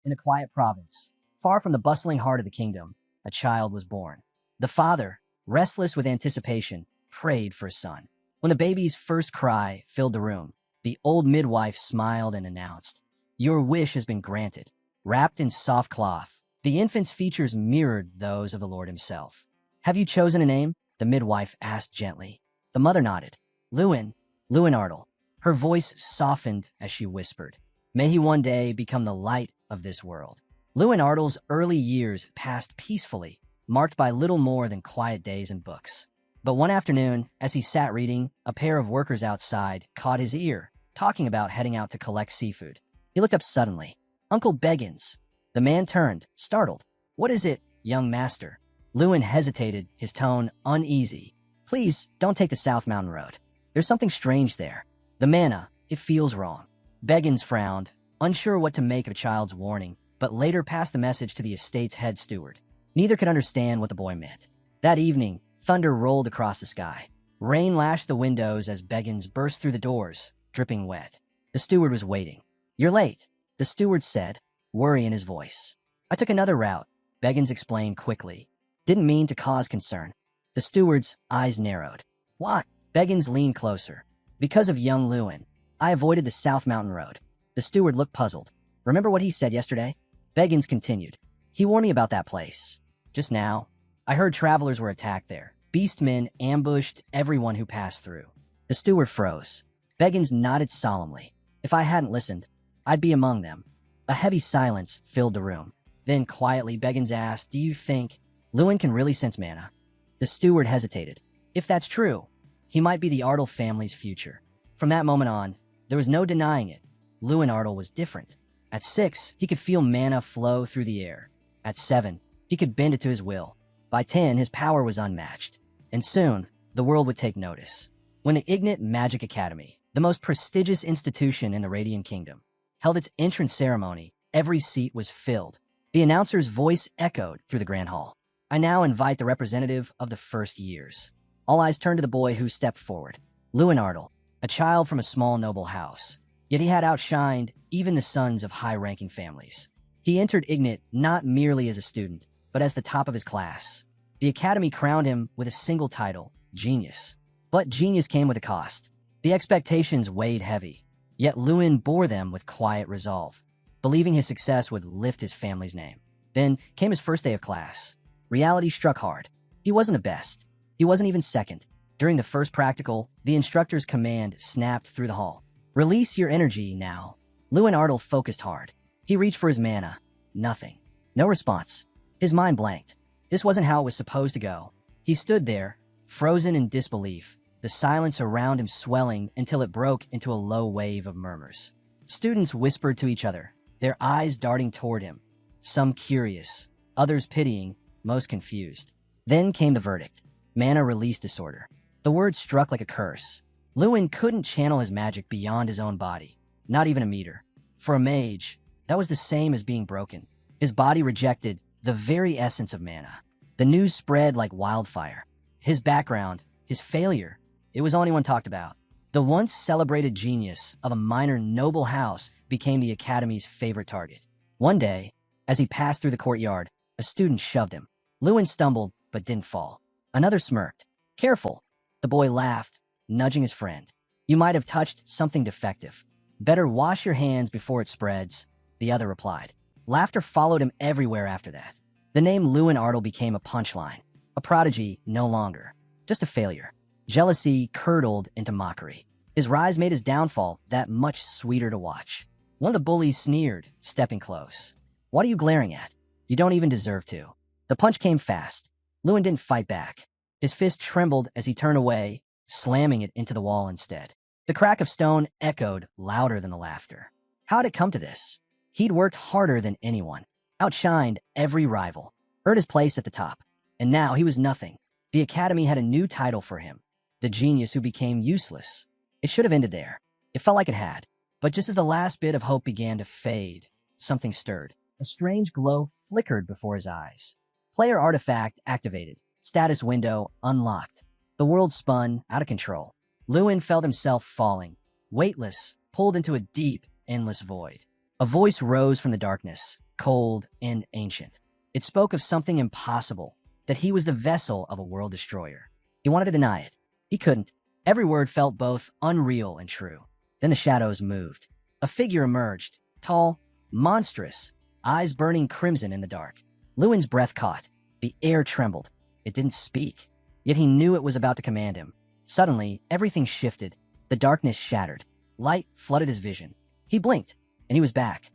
In a quiet province, far from the bustling heart of the kingdom, a child was born. The father, restless with anticipation, prayed for a son. When the baby's first cry filled the room, the old midwife smiled and announced, "Your wish has been granted." Wrapped in soft cloth, the infant's features mirrored those of the Lord himself. "Have you chosen a name?" the midwife asked gently. The mother nodded. "Lewin, Lewin Ardle." Her voice softened as she whispered, "May he one day become the light of this world." Lewin Ardle's early years passed peacefully, marked by little more than quiet days and books. But one afternoon, as he sat reading, a pair of workers outside caught his ear, talking about heading out to collect seafood. He looked up suddenly. "Uncle Beggins." The man turned, startled. "What is it, young master?" Lewin hesitated, his tone uneasy. "Please, don't take the South Mountain Road. There's something strange there. The manna, it feels wrong." Beggins frowned, unsure what to make of a child's warning, but later passed the message to the estate's head steward. Neither could understand what the boy meant. That evening, thunder rolled across the sky. Rain lashed the windows as Beggins burst through the doors, dripping wet. The steward was waiting. "You're late," the steward said, worry in his voice. "I took another route," Beggins explained quickly. "Didn't mean to cause concern." The steward's eyes narrowed. "Why?" Beggins leaned closer. "Because of young Lewin. I avoided the South Mountain Road." The steward looked puzzled. "Remember what he said yesterday?" Beggins continued. "He warned me about that place. Just now, I heard travelers were attacked there. Beastmen ambushed everyone who passed through." The steward froze. Beggins nodded solemnly. "If I hadn't listened, I'd be among them." A heavy silence filled the room. Then quietly Beggins asked, "Do you think Lewin can really sense mana?" The steward hesitated. "If that's true, he might be the Ardle family's future." From that moment on, there was no denying it. Lewin Ardle was different. At 6, he could feel mana flow through the air. At 7, he could bend it to his will. By 10, his power was unmatched. And soon, the world would take notice. When the Ignite Magic Academy, the most prestigious institution in the Radiant Kingdom, held its entrance ceremony, every seat was filled. The announcer's voice echoed through the grand hall. "I now invite the representative of the first years." All eyes turned to the boy who stepped forward. Lewin Ardle, a child from a small noble house. Yet he had outshined even the sons of high-ranking families. He entered Ignite not merely as a student, but as the top of his class. The academy crowned him with a single title, Genius. But genius came with a cost. The expectations weighed heavy. Yet Lewin bore them with quiet resolve, believing his success would lift his family's name. Then came his first day of class. Reality struck hard. He wasn't the best. He wasn't even second. During the first practical, the instructor's command snapped through the hall. "Release your energy now." Lewin Ardle focused hard. He reached for his mana. Nothing. No response. His mind blanked. This wasn't how it was supposed to go. He stood there, frozen in disbelief, the silence around him swelling until it broke into a low wave of murmurs. Students whispered to each other, their eyes darting toward him, some curious, others pitying, most confused. Then came the verdict. Mana release disorder. The word struck like a curse. Lewin couldn't channel his magic beyond his own body, not even a meter. For a mage, that was the same as being broken. His body rejected the very essence of mana. The news spread like wildfire. His background, his failure, it was all anyone talked about. The once celebrated genius of a minor noble house became the academy's favorite target. One day, as he passed through the courtyard, a student shoved him. Lewin stumbled, but didn't fall. Another smirked. "Careful." The boy laughed, nudging his friend. "You might have touched something defective. Better wash your hands before it spreads," the other replied. Laughter followed him everywhere after that. The name Lewin Ardle became a punchline. A prodigy no longer. Just a failure. Jealousy curdled into mockery. His rise made his downfall that much sweeter to watch. One of the bullies sneered, stepping close. "What are you glaring at? You don't even deserve to." The punch came fast. Lewin didn't fight back. His fist trembled as he turned away, slamming it into the wall instead. The crack of stone echoed louder than the laughter. How had it come to this? He'd worked harder than anyone, outshined every rival, earned his place at the top, and now he was nothing. The academy had a new title for him, the genius who became useless. It should have ended there. It felt like it had. But just as the last bit of hope began to fade, something stirred. A strange glow flickered before his eyes. Player artifact activated. Status window unlocked. The world spun out of control. Lewin felt himself falling, weightless, pulled into a deep, endless void. A voice rose from the darkness, cold, and ancient. It spoke of something impossible, that he was the vessel of a world destroyer. He wanted to deny it. He couldn't. Every word felt both unreal and true. Then the shadows moved. A figure emerged, tall, monstrous, eyes burning crimson in the dark. Lewin's breath caught. The air trembled. It didn't speak, yet he knew it was about to command him. Suddenly, everything shifted. The darkness shattered. Light flooded his vision. He blinked, and he was back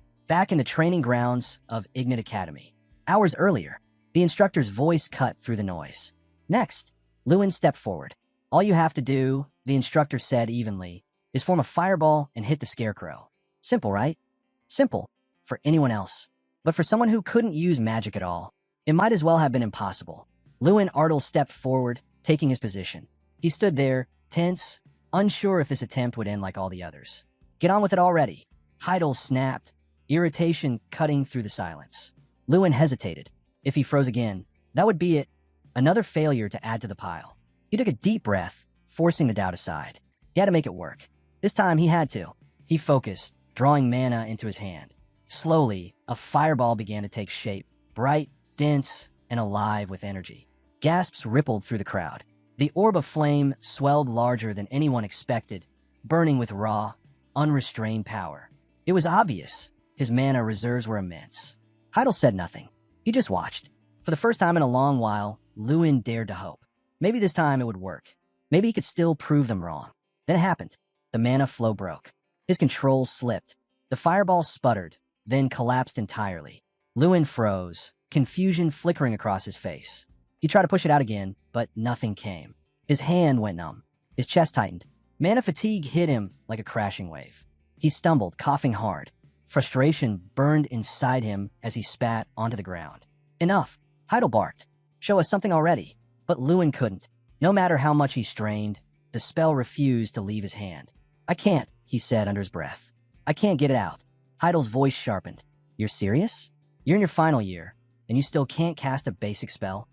in the training grounds of Ignat Academy. Hours earlier, the instructor's voice cut through the noise. Next, Lewin stepped forward. All you have to do, the instructor said evenly, is form a fireball and hit the scarecrow. Simple, right? Simple for anyone else. But for someone who couldn't use magic at all, it might as well have been impossible. Lewin Artel stepped forward, taking his position. He stood there, tense, unsure if this attempt would end like all the others. Get on with it already. Heidel snapped, irritation cutting through the silence. Lewin hesitated. If he froze again, that would be it. Another failure to add to the pile. He took a deep breath, forcing the doubt aside. He had to make it work. This time he had to. He focused, drawing mana into his hand. Slowly, a fireball began to take shape, bright, dense, and alive with energy. Gasps rippled through the crowd. The orb of flame swelled larger than anyone expected, burning with raw, unrestrained power. It was obvious. His mana reserves were immense. Heidel said nothing. He just watched. For the first time in a long while, Lewin dared to hope. Maybe this time it would work. Maybe he could still prove them wrong. Then it happened. The mana flow broke. His control slipped. The fireball sputtered, then collapsed entirely. Lewin froze, confusion flickering across his face. He tried to push it out again, but nothing came. His hand went numb. His chest tightened. Mana fatigue hit him like a crashing wave. He stumbled, coughing hard. Frustration burned inside him as he spat onto the ground. Enough. Heidel barked. Show us something already. But Lewin couldn't. No matter how much he strained, the spell refused to leave his hand. I can't, he said under his breath. I can't get it out. Heidel's voice sharpened. You're serious? You're in your final year, and you still can't cast a basic spell?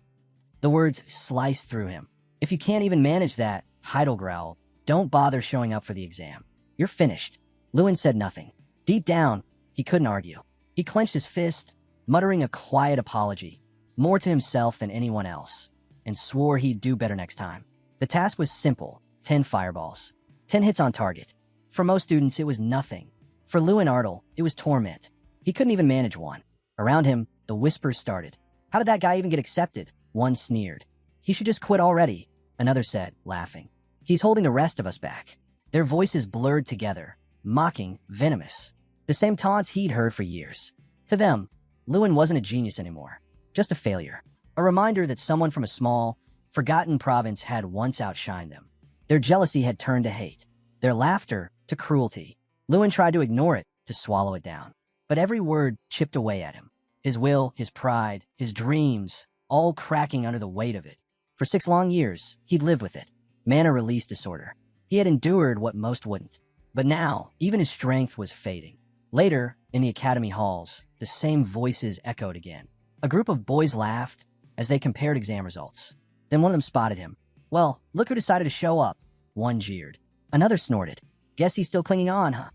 The words sliced through him. If you can't even manage that, Heidel growled, don't bother showing up for the exam. You're finished. Lewin said nothing. Deep down, he couldn't argue. He clenched his fist, muttering a quiet apology, more to himself than anyone else, and swore he'd do better next time. The task was simple, 10 fireballs, 10 hits on target. For most students, it was nothing. For Lewin Artel, it was torment. He couldn't even manage one. Around him, the whispers started. How did that guy even get accepted? One sneered. He should just quit already, another said, laughing. He's holding the rest of us back. Their voices blurred together, mocking, venomous. The same taunts he'd heard for years. To them, Lewin wasn't a genius anymore, just a failure. A reminder that someone from a small, forgotten province had once outshined them. Their jealousy had turned to hate, their laughter to cruelty. Lewin tried to ignore it, to swallow it down. But every word chipped away at him. His will, his pride, his dreams, all cracking under the weight of it. For 6 long years, he'd lived with it. Mana release disorder. He had endured what most wouldn't. But now, even his strength was fading. Later, in the academy halls, the same voices echoed again. A group of boys laughed as they compared exam results. Then one of them spotted him. Well, look who decided to show up. One jeered. Another snorted. Guess he's still clinging on, huh?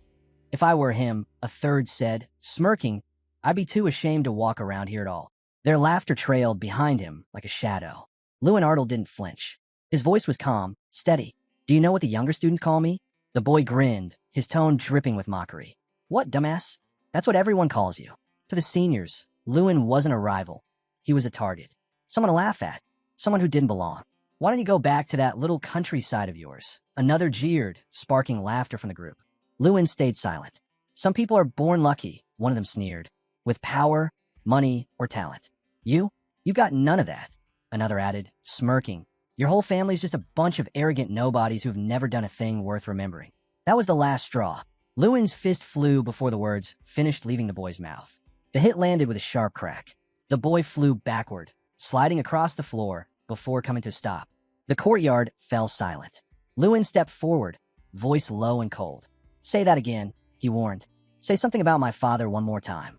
If I were him, a third said, smirking, I'd be too ashamed to walk around here at all. Their laughter trailed behind him like a shadow. Lewin Artel didn't flinch. His voice was calm, steady. Do you know what the younger students call me? The boy grinned, his tone dripping with mockery. What, dumbass? That's what everyone calls you. To the seniors, Lewin wasn't a rival. He was a target. Someone to laugh at. Someone who didn't belong. Why don't you go back to that little countryside of yours? Another jeered, sparking laughter from the group. Lewin stayed silent. Some people are born lucky, one of them sneered, with power, money, or talent. You got none of that, another added, smirking. Your whole family's just a bunch of arrogant nobodies who've never done a thing worth remembering. That was the last straw. Lewin's fist flew before the words finished leaving the boy's mouth. The hit landed with a sharp crack. The boy flew backward, sliding across the floor before coming to a stop. The courtyard fell silent. Lewin stepped forward, voice low and cold. Say that again, he warned. Say something about my father one more time.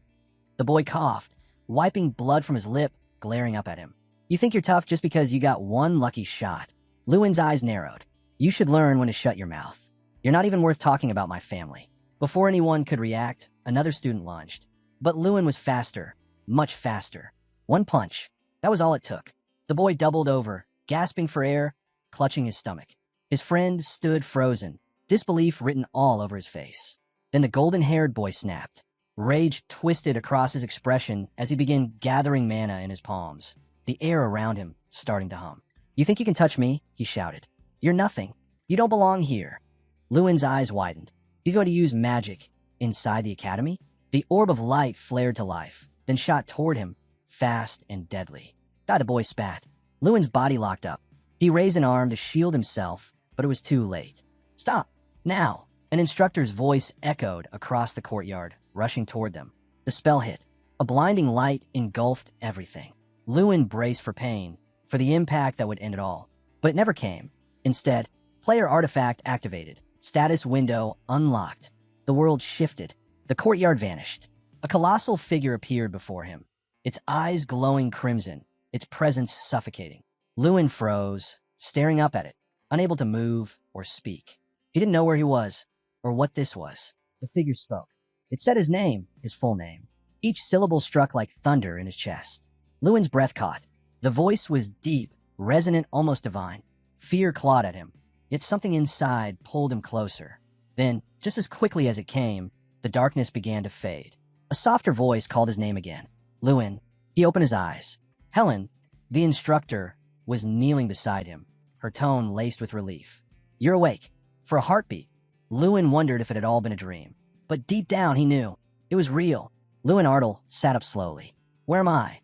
The boy coughed, wiping blood from his lip, glaring up at him. You think you're tough just because you got one lucky shot. Lewin's eyes narrowed. You should learn when to shut your mouth. You're not even worth talking about my family. Before anyone could react, another student lunged. But Lewin was faster, much faster. One punch. That was all it took. The boy doubled over, gasping for air, clutching his stomach. His friend stood frozen, disbelief written all over his face. Then the golden-haired boy snapped. Rage twisted across his expression as he began gathering mana in his palms, the air around him starting to hum. "You think you can touch me?" he shouted. "You're nothing. You don't belong here." Lewin's eyes widened. He's going to use magic inside the academy? The orb of light flared to life, then shot toward him, fast and deadly. The boy spat. Lewin's body locked up. He raised an arm to shield himself, but it was too late. "Stop! Now!" An instructor's voice echoed across the courtyard, rushing toward them. The spell hit. A blinding light engulfed everything. Lewin braced for pain, for the impact that would end it all. But it never came. Instead, player artifact activated. Status window unlocked. The world shifted. The courtyard vanished. A colossal figure appeared before him, its eyes glowing crimson, its presence suffocating. Lewin froze, staring up at it, unable to move or speak. He didn't know where he was, or what this was. The figure spoke. It said his name, his full name. Each syllable struck like thunder in his chest. Lewin's breath caught. The voice was deep, resonant, almost divine. Fear clawed at him, yet something inside pulled him closer. Then, just as quickly as it came, the darkness began to fade. A softer voice called his name again. Lewin. He opened his eyes. Helen, the instructor, was kneeling beside him, her tone laced with relief. "You're awake." For a heartbeat, Lewin wondered if it had all been a dream. But deep down, he knew. It was real. Lewin Ardle sat up slowly. "Where am I?"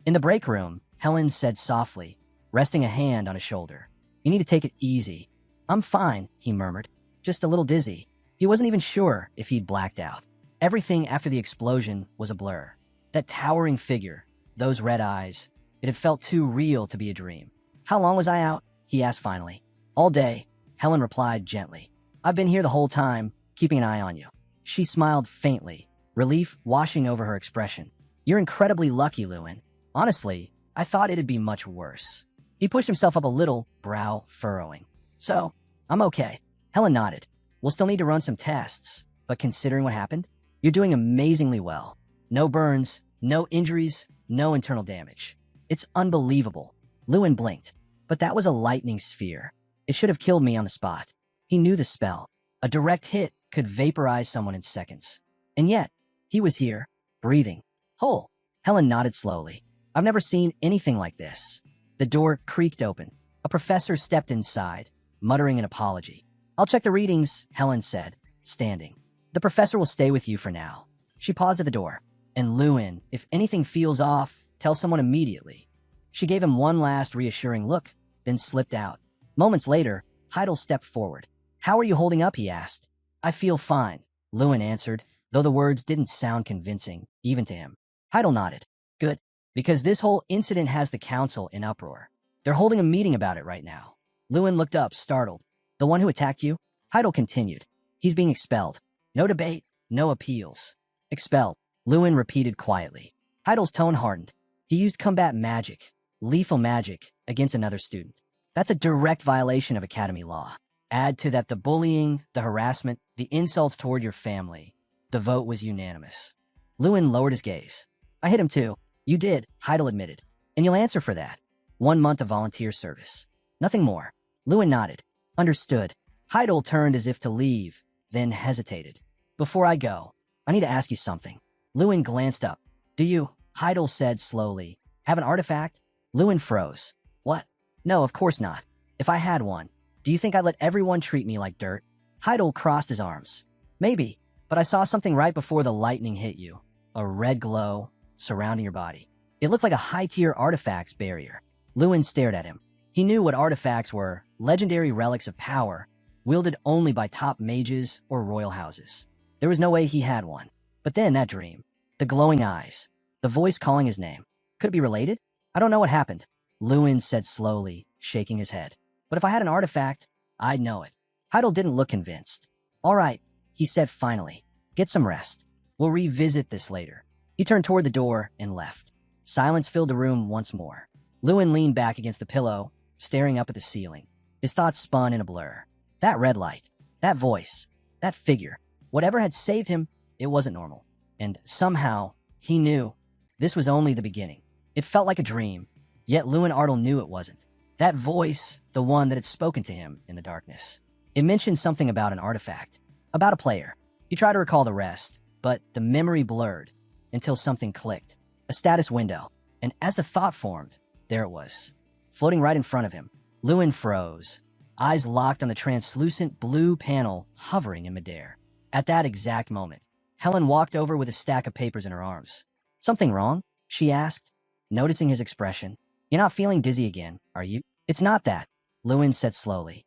In the break room, Helen said softly, resting a hand on his shoulder. "You need to take it easy." "I'm fine," he murmured. "Just a little dizzy." He wasn't even sure if he'd blacked out. Everything after the explosion was a blur. That towering figure, those red eyes, it had felt too real to be a dream. "How long was I out?" he asked finally. "All day," Helen replied gently. "I've been here the whole time, keeping an eye on you." She smiled faintly, relief washing over her expression. "You're incredibly lucky, Lewin. Honestly, I thought it'd be much worse." He pushed himself up a little, brow furrowing. "So, I'm okay." Helen nodded. "We'll still need to run some tests, but considering what happened, you're doing amazingly well. No burns, no injuries, no internal damage. It's unbelievable." Lewin blinked, but that was a lightning sphere. It should have killed me on the spot. He knew the spell. A direct hit could vaporize someone in seconds. And yet, he was here, breathing, whole. Helen nodded slowly. "I've never seen anything like this." The door creaked open. A professor stepped inside, muttering an apology. "I'll check the readings," Helen said, standing. "The professor will stay with you for now." She paused at the door. "And Lewin, if anything feels off, tell someone immediately." She gave him one last reassuring look, then slipped out. Moments later, Heidel stepped forward. "How are you holding up?" he asked. "I feel fine," Lewin answered, though the words didn't sound convincing, even to him. Heidel nodded. "Good, because this whole incident has the council in uproar. They're holding a meeting about it right now." Lewin looked up, startled. "The one who attacked you?" Heidel continued. "He's being expelled. No debate, no appeals." "Expelled," Lewin repeated quietly. Heidel's tone hardened. He used combat magic, lethal magic, against another student. That's a direct violation of academy law. Add to that the bullying, the harassment, the insults toward your family. The vote was unanimous. Lewin lowered his gaze. "I hit him too." "You did," Heidel admitted. "And you'll answer for that. 1 month of volunteer service. Nothing more." Lewin nodded. "Understood." Heidel turned as if to leave, then hesitated. "Before I go, I need to ask you something." Lewin glanced up. "Do you," Heidel said slowly, "have an artifact?" Lewin froze. "What? No, of course not. If I had one, do you think I'd let everyone treat me like dirt?" Heidel crossed his arms. "Maybe, but I saw something right before the lightning hit you. A red glow surrounding your body. It looked like a high-tier artifacts barrier." Lewin stared at him. He knew what artifacts were, legendary relics of power, wielded only by top mages or royal houses. There was no way he had one. But then that dream, the glowing eyes, the voice calling his name. Could it be related? "I don't know what happened," Lewin said slowly, shaking his head. "But if I had an artifact, I'd know it." Heidel didn't look convinced. "All right," he said finally. "Get some rest. We'll revisit this later." He turned toward the door and left. Silence filled the room once more. Lewin leaned back against the pillow, staring up at the ceiling. His thoughts spun in a blur. That red light, that voice, that figure, whatever had saved him, it wasn't normal. And somehow, he knew This was only the beginning. It felt like a dream, yet Lewin Artel knew it wasn't. That voice, the one that had spoken to him in the darkness. It mentioned something about an artifact, about a player. He tried to recall the rest, but the memory blurred until something clicked. A status window. And as the thought formed, there it was, floating right in front of him. Lewin froze, eyes locked on the translucent blue panel hovering in midair. At that exact moment, Helen walked over with a stack of papers in her arms. "Something wrong?" she asked, noticing his expression. "You're not feeling dizzy again, are you?" "It's not that," Lewin said slowly.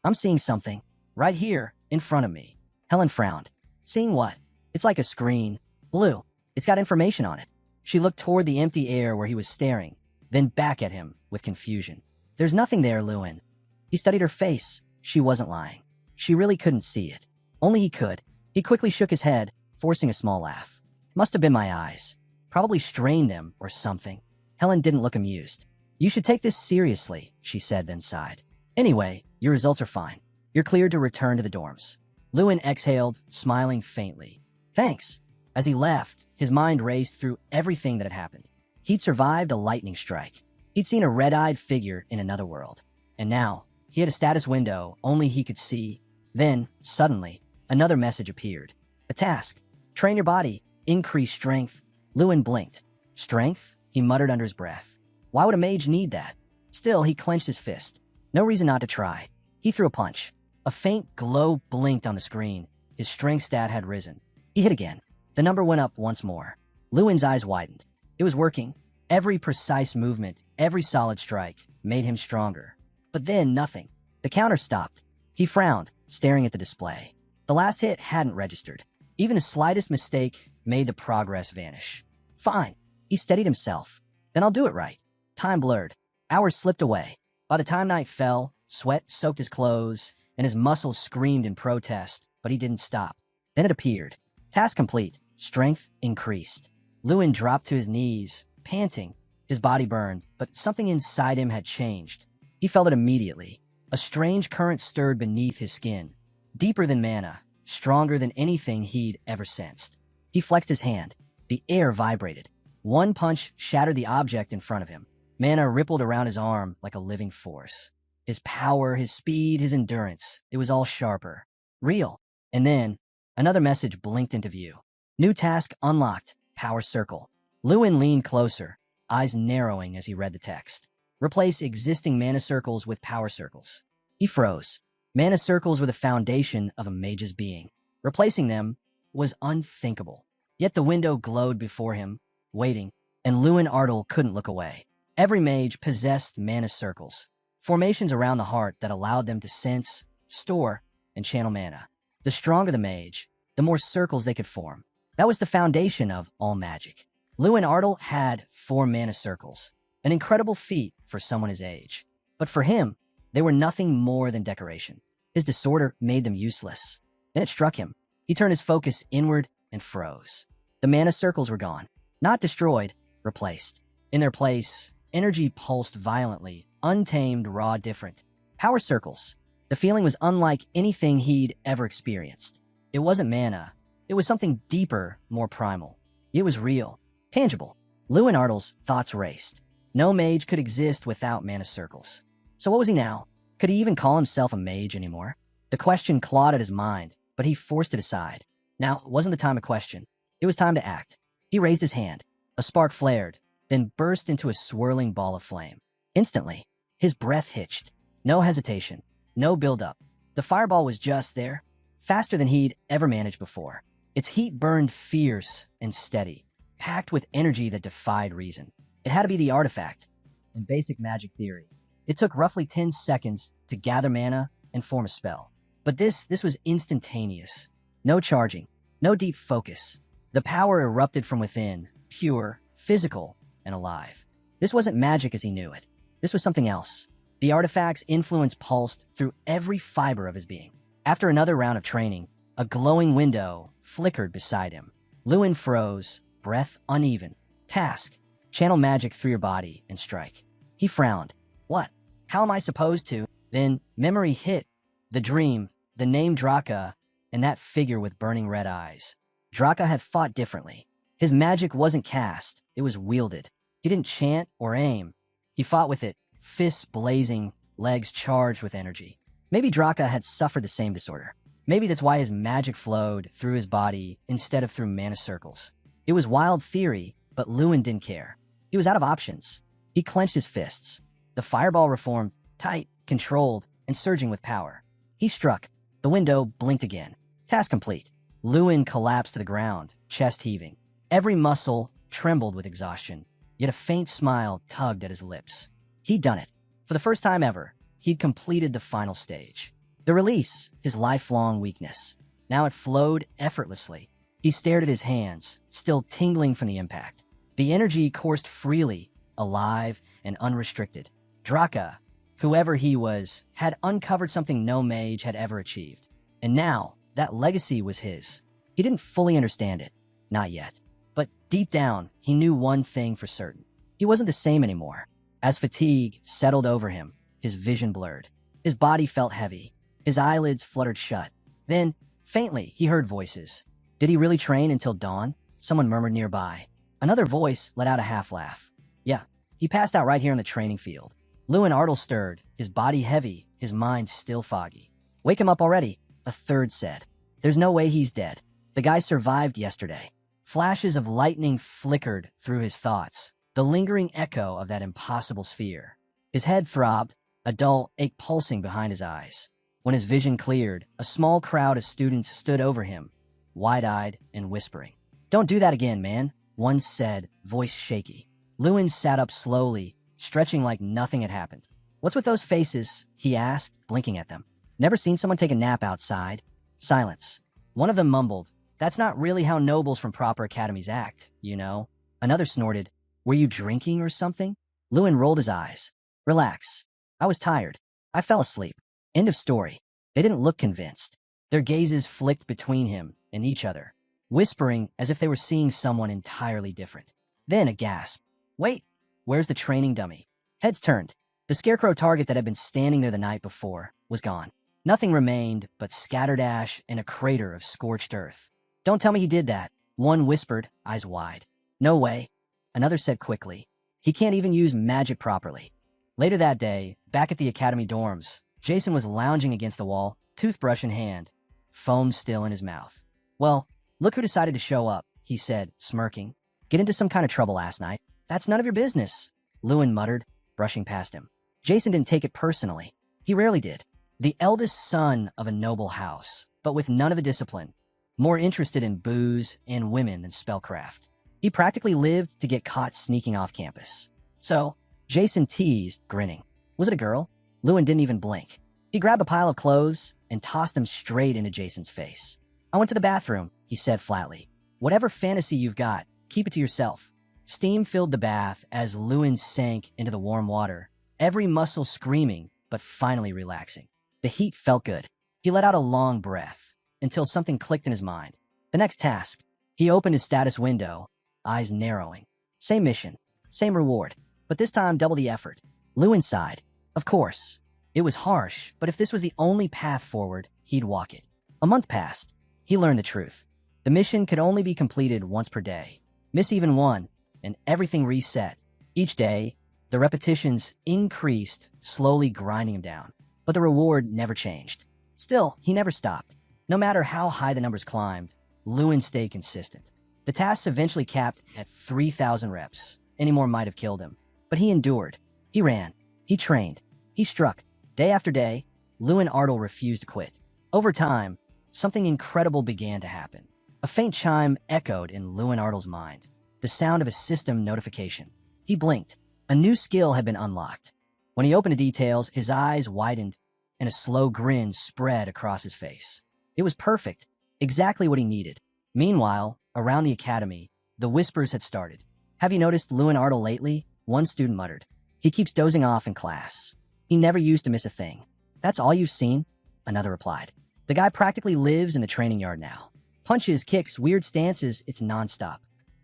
I'm seeing something, right here, in front of me." Helen frowned. "Seeing what?" "It's like a screen. Blue. It's got information on it." She looked toward the empty air where he was staring, then back at him with confusion. "There's nothing there, Lewin." He studied her face. She wasn't lying. She really couldn't see it. Only he could. He quickly shook his head, forcing a small laugh. "Must have been my eyes. Probably strained them or something." Helen didn't look amused. "You should take this seriously," she said, then sighed. "Anyway, your results are fine. You're cleared to return to the dorms." Lewin exhaled, smiling faintly. "Thanks." As he left, his mind raced through everything that had happened. He'd survived a lightning strike. He'd seen a red-eyed figure in another world. And now, he had a status window only he could see. Then, suddenly, another message appeared. A task. Train your body. Increase strength. Lewin blinked. Strength? He muttered under his breath. Why would a mage need that? Still, he clenched his fist. No reason not to try. He threw a punch. A faint glow blinked on the screen. His strength stat had risen. He hit again. The number went up once more. Lewin's eyes widened. It was working. Every precise movement, every solid strike, made him stronger. But then nothing. The counter stopped. He frowned, staring at the display. The last hit hadn't registered. Even the slightest mistake made the progress vanish. Fine. He steadied himself. Then I'll do it right. Time blurred. Hours slipped away. By the time night fell, sweat soaked his clothes, and his muscles screamed in protest, but he didn't stop. Then it appeared. Task complete. Strength increased. Lewin dropped to his knees, panting. His body burned, but something inside him had changed. He felt it immediately. A strange current stirred beneath his skin. Deeper than mana, stronger than anything he'd ever sensed. He flexed his hand. The air vibrated. One punch shattered the object in front of him. Mana rippled around his arm like a living force. His power, his speed, his endurance, it was all sharper. Real. And then, another message blinked into view. New task unlocked. Power circle. Lewin leaned closer, eyes narrowing as he read the text. Replace existing mana circles with power circles. He froze. Mana circles were the foundation of a mage's being. Replacing them was unthinkable. Yet the window glowed before him, waiting, and Lewin Artel couldn't look away. Every mage possessed mana circles, formations around the heart that allowed them to sense, store, and channel mana. The stronger the mage, the more circles they could form. That was the foundation of all magic. Lewin Artel had 4 mana circles, an incredible feat for someone his age. But for him, they were nothing more than decoration. His disorder made them useless. Then it struck him. He turned his focus inward and froze. The mana circles were gone. Not destroyed, replaced. In their place, energy pulsed violently, untamed, raw, different. Power circles. The feeling was unlike anything he'd ever experienced. It wasn't mana. It was something deeper, more primal. It was real, tangible. Lewin Artel's thoughts raced. No mage could exist without mana circles. So what was he now? Could he even call himself a mage anymore? The question clawed at his mind, but he forced it aside. Now, it wasn't the time to question. It was time to act. He raised his hand. A spark flared, then burst into a swirling ball of flame. Instantly, his breath hitched. No hesitation, no build-up. The fireball was just there, faster than he'd ever managed before. Its heat burned fierce and steady, packed with energy that defied reason. It had to be the artifact. In basic magic theory, it took roughly 10 seconds to gather mana and form a spell. But this was instantaneous. No charging, no deep focus. The power erupted from within, pure, physical, and alive. This wasn't magic as he knew it. This was something else. The artifact's influence pulsed through every fiber of his being. After another round of training, a glowing window flickered beside him. Lewin froze, breath uneven. Task. Channel magic through your body and strike. He frowned. What? How am I supposed to? Then memory hit. The dream, the name Draka, and that figure with burning red eyes. Draka had fought differently. His magic wasn't cast, it was wielded. He didn't chant or aim. He fought with it, fists blazing, legs charged with energy. Maybe Draka had suffered the same disorder. Maybe that's why his magic flowed through his body instead of through mana circles. It was wild theory, but Lewin didn't care. He was out of options. He clenched his fists. The fireball reformed, tight, controlled, and surging with power. He struck. The window blinked again. Task complete. Lewin collapsed to the ground, chest heaving. Every muscle trembled with exhaustion, yet a faint smile tugged at his lips. He'd done it. For the first time ever, he'd completed the final stage. The release, his lifelong weakness. Now it flowed effortlessly. He stared at his hands, still tingling from the impact. The energy coursed freely, alive and unrestricted. Draka, whoever he was, had uncovered something no mage had ever achieved. And now, that legacy was his. He didn't fully understand it. Not yet. But deep down, he knew one thing for certain. He wasn't the same anymore. As fatigue settled over him, his vision blurred. His body felt heavy. His eyelids fluttered shut. Then, faintly, he heard voices. Did he really train until dawn? Someone murmured nearby. Another voice let out a half-laugh. Yeah, he passed out right here in the training field. Lewin Artle stirred, his body heavy, his mind still foggy. Wake him up already, a third said. There's no way he's dead. The guy survived yesterday. Flashes of lightning flickered through his thoughts, the lingering echo of that impossible sphere. His head throbbed, a dull ache pulsing behind his eyes. When his vision cleared, a small crowd of students stood over him, wide-eyed and whispering. Don't do that again, man, one said, voice shaky. Lewin sat up slowly, stretching like nothing had happened. What's with those faces? He asked, blinking at them. Never seen someone take a nap outside? Silence. One of them mumbled, that's not really how nobles from proper academies act, you know. Another snorted, were you drinking or something? Lewin rolled his eyes. Relax. I was tired. I fell asleep. End of story. They didn't look convinced. Their gazes flicked between him and each other, whispering as if they were seeing someone entirely different. Then a gasp. Wait, where's the training dummy? Heads turned. The scarecrow target that had been standing there the night before was gone. Nothing remained but scattered ash and a crater of scorched earth. Don't tell me he did that, one whispered, eyes wide. No way. Another said quickly. He can't even use magic properly. Later that day, back at the academy dorms, Jason was lounging against the wall, toothbrush in hand, foam still in his mouth. Well, look who decided to show up, he said, smirking. Get into some kind of trouble last night. That's none of your business, Lewin muttered, brushing past him. Jason didn't take it personally. He rarely did. The eldest son of a noble house, but with none of the discipline, more interested in booze and women than spellcraft. He practically lived to get caught sneaking off campus. So, Jason teased, grinning. Was it a girl? Lewin didn't even blink. He grabbed a pile of clothes and tossed them straight into Jason's face. I went to the bathroom, he said flatly. Whatever fantasy you've got, keep it to yourself. Steam filled the bath as Lewin sank into the warm water, every muscle screaming, but finally relaxing. The heat felt good. He let out a long breath until something clicked in his mind. The next task. He opened his status window, eyes narrowing. Same mission, same reward, but this time double the effort. Lewin sighed. Of course. It was harsh, but if this was the only path forward, he'd walk it. A month passed. He learned the truth. The mission could only be completed once per day. Miss even one, and everything reset. Each day, the repetitions increased, slowly grinding him down. But the reward never changed. Still, he never stopped. No matter how high the numbers climbed, Lewin stayed consistent. The tasks eventually capped at 3,000 reps. Any more might have killed him. But he endured. He ran. He trained. He struck. Day after day, Lewin Artle refused to quit. Over time, something incredible began to happen. A faint chime echoed in Lewin Artle's mind. The sound of a system notification. He blinked. A new skill had been unlocked. When he opened the details, his eyes widened, and a slow grin spread across his face. It was perfect. Exactly what he needed. Meanwhile, around the academy, the whispers had started. Have you noticed Lewin Artle lately? One student muttered. He keeps dozing off in class. He never used to miss a thing. That's all you've seen? Another replied. The guy practically lives in the training yard now. Punches, kicks, weird stances, it's nonstop.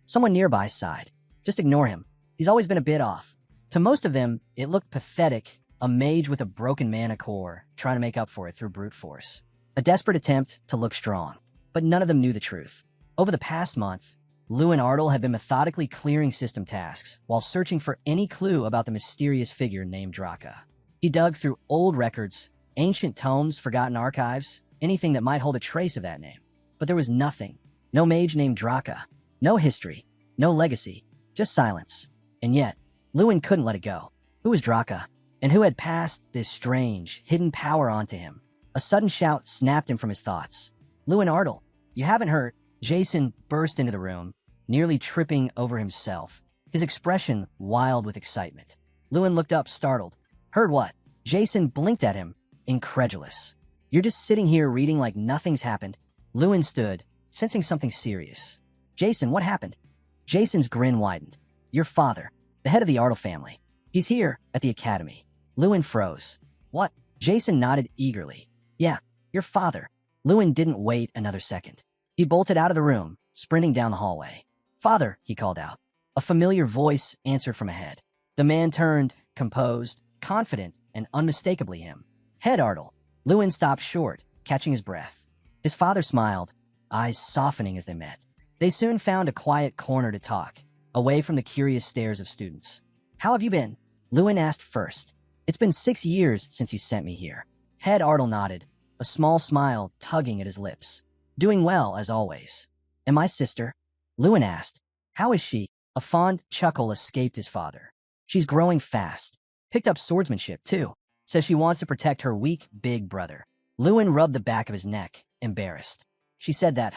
Someone nearby sighed. Just ignore him. He's always been a bit off. To most of them, it looked pathetic, a mage with a broken mana core trying to make up for it through brute force. A desperate attempt to look strong. But none of them knew the truth. Over the past month, Lewin Ardle had been methodically clearing system tasks while searching for any clue about the mysterious figure named Draka. He dug through old records, ancient tomes, forgotten archives, anything that might hold a trace of that name. But there was nothing. No mage named Draka. No history. No legacy. Just silence. And yet, Lewin couldn't let it go. Who was Draka? And who had passed this strange, hidden power onto him? A sudden shout snapped him from his thoughts. Lewin Ardle, you haven't heard. Jason burst into the room, nearly tripping over himself, his expression wild with excitement. Lewin looked up, startled. Heard what? Jason blinked at him, incredulous. You're just sitting here reading like nothing's happened. Lewin stood, sensing something serious. Jason, what happened? Jason's grin widened. Your father, the head of the Ardle family. He's here, at the academy. Lewin froze. What? Jason nodded eagerly. Yeah, your father. Lewin didn't wait another second. He bolted out of the room, sprinting down the hallway. Father, he called out. A familiar voice answered from ahead. The man turned, composed, confident, and unmistakably him. Head Ardle. Lewin stopped short, catching his breath. His father smiled, eyes softening as they met. They soon found a quiet corner to talk, away from the curious stares of students. How have you been? Lewin asked first. It's been 6 years since you sent me here. Head Ardle nodded, a small smile tugging at his lips. Doing well, as always. And my sister? Lewin asked. How is she? A fond chuckle escaped his father. She's growing fast. Picked up swordsmanship, too. Says she wants to protect her weak, big brother. Lewin rubbed the back of his neck, embarrassed. She said that.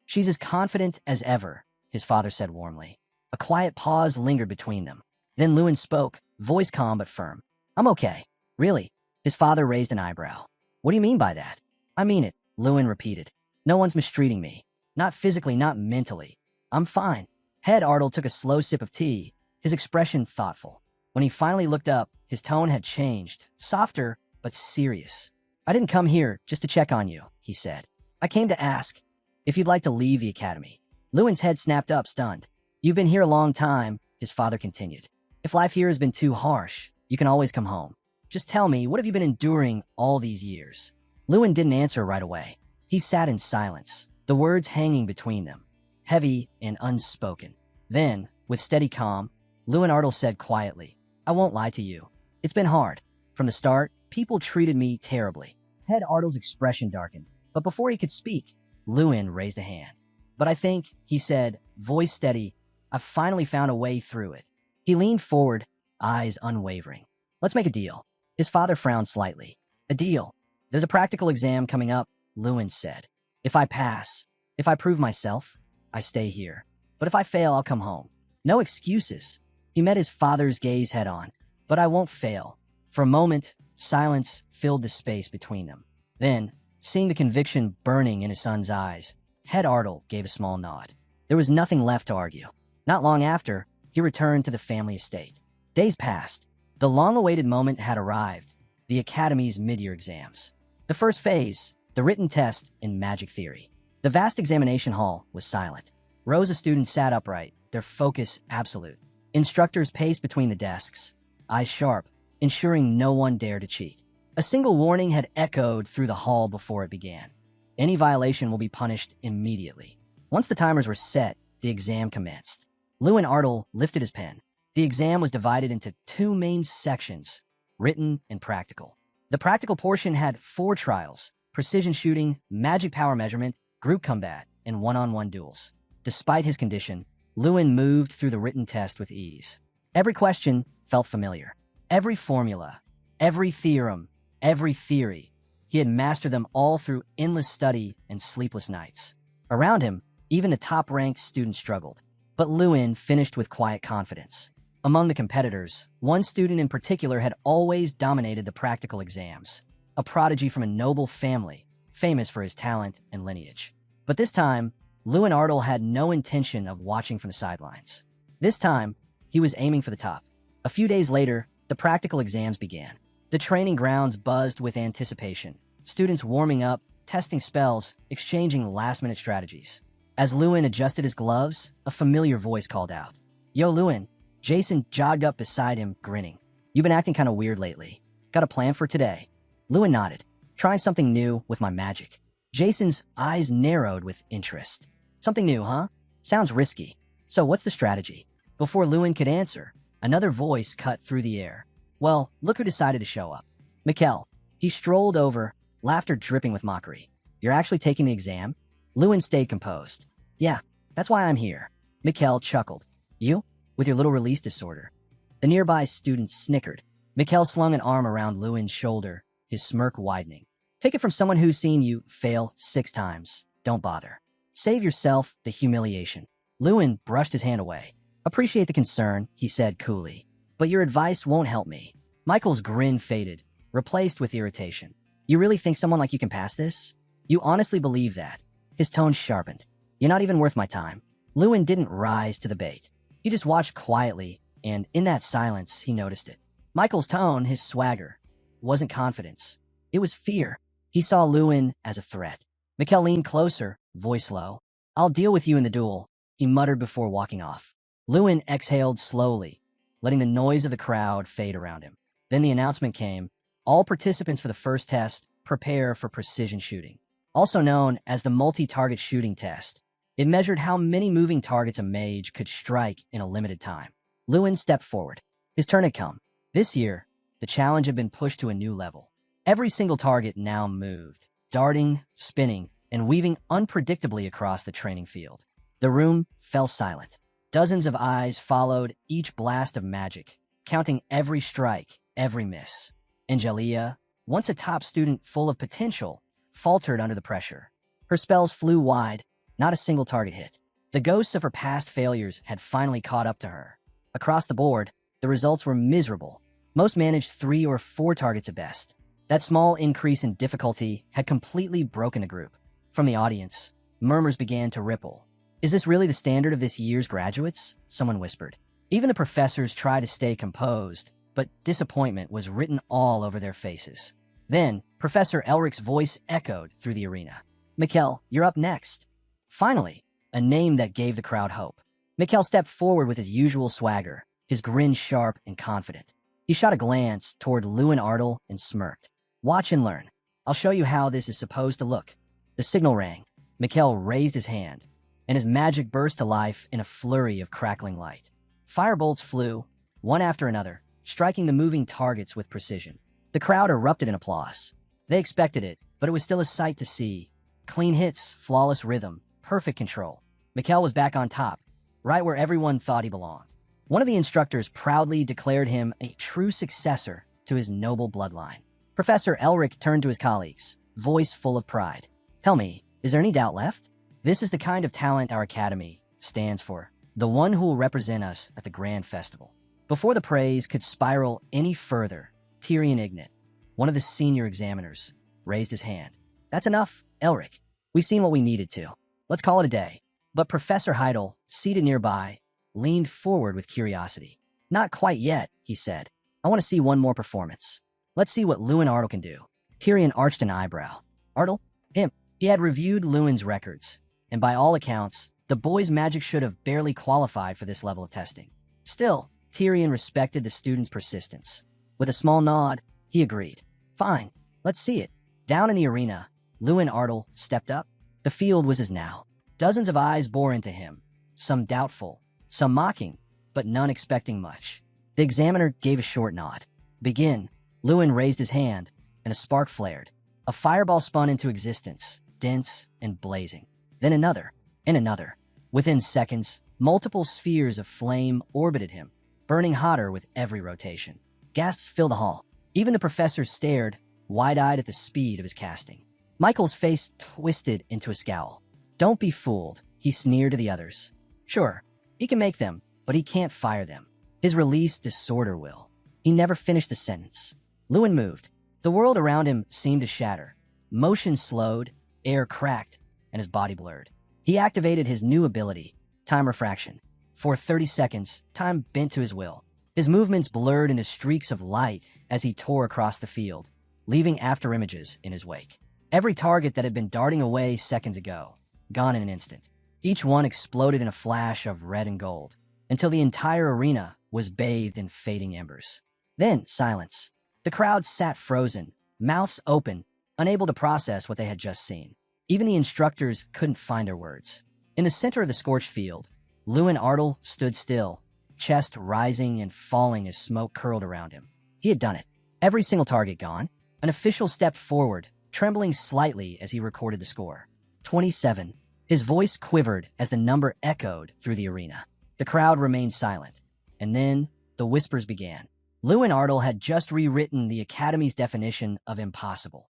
She's as confident as ever, his father said warmly. A quiet pause lingered between them. Then Lewin spoke, voice calm but firm. I'm okay. Really? His father raised an eyebrow. What do you mean by that? I mean it, Lewin repeated. No one's mistreating me. Not physically, not mentally. I'm fine. Head Ardle took a slow sip of tea, his expression thoughtful. When he finally looked up, his tone had changed, softer but serious. I didn't come here just to check on you, he said. I came to ask if you'd like to leave the academy. Lewin's head snapped up, stunned. You've been here a long time, his father continued. If life here has been too harsh, you can always come home. Just tell me, what have you been enduring all these years? Lewin didn't answer right away. He sat in silence, the words hanging between them, heavy and unspoken. Then, with steady calm, Lewin Ardle said quietly, I won't lie to you. It's been hard. From the start, people treated me terribly. Head Ardle's expression darkened, but before he could speak, Lewin raised a hand. But I think, he said, voice steady, I've finally found a way through it. He leaned forward, eyes unwavering. Let's make a deal. His father frowned slightly. A deal. There's a practical exam coming up, Lewin said. If I pass, if I prove myself, I stay here. But if I fail, I'll come home. No excuses. He met his father's gaze head on. But I won't fail. For a moment, silence filled the space between them. Then, seeing the conviction burning in his son's eyes, Head Ardle gave a small nod. There was nothing left to argue. Not long after, he returned to the family estate. Days passed. The long-awaited moment had arrived, the Academy's mid-year exams. The first phase, the written test in magic theory. The vast examination hall was silent. Rows of students sat upright, their focus absolute. Instructors paced between the desks, eyes sharp, ensuring no one dared to cheat. A single warning had echoed through the hall before it began. Any violation will be punished immediately. Once the timers were set, the exam commenced. Lewin Ardle lifted his pen. The exam was divided into 2 main sections, written and practical. The practical portion had 4 trials: precision shooting, magic power measurement, group combat, and one-on-one duels. Despite his condition, Lewin moved through the written test with ease. Every question felt familiar. Every formula, every theorem, every theory. He had mastered them all through endless study and sleepless nights. Around him, even the top-ranked students struggled. But Lewin finished with quiet confidence. Among the competitors, one student in particular had always dominated the practical exams, a prodigy from a noble family, famous for his talent and lineage. But this time, Lewin Ardle had no intention of watching from the sidelines. This time, he was aiming for the top. A few days later, the practical exams began. The training grounds buzzed with anticipation, students warming up, testing spells, exchanging last-minute strategies. As Lewin adjusted his gloves, a familiar voice called out. Yo, Lewin. Jason jogged up beside him, grinning. You've been acting kind of weird lately. Got a plan for today? Lewin nodded. Trying something new with my magic. Jason's eyes narrowed with interest. Something new, huh? Sounds risky. So what's the strategy? Before Lewin could answer, another voice cut through the air. Well, look who decided to show up. Mikkel. He strolled over, laughter dripping with mockery. You're actually taking the exam? Lewin stayed composed. Yeah, that's why I'm here. Mikkel chuckled. You? With your little release disorder. The nearby student snickered. Mikkel slung an arm around Lewin's shoulder, his smirk widening. Take it from someone who's seen you fail 6 times. Don't bother. Save yourself the humiliation. Lewin brushed his hand away. Appreciate the concern, he said coolly. But your advice won't help me. Michael's grin faded, replaced with irritation. You really think someone like you can pass this? You honestly believe that? His tone sharpened. You're not even worth my time. Lewin didn't rise to the bait. He just watched quietly, and in that silence, he noticed it. Michael's tone, his swagger, wasn't confidence. It was fear. He saw Lewin as a threat. Mikkel leaned closer, voice low. I'll deal with you in the duel, he muttered before walking off. Lewin exhaled slowly, letting the noise of the crowd fade around him. Then the announcement came. All participants for the first test prepare for precision shooting. Also known as the multi-target shooting test. It measured how many moving targets a mage could strike in a limited time. Lewin stepped forward. His turn had come. This year, the challenge had been pushed to a new level. Every single target now moved, darting, spinning, and weaving unpredictably across the training field. The room fell silent. Dozens of eyes followed each blast of magic, counting every strike, every miss. Angelia, once a top student full of potential, faltered under the pressure. Her spells flew wide, not a single target hit. The ghosts of her past failures had finally caught up to her. Across the board, the results were miserable. Most managed 3 or 4 targets at best. That small increase in difficulty had completely broken the group. From the audience, murmurs began to ripple. Is this really the standard of this year's graduates? Someone whispered. Even the professors tried to stay composed, but disappointment was written all over their faces. Then, Professor Elric's voice echoed through the arena. Mikkel, you're up next. Finally, a name that gave the crowd hope. Mikkel stepped forward with his usual swagger, his grin sharp and confident. He shot a glance toward Lewin Artel and smirked. Watch and learn. I'll show you how this is supposed to look. The signal rang. Mikkel raised his hand, and his magic burst to life in a flurry of crackling light. Firebolts flew, one after another, striking the moving targets with precision. The crowd erupted in applause. They expected it, but it was still a sight to see. Clean hits, flawless rhythm, perfect control. Mikkel was back on top, right where everyone thought he belonged. One of the instructors proudly declared him a true successor to his noble bloodline. Professor Elric turned to his colleagues, voice full of pride. Tell me, is there any doubt left? This is the kind of talent our academy stands for, the one who will represent us at the grand festival. Before the praise could spiral any further, Tyrion Ignat, one of the senior examiners, raised his hand. That's enough, Elric. We've seen what we needed to. Let's call it a day. But Professor Heidel, seated nearby, leaned forward with curiosity. Not quite yet, he said. I want to see one more performance. Let's see what Lewin Artel can do. Tyrion arched an eyebrow. Artel? Him. He had reviewed Lewin's records, and by all accounts, the boy's magic should have barely qualified for this level of testing. Still, Tyrion respected the student's persistence. With a small nod, he agreed. Fine, let's see it. Down in the arena, Lewin Artel stepped up. The field was his now. Dozens of eyes bore into him, some doubtful, some mocking, but none expecting much. The examiner gave a short nod. Begin. Lewin raised his hand, and a spark flared. A fireball spun into existence, dense and blazing. Then another, and another. Within seconds, multiple spheres of flame orbited him, burning hotter with every rotation. Gasps filled the hall. Even the professor stared, wide-eyed at the speed of his casting. Michael's face twisted into a scowl. Don't be fooled, he sneered to the others. Sure, he can make them, but he can't fire them. His release disorder will. He never finished the sentence. Lewin moved. The world around him seemed to shatter. Motion slowed, air cracked, and his body blurred. He activated his new ability, time refraction. For 30 seconds, time bent to his will. His movements blurred into streaks of light as he tore across the field, leaving afterimages in his wake. Every target that had been darting away seconds ago, gone in an instant. Each one exploded in a flash of red and gold, until the entire arena was bathed in fading embers. Then silence. The crowd sat frozen, mouths open, unable to process what they had just seen. Even the instructors couldn't find their words. In the center of the scorched field, Lewin Artel stood still, chest rising and falling as smoke curled around him. He had done it. Every single target gone. An official stepped forward, trembling slightly as he recorded the score. 27. His voice quivered as the number echoed through the arena. The crowd remained silent. And then the whispers began. Lewin Artel had just rewritten the Academy's definition of impossible.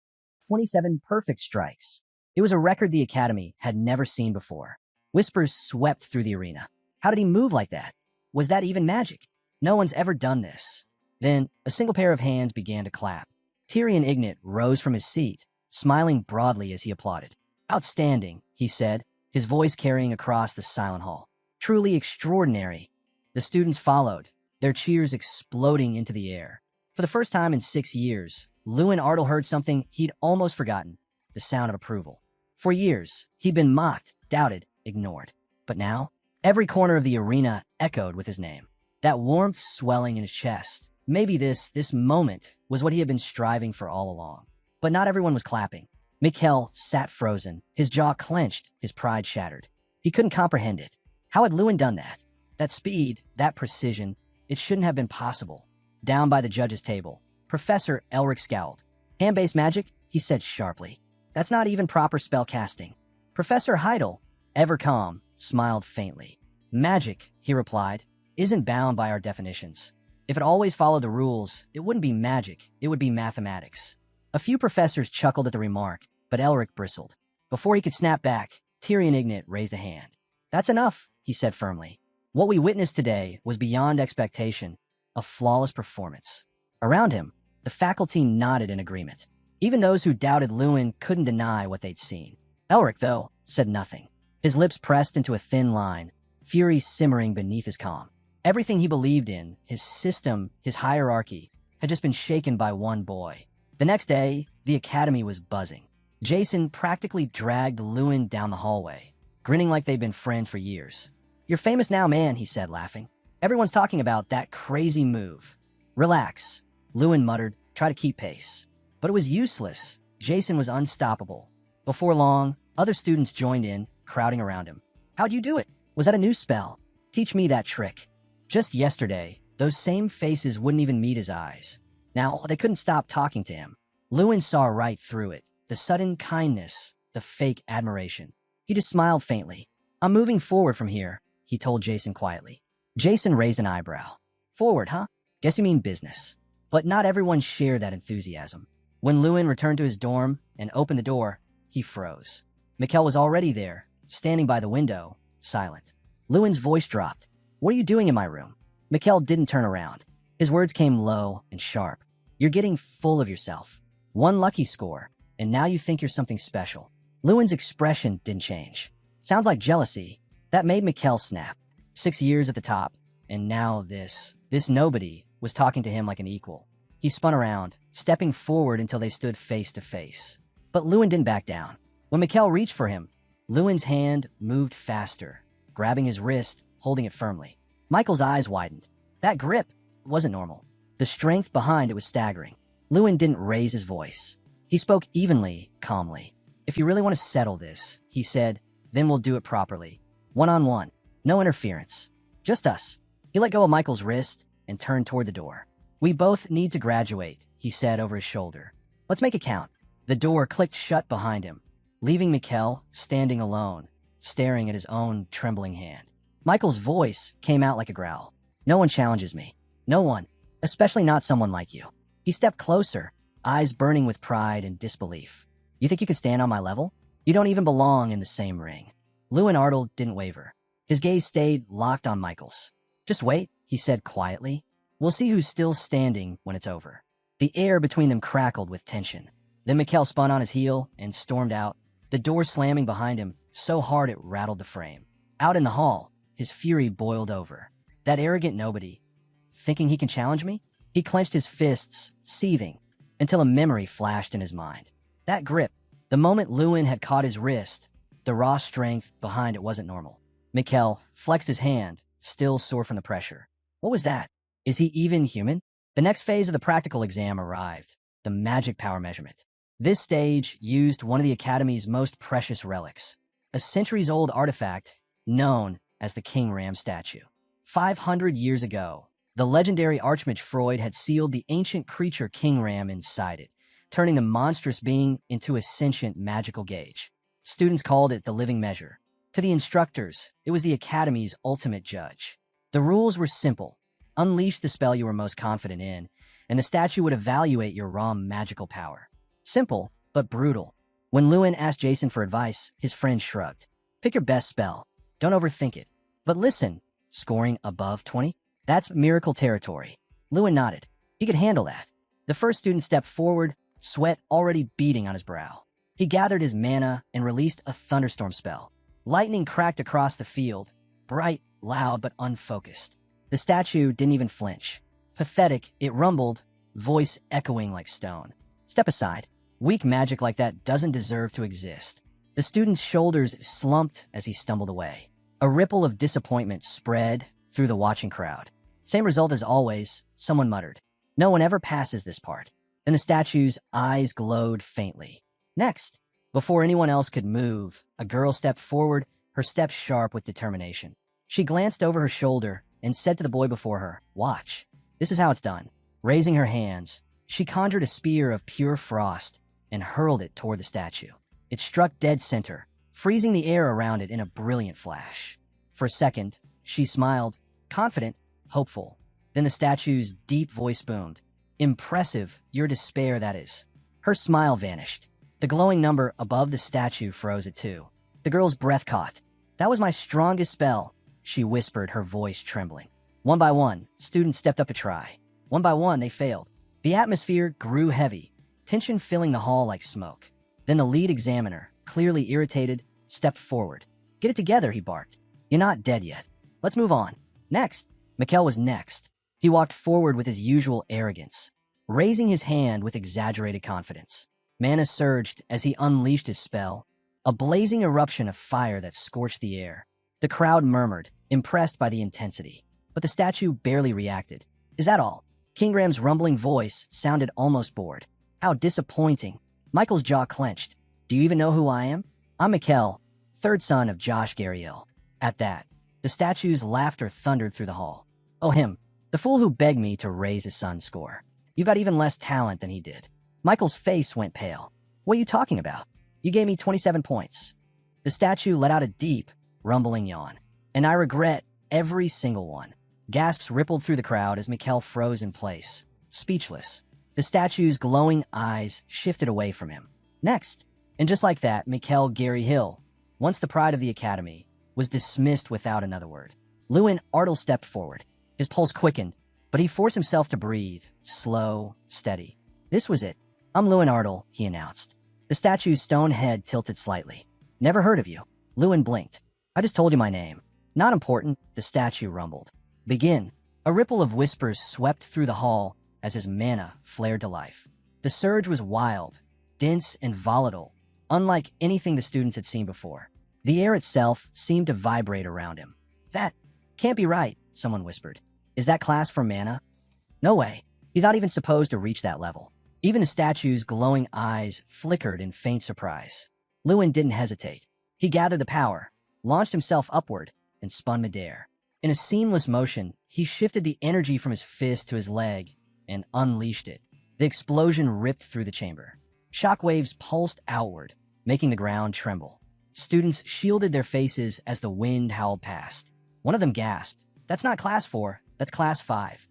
27 perfect strikes. It was a record the Academy had never seen before. Whispers swept through the arena. How did he move like that? Was that even magic? No one's ever done this. Then a single pair of hands began to clap. Tyrion Ignat rose from his seat, smiling broadly as he applauded. Outstanding, he said, his voice carrying across the silent hall. Truly extraordinary. The students followed, their cheers exploding into the air. For the first time in 6 years, Lewin Artel heard something he'd almost forgotten, the sound of approval. For years, he'd been mocked, doubted, ignored. But now, every corner of the arena echoed with his name. That warmth swelling in his chest. Maybe this moment was what he had been striving for all along. But not everyone was clapping. Mikhail sat frozen, his jaw clenched, his pride shattered. He couldn't comprehend it. How had Lewin done that? That speed, that precision, it shouldn't have been possible. Down by the judge's table, Professor Elric scowled. Hand-based magic, he said sharply. That's not even proper spell casting. Professor Heidel, ever calm, smiled faintly. Magic, he replied, isn't bound by our definitions. If it always followed the rules, it wouldn't be magic, it would be mathematics. A few professors chuckled at the remark, but Elric bristled. Before he could snap back, Tyrion Ignat raised a hand. That's enough, he said firmly. What we witnessed today was beyond expectation, a flawless performance. Around him, the faculty nodded in agreement. Even those who doubted Lewin couldn't deny what they'd seen. Elric, though, said nothing. His lips pressed into a thin line, fury simmering beneath his calm. Everything he believed in, his system, his hierarchy, had just been shaken by one boy. The next day, the Academy was buzzing. Jason practically dragged Lewin down the hallway, grinning like they'd been friends for years. You're famous now, man, he said, laughing. Everyone's talking about that crazy move. Relax, Lewin muttered, try to keep pace. But it was useless. Jason was unstoppable. Before long, other students joined in, crowding around him. How'd you do it? Was that a new spell? Teach me that trick. Just yesterday, those same faces wouldn't even meet his eyes. Now, they couldn't stop talking to him. Lewin saw right through it. The sudden kindness, the fake admiration. He just smiled faintly. I'm moving forward from here, he told Jason quietly. Jason raised an eyebrow. Forward, huh? Guess you mean business. But not everyone shared that enthusiasm. When Lewin returned to his dorm and opened the door, he froze. Mikhail was already there, standing by the window, silent. Lewin's voice dropped. What are you doing in my room? Mikhail didn't turn around. His words came low and sharp. You're getting full of yourself. One lucky score, and now you think you're something special. Lewin's expression didn't change. Sounds like jealousy. That made Mikhail snap. 6 years at the top, and now this nobody was talking to him like an equal. He spun around, stepping forward until they stood face to face. But Lewin didn't back down. When Mikhail reached for him, Lewin's hand moved faster, grabbing his wrist, holding it firmly. Michael's eyes widened. That grip wasn't normal. The strength behind it was staggering. Lewin didn't raise his voice. He spoke evenly, calmly. If you really want to settle this, he said, then we'll do it properly. One-on-one. No interference. Just us. He let go of Michael's wrist and turned toward the door. We both need to graduate, he said over his shoulder. Let's make it count. The door clicked shut behind him, leaving Mikhail standing alone, staring at his own trembling hand. Michael's voice came out like a growl. No one challenges me. No one. Especially not someone like you. He stepped closer, eyes burning with pride and disbelief. You think you can stand on my level? You don't even belong in the same ring. Lewin Artel didn't waver. His gaze stayed locked on Michael's. Just wait, he said quietly. We'll see who's still standing when it's over. The air between them crackled with tension. Then Mikhail spun on his heel and stormed out, the door slamming behind him so hard it rattled the frame. Out in the hall, his fury boiled over. That arrogant nobody. Thinking he can challenge me? He clenched his fists, seething, until a memory flashed in his mind. That grip, the moment Lewin had caught his wrist, the raw strength behind it wasn't normal. Mikhail flexed his hand, still sore from the pressure. What was that? Is he even human? The next phase of the practical exam arrived, the magic power measurement. This stage used one of the Academy's most precious relics, a centuries-old artifact known as the King Ram statue. 500 years ago, the legendary Archmage Freud had sealed the ancient creature King Ram inside it, turning the monstrous being into a sentient magical gauge. Students called it the living measure. To the instructors, it was the Academy's ultimate judge. The rules were simple. Unleash the spell you were most confident in, and the statue would evaluate your raw magical power. Simple, but brutal. When Lewin asked Jason for advice, his friend shrugged. Pick your best spell. Don't overthink it. But listen, scoring above 20? That's miracle territory. Lewin nodded. He could handle that. The first student stepped forward, sweat already beading on his brow. He gathered his mana and released a thunderstorm spell. Lightning cracked across the field, bright, loud, but unfocused. The statue didn't even flinch. Pathetic, it rumbled, voice echoing like stone. Step aside. Weak magic like that doesn't deserve to exist. The student's shoulders slumped as he stumbled away. A ripple of disappointment spread through the watching crowd. Same result as always, someone muttered. No one ever passes this part. Then the statue's eyes glowed faintly. Next, before anyone else could move, a girl stepped forward, her step sharp with determination. She glanced over her shoulder and said to the boy before her, "Watch. This is how it's done." Raising her hands, she conjured a spear of pure frost and hurled it toward the statue. It struck dead center, freezing the air around it in a brilliant flash. For a second, she smiled, confident, hopeful. Then the statue's deep voice boomed. "Impressive, your despair, that is." Her smile vanished. The glowing number above the statue froze it too. The girl's breath caught. "That was my strongest spell," she whispered, her voice trembling. One by one, students stepped up to try. One by one, they failed. The atmosphere grew heavy, tension filling the hall like smoke. Then the lead examiner, clearly irritated, stepped forward. "Get it together," he barked. "You're not dead yet. Let's move on." Next. Mikkel was next. He walked forward with his usual arrogance, raising his hand with exaggerated confidence. Mana surged as he unleashed his spell, a blazing eruption of fire that scorched the air. The crowd murmured, impressed by the intensity. But the statue barely reacted. "Is that all?" King Ram's rumbling voice sounded almost bored. "How disappointing." Michael's jaw clenched. "Do you even know who I am?" "I'm Mikkel, third son of Josh Garriel." At that, the statue's laughter thundered through the hall. "Oh, him. The fool who begged me to raise his son's score. You've got even less talent than he did." Michael's face went pale. "What are you talking about? You gave me 27 points. The statue let out a deep, rumbling yawn. "And I regret every single one." Gasps rippled through the crowd as Mikkel froze in place, speechless. The statue's glowing eyes shifted away from him. Next, and just like that, Mikkel Gary Hill, once the pride of the Academy, was dismissed without another word. Lewin Artle stepped forward. His pulse quickened, but he forced himself to breathe, slow, steady. "This was it. I'm Lewin Artle," he announced. The statue's stone head tilted slightly. "Never heard of you." Lewin blinked. "I just told you my name." "Not important," the statue rumbled. "Begin." A ripple of whispers swept through the hall as his mana flared to life. The surge was wild, dense, and volatile, unlike anything the students had seen before. The air itself seemed to vibrate around him. "That can't be right," someone whispered. "Is that class for mana?" "No way. He's not even supposed to reach that level." Even the statue's glowing eyes flickered in faint surprise. Lewin didn't hesitate. He gathered the power, launched himself upward, and spun midair. In a seamless motion, he shifted the energy from his fist to his leg and unleashed it. The explosion ripped through the chamber. Shockwaves pulsed outward, making the ground tremble. Students shielded their faces as the wind howled past. One of them gasped, "That's not Class 4, that's Class 5.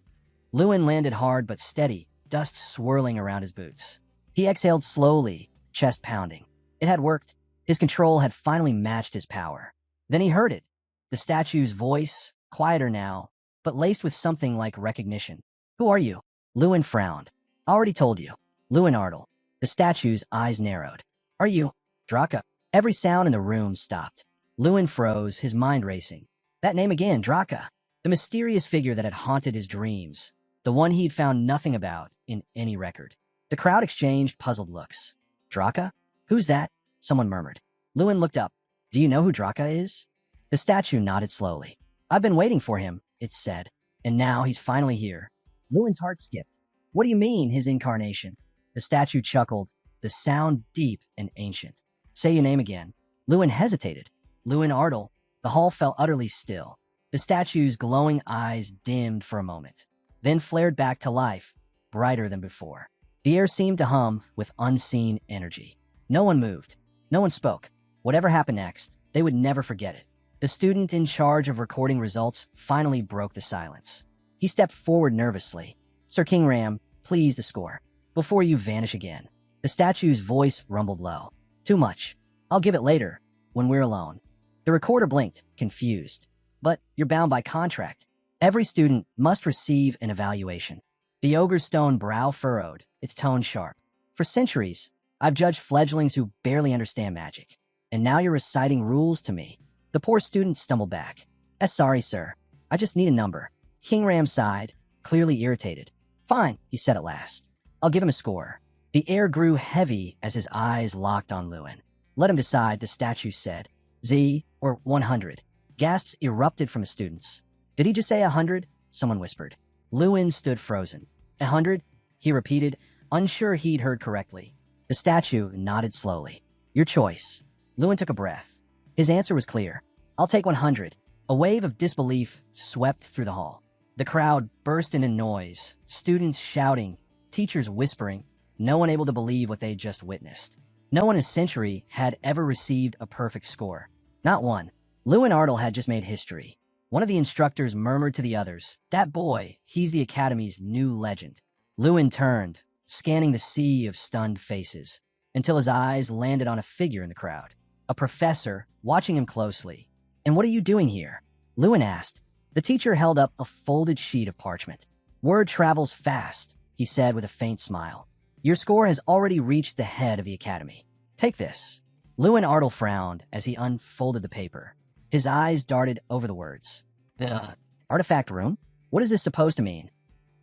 Lewin landed hard but steady, dust swirling around his boots. He exhaled slowly, chest pounding. It had worked. His control had finally matched his power. Then he heard it. The statue's voice, quieter now, but laced with something like recognition. "Who are you?" Lewin frowned. "I already told you. Lewin Artle." The statue's eyes narrowed. "Are you Draka?" Every sound in the room stopped. Lewin froze, his mind racing. That name again, Draka. The mysterious figure that had haunted his dreams. The one he'd found nothing about in any record. The crowd exchanged puzzled looks. "Draka? Who's that?" someone murmured. Lewin looked up. "Do you know who Draka is?" The statue nodded slowly. "I've been waiting for him," it said. "And now he's finally here." Lewin's heart skipped. "What do you mean, his incarnation?" The statue chuckled, the sound deep and ancient. "Say your name again." Lewin hesitated. Lewin Ardle. The hall fell utterly still. The statue's glowing eyes dimmed for a moment, then flared back to life, brighter than before. The air seemed to hum with unseen energy. No one moved. No one spoke. Whatever happened next, they would never forget it. The student in charge of recording results finally broke the silence. He stepped forward nervously. "Sir Kingram, please the score. Before you vanish again." The statue's voice rumbled low. "Too much. I'll give it later, when we're alone." The recorder blinked, confused. "But you're bound by contract. Every student must receive an evaluation." The ogre's stone brow furrowed, its tone sharp. "For centuries, I've judged fledglings who barely understand magic. And now you're reciting rules to me." The poor student stumbled back. Sorry, sir. I just need a number." King Ram sighed, clearly irritated. "Fine," he said at last. "I'll give him a score." The air grew heavy as his eyes locked on Lewin. "Let him decide," the statue said. "Z, or 100. Gasps erupted from the students. "Did he just say 100? Someone whispered. Lewin stood frozen. 100? He repeated, unsure he'd heard correctly. The statue nodded slowly. "Your choice." Lewin took a breath. His answer was clear. "I'll take 100. A wave of disbelief swept through the hall. The crowd burst into noise, students shouting, teachers whispering, no one able to believe what they'd just witnessed. No one in a century had ever received a perfect score. Not one. Lewin Ardle had just made history. One of the instructors murmured to the others, "That boy, he's the Academy's new legend." Lewin turned, scanning the sea of stunned faces, until his eyes landed on a figure in the crowd. A professor, watching him closely. "And what are you doing here?" Lewin asked. The teacher held up a folded sheet of parchment. "Word travels fast," he said with a faint smile. "Your score has already reached the head of the Academy. Take this." Lewin Ardle frowned as he unfolded the paper. His eyes darted over the words. "The artifact room? What is this supposed to mean?"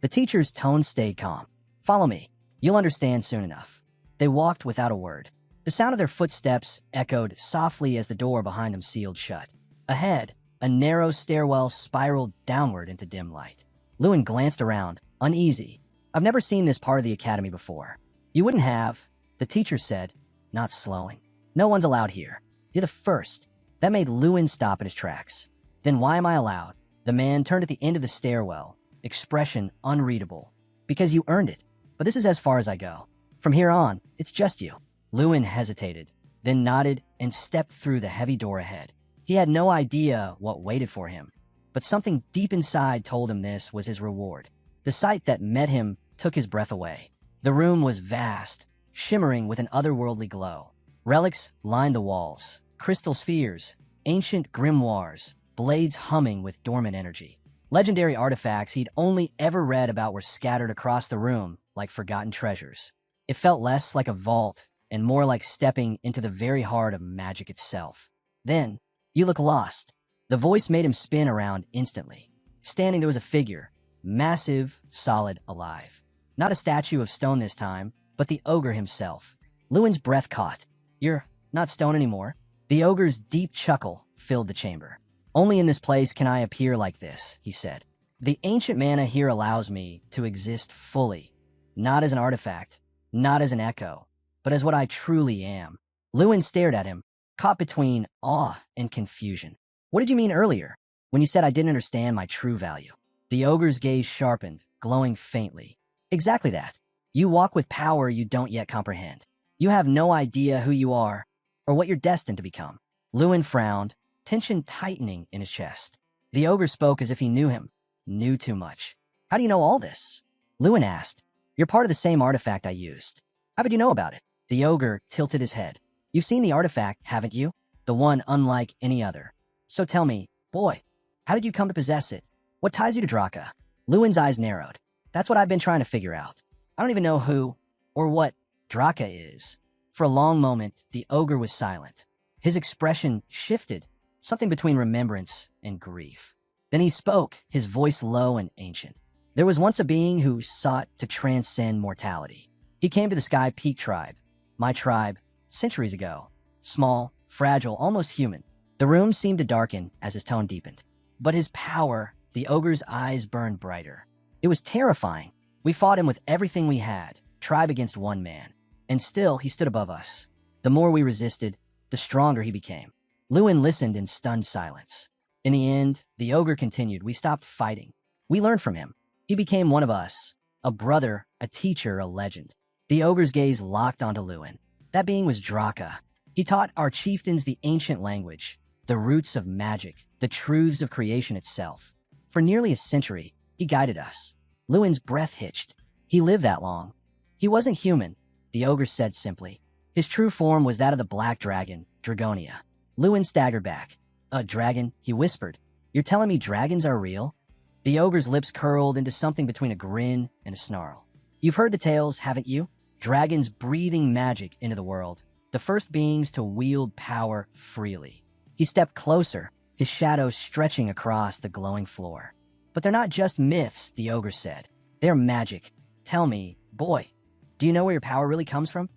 The teacher's tone stayed calm. "Follow me. You'll understand soon enough." They walked without a word. The sound of their footsteps echoed softly as the door behind them sealed shut. Ahead, a narrow stairwell spiraled downward into dim light. Lewin glanced around, uneasy. "I've never seen this part of the Academy before." "You wouldn't have," the teacher said, not slowing. "No one's allowed here. You're the first." That made Lewin stop in his tracks. "Then why am I allowed?" The man turned at the end of the stairwell, expression unreadable. "Because you earned it. But this is as far as I go. From here on, it's just you." Lewin hesitated, then nodded and stepped through the heavy door ahead. He had no idea what waited for him, but something deep inside told him this was his reward. The sight that met him took his breath away. The room was vast, shimmering with an otherworldly glow. Relics lined the walls, crystal spheres, ancient grimoires, blades humming with dormant energy. Legendary artifacts he'd only ever read about were scattered across the room like forgotten treasures. It felt less like a vault and more like stepping into the very heart of magic itself. Then, "You look lost." The voice made him spin around instantly. Standing there was a figure, massive, solid, alive. Not a statue of stone this time, but the ogre himself. Lewin's breath caught. "You're not stone anymore." The ogre's deep chuckle filled the chamber. "Only in this place can I appear like this," he said. "The ancient mana here allows me to exist fully, not as an artifact, not as an echo, but as what I truly am." Lewin stared at him, caught between awe and confusion. "What did you mean earlier, when you said I didn't understand my true value?" The ogre's gaze sharpened, glowing faintly. "Exactly that. You walk with power you don't yet comprehend. You have no idea who you are, or what you're destined to become." Lewin frowned, tension tightening in his chest. The ogre spoke as if he knew him, knew too much. "How do you know all this?" Lewin asked. "You're part of the same artifact I used." "How would you know about it?" The ogre tilted his head. "You've seen the artifact, haven't you? The one unlike any other. So tell me, boy, how did you come to possess it? What ties you to Draka?" Lewin's eyes narrowed. "That's what I've been trying to figure out. I don't even know who or what Draka is." For a long moment, the ogre was silent. His expression shifted, something between remembrance and grief. Then he spoke, his voice low and ancient. "There was once a being who sought to transcend mortality. He came to the Sky Peak tribe, my tribe, centuries ago. Small, fragile, almost human. The room seemed to darken as his tone deepened. But his power," the ogre's eyes burned brighter. "It was terrifying. We fought him with everything we had, tribe against one man. And still, he stood above us. The more we resisted, the stronger he became. Lewin listened in stunned silence. In the end, the ogre continued. We stopped fighting. We learned from him. He became one of us, a brother, a teacher, a legend. The ogre's gaze locked onto Lewin. That being was Draka. He taught our chieftains the ancient language, the roots of magic, the truths of creation itself. For nearly a century, he guided us. Lewin's breath hitched. He lived that long. He wasn't human, the ogre said simply. His true form was that of the black dragon, Dragonia. Lewin staggered back. A dragon, he whispered. You're telling me dragons are real? The ogre's lips curled into something between a grin and a snarl. You've heard the tales, haven't you? Dragons breathing magic into the world, the first beings to wield power freely. He stepped closer, his shadow stretching across the glowing floor. But they're not just myths, the ogre said. They're magic. Tell me, boy, do you know where your power really comes from?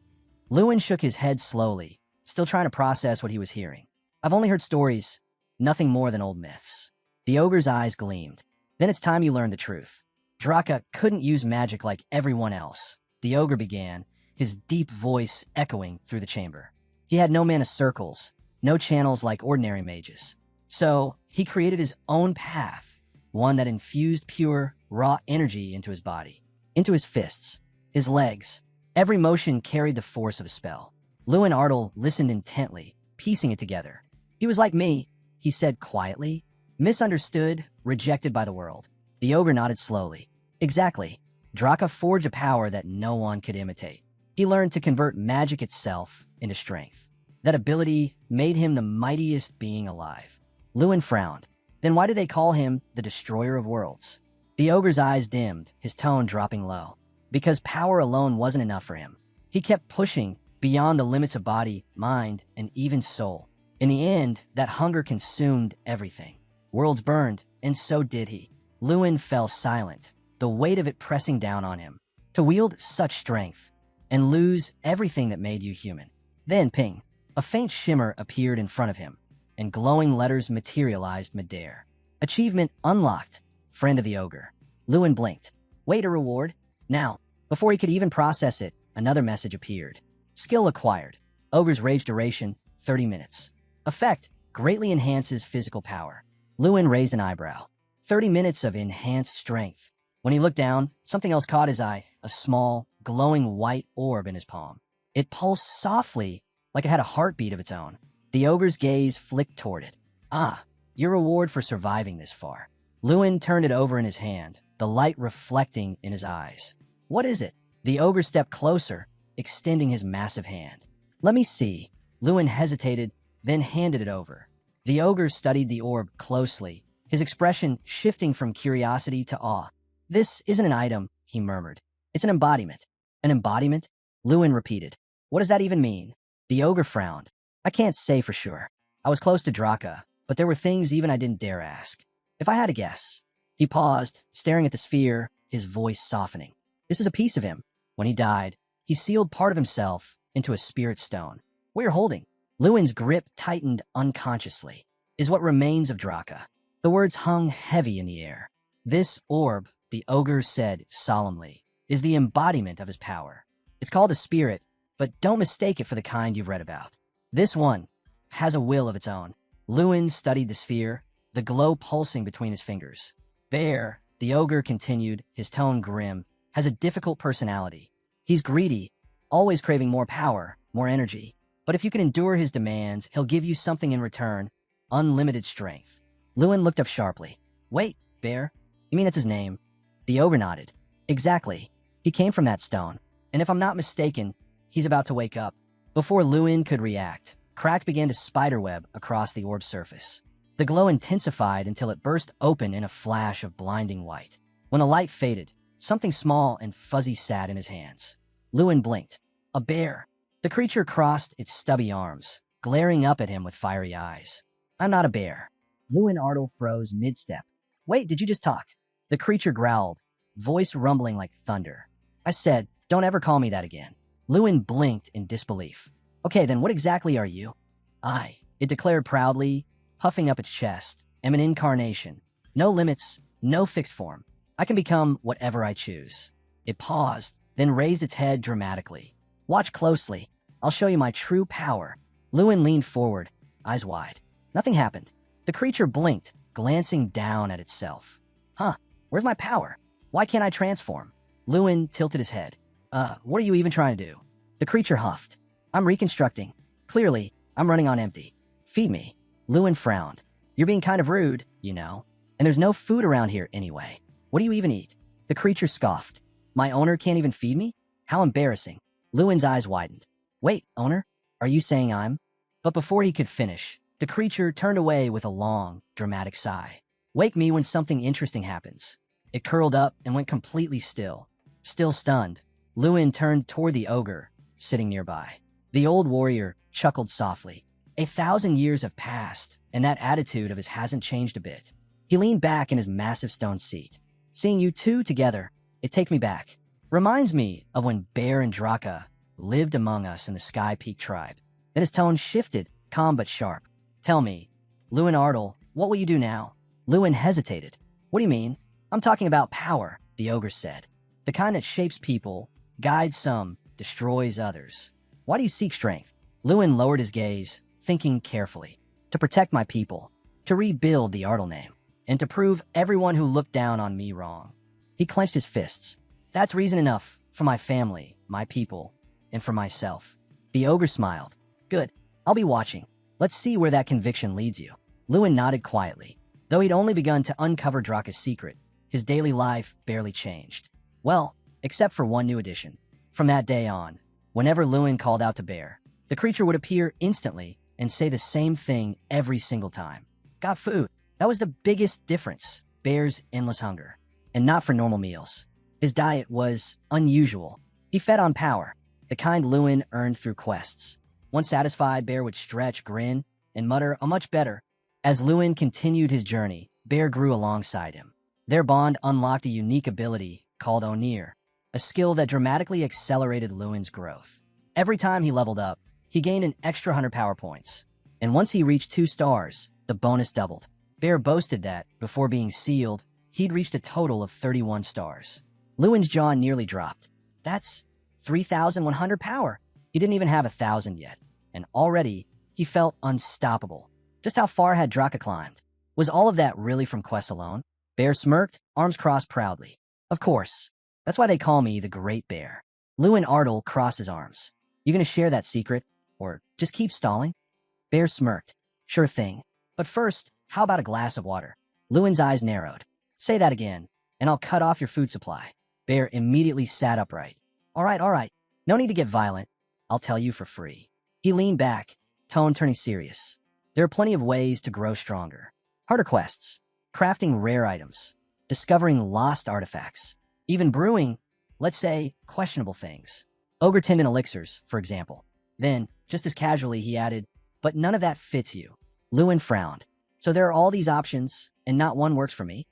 Lewin shook his head slowly, still trying to process what he was hearing. I've only heard stories, nothing more than old myths. The ogre's eyes gleamed. Then it's time you learn the truth. Draka couldn't use magic like everyone else. The ogre began, his deep voice echoing through the chamber. He had no mana circles, no channels like ordinary mages. So he created his own path, one that infused pure, raw energy into his body, into his fists, his legs. Every motion carried the force of a spell. Lewin Ardle listened intently, piecing it together. He was like me, he said quietly, misunderstood, rejected by the world. The ogre nodded slowly. Exactly. Draka forged a power that no one could imitate. He learned to convert magic itself into strength. That ability made him the mightiest being alive. Lewin frowned. Then why do they call him the Destroyer of Worlds? The ogre's eyes dimmed, his tone dropping low. Because power alone wasn't enough for him. He kept pushing beyond the limits of body, mind, and even soul. In the end, that hunger consumed everything. Worlds burned, and so did he. Lewin fell silent, the weight of it pressing down on him. To wield such strength and lose everything that made you human. Then, ping, a faint shimmer appeared in front of him, and glowing letters materialized midair. Achievement unlocked, friend of the ogre. Lewin blinked. Wait, a reward? Now, before he could even process it, another message appeared. Skill acquired. Ogre's rage duration, 30 minutes. Effect, greatly enhances physical power. Lewin raised an eyebrow. 30 minutes of enhanced strength. When he looked down, something else caught his eye, a small, glowing white orb in his palm. It pulsed softly, like it had a heartbeat of its own. The ogre's gaze flicked toward it. Ah, your reward for surviving this far. Lewin turned it over in his hand, the light reflecting in his eyes. What is it? The ogre stepped closer, extending his massive hand. Let me see. Lewin hesitated, then handed it over. The ogre studied the orb closely, his expression shifting from curiosity to awe. This isn't an item, he murmured. It's an embodiment. An embodiment? Lewin repeated. What does that even mean? The ogre frowned. I can't say for sure. I was close to Draka, but there were things even I didn't dare ask. If I had to guess. He paused, staring at the sphere, his voice softening. This is a piece of him. When he died, he sealed part of himself into a spirit stone. What you're holding? Lewin's grip tightened unconsciously. Is what remains of Draka. The words hung heavy in the air. This orb, the ogre said solemnly, is the embodiment of his power. It's called a spirit, but don't mistake it for the kind you've read about. This one has a will of its own. Lewin studied the sphere, the glow pulsing between his fingers. Bear, the ogre continued, his tone grim, has a difficult personality. He's greedy, always craving more power, more energy. But if you can endure his demands, he'll give you something in return, unlimited strength. Lewin looked up sharply. Wait, Bear, you mean it's his name? The ogre nodded. Exactly. He came from that stone. And if I'm not mistaken, he's about to wake up. Before Lewin could react, cracks began to spiderweb across the orb's surface. The glow intensified until it burst open in a flash of blinding white. When the light faded, something small and fuzzy sat in his hands. Lewin blinked. A bear. The creature crossed its stubby arms, glaring up at him with fiery eyes. I'm not a bear. Lewin Ardle froze mid-step. Wait, did you just talk? The creature growled, voice rumbling like thunder. I said, don't ever call me that again. Lewin blinked in disbelief. Okay, then what exactly are you? It declared proudly, puffing up its chest, am an incarnation. No limits, no fixed form. I can become whatever I choose. It paused, then raised its head dramatically. Watch closely. I'll show you my true power. Lewin leaned forward, eyes wide. Nothing happened. The creature blinked, glancing down at itself. Huh, where's my power? Why can't I transform? Lewin tilted his head. What are you even trying to do? The creature huffed. I'm reconstructing. Clearly, I'm running on empty. Feed me. Lewin frowned. You're being kind of rude, you know. And there's no food around here anyway. What do you even eat? The creature scoffed. My owner can't even feed me? How embarrassing. Lewin's eyes widened. Wait, owner? Are you saying I'm? But before he could finish, the creature turned away with a long, dramatic sigh. Wake me when something interesting happens. It curled up and went completely still. Still stunned, Lewin turned toward the ogre, sitting nearby. The old warrior chuckled softly. 1,000 years have passed, and that attitude of his hasn't changed a bit. He leaned back in his massive stone seat. Seeing you two together, it takes me back. Reminds me of when Bear and Draka lived among us in the Sky Peak tribe. Then his tone shifted, calm but sharp. Tell me, Lewin Ardle, what will you do now? Lewin hesitated. What do you mean? I'm talking about power, the ogre said. The kind that shapes people, guides some, destroys others. Why do you seek strength? Lewin lowered his gaze, thinking carefully. To protect my people, to rebuild the Ardle name, and to prove everyone who looked down on me wrong. He clenched his fists. That's reason enough for my family, my people, and for myself. The ogre smiled. Good, I'll be watching. Let's see where that conviction leads you. Lewin nodded quietly. Though he'd only begun to uncover Draka's secret, his daily life barely changed. Well, except for one new addition. From that day on, whenever Lewin called out to Bear, the creature would appear instantly and say the same thing every single time. Got food. That was the biggest difference. Bear's endless hunger. And not for normal meals. His diet was unusual. He fed on power, the kind Lewin earned through quests. Once satisfied, Bear would stretch, grin, and mutter a much better. As Lewin continued his journey, Bear grew alongside him. Their bond unlocked a unique ability called Onir, a skill that dramatically accelerated Lewin's growth. Every time he leveled up, he gained an extra 100 power points. And once he reached 2 stars, the bonus doubled. Bear boasted that, before being sealed, he'd reached a total of 31 stars. Lewin's jaw nearly dropped. That's 3,100 power. He didn't even have 1,000 yet, and already he felt unstoppable. Just how far had Draka climbed? Was all of that really from quests alone? Bear smirked, arms crossed proudly. Of course. That's why they call me the Great Bear. Lewin Ardle crossed his arms. You gonna share that secret? Or just keep stalling? Bear smirked. Sure thing. But first, how about a glass of water? Lewin's eyes narrowed. Say that again, and I'll cut off your food supply. Bear immediately sat upright. All right. No need to get violent. I'll tell you for free. He leaned back, tone turning serious. There are plenty of ways to grow stronger. Harder quests, crafting rare items, discovering lost artifacts, even brewing, let's say, questionable things. Ogre tendon elixirs, for example. Then, just as casually, he added, but none of that fits you. Lewin frowned. So there are all these options, and not one works for me?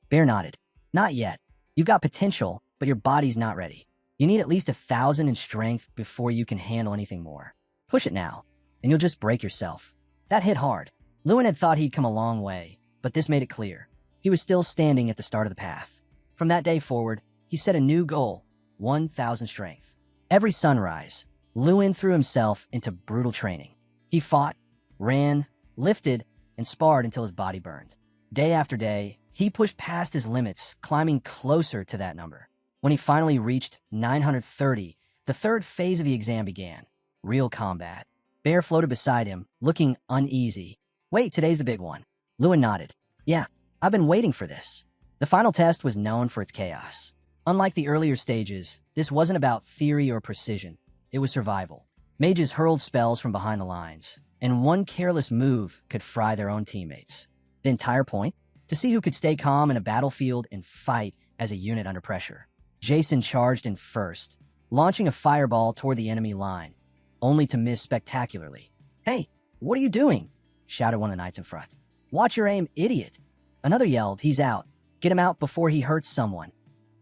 Bear nodded. Not yet. You've got potential, but your body's not ready. You need at least 1,000 in strength before you can handle anything more. Push it now, and you'll just break yourself. That hit hard. Lewin had thought he'd come a long way, but this made it clear. He was still standing at the start of the path. From that day forward, he set a new goal, 1,000 strength. Every sunrise, Lewin threw himself into brutal training. He fought, ran, lifted, and sparred until his body burned. Day after day, he pushed past his limits, climbing closer to that number. When he finally reached 930, the third phase of the exam began. Real combat. Bear floated beside him, looking uneasy. Wait, today's the big one. Lewin nodded. Yeah, I've been waiting for this. The final test was known for its chaos. Unlike the earlier stages, this wasn't about theory or precision. It was survival. Mages hurled spells from behind the lines, and one careless move could fry their own teammates. The entire point? To see who could stay calm in a battlefield and fight as a unit under pressure. Jason charged in first, launching a fireball toward the enemy line, only to miss spectacularly. Hey, what are you doing? Shouted one of the knights in front. Watch your aim, idiot. Another yelled, he's out. Get him out before he hurts someone.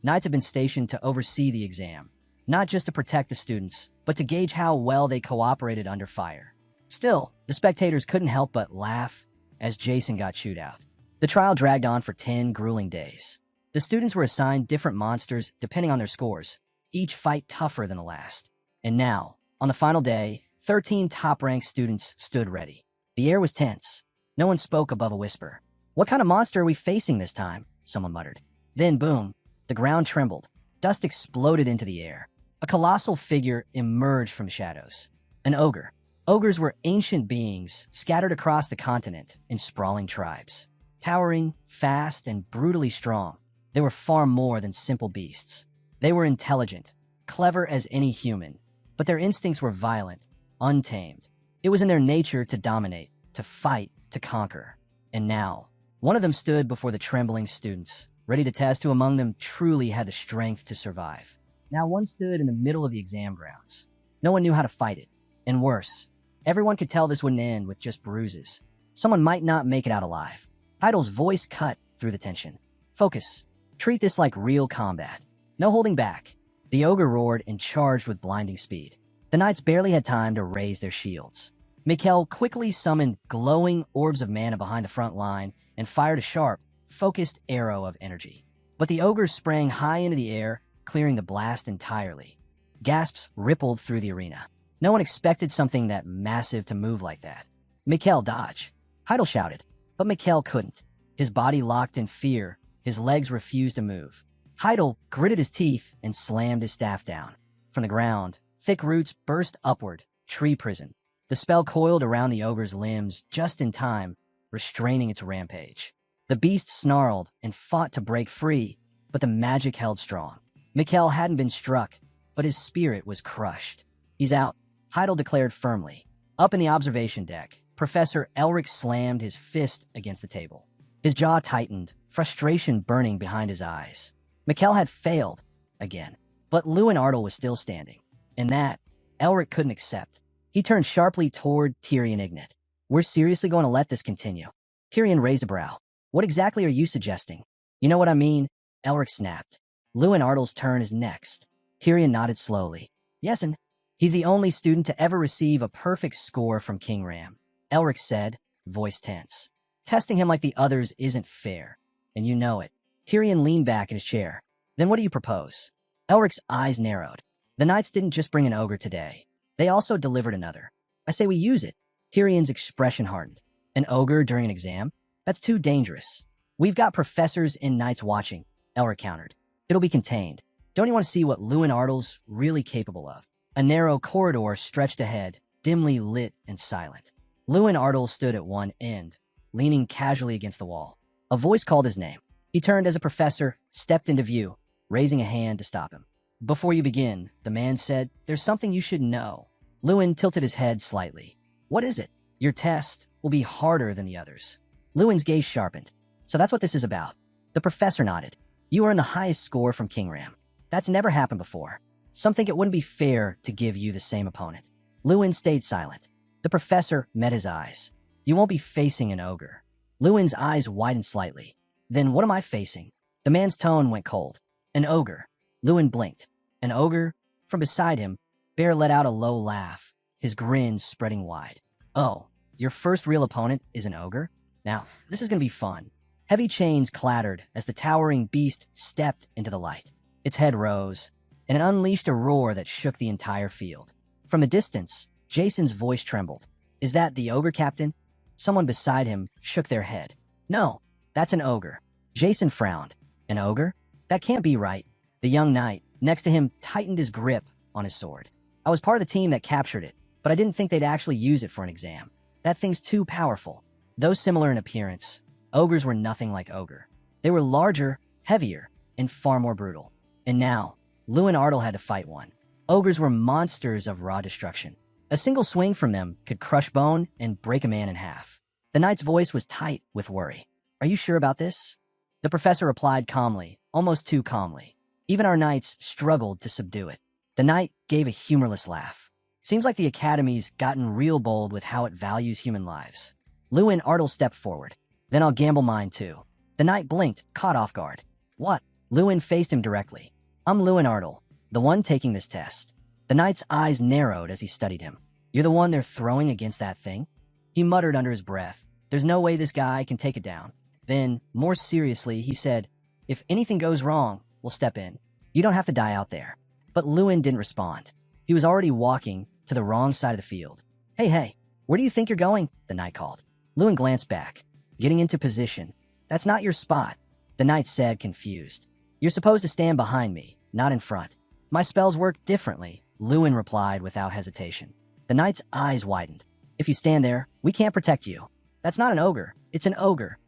Knights have been stationed to oversee the exam, not just to protect the students, but to gauge how well they cooperated under fire. Still, the spectators couldn't help but laugh as Jason got chewed out. The trial dragged on for 10 grueling days. The students were assigned different monsters depending on their scores, each fight tougher than the last. And now, on the final day, 13 top-ranked students stood ready. The air was tense. No one spoke above a whisper. "What kind of monster are we facing this time?" someone muttered. Then, boom, the ground trembled. Dust exploded into the air. A colossal figure emerged from the shadows. An ogre. Ogres were ancient beings scattered across the continent in sprawling tribes. Towering, fast, and brutally strong, they were far more than simple beasts. They were intelligent, clever as any human, but their instincts were violent, untamed. It was in their nature to dominate, to fight, to conquer. And now, one of them stood before the trembling students, ready to test who among them truly had the strength to survive. Now one stood in the middle of the exam grounds. No one knew how to fight it. And worse, everyone could tell this wouldn't end with just bruises. Someone might not make it out alive. Heidel's voice cut through the tension. "Focus. Treat this like real combat. No holding back." The ogre roared and charged with blinding speed. The knights barely had time to raise their shields. Mikkel quickly summoned glowing orbs of mana behind the front line and fired a sharp, focused arrow of energy. But the ogre sprang high into the air, clearing the blast entirely. Gasps rippled through the arena. No one expected something that massive to move like that. "Mikkel, dodge!" Heidel shouted, but Mikkel couldn't. His body locked in fear, his legs refused to move. Heidel gritted his teeth and slammed his staff down. From the ground, thick roots burst upward, tree prison. The spell coiled around the ogre's limbs just in time, restraining its rampage. The beast snarled and fought to break free, but the magic held strong. Mikkel hadn't been struck, but his spirit was crushed. "He's out," Heidel declared firmly. Up in the observation deck, Professor Elric slammed his fist against the table. His jaw tightened, frustration burning behind his eyes. Mikkel had failed again, but Lewin Ardle was still standing. And that, Elric couldn't accept. He turned sharply toward Tyrion Ignat. "We're seriously going to let this continue?" Tyrion raised a brow. "What exactly are you suggesting?" "You know what I mean," Elric snapped. "Lewin Ardle's turn is next." Tyrion nodded slowly. "Yes, and he's the only student to ever receive a perfect score from King Ram," Elric said, voice tense. "Testing him like the others isn't fair, and you know it." Tyrion leaned back in his chair. "Then what do you propose?" Elric's eyes narrowed. "The knights didn't just bring an ogre today. They also delivered another. I say we use it." Tyrion's expression hardened. "An ogre during an exam? That's too dangerous." "We've got professors and knights watching," Elric countered. "It'll be contained. Don't you want to see what Lewin Ardle's really capable of?" A narrow corridor stretched ahead, dimly lit and silent. Lewin Ardle stood at one end, leaning casually against the wall. A voice called his name. He turned as a professor stepped into view, raising a hand to stop him. "Before you begin," the man said, "there's something you should know." Lewin tilted his head slightly. "What is it?" "Your test will be harder than the others." Lewin's gaze sharpened. "So that's what this is about." The professor nodded. "You earned the highest score from King Ram. That's never happened before. Some think it wouldn't be fair to give you the same opponent." Lewin stayed silent. The professor met his eyes. "You won't be facing an ogre." Lewin's eyes widened slightly. "Then what am I facing?" The man's tone went cold. "An ogre." Lewin blinked. "An ogre?" From beside him, Bear let out a low laugh, his grin spreading wide. "Oh, your first real opponent is an ogre? Now, this is going to be fun." Heavy chains clattered as the towering beast stepped into the light. Its head rose, and it unleashed a roar that shook the entire field. From a distance, Jason's voice trembled. "Is that the ogre, Captain?" Someone beside him shook their head. "No, that's an ogre." Jason frowned. "An ogre? That can't be right." The young knight next to him tightened his grip on his sword. "I was part of the team that captured it, but I didn't think they'd actually use it for an exam. That thing's too powerful." Though similar in appearance, ogres were nothing like ogre. They were larger, heavier, and far more brutal. And now, Lewin Ardle had to fight one. Ogres were monsters of raw destruction. A single swing from them could crush bone and break a man in half. The knight's voice was tight with worry. "Are you sure about this?" The professor replied calmly, almost too calmly. Even our knights struggled to subdue it. The knight gave a humorless laugh. "Seems like the Academy's gotten real bold with how it values human lives." Lewin Ardle stepped forward. "Then I'll gamble mine too." The knight blinked, caught off guard. "What?" Lewin faced him directly. "I'm Lewin Ardle, the one taking this test." The knight's eyes narrowed as he studied him. "You're the one they're throwing against that thing?" He muttered under his breath. "There's no way this guy can take it down." Then, more seriously, he said, "If anything goes wrong, we'll step in. You don't have to die out there." But Lewin didn't respond. He was already walking, to the wrong side of the field. Hey, where do you think you're going? The knight called. Lewin glanced back. Getting into position. That's not your spot, the knight said, confused. You're supposed to stand behind me, not in front. My spells work differently, Lewin replied without hesitation. The knight's eyes widened. If you stand there, we can't protect you. That's not an ogre, it's an ogre.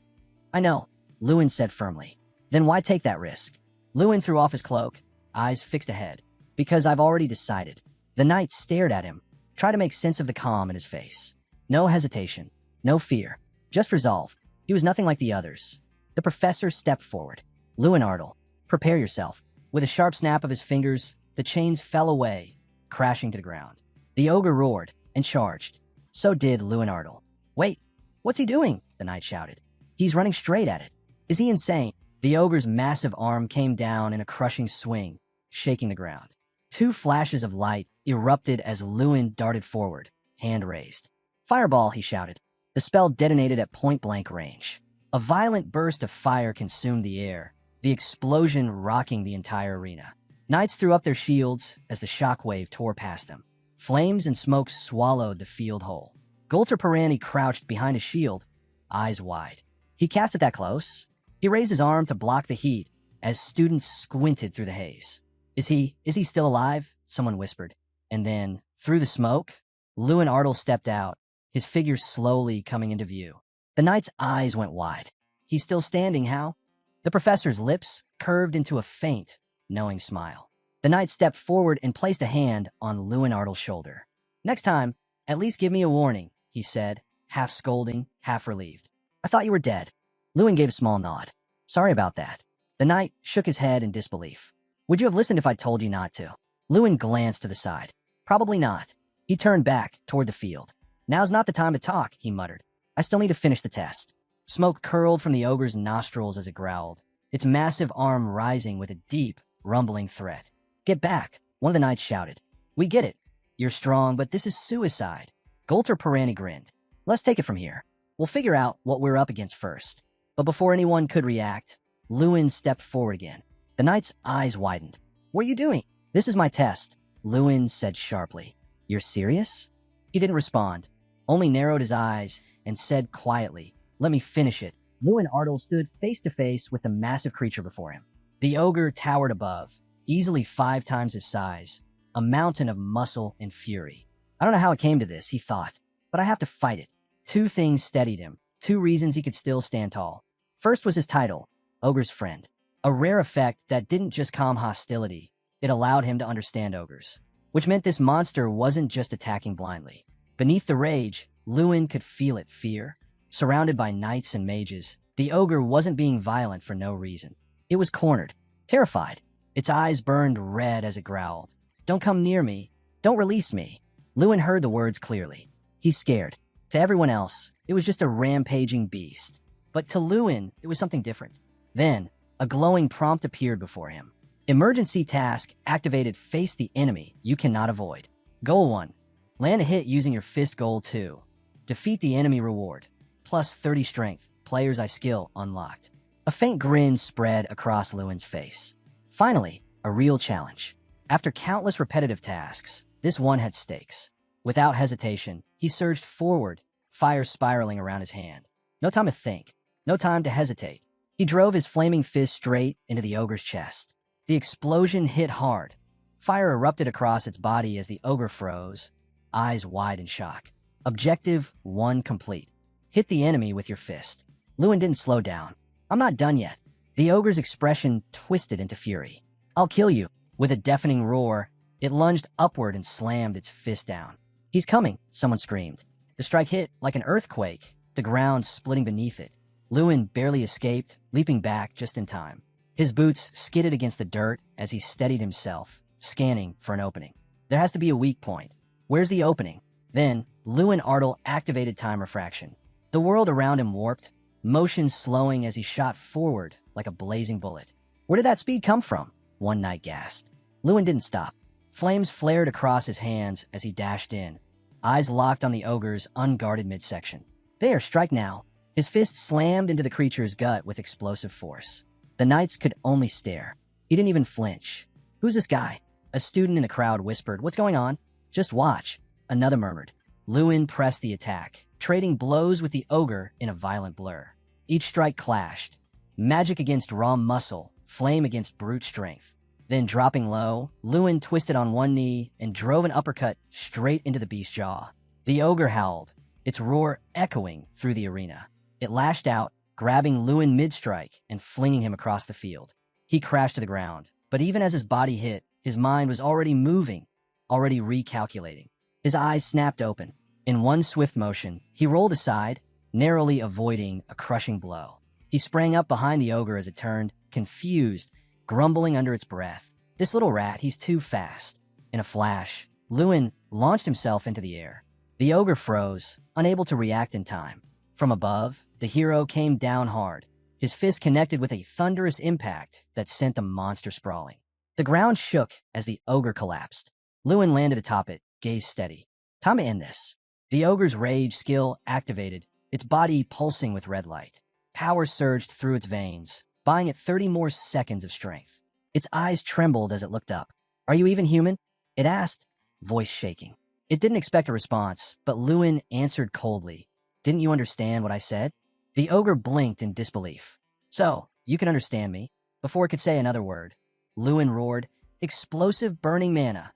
I know, Lewin said firmly. Then why take that risk? Lewin threw off his cloak, eyes fixed ahead. Because I've already decided. The knight stared at him, tried to make sense of the calm in his face. No hesitation, no fear, just resolve. He was nothing like the others. The professor stepped forward. Lewin Ardle, prepare yourself. With a sharp snap of his fingers, the chains fell away, crashing to the ground. The ogre roared and charged. So did Lewin Ardle. Wait, what's he doing? The knight shouted. He's running straight at it. Is he insane? The ogre's massive arm came down in a crushing swing, shaking the ground. Two flashes of light erupted as Lewin darted forward, hand raised. Fireball, he shouted. The spell detonated at point-blank range. A violent burst of fire consumed the air, the explosion rocking the entire arena. Knights threw up their shields as the shockwave tore past them. Flames and smoke swallowed the field whole. Golter Pirani crouched behind his shield, eyes wide. He cast it that close. He raised his arm to block the heat as students squinted through the haze. Is he still alive? Someone whispered. And then, through the smoke, Lewin Ardle stepped out, his figure slowly coming into view. The knight's eyes went wide. He's still standing, how? The professor's lips curved into a faint, knowing smile. The knight stepped forward and placed a hand on Lewin Ardle's shoulder. Next time, at least give me a warning, he said, half scolding, half relieved. I thought you were dead. Lewin gave a small nod. Sorry about that. The knight shook his head in disbelief. Would you have listened if I told you not to? Lewin glanced to the side. Probably not. He turned back toward the field. Now's not the time to talk, he muttered. I still need to finish the test. Smoke curled from the ogre's nostrils as it growled, its massive arm rising with a deep, rumbling threat. Get back, one of the knights shouted. We get it. You're strong, but this is suicide. Golter Pirani grinned. Let's take it from here. We'll figure out what we're up against first. But before anyone could react, Lewin stepped forward again. The knight's eyes widened. What are you doing? This is my test, Lewin said sharply. You're serious? He didn't respond, only narrowed his eyes and said quietly, Let me finish it. Lewin Ardle stood face to face with the massive creature before him. The ogre towered above, easily 5 times his size, a mountain of muscle and fury. I don't know how it came to this, he thought, but I have to fight it. 2 things steadied him, 2 reasons he could still stand tall. First was his title, Ogre's Friend, a rare effect that didn't just calm hostility, it allowed him to understand ogres, which meant this monster wasn't just attacking blindly. Beneath the rage, Lewin could feel it, fear. Surrounded by knights and mages, the ogre wasn't being violent for no reason. It was cornered, terrified. Its eyes burned red as it growled. Don't come near me. Don't release me. Lewin heard the words clearly. He's scared. To everyone else, it was just a rampaging beast. But to Lewin, it was something different. Then, a glowing prompt appeared before him. Emergency task activated. Face the enemy you cannot avoid. Goal 1. Land a hit using your fist. Goal 2. Defeat the enemy. Reward. Plus 30 strength. Player's eye skill unlocked. A faint grin spread across Lewin's face. Finally, a real challenge. After countless repetitive tasks, this one had stakes. Without hesitation, he surged forward, fire spiraling around his hand. No time to think. No time to hesitate. He drove his flaming fist straight into the ogre's chest. The explosion hit hard. Fire erupted across its body as the ogre froze, eyes wide in shock. Objective 1 complete. Hit the enemy with your fist. Lewin didn't slow down. I'm not done yet. The ogre's expression twisted into fury. I'll kill you. With a deafening roar, it lunged upward and slammed its fist down. He's coming, someone screamed. The strike hit like an earthquake, the ground splitting beneath it. Lewin barely escaped, leaping back just in time. His boots skidded against the dirt as he steadied himself, scanning for an opening. There has to be a weak point. Where's the opening? Then, Lewin Ardle activated time refraction. The world around him warped, motion slowing as he shot forward like a blazing bullet. Where did that speed come from? One knight gasped. Lewin didn't stop. Flames flared across his hands as he dashed in, eyes locked on the ogre's unguarded midsection. There, strike now. His fist slammed into the creature's gut with explosive force. The knights could only stare. He didn't even flinch. Who's this guy? A student in the crowd whispered, What's going on? Just watch. Another murmured. Lewin pressed the attack, trading blows with the ogre in a violent blur. Each strike clashed. Magic against raw muscle, flame against brute strength. Then, dropping low, Lewin twisted on one knee and drove an uppercut straight into the beast's jaw. The ogre howled, its roar echoing through the arena. It lashed out, grabbing Lewin mid-strike and flinging him across the field. He crashed to the ground, but even as his body hit, his mind was already moving, already recalculating. His eyes snapped open. In one swift motion, he rolled aside, narrowly avoiding a crushing blow. He sprang up behind the ogre as it turned, confused, grumbling under its breath. This little rat, he's too fast. In a flash, Lewin launched himself into the air. The ogre froze, unable to react in time. From above, the hero came down hard. His fist connected with a thunderous impact that sent the monster sprawling. The ground shook as the ogre collapsed. Lewin landed atop it, gaze steady. Time to end this. The ogre's rage skill activated, its body pulsing with red light. Power surged through its veins, buying it 30 more seconds of strength. Its eyes trembled as it looked up. "Are you even human?" it asked, voice shaking. It didn't expect a response, but Lewin answered coldly. "Didn't you understand what I said?" The ogre blinked in disbelief. "So, you can understand me?" Before it could say another word, Lewin roared, "Explosive burning mana."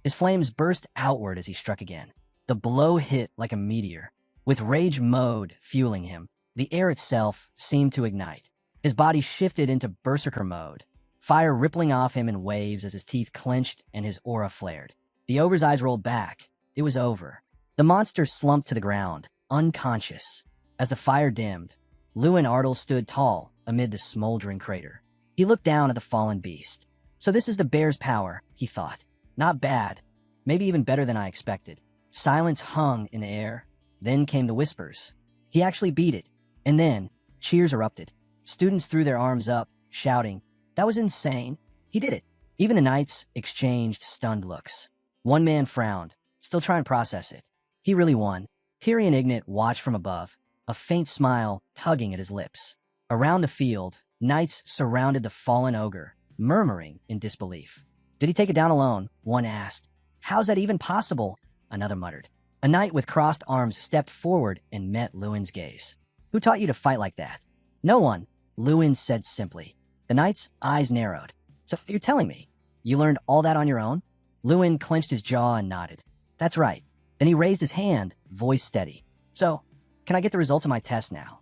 His flames burst outward as he struck again. The blow hit like a meteor. With rage mode fueling him, the air itself seemed to ignite. His body shifted into berserker mode, fire rippling off him in waves as his teeth clenched and his aura flared. The ogre's eyes rolled back. It was over. The monster slumped to the ground, unconscious. As the fire dimmed, Lewin Ardle stood tall amid the smoldering crater. He looked down at the fallen beast. "So this is the bear's power," he thought. "Not bad. Maybe even better than I expected." Silence hung in the air. Then came the whispers. He actually beat it. And then, cheers erupted. Students threw their arms up, shouting, "That was insane. He did it." Even the knights exchanged stunned looks. One man frowned, still trying to process it. He really won. Tyrion Ignat watched from above, a faint smile tugging at his lips. Around the field, knights surrounded the fallen ogre, murmuring in disbelief. "Did he take it down alone?" one asked. "How's that even possible?" another muttered. A knight with crossed arms stepped forward and met Lewin's gaze. "Who taught you to fight like that?" "No one," Lewin said simply. The knight's eyes narrowed. "So you're telling me you learned all that on your own?" Lewin clenched his jaw and nodded. "That's right." Then he raised his hand, voice steady. "So, can I get the results of my test now?"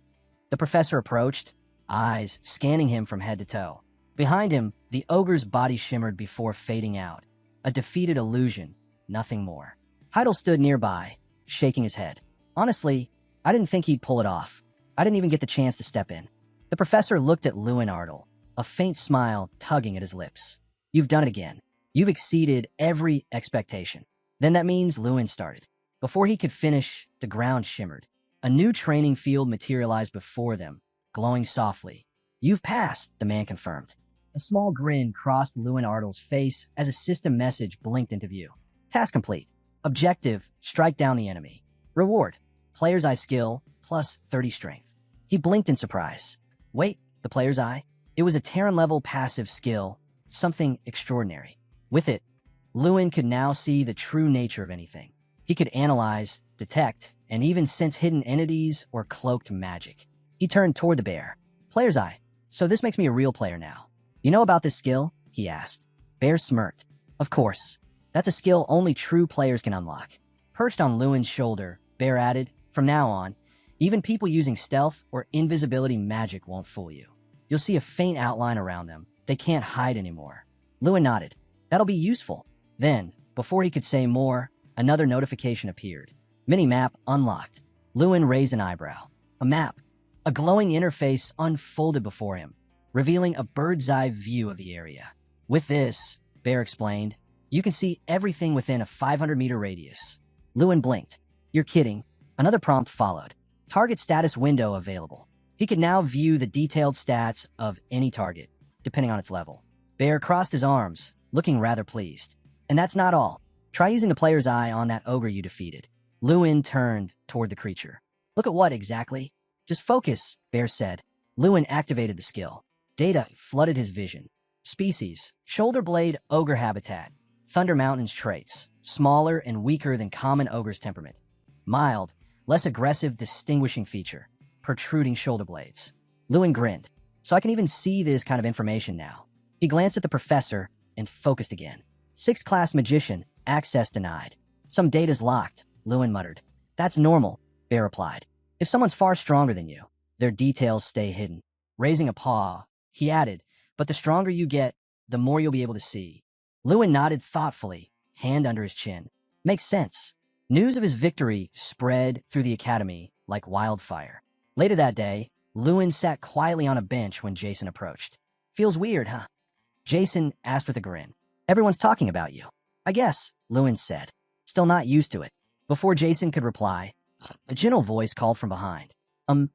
The professor approached, eyes scanning him from head to toe. Behind him, the ogre's body shimmered before fading out. A defeated illusion, nothing more. Heidel stood nearby, shaking his head. "Honestly, I didn't think he'd pull it off. I didn't even get the chance to step in." The professor looked at Lewin Ardle, a faint smile tugging at his lips. "You've done it again. You've exceeded every expectation." "Then that means," Lewin started. Before he could finish, the ground shimmered. A new training field materialized before them, glowing softly. "You've passed," the man confirmed. A small grin crossed Lewin Ardle's face as a system message blinked into view. "Task complete. Objective, strike down the enemy. Reward, player's eye skill, plus 30 strength." He blinked in surprise. Wait, the player's eye? It was a Terran-level passive skill, something extraordinary. With it, Lewin could now see the true nature of anything. He could analyze, detect, and even sense hidden entities or cloaked magic. He turned toward the bear. "Player's eye. So this makes me a real player now. You know about this skill?" he asked. Bear smirked. "Of course. That's a skill only true players can unlock." Perched on Lewin's shoulder, Bear added, "From now on, even people using stealth or invisibility magic won't fool you. You'll see a faint outline around them. They can't hide anymore." Lewin nodded. "That'll be useful." Then, before he could say more, another notification appeared. Mini-map unlocked. Lewin raised an eyebrow. A map. A glowing interface unfolded before him, revealing a bird's-eye view of the area. "With this," Bear explained, "you can see everything within a 500-meter radius." Lewin blinked. "You're kidding." Another prompt followed. Target status window available. He could now view the detailed stats of any target, depending on its level. Bear crossed his arms, looking rather pleased. "And that's not all. Try using the player's eye on that ogre you defeated." Lewin turned toward the creature. "Look at what exactly?" "Just focus," Bear said. Lewin activated the skill. Data flooded his vision. Species, shoulder blade ogre habitat, Thunder Mountains traits, smaller and weaker than common ogre's temperament. Mild, less aggressive distinguishing feature, protruding shoulder blades. Lewin grinned. So I can even see this kind of information now. He glanced at the professor and focused again. 6th class magician, access denied. Some data's locked, Lewin muttered. That's normal, Bear replied. If someone's far stronger than you, their details stay hidden. Raising a paw, he added, but the stronger you get, the more you'll be able to see. Lewin nodded thoughtfully, hand under his chin. Makes sense. News of his victory spread through the academy like wildfire. Later that day, Lewin sat quietly on a bench when Jason approached. Feels weird, huh? Jason asked with a grin. Everyone's talking about you. I guess, Lewin said, still not used to it. Before Jason could reply, a gentle voice called from behind.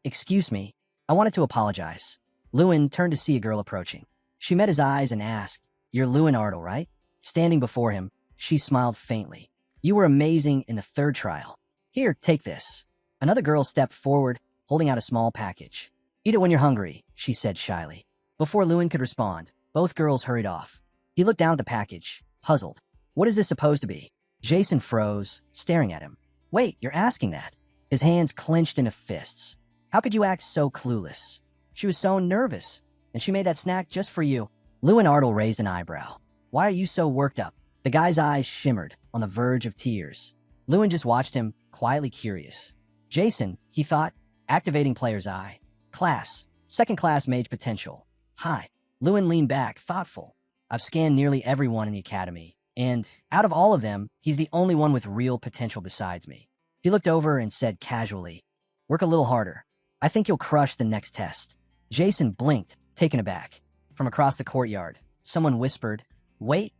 Excuse me. I wanted to apologize. Lewin turned to see a girl approaching. She met his eyes and asked, You're Lewin Ardle, right? Standing before him, she smiled faintly. You were amazing in the 3rd trial. Here, take this. Another girl stepped forward, holding out a small package. Eat it when you're hungry, she said shyly. Before Lewin could respond, both girls hurried off. He looked down at the package, puzzled. What is this supposed to be? Jason froze, staring at him. Wait, you're asking that? His hands clenched into fists. How could you act so clueless? She was so nervous, and she made that snack just for you. Lewin Ardle raised an eyebrow. Why are you so worked up? The guy's eyes shimmered, on the verge of tears. Lewin just watched him, quietly curious. Jason, he thought, activating player's eye. Class, 2nd class mage potential. Hi. Lewin leaned back, thoughtful. I've scanned nearly everyone in the academy, and out of all of them, he's the only one with real potential besides me. He looked over and said casually, Work a little harder. I think you'll crush the next test. Jason blinked, taken aback. From across the courtyard, someone whispered, Wait,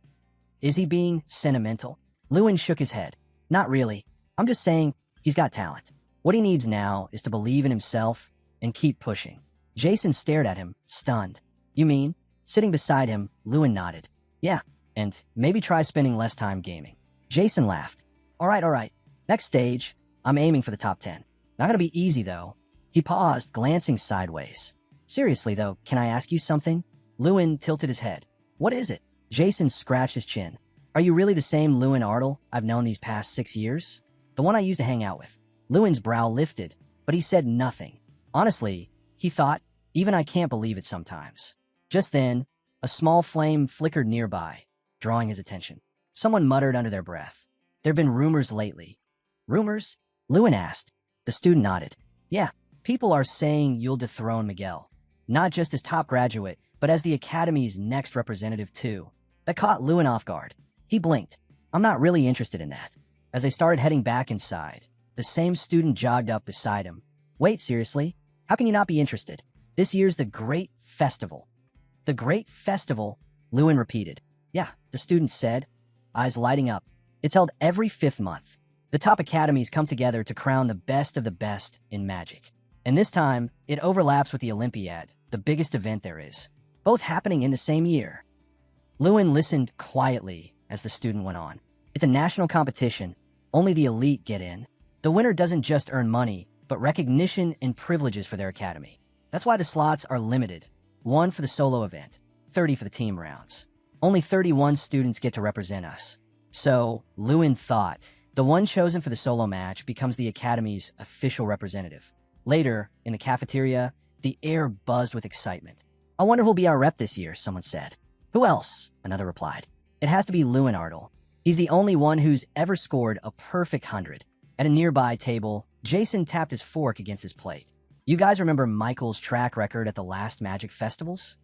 is he being sentimental? Lewin shook his head. Not really. I'm just saying he's got talent. What he needs now is to believe in himself and keep pushing. Jason stared at him, stunned. You mean? Sitting beside him, Lewin nodded. Yeah, and maybe try spending less time gaming. Jason laughed. All right. Next stage, I'm aiming for the top 10. Not gonna be easy, though. He paused, glancing sideways. Seriously, though, can I ask you something? Lewin tilted his head. What is it? Jason scratched his chin. Are you really the same Lewin Ardle I've known these past 6 years? The one I used to hang out with. Lewin's brow lifted, but he said nothing. Honestly, he thought, even I can't believe it sometimes. Just then, a small flame flickered nearby, drawing his attention. Someone muttered under their breath. There've been rumors lately. Rumors? Lewin asked. The student nodded. Yeah, people are saying you'll dethrone Miguel. Not just as top graduate, but as the Academy's next representative too. That caught Lewin off guard. He blinked. I'm not really interested in that. As they started heading back inside, the same student jogged up beside him. Wait, seriously? How can you not be interested? This year's the Great Festival. The Great Festival, Lewin repeated. Yeah, the student said, eyes lighting up. It's held every 5th month. The top academies come together to crown the best of the best in magic. And this time, it overlaps with the Olympiad, the biggest event there is, both happening in the same year. Lewin listened quietly as the student went on. It's a national competition. Only the elite get in. The winner doesn't just earn money, but recognition and privileges for their academy. That's why the slots are limited. 1 for the solo event, 30 for the team rounds. Only 31 students get to represent us. So, Lewin thought, the one chosen for the solo match becomes the academy's official representative. Later, in the cafeteria, the air buzzed with excitement. I wonder who'll be our rep this year, someone said. Who else? Another replied. It has to be Lewin Ardle. He's the only one who's ever scored a perfect 100. At a nearby table, Jason tapped his fork against his plate. You guys remember Michael's track record at the last Magic Festivals?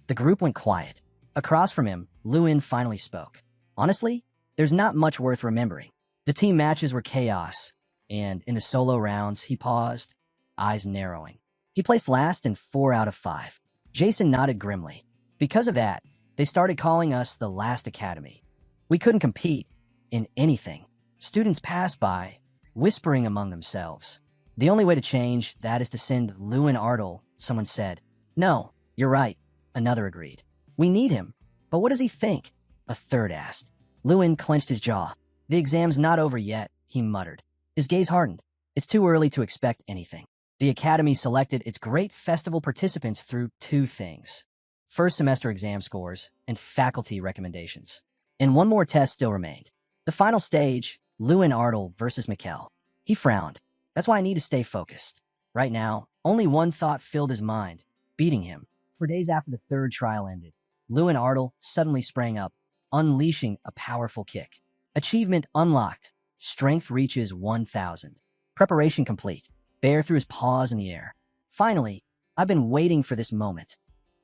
The group went quiet. Across from him, Lewin finally spoke. Honestly, there's not much worth remembering. The team matches were chaos, and in the solo rounds, he paused, eyes narrowing. He placed last in 4 out of 5. Jason nodded grimly. Because of that, they started calling us the Last Academy. We couldn't compete in anything. Students passed by, whispering among themselves. The only way to change that is to send Lewin Ardle, someone said. No, you're right, another agreed. We need him. But what does he think? A third asked. Lewin clenched his jaw. The exam's not over yet, he muttered. His gaze hardened. It's too early to expect anything. The Academy selected its great festival participants through 2 things. First semester exam scores and faculty recommendations. And one more test still remained. The final stage, Lewin Artel versus Mikkel. He frowned. That's why I need to stay focused. Right now, only one thought filled his mind, beating him. For days after the third trial ended, Lewin Artel suddenly sprang up, unleashing a powerful kick. Achievement unlocked. Strength reaches 1,000. Preparation complete. Bear threw his paws in the air. Finally, I've been waiting for this moment.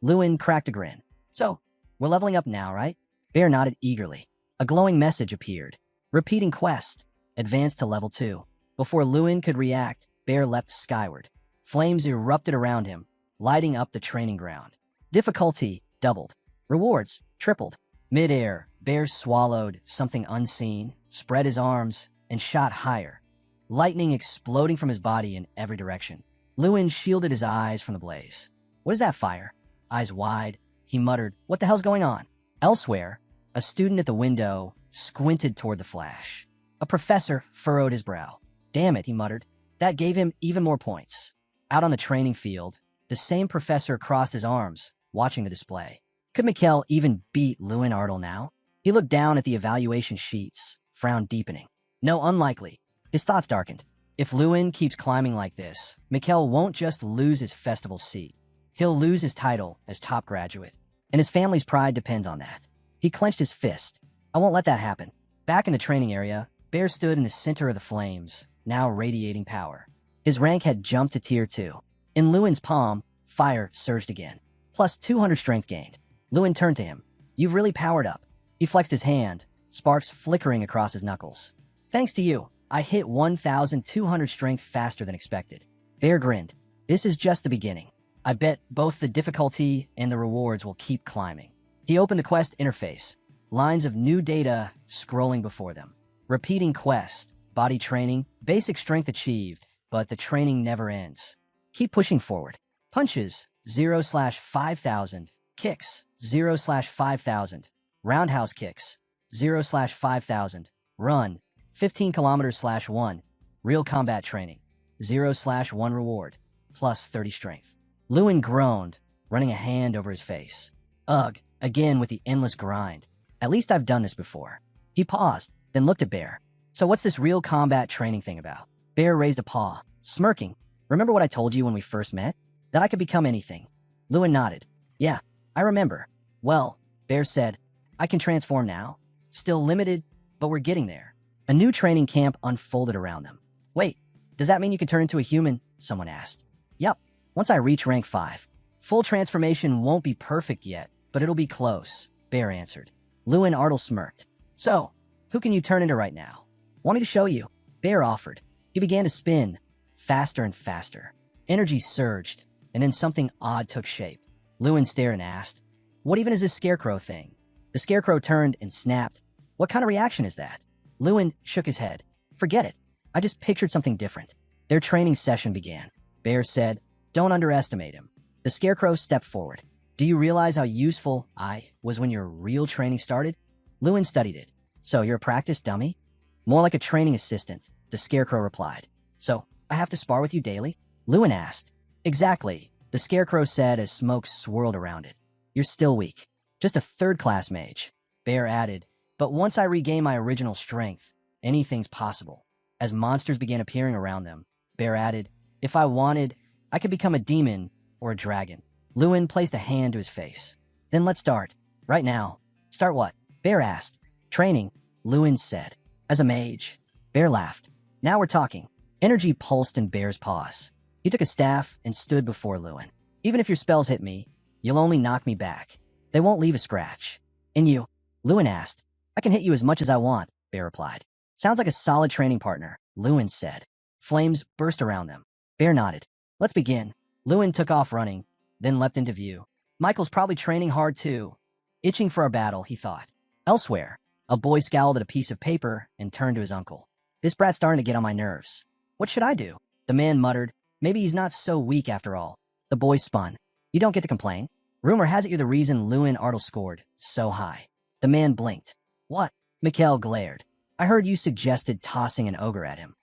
Lewin cracked a grin. So, we're leveling up now, right? Bear nodded eagerly. A glowing message appeared. Repeating quest. Advance to level 2. Before Lewin could react, Bear leapt skyward. Flames erupted around him, lighting up the training ground. Difficulty doubled. Rewards tripled. Mid-air, Bear swallowed something unseen, spread his arms, and shot higher. Lightning exploding from his body in every direction. Lewin shielded his eyes from the blaze. What is that fire? Eyes wide, he muttered, what the hell's going on? Elsewhere, a student at the window squinted toward the flash. A professor furrowed his brow. Damn it, he muttered. That gave him even more points. Out on the training field, the same professor crossed his arms, watching the display. Could Mikkel even beat Lewin Artel now? He looked down at the evaluation sheets, frown deepening. No, unlikely. His thoughts darkened. If Lewin keeps climbing like this, Mikkel won't just lose his festival seat. He'll lose his title as top graduate. And his family's pride depends on that. He clenched his fist. I won't let that happen. Back in the training area, Bear stood in the center of the flames, now radiating power. His rank had jumped to tier 2. In Lewin's palm, fire surged again. Plus 200 strength gained. Lewin turned to him. You've really powered up. He flexed his hand, sparks flickering across his knuckles. Thanks to you, I hit 1,200 strength faster than expected. Bear grinned. This is just the beginning. I bet both the difficulty and the rewards will keep climbing. He opened the quest interface. Lines of new data scrolling before them. Repeating quest, body training, basic strength achieved, but the training never ends. Keep pushing forward. Punches, 0/5,000. Kicks, 0/5,000. Roundhouse kicks, 0/5,000. Run, 15 kilometers/1. Real combat training, 0/1 reward, plus 30 strength. Lewin groaned, running a hand over his face. Ugh, again with the endless grind. At least I've done this before. He paused, then looked at Bear. So what's this real combat training thing about? Bear raised a paw, smirking. Remember what I told you when we first met? That I could become anything. Lewin nodded. Yeah, I remember. Well, Bear said, I can transform now. Still limited, but we're getting there. A new training camp unfolded around them. Wait, does that mean you can turn into a human? Someone asked. Yup, once I reach rank 5. Full transformation won't be perfect yet, but it'll be close, Bear answered. Lewin Artel smirked. So, who can you turn into right now? Want me to show you? Bear offered. He began to spin, faster and faster. Energy surged, and then something odd took shape. Lewin stared and asked, what even is this scarecrow thing? The scarecrow turned and snapped. What kind of reaction is that? Lewin shook his head. Forget it. I just pictured something different. Their training session began. Bear said, don't underestimate him. The scarecrow stepped forward. Do you realize how useful I was when your real training started? Lewin studied it. So you're a practice dummy? More like a training assistant, the scarecrow replied. So I have to spar with you daily? Lewin asked. Exactly, the scarecrow said as smoke swirled around it. You're still weak. Just a third-class mage. Bear added, but once I regain my original strength, anything's possible. As monsters began appearing around them, Bear added, if I wanted, I could become a demon or a dragon. Lewin placed a hand to his face. Then let's start. Right now. Start what? Bear asked. Training, Lewin said. As a mage. Bear laughed. Now we're talking. Energy pulsed in Bear's paws. He took a staff and stood before Lewin. Even if your spells hit me, you'll only knock me back. They won't leave a scratch. And you? Lewin asked. I can hit you as much as I want, Bear replied. Sounds like a solid training partner, Lewin said. Flames burst around them. Bear nodded. Let's begin. Lewin took off running, then leapt into view. Michael's probably training hard too. Itching for a battle, he thought. Elsewhere, a boy scowled at a piece of paper and turned to his uncle. This brat's starting to get on my nerves. What should I do? The man muttered. Maybe he's not so weak after all. The boy spun. You don't get to complain. Rumor has it you're the reason Lewin Artel scored so high. The man blinked. What? Mikkel glared. I heard you suggested tossing an ogre at him.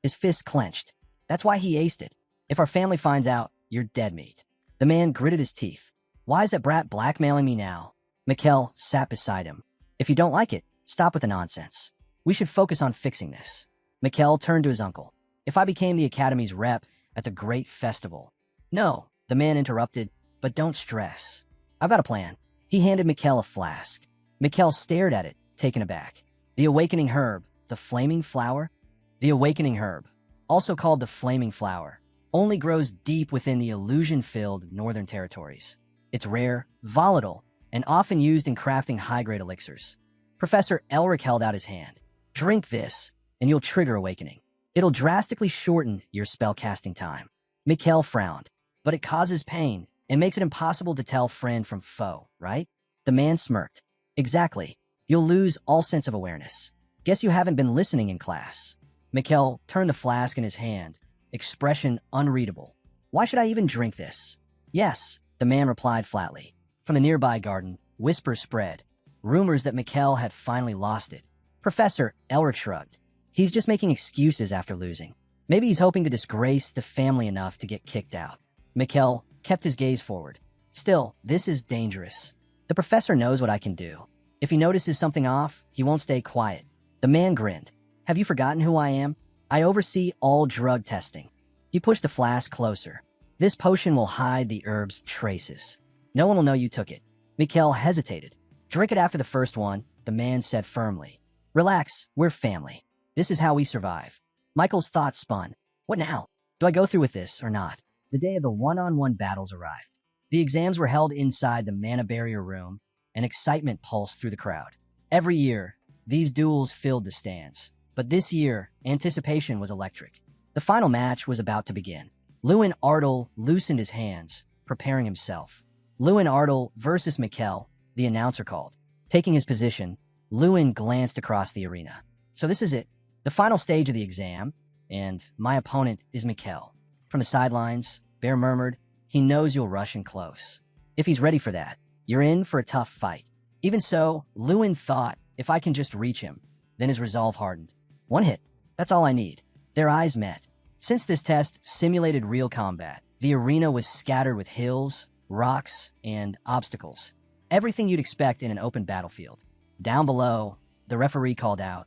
His fist clenched. That's why he aced it. If our family finds out, you're dead meat. The man gritted his teeth. Why is that brat blackmailing me now? Mikkel sat beside him. If you don't like it, stop with the nonsense. We should focus on fixing this. Mikkel turned to his uncle. If I became the Academy's rep at the great festival. No, the man interrupted, but don't stress. I've got a plan. He handed Mikkel a flask. Mikkel stared at it, taken aback. The awakening herb, the flaming flower? The awakening herb, also called the flaming flower, only grows deep within the illusion-filled northern territories. It's rare, volatile, and often used in crafting high-grade elixirs. Professor Elric held out his hand. Drink this, and you'll trigger awakening. It'll drastically shorten your spell-casting time. Mikkel frowned. But it causes pain and makes it impossible to tell friend from foe, right? The man smirked. Exactly. You'll lose all sense of awareness. Guess you haven't been listening in class. Mikkel turned the flask in his hand, expression unreadable. Why should I even drink this? Yes, the man replied flatly. From the nearby garden, whispers spread. Rumors that Mikkel had finally lost it. Professor Elric shrugged. He's just making excuses after losing. Maybe he's hoping to disgrace the family enough to get kicked out. Mikkel kept his gaze forward. Still, this is dangerous. The professor knows what I can do. If he notices something off, he won't stay quiet. The man grinned. Have you forgotten who I am? I oversee all drug testing. He pushed the flask closer. This potion will hide the herb's traces. No one will know you took it. Mikkel hesitated. Drink it after the first one, the man said firmly. Relax, we're family. This is how we survive. Michael's thoughts spun. What now? Do I go through with this or not? The day of the one-on-one battles arrived. The exams were held inside the mana barrier room, and excitement pulsed through the crowd. Every year, these duels filled the stands. But this year, anticipation was electric. The final match was about to begin. Lewin Ardle loosened his hands, preparing himself. Lewin Ardle versus Mikkel, the announcer called. Taking his position, Lewin glanced across the arena. So this is it, the final stage of the exam, and my opponent is Mikkel. From the sidelines, Bear murmured, he knows you'll rush in close. If he's ready for that, you're in for a tough fight. Even so, Lewin thought, if I can just reach him, then his resolve hardened. One hit, that's all I need. Their eyes met. Since this test simulated real combat, the arena was scattered with hills, rocks, and obstacles. Everything you'd expect in an open battlefield. Down below, the referee called out,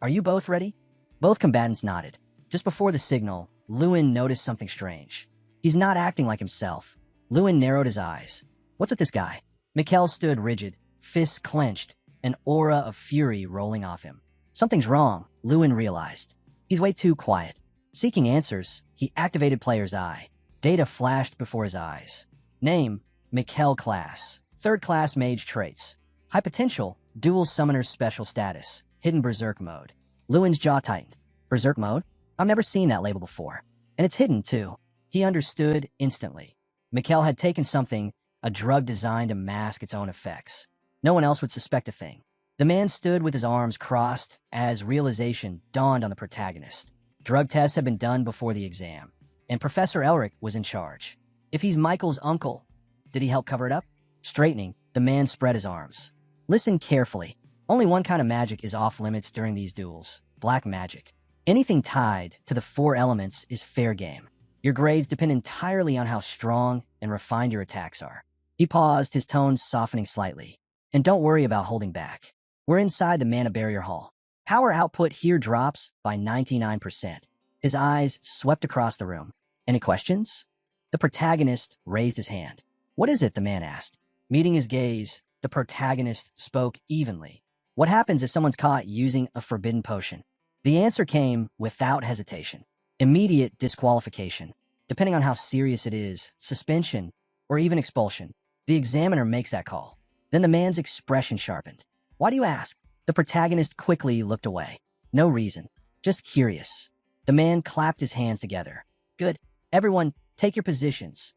Are you both ready? Both combatants nodded. Just before the signal, Lewin noticed something strange. He's not acting like himself. Lewin narrowed his eyes. What's with this guy? Mikkel stood rigid, fists clenched, an aura of fury rolling off him. Something's wrong, Lewin realized. He's way too quiet. Seeking answers, he activated Player's Eye. Data flashed before his eyes. Name, Mikkel class. 3rd class mage traits. High potential, dual summoner special status. Hidden berserk mode. Lewin's jaw tightened. Berserk mode? I've never seen that label before. And it's hidden, too. He understood instantly. Mikkel had taken something, a drug designed to mask its own effects. No one else would suspect a thing. The man stood with his arms crossed as realization dawned on the protagonist. Drug tests had been done before the exam, and Professor Elric was in charge. If he's Michael's uncle, did he help cover it up? Straightening, the man spread his arms. Listen carefully. Only one kind of magic is off limits during these duels. Black magic. Anything tied to the 4 elements is fair game. Your grades depend entirely on how strong and refined your attacks are. He paused, his tone softening slightly. And don't worry about holding back. We're inside the mana barrier hall. Power output here drops by 99%. His eyes swept across the room. Any questions? The protagonist raised his hand. What is it? The man asked. Meeting his gaze, the protagonist spoke evenly. What happens if someone's caught using a forbidden potion? The answer came without hesitation. Immediate disqualification. Depending on how serious it is, suspension, or even expulsion. The examiner makes that call. Then the man's expression sharpened. Why do you ask? The protagonist quickly looked away. No reason. Just curious. The man clapped his hands together. Good. Everyone, take your positions.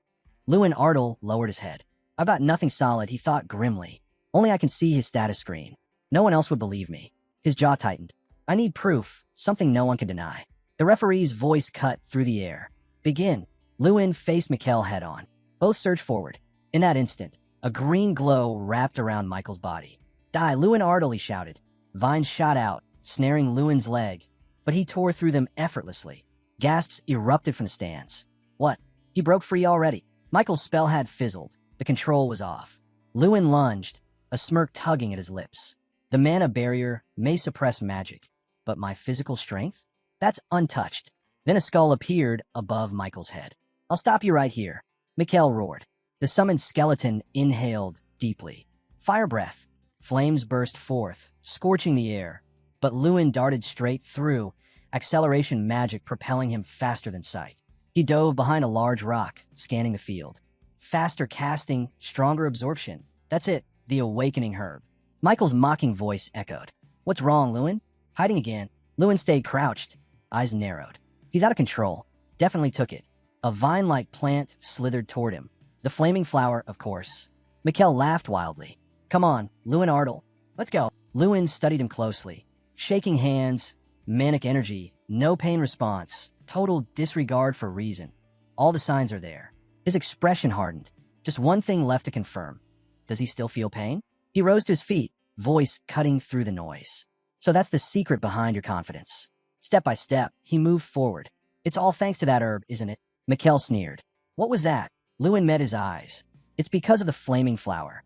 Lewin Ardle lowered his head. I've got nothing solid, he thought grimly. Only I can see his status screen. No one else would believe me. His jaw tightened. I need proof, something no one can deny. The referee's voice cut through the air. Begin. Lewin faced Mikkel head on. Both surged forward. In that instant, a green glow wrapped around Michael's body. Die, Lewin Ardle, he shouted. Vines shot out, snaring Lewin's leg, but he tore through them effortlessly. Gasps erupted from the stands. What? He broke free already. Michael's spell had fizzled. The control was off. Lewin lunged, a smirk tugging at his lips. The mana barrier may suppress magic, But my physical strength? That's untouched. Then a skull appeared above Michael's head. I'll stop you right here, Mikhail roared. The summoned skeleton inhaled deeply. Fire breath. Flames burst forth, scorching the air. But Lewin darted straight through, acceleration magic propelling him faster than sight. He dove behind a large rock, scanning the field. Faster casting, stronger absorption. That's it, the awakening herb. Michael's mocking voice echoed. What's wrong, Lewin? Hiding again. Lewin stayed crouched, eyes narrowed. He's out of control. Definitely took it. A vine-like plant slithered toward him. The flaming flower, of course. Mikhail laughed wildly. Come on, Lewin Ardle. Let's go. Lewin studied him closely. Shaking hands, manic energy, no pain response, total disregard for reason. All the signs are there. His expression hardened. Just one thing left to confirm. Does he still feel pain? He rose to his feet, voice cutting through the noise. So that's the secret behind your confidence. Step by step, he moved forward. It's all thanks to that herb, isn't it? Mikhail sneered. What was that? Lewin met his eyes. It's because of the flaming flower.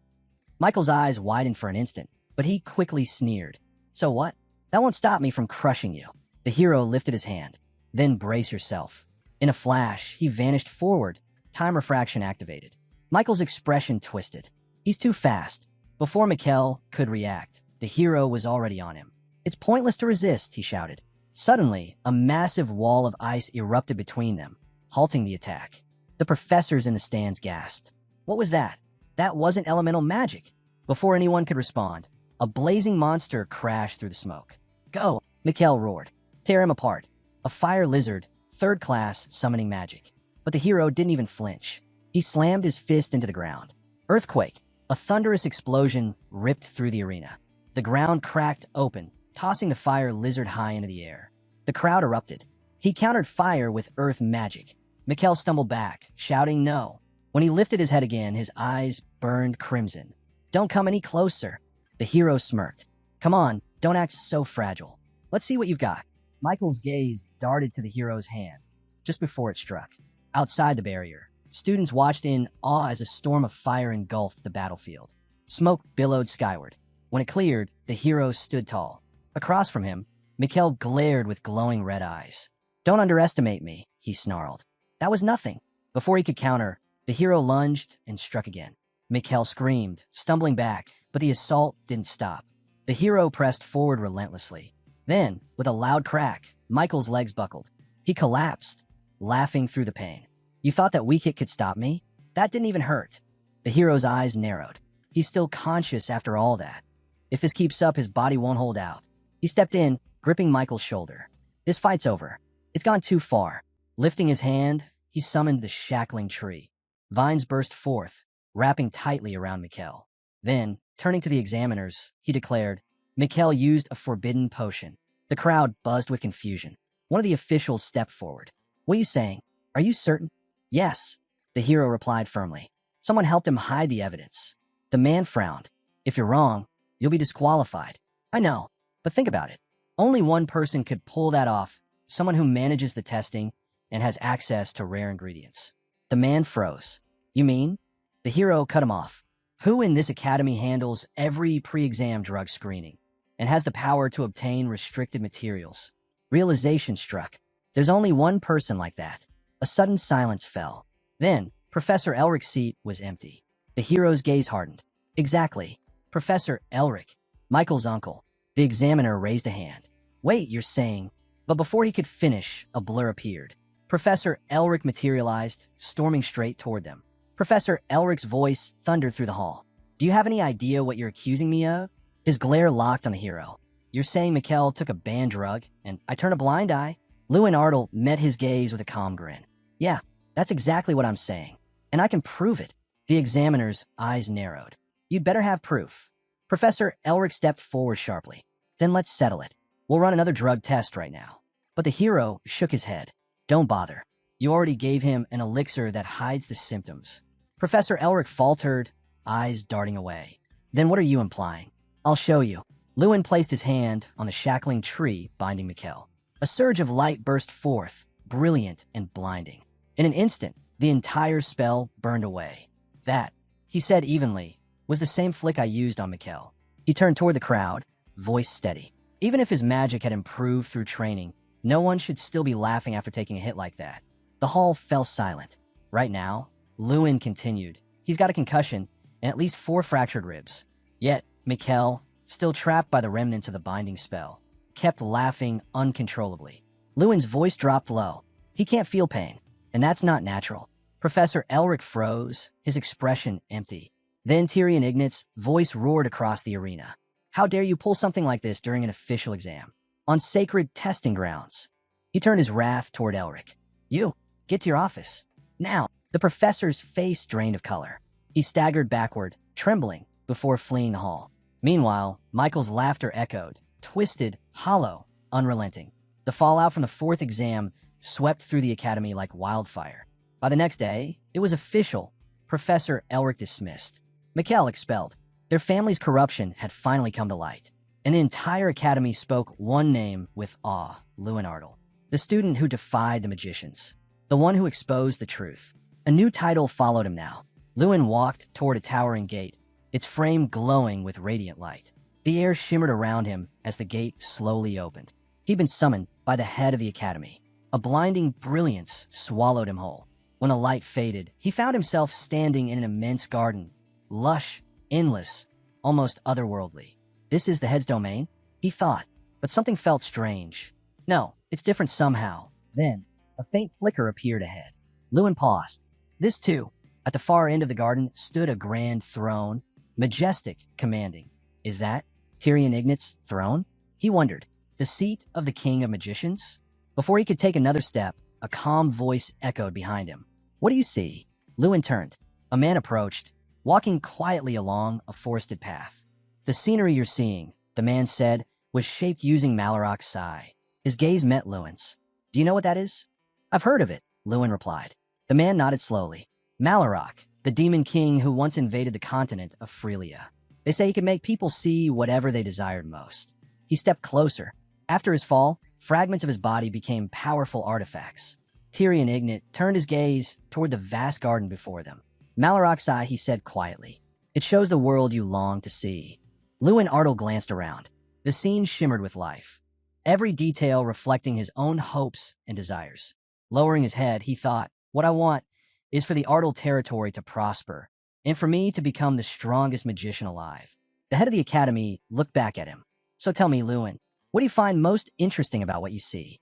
Michael's eyes widened for an instant, but he quickly sneered. So what? That won't stop me from crushing you. The hero lifted his hand. Then brace yourself. In a flash, he vanished forward. Time refraction activated. Michael's expression twisted. He's too fast. Before Mikhail could react, the hero was already on him. It's pointless to resist, he shouted. Suddenly, a massive wall of ice erupted between them, halting the attack. The professors in the stands gasped. What was that? That wasn't elemental magic. Before anyone could respond, a blazing monster crashed through the smoke. Go, Mikhail roared. Tear him apart. A fire lizard, third class summoning magic. But the hero didn't even flinch. He slammed his fist into the ground. Earthquake. A thunderous explosion ripped through the arena. The ground cracked open, tossing the fire lizard high into the air. The crowd erupted. He countered fire with earth magic. Mikhail stumbled back, shouting no. When he lifted his head again, his eyes burned crimson. Don't come any closer. The hero smirked. Come on, don't act so fragile. Let's see what you've got. Michael's gaze darted to the hero's hand, just before it struck. Outside the barrier, students watched in awe as a storm of fire engulfed the battlefield. Smoke billowed skyward. When it cleared, the hero stood tall. Across from him, Mikhail glared with glowing red eyes. Don't underestimate me, he snarled. That was nothing. Before he could counter, the hero lunged and struck again. Mikhail screamed, stumbling back, but the assault didn't stop. The hero pressed forward relentlessly. Then, with a loud crack, Michael's legs buckled. He collapsed, laughing through the pain. You thought that weak hit could stop me? That didn't even hurt. The hero's eyes narrowed. He's still conscious after all that. If this keeps up, his body won't hold out. He stepped in, gripping Michael's shoulder. This fight's over. It's gone too far. Lifting his hand, he summoned the shackling tree. Vines burst forth, wrapping tightly around Mikhail. Then, turning to the examiners, he declared, Mikhail used a forbidden potion. The crowd buzzed with confusion. One of the officials stepped forward. What are you saying? Are you certain? Yes, the hero replied firmly. Someone helped him hide the evidence. The man frowned. If you're wrong, you'll be disqualified. I know, but think about it. Only one person could pull that off, someone who manages the testing and has access to rare ingredients. The man froze. You mean? The hero cut him off. Who in this academy handles every pre-exam drug screening and has the power to obtain restricted materials? Realization struck. There's only one person like that. A sudden silence fell. Then, Professor Elric's seat was empty. The hero's gaze hardened. Exactly. Professor Elric, Michael's uncle. The examiner raised a hand. Wait, you're saying... But before he could finish, a blur appeared. Professor Elric materialized, storming straight toward them. Professor Elric's voice thundered through the hall. Do you have any idea what you're accusing me of? His glare locked on the hero. You're saying Mikhail took a banned drug, and I turned a blind eye? Lewin Ardle met his gaze with a calm grin. Yeah, that's exactly what I'm saying. And I can prove it. The examiner's eyes narrowed. You'd better have proof. Professor Elric stepped forward sharply. Then let's settle it. We'll run another drug test right now. But the hero shook his head. Don't bother. You already gave him an elixir that hides the symptoms. Professor Elric faltered, eyes darting away. Then what are you implying? I'll show you. Lewin placed his hand on the shackling tree binding Mikhail. A surge of light burst forth, brilliant and blinding. In an instant, the entire spell burned away. That, he said evenly, was the same flick I used on Mikhail. He turned toward the crowd, voice steady. Even if his magic had improved through training, no one should still be laughing after taking a hit like that. The hall fell silent. Right now, Lewin continued. He's got a concussion and at least 4 fractured ribs. Yet, Mikkel, still trapped by the remnants of the binding spell, kept laughing uncontrollably. Lewin's voice dropped low. He can't feel pain, and that's not natural. Professor Elric froze, his expression empty. Then Tyrion Ignat's voice roared across the arena. How dare you pull something like this during an official exam? On sacred testing grounds. He turned his wrath toward Elric. You, get to your office. Now. The professor's face drained of color. He staggered backward, trembling, before fleeing the hall. Meanwhile, Michael's laughter echoed, twisted, hollow, unrelenting. The fallout from the 4th exam swept through the academy like wildfire. By the next day, it was official. Professor Elric dismissed. Mikkel expelled. Their family's corruption had finally come to light. And the entire academy spoke one name with awe, Lewin Ardle. The student who defied the magicians. The one who exposed the truth. A new title followed him now. Lewin walked toward a towering gate, its frame glowing with radiant light. The air shimmered around him as the gate slowly opened. He'd been summoned by the head of the academy. A blinding brilliance swallowed him whole. When the light faded, he found himself standing in an immense garden. Lush, endless, almost otherworldly. This is the head's domain? He thought, but something felt strange. No, it's different somehow. Then, a faint flicker appeared ahead. Lewin paused. This too, at the far end of the garden, stood a grand throne, majestic, commanding. Is that Tyrion Ignat's throne? He wondered. The seat of the king of magicians? Before he could take another step, a calm voice echoed behind him. What do you see? Lewin turned. A man approached, walking quietly along a forested path. The scenery you're seeing, the man said, was shaped using Maloroc's sigh. His gaze met Lewin's. Do you know what that is? I've heard of it, Lewin replied. The man nodded slowly. Maloroc, the demon king who once invaded the continent of Frelia. They say he could make people see whatever they desired most. He stepped closer. After his fall, fragments of his body became powerful artifacts. Tyrion Ignat turned his gaze toward the vast garden before them. Maloroc's eye, he said quietly. It shows the world you long to see. Lewin Ardle glanced around. The scene shimmered with life, every detail reflecting his own hopes and desires. Lowering his head, he thought, what I want is for the Ardle territory to prosper, and for me to become the strongest magician alive. The head of the academy looked back at him. So tell me, Lewin, what do you find most interesting about what you see?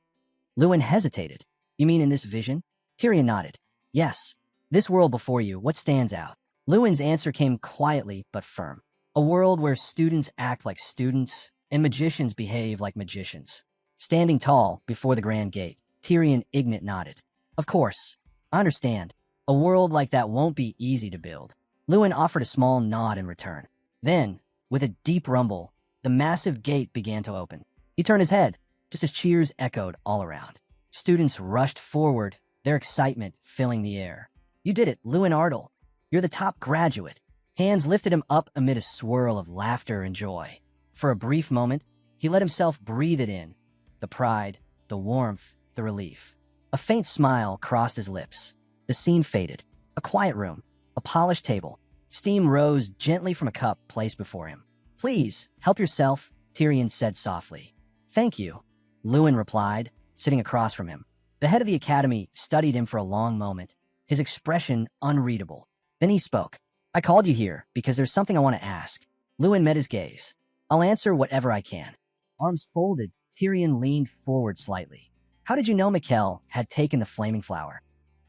Lewin hesitated. You mean in this vision? Tyrion nodded. Yes. This world before you, what stands out? Lewin's answer came quietly but firm. A world where students act like students and magicians behave like magicians. Standing tall before the grand gate, Tyrion Ignat nodded. Of course. I understand. A world like that won't be easy to build. Lewin offered a small nod in return. Then, with a deep rumble, the massive gate began to open. He turned his head, just as cheers echoed all around. Students rushed forward, their excitement filling the air. You did it, Lewin Ardle. You're the top graduate. Hands lifted him up amid a swirl of laughter and joy. For a brief moment, he let himself breathe it in. The pride, the warmth, the relief. A faint smile crossed his lips. The scene faded. A quiet room. A polished table. Steam rose gently from a cup placed before him. Please, help yourself, Tyrion said softly. Thank you, Lewin replied, sitting across from him. The head of the academy studied him for a long moment, his expression unreadable. Then he spoke. I called you here because there's something I want to ask. Lewin met his gaze. I'll answer whatever I can. Arms folded, Tyrion leaned forward slightly. How did you know Mikkel had taken the flaming flower?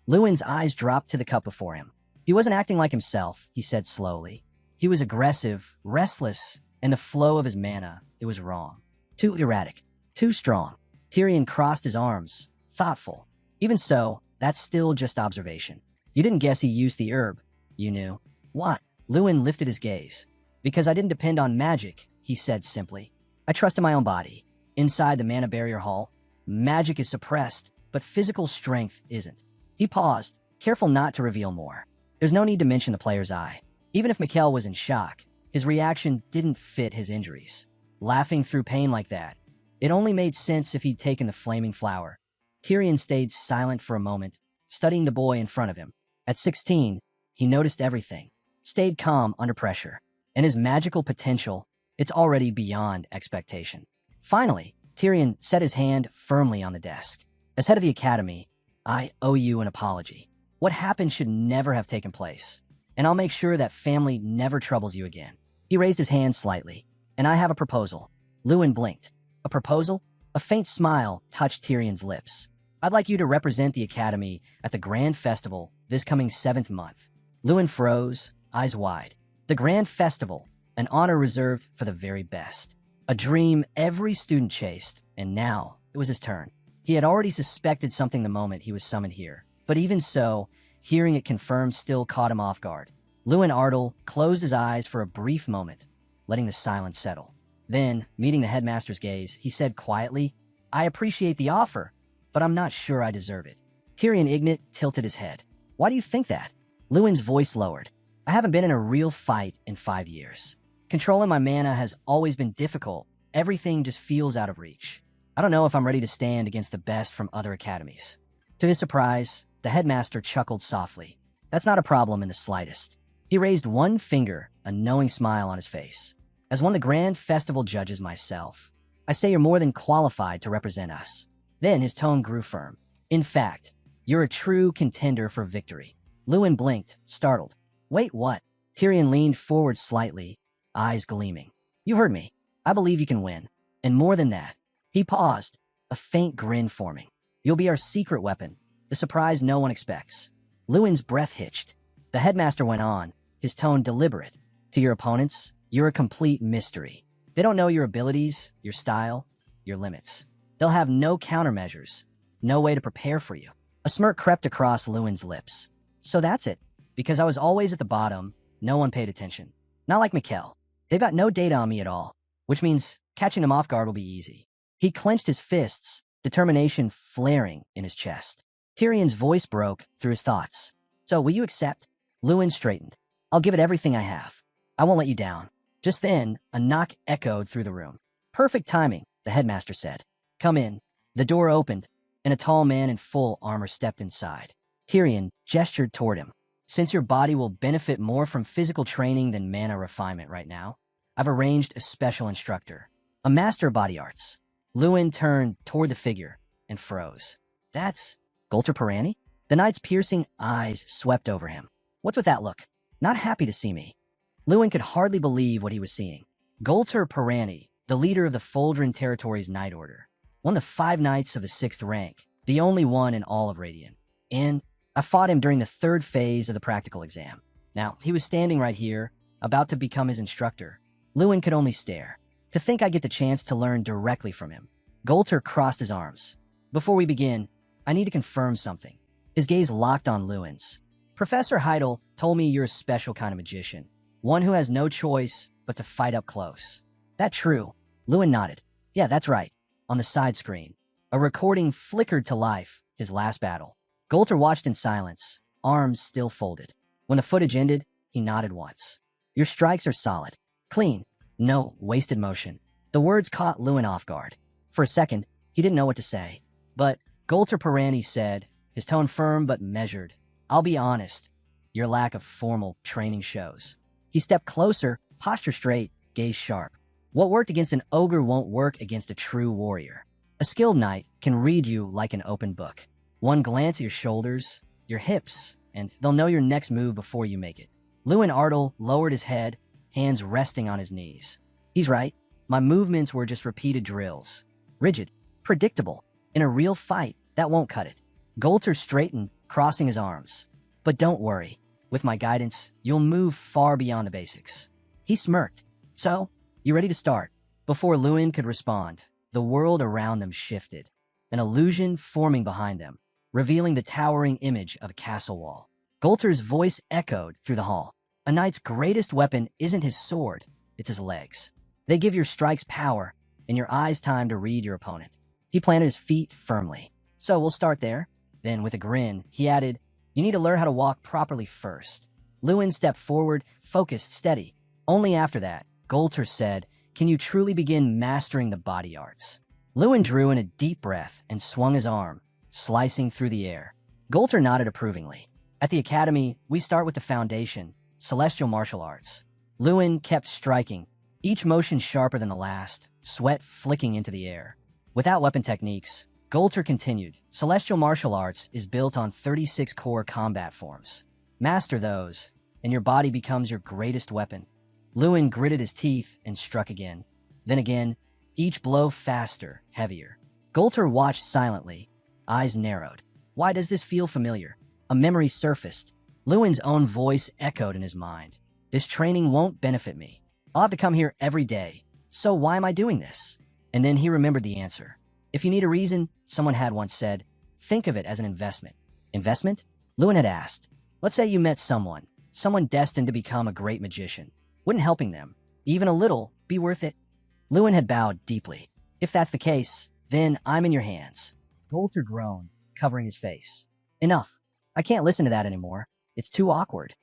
Lewin's eyes dropped to the cup before him. He wasn't acting like himself, he said slowly. He was aggressive, restless, and the flow of his mana, it was wrong. Too erratic, too strong. Tyrion crossed his arms, thoughtful. Even so, that's still just observation. You didn't guess he used the herb. You knew. What? Lewin lifted his gaze. Because I didn't depend on magic, he said simply. I trusted my own body. Inside the mana barrier hall, magic is suppressed, but physical strength isn't. He paused, careful not to reveal more. There's no need to mention the player's eye. Even if Mikkel was in shock, his reaction didn't fit his injuries. Laughing through pain like that, it only made sense if he'd taken the flaming flower. Tyrion stayed silent for a moment, studying the boy in front of him. At 16, he noticed everything, stayed calm under pressure, and his magical potential, it's already beyond expectation. Finally, Tyrion set his hand firmly on the desk. As head of the academy, I owe you an apology. What happened should never have taken place, and I'll make sure that family never troubles you again. He raised his hand slightly. And I have a proposal. Lewin blinked. A proposal? A faint smile touched Tyrion's lips. I'd like you to represent the academy at the Grand Festival this coming 7th month. Lewin froze, eyes wide. The Grand Festival, an honor reserved for the very best. A dream every student chased, and now it was his turn. He had already suspected something the moment he was summoned here, but even so, hearing it confirmed still caught him off guard. Lewin Ardle closed his eyes for a brief moment, letting the silence settle. Then, meeting the headmaster's gaze, he said quietly, I appreciate the offer, but I'm not sure I deserve it. Tyrion Ignat tilted his head. Why do you think that? Lewin's voice lowered. I haven't been in a real fight in 5 years. Controlling my mana has always been difficult. Everything just feels out of reach. I don't know if I'm ready to stand against the best from other academies. To his surprise, the headmaster chuckled softly. That's not a problem in the slightest. He raised one finger, a knowing smile on his face. As one of the Grand Festival judges myself, I say you're more than qualified to represent us. Then his tone grew firm. In fact, you're a true contender for victory. Lewin blinked, startled. Wait, what? Tyrion leaned forward slightly, eyes gleaming. You heard me. I believe you can win. And more than that. He paused, a faint grin forming. You'll be our secret weapon, the surprise no one expects. Lewin's breath hitched. The headmaster went on, his tone deliberate. To your opponents, you're a complete mystery. They don't know your abilities, your style, your limits. They'll have no countermeasures, no way to prepare for you. A smirk crept across Lewin's lips. So that's it. Because I was always at the bottom, no one paid attention. Not like Mikkel. They've got no data on me at all, which means catching them off guard will be easy. He clenched his fists, determination flaring in his chest. Tyrion's voice broke through his thoughts. So will you accept? Lewin straightened. I'll give it everything I have. I won't let you down. Just then, a knock echoed through the room. Perfect timing, the headmaster said. Come in. The door opened, and a tall man in full armor stepped inside. Tyrion gestured toward him. Since your body will benefit more from physical training than mana refinement right now, I've arranged a special instructor, a master of body arts. Lewin turned toward the figure and froze. That's Golter Pirani? The knight's piercing eyes swept over him. What's with that look? Not happy to see me. Lewin could hardly believe what he was seeing. Golter Pirani, the leader of the Foldren Territories Knight Order, one of the 5 knights of the 6th rank, the only one in all of Radiant. And I fought him during the 3rd phase of the practical exam. Now, he was standing right here, about to become his instructor. Lewin could only stare. To think I get the chance to learn directly from him. Golter crossed his arms. Before we begin, I need to confirm something. His gaze locked on Lewin's. Professor Heidel told me you're a special kind of magician. One who has no choice but to fight up close. That true? Lewin nodded. Yeah, that's right. On the side screen, a recording flickered to life, his last battle. Golter watched in silence, arms still folded. When the footage ended, he nodded once. Your strikes are solid. Clean. No wasted motion. The words caught Lewin off guard. For a second, he didn't know what to say. But Golter Pirani said, his tone firm but measured, I'll be honest, your lack of formal training shows. He stepped closer, posture straight, gaze sharp. What worked against an ogre won't work against a true warrior. A skilled knight can read you like an open book. One glance at your shoulders, your hips, and they'll know your next move before you make it. Lewin Ardle lowered his head, hands resting on his knees. He's right. My movements were just repeated drills. Rigid, predictable. In a real fight, that won't cut it. Golter straightened, crossing his arms. But don't worry. With my guidance, you'll move far beyond the basics. He smirked. So, you ready to start? Before Lewin could respond, the world around them shifted. An illusion forming behind them, revealing the towering image of a castle wall. Golter's voice echoed through the hall. A knight's greatest weapon isn't his sword, it's his legs. They give your strikes power, and your eyes time to read your opponent. He planted his feet firmly. So we'll start there. Then, with a grin, he added, you need to learn how to walk properly first. Lewin stepped forward, focused, steady. Only after that, Golter said, can you truly begin mastering the body arts? Lewin drew in a deep breath and swung his arm, slicing through the air. Golter nodded approvingly. At the academy, we start with the foundation, celestial martial arts. Lewin kept striking, each motion sharper than the last, sweat flicking into the air. Without weapon techniques, Golter continued. Celestial martial arts is built on 36 core combat forms. Master those, and your body becomes your greatest weapon. Lewin gritted his teeth and struck again. Then again, each blow faster, heavier. Golter watched silently, eyes narrowed. Why does this feel familiar? A memory surfaced. Lewin's own voice echoed in his mind. This training won't benefit me. I'll have to come here every day. So why am I doing this? And then he remembered the answer. If you need a reason, someone had once said, think of it as an investment. Investment? Lewin had asked. Let's say you met someone destined to become a great magician. Wouldn't helping them, even a little, be worth it? Lewin had bowed deeply. If that's the case, then I'm in your hands. Golter groaned, covering his face. Enough. I can't listen to that anymore. It's too awkward.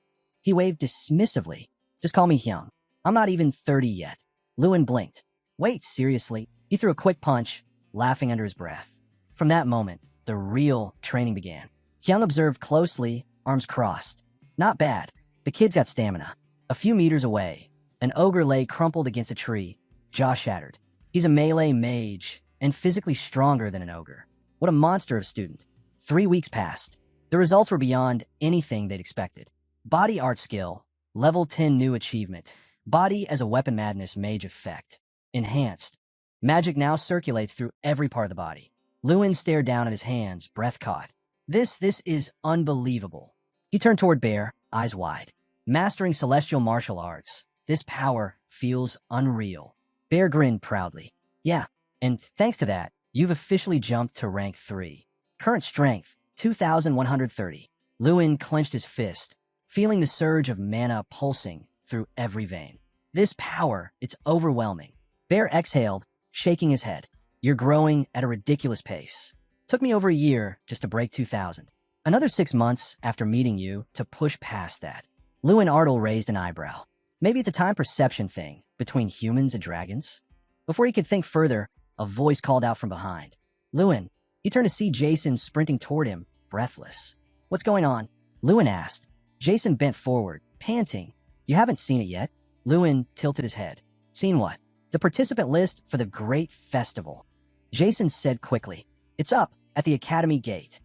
He waved dismissively. Just call me Hyung. I'm not even 30 yet. Lewin blinked. Wait, seriously? He threw a quick punch, laughing under his breath. From that moment, the real training began. Hyung observed closely, arms crossed. Not bad. The kid's got stamina. A few meters away, an ogre lay crumpled against a tree, jaw shattered. He's a melee mage, and physically stronger than an ogre. What a monster of a student. 3 weeks passed. The results were beyond anything they'd expected. Body art skill, level 10 new achievement. Body as a weapon madness mage effect. Enhanced. Magic now circulates through every part of the body. Lewin stared down at his hands, breath caught. This is unbelievable. He turned toward Bear, eyes wide. Mastering celestial martial arts. This power feels unreal. Bear grinned proudly. Yeah, and thanks to that, you've officially jumped to rank 3. Current strength, 2,130. Lewin clenched his fist, feeling the surge of mana pulsing through every vein. This power, it's overwhelming. Bear exhaled, shaking his head. You're growing at a ridiculous pace. Took me over a year just to break 2,000. Another 6 months after meeting you to push past that. Lewin Artle raised an eyebrow. Maybe it's a time perception thing between humans and dragons? Before he could think further, a voice called out from behind. Lewin. He turned to see Jason sprinting toward him, breathless. What's going on? Lewin asked. Jason bent forward, panting. You haven't seen it yet? Lewin tilted his head. Seen what? The participant list for the Great Festival. Jason said quickly. It's up, at the Academy Gate.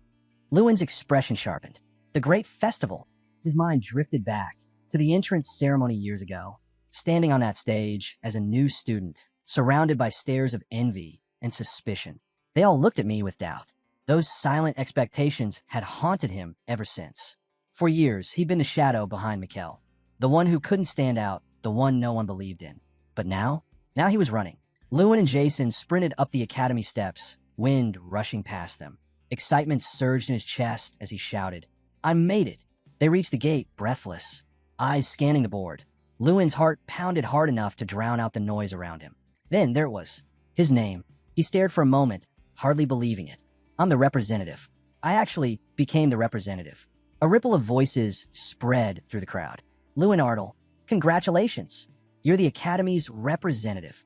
Lewin's expression sharpened. The Great Festival. His mind drifted back to the entrance ceremony years ago, standing on that stage as a new student, surrounded by stares of envy and suspicion. They all looked at me with doubt. Those silent expectations had haunted him ever since. For years, he'd been the shadow behind Mikkel, the one who couldn't stand out, the one no one believed in. But now he was running. Lewin and Jason sprinted up the academy steps, wind rushing past them. Excitement surged in his chest as he shouted, I made it! They reached the gate, breathless, eyes scanning the board. Lewin's heart pounded hard enough to drown out the noise around him. Then there it was. His name. He stared for a moment, hardly believing it. I'm the representative. I actually became the representative. A ripple of voices spread through the crowd. Lewin Artle, congratulations. You're the Academy's representative.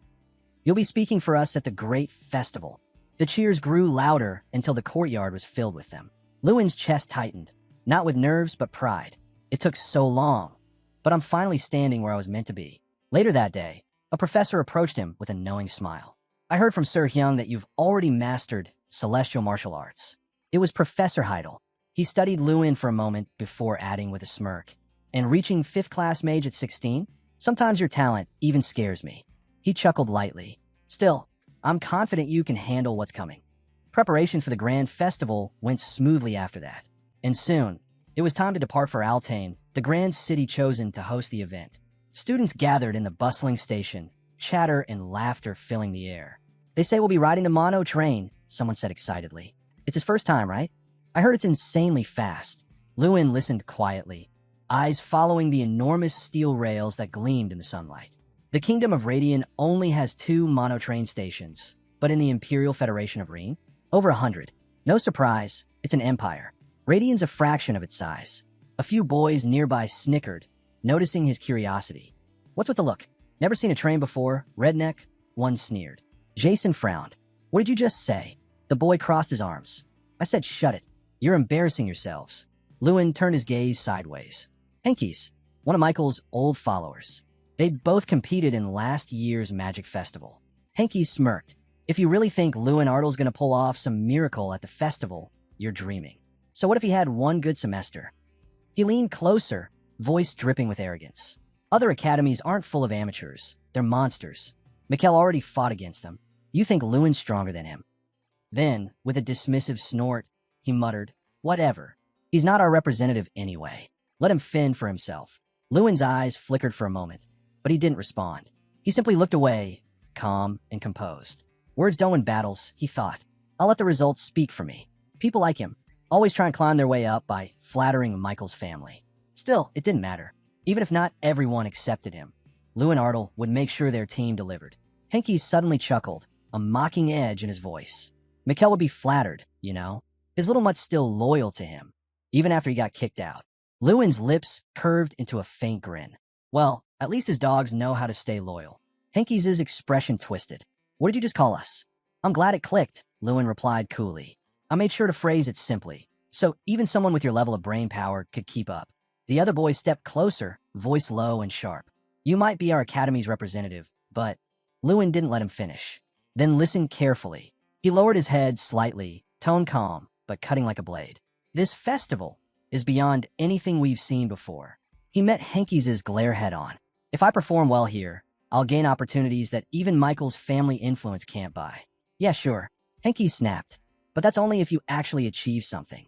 You'll be speaking for us at the Great Festival. The cheers grew louder until the courtyard was filled with them. Lewin's chest tightened, not with nerves but pride. It took so long, but I'm finally standing where I was meant to be. Later that day, a professor approached him with a knowing smile. I heard from Sir Hyung that you've already mastered celestial martial arts. It was Professor Heidel. He studied Lewin for a moment before adding with a smirk. And reaching 5th class mage at 16? Sometimes your talent even scares me. He chuckled lightly. Still, I'm confident you can handle what's coming. Preparation for the grand festival went smoothly after that. And soon, it was time to depart for Altain, the grand city chosen to host the event. Students gathered in the bustling station, chatter and laughter filling the air. They say we'll be riding the mono train, someone said excitedly. It's his first time, right? I heard it's insanely fast. Lewin listened quietly, eyes following the enormous steel rails that gleamed in the sunlight. The Kingdom of Radian only has 2 mono train stations, but in the Imperial Federation of Reen, over 100. No surprise, it's an empire. Radian's a fraction of its size. A few boys nearby snickered, noticing his curiosity. What's with the look? Never seen a train before, redneck? One sneered. Jason frowned. What did you just say? The boy crossed his arms. I said shut it. You're embarrassing yourselves. Lewin turned his gaze sideways. Henkies, one of Michael's old followers. They'd both competed in last year's Magic Festival. Hanky smirked. If you really think Lewin Artel's gonna pull off some miracle at the festival, you're dreaming. So what if he had one good semester? He leaned closer, voice dripping with arrogance. Other academies aren't full of amateurs. They're monsters. Mikkel already fought against them. You think Lewin's stronger than him? Then, with a dismissive snort, he muttered, whatever. He's not our representative anyway. Let him fend for himself. Lewin's eyes flickered for a moment, but he didn't respond. He simply looked away, calm and composed. Words don't win battles, he thought. I'll let the results speak for me. People like him always try and climb their way up by flattering Michael's family. Still, it didn't matter. Even if not everyone accepted him, Lewin Artel would make sure their team delivered. Henke suddenly chuckled, a mocking edge in his voice. Mikkel would be flattered, you know. His little mutt's still loyal to him, even after he got kicked out. Lewin's lips curved into a faint grin. Well, at least his dogs know how to stay loyal. Henke's expression twisted. What did you just call us? I'm glad it clicked, Lewin replied coolly. I made sure to phrase it simply, so even someone with your level of brain power could keep up. The other boy stepped closer, voice low and sharp. You might be our academy's representative, but... Lewin didn't let him finish. Then listened carefully. He lowered his head slightly, tone calm, but cutting like a blade. This festival is beyond anything we've seen before. He met Henke's glare head on. If I perform well here, I'll gain opportunities that even Michael's family influence can't buy. Yeah, sure. Henke snapped. But that's only if you actually achieve something.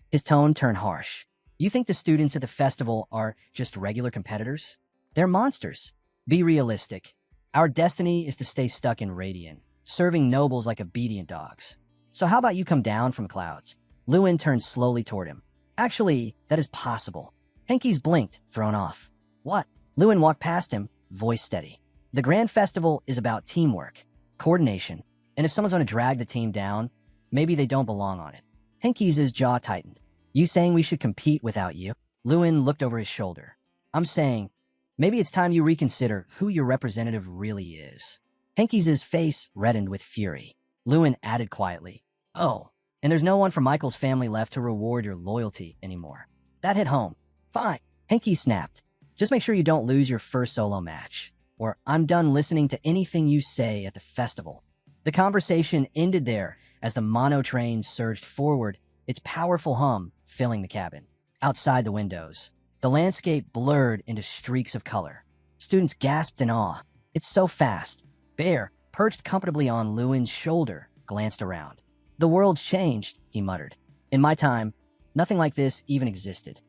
His tone turned harsh. You think the students at the festival are just regular competitors? They're monsters. Be realistic. Our destiny is to stay stuck in Radian, serving nobles like obedient dogs. So how about you come down from clouds? Lewin turned slowly toward him. Actually, that is possible. Henke's blinked, thrown off. What? Lewin walked past him, voice steady. The grand festival is about teamwork, coordination, and if someone's going to drag the team down, maybe they don't belong on it. Henke's jaw tightened. You saying we should compete without you? Lewin looked over his shoulder. I'm saying, maybe it's time you reconsider who your representative really is. Henke's face reddened with fury. Lewin added quietly, oh, and there's no one from Michael's family left to reward your loyalty anymore. That hit home. Fine. Henke snapped. Just make sure you don't lose your first solo match, or I'm done listening to anything you say at the festival. The conversation ended there as the mono train surged forward, its powerful hum filling the cabin. Outside the windows, the landscape blurred into streaks of color. Students gasped in awe. It's so fast. Bear, perched comfortably on Lewin's shoulder, glanced around. The world's changed, he muttered. In my time, nothing like this even existed.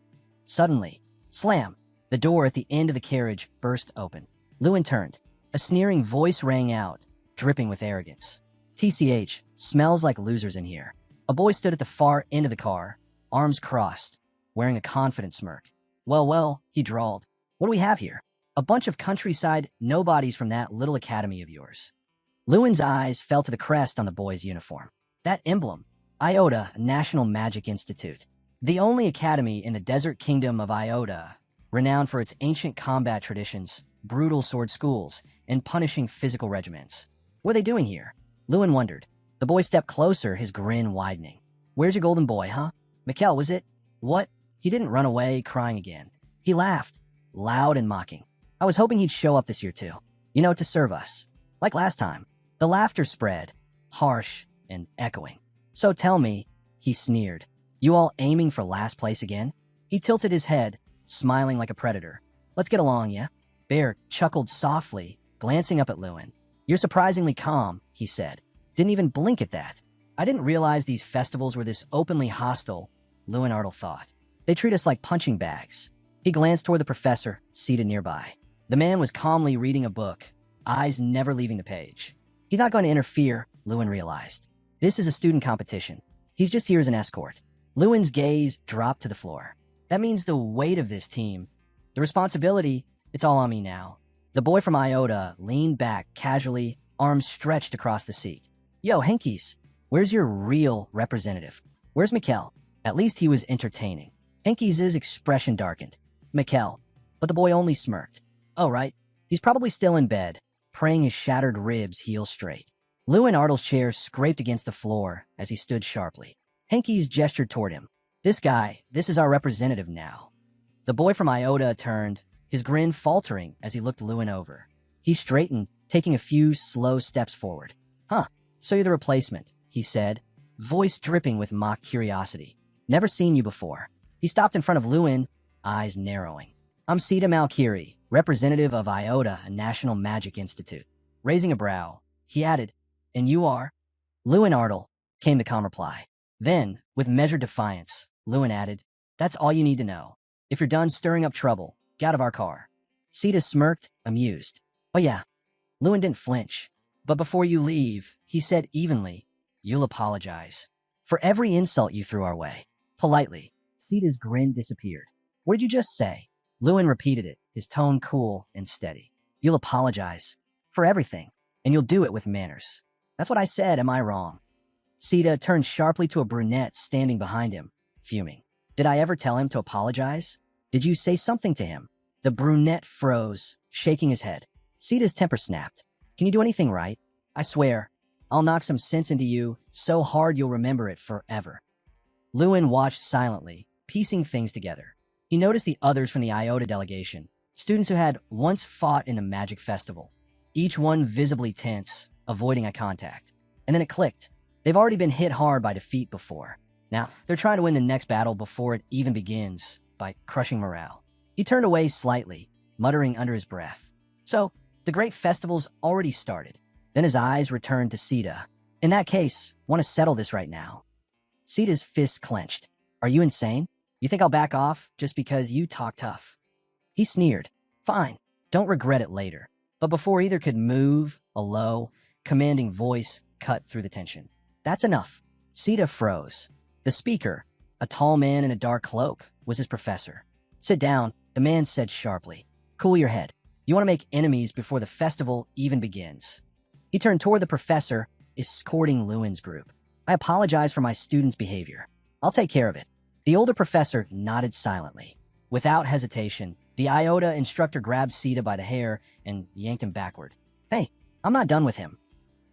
Suddenly, slam! The door at the end of the carriage burst open. Lewin turned. A sneering voice rang out, dripping with arrogance. TCH, smells like losers in here. A boy stood at the far end of the car, arms crossed, wearing a confident smirk. Well, he drawled. What do we have here? A bunch of countryside nobodies from that little academy of yours. Lewin's eyes fell to the crest on the boy's uniform. That emblem, Iota National Magic Institute. The only academy in the desert kingdom of Iota, renowned for its ancient combat traditions, brutal sword schools, and punishing physical regiments. What are they doing here? Lewin wondered. The boy stepped closer, his grin widening. Where's your golden boy, huh? Mikkel, was it? What? He didn't run away, crying again. He laughed, loud and mocking. I was hoping he'd show up this year too. You know, to serve us. Like last time. The laughter spread, harsh and echoing. So tell me, he sneered, you all aiming for last place again? He tilted his head, smiling like a predator. Let's get along, yeah? Bear chuckled softly, glancing up at Lewin. You're surprisingly calm, he said. Didn't even blink at that. I didn't realize these festivals were this openly hostile, Lewin Artel thought. They treat us like punching bags. He glanced toward the professor, seated nearby. The man was calmly reading a book, eyes never leaving the page. He's not going to interfere, Lewin realized. This is a student competition. He's just here as an escort. Lewin's gaze dropped to the floor. That means the weight of this team, the responsibility, it's all on me now. The boy from Iota leaned back casually, arms stretched across the seat. Yo, Henke's, where's your real representative? Where's Mikkel? At least he was entertaining. Henke's expression darkened. Mikkel. But the boy only smirked. Oh, right. He's probably still in bed, praying his shattered ribs heel straight. Lewin Artel's chair scraped against the floor as he stood sharply. Henke's gestured toward him. This is our representative now. The boy from Iota turned, his grin faltering as he looked Lewin over. He straightened, taking a few slow steps forward. Huh, so you're the replacement, he said, voice dripping with mock curiosity. Never seen you before. He stopped in front of Lewin, eyes narrowing. I'm Sita Malkiri, representative of IOTA, a National Magic Institute. Raising a brow, he added, and you are? Lewin Artle, came the calm reply. Then, with measured defiance, Lewin added, that's all you need to know. If you're done stirring up trouble, get out of our car. Sita smirked, amused. Oh yeah. Lewin didn't flinch. But before you leave, he said evenly, you'll apologize for every insult you threw our way. Politely. Sita's grin disappeared. What did you just say? Lewin repeated it, his tone cool and steady. You'll apologize for everything, and you'll do it with manners. That's what I said, am I wrong? Sita turned sharply to a brunette standing behind him, fuming. Did I ever tell him to apologize? Did you say something to him? The brunette froze, shaking his head. Sita's temper snapped. Can you do anything right? I swear, I'll knock some sense into you so hard you'll remember it forever. Lewin watched silently, piecing things together. He noticed the others from the IOTA delegation, students who had once fought in a magic festival, each one visibly tense, avoiding eye contact. And then it clicked. They've already been hit hard by defeat before. Now, they're trying to win the next battle before it even begins, by crushing morale. He turned away slightly, muttering under his breath. So, the great festival's already started. Then his eyes returned to Sita. In that case, want to settle this right now. Sita's fist clenched. Are you insane? You think I'll back off just because you talk tough? He sneered. Fine, don't regret it later. But before either could move, a low, commanding voice cut through the tension. That's enough. Sita froze. The speaker, a tall man in a dark cloak, was his professor. Sit down, the man said sharply. Cool your head. You want to make enemies before the festival even begins. He turned toward the professor, escorting Lewin's group. I apologize for my students' behavior. I'll take care of it. The older professor nodded silently. Without hesitation, the IOTA instructor grabbed Sita by the hair and yanked him backward. Hey, I'm not done with him.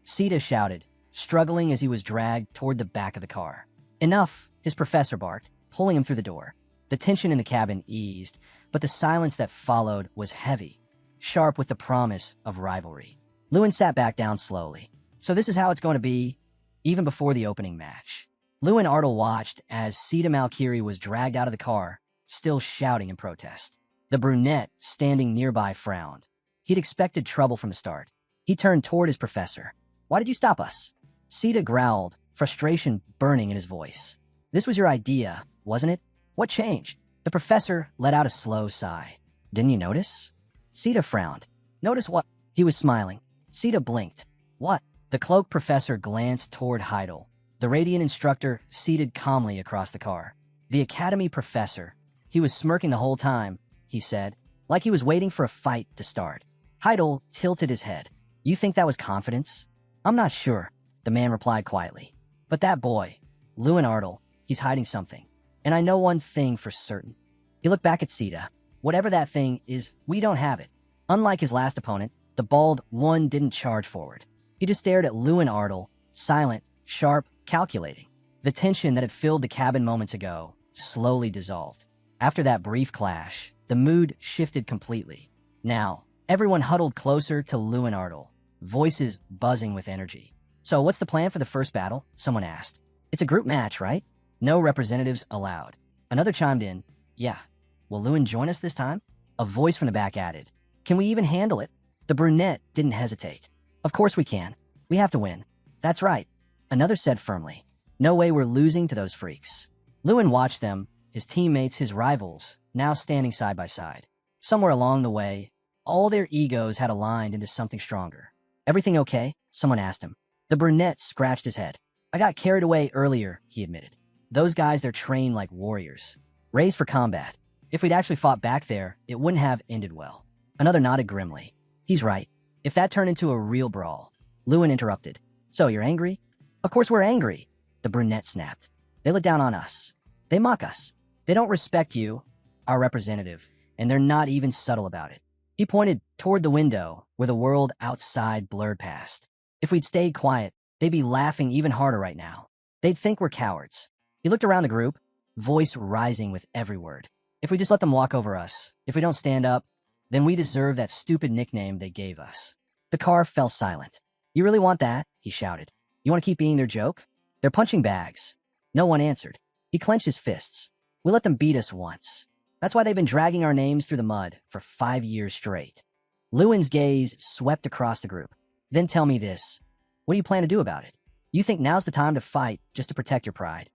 Sita shouted, struggling as he was dragged toward the back of the car. Enough, his professor barked, pulling him through the door. The tension in the cabin eased, but the silence that followed was heavy, sharp with the promise of rivalry. Lewin sat back down slowly. So this is how it's going to be, even before the opening match. Lewin Artle watched as Sita Malkiri was dragged out of the car, still shouting in protest. The brunette, standing nearby, frowned. He'd expected trouble from the start. He turned toward his professor. Why did you stop us? Sita growled, frustration burning in his voice. This was your idea, wasn't it? What changed? The professor let out a slow sigh. Didn't you notice? Sita frowned. Notice what? He was smiling. Sita blinked. What? The cloaked professor glanced toward Heidel, the radiant instructor seated calmly across the car. The academy professor. He was smirking the whole time, he said, like he was waiting for a fight to start. Heidel tilted his head. You think that was confidence? I'm not sure, the man replied quietly. But that boy, Lewin Artle, he's hiding something. And I know one thing for certain. He looked back at Sita. Whatever that thing is, we don't have it. Unlike his last opponent, the bald one didn't charge forward. He just stared at Lewin Artle, silent, sharp, calculating. The tension that had filled the cabin moments ago slowly dissolved. After that brief clash, the mood shifted completely. Now, everyone huddled closer to Lewin Artle, voices buzzing with energy. So what's the plan for the first battle? Someone asked. It's a group match, right? No representatives allowed. Another chimed in. Yeah. Will Lewin join us this time? A voice from the back added. Can we even handle it? The brunette didn't hesitate. Of course we can. We have to win. That's right. Another said firmly. No way we're losing to those freaks. Lewin watched them, his teammates, his rivals, now standing side by side. Somewhere along the way, all their egos had aligned into something stronger. Everything okay? Someone asked him. The brunette scratched his head. I got carried away earlier, he admitted. Those guys, they're trained like warriors, raised for combat. If we'd actually fought back there, it wouldn't have ended well. Another nodded grimly. He's right. If that turned into a real brawl. Lewin interrupted. So you're angry? Of course we're angry, the brunette snapped. They look down on us. They mock us. They don't respect you, our representative, and they're not even subtle about it. He pointed toward the window where the world outside blurred past. If we'd stayed quiet, they'd be laughing even harder right now. They'd think we're cowards. He looked around the group, voice rising with every word. If we just let them walk over us, if we don't stand up, then we deserve that stupid nickname they gave us. The car fell silent. You really want that? He shouted. You want to keep being their joke? They're punching bags. No one answered. He clenched his fists. We let them beat us once. That's why they've been dragging our names through the mud for 5 years straight. Lewin's gaze swept across the group. Then tell me this. What do you plan to do about it? You think now's the time to fight just to protect your pride?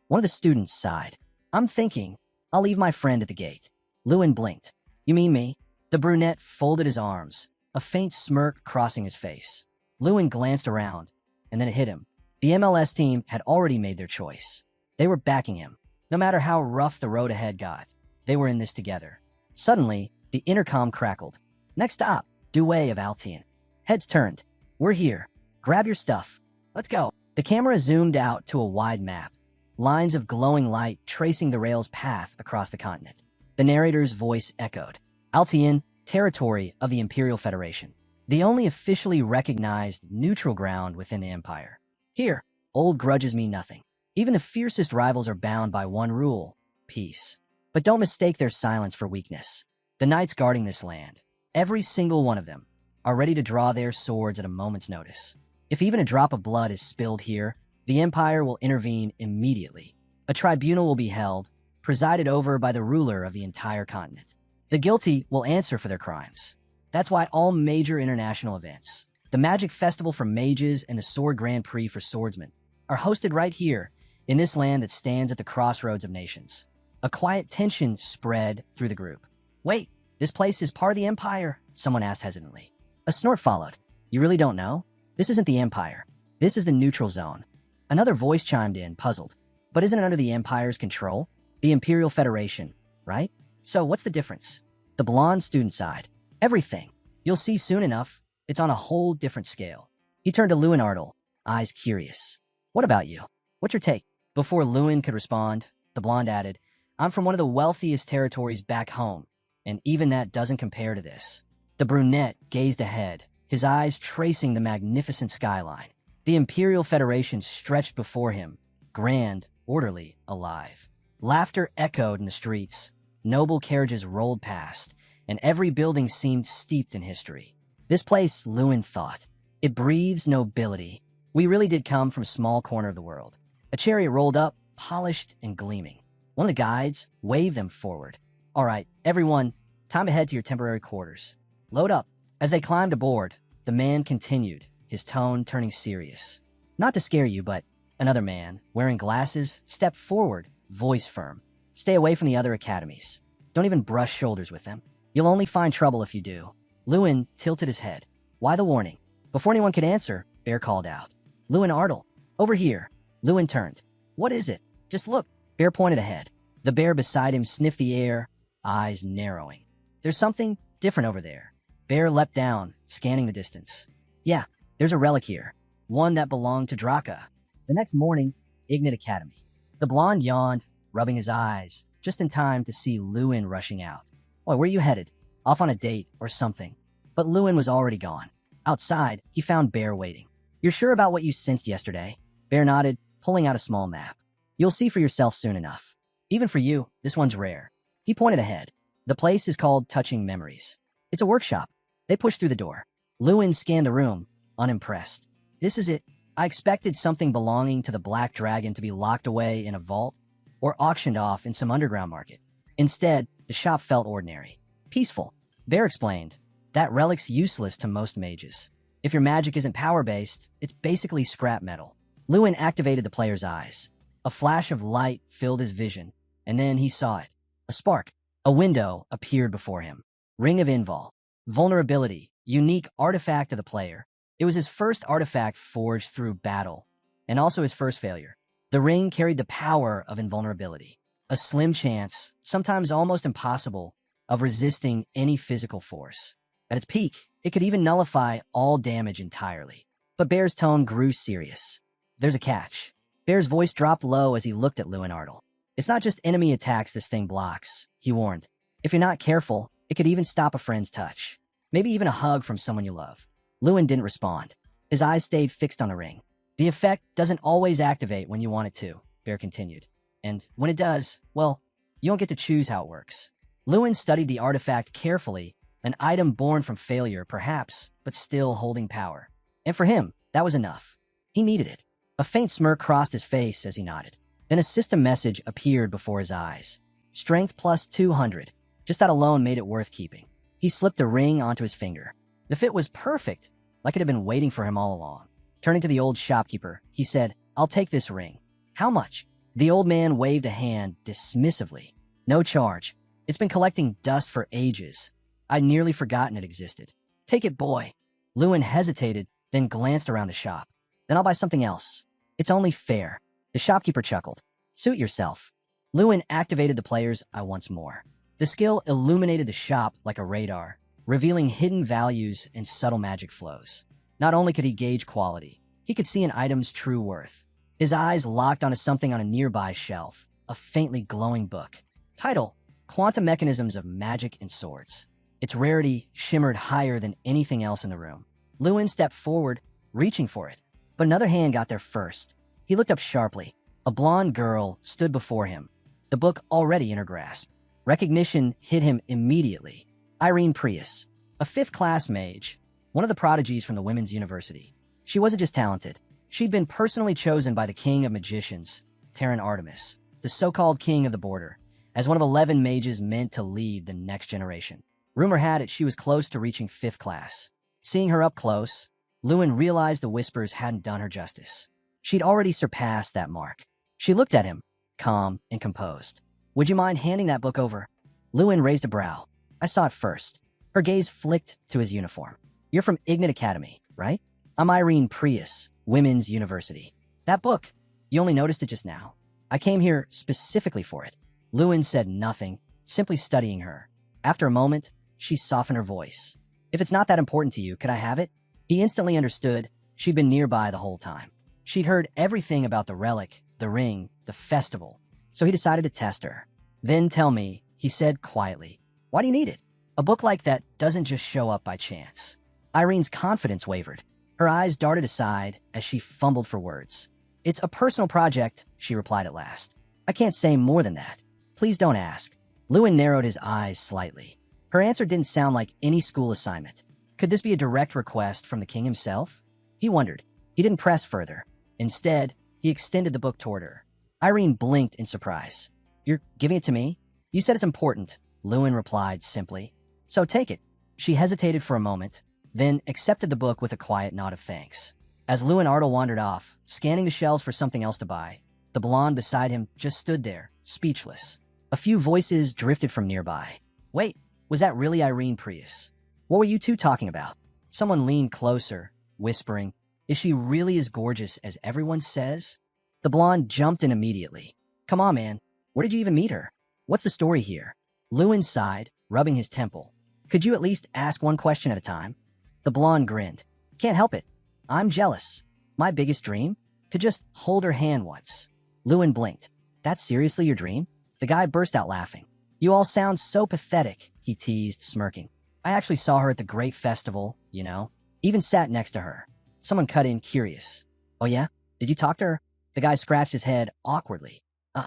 One of the students sighed. I'm thinking I'll leave my friend at the gate. Lewin blinked. You mean me? The brunette folded his arms, a faint smirk crossing his face. Lewin glanced around, and then it hit him. The MLS team had already made their choice. They were backing him. No matter how rough the road ahead got, they were in this together. Suddenly, the intercom crackled. Next stop, Douai of Altian. Heads turned. We're here. Grab your stuff. Let's go. The camera zoomed out to a wide map. Lines of glowing light tracing the rail's path across the continent. The narrator's voice echoed. Altian, territory of the Imperial Federation. The only officially recognized neutral ground within the Empire. Here, old grudges mean nothing. Even the fiercest rivals are bound by one rule, peace. But don't mistake their silence for weakness. The knights guarding this land, every single one of them, are ready to draw their swords at a moment's notice. If even a drop of blood is spilled here, the Empire will intervene immediately. A tribunal will be held, presided over by the ruler of the entire continent. The guilty will answer for their crimes. That's why all major international events, the Magic Festival for mages and the Sword Grand Prix for swordsmen, are hosted right here, in this land that stands at the crossroads of nations. A quiet tension spread through the group. Wait, this place is part of the Empire? Someone asked hesitantly. A snort followed. You really don't know? This isn't the Empire. This is the neutral zone. Another voice chimed in, puzzled. But isn't it under the Empire's control? The Imperial Federation, right? So what's the difference? The blonde student sighed. Everything. You'll see soon enough. It's on a whole different scale. He turned to Lewin Ardle, eyes curious. What about you? What's your take? Before Lewin could respond, the blonde added, I'm from one of the wealthiest territories back home, and even that doesn't compare to this. The brunette gazed ahead, his eyes tracing the magnificent skyline. The Imperial Federation stretched before him, grand, orderly, alive. Laughter echoed in the streets. Noble carriages rolled past, and every building seemed steeped in history. This place, Lewin thought, it breathes nobility. We really did come from a small corner of the world. A chariot rolled up, polished and gleaming. One of the guides waved them forward. All right, everyone, time to head to your temporary quarters. Load up. As they climbed aboard, the man continued, his tone turning serious. Not to scare you, but another man, wearing glasses, stepped forward, voice firm. Stay away from the other academies. Don't even brush shoulders with them. You'll only find trouble if you do. Lewin tilted his head. Why the warning? Before anyone could answer, Bear called out. Lewin Ardle, over here. Lewin turned. What is it? Just look. Bear pointed ahead. The bear beside him sniffed the air, eyes narrowing. There's something different over there. Bear leapt down, scanning the distance. Yeah, there's a relic here. One that belonged to Draka. The next morning, Ignat Academy. The blonde yawned, rubbing his eyes, just in time to see Lewin rushing out. Boy, where are you headed? Off on a date or something. But Lewin was already gone. Outside, he found Bear waiting. You're sure about what you sensed yesterday? Bear nodded, pulling out a small map. You'll see for yourself soon enough. Even for you, this one's rare. He pointed ahead. The place is called Touching Memories. It's a workshop. They pushed through the door. Lewin scanned the room, unimpressed. This is it. I expected something belonging to the Black Dragon to be locked away in a vault or auctioned off in some underground market. Instead, the shop felt ordinary. Peaceful. Bear explained. That relic's useless to most mages. If your magic isn't power-based, it's basically scrap metal. Lewin activated the player's eyes. A flash of light filled his vision, and then he saw it. A spark. A window appeared before him. Ring of Invul. Vulnerability. Unique artifact of the player. It was his first artifact forged through battle, and also his first failure. The ring carried the power of invulnerability. A slim chance, sometimes almost impossible, of resisting any physical force. At its peak, it could even nullify all damage entirely. But Bear's tone grew serious. There's a catch. Bear's voice dropped low as he looked at Lewin Ardle. It's not just enemy attacks this thing blocks, he warned. If you're not careful, it could even stop a friend's touch. Maybe even a hug from someone you love. Lewin didn't respond. His eyes stayed fixed on the ring. The effect doesn't always activate when you want it to, Bear continued. And when it does, well, you don't get to choose how it works. Lewin studied the artifact carefully, An item born from failure, perhaps, but still holding power. And for him, that was enough. He needed it. A faint smirk crossed his face as he nodded. Then a system message appeared before his eyes. Strength plus 200. Just that alone made it worth keeping. He slipped a ring onto his finger. The fit was perfect, like it had been waiting for him all along. Turning to the old shopkeeper, he said, "I'll take this ring." "How much?" The old man waved a hand dismissively. "No charge. It's been collecting dust for ages. I'd nearly forgotten it existed." "Take it, boy." Lewin hesitated, then glanced around the shop. "Then I'll buy something else. It's only fair." The shopkeeper chuckled. "Suit yourself." Lewin activated the player's eye once more. The skill illuminated the shop like a radar, revealing hidden values and subtle magic flows. Not only could he gauge quality, he could see an item's true worth. His eyes locked onto something on a nearby shelf, a faintly glowing book. Title: Quantum Mechanisms of Magic and Swords. Its rarity shimmered higher than anything else in the room. Lewin stepped forward, reaching for it, but another hand got there first. He looked up sharply. A blonde girl stood before him, the book already in her grasp. Recognition hit him immediately. Irene Prius, a fifth-class mage, one of the prodigies from the Women's University. She wasn't just talented. She'd been personally chosen by the king of magicians, Terran Artemis, the so-called king of the border, as one of 11 mages meant to lead the next generation. Rumor had it she was close to reaching 5th class. Seeing her up close, Lewin realized the whispers hadn't done her justice. She'd already surpassed that mark. She looked at him, calm and composed. "Would you mind handing that book over?" Lewin raised a brow. "I saw it first." Her gaze flicked to his uniform. "You're from Ignat Academy, right?" "I'm Irene Prius, Women's University." "That book, you only noticed it just now." "I came here specifically for it." Lewin said nothing, simply studying her. After a moment, she softened her voice. "If it's not that important to you, could I have it?" He instantly understood. She'd been nearby the whole time. She'd heard everything about the relic, the ring, the festival, so he decided to test her. "Then tell me," he said quietly, "why do you need it? A book like that doesn't just show up by chance." Irene's confidence wavered. Her eyes darted aside as she fumbled for words. "It's a personal project," she replied at last. "I can't say more than that. Please don't ask." Lewin narrowed his eyes slightly. Her answer didn't sound like any school assignment. Could this be a direct request from the king himself? He wondered. He didn't press further. Instead, he extended the book toward her. Irene blinked in surprise. "You're giving it to me?" "You said it's important," Lewin replied simply. "So take it." She hesitated for a moment, then accepted the book with a quiet nod of thanks. As Lewin Ardle wandered off, scanning the shelves for something else to buy, the blonde beside him just stood there, speechless. A few voices drifted from nearby. "Wait, was that really Irene Prius? What were you two talking about?" Someone leaned closer, whispering, "Is she really as gorgeous as everyone says?" The blonde jumped in immediately. "Come on, man. Where did you even meet her? What's the story here?" Lewin sighed, rubbing his temple. "Could you at least ask one question at a time?" The blonde grinned. "Can't help it. I'm jealous. My biggest dream? To just hold her hand once." Lewin blinked. "That's seriously your dream?" The guy burst out laughing. "You all sound so pathetic," he teased, smirking. "I actually saw her at the great festival, you know. Even sat next to her." Someone cut in, curious. "Oh yeah? Did you talk to her?" The guy scratched his head awkwardly.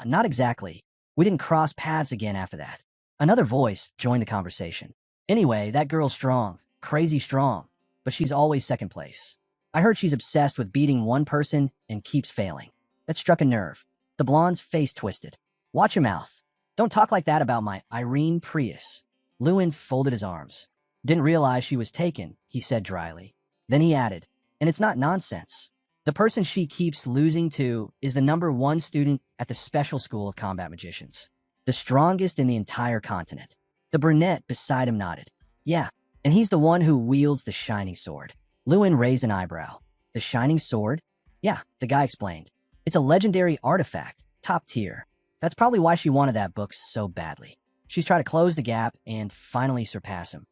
Not exactly. We didn't cross paths again after that." Another voice joined the conversation. "Anyway, that girl's strong. Crazy strong. But she's always second place. I heard she's obsessed with beating one person and keeps failing." That struck a nerve. The blonde's face twisted. "Watch your mouth. Don't talk like that about my Irene Prius." Lewin folded his arms. "Didn't realize she was taken," he said dryly. Then he added, "And it's not nonsense. The person she keeps losing to is the #1 student at the Special School of Combat Magicians. The strongest in the entire continent." The brunette beside him nodded. "Yeah, and he's the one who wields the shining sword." Lewin raised an eyebrow. "The shining sword?" "Yeah," the guy explained. "It's a legendary artifact, top tier. That's probably why she wanted that book so badly. She's trying to close the gap and finally surpass him."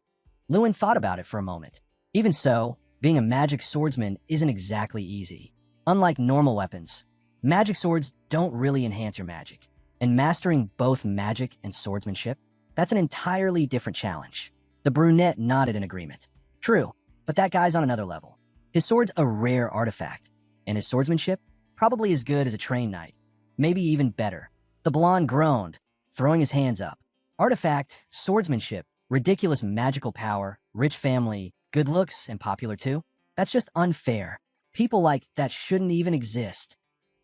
Lewin thought about it for a moment. Even so, being a magic swordsman isn't exactly easy. Unlike normal weapons, magic swords don't really enhance your magic. And mastering both magic and swordsmanship, that's an entirely different challenge. The brunette nodded in agreement. "True, but that guy's on another level. His sword's a rare artifact, and his swordsmanship, probably as good as a trained knight. Maybe even better." The blonde groaned, throwing his hands up. "Artifact, swordsmanship, Ridiculous magical power, rich family, good looks, and popular too? That's just unfair. People like that shouldn't even exist.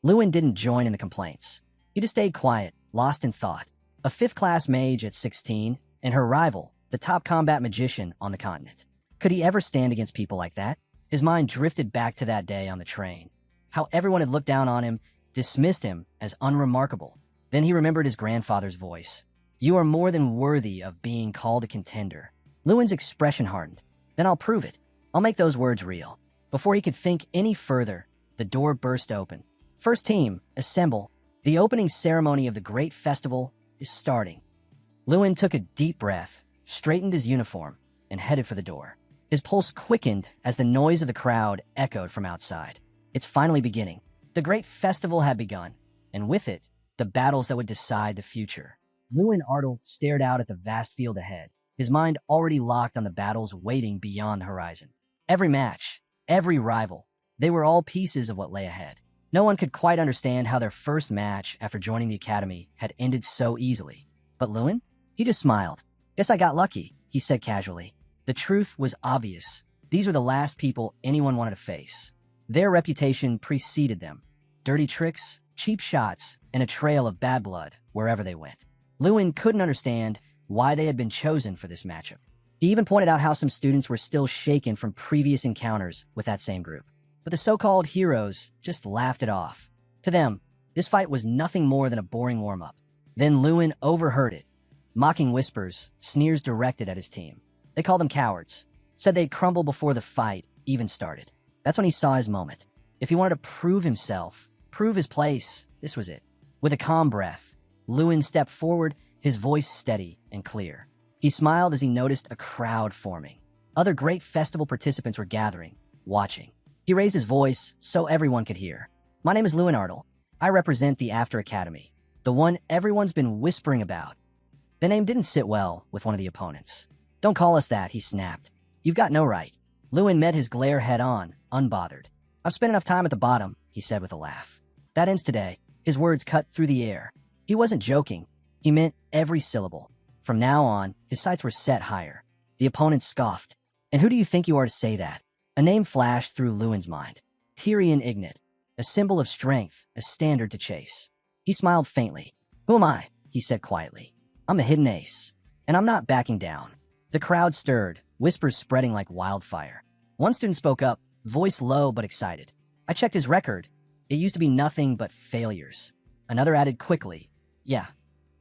Lewin didn't join in the complaints. He just stayed quiet, lost in thought. A fifth-class mage at 16, and her rival, the top combat magician on the continent. Could he ever stand against people like that? His mind drifted back to that day on the train. How everyone had looked down on him, dismissed him as unremarkable. Then he remembered his grandfather's voice. You are more than worthy of being called a contender. Lewin's expression hardened. Then I'll prove it. I'll make those words real. Before he could think any further, the door burst open. First team, assemble. The opening ceremony of the great festival is starting. Lewin took a deep breath, straightened his uniform, and headed for the door. His pulse quickened as the noise of the crowd echoed from outside. It's finally beginning. The great festival had begun, and with it, the battles that would decide the future. Lewin Artel stared out at the vast field ahead, his mind already locked on the battles waiting beyond the horizon. Every match, every rival, they were all pieces of what lay ahead. No one could quite understand how their first match after joining the academy had ended so easily. But Lewin? He just smiled. Guess I got lucky, he said casually. The truth was obvious. These were the last people anyone wanted to face. Their reputation preceded them. Dirty tricks, cheap shots, and a trail of bad blood wherever they went. Lewin couldn't understand why they had been chosen for this matchup. He even pointed out how some students were still shaken from previous encounters with that same group. But the so-called heroes just laughed it off. To them, this fight was nothing more than a boring warm-up. Then Lewin overheard it. Mocking whispers, sneers directed at his team. They called them cowards, said they'd crumble before the fight even started. That's when he saw his moment. If he wanted to prove himself, prove his place, this was it. With a calm breath, Lewin stepped forward, his voice steady and clear. He smiled as he noticed a crowd forming. Other great festival participants were gathering, watching. He raised his voice so everyone could hear. My name is Lewin Artel. I represent the After Academy, the one everyone's been whispering about. The name didn't sit well with one of the opponents. Don't call us that, he snapped. You've got no right. Lewin met his glare head-on, unbothered. I've spent enough time at the bottom, he said with a laugh. That ends today. His words cut through the air. He wasn't joking. He meant every syllable. From now on, his sights were set higher. The opponent scoffed. And who do you think you are to say that? A name flashed through Lewin's mind. Tyrion Ignat, a symbol of strength, a standard to chase. He smiled faintly. Who am I? He said quietly. I'm the hidden ace, and I'm not backing down. The crowd stirred, whispers spreading like wildfire. One student spoke up, voice low but excited. I checked his record. It used to be nothing but failures. Another added quickly. Yeah,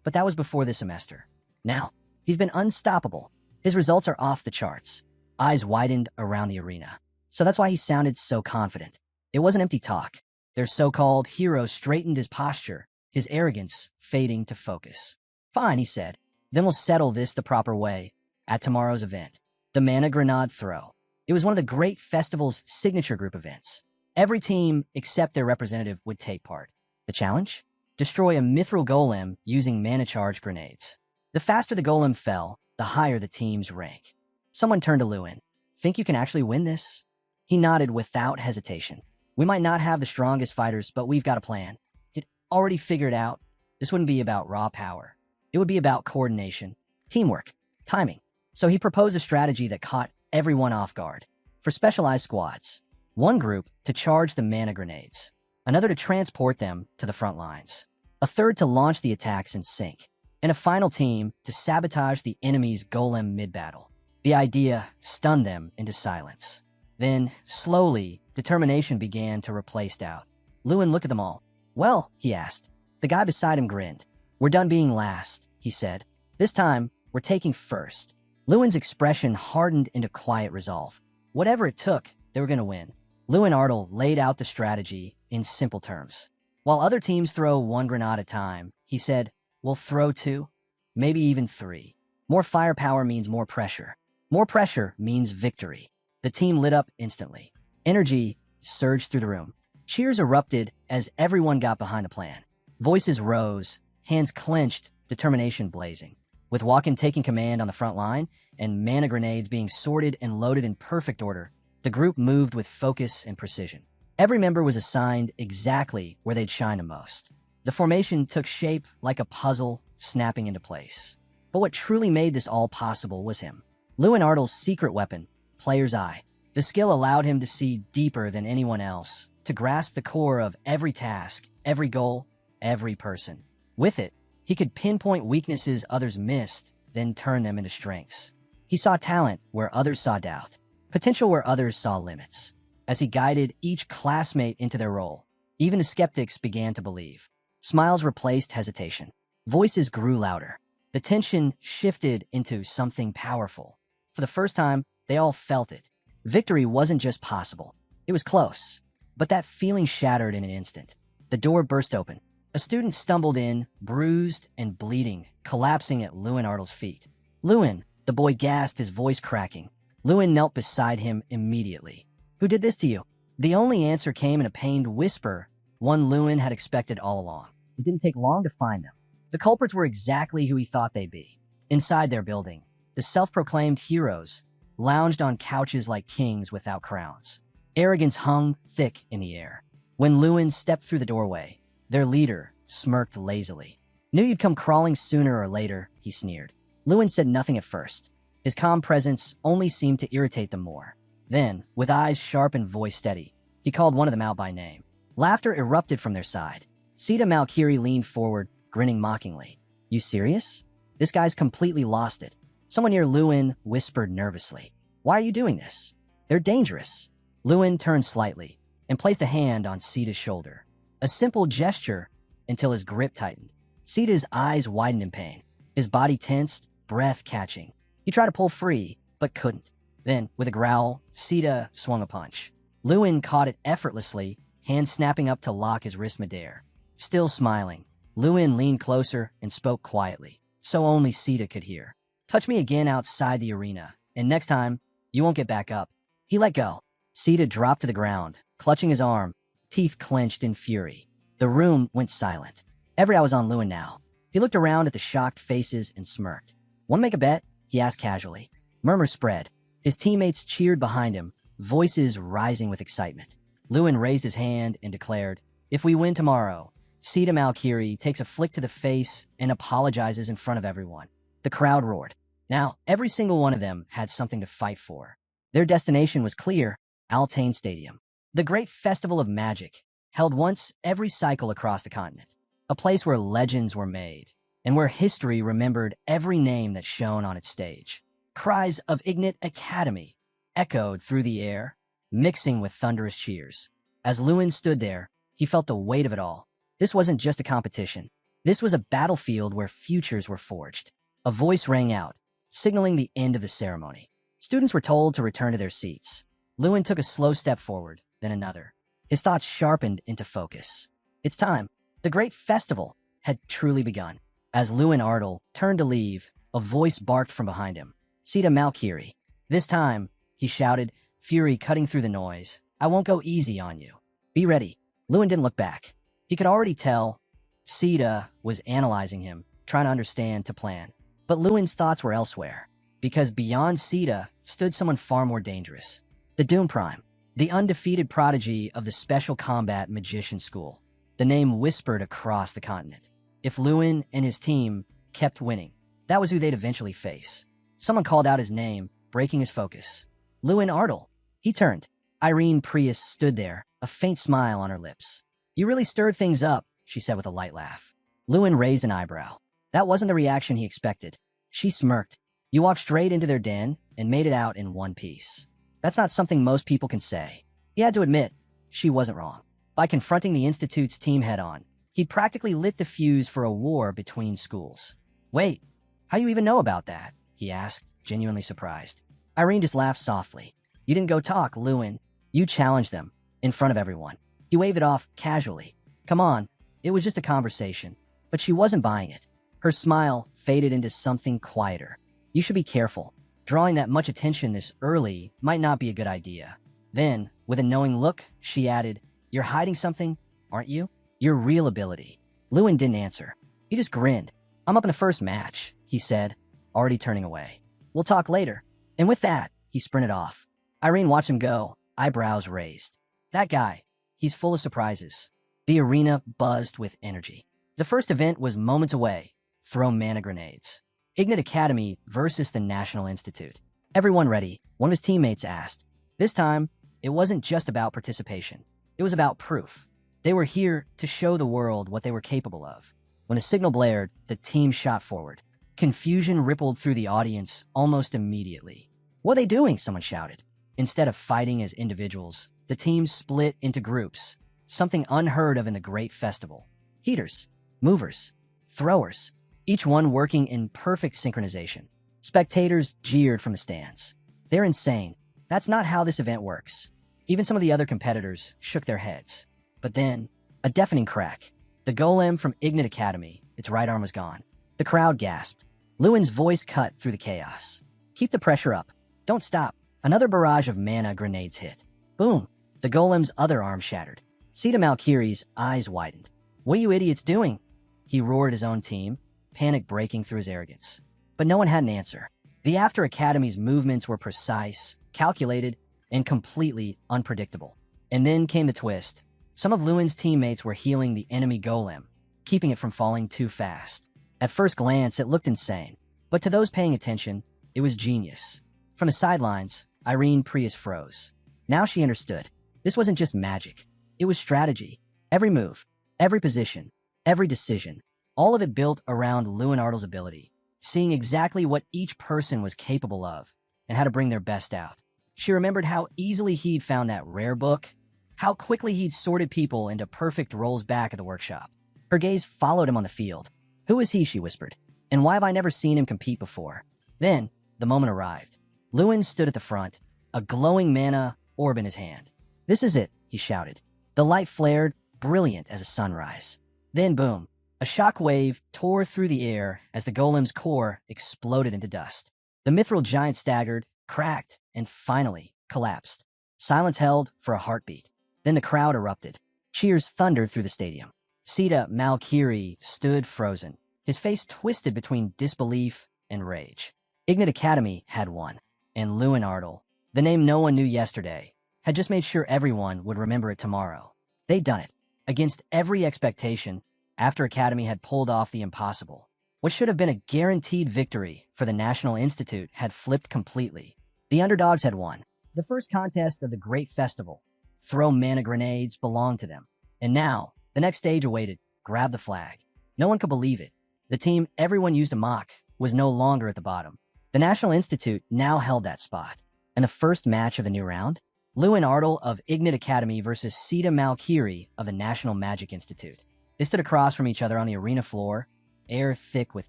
but that was before this semester. Now, he's been unstoppable. His results are off the charts. Eyes widened around the arena. So that's why he sounded so confident. It wasn't empty talk. Their so-called hero straightened his posture, his arrogance fading to focus. Fine, he said. Then we'll settle this the proper way at tomorrow's event. The Mana Grenade Throw. It was one of the great festival's signature group events. Every team except their representative would take part. The challenge? Destroy a mithril golem using mana charge grenades. The faster the golem fell, the higher the team's rank. Someone turned to Lewin. Think you can actually win this? He nodded without hesitation. We might not have the strongest fighters, but we've got a plan. He'd already figured out this wouldn't be about raw power. It would be about coordination, teamwork, timing. So he proposed a strategy that caught everyone off guard. For specialized squads, one group to charge the mana grenades, another to transport them to the front lines, a third to launch the attacks in sync, and a final team to sabotage the enemy's golem mid-battle. The idea stunned them into silence. Then, slowly, determination began to replace doubt. Lewin looked at them all. Well, he asked. The guy beside him grinned. We're done being last, he said. This time, we're taking first. Lewin's expression hardened into quiet resolve. Whatever it took, they were going to win. Lewin Artel laid out the strategy in simple terms. While other teams throw one grenade at a time, he said, we'll throw two, maybe even three. More firepower means more pressure. More pressure means victory. The team lit up instantly. Energy surged through the room. Cheers erupted as everyone got behind the plan. Voices rose, hands clenched, determination blazing. With Walken taking command on the front line and mana grenades being sorted and loaded in perfect order, the group moved with focus and precision. Every member was assigned exactly where they'd shine the most. The formation took shape like a puzzle snapping into place. But what truly made this all possible was him. Lewin Artel's secret weapon, Player's Eye. The skill allowed him to see deeper than anyone else, to grasp the core of every task, every goal, every person. With it, he could pinpoint weaknesses others missed, then turn them into strengths. He saw talent where others saw doubt, potential where others saw limits. As he guided each classmate into their role, even the skeptics began to believe. Smiles replaced hesitation. Voices grew louder. The tension shifted into something powerful. For the first time, they all felt it. Victory wasn't just possible. It was close. But that feeling shattered in an instant. The door burst open. A student stumbled in, bruised and bleeding, collapsing at Lewin Artel's feet. "Lewin," the boy gasped, his voice cracking. Lewin knelt beside him immediately. "Who did this to you?" The only answer came in a pained whisper, one Lewin had expected all along. It didn't take long to find them. The culprits were exactly who he thought they'd be. Inside their building, the self-proclaimed heroes lounged on couches like kings without crowns. Arrogance hung thick in the air. When Lewin stepped through the doorway, their leader smirked lazily. "Knew you'd come crawling sooner or later," he sneered. Lewin said nothing at first. His calm presence only seemed to irritate them more. Then, with eyes sharp and voice steady, he called one of them out by name. Laughter erupted from their side. Sita Malkiri leaned forward, grinning mockingly. "You serious? This guy's completely lost it." Someone near Lewin whispered nervously. "Why are you doing this? They're dangerous." Lewin turned slightly and placed a hand on Sita's shoulder. A simple gesture until his grip tightened. Sita's eyes widened in pain. His body tensed, breath catching. He tried to pull free, but couldn't. Then, with a growl, Sita swung a punch. Lewin caught it effortlessly, hand snapping up to lock his wrist midair. Still smiling, Lewin leaned closer and spoke quietly, so only Sita could hear. "Touch me again outside the arena, and next time, you won't get back up." He let go. Sita dropped to the ground, clutching his arm, teeth clenched in fury. The room went silent. Every eye was on Lewin now. He looked around at the shocked faces and smirked. "Want to make a bet?" he asked casually. Murmurs spread. His teammates cheered behind him, voices rising with excitement. Lewin raised his hand and declared, "If we win tomorrow, Sita Malkiri takes a flick to the face and apologizes in front of everyone." The crowd roared. Now, every single one of them had something to fight for. Their destination was clear: Altane Stadium. The great festival of magic, held once every cycle across the continent. A place where legends were made, and where history remembered every name that shone on its stage. Cries of Ignite Academy echoed through the air, mixing with thunderous cheers. As Lewin stood there, he felt the weight of it all. This wasn't just a competition. This was a battlefield where futures were forged. A voice rang out, signaling the end of the ceremony. Students were told to return to their seats. Lewin took a slow step forward, then another. His thoughts sharpened into focus. It's time. The great festival had truly begun. As Lewin Artel turned to leave, a voice barked from behind him. "Sita Malkiri." This time, he shouted, fury cutting through the noise. "I won't go easy on you. Be ready." Lewin didn't look back. He could already tell Sita was analyzing him, trying to understand, to plan. But Lewin's thoughts were elsewhere, because beyond Sita stood someone far more dangerous. The Doom Prime, the undefeated prodigy of the Special Combat Magician School. The name whispered across the continent. If Lewin and his team kept winning, that was who they'd eventually face. Someone called out his name, breaking his focus. Lewin Artel. He turned. Irene Prius stood there, a faint smile on her lips. "You really stirred things up," she said with a light laugh. Lewin raised an eyebrow. That wasn't the reaction he expected. She smirked. "You walked straight into their den and made it out in one piece." That's not something most people can say. He had to admit, she wasn't wrong. By confronting the Institute's team head-on, he'd practically lit the fuse for a war between schools. "Wait, how you even know about that?" he asked, genuinely surprised. Irene just laughed softly. "You didn't go talk, Lewin. You challenged them, in front of everyone." He waved it off casually. "Come on, it was just a conversation." But she wasn't buying it. Her smile faded into something quieter. "You should be careful. Drawing that much attention this early might not be a good idea." Then, with a knowing look, she added, "You're hiding something, aren't you? Your real ability." Lewin didn't answer. He just grinned. "I'm up in the first match," he said, already turning away. "We'll talk later." And with that, he sprinted off. Irene watched him go, eyebrows raised. That guy, he's full of surprises. The arena buzzed with energy. The first event was moments away. Throw mana grenades. Ignite Academy versus the National Institute. Everyone ready? One of his teammates asked. This time, it wasn't just about participation. It was about proof. They were here to show the world what they were capable of. When a signal blared, the team shot forward. Confusion rippled through the audience almost immediately. What are they doing? Someone shouted. Instead of fighting as individuals, the team split into groups, something unheard of in the Great Festival. Heaters, movers, throwers, each one working in perfect synchronization. Spectators jeered from the stands. They're insane. That's not how this event works. Even some of the other competitors shook their heads. But then, a deafening crack. The golem from Ignite Academy, its right arm was gone. The crowd gasped. Lewin's voice cut through the chaos. Keep the pressure up. Don't stop. Another barrage of mana grenades hit. Boom. The golem's other arm shattered. Sita Malkiri's eyes widened. What are you idiots doing? He roared at his own team, panic breaking through his arrogance. But no one had an answer. The After Academy's movements were precise, calculated, and completely unpredictable. And then came the twist. Some of Lewin's teammates were healing the enemy golem, keeping it from falling too fast. At first glance, it looked insane. But to those paying attention, it was genius. From the sidelines, Irene Prius froze. Now she understood. This wasn't just magic. It was strategy. Every move, every position, every decision, all of it built around Lewin Ardle's ability, seeing exactly what each person was capable of and how to bring their best out. She remembered how easily he'd found that rare book, how quickly he'd sorted people into perfect roles back at the workshop. Her gaze followed him on the field. Who is he, she whispered, and why have I never seen him compete before? Then, the moment arrived. Lewin stood at the front, a glowing mana orb in his hand. This is it, he shouted. The light flared, brilliant as a sunrise. Then boom, a shock wave tore through the air as the golem's core exploded into dust. The mithril giant staggered, cracked, and finally collapsed. Silence held for a heartbeat. Then the crowd erupted. Cheers thundered through the stadium. Sita Malkiri stood frozen, his face twisted between disbelief and rage. Ignite Academy had won, and Lewin Ardle, the name no one knew yesterday, had just made sure everyone would remember it tomorrow. They'd done it. Against every expectation, After Academy had pulled off the impossible. What should have been a guaranteed victory for the National Institute had flipped completely. The underdogs had won. The first contest of the Great Festival, throw mana grenades, belonged to them. And now, the next stage awaited, grab the flag. No one could believe it. The team everyone used to mock was no longer at the bottom. The National Institute now held that spot. And the first match of the new round? Lewin Ardle of Ignite Academy versus Sita Malkiri of the National Magic Institute. They stood across from each other on the arena floor, air thick with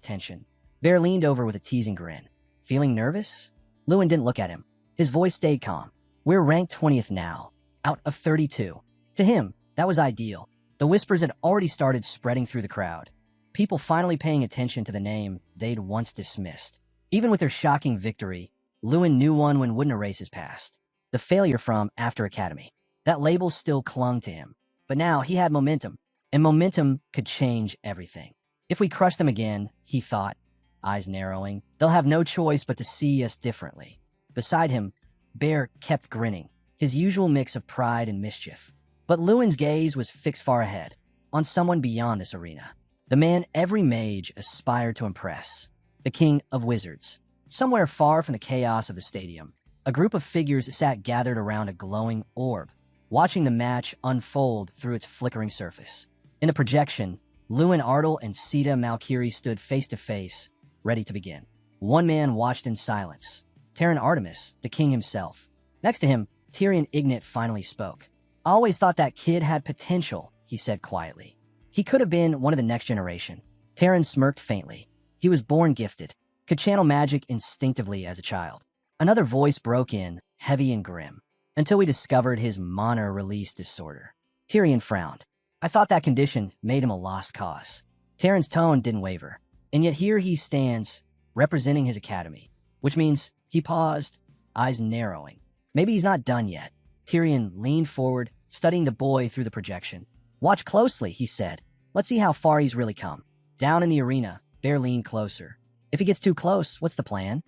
tension. Bear leaned over with a teasing grin. Feeling nervous? Lewin didn't look at him. His voice stayed calm. We're ranked 20th now, out of 32. To him, that was ideal. The whispers had already started spreading through the crowd. People finally paying attention to the name they'd once dismissed. Even with their shocking victory, Lewin knew one wouldn't erase his past. The failure from After Academy. That label still clung to him. But now he had momentum, and momentum could change everything. If we crush them again, he thought, eyes narrowing, they'll have no choice but to see us differently. Beside him, Bear kept grinning, his usual mix of pride and mischief. But Lewin's gaze was fixed far ahead, on someone beyond this arena. The man every mage aspired to impress. The king of wizards. Somewhere far from the chaos of the stadium, a group of figures sat gathered around a glowing orb, watching the match unfold through its flickering surface. In the projection, Lewin Ardle and Sita Malkiri stood face to face, ready to begin. One man watched in silence. Terran Artemis, the king himself. Next to him, Tyrion Ignit finally spoke. I always thought that kid had potential, he said quietly. He could have been one of the next generation. Terran smirked faintly. He was born gifted, could channel magic instinctively as a child. Another voice broke in, heavy and grim, until we discovered his mana release disorder. Tyrion frowned. I thought that condition made him a lost cause. Terran's tone didn't waver, and yet here he stands, representing his academy, which means he paused, eyes narrowing. Maybe he's not done yet. Tyrion leaned forward, studying the boy through the projection. Watch closely, he said. Let's see how far he's really come. Down in the arena, Bear leaned closer. If he gets too close, what's the plan?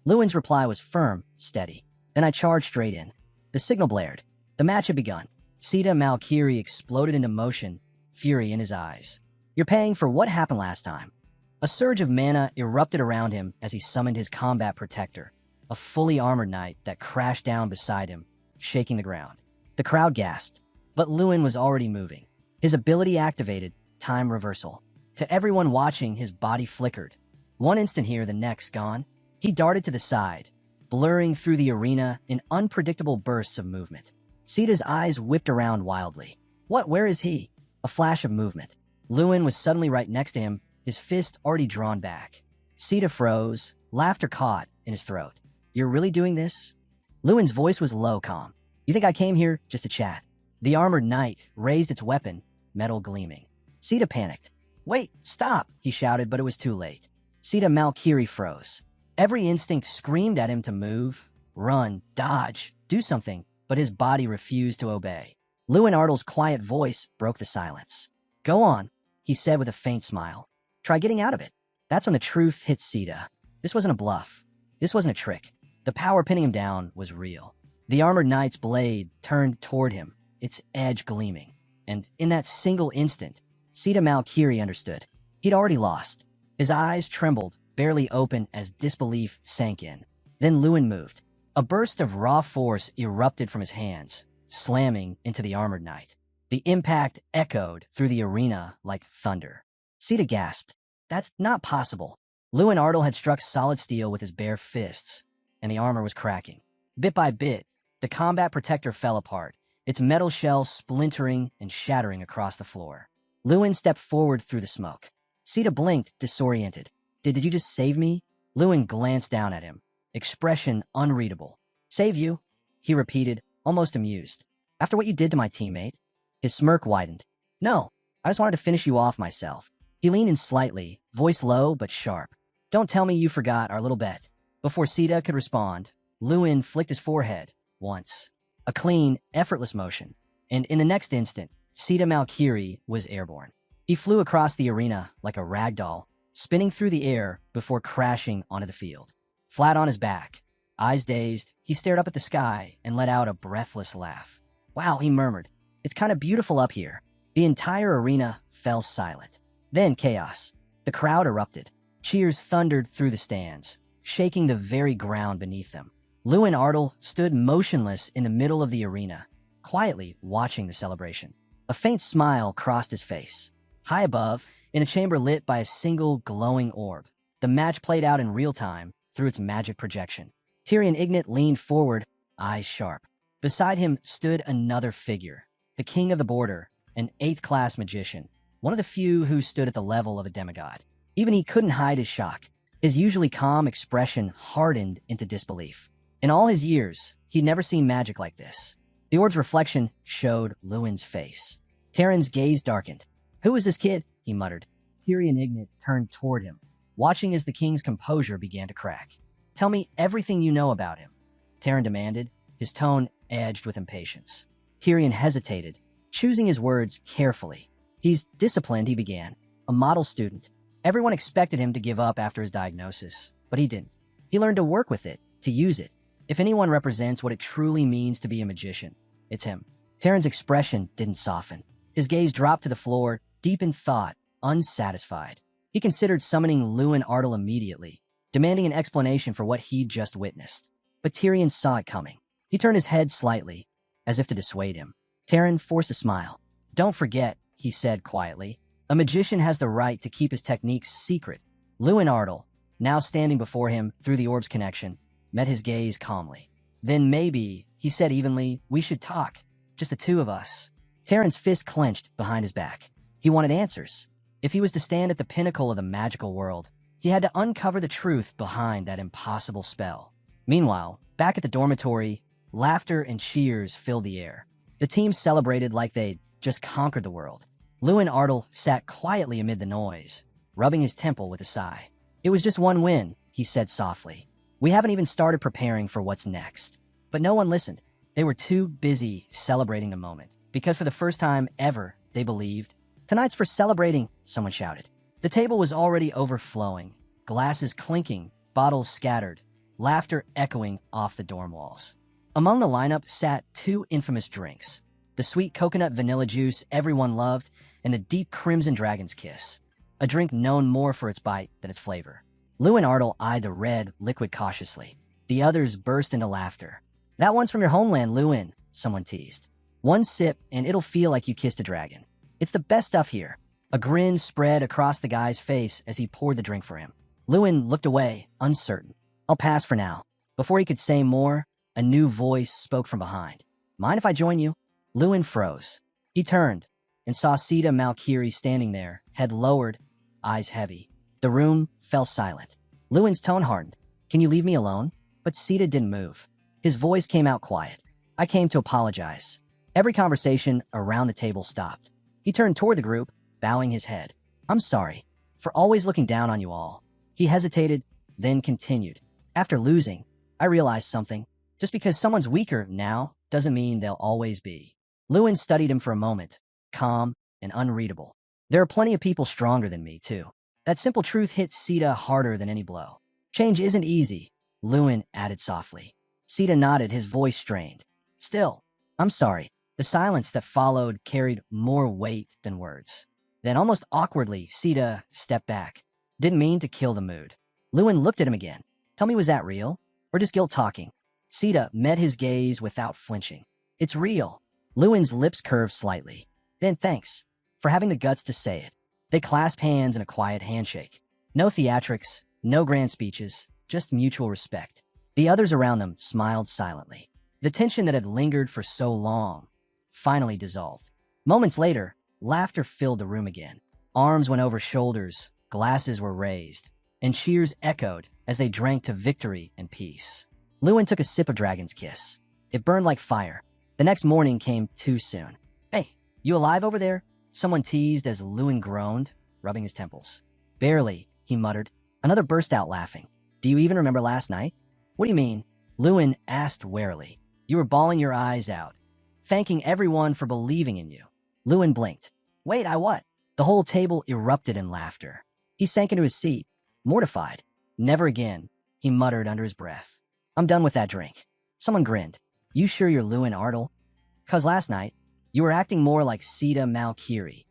Lewin's reply was firm, steady. Then I charged straight in. The signal blared. The match had begun. Sita Malkiri exploded into motion, fury in his eyes. You're paying for what happened last time. A surge of mana erupted around him as he summoned his combat protector, a fully armored knight that crashed down beside him, shaking the ground. The crowd gasped, but Lewin was already moving. His ability activated, time reversal. To everyone watching, his body flickered. One instant here, the next gone. He darted to the side, blurring through the arena in unpredictable bursts of movement. Sita's eyes whipped around wildly. What? Where is he? A flash of movement. Lewin was suddenly right next to him, his fist already drawn back. Sita froze, laughter caught in his throat. You're really doing this? Lewin's voice was low, calm. You think I came here just to chat? The armored knight raised its weapon, metal gleaming. Sita panicked. Wait, stop, he shouted, but it was too late. Sita Malkiri froze. Every instinct screamed at him to move, run, dodge, do something, but his body refused to obey. Lewin Artel's quiet voice broke the silence. Go on, he said with a faint smile. Try getting out of it. That's when the truth hit Sita. This wasn't a bluff. This wasn't a trick. The power pinning him down was real. The armored knight's blade turned toward him, its edge gleaming. And in that single instant, Sita Malkiri understood. He'd already lost. His eyes trembled, barely open as disbelief sank in. Then Lewin moved. A burst of raw force erupted from his hands, slamming into the armored knight. The impact echoed through the arena like thunder. Sita gasped. That's not possible. Lewin Artel had struck solid steel with his bare fists, and the armor was cracking. Bit by bit, the combat protector fell apart, its metal shell splintering and shattering across the floor. Lewin stepped forward through the smoke. Sita blinked, disoriented. Did you just save me? Lewin glanced down at him, expression unreadable. Save you? He repeated, almost amused. After what you did to my teammate? His smirk widened. No, I just wanted to finish you off myself. He leaned in slightly, voice low but sharp. Don't tell me you forgot our little bet. Before Sita could respond, Lewin flicked his forehead once. A clean, effortless motion. And in the next instant, Sita Malkiri was airborne. He flew across the arena like a rag doll, spinning through the air before crashing onto the field. Flat on his back, eyes dazed, he stared up at the sky and let out a breathless laugh. Wow, he murmured. It's kind of beautiful up here. The entire arena fell silent. Then chaos. The crowd erupted. Cheers thundered through the stands, shaking the very ground beneath them. Lewin Artel stood motionless in the middle of the arena, quietly watching the celebration. A faint smile crossed his face. High above, in a chamber lit by a single glowing orb, the match played out in real time through its magic projection. Tyrion Ignat leaned forward, eyes sharp. Beside him stood another figure, the king of the border, an 8th-class magician, one of the few who stood at the level of a demigod. Even he couldn't hide his shock. His usually calm expression hardened into disbelief. In all his years, he'd never seen magic like this. The orb's reflection showed Lewin's face. Tyrion's gaze darkened. Who is this kid? He muttered. Tyrion Ignat turned toward him, watching as the king's composure began to crack. Tell me everything you know about him, Tyrion demanded, his tone edged with impatience. Tyrion hesitated, choosing his words carefully. He's disciplined, he began. A model student. Everyone expected him to give up after his diagnosis, but he didn't. He learned to work with it, to use it. If anyone represents what it truly means to be a magician, it's him. Tyrion's expression didn't soften. His gaze dropped to the floor, deep in thought, unsatisfied. He considered summoning Lewin Artel immediately, demanding an explanation for what he'd just witnessed. But Tyrion saw it coming. He turned his head slightly, as if to dissuade him. Tyrion forced a smile. Don't forget, he said quietly, a magician has the right to keep his techniques secret. Lewin Artel, now standing before him through the orb's connection, met his gaze calmly. Then maybe, he said evenly, we should talk. Just the two of us. Tyrion's fist clenched behind his back. He wanted answers. If he was to stand at the pinnacle of the magical world, he had to uncover the truth behind that impossible spell. Meanwhile, back at the dormitory, laughter and cheers filled the air. The team celebrated like they'd just conquered the world. Lewin Artel sat quietly amid the noise, rubbing his temple with a sigh. It was just one win, he said softly. We haven't even started preparing for what's next. But no one listened. They were too busy celebrating the moment, because for the first time ever, they believed. Tonight's for celebrating, someone shouted. The table was already overflowing, glasses clinking, bottles scattered, laughter echoing off the dorm walls. Among the lineup sat two infamous drinks, the sweet coconut vanilla juice everyone loved, and the deep crimson dragon's kiss. a drink known more for its bite than its flavor. Lou and Artel eyed the red liquid cautiously. The others burst into laughter. That one's from your homeland, Lewin, someone teased. One sip and it'll feel like you kissed a dragon. It's the best stuff here. A grin spread across the guy's face as he poured the drink for him. Lewin looked away, uncertain. I'll pass for now. Before he could say more, a new voice spoke from behind. Mind if I join you? Lewin froze. He turned and saw Sita Malkiri standing there, head lowered, eyes heavy. The room fell silent. Lewin's tone hardened. Can you leave me alone? But Sita didn't move. His voice came out quiet. I came to apologize. Every conversation around the table stopped. He turned toward the group, bowing his head. I'm sorry for always looking down on you all. He hesitated, then continued. After losing, I realized something. Just because someone's weaker now doesn't mean they'll always be. Lewin studied him for a moment, calm and unreadable. There are plenty of people stronger than me, too. That simple truth hit Sita harder than any blow. Change isn't easy, Lewin added softly. Sita nodded, his voice strained. Still, I'm sorry. The silence that followed carried more weight than words. Then, almost awkwardly, Sita stepped back. Didn't mean to kill the mood. Lewin looked at him again. Tell me, was that real? Or just guilt talking? Sita met his gaze without flinching. It's real. Lewin's lips curved slightly. Then thanks for having the guts to say it. They clasped hands in a quiet handshake. No theatrics, no grand speeches, just mutual respect. The others around them smiled silently. The tension that had lingered for so long finally dissolved. Moments later, laughter filled the room again. Arms went over shoulders, glasses were raised, and cheers echoed as they drank to victory and peace. Lewin took a sip of Dragon's Kiss. It burned like fire. The next morning came too soon. Hey, you alive over there? Someone teased as Lewin groaned, rubbing his temples. Barely, he muttered. Another burst out laughing. Do you even remember last night? What do you mean? Lewin asked warily. You were bawling your eyes out, thanking everyone for believing in you. Lewin blinked. Wait, I what? The whole table erupted in laughter. He sank into his seat, mortified. Never again, he muttered under his breath. I'm done with that drink. Someone grinned. You sure you're Lewin Artel? 'Cause last night, you were acting more like Sita Malkiri.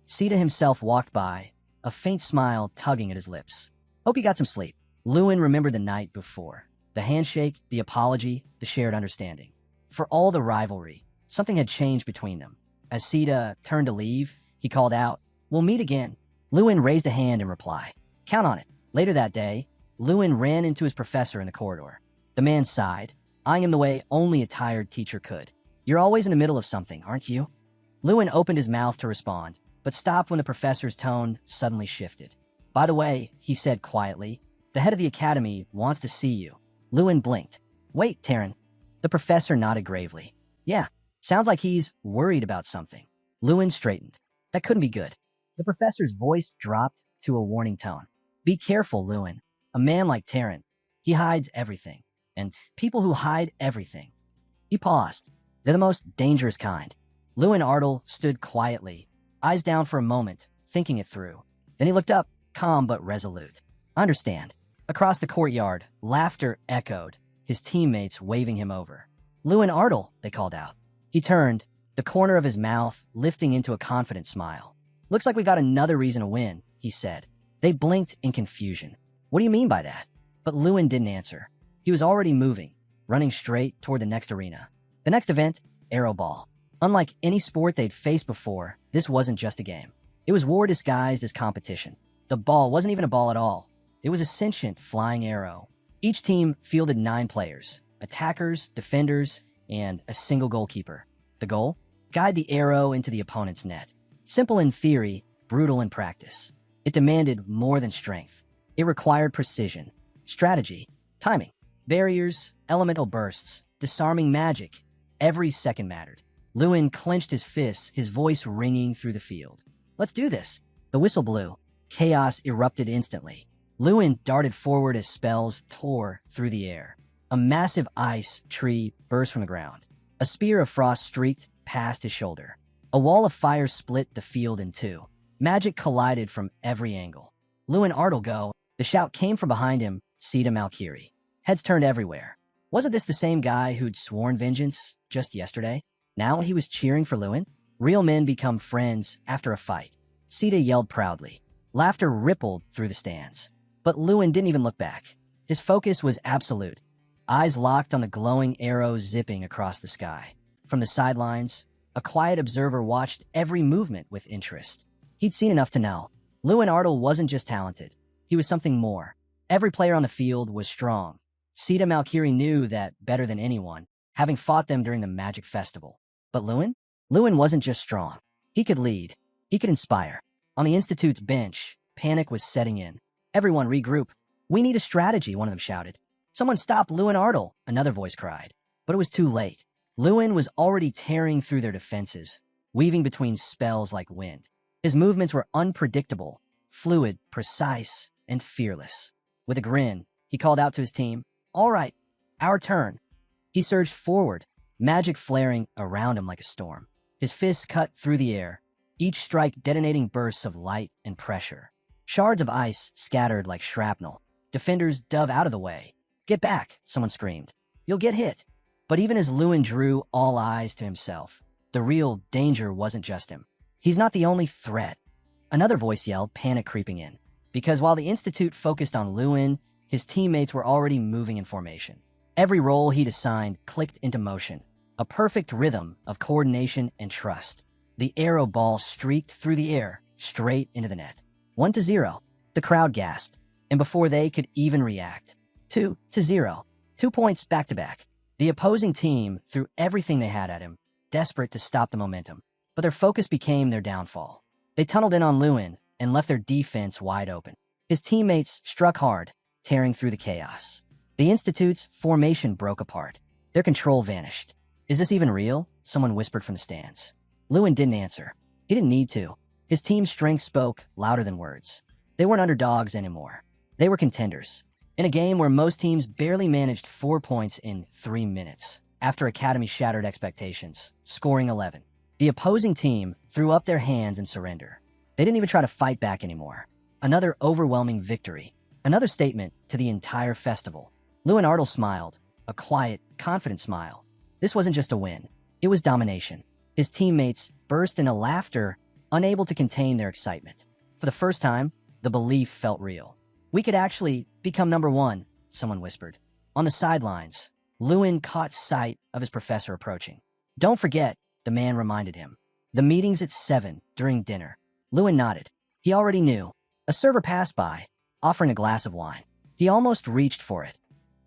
Sita himself walked by, a faint smile tugging at his lips. Hope you got some sleep. Lewin remembered the night before. The handshake, the apology, the shared understanding. For all the rivalry, something had changed between them. As Sita turned to leave, he called out, We'll meet again. Lewin raised a hand in reply. Count on it. Later that day, Lewin ran into his professor in the corridor. The man sighed, eyeing him the way only a tired teacher could. You're always in the middle of something, aren't you? Lewin opened his mouth to respond, but stopped when the professor's tone suddenly shifted. By the way, he said quietly, the head of the academy wants to see you. Lewin blinked. Wait, Taryn. The professor nodded gravely. Yeah, sounds like he's worried about something. Lewin straightened. That couldn't be good. The professor's voice dropped to a warning tone. Be careful, Lewin. A man like Taryn, he hides everything. And people who hide everything. He paused. They're the most dangerous kind. Lewin Artel stood quietly, eyes down for a moment, thinking it through. Then he looked up, calm but resolute. I understand. Across the courtyard, laughter echoed, his teammates waving him over. Lewin Artel, they called out. He turned, the corner of his mouth lifting into a confident smile. Looks like we got another reason to win, he said. They blinked in confusion. What do you mean by that? But Lewin didn't answer. He was already moving, running straight toward the next arena. The next event, Arrow Ball. Unlike any sport they'd faced before, this wasn't just a game. It was war disguised as competition. The ball wasn't even a ball at all. It was a sentient flying arrow. Each team fielded 9 players, attackers, defenders, and a single goalkeeper. The goal? Guide the arrow into the opponent's net. Simple in theory, brutal in practice. It demanded more than strength. It required precision, strategy, timing, barriers, elemental bursts, disarming magic. Every second mattered. Lewin clenched his fists, his voice ringing through the field. Let's do this. The whistle blew. Chaos erupted instantly. Lewin darted forward as spells tore through the air. A massive ice tree burst from the ground. A spear of frost streaked past his shoulder. A wall of fire split the field in two. Magic collided from every angle. Lewin Artel go. The shout came from behind him, Sita Malkiri. Heads turned everywhere. Wasn't this the same guy who'd sworn vengeance just yesterday? Now he was cheering for Lewin? Real men become friends after a fight. Sita yelled proudly. Laughter rippled through the stands. But Lewin didn't even look back. His focus was absolute, eyes locked on the glowing arrow zipping across the sky. From the sidelines, a quiet observer watched every movement with interest. He'd seen enough to know. Lewin Ardle wasn't just talented. He was something more. Every player on the field was strong. Sita Malkiri knew that better than anyone, having fought them during the Magic Festival. But Lewin? Lewin wasn't just strong. He could lead. He could inspire. On the Institute's bench, panic was setting in. Everyone regroup. We need a strategy, one of them shouted. Someone stop Lewin Ardle, another voice cried. But it was too late. Lewin was already tearing through their defenses, weaving between spells like wind. His movements were unpredictable, fluid, precise, and fearless. With a grin, he called out to his team, "All right, our turn." He surged forward, magic flaring around him like a storm. His fists cut through the air, each strike detonating bursts of light and pressure. Shards of ice scattered like shrapnel. Defenders dove out of the way. "Get back," someone screamed. "You'll get hit." But even as Lewin drew all eyes to himself, the real danger wasn't just him. He's not the only threat. Another voice yelled, panic creeping in. Because while the Institute focused on Lewin, his teammates were already moving in formation. Every role he'd assigned clicked into motion, a perfect rhythm of coordination and trust. The arrow ball streaked through the air, straight into the net. 1-0. The crowd gasped, and before they could even react, 2-0. 2 points back-to-back. The opposing team threw everything they had at him, desperate to stop the momentum. But their focus became their downfall. They tunneled in on Lewin and left their defense wide open. His teammates struck hard, tearing through the chaos. The Institute's formation broke apart. Their control vanished. "Is this even real?" someone whispered from the stands. Lewin didn't answer. He didn't need to. His team's strength spoke louder than words. They weren't underdogs anymore. They were contenders. In a game where most teams barely managed 4 points in 3 minutes, after Academy shattered expectations, scoring 11. The opposing team threw up their hands in surrender. They didn't even try to fight back anymore. Another overwhelming victory. Another statement to the entire festival. Lewin Ardle smiled, a quiet, confident smile. This wasn't just a win. It was domination. His teammates burst into laughter, unable to contain their excitement. For the first time, the belief felt real. "We could actually become number one," someone whispered. On the sidelines, Lewin caught sight of his professor approaching. "Don't forget," the man reminded him. "The meeting's at 7 during dinner." Lewin nodded. He already knew. A server passed by, offering a glass of wine. He almost reached for it,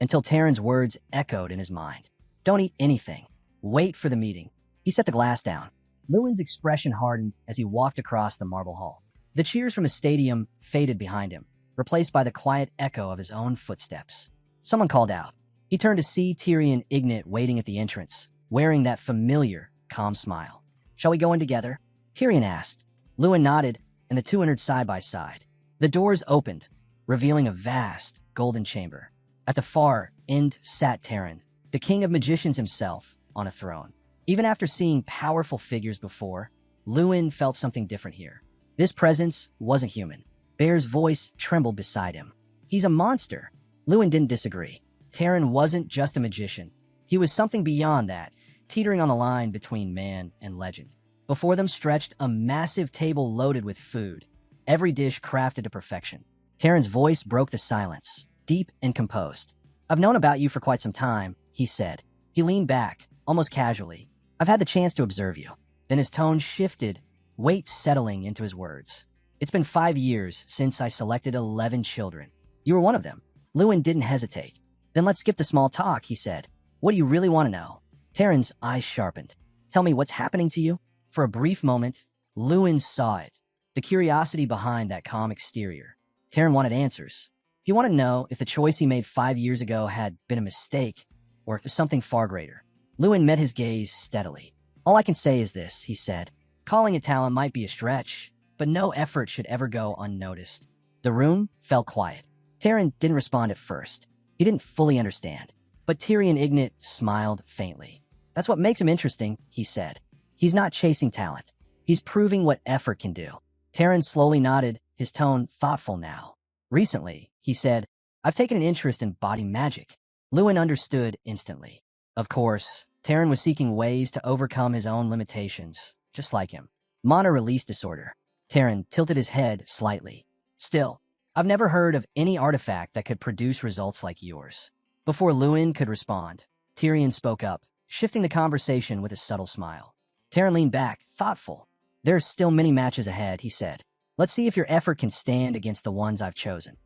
until Taryn's words echoed in his mind. "Don't eat anything. Wait for the meeting." He set the glass down. Lewin's expression hardened as he walked across the marble hall. The cheers from the stadium faded behind him, replaced by the quiet echo of his own footsteps. Someone called out. He turned to see Tyrion Ignat waiting at the entrance, wearing that familiar, calm smile. "Shall we go in together?" Tyrion asked. Lewin nodded, and the two entered side by side. The doors opened, revealing a vast, golden chamber. At the far end sat Taryn, the king of magicians himself, on a throne. Even after seeing powerful figures before, Lewin felt something different here. This presence wasn't human. Bear's voice trembled beside him. "He's a monster." Lewin didn't disagree. Taryn wasn't just a magician. He was something beyond that, teetering on the line between man and legend. Before them stretched a massive table loaded with food, every dish crafted to perfection. Taryn's voice broke the silence, deep and composed. "I've known about you for quite some time," he said. He leaned back, almost casually. "I've had the chance to observe you." Then his tone shifted, weight settling into his words. "It's been 5 years since I selected 11 children. You were one of them." Lewin didn't hesitate. "Then let's skip the small talk," he said. "What do you really want to know?" Taryn's eyes sharpened. "Tell me what's happening to you?" For a brief moment, Lewin saw it, the curiosity behind that calm exterior. Taryn wanted answers. He wanted to know if the choice he made 5 years ago had been a mistake, or if something far greater. Lewin met his gaze steadily. "All I can say is this," he said. "Calling it talent might be a stretch, but no effort should ever go unnoticed." The room fell quiet. Taryn didn't respond at first. He didn't fully understand. But Tyrion Ignat smiled faintly. "That's what makes him interesting," he said. "He's not chasing talent. He's proving what effort can do." Taryn slowly nodded, his tone thoughtful now. "Recently," he said, "I've taken an interest in body magic." Lewin understood instantly. Of course, Taryn was seeking ways to overcome his own limitations, just like him. Mana release disorder. Taryn tilted his head slightly. Still, I've never heard of any artifact that could produce results like yours. Before Lewin could respond, Tyrion spoke up, shifting the conversation with a subtle smile. Tyrion leaned back, thoughtful. There are still many matches ahead, he said. Let's see if your effort can stand against the ones I've chosen.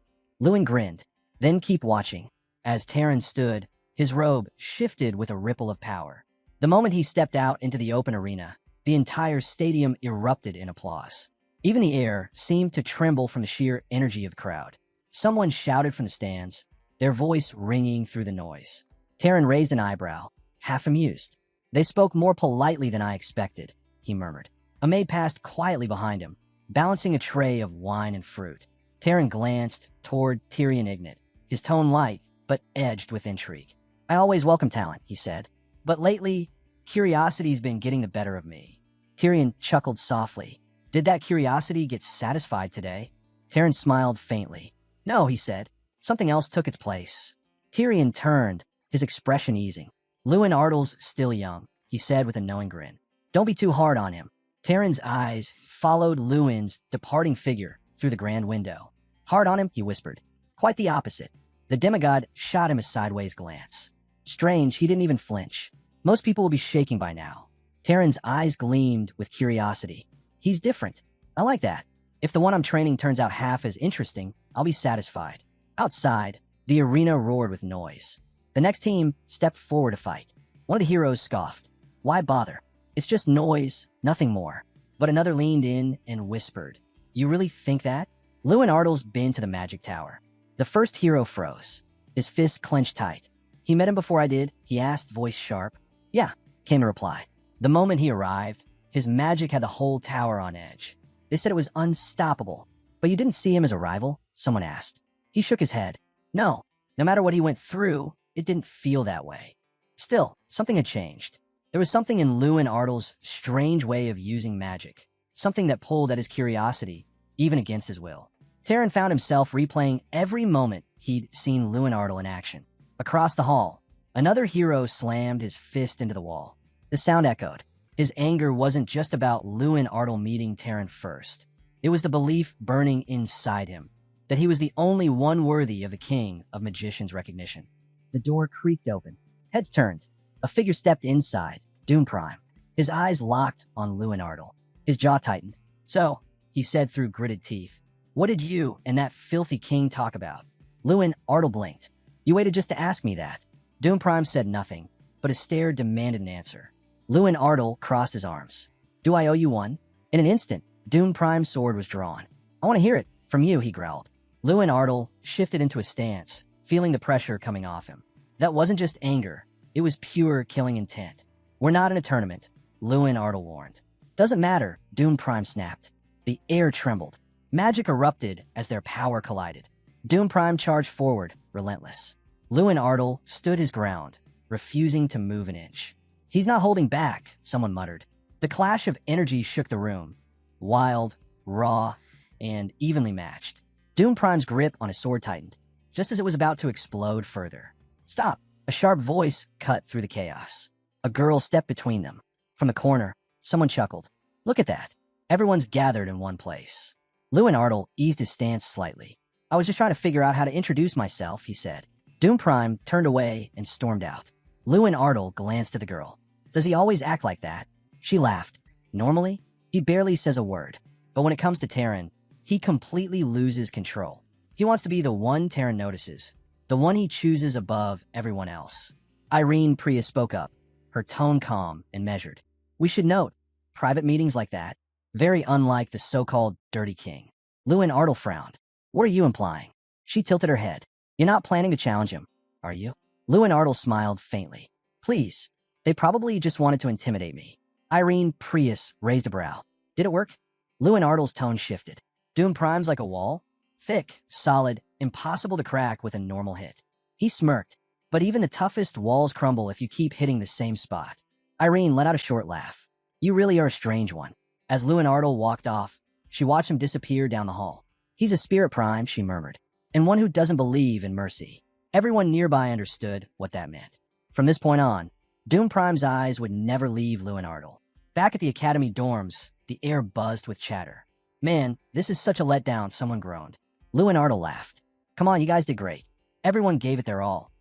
Lewin grinned. Then keep watching. As Tyrion stood, his robe shifted with a ripple of power. The moment he stepped out into the open arena, the entire stadium erupted in applause. Even the air seemed to tremble from the sheer energy of the crowd. Someone shouted from the stands, their voice ringing through the noise. Tyrion raised an eyebrow, half amused. They spoke more politely than I expected, he murmured. A maid passed quietly behind him, balancing a tray of wine and fruit. Tyrion glanced toward Tyrion Ignat, his tone light but edged with intrigue. I always welcome talent, he said, but lately, curiosity's been getting the better of me. Tyrion chuckled softly. Did that curiosity get satisfied today? Tyrion smiled faintly. No, he said. Something else took its place. Tyrion turned, his expression easing. Lewin Ardle's still young, he said with a knowing grin. Don't be too hard on him. Tyrion's eyes followed Lewin's departing figure through the grand window. Hard on him, he whispered. Quite the opposite. The demigod shot him a sideways glance. Strange, he didn't even flinch. Most people will be shaking by now. Tyrion's eyes gleamed with curiosity. He's different. I like that. If the one I'm training turns out half as interesting, I'll be satisfied. Outside, the arena roared with noise. The next team stepped forward to fight. One of the heroes scoffed. Why bother? It's just noise, nothing more. But another leaned in and whispered. You really think that? Lewin Ardle's been to the magic tower. The first hero froze. His fists clenched tight. He met him before I did, he asked, voice sharp. Yeah, came the reply. The moment he arrived, his magic had the whole tower on edge. They said it was unstoppable. But you didn't see him as a rival? Someone asked. He shook his head. No matter what he went through, it didn't feel that way. Still, something had changed. There was something in Lewin Ardle's strange way of using magic. Something that pulled at his curiosity, even against his will. Tyrion found himself replaying every moment he'd seen Lewin Ardle in action. Across the hall, another hero slammed his fist into the wall. The sound echoed. His anger wasn't just about Lewin Ardle meeting Tyrion first. It was the belief burning inside him that he was the only one worthy of the king of magicians' recognition. The door creaked open. Heads turned. A figure stepped inside, Doom Prime. His eyes locked on Lewin Ardle. His jaw tightened. So, he said through gritted teeth, what did you and that filthy king talk about? Lewin Ardle blinked. You waited just to ask me that. Doom Prime said nothing, but his stare demanded an answer. Lewin Ardle crossed his arms. Do I owe you one? In an instant, Doom Prime's sword was drawn. I want to hear it. From you, he growled. Lewin Ardle shifted into a stance, feeling the pressure coming off him. That wasn't just anger. It was pure killing intent. We're not in a tournament, Lewin Ardle warned. Doesn't matter, Doom Prime snapped. The air trembled. Magic erupted as their power collided. Doom Prime charged forward, relentless. Lewin Ardle stood his ground, refusing to move an inch. He's not holding back, someone muttered. The clash of energy shook the room. Wild, raw, and evenly matched. Doom Prime's grip on his sword tightened, just as it was about to explode further. Stop! A sharp voice cut through the chaos. A girl stepped between them. From the corner, someone chuckled. Look at that. Everyone's gathered in one place. Lewin Ardle eased his stance slightly. I was just trying to figure out how to introduce myself, he said. Doom Prime turned away and stormed out. Lewin Ardle glanced at the girl. Does he always act like that? She laughed. Normally, he barely says a word. But when it comes to Tyrion, he completely loses control. He wants to be the one Tyrion notices, the one he chooses above everyone else. Irene Priya spoke up, her tone calm and measured. We should note, private meetings like that, very unlike the so-called Dirty King. Lewin Ardle frowned. What are you implying? She tilted her head. You're not planning to challenge him, are you? Lewin Ardle smiled faintly. Please. They probably just wanted to intimidate me. Irene Prius raised a brow. Did it work? Lewin Ardle's tone shifted. Doom Prime's like a wall? Thick, solid, impossible to crack with a normal hit. He smirked. But even the toughest walls crumble if you keep hitting the same spot. Irene let out a short laugh. You really are a strange one. As Lewin Ardle walked off, she watched him disappear down the hall. He's a spirit prime, she murmured, and one who doesn't believe in mercy. Everyone nearby understood what that meant. From this point on, Doom Prime's eyes would never leave Lewin Ardle. Back at the academy dorms, the air buzzed with chatter. Man, this is such a letdown, someone groaned. Lou and Artel laughed. Come on, you guys did great. Everyone gave it their all.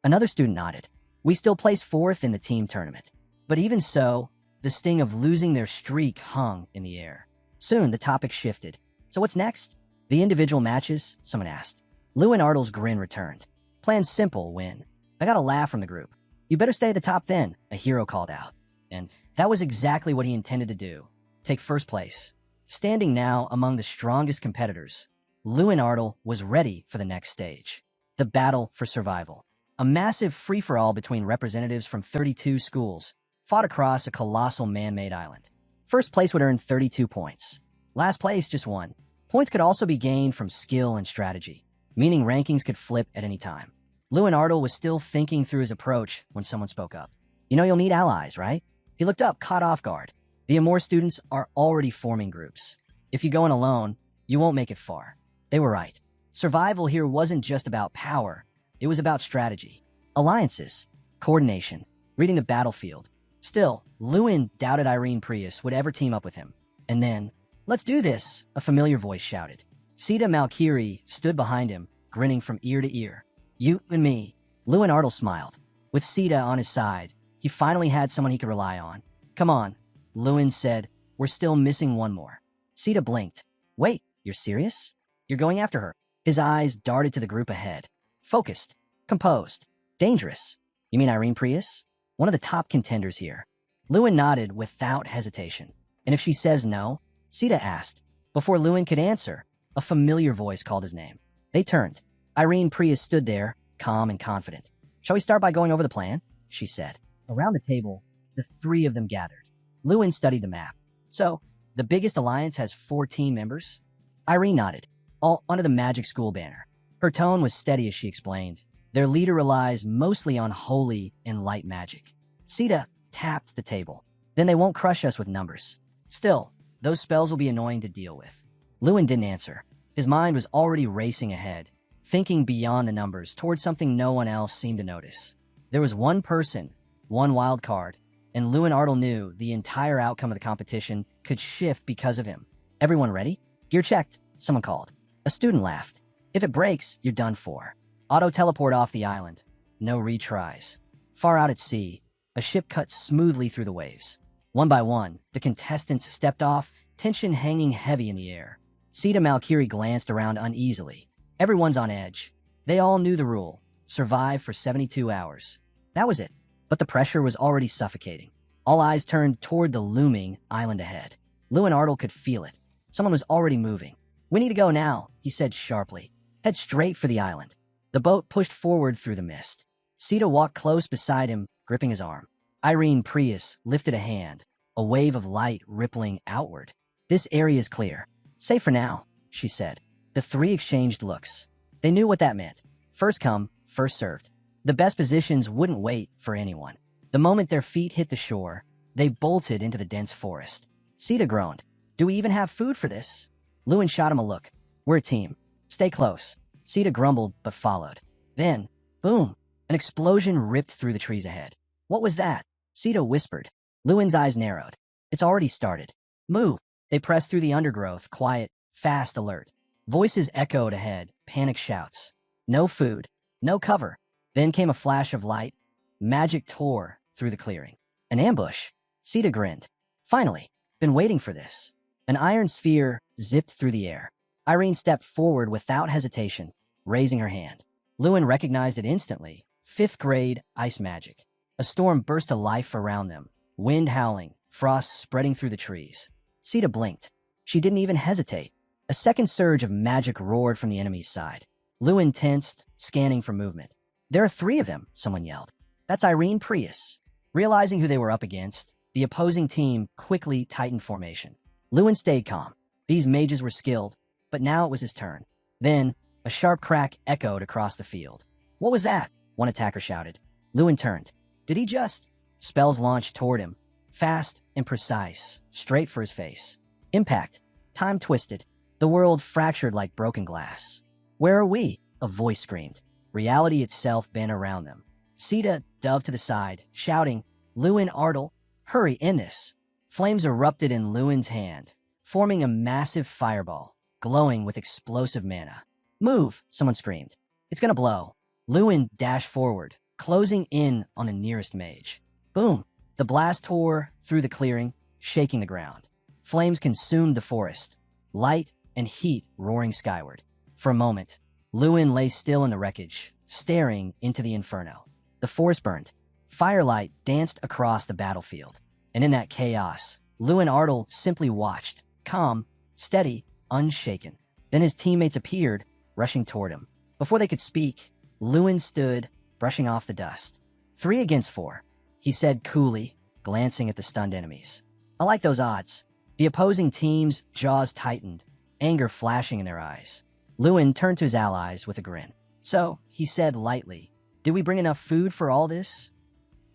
Another student nodded. We still placed fourth in the team tournament. But even so, the sting of losing their streak hung in the air. Soon, the topic shifted. So what's next? The individual matches? Someone asked. Lou and Artel's grin returned. Plan's simple, win. I got a laugh from the group. You better stay at the top then, a hero called out. And that was exactly what he intended to do. Take first place. Standing now among the strongest competitors, Lou and Artel was ready for the next stage. The battle for survival. A massive free-for-all between representatives from 32 schools fought across a colossal man-made island. First place would earn 32 points. Last place just 1. Points could also be gained from skill and strategy, meaning rankings could flip at any time. Lou and Artel was still thinking through his approach when someone spoke up. You know you'll need allies, right? He looked up, caught off guard. The Amor students are already forming groups. If you go in alone, you won't make it far. They were right. Survival here wasn't just about power. It was about strategy, alliances, coordination, reading the battlefield. Still, Lewin doubted Irene Prius would ever team up with him. And then, let's do this, a familiar voice shouted. Sita Malkiri stood behind him, grinning from ear to ear. You and me. Lou and Artel smiled. With Sita on his side, he finally had someone he could rely on. Come on, Lewin said. We're still missing one more. Sita blinked. Wait, you're serious? You're going after her. His eyes darted to the group ahead. Focused, composed, dangerous. You mean Irene Prius? One of the top contenders here. Lewin nodded without hesitation. And if she says no? Sita asked. Before Lewin could answer, a familiar voice called his name. They turned. Irene Prius stood there, calm and confident. Shall we start by going over the plan? She said. Around the table, the three of them gathered. Lewin studied the map. So, the biggest alliance has 14 members? Irene nodded, all under the Magic School banner. Her tone was steady as she explained. Their leader relies mostly on holy and light magic. Sita tapped the table. Then they won't crush us with numbers. Still, those spells will be annoying to deal with. Lewin didn't answer. His mind was already racing ahead, thinking beyond the numbers towards something no one else seemed to notice. There was one person, one wild card, and Lou and Artel knew the entire outcome of the competition could shift because of him. Everyone ready? Gear checked, someone called. A student laughed. If it breaks, you're done for. Auto teleport off the island. No retries. Far out at sea, a ship cut smoothly through the waves. One by one, the contestants stepped off, tension hanging heavy in the air. Sita Malkiri glanced around uneasily. Everyone's on edge. They all knew the rule. Survive for 72 hours. That was it. But the pressure was already suffocating. All eyes turned toward the looming island ahead. Lou and Artel could feel it. Someone was already moving. We need to go now, he said sharply. Head straight for the island. The boat pushed forward through the mist. Sita walked close beside him, gripping his arm. Irene Prius lifted a hand, a wave of light rippling outward. This area is clear. Safe for now, she said. The three exchanged looks. They knew what that meant. First come, first served. The best positions wouldn't wait for anyone. The moment their feet hit the shore, they bolted into the dense forest. Sita groaned. Do we even have food for this? Lewin shot him a look. We're a team. Stay close. Sita grumbled, but followed. Then, boom, an explosion ripped through the trees ahead. What was that? Sita whispered. Lewin's eyes narrowed. It's already started. Move. They pressed through the undergrowth, quiet, fast, alert. Voices echoed ahead, panic shouts. No food, no cover. Then came a flash of light. Magic tore through the clearing. An ambush. Sita grinned. Finally, been waiting for this. An iron sphere zipped through the air. Irene stepped forward without hesitation, raising her hand. Lewin recognized it instantly. 5th grade ice magic. A storm burst to life around them. Wind howling, frost spreading through the trees. Sita blinked. She didn't even hesitate. A second surge of magic roared from the enemy's side. Lewin tensed, scanning for movement. There are 3 of them, someone yelled. That's Irene Prius. Realizing who they were up against, the opposing team quickly tightened formation. Lewin stayed calm. These mages were skilled, but now it was his turn. Then, a sharp crack echoed across the field. What was that? One attacker shouted. Lewin turned. Did he just? Spells launched toward him. Fast and precise, straight for his face. Impact. Time twisted. The world fractured like broken glass. Where are we? A voice screamed. Reality itself bent around them. Sita dove to the side, shouting, Lewin Artel, hurry, end this. Flames erupted in Lewin's hand. forming a massive fireball, glowing with explosive mana. "Move!" someone screamed. "It's gonna blow." Lewin dashed forward, closing in on the nearest mage. Boom! The blast tore through the clearing, shaking the ground. Flames consumed the forest, light and heat roaring skyward. For a moment, Lewin lay still in the wreckage, staring into the inferno. The forest burned. Firelight danced across the battlefield. And in that chaos, Lewin Ardle simply watched, calm, steady, unshaken. Then his teammates appeared, rushing toward him. Before they could speak, Lewin stood, brushing off the dust. 3 against 4, he said coolly, glancing at the stunned enemies. "I like those odds." The opposing team's jaws tightened, anger flashing in their eyes. Lewin turned to his allies with a grin. "So," he said lightly, "did we bring enough food for all this?"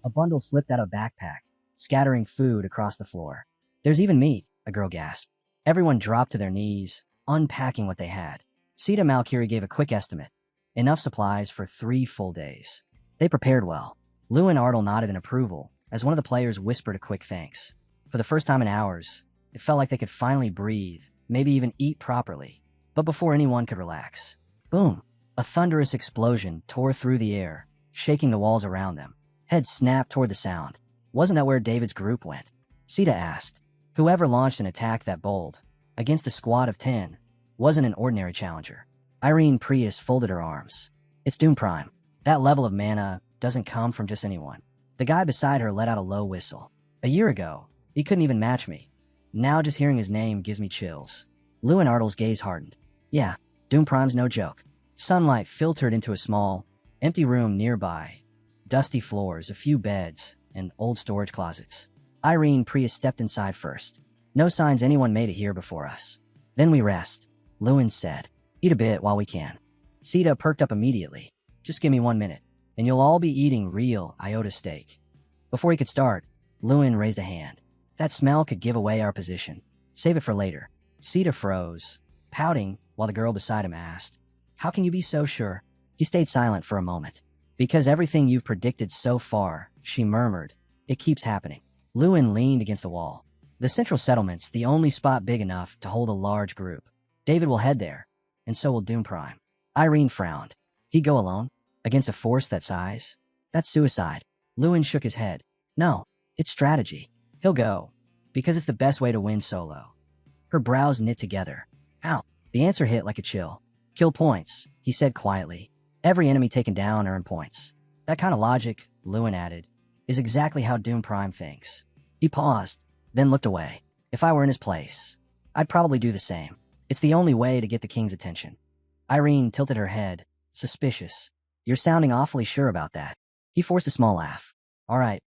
A bundle slipped out of a backpack, scattering food across the floor. "There's even meat," a girl gasped. Everyone dropped to their knees, unpacking what they had. Sita Malkiri gave a quick estimate. Enough supplies for 3 full days. They prepared well. Lewin Ardle nodded in approval as one of the players whispered a quick thanks. For the first time in hours, it felt like they could finally breathe, maybe even eat properly. But before anyone could relax, boom! A thunderous explosion tore through the air, shaking the walls around them. Heads snapped toward the sound. "Wasn't that where David's group went?" Sita asked. Whoever launched an attack that bold, against a squad of 10, wasn't an ordinary challenger. Irene Prius folded her arms. "It's Doom Prime. That level of mana doesn't come from just anyone." The guy beside her let out a low whistle. "A year ago, he couldn't even match me. Now just hearing his name gives me chills." Lewin Ardle's gaze hardened. "Yeah, Doom Prime's no joke." Sunlight filtered into a small, empty room nearby. Dusty floors, a few beds, and old storage closets. Irene Prius stepped inside first. "No signs anyone made it here before us." "Then we rest," Lewin said. "Eat a bit while we can." Sita perked up immediately. "Just give me 1 minute, and you'll all be eating real iota steak." Before he could start, Lewin raised a hand. "That smell could give away our position. Save it for later." Sita froze, pouting while the girl beside him asked, "How can you be so sure?" He stayed silent for a moment. "Because everything you've predicted so far," she murmured. "It keeps happening." Lewin leaned against the wall. "The central settlement's the only spot big enough to hold a large group. David will head there, and so will Doom Prime." Irene frowned. "He'd go alone? Against a force that size? That's suicide." Lewin shook his head. "No, it's strategy. He'll go, because it's the best way to win solo." Her brows knit together. "Ow." The answer hit like a chill. "Kill points," he said quietly. "Every enemy taken down earn points." That kind of logic, Lewin added, is exactly how Doom Prime thinks. He paused, then looked away. "If I were in his place, I'd probably do the same. It's the only way to get the king's attention." Irene tilted her head, suspicious. "You're sounding awfully sure about that." He forced a small laugh. All right.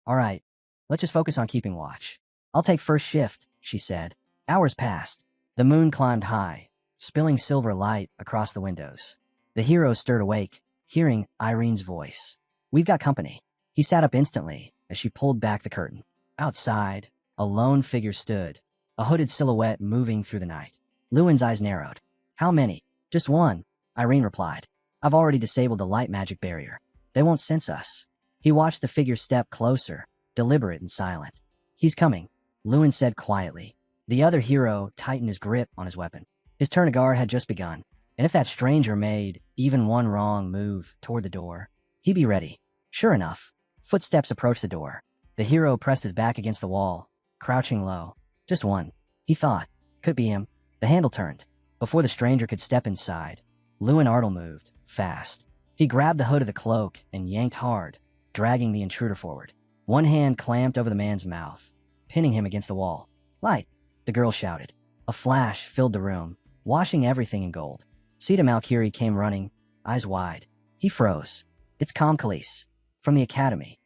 Let's just focus on keeping watch." "I'll take first shift," she said. Hours passed. The moon climbed high, spilling silver light across the windows. The hero stirred awake, hearing Irene's voice. "We've got company." He sat up instantly as she pulled back the curtain. Outside, a lone figure stood, a hooded silhouette moving through the night. Lewin's eyes narrowed. "How many?" "Just one," Irene replied. "I've already disabled the light magic barrier. They won't sense us." He watched the figure step closer, deliberate and silent. "He's coming," Lewin said quietly. The other hero tightened his grip on his weapon. His turn of guard had just begun, and if that stranger made even one wrong move toward the door, he'd be ready. Sure enough, footsteps approached the door. The hero pressed his back against the wall, crouching low. Just one, he thought. Could be him. The handle turned. Before the stranger could step inside, Lewin Ardle moved, fast. He grabbed the hood of the cloak and yanked hard, dragging the intruder forward. One hand clamped over the man's mouth, pinning him against the wall. "Light!" the girl shouted. A flash filled the room, washing everything in gold. Sita Malkiri came running, eyes wide. He froze. "It's Com Khalees, from the academy."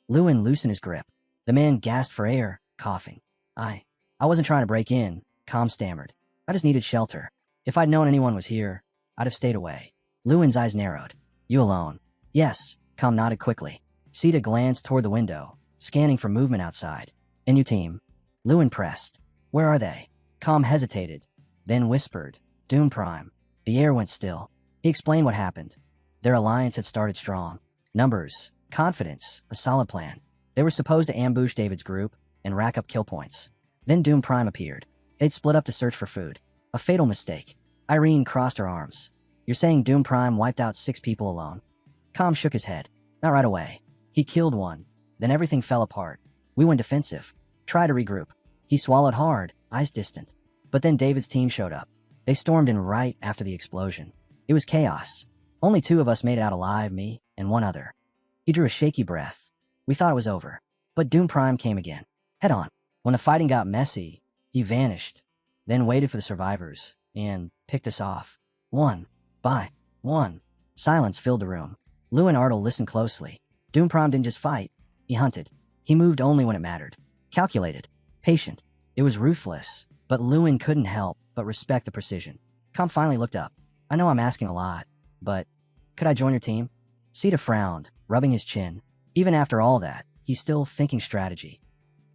Lewin loosened his grip. The man gasped for air, coughing. I wasn't trying to break in," Com stammered. "I just needed shelter. If I'd known anyone was here, I'd have stayed away." Lewin's eyes narrowed. "You alone?" "Yes," Com nodded quickly. Sita glanced toward the window, scanning for movement outside. "And you team?" Lewin pressed. "Where are they?" Com hesitated, then whispered, "Doom Prime." The air went still. He explained what happened. Their alliance had started strong. Numbers, confidence, a solid plan. They were supposed to ambush David's group and rack up kill points. Then Doom Prime appeared. They'd split up to search for food. A fatal mistake. Irene crossed her arms. You're saying Doom Prime wiped out 6 people alone? Com shook his head. Not right away. He killed one. Then everything fell apart. We went defensive. Tried to regroup. He swallowed hard, eyes distant. But then David's team showed up. They stormed in right after the explosion. It was chaos. Only 2 of us made it out alive, me and one other. He drew a shaky breath. We thought it was over. But Doom Prime came again. Head on. When the fighting got messy, he vanished. Then waited for the survivors and picked us off. One by one. Silence filled the room. Lou and Artel listened closely. Doom Prime didn't just fight. He hunted. He moved only when it mattered. Calculated. Patient. It was ruthless. But Lewin couldn't help but respect the precision. Com finally looked up. I know I'm asking a lot, but could I join your team? Sita frowned, rubbing his chin. Even after all that, he's still thinking strategy.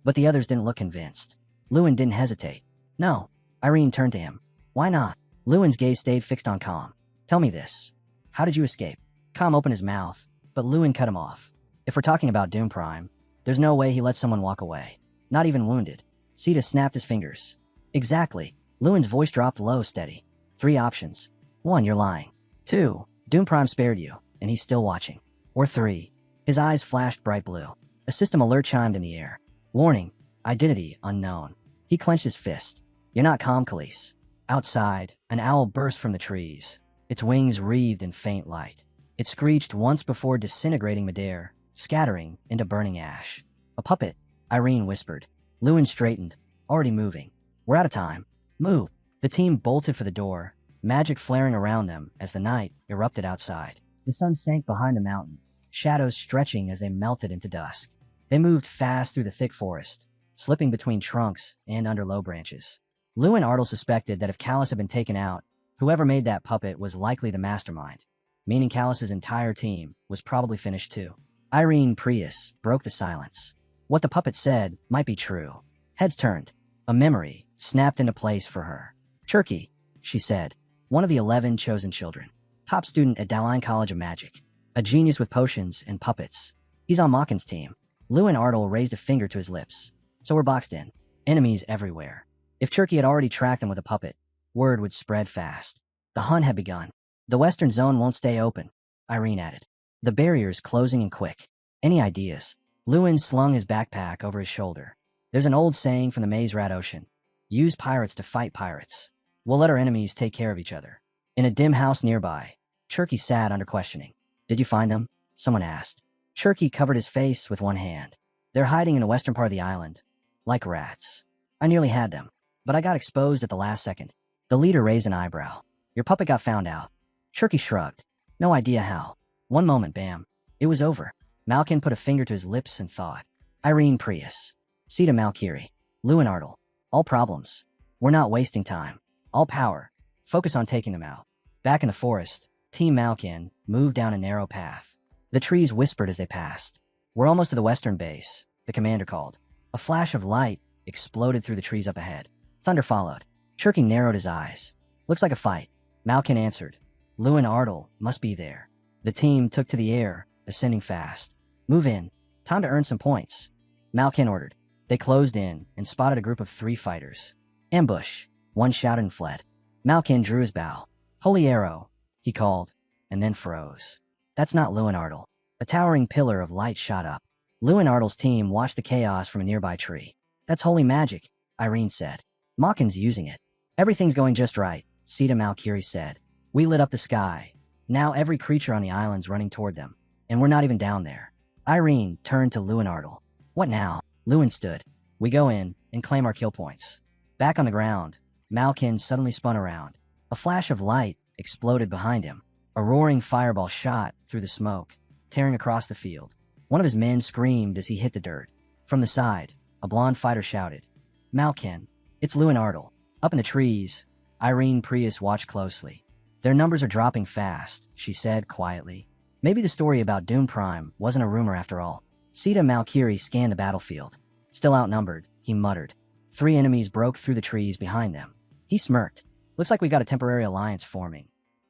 But the others didn't look convinced. Lewin didn't hesitate. No. Irene turned to him. Why not? Lewin's gaze stayed fixed on Com. Tell me this. How did you escape? Com opened his mouth, but Lewin cut him off. If we're talking about Doom Prime, there's no way he let someone walk away. Not even wounded. Sita snapped his fingers. Exactly. Lewin's voice dropped low, steady. 3 options. 1, you're lying. 2, Doom Prime spared you, and he's still watching. Or 3, his eyes flashed bright blue. A system alert chimed in the air. Warning, identity unknown. He clenched his fist. You're not calm, Khalees. Outside, an owl burst from the trees. Its wings wreathed in faint light. It screeched once before disintegrating midair, scattering into burning ash. A puppet, Irene whispered. Lewin straightened, already moving. We're out of time. Move. The team bolted for the door, magic flaring around them as the night erupted outside. The sun sank behind the mountain, shadows stretching as they melted into dusk. They moved fast through the thick forest, slipping between trunks and under low branches. Lou and Artel suspected that if Callus had been taken out, whoever made that puppet was likely the mastermind, meaning Callus's entire team was probably finished too. Irene Prius broke the silence. What the puppet said might be true. Heads turned. A memory snapped into place for her. Turkey, she said, one of the 11 chosen children. Top student at Dalian College of Magic. A genius with potions and puppets. He's on Makin's team. Lou and Artel raised a finger to his lips. So we're boxed in. Enemies everywhere. If Turkey had already tracked them with a puppet, word would spread fast. The hunt had begun. The western zone won't stay open, Irene added. The barrier's closing in quick. Any ideas? Lewin slung his backpack over his shoulder. There's an old saying from the Maze Rat Ocean. Use pirates to fight pirates. We'll let our enemies take care of each other. In a dim house nearby, Turkey sat under questioning. Did you find them? Someone asked. Turkey covered his face with one hand. They're hiding in the western part of the island. Like rats. I nearly had them, but I got exposed at the last second. The leader raised an eyebrow. Your puppet got found out. Turkey shrugged. No idea how. One moment, bam. It was over. Malkin put a finger to his lips and thought. Irene Prius. Sita Malkiri. Lou and Artel. All problems. We're not wasting time. All power. Focus on taking them out. Back in the forest, Team Malkin moved down a narrow path. The trees whispered as they passed. We're almost to the western base, the commander called. A flash of light exploded through the trees up ahead. Thunder followed. Turkey narrowed his eyes. Looks like a fight. Malkin answered. Lou and Artel must be there. The team took to the air, ascending fast. Move in. Time to earn some points. Malkin ordered. They closed in and spotted a group of 3 fighters. Ambush. One shouted and fled. Malkin drew his bow. Holy arrow, he called, and then froze. That's not Lou and Artel. A towering pillar of light shot up. Lou and Artel's team watched the chaos from a nearby tree. That's holy magic, Irene said. Makin's using it. Everything's going just right, Sita Malkiri said. We lit up the sky. Now every creature on the island's running toward them. And we're not even down there. Irene turned to Lou and Artel. What now? Lewin stood. We go in and claim our kill points. Back on the ground, Malkin suddenly spun around. A flash of light exploded behind him. A roaring fireball shot through the smoke, tearing across the field. One of his men screamed as he hit the dirt. From the side, a blonde fighter shouted. Malkin, it's Lou and Artel. Up in the trees, Irene Prius watched closely. Their numbers are dropping fast, she said quietly. Maybe the story about Doom Prime wasn't a rumor after all. Sita Malkiri scanned the battlefield. Still outnumbered, he muttered. 3 enemies broke through the trees behind them. He smirked. Looks like we got a temporary alliance forming.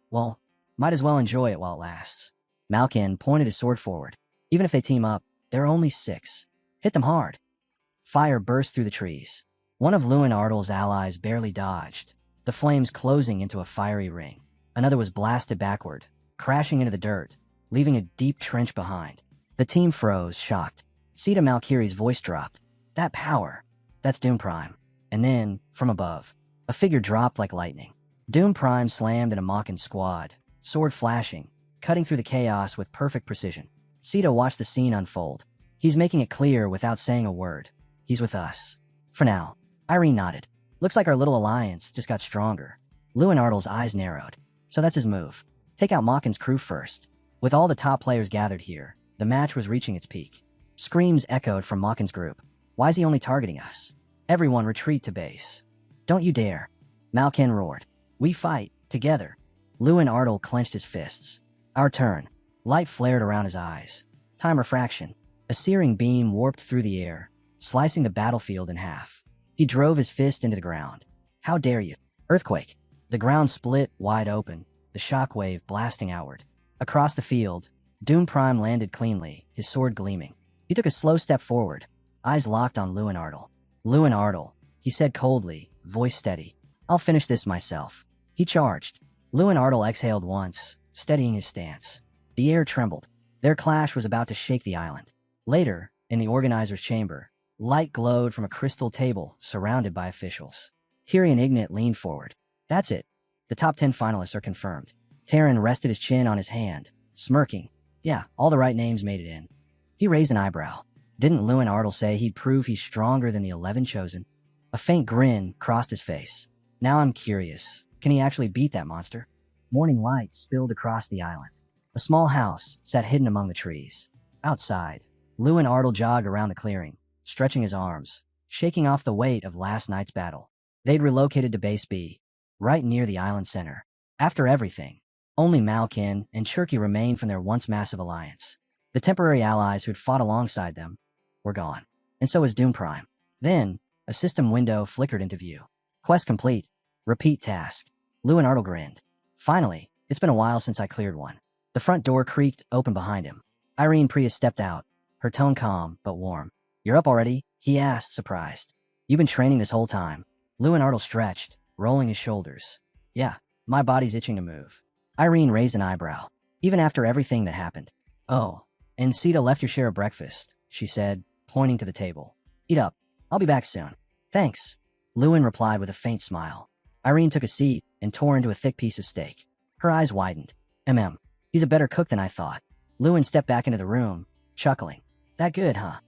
Well, might as well enjoy it while it lasts. Malkin pointed his sword forward. Even if they team up, there are only 6. Hit them hard. Fire burst through the trees. One of Lewin Ardle's allies barely dodged, the flames closing into a fiery ring. Another was blasted backward, crashing into the dirt, leaving a deep trench behind. The team froze, shocked. Sita Malkiri's voice dropped. That power, that's Doom Prime. And then, from above, a figure dropped like lightning. Doom Prime slammed in a Mockin squad, sword flashing, cutting through the chaos with perfect precision. Sita watched the scene unfold. He's making it clear without saying a word. He's with us. For now. Irene nodded. Looks like our little alliance just got stronger. Lewin Ardle's eyes narrowed. So that's his move. Take out Mockin's crew first. With all the top players gathered here, the match was reaching its peak. Screams echoed from Mockin's group. Why is he only targeting us? Everyone retreat to base. Don't you dare. Malkin roared. We fight, together. Lewin Ardle clenched his fists. Our turn. Light flared around his eyes. Time refraction. A searing beam warped through the air, slicing the battlefield in half. He drove his fist into the ground. How dare you? Earthquake. The ground split wide open, the shockwave blasting outward. Across the field, Doom Prime landed cleanly, his sword gleaming. He took a slow step forward, eyes locked on Lewin Ardle. Lewin Ardle, he said coldly, voice steady. I'll finish this myself. He charged. Lewin Ardle exhaled once, steadying his stance. The air trembled. Their clash was about to shake the island. Later, in the organizer's chamber, light glowed from a crystal table surrounded by officials. Tyrion Ignat leaned forward. That's it. The top 10 finalists are confirmed. Taran rested his chin on his hand, smirking. Yeah, all the right names made it in. He raised an eyebrow. Didn't Lewin Ardle say he'd prove he's stronger than the 11 chosen? A faint grin crossed his face. Now I'm curious. Can he actually beat that monster? Morning light spilled across the island. A small house sat hidden among the trees. Outside, Lewin Ardle jogged around the clearing, stretching his arms, shaking off the weight of last night's battle. They'd relocated to Base B, right near the island center. After everything, only Malkin and Cherky remained from their once massive alliance. The temporary allies who'd fought alongside them were gone, and so was Doom Prime. Then, a system window flickered into view. Quest complete. Repeat task. Lewin Ardle grinned. Finally, it's been a while since I cleared one. The front door creaked open behind him. Irene Prius stepped out, her tone calm but warm. You're up already? He asked, surprised. You've been training this whole time. Lewin Ardle stretched, rolling his shoulders. Yeah, my body's itching to move. Irene raised an eyebrow. Even after everything that happened. Oh, and Sita left your share of breakfast, she said, pointing to the table. Eat up. I'll be back soon. Thanks. Lewin replied with a faint smile. Irene took a seat and tore into a thick piece of steak. Her eyes widened. He's a better cook than I thought. Lewin stepped back into the room, chuckling. That good, huh?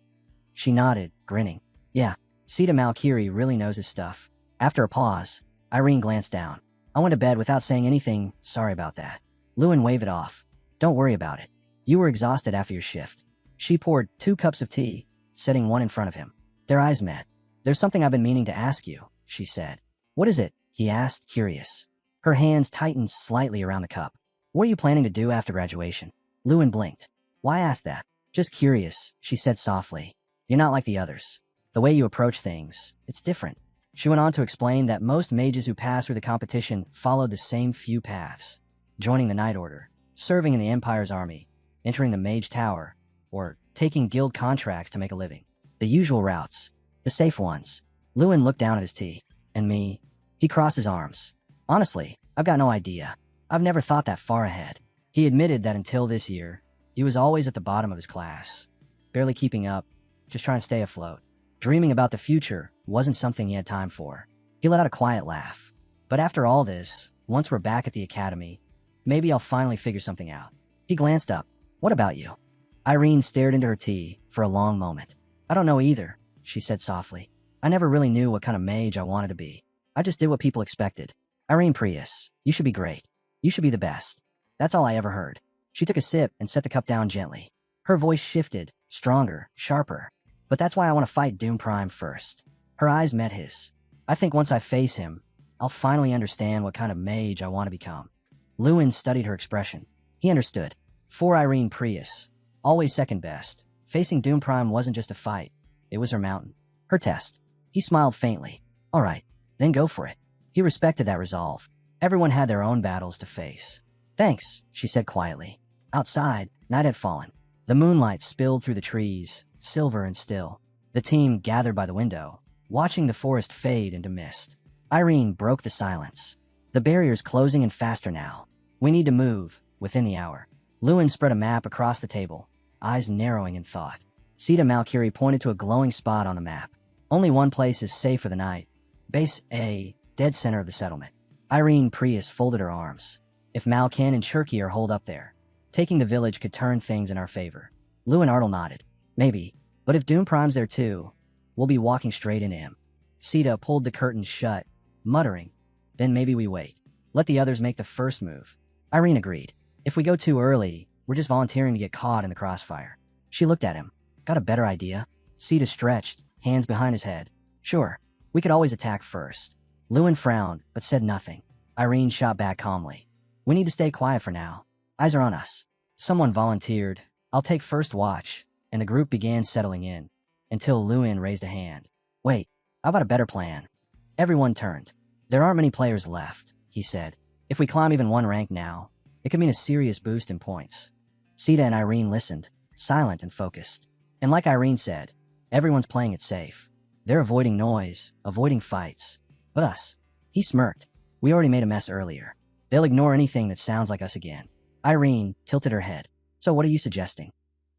She nodded, grinning. Yeah, Sita Malkiri really knows his stuff. After a pause, Irene glanced down. I went to bed without saying anything, sorry about that. Lewin waved it off. Don't worry about it. You were exhausted after your shift. She poured 2 cups of tea, setting one in front of him. Their eyes met. There's something I've been meaning to ask you, she said. What is it? He asked, curious. Her hands tightened slightly around the cup. What are you planning to do after graduation? Lewin blinked. Why ask that? Just curious, she said softly. You're not like the others. The way you approach things, it's different. She went on to explain that most mages who passed through the competition followed the same few paths. Joining the Night Order, serving in the Empire's army, entering the Mage Tower, or taking guild contracts to make a living. The usual routes. The safe ones. Lewin looked down at his tea. And me? He crossed his arms. Honestly, I've got no idea. I've never thought that far ahead. He admitted that until this year, he was always at the bottom of his class. Barely keeping up, just trying to stay afloat. Dreaming about the future wasn't something he had time for. He let out a quiet laugh. But after all this, once we're back at the academy, maybe I'll finally figure something out. He glanced up. What about you? Irene stared into her tea for a long moment. I don't know either, she said softly. I never really knew what kind of mage I wanted to be. I just did what people expected. Irene Prius, you should be great. You should be the best. That's all I ever heard. She took a sip and set the cup down gently. Her voice shifted, stronger, sharper. But that's why I want to fight Doom Prime first. Her eyes met his. I think once I face him, I'll finally understand what kind of mage I want to become. Lewin studied her expression. He understood. For Irene Prius, always second best, facing Doom Prime wasn't just a fight. It was her mountain. Her test. He smiled faintly. All right, then go for it. He respected that resolve. Everyone had their own battles to face. Thanks, she said quietly. Outside, night had fallen. The moonlight spilled through the trees, silver and still. The team gathered by the window, watching the forest fade into mist. Irene broke the silence. The barrier's closing in faster now. We need to move, within the hour. Lewin spread a map across the table, eyes narrowing in thought. Sita Malkiri pointed to a glowing spot on the map. Only one place is safe for the night. Base A, dead center of the settlement. Irene Prius folded her arms. If Malkin and Cherky are holed up there, taking the village could turn things in our favor. Lewin Artle nodded. Maybe, but if Doom Prime's there too, we'll be walking straight into him. Sita pulled the curtains shut, muttering, then maybe we wait. Let the others make the first move. Irene agreed. If we go too early, we're just volunteering to get caught in the crossfire. She looked at him. Got a better idea? Sita stretched, hands behind his head. Sure, we could always attack first. Lewin frowned, but said nothing. Irene shot back calmly. We need to stay quiet for now. Eyes are on us. Someone volunteered. I'll take first watch, and the group began settling in, until Lewin raised a hand. Wait, how about a better plan? Everyone turned. There aren't many players left, he said. If we climb even one rank now, it could mean a serious boost in points. Sita and Irene listened, silent and focused. And like Irene said, everyone's playing it safe. They're avoiding noise, avoiding fights. But us. He smirked. We already made a mess earlier. They'll ignore anything that sounds like us again. Irene tilted her head. So what are you suggesting?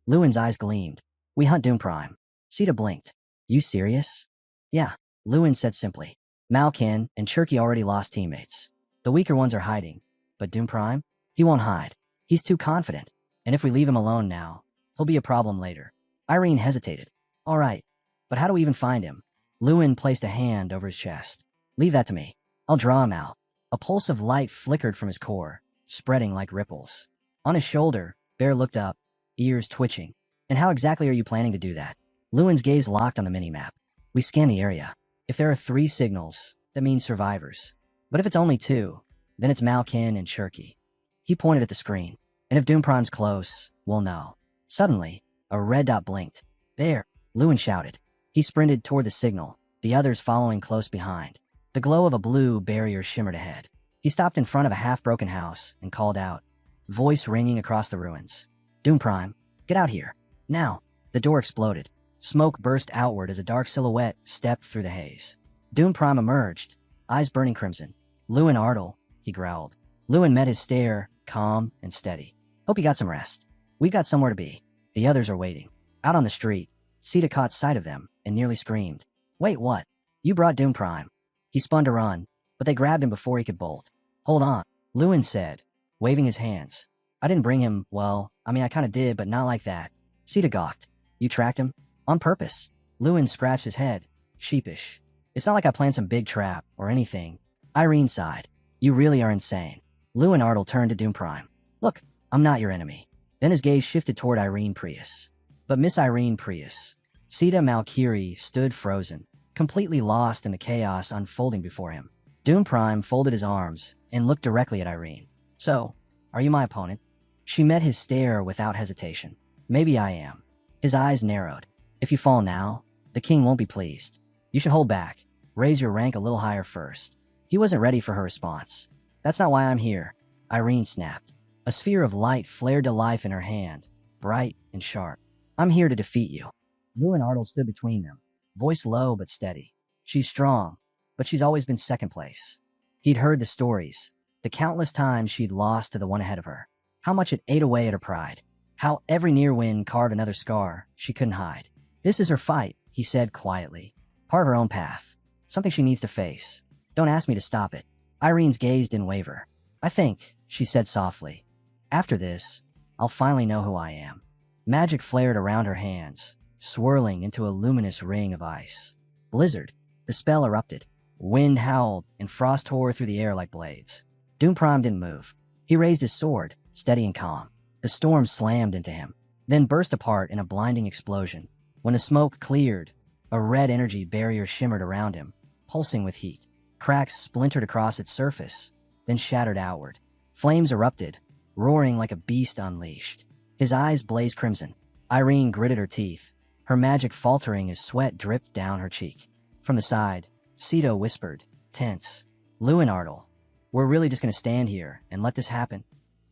Lewin's eyes gleamed. We hunt Doom Prime. Sita blinked. You serious? Yeah, Lewin said simply. Malkin and Cherky already lost teammates. The weaker ones are hiding. But Doom Prime? He won't hide. He's too confident. And if we leave him alone now, he'll be a problem later. Irene hesitated. All right, but how do we even find him? Lewin placed a hand over his chest. Leave that to me. I'll draw him out. A pulse of light flickered from his core, spreading like ripples. On his shoulder, Bear looked up, ears twitching. And how exactly are you planning to do that? Lewin's gaze locked on the minimap. We scan the area. If there are 3 signals, that means survivors. But if it's only 2, then it's Malkin and Cherky. He pointed at the screen. And if Doom Prime's close, we'll know. Suddenly, a red dot blinked. There, Lewin shouted. He sprinted toward the signal, the others following close behind. The glow of a blue barrier shimmered ahead. He stopped in front of a half-broken house and called out, voice ringing across the ruins. Doom Prime, get out here. Now. The door exploded. Smoke burst outward as a dark silhouette stepped through the haze. Doom Prime emerged, eyes burning crimson. Lewin Artle, he growled. Lewin met his stare, calm and steady. Hope you got some rest. We've got somewhere to be. The others are waiting. Out on the street, Sita caught sight of them and nearly screamed. Wait, what? You brought Doom Prime. He spun to run, but they grabbed him before he could bolt. Hold on, Lewin said, waving his hands. I didn't bring him, well, I mean I kinda did, but not like that. Sita gawked. You tracked him? On purpose. Lewin scratched his head, sheepish. It's not like I planned some big trap or anything. Irene sighed. You really are insane. Lewin Artle turned to Doom Prime. Look, I'm not your enemy. Then his gaze shifted toward Irene Prius. But Miss Irene Prius. Sita Malkiri stood frozen, completely lost in the chaos unfolding before him. Doom Prime folded his arms and looked directly at Irene. So, are you my opponent? She met his stare without hesitation. Maybe I am. His eyes narrowed. If you fall now, the king won't be pleased. You should hold back. Raise your rank a little higher first. He wasn't ready for her response. That's not why I'm here. Irene snapped. A sphere of light flared to life in her hand, bright and sharp. I'm here to defeat you. Lewin Artle stood between them, voice low but steady. She's strong, but she's always been second place. He'd heard the stories, the countless times she'd lost to the one ahead of her. How much it ate away at her pride. How every near win carved another scar she couldn't hide. This is her fight, he said quietly. Part of her own path. Something she needs to face. Don't ask me to stop it. Irene's gaze didn't waver. I think, she said softly. After this, I'll finally know who I am. Magic flared around her hands, swirling into a luminous ring of ice. Blizzard. The spell erupted. Wind howled, and frost tore through the air like blades. Doom Prime didn't move. He raised his sword, steady and calm. The storm slammed into him, then burst apart in a blinding explosion. When the smoke cleared, a red energy barrier shimmered around him, pulsing with heat. Cracks splintered across its surface, then shattered outward. Flames erupted, roaring like a beast unleashed. His eyes blazed crimson. Irene gritted her teeth, her magic faltering as sweat dripped down her cheek. From the side, Sita whispered, tense. Lewin Artle, we're really just gonna stand here and let this happen?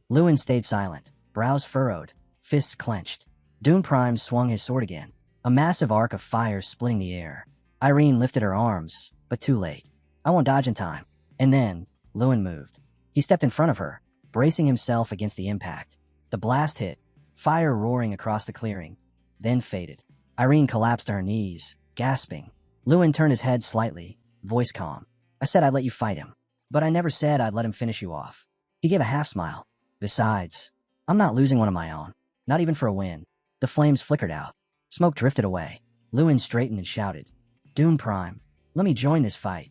Lewin stayed silent, brows furrowed, fists clenched. Doom Prime swung his sword again, a massive arc of fire splitting the air. Irene lifted her arms, but too late. I won't dodge in time. And then, Lewin moved. He stepped in front of her, bracing himself against the impact. The blast hit, fire roaring across the clearing, then faded. Irene collapsed to her knees, gasping. Lewin turned his head slightly, voice calm. I said I'd let you fight him, but I never said I'd let him finish you off. He gave a half smile. Besides, I'm not losing one of my own, not even for a win. The flames flickered out. Smoke drifted away. Lewin straightened and shouted, Doom Prime, let me join this fight.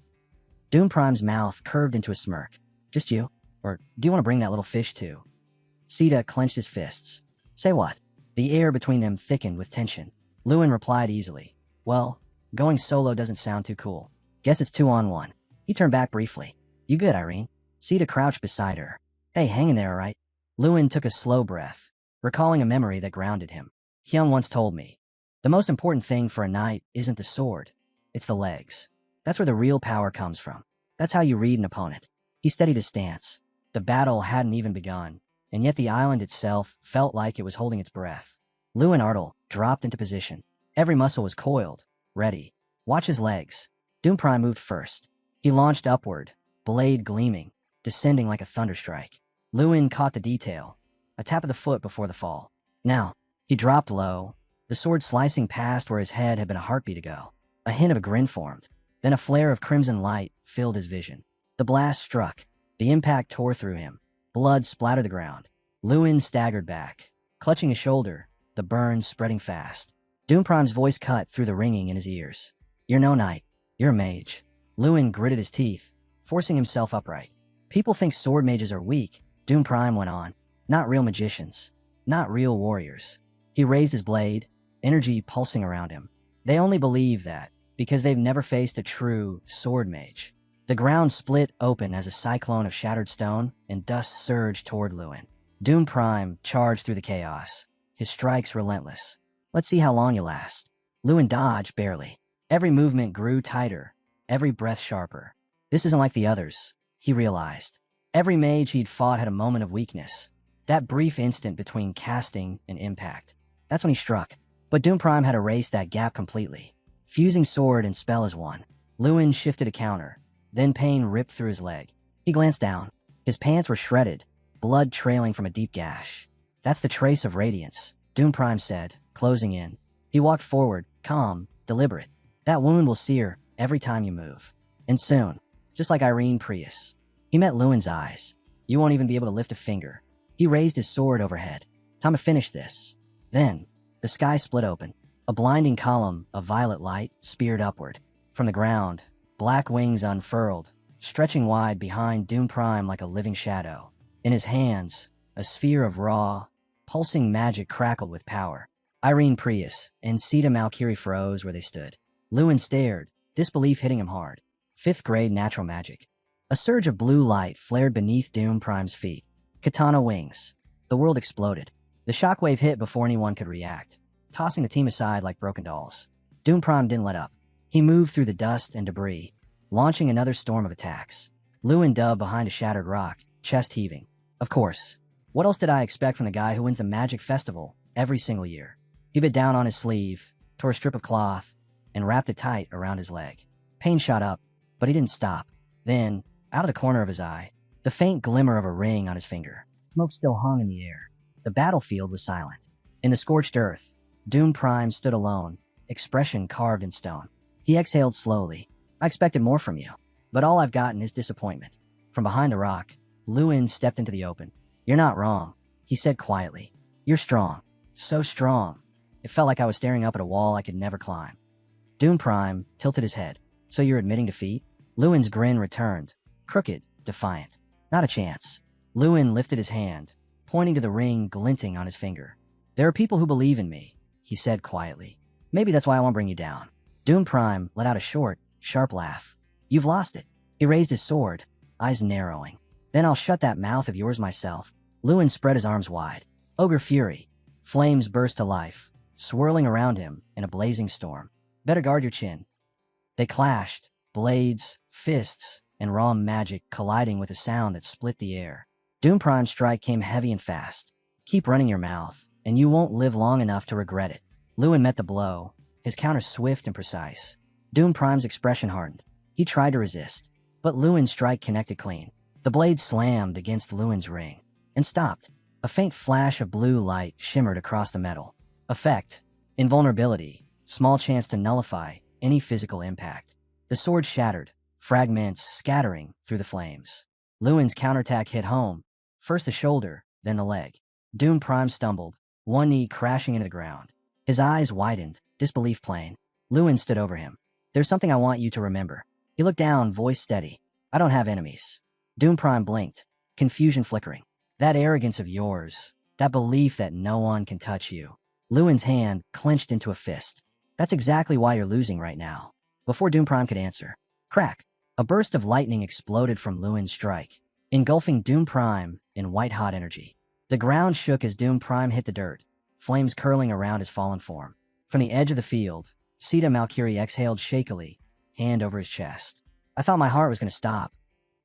Doom Prime's mouth curved into a smirk. Just you? Or do you want to bring that little fish too? Sita clenched his fists. Say what? The air between them thickened with tension. Lewin replied easily. Well, going solo doesn't sound too cool. Guess it's 2-on-1. He turned back briefly. You good, Irene? Sita crouched beside her. Hey, hang in there, all right? Lewin took a slow breath, recalling a memory that grounded him. Hyung once told me, the most important thing for a knight isn't the sword, it's the legs. That's where the real power comes from. That's how you read an opponent. He steadied his stance. The battle hadn't even begun, and yet the island itself felt like it was holding its breath. Lewin Artel dropped into position. Every muscle was coiled, ready. Watch his legs. Doom Prime moved first. He launched upward, blade gleaming, descending like a thunderstrike. Lewin caught the detail, a tap of the foot before the fall. Now, he dropped low, the sword slicing past where his head had been a heartbeat ago. A hint of a grin formed. Then a flare of crimson light filled his vision. The blast struck. The impact tore through him. Blood splattered the ground. Lewin staggered back, clutching his shoulder, the burn spreading fast. Doom Prime's voice cut through the ringing in his ears. You're no knight. You're a mage. Lewin gritted his teeth, forcing himself upright. People think sword mages are weak, Doom Prime went on. Not real magicians. Not real warriors. He raised his blade, energy pulsing around him. They only believe that because they've never faced a true sword mage. The ground split open as a cyclone of shattered stone and dust surged toward Lewin. Doom Prime charged through the chaos, his strikes relentless. Let's see how long you last. Lewin dodged barely. Every movement grew tighter, every breath sharper. This isn't like the others, he realized. Every mage he'd fought had a moment of weakness. That brief instant between casting and impact. That's when he struck. But Doom Prime had erased that gap completely. Fusing sword and spell as one. Lewin shifted a counter. Then pain ripped through his leg. He glanced down. His pants were shredded, blood trailing from a deep gash. That's the trace of radiance, Doom Prime said, closing in. He walked forward, calm, deliberate. That wound will sear every time you move. And soon, just like Irene Prius. He met Lewin's eyes. You won't even be able to lift a finger. He raised his sword overhead. Time to finish this. Then, the sky split open. A blinding column of violet light speared upward. From the ground, black wings unfurled, stretching wide behind Doom Prime like a living shadow. In his hands, a sphere of raw, pulsing magic crackled with power. Irene Prius and Sita Malkiri froze where they stood. Lewin stared, disbelief hitting him hard. 5th grade natural magic. A surge of blue light flared beneath Doom Prime's feet. Katana wings. The world exploded. The shockwave hit before anyone could react, tossing the team aside like broken dolls. Doom Prime didn't let up. He moved through the dust and debris, launching another storm of attacks. Lewin dug behind a shattered rock, chest heaving. Of course. What else did I expect from the guy who wins the Magic Festival every single year? He bit down on his sleeve, tore a strip of cloth, and wrapped it tight around his leg. Pain shot up, but he didn't stop. Then, out of the corner of his eye, the faint glimmer of a ring on his finger. Smoke still hung in the air. The battlefield was silent. In the scorched earth, Doom Prime stood alone, expression carved in stone. He exhaled slowly. I expected more from you, but all I've gotten is disappointment. From behind the rock, Lewin stepped into the open. You're not wrong, he said quietly. You're strong. So strong. It felt like I was staring up at a wall I could never climb. Doom Prime tilted his head. So you're admitting defeat? Lewin's grin returned, crooked, defiant. Not a chance. Lewin lifted his hand, pointing to the ring glinting on his finger. There are people who believe in me, he said quietly. Maybe that's why I won't bring you down. Doom Prime let out a short, sharp laugh. You've lost it. He raised his sword, eyes narrowing. Then I'll shut that mouth of yours myself. Lewin spread his arms wide. Ogre fury. Flames burst to life, swirling around him in a blazing storm. Better guard your chin. They clashed, blades, fists, and raw magic colliding with a sound that split the air. Doom Prime's strike came heavy and fast. Keep running your mouth, and you won't live long enough to regret it. Lewin met the blow, his counter swift and precise. Doom Prime's expression hardened. He tried to resist, but Lewin's strike connected clean. The blade slammed against Lewin's ring and stopped. A faint flash of blue light shimmered across the metal. Effect: invulnerability, small chance to nullify any physical impact. The sword shattered, fragments scattering through the flames. Lewin's counterattack hit home, first the shoulder, then the leg. Doom Prime stumbled, one knee crashing into the ground. His eyes widened, disbelief plain. Lewin stood over him. "There's something I want you to remember." He looked down, voice steady. "I don't have enemies." Doom Prime blinked, confusion flickering. "That arrogance of yours, that belief that no one can touch you." Lewin's hand clenched into a fist. "That's exactly why you're losing right now." Before Doom Prime could answer, crack! A burst of lightning exploded from Lewin's strike, engulfing Doom Prime in white-hot energy. The ground shook as Doom Prime hit the dirt, flames curling around his fallen form. From the edge of the field, Sita Malkiri exhaled shakily, hand over his chest. "I thought my heart was going to stop.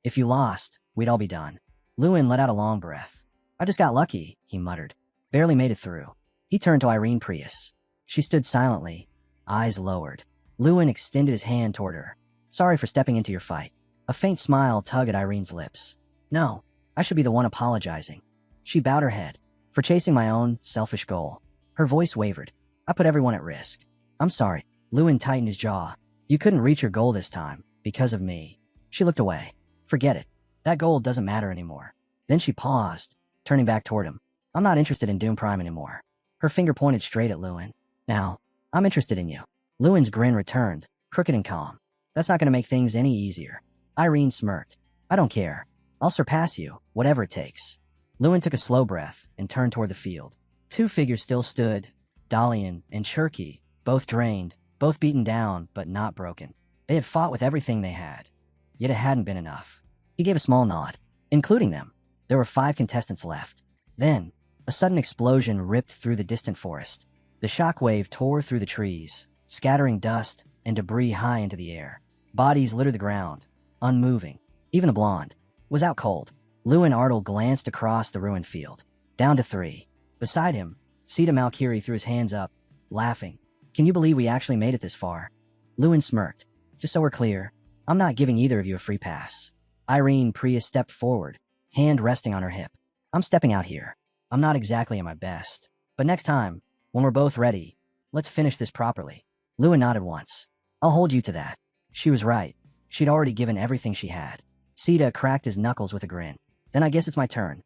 If you lost, we'd all be done." Lewin let out a long breath. "I just got lucky," he muttered. "Barely made it through." He turned to Irene Prius. She stood silently, eyes lowered. Lewin extended his hand toward her. "Sorry for stepping into your fight." A faint smile tugged at Irene's lips. "No, I should be the one apologizing." She bowed her head. "For chasing my own selfish goal." Her voice wavered. "I put everyone at risk. I'm sorry." Lewin tightened his jaw. "You couldn't reach your goal this time, because of me." She looked away. "Forget it. That goal doesn't matter anymore." Then she paused, turning back toward him. "I'm not interested in Doom Prime anymore." Her finger pointed straight at Lewin. "Now, I'm interested in you." Lewin's grin returned, crooked and calm. "That's not going to make things any easier." Irene smirked. "I don't care. I'll surpass you, whatever it takes." Lewin took a slow breath and turned toward the field. Two figures still stood, Dalian and Cherky, both drained, both beaten down, but not broken. They had fought with everything they had, yet it hadn't been enough. He gave a small nod. Including them, there were 5 contestants left. Then, a sudden explosion ripped through the distant forest. The shockwave tore through the trees, scattering dust and debris high into the air. Bodies littered the ground, unmoving. Even a blonde was out cold. Lewin Ardle glanced across the ruined field. Down to 3. Beside him, Sita Malkiri threw his hands up, laughing. "Can you believe we actually made it this far?" Lewin smirked. "Just so we're clear, I'm not giving either of you a free pass." Irene Prius stepped forward, hand resting on her hip. "I'm stepping out here. I'm not exactly at my best. But next time, when we're both ready, let's finish this properly." Lewin nodded once. "I'll hold you to that." She was right. She'd already given everything she had. Sita cracked his knuckles with a grin. "Then I guess it's my turn."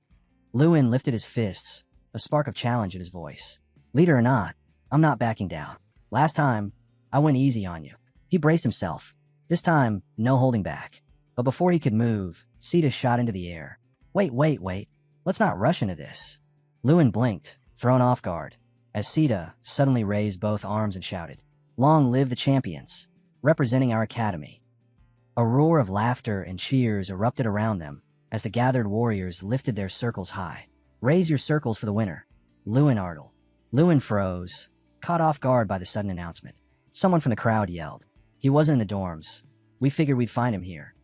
Lewin lifted his fists, a spark of challenge in his voice. "Leader or not, I'm not backing down. Last time, I went easy on you." He braced himself. This time, no holding back. But before he could move, Sita shot into the air. Wait. Let's not rush into this." Lewin blinked, thrown off guard, as Sita suddenly raised both arms and shouted, "Long live the champions, representing our academy." A roar of laughter and cheers erupted around them as the gathered warriors lifted their circles high. "Raise your circles for the winner, Lewin Ardle." Lewin froze, caught off guard by the sudden announcement. Someone from the crowd yelled. "He wasn't in the dorms. We figured we'd find him here."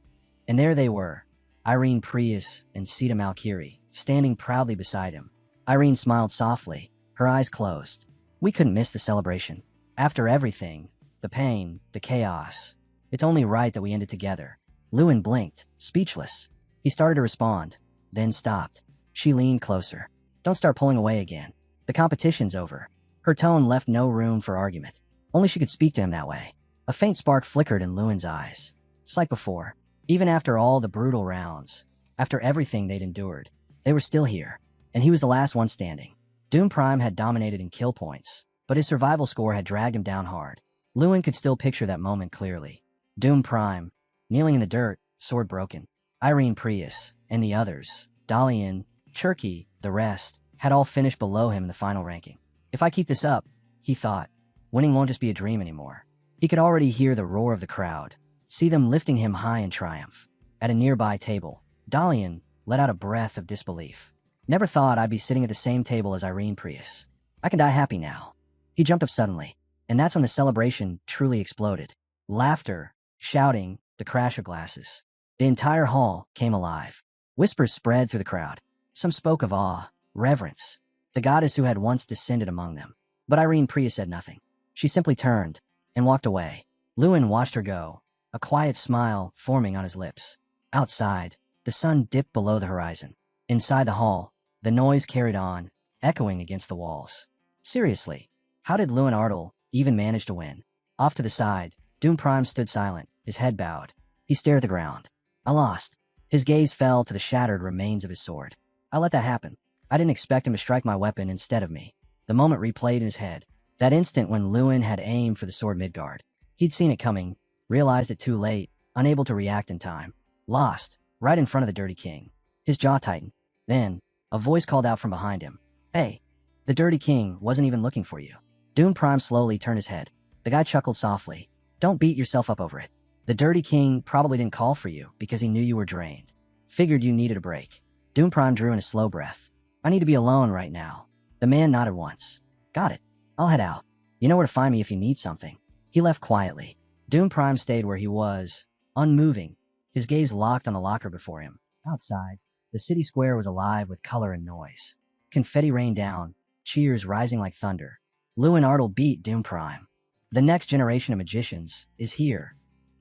And there they were, Irene Prius and Sita Malkiri, standing proudly beside him. Irene smiled softly, her eyes closed. "We couldn't miss the celebration. After everything, the pain, the chaos, it's only right that we end it together." Lewin blinked, speechless. He started to respond, then stopped. She leaned closer. "Don't start pulling away again. The competition's over." Her tone left no room for argument. Only she could speak to him that way. A faint spark flickered in Lewin's eyes. Just like before, even after all the brutal rounds, after everything they'd endured, they were still here, and he was the last one standing. Doom Prime had dominated in kill points, but his survival score had dragged him down hard. Lewin could still picture that moment clearly. Doom Prime, kneeling in the dirt, sword broken. Irene Prius, and the others, Dalian, Cherky, the rest, had all finished below him in the final ranking. If I keep this up, he thought, winning won't just be a dream anymore. He could already hear the roar of the crowd, see them lifting him high in triumph. At a nearby table, Dalian let out a breath of disbelief. "Never thought I'd be sitting at the same table as Irene Prius. I can die happy now." He jumped up suddenly, and that's when the celebration truly exploded. Laughter, shouting, the crash of glasses. The entire hall came alive. Whispers spread through the crowd. Some spoke of awe, reverence, the goddess who had once descended among them. But Irene Prius said nothing. She simply turned and walked away. Lewin watched her go, a quiet smile forming on his lips. Outside, the sun dipped below the horizon. Inside the hall, the noise carried on, echoing against the walls. Seriously, how did Lewin Artel even manage to win? Off to the side, Doom Prime stood silent, his head bowed. He stared at the ground. I lost. His gaze fell to the shattered remains of his sword. I let that happen. I didn't expect him to strike my weapon instead of me. The moment replayed in his head. That instant when Lewin had aimed for the sword midguard. He'd seen it coming, realized it too late, unable to react in time. Lost, right in front of the Dirty King. His jaw tightened. Then, a voice called out from behind him. Hey, the Dirty King wasn't even looking for you. Doom Prime slowly turned his head. The guy chuckled softly. Don't beat yourself up over it. The Dirty King probably didn't call for you because he knew you were drained. Figured you needed a break. Doom Prime drew in a slow breath. I need to be alone right now. The man nodded once. Got it. I'll head out. You know where to find me if you need something. He left quietly. Doom Prime stayed where he was, unmoving, his gaze locked on the locker before him. Outside, the city square was alive with color and noise. Confetti rained down, cheers rising like thunder. Lewin Artel beat Doom Prime. The next generation of magicians is here.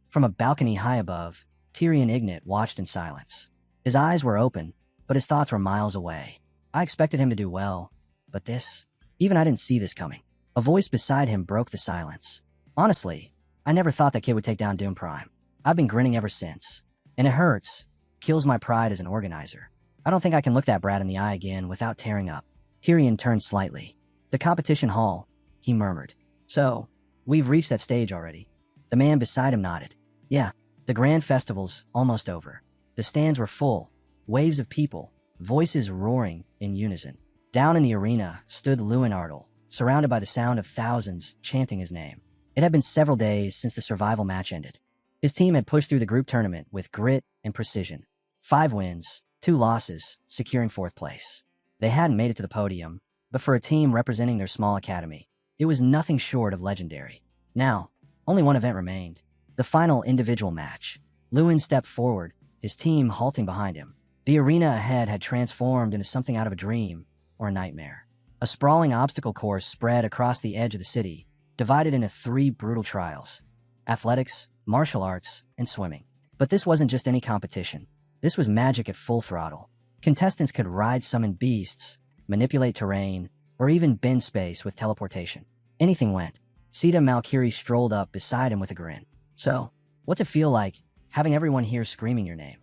From a balcony high above, Tyrion Ignat watched in silence. His eyes were open, but his thoughts were miles away. I expected him to do well, but this, even I didn't see this coming. A voice beside him broke the silence. Honestly, I never thought that kid would take down Doom Prime. I've been grinning ever since. And it hurts. Kills my pride as an organizer. I don't think I can look that brat in the eye again without tearing up. Tyrion turned slightly. The competition hall, he murmured. So, we've reached that stage already. The man beside him nodded. Yeah, the grand festival's almost over. The stands were full, waves of people, voices roaring in unison. Down in the arena stood Lewin Artel, surrounded by the sound of thousands chanting his name. It had been several days since the survival match ended. His team had pushed through the group tournament with grit and precision. 5 wins, 2 losses, securing 4th place. They hadn't made it to the podium, but for a team representing their small academy, it was nothing short of legendary. Now, only one event remained. The final individual match. Lewin stepped forward, his team halting behind him. The arena ahead had transformed into something out of a dream or a nightmare. A sprawling obstacle course spread across the edge of the city, divided into 3 brutal trials: athletics, martial arts, and swimming. But this wasn't just any competition. This was magic at full throttle. Contestants could ride summoned beasts, manipulate terrain, or even bend space with teleportation. Anything went. Sita Malkiri strolled up beside him with a grin. So, what's it feel like, having everyone here screaming your name?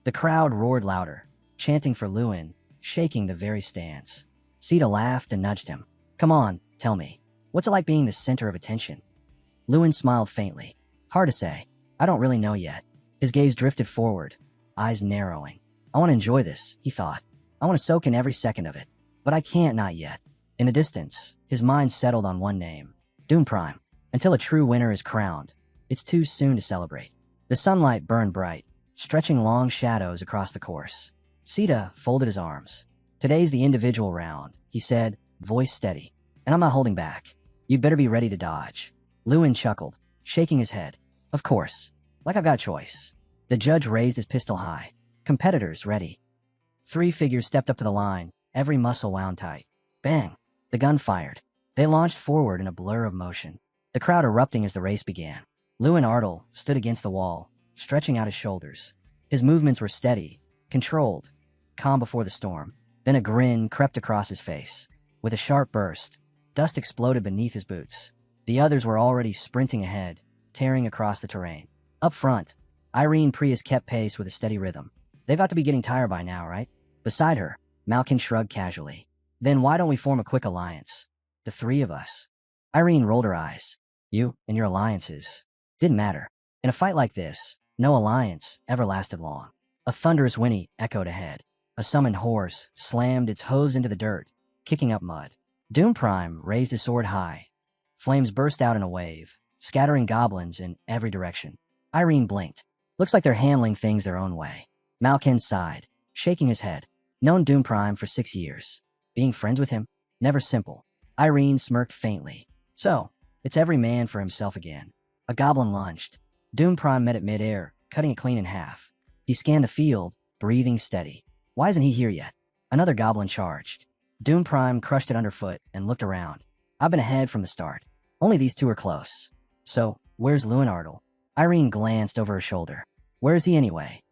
The crowd roared louder, chanting for Lewin, shaking the very stands. Sita laughed and nudged him. Come on, tell me. What's it like being the center of attention? Lewin smiled faintly. Hard to say. I don't really know yet. His gaze drifted forward, eyes narrowing. I want to enjoy this, he thought. I want to soak in every second of it. But I can't not yet. In the distance, his mind settled on one name. Doom Prime. Until a true winner is crowned, it's too soon to celebrate. The sunlight burned bright, stretching long shadows across the course. Sita folded his arms. Today's the individual round, he said, voice steady. And I'm not holding back. You'd better be ready to dodge. Lewin chuckled, shaking his head. Of course. Like I've got a choice. The judge raised his pistol high. Competitors ready. 3 figures stepped up to the line, every muscle wound tight. Bang! The gun fired. They launched forward in a blur of motion, the crowd erupting as the race began. Lewin Artel stood against the wall, stretching out his shoulders. His movements were steady, controlled, calm before the storm. Then a grin crept across his face. With a sharp burst, dust exploded beneath his boots. The others were already sprinting ahead, tearing across the terrain. Up front, Irene Prius kept pace with a steady rhythm. They've got to be getting tired by now, right? Beside her, Malkin shrugged casually. Then why don't we form a quick alliance? The 3 of us. Irene rolled her eyes. You and your alliances. Didn't matter. In a fight like this, no alliance ever lasted long. A thunderous whinny echoed ahead. A summoned horse slammed its hooves into the dirt, kicking up mud. Doom Prime raised his sword high. Flames burst out in a wave, scattering goblins in every direction. Irene blinked. Looks like they're handling things their own way. Malkin sighed, shaking his head. Known Doom Prime for 6 years. Being friends with him? Never simple. Irene smirked faintly. So, it's every man for himself again. A goblin lunged. Doom Prime met it midair, cutting it clean in half. He scanned the field, breathing steady. Why isn't he here yet? Another goblin charged. Doom Prime crushed it underfoot and looked around. I've been ahead from the start. Only these 2 are close. So, Where's Lewinardle? Irene glanced over her shoulder. Where is he anyway?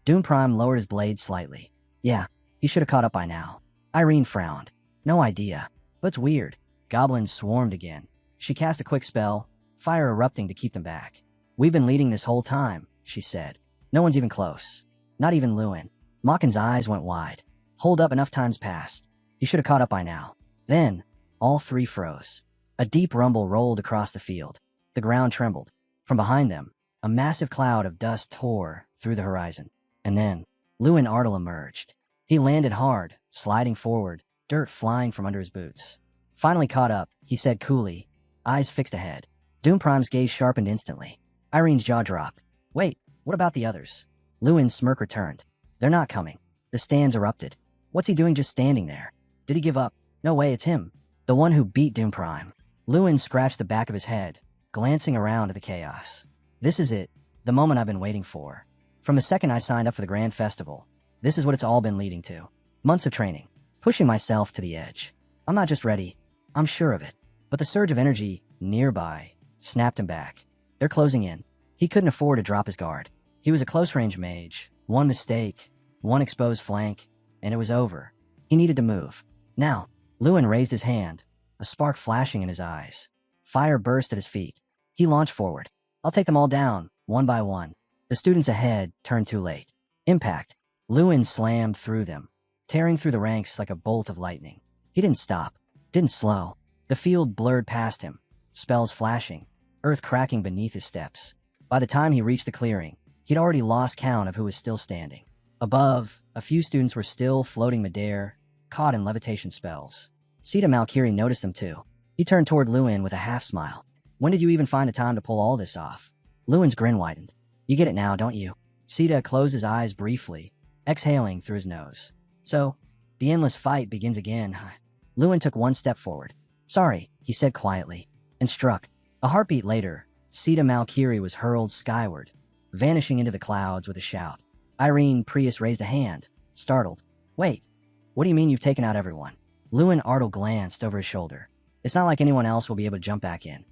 Doom Prime lowered his blade slightly. Yeah, he should have caught up by now. Irene frowned. No idea. But it's weird. Goblins swarmed again. She cast a quick spell, fire erupting to keep them back. We've been leading this whole time, she said. No one's even close. Not even Lewin. Machen's eyes went wide. Hold up, enough time's passed. He should have caught up by now. Then, all three froze. A deep rumble rolled across the field. The ground trembled. From behind them, a massive cloud of dust tore through the horizon. And then, Lewinardle emerged. He landed hard, sliding forward, dirt flying from under his boots. Finally caught up, he said coolly, eyes fixed ahead. Doom Prime's gaze sharpened instantly. Irene's jaw dropped. Wait, what about the others? Lewin's smirk returned. They're not coming. The stands erupted. What's he doing just standing there? Did he give up? No way, it's him. The one who beat Doom Prime. Lewin scratched the back of his head, glancing around at the chaos. This is it, the moment I've been waiting for. From the second I signed up for the Grand Festival, this is what it's all been leading to. Months of training, pushing myself to the edge. I'm not just ready, I'm sure of it. But the surge of energy nearby snapped him back. They're closing in. He couldn't afford to drop his guard. He was a close-range mage. One mistake, one exposed flank, and it was over. He needed to move. Now, Lewin raised his hand, a spark flashing in his eyes. Fire burst at his feet. He launched forward. I'll take them all down, one by one. The students ahead turned too late. Impact. Lewin slammed through them, tearing through the ranks like a bolt of lightning. He didn't stop, didn't slow. The field blurred past him, spells flashing, earth cracking beneath his steps. By the time he reached the clearing, he'd already lost count of who was still standing. Above, a few students were still floating midair, caught in levitation spells. Sita Malkiri noticed them too. He turned toward Lewin with a half-smile. When did you even find the time to pull all this off? Lewin's grin widened. You get it now, don't you? Sita closed his eyes briefly, exhaling through his nose. So, the endless fight begins again. Lewin took one step forward. Sorry, he said quietly, and struck. A heartbeat later, Sita Malkiri was hurled skyward, vanishing into the clouds with a shout. Irene Prius raised a hand, startled. Wait, what do you mean you've taken out everyone? Lewinardle glanced over his shoulder. It's not like anyone else will be able to jump back in.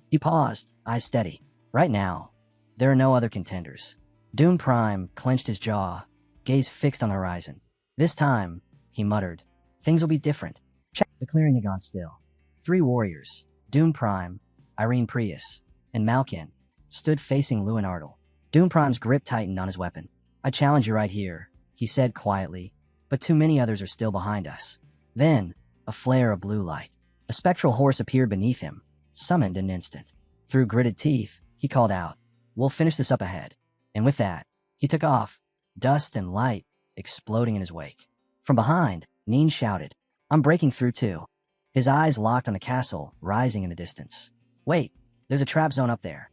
He paused, eyes steady. Right now, there are no other contenders. Doom Prime clenched his jaw, gaze fixed on the horizon. This time, he muttered, things will be different. Check. The clearing had gone still. 3 warriors, Doom Prime, Irene Prius, and Malkin, stood facing Lewinardle. Doom Prime's grip tightened on his weapon. I challenge you right here, he said quietly, but too many others are still behind us. Then, a flare of blue light. A spectral horse appeared beneath him, summoned in an instant. Through gritted teeth, he called out, We'll finish this up ahead. And with that, he took off, dust and light exploding in his wake. From behind, Neen shouted, I'm breaking through too. His eyes locked on the castle, rising in the distance. Wait, there's a trap zone up there.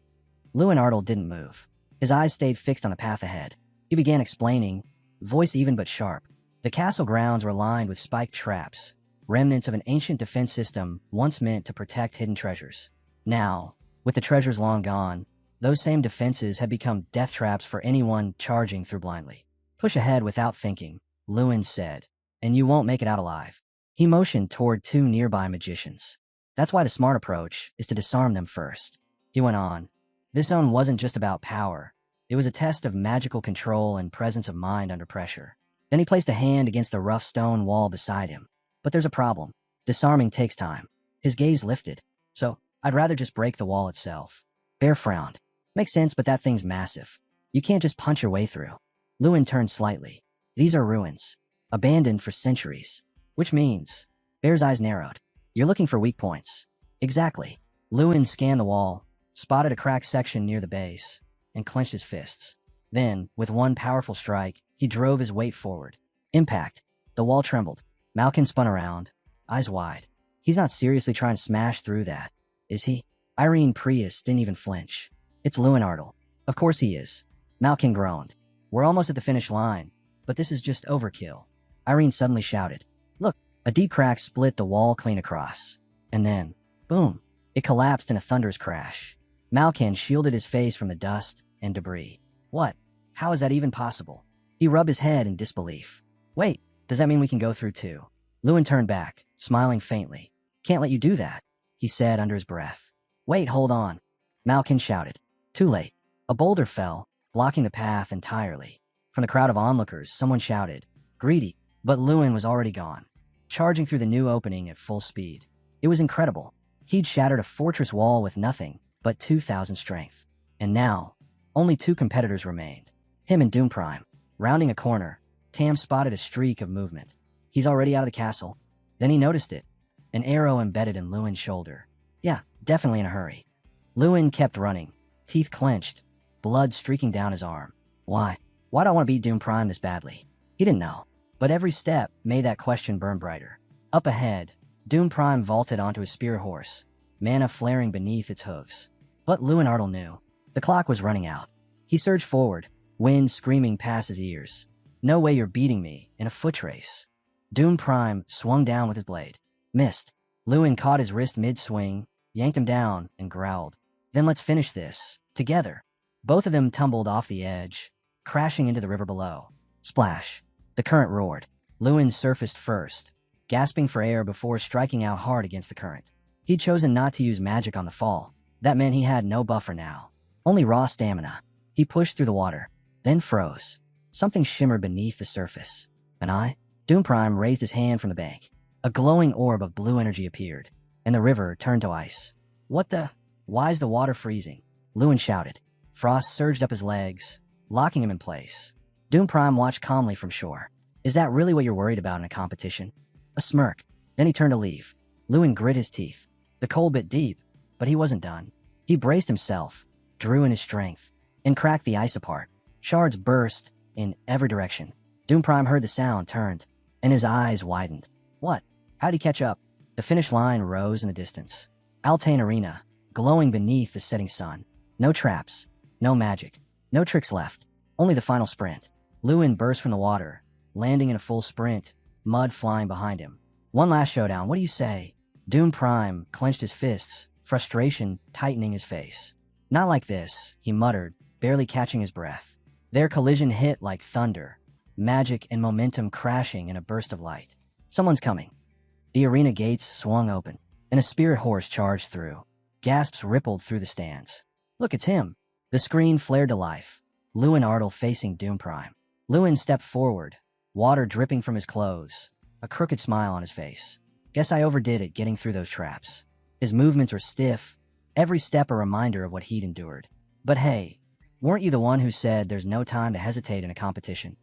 Lewinardle didn't move. His eyes stayed fixed on the path ahead. He began explaining, voice even but sharp. The castle grounds were lined with spiked traps, remnants of an ancient defense system once meant to protect hidden treasures. Now, with the treasures long gone, those same defenses had become death traps for anyone charging through blindly. Push ahead without thinking, Lewin said, and you won't make it out alive. He motioned toward 2 nearby magicians. That's why the smart approach is to disarm them first. He went on. This zone wasn't just about power. It was a test of magical control and presence of mind under pressure. Then he placed a hand against the rough stone wall beside him. But there's a problem. Disarming takes time. His gaze lifted. So, I'd rather just break the wall itself. Bear frowned. Makes sense, but that thing's massive. You can't just punch your way through. Lewin turned slightly. These are ruins. Abandoned for centuries. Which means... Bear's eyes narrowed. You're looking for weak points. Exactly. Lewin scanned the wall, spotted a cracked section near the base, and clenched his fists. Then, with one powerful strike, he drove his weight forward. Impact. The wall trembled. Malkin spun around, eyes wide. He's not seriously trying to smash through that, is he? Irene Prius didn't even flinch. It's Lewinardle. Of course he is. Malkin groaned. We're almost at the finish line, but this is just overkill. Irene suddenly shouted. Look, a deep crack split the wall clean across. And then, boom, it collapsed in a thunderous crash. Malkin shielded his face from the dust and debris. What? How is that even possible? He rubbed his head in disbelief. Wait, does that mean we can go through too? Lewin turned back, smiling faintly. Can't let you do that, he said under his breath. Wait, hold on. Malkin shouted. Too late. A boulder fell, blocking the path entirely. From the crowd of onlookers, someone shouted, Greedy, but Lewin was already gone, charging through the new opening at full speed. It was incredible. He'd shattered a fortress wall with nothing but 2,000 strength. And now, only 2 competitors remained. Him and Doom Prime. Rounding a corner, Tam spotted a streak of movement. He's already out of the castle. Then he noticed it. An arrow embedded in Lewin's shoulder. Yeah, definitely in a hurry. Lewin kept running, teeth clenched, blood streaking down his arm. Why? Why do I want to beat Doom Prime this badly? He didn't know. But every step made that question burn brighter. Up ahead, Doom Prime vaulted onto his spear horse, mana flaring beneath its hooves. But Lewin Artle knew. The clock was running out. He surged forward, wind screaming past his ears. No way you're beating me in a foot race. Doom Prime swung down with his blade. Missed. Lewin caught his wrist mid-swing, yanked him down, and growled. Then let's finish this, together. Both of them tumbled off the edge, crashing into the river below. Splash. The current roared. Lewin surfaced first, gasping for air before striking out hard against the current. He'd chosen not to use magic on the fall. That meant he had no buffer now. Only raw stamina. He pushed through the water, then froze. Something shimmered beneath the surface. An eye? Doom Prime raised his hand from the bank. A glowing orb of blue energy appeared, and the river turned to ice. What the? Why's the water freezing? Lewin shouted. Frost surged up his legs, locking him in place. Doom Prime watched calmly from shore. Is that really what you're worried about in a competition? A smirk. Then he turned to leave. Lewin grit his teeth. The cold bit deep, but he wasn't done. He braced himself, drew in his strength, and cracked the ice apart. Shards burst in every direction. Doom Prime heard the sound, turned, and his eyes widened. What? How'd he catch up? The finish line rose in the distance. Altane Arena, glowing beneath the setting sun. No traps, no magic, no tricks left. Only the final sprint. Lewin burst from the water, landing in a full sprint, mud flying behind him. One last showdown, what do you say? Doom Prime clenched his fists, frustration tightening his face. Not like this, he muttered, barely catching his breath. Their collision hit like thunder, magic and momentum crashing in a burst of light. Someone's coming. The arena gates swung open, and a spirit horse charged through. Gasps rippled through the stands. Look, it's him. The screen flared to life. Lewin Artle facing Doom Prime. Lewin stepped forward, water dripping from his clothes, a crooked smile on his face. Guess I overdid it getting through those traps. His movements were stiff, every step a reminder of what he'd endured. But hey, weren't you the one who said there's no time to hesitate in a competition?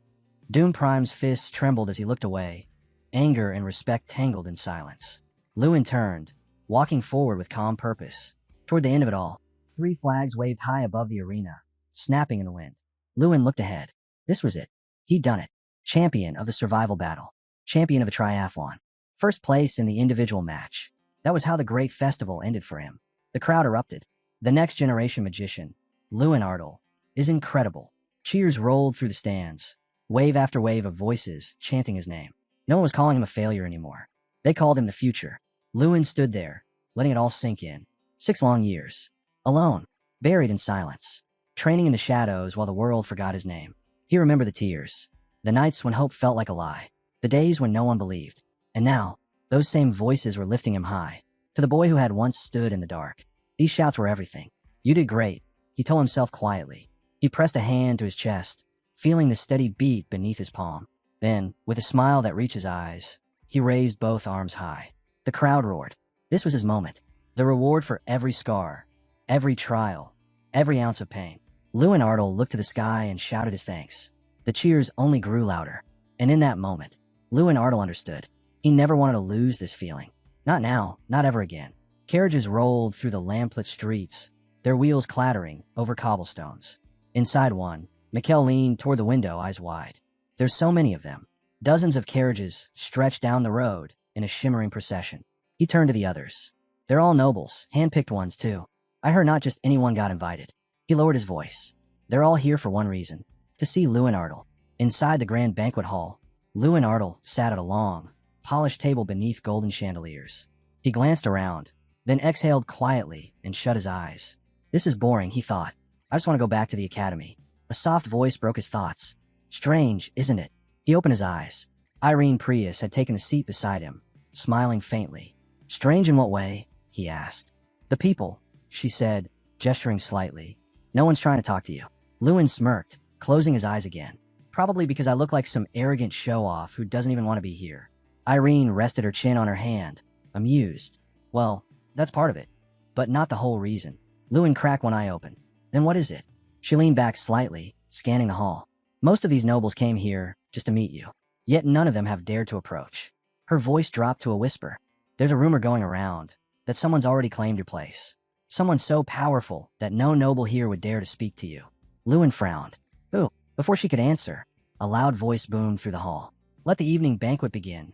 Doom Prime's fists trembled as he looked away, anger and respect tangled in silence. Lewin turned, walking forward with calm purpose. Toward the end of it all, 3 flags waved high above the arena, snapping in the wind. Lewin looked ahead. This was it. He'd done it. Champion of the survival battle. Champion of a triathlon. First place in the individual match. That was how the great festival ended for him. The crowd erupted. The next generation magician, Lewin Artle, is incredible. Cheers rolled through the stands, wave after wave of voices chanting his name. No one was calling him a failure anymore. They called him the future. Lewin stood there, letting it all sink in. 6 long years. Alone, buried in silence, training in the shadows while the world forgot his name. He remembered the tears, the nights when hope felt like a lie, the days when no one believed. And now, those same voices were lifting him high. To the boy who had once stood in the dark, these shouts were everything. You did great, he told himself quietly. He pressed a hand to his chest, feeling the steady beat beneath his palm. Then, with a smile that reached his eyes, he raised both arms high. The crowd roared. This was his moment. The reward for every scar, every trial, every ounce of pain. Lewin Artle looked to the sky and shouted his thanks. The cheers only grew louder. And in that moment, Lewin Artle understood. He never wanted to lose this feeling. Not now, not ever again. Carriages rolled through the lamplit streets, their wheels clattering over cobblestones. Inside one, Mikkel leaned toward the window, eyes wide. There's so many of them. Dozens of carriages stretched down the road in a shimmering procession. He turned to the others. They're all nobles, hand-picked ones too. I heard not just anyone got invited. He lowered his voice. They're all here for one reason. To see Lewin Artle. Inside the grand banquet hall, Lewin Artle sat at a long, polished table beneath golden chandeliers. He glanced around, then exhaled quietly and shut his eyes. This is boring, he thought. I just want to go back to the academy. A soft voice broke his thoughts. Strange, isn't it? He opened his eyes. Irene Prius had taken the seat beside him, smiling faintly. Strange in what way? He asked. The people, she said, gesturing slightly. "No one's trying to talk to you." Lewin smirked, closing his eyes again. "Probably because I look like some arrogant show-off who doesn't even want to be here." Irene rested her chin on her hand, amused. "Well, that's part of it, but not the whole reason." Lewin cracked one eye open. "Then what is it?" She leaned back slightly, scanning the hall. "Most of these nobles came here just to meet you, yet none of them have dared to approach." Her voice dropped to a whisper. "There's a rumor going around that someone's already claimed your place. Someone so powerful that no noble here would dare to speak to you." Lewin frowned. "Who?" Before she could answer, a loud voice boomed through the hall. "Let the evening banquet begin."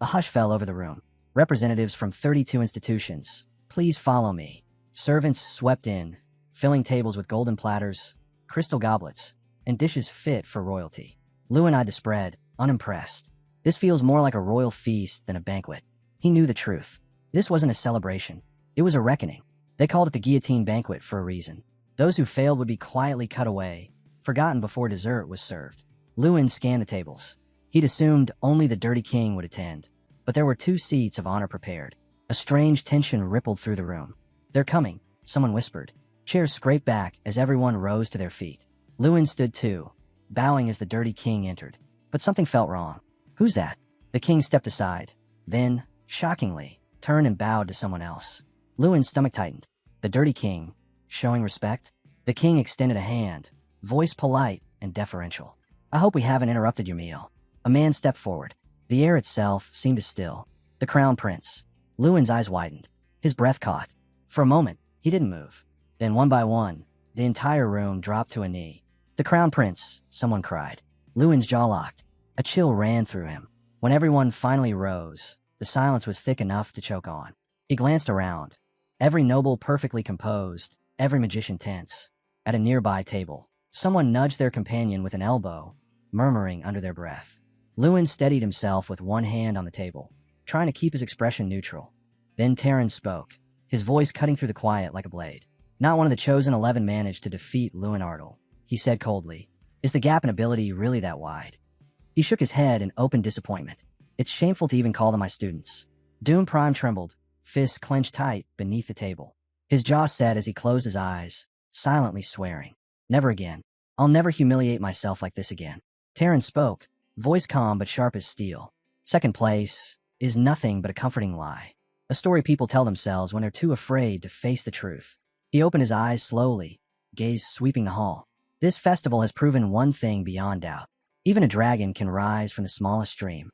A hush fell over the room. "Representatives from 32 institutions, please follow me." Servants swept in, filling tables with golden platters, crystal goblets, and dishes fit for royalty. Lewin eyed the spread, unimpressed. This feels more like a royal feast than a banquet. He knew the truth. This wasn't a celebration. It was a reckoning. They called it the guillotine banquet for a reason. Those who failed would be quietly cut away, forgotten before dessert was served. Lewin scanned the tables. He'd assumed only the Dirty King would attend, but there were 2 seats of honor prepared. A strange tension rippled through the room. "They're coming," someone whispered. Chairs scraped back as everyone rose to their feet. Lewin stood too, bowing as the Dirty King entered. But something felt wrong. "Who's that?" The king stepped aside, then, shockingly, turned and bowed to someone else. Lewin's stomach tightened. The Dirty King, showing respect? The king extended a hand, voice polite and deferential. "I hope we haven't interrupted your meal." A man stepped forward. The air itself seemed to still. The Crown Prince. Lewin's eyes widened. His breath caught. For a moment, he didn't move. Then one by one, the entire room dropped to a knee. "The Crown Prince," someone cried. Lewin's jaw locked. A chill ran through him. When everyone finally rose, the silence was thick enough to choke on. He glanced around. Every noble perfectly composed, every magician tense. At a nearby table, someone nudged their companion with an elbow, murmuring under their breath. Lewin steadied himself with one hand on the table, trying to keep his expression neutral. Then Terran spoke, his voice cutting through the quiet like a blade. "Not one of the chosen 11 managed to defeat Lewin Ardle," he said coldly. "Is the gap in ability really that wide?" He shook his head in open disappointment. "It's shameful to even call them my students." Doom Prime trembled, fists clenched tight beneath the table. His jaw set as he closed his eyes, silently swearing. "Never again. I'll never humiliate myself like this again." Terran spoke, voice calm but sharp as steel. "Second place is nothing but a comforting lie. A story people tell themselves when they're too afraid to face the truth." He opened his eyes slowly, gaze sweeping the hall. "This festival has proven one thing beyond doubt. Even a dragon can rise from the smallest stream."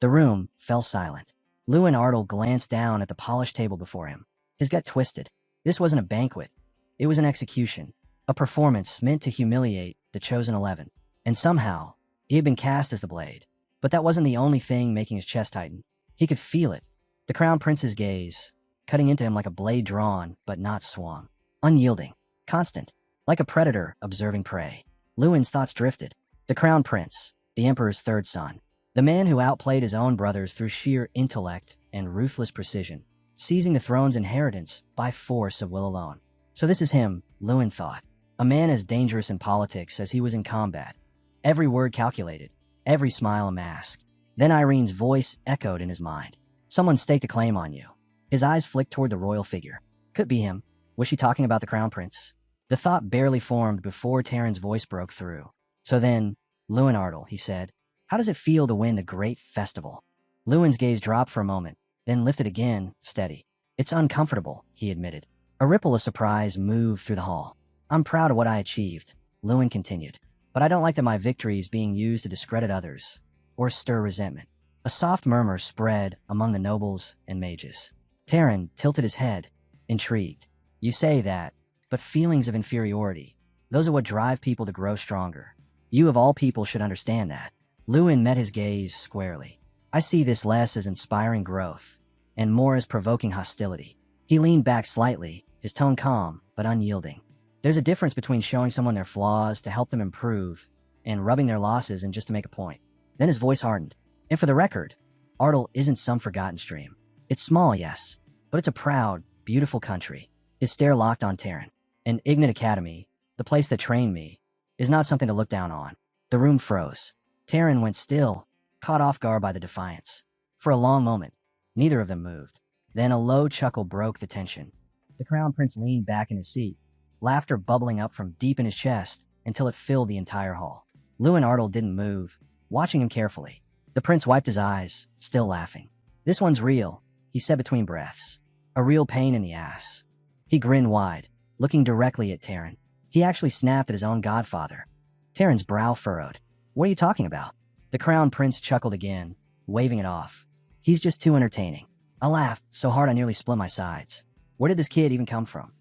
The room fell silent. Lewin Ardle glanced down at the polished table before him. His gut twisted. This wasn't a banquet. It was an execution, a performance meant to humiliate the chosen 11. And somehow, he had been cast as the blade. But that wasn't the only thing making his chest tighten. He could feel it. The Crown Prince's gaze, cutting into him like a blade drawn but not swung. Unyielding, constant, like a predator observing prey. Lewin's thoughts drifted. The Crown Prince, the Emperor's third son. The man who outplayed his own brothers through sheer intellect and ruthless precision, seizing the throne's inheritance by force of will alone. So this is him, Lewin thought. A man as dangerous in politics as he was in combat. Every word calculated, every smile a mask. Then Irene's voice echoed in his mind. "Someone staked a claim on you." His eyes flicked toward the royal figure. Could be him. Was she talking about the Crown Prince? The thought barely formed before Terran's voice broke through. "So then, Lewin Ardle," he said, "how does it feel to win the great festival?" Lewin's gaze dropped for a moment, then lifted again, steady. "It's uncomfortable," he admitted. A ripple of surprise moved through the hall. "I'm proud of what I achieved," Lewin continued, "but I don't like that my victory is being used to discredit others or stir resentment." A soft murmur spread among the nobles and mages. Terran tilted his head, intrigued. "You say that, but feelings of inferiority, those are what drive people to grow stronger. You of all people should understand that." Lewin met his gaze squarely. "I see this less as inspiring growth, and more as provoking hostility." He leaned back slightly, his tone calm but unyielding. "There's a difference between showing someone their flaws to help them improve, and rubbing their losses in just to make a point." Then his voice hardened. "And for the record, Ardle isn't some forgotten stream. It's small, yes, but it's a proud, beautiful country." His stare locked on Terran. "An Ignat Academy, the place that trained me, is not something to look down on." The room froze. Terran went still, caught off guard by the defiance. For a long moment, neither of them moved. Then a low chuckle broke the tension. The crown prince leaned back in his seat, laughter bubbling up from deep in his chest until it filled the entire hall. Lewin Arnold didn't move, watching him carefully. The prince wiped his eyes, still laughing. "This one's real," he said between breaths. "A real pain in the ass." He grinned wide, looking directly at Terran. He actually snapped at his own godfather. Terran's brow furrowed. "What are you talking about?" The crown prince chuckled again, waving it off. "He's just too entertaining." I laughed so hard I nearly split my sides. Where did this kid even come from?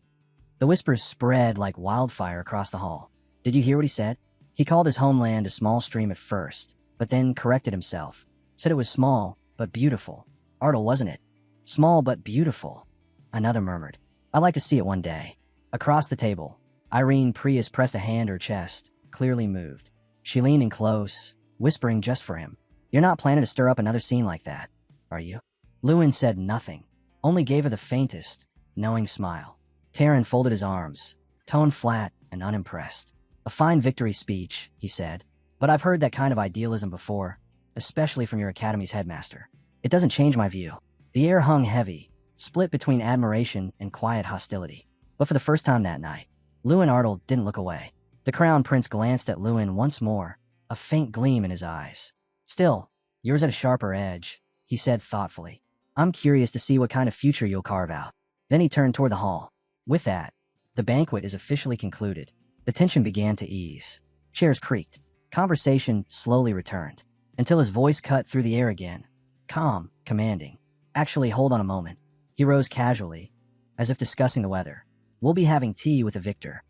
The whispers spread like wildfire across the hall. Did you hear what he said? He called his homeland a small stream at first, but then corrected himself. Said it was small, but beautiful. Ardle, wasn't it? Small, but beautiful. Another murmured. "I'd like to see it one day." Across the table, Irene Prius pressed a hand to her chest, clearly moved. She leaned in close, whispering just for him. "You're not planning to stir up another scene like that, are you?" Lewin said nothing, only gave her the faintest, knowing smile. Terran folded his arms, tone flat and unimpressed. "A fine victory speech," he said, "but I've heard that kind of idealism before, especially from your academy's headmaster. It doesn't change my view." The air hung heavy, split between admiration and quiet hostility. But for the first time that night, Lewin Arnold didn't look away. The crown prince glanced at Lewin once more, a faint gleam in his eyes. "Still, yours at a sharper edge," he said thoughtfully. "I'm curious to see what kind of future you'll carve out." Then he turned toward the hall. With that, the banquet is officially concluded. The tension began to ease. Chairs creaked. Conversation slowly returned, until his voice cut through the air again. Calm, commanding. "Actually, hold on a moment." He rose casually, as if discussing the weather. "We'll be having tea with the victor."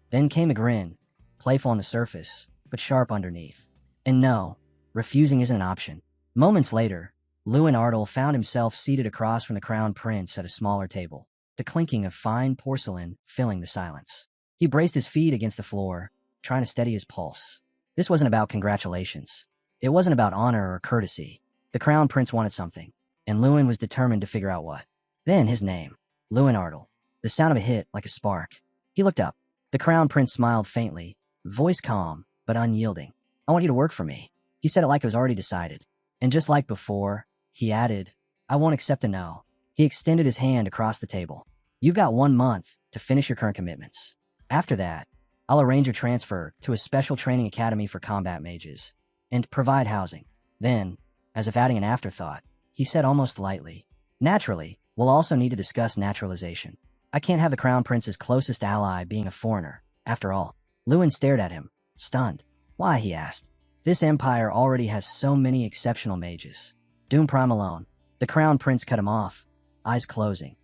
Then came a grin, playful on the surface, but sharp underneath. "And no, refusing isn't an option." Moments later, Lewin Ardle found himself seated across from the crown prince at a smaller table, the clinking of fine porcelain filling the silence. He braced his feet against the floor, trying to steady his pulse. This wasn't about congratulations. It wasn't about honor or courtesy. The crown prince wanted something, and Lewin was determined to figure out what. Then his name, Lewin Ardle. The sound of it hit like a spark. He looked up. The crown prince smiled faintly, voice calm, but unyielding. "I want you to work for me." He said it like it was already decided. And just like before, he added, "I won't accept a no." He extended his hand across the table. "You've got 1 month to finish your current commitments. After that, I'll arrange your transfer to a special training academy for combat mages and provide housing." Then, as if adding an afterthought, he said almost lightly, "Naturally, we'll also need to discuss naturalization. I can't have the crown prince's closest ally being a foreigner, after all." Lewin stared at him, stunned. "Why?" he asked. "This empire already has so many exceptional mages. Doom Prime alone." The crown prince cut him off, eyes closing.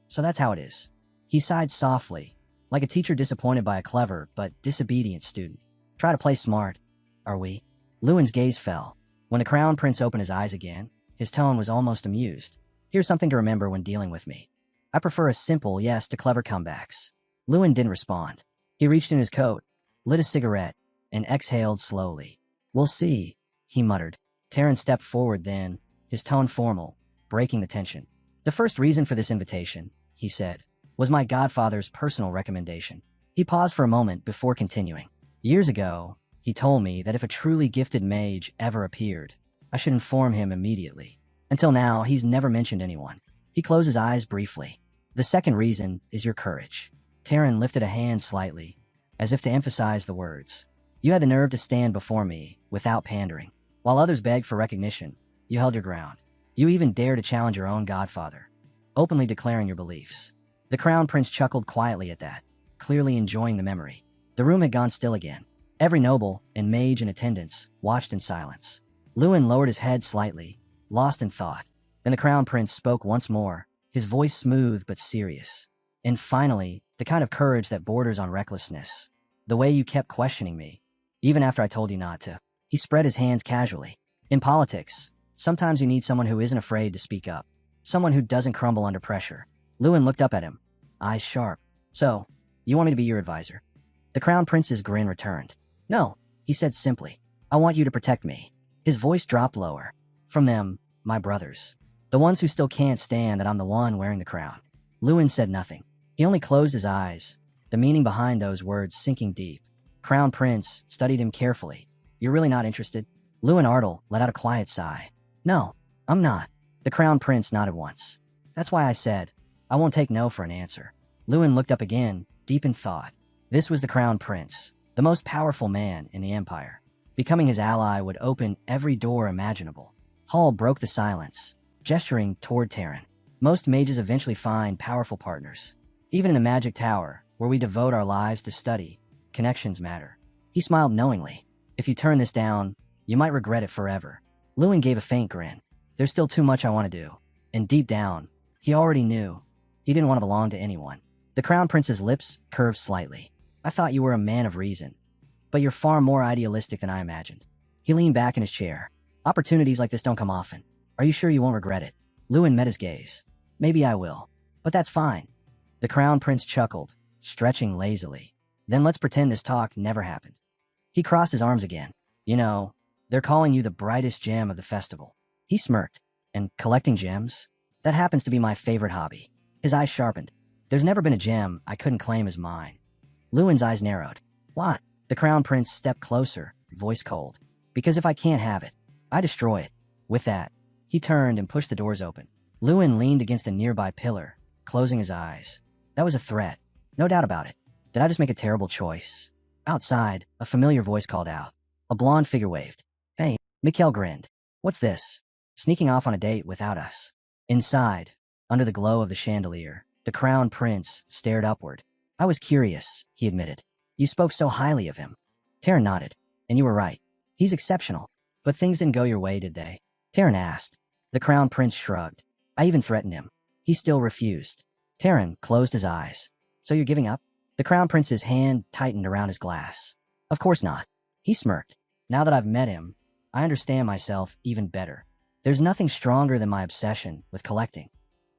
So that's how it is." He sighed softly, like a teacher disappointed by a clever but disobedient student. "Try to play smart, are we?" Lewin's gaze fell. When the crown prince opened his eyes again, his tone was almost amused. "Here's something to remember when dealing with me. I prefer a simple yes to clever comebacks." Lewin didn't respond. He reached in his coat, lit a cigarette, and exhaled slowly. "We'll see," he muttered. Terran stepped forward then, his tone formal, breaking the tension. "The first reason for this invitation," he said, "was my godfather's personal recommendation." He paused for a moment before continuing. "Years ago, he told me that if a truly gifted mage ever appeared, I should inform him immediately. Until now, he's never mentioned anyone." He closed his eyes briefly. "The second reason is your courage." Terran lifted a hand slightly, as if to emphasize the words. "You had the nerve to stand before me without pandering. While others begged for recognition, you held your ground. You even dared to challenge your own godfather, openly declaring your beliefs." The crown prince chuckled quietly at that, clearly enjoying the memory. The room had gone still again. Every noble and mage in attendance watched in silence. Lewin lowered his head slightly, lost in thought. Then the crown prince spoke once more, his voice smooth but serious. "And finally, the kind of courage that borders on recklessness. The way you kept questioning me, even after I told you not to." He spread his hands casually. "In politics, sometimes you need someone who isn't afraid to speak up. Someone who doesn't crumble under pressure." Lewin looked up at him, eyes sharp. "So, you want me to be your advisor?" The crown prince's grin returned. "No," he said simply. "I want you to protect me." His voice dropped lower. "From them, my brothers. The ones who still can't stand that I'm the one wearing the crown." Lewin said nothing. He only closed his eyes, the meaning behind those words sinking deep. Crown Prince studied him carefully. "You're really not interested?" Lewin Ardle let out a quiet sigh. "No, I'm not." The Crown Prince nodded once. "That's why I said, I won't take no for an answer. Lewin looked up again, deep in thought. This was the Crown Prince, the most powerful man in the Empire. Becoming his ally would open every door imaginable. Hall broke the silence, gesturing toward Terran. Most mages eventually find powerful partners. Even in the Magic Tower, where we devote our lives to study, connections matter. He smiled knowingly. If you turn this down, you might regret it forever. Lewin gave a faint grin. There's still too much I want to do. And deep down, he already knew. He didn't want to belong to anyone. The Crown Prince's lips curved slightly. I thought you were a man of reason. But you're far more idealistic than I imagined. He leaned back in his chair. Opportunities like this don't come often. Are you sure you won't regret it? Lewin met his gaze. Maybe I will. But that's fine. The Crown Prince chuckled, stretching lazily. Then let's pretend this talk never happened. He crossed his arms again. You know, they're calling you the brightest gem of the festival. He smirked. And collecting gems? That happens to be my favorite hobby. His eyes sharpened. There's never been a gem I couldn't claim as mine. Lewin's eyes narrowed. What? The Crown Prince stepped closer, voice cold. Because if I can't have it, I destroy it. With that, he turned and pushed the doors open. Lewin leaned against a nearby pillar, closing his eyes. That was a threat. No doubt about it. Did I just make a terrible choice? Outside, a familiar voice called out. A blonde figure waved. Hey, Mikhail grinned. What's this? Sneaking off on a date without us. Inside, under the glow of the chandelier, the Crown Prince stared upward. I was curious, he admitted. You spoke so highly of him. Terran nodded. And you were right. He's exceptional. But things didn't go your way, did they? Terran asked. The Crown Prince shrugged. I even threatened him. He still refused. Terran closed his eyes. So you're giving up? The Crown Prince's hand tightened around his glass. Of course not. He smirked. Now that I've met him, I understand myself even better. There's nothing stronger than my obsession with collecting.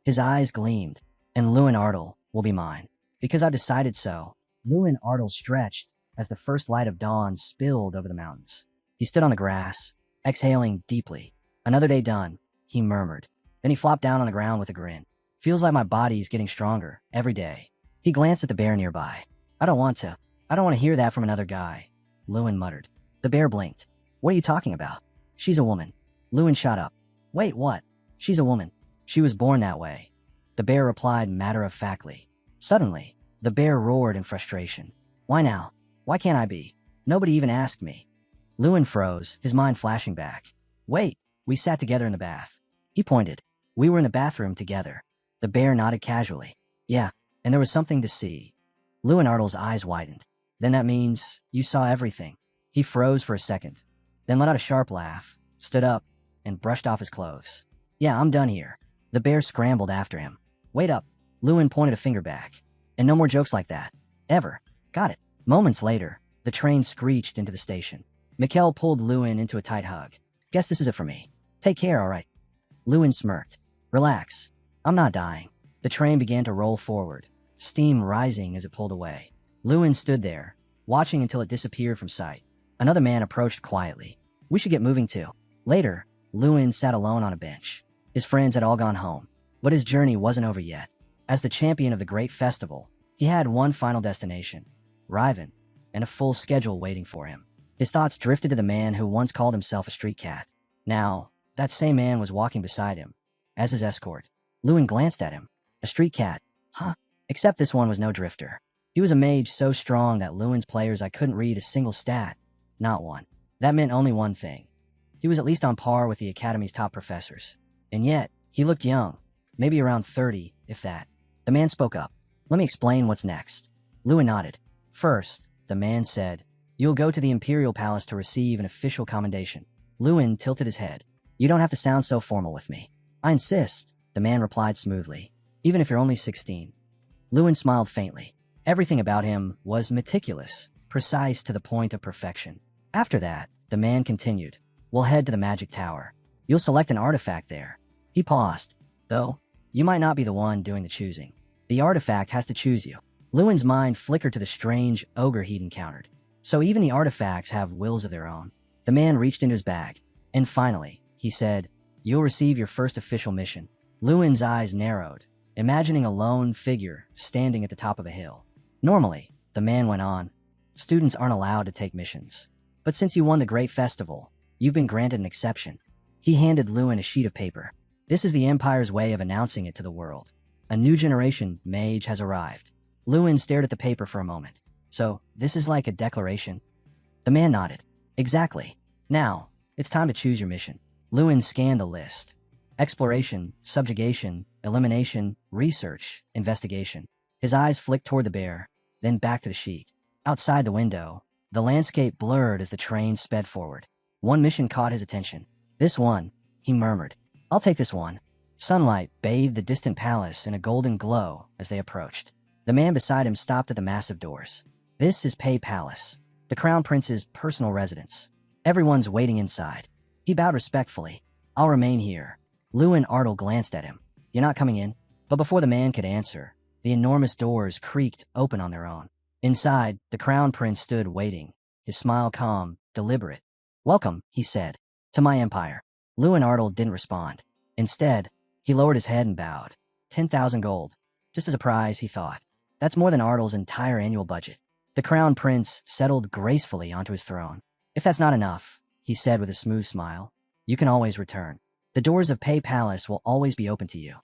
His eyes gleamed. And Lewin Ardell will be mine. Because I've decided so. Lewin Ardell stretched as the first light of dawn spilled over the mountains. He stood on the grass, exhaling deeply. Another day done, he murmured. Then he flopped down on the ground with a grin. Feels like my body's getting stronger every day. He glanced at the bear nearby. I don't want to hear that from another guy, Lewin muttered. The bear blinked. What are you talking about? She's a woman. Lewin shot up. Wait, what? She's a woman. She was born that way. The bear replied matter-of-factly. Suddenly, the bear roared in frustration. Why now? Why can't I be? Nobody even asked me. Lewin froze, his mind flashing back. Wait, we sat together in the bath. He pointed. We were in the bathroom together. The bear nodded casually. Yeah, and there was something to see. Lewin Ardell's eyes widened. Then that means you saw everything. He froze for a second, then let out a sharp laugh, stood up, and brushed off his clothes. Yeah, I'm done here. The bear scrambled after him. Wait up. Lewin pointed a finger back. And no more jokes like that. Ever. Got it. Moments later, the train screeched into the station. Mikhail pulled Lewin into a tight hug. Guess this is it for me. Take care, all right. Lewin smirked. Relax. I'm not dying. The train began to roll forward, steam rising as it pulled away. Lewin stood there, watching until it disappeared from sight. Another man approached quietly. We should get moving too. Later, Lewin sat alone on a bench. His friends had all gone home, but his journey wasn't over yet. As the champion of the great festival, he had one final destination, Riven, and a full schedule waiting for him. His thoughts drifted to the man who once called himself a street cat. Now, that same man was walking beside him, as his escort. Lewin glanced at him. A street cat. Huh? Except this one was no drifter. He was a mage so strong that Lewin's players I couldn't read a single stat. Not one. That meant only one thing. He was at least on par with the Academy's top professors. And yet, he looked young. Maybe around 30, if that. The man spoke up. Let me explain what's next. Lewin nodded. First, the man said, you'll go to the Imperial Palace to receive an official commendation. Lewin tilted his head. You don't have to sound so formal with me. I insist, the man replied smoothly. Even if you're only 16. Lewin smiled faintly. Everything about him was meticulous, precise to the point of perfection. After that, the man continued. We'll head to the Magic Tower. You'll select an artifact there. He paused. Though, you might not be the one doing the choosing. The artifact has to choose you. Lewin's mind flickered to the strange ogre he'd encountered. So even the artifacts have wills of their own. The man reached into his bag. And finally, he said, you'll receive your first official mission. Lewin's eyes narrowed, imagining a lone figure standing at the top of a hill. Normally, the man went on, students aren't allowed to take missions. But since you won the great festival, you've been granted an exception. He handed Lewin a sheet of paper. This is the Empire's way of announcing it to the world. A new generation mage has arrived. Lewin stared at the paper for a moment. So, this is like a declaration? The man nodded. Exactly. Now, it's time to choose your mission. Lewin scanned the list. Exploration, subjugation, elimination, research, investigation. His eyes flicked toward the bear, then back to the sheet. Outside the window, the landscape blurred as the train sped forward. One mission caught his attention. This one, he murmured. I'll take this one. Sunlight bathed the distant palace in a golden glow as they approached. The man beside him stopped at the massive doors. This is Pei Palace, the Crown Prince's personal residence. Everyone's waiting inside. He bowed respectfully. I'll remain here. Lewin Artel glanced at him. You're not coming in? But before the man could answer, the enormous doors creaked open on their own. Inside, the Crown Prince stood waiting, his smile calm, deliberate. Welcome, he said, to my empire. Lewin Artel didn't respond. Instead, he lowered his head and bowed. 10,000 gold. Just as a prize, he thought. That's more than Artel's entire annual budget. The Crown Prince settled gracefully onto his throne. If that's not enough, he said with a smooth smile, you can always return. The doors of Pei Palace will always be open to you.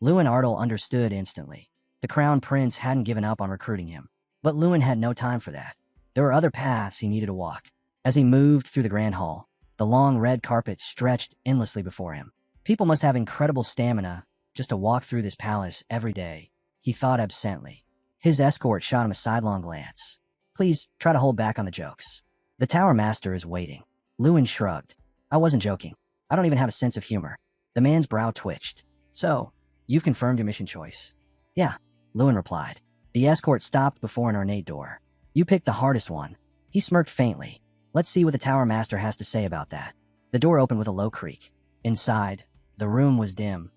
Lewin Artel understood instantly. The Crown Prince hadn't given up on recruiting him. But Lewin had no time for that. There were other paths he needed to walk. As he moved through the Grand Hall, the long red carpet stretched endlessly before him. People must have incredible stamina just to walk through this palace every day, he thought absently. His escort shot him a sidelong glance. Please try to hold back on the jokes. The Tower Master is waiting. Lewin shrugged. I wasn't joking. I don't even have a sense of humor. The man's brow twitched. So, you've confirmed your mission choice? Yeah, Lewin replied. The escort stopped before an ornate door. You picked the hardest one. He smirked faintly. Let's see what the Tower Master has to say about that. The door opened with a low creak. Inside, the room was dim,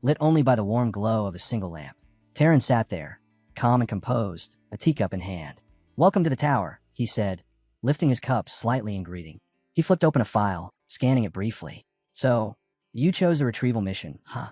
lit only by the warm glow of a single lamp. Taran sat there, calm and composed, a teacup in hand. Welcome to the tower, he said, lifting his cup slightly in greeting. He flipped open a file, scanning it briefly. So, you chose the retrieval mission, huh?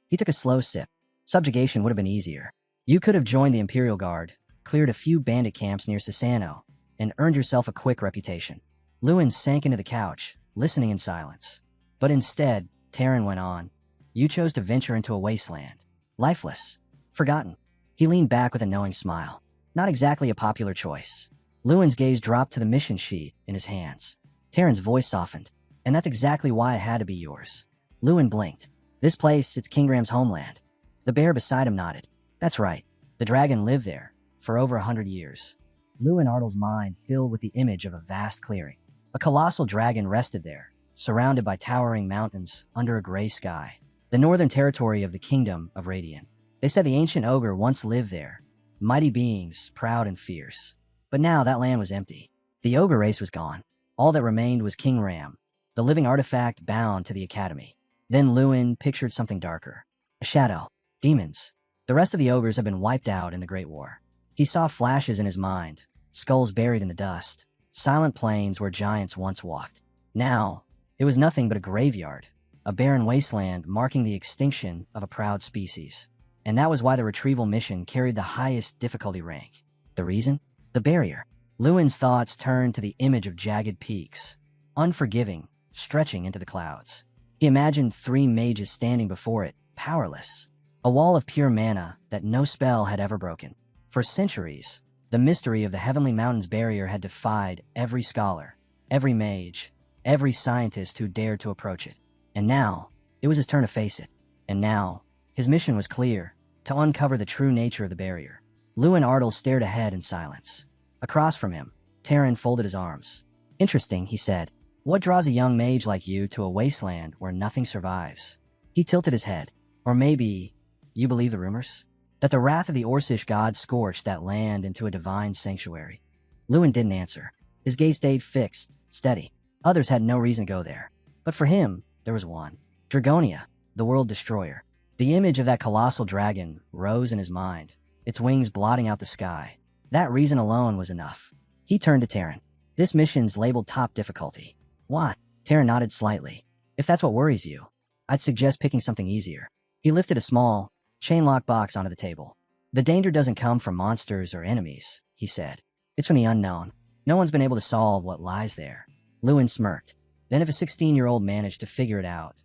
He took a slow sip. Subjugation would have been easier. You could have joined the Imperial Guard, cleared a few bandit camps near Sasano, and earned yourself a quick reputation. Lewin sank into the couch, listening in silence. But instead, Taran went on. You chose to venture into a wasteland. Lifeless. Forgotten. He leaned back with a knowing smile. Not exactly a popular choice. Lewin's gaze dropped to the mission sheet in his hands. Taran's voice softened. And that's exactly why it had to be yours. Lewin blinked. This place, it's King Ram's homeland. The bear beside him nodded. That's right. The dragon lived there for over 100 years. Lewin Artel's mind filled with the image of a vast clearing. A colossal dragon rested there, surrounded by towering mountains under a gray sky. The northern territory of the Kingdom of Radiant. They said the ancient ogre once lived there, mighty beings, proud and fierce. But now that land was empty. The ogre race was gone. All that remained was King Ram, the living artifact bound to the academy. Then Lewin pictured something darker. A shadow. Demons. The rest of the ogres had been wiped out in the Great War. He saw flashes in his mind, skulls buried in the dust, silent plains where giants once walked. Now, it was nothing but a graveyard, a barren wasteland marking the extinction of a proud species. And that was why the retrieval mission carried the highest difficulty rank. The reason? The barrier. Lewin's thoughts turned to the image of jagged peaks, unforgiving, stretching into the clouds. He imagined 3 mages standing before it, powerless. A wall of pure mana that no spell had ever broken. For centuries, the mystery of the Heavenly Mountains barrier had defied every scholar, every mage, every scientist who dared to approach it. And now, it was his turn to face it. And now, his mission was clear, to uncover the true nature of the barrier. Lewin Artel stared ahead in silence. Across from him, Taran folded his arms. Interesting, he said. What draws a young mage like you to a wasteland where nothing survives? He tilted his head. Or maybe, you believe the rumors? That the wrath of the Orcish gods scorched that land into a divine sanctuary. Lewin didn't answer. His gaze stayed fixed, steady. Others had no reason to go there. But for him, there was one. Dragonia, the world destroyer. The image of that colossal dragon rose in his mind, its wings blotting out the sky. That reason alone was enough. He turned to Taran. This mission's labeled top difficulty. Why? Taran nodded slightly. If that's what worries you, I'd suggest picking something easier. He lifted a small, chain-lock box onto the table. The danger doesn't come from monsters or enemies, he said. It's from the unknown. No one's been able to solve what lies there. Lewin smirked. Then if a 16-year-old managed to figure it out,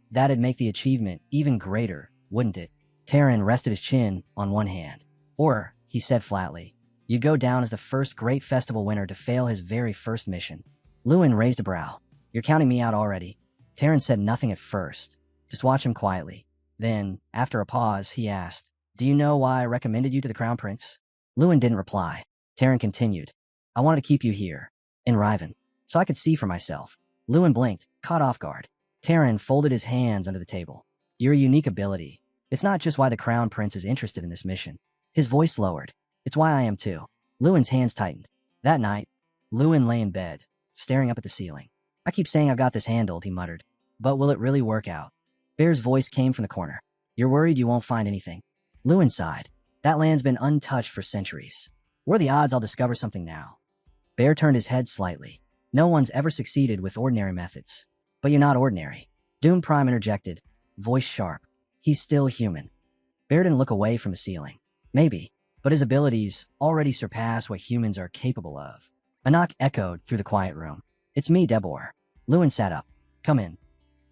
that'd make the achievement even greater, wouldn't it? Terran rested his chin on one hand. Or, he said flatly, you'd go down as the first great festival winner to fail his very first mission. Lewin raised a brow. You're counting me out already. Terran said nothing at first. Just watch him quietly. Then, after a pause, he asked, do you know why I recommended you to the Crown Prince? Lewin didn't reply. Terran continued, I wanted to keep you here, in Riven, so I could see for myself. Lewin blinked, caught off guard. Terran folded his hands under the table. Your unique ability. It's not just why the Crown Prince is interested in this mission. His voice lowered. It's why I am too. Lewin's hands tightened. That night, Lewin lay in bed, staring up at the ceiling. I keep saying I've got this handled, he muttered. But will it really work out? Bear's voice came from the corner. You're worried you won't find anything? Lewin sighed. That land's been untouched for centuries. What are the odds I'll discover something now? Bear turned his head slightly. No one's ever succeeded with ordinary methods. But you're not ordinary. Doom Prime interjected, voice sharp. He's still human. Bear didn't look away from the ceiling. Maybe, but his abilities already surpass what humans are capable of. A knock echoed through the quiet room. It's me, Debor. Lewin sat up. Come in.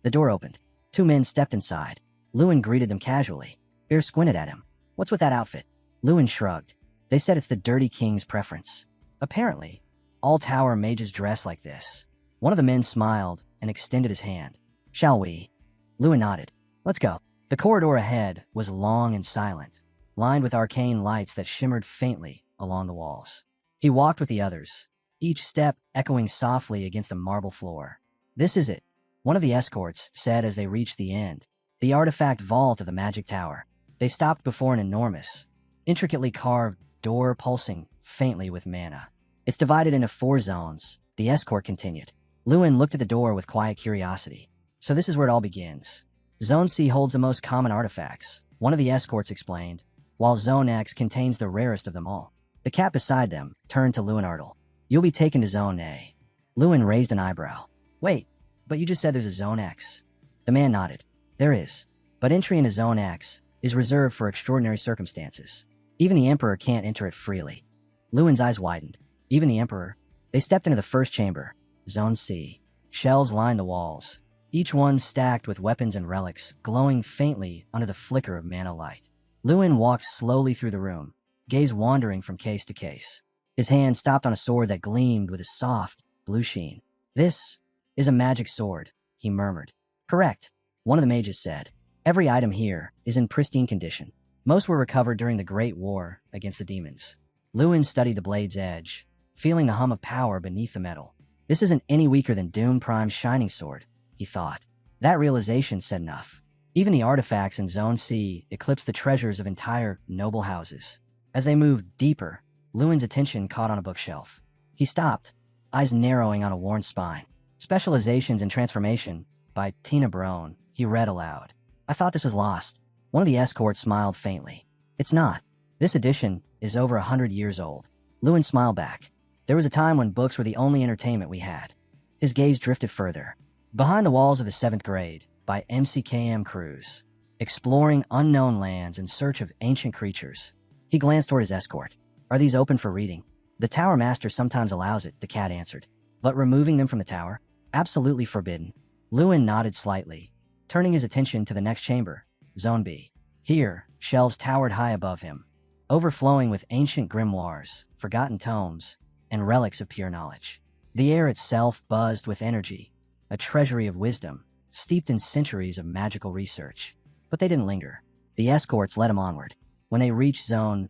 The door opened. Two men stepped inside. Lewin greeted them casually. Bear squinted at him. What's with that outfit? Lewin shrugged. They said it's the Dirty King's preference. Apparently, all tower mages dress like this. One of the men smiled and extended his hand. Shall we? Lewin nodded. Let's go. The corridor ahead was long and silent, lined with arcane lights that shimmered faintly along the walls. He walked with the others, each step echoing softly against the marble floor. This is it, one of the escorts said as they reached the end. The artifact vault of the magic tower. They stopped before an enormous, intricately carved door pulsing faintly with mana. It's divided into 4 zones, the escort continued. Lewin looked at the door with quiet curiosity. So this is where it all begins. Zone C holds the most common artifacts, one of the escorts explained, while Zone X contains the rarest of them all. The cat beside them turned to Lewin Artle. You'll be taken to Zone A. Lewin raised an eyebrow. Wait, but you just said there's a Zone X. The man nodded. There is, but entry into Zone X is reserved for extraordinary circumstances. Even the Emperor can't enter it freely. Lewin's eyes widened. Even the Emperor? They stepped into the first chamber, Zone C. Shelves lined the walls, each one stacked with weapons and relics, glowing faintly under the flicker of mana light. Lewin walked slowly through the room, gaze wandering from case to case. His hand stopped on a sword that gleamed with a soft, blue sheen. This is a magic sword, he murmured. Correct, one of the mages said. Every item here is in pristine condition. Most were recovered during the Great War against the demons. Lewin studied the blade's edge, feeling the hum of power beneath the metal. This isn't any weaker than Doom Prime's shining sword, he thought. That realization said enough. Even the artifacts in Zone C eclipsed the treasures of entire noble houses. As they moved deeper, Lewin's attention caught on a bookshelf. He stopped, eyes narrowing on a worn spine. Specializations in Transformation by Tina Brone, he read aloud. I thought this was lost. One of the escorts smiled faintly. It's not. This edition is over 100 years old. Lewin smiled back. There was a time when books were the only entertainment we had. His gaze drifted further. Behind the Walls of the 7th Grade by MCKM Cruz. Exploring unknown lands in search of ancient creatures. He glanced toward his escort. Are these open for reading? The Tower Master sometimes allows it, the cat answered. But removing them from the tower? Absolutely forbidden. Lewin nodded slightly, turning his attention to the next chamber, Zone B. Here, shelves towered high above him, overflowing with ancient grimoires, forgotten tomes, and relics of pure knowledge. The air itself buzzed with energy, a treasury of wisdom, steeped in centuries of magical research. But they didn't linger. The escorts led him onward. When they reached Zone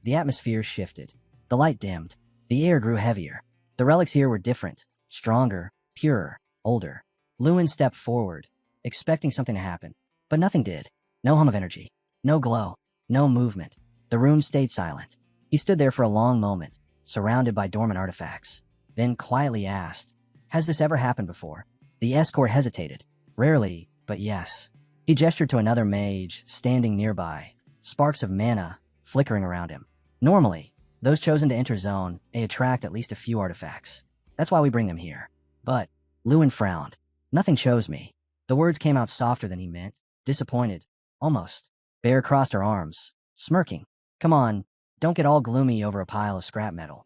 the atmosphere shifted. The light dimmed. The air grew heavier. The relics here were different, stronger, purer, older. Lewin stepped forward, expecting something to happen. But nothing did. No hum of energy. No glow. No movement. The room stayed silent. He stood there for a long moment, surrounded by dormant artifacts. Then quietly asked, has this ever happened before? The escort hesitated. Rarely, but yes. He gestured to another mage standing nearby, sparks of mana flickering around him. Normally, those chosen to enter Zone A attract at least a few artifacts. That's why we bring them here. But, Lewin frowned. Nothing chose me. The words came out softer than he meant, disappointed, almost. Bear crossed her arms, smirking. Come on, don't get all gloomy over a pile of scrap metal.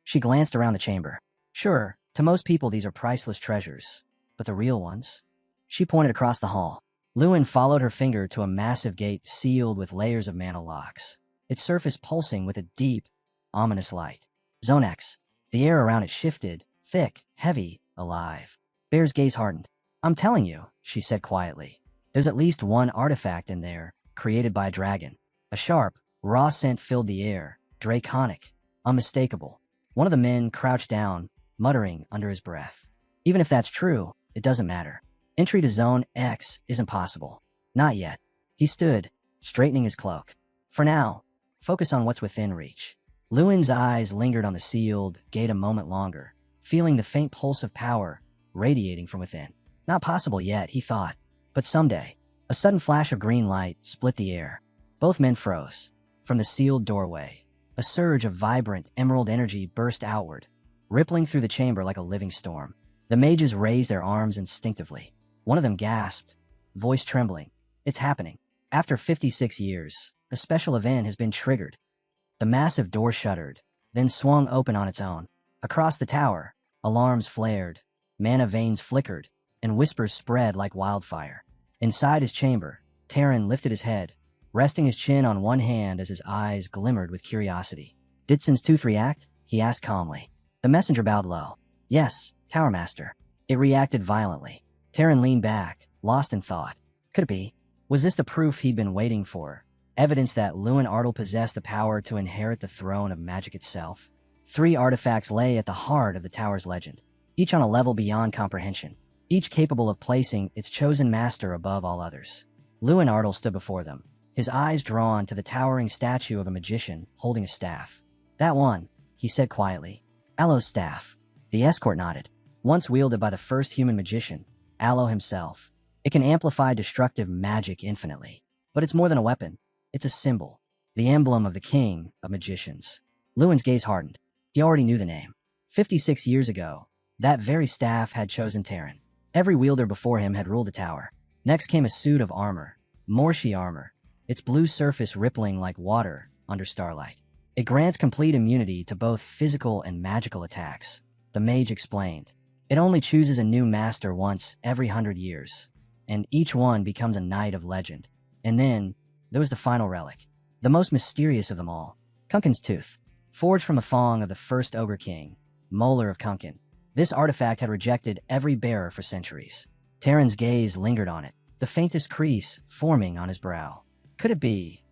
She glanced around the chamber. Sure, to most people these are priceless treasures, but the real ones? She pointed across the hall. Lewin followed her finger to a massive gate sealed with layers of mana locks, its surface pulsing with a deep, ominous light. Zone X. The air around it shifted, thick, heavy, alive. Bear's gaze hardened. I'm telling you, she said quietly. There's at least one artifact in there, created by a dragon. A sharp, raw scent filled the air, draconic, unmistakable. One of the men crouched down, muttering under his breath. Even if that's true, it doesn't matter. Entry to Zone X isn't possible. Not yet. He stood, straightening his cloak. For now, focus on what's within reach. Lewin's eyes lingered on the sealed gate a moment longer, feeling the faint pulse of power radiating from within. Not possible yet, he thought, but someday. A sudden flash of green light split the air. Both men froze. From the sealed doorway, a surge of vibrant emerald energy burst outward, rippling through the chamber like a living storm. The mages raised their arms instinctively. One of them gasped, voice trembling. It's happening. After 56 years, a special event has been triggered. The massive door shuddered, then swung open on its own. Across the tower, alarms flared, mana veins flickered, and whispers spread like wildfire. Inside his chamber, Terran lifted his head, resting his chin on one hand as his eyes glimmered with curiosity. Did Sin's tooth react? He asked calmly. The messenger bowed low. Yes, Tower Master. It reacted violently. Terran leaned back, lost in thought. Could it be? Was this the proof he'd been waiting for? Evidence that Lewin Ardell possessed the power to inherit the throne of magic itself? 3 artifacts lay at the heart of the tower's legend, each on a level beyond comprehension, each capable of placing its chosen master above all others. Lewin Ardell stood before them, his eyes drawn to the towering statue of a magician holding a staff. That one, he said quietly. Alo's staff. The escort nodded. Once wielded by the first human magician, Alo himself. It can amplify destructive magic infinitely. But it's more than a weapon. It's a symbol. The emblem of the king of magicians. Lewin's gaze hardened. He already knew the name. 56 years ago, that very staff had chosen Terran. Every wielder before him had ruled the tower. Next came a suit of armor. Morshi armor. Its blue surface rippling like water under starlight. It grants complete immunity to both physical and magical attacks. The mage explained. It only chooses a new master once every 100 years. And each one becomes a knight of legend. And then, there was the final relic. The most mysterious of them all. Kunkin's tooth. Forged from a thong of the first Ogre King, Molar of Kunkin. This artifact had rejected every bearer for centuries. Terran's gaze lingered on it, the faintest crease forming on his brow. Could it be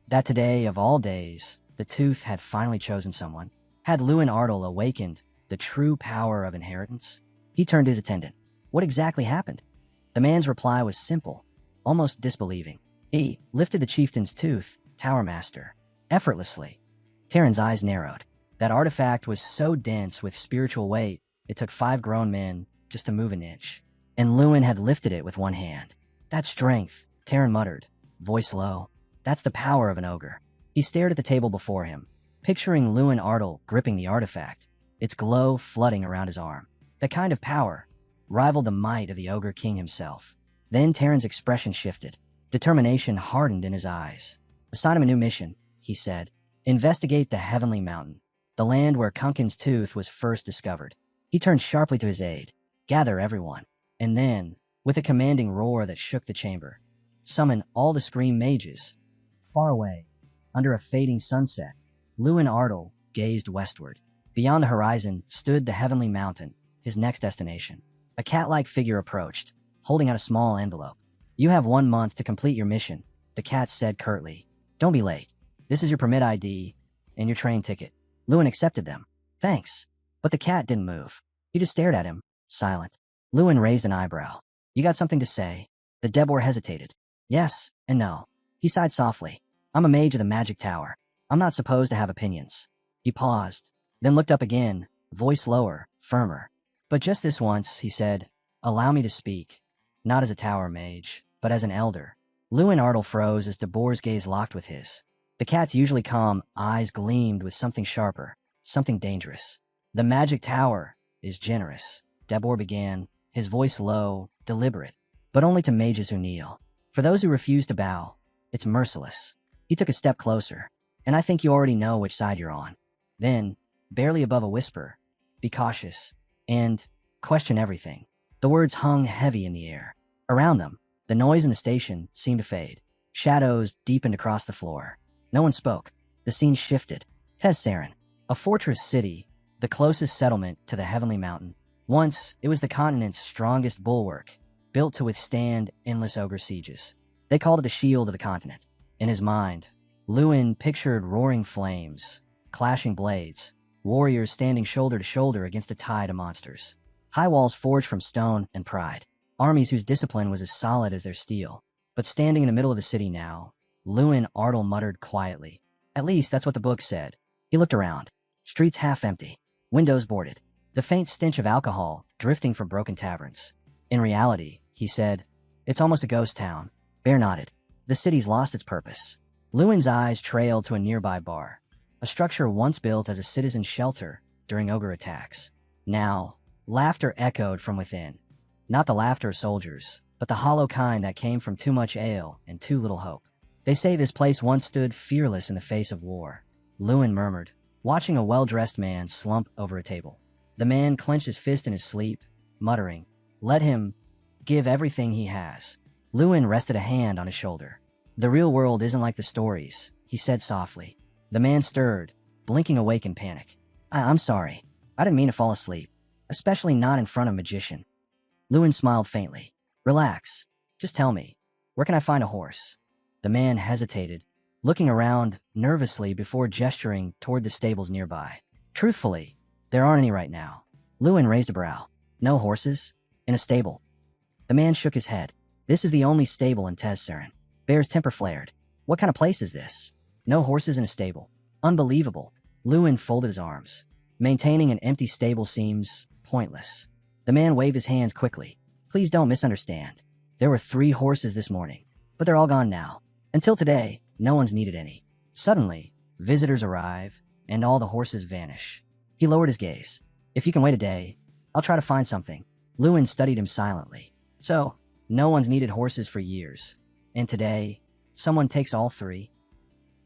that today, of all days, the tooth had finally chosen someone? Had Lewin Ardell awakened the true power of inheritance? He turned to his attendant. What exactly happened? The man's reply was simple, almost disbelieving. He lifted the chieftain's tooth, Tower Master, effortlessly. Terran's eyes narrowed. That artifact was so dense with spiritual weight, it took 5 grown men just to move an inch. And Lewin had lifted it with one hand. That strength, Terran muttered, voice low. That's the power of an ogre. He stared at the table before him, picturing Lewin Ardell gripping the artifact, its glow flooding around his arm. That kind of power rivaled the might of the Ogre King himself. Then Terran's expression shifted. Determination hardened in his eyes. Assign him a new mission, he said. Investigate the Heavenly Mountain, the land where Kunkin's tooth was first discovered. He turned sharply to his aide. Gather everyone. And then, with a commanding roar that shook the chamber, summon all the Scream Mages. Far away, under a fading sunset, Lewin Ardell gazed westward. Beyond the horizon stood the Heavenly Mountain, his next destination. A cat-like figure approached, holding out a small envelope. You have 1 month to complete your mission, the cat said curtly. Don't be late. This is your permit ID and your train ticket. Lewin accepted them. Thanks. But the cat didn't move. He just stared at him, silent. Lewin raised an eyebrow. You got something to say? The Debor hesitated. Yes and no. He sighed softly. I'm a mage of the Magic Tower. I'm not supposed to have opinions. He paused, then looked up again, voice lower, firmer. But just this once, he said, allow me to speak. Not as a tower mage, but as an elder. Lewin Ardell froze as Debor's gaze locked with his. The cat's usually calm eyes gleamed with something sharper, something dangerous. The Magic Tower is generous, Debor began, his voice low, deliberate, but only to mages who kneel. For those who refuse to bow, it's merciless. He took a step closer, and I think you already know which side you're on. Then, barely above a whisper, be cautious, and question everything. The words hung heavy in the air. Around them, The noise in the station seemed to fade. Shadows deepened across the floor. No one spoke. The scene shifted. Tezsaren, a fortress city, the closest settlement to the Heavenly Mountain. Once, it was the continent's strongest bulwark, built to withstand endless ogre sieges. They called it the shield of the continent. In his mind, Lewin pictured roaring flames, clashing blades, warriors standing shoulder to shoulder against a tide of monsters. High walls forged from stone and pride. Armies whose discipline was as solid as their steel. But standing in the middle of the city now, Lewin Ardle muttered quietly. At least that's what the book said. He looked around. Streets half empty. Windows boarded. The faint stench of alcohol drifting from broken taverns. In reality, he said, it's almost a ghost town. Bear nodded. The city's lost its purpose. Lewin's eyes trailed to a nearby bar. A structure once built as a citizen's shelter during ogre attacks. Now, laughter echoed from within. Not the laughter of soldiers, but the hollow kind that came from too much ale and too little hope. They say this place once stood fearless in the face of war. Lewin murmured, watching a well-dressed man slump over a table. The man clenched his fist in his sleep, muttering, let him give everything he has. Lewin rested a hand on his shoulder. The real world isn't like the stories, he said softly. The man stirred, blinking awake in panic. I'm sorry. I didn't mean to fall asleep, especially not in front of a magician. Lewin smiled faintly. Relax. Just tell me, where can I find a horse? The man hesitated, looking around nervously before gesturing toward the stables nearby. Truthfully, there aren't any right now. Lewin raised a brow. No horses? In a stable? The man shook his head. This is the only stable in Tezsaren. Bear's temper flared. What kind of place is this? No horses in a stable. Unbelievable. Lewin folded his arms. Maintaining an empty stable seems pointless. The man waved his hands quickly. Please don't misunderstand. There were 3 horses this morning, but they're all gone now. Until today, no one's needed any. Suddenly, visitors arrive, and all the horses vanish. He lowered his gaze. If you can wait a day, I'll try to find something. Lewin studied him silently. So, no one's needed horses for years. And today, someone takes all 3?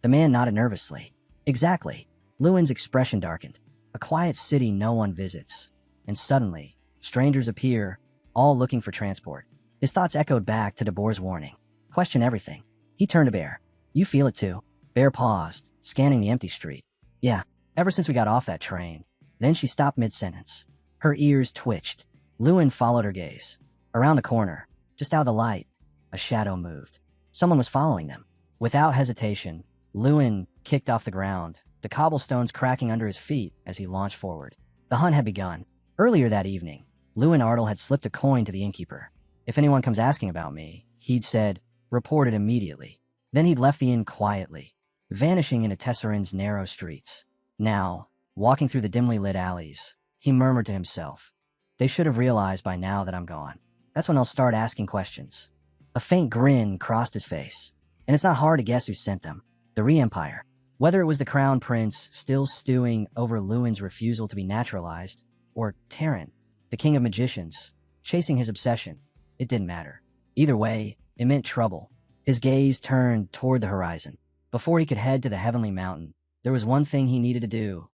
The man nodded nervously. Exactly. Lewin's expression darkened. A quiet city no one visits. And suddenly, strangers appear, all looking for transport. His thoughts echoed back to DeBoer's warning. Question everything. He turned to Bear. You feel it too. Bear paused, scanning the empty street. Yeah, ever since we got off that train. Then she stopped mid-sentence. Her ears twitched. Lewin followed her gaze. Around the corner, just out of the light, a shadow moved. Someone was following them. Without hesitation, Lewin kicked off the ground, the cobblestones cracking under his feet as he launched forward. The hunt had begun. Earlier that evening, Lewin Ardle had slipped a coin to the innkeeper. If anyone comes asking about me, he'd said, report it immediately. Then he'd left the inn quietly, vanishing into Tessarin's narrow streets. Now, walking through the dimly lit alleys, he murmured to himself, they should have realized by now that I'm gone. That's when they'll start asking questions. A faint grin crossed his face, and it's not hard to guess who sent them. The Re-Empire. Whether it was the Crown Prince still stewing over Lewin's refusal to be naturalized, or Terran, the King of Magicians, chasing his obsession, it didn't matter. Either way, it meant trouble. His gaze turned toward the horizon. Before he could head to the Heavenly Mountain, there was one thing he needed to do.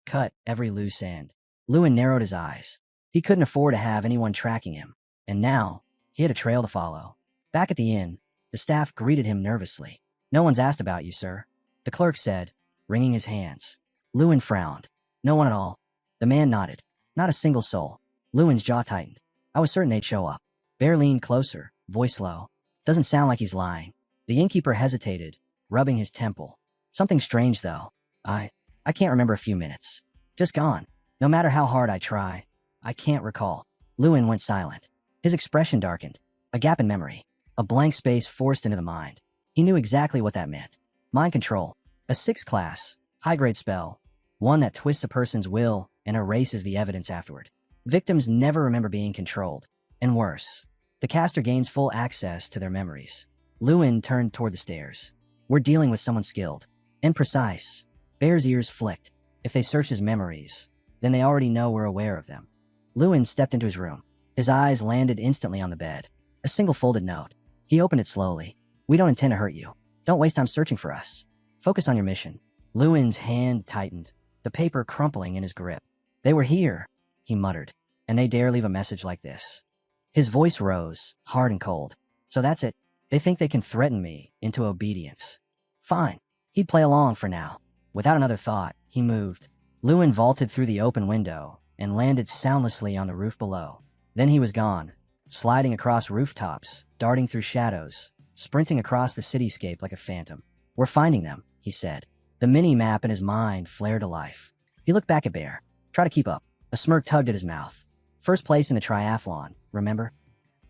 Cut every loose end. Lewin narrowed his eyes. He couldn't afford to have anyone tracking him. And now, he had a trail to follow. Back at the inn, the staff greeted him nervously. No one's asked about you, sir. The clerk said, wringing his hands. Lewin frowned. No one at all. The man nodded. Not a single soul. Lewin's jaw tightened. I was certain they'd show up. Bear leaned closer, voice low. Doesn't sound like he's lying. The innkeeper hesitated, rubbing his temple. Something strange, though. I can't remember a few minutes. Just gone. No matter how hard I try, I can't recall. Lewin went silent. His expression darkened. A gap in memory. A blank space forced into the mind. He knew exactly what that meant. Mind control. A 6th class, high-grade spell. One that twists a person's will and erases the evidence afterward. Victims never remember being controlled. And worse, the caster gains full access to their memories. Lewin turned toward the stairs. We're dealing with someone skilled. And precise. Bear's ears flicked. If they search his memories, then they already know we're aware of them. Lewin stepped into his room. His eyes landed instantly on the bed. A single folded note. He opened it slowly. We don't intend to hurt you. Don't waste time searching for us. Focus on your mission. Lewin's hand tightened, the paper crumpling in his grip. They were here, he muttered, and they dare leave a message like this. His voice rose, hard and cold. So that's it. They think they can threaten me into obedience. Fine. He'd play along for now. Without another thought, he moved. Lewin vaulted through the open window and landed soundlessly on the roof below. Then he was gone, sliding across rooftops, darting through shadows, sprinting across the cityscape like a phantom. We're finding them, he said. The mini-map in his mind flared to life. He looked back at Bear. Try to keep up. A smirk tugged at his mouth. First place in the triathlon, remember?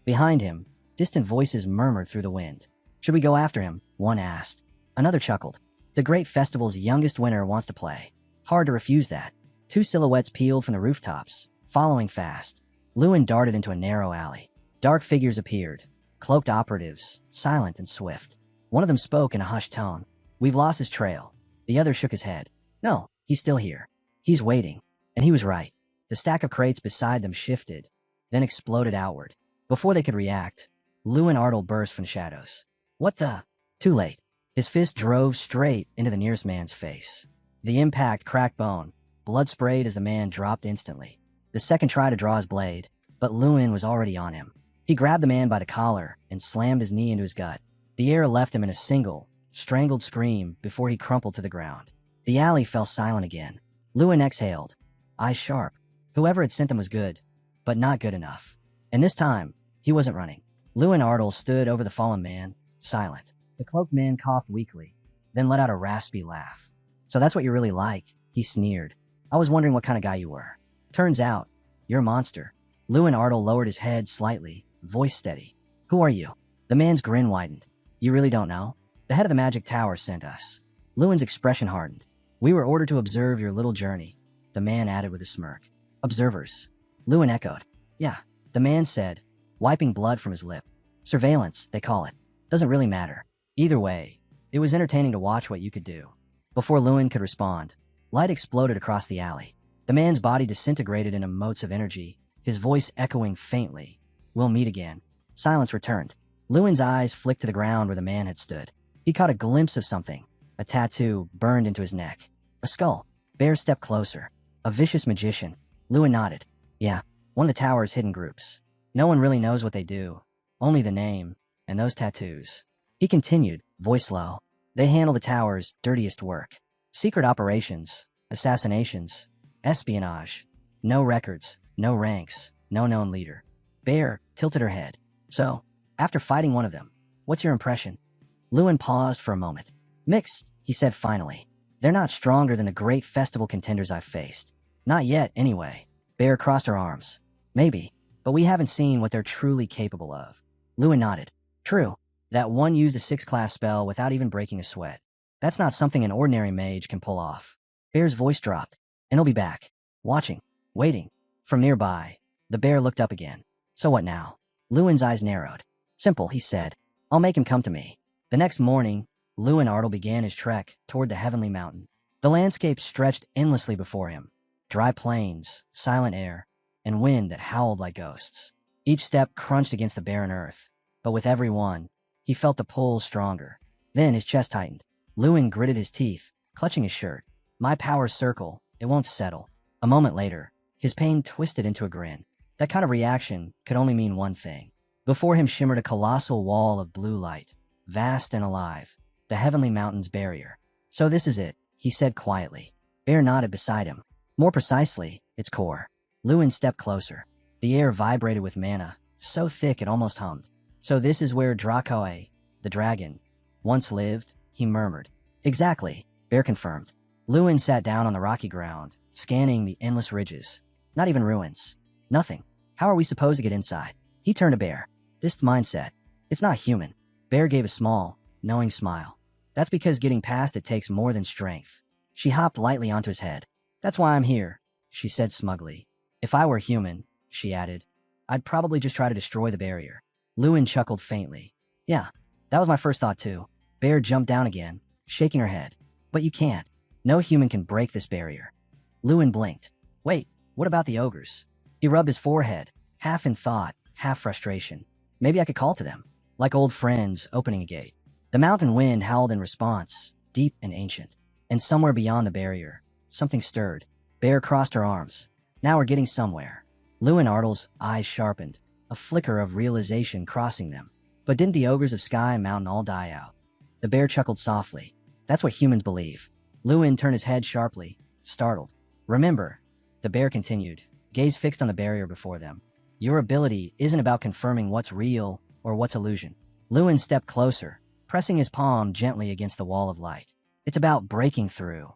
Behind him, distant voices murmured through the wind. Should we go after him? One asked. Another chuckled. The great festival's youngest winner wants to play. Hard to refuse that. Two silhouettes peeled from the rooftops, following fast. Lewin darted into a narrow alley. Dark figures appeared. Cloaked operatives, silent and swift. One of them spoke in a hushed tone. We've lost his trail. The other shook his head. No, he's still here. He's waiting. And he was right. The stack of crates beside them shifted, then exploded outward. Before they could react, Lewin Arnold burst from the shadows. What the? Too late. His fist drove straight into the nearest man's face. The impact cracked bone. Blood sprayed as the man dropped instantly. The second tried to draw his blade, but Lewin was already on him. He grabbed the man by the collar and slammed his knee into his gut. The air left him in a single, strangled scream before he crumpled to the ground. The alley fell silent again. Lewin exhaled, eyes sharp. Whoever had sent them was good, but not good enough. And this time, he wasn't running. Lewin Arnold stood over the fallen man, silent. The cloaked man coughed weakly, then let out a raspy laugh. So that's what you're really like, he sneered. I was wondering what kind of guy you were. Turns out, you're a monster. Lewin Arnold lowered his head slightly, voice steady. Who are you? The man's grin widened. You really don't know? The head of the magic tower sent us. Lewin's expression hardened. We were ordered to observe your little journey, the man added with a smirk. Observers. Lewin echoed. Yeah, the man said, wiping blood from his lip. Surveillance, they call it. Doesn't really matter. Either way, it was entertaining to watch what you could do. Before Lewin could respond, light exploded across the alley. The man's body disintegrated into motes of energy, his voice echoing faintly. We'll meet again. Silence returned. Lewin's eyes flicked to the ground where the man had stood. He caught a glimpse of something. A tattoo burned into his neck. A skull. Bear stepped closer. A vicious magician. Lewin nodded. Yeah, one of the tower's hidden groups. No one really knows what they do. Only the name, and those tattoos. He continued, voice low. They handle the tower's dirtiest work. Secret operations, assassinations, espionage. No records, no ranks, no known leader. Bear tilted her head. So, after fighting one of them, what's your impression? Lewin paused for a moment. Mixed, he said finally. They're not stronger than the great festival contenders I've faced. Not yet, anyway. Bear crossed her arms. Maybe, but we haven't seen what they're truly capable of. Lewin nodded. True. That one used a 6-class spell without even breaking a sweat. That's not something an ordinary mage can pull off. Bear's voice dropped, and he'll be back. Watching. Waiting. From nearby, the bear looked up again. So what now? Lewin's eyes narrowed. Simple, he said. I'll make him come to me. The next morning, Lewin Arnold began his trek toward the heavenly mountain. The landscape stretched endlessly before him. Dry plains, silent air, and wind that howled like ghosts. Each step crunched against the barren earth, but with every one, he felt the pull stronger. Then his chest tightened. Lewin gritted his teeth, clutching his shirt. My power circle, it won't settle. A moment later, his pain twisted into a grin. That kind of reaction could only mean one thing. Before him shimmered a colossal wall of blue light, vast and alive, the heavenly mountain's barrier. So this is it, he said quietly. Bear nodded beside him. More precisely, its core. Lewin stepped closer. The air vibrated with mana, so thick it almost hummed. So this is where Dracoe, the dragon, once lived, he murmured. Exactly, Bear confirmed. Lewin sat down on the rocky ground, scanning the endless ridges. Not even ruins. Nothing. How are we supposed to get inside? He turned to Bear. This mindset. It's not human. Bear gave a small, knowing smile. That's because getting past it takes more than strength. She hopped lightly onto his head. That's why I'm here, she said smugly. If I were human, she added, I'd probably just try to destroy the barrier. Lewin chuckled faintly. Yeah, that was my first thought too. Bear jumped down again, shaking her head. But you can't. No human can break this barrier. Lewin blinked. Wait, what about the ogres? He rubbed his forehead, half in thought, half frustration. Maybe I could call to them, like old friends opening a gate. The mountain wind howled in response, deep and ancient. And somewhere beyond the barrier, something stirred. Bear crossed her arms. Now we're getting somewhere. Lewin Arnold's eyes sharpened, a flicker of realization crossing them. But didn't the ogres of Sky Mountain all die out? The bear chuckled softly. That's what humans believe. Lewin turned his head sharply, startled. Remember, the bear continued, gaze fixed on the barrier before them. Your ability isn't about confirming what's real or what's illusion. Lewin stepped closer, pressing his palm gently against the wall of light. It's about breaking through.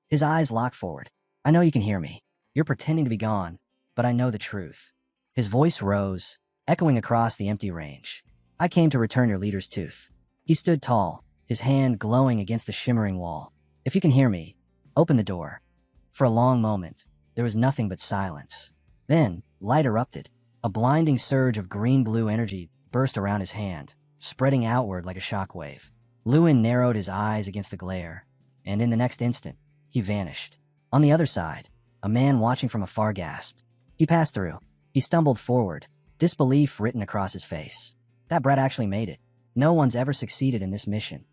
His eyes locked forward. I know you can hear me. You're pretending to be gone, but I know the truth. His voice rose, echoing across the empty range. I came to return your leader's tooth. He stood tall, his hand glowing against the shimmering wall. If you can hear me, open the door. For a long moment, there was nothing but silence. Then, light erupted. A blinding surge of green-blue energy burst around his hand, spreading outward like a shockwave. Lewin narrowed his eyes against the glare, and in the next instant, he vanished. On the other side, a man watching from afar gasped. He passed through. He stumbled forward, disbelief written across his face. That brat actually made it. No one's ever succeeded in this mission.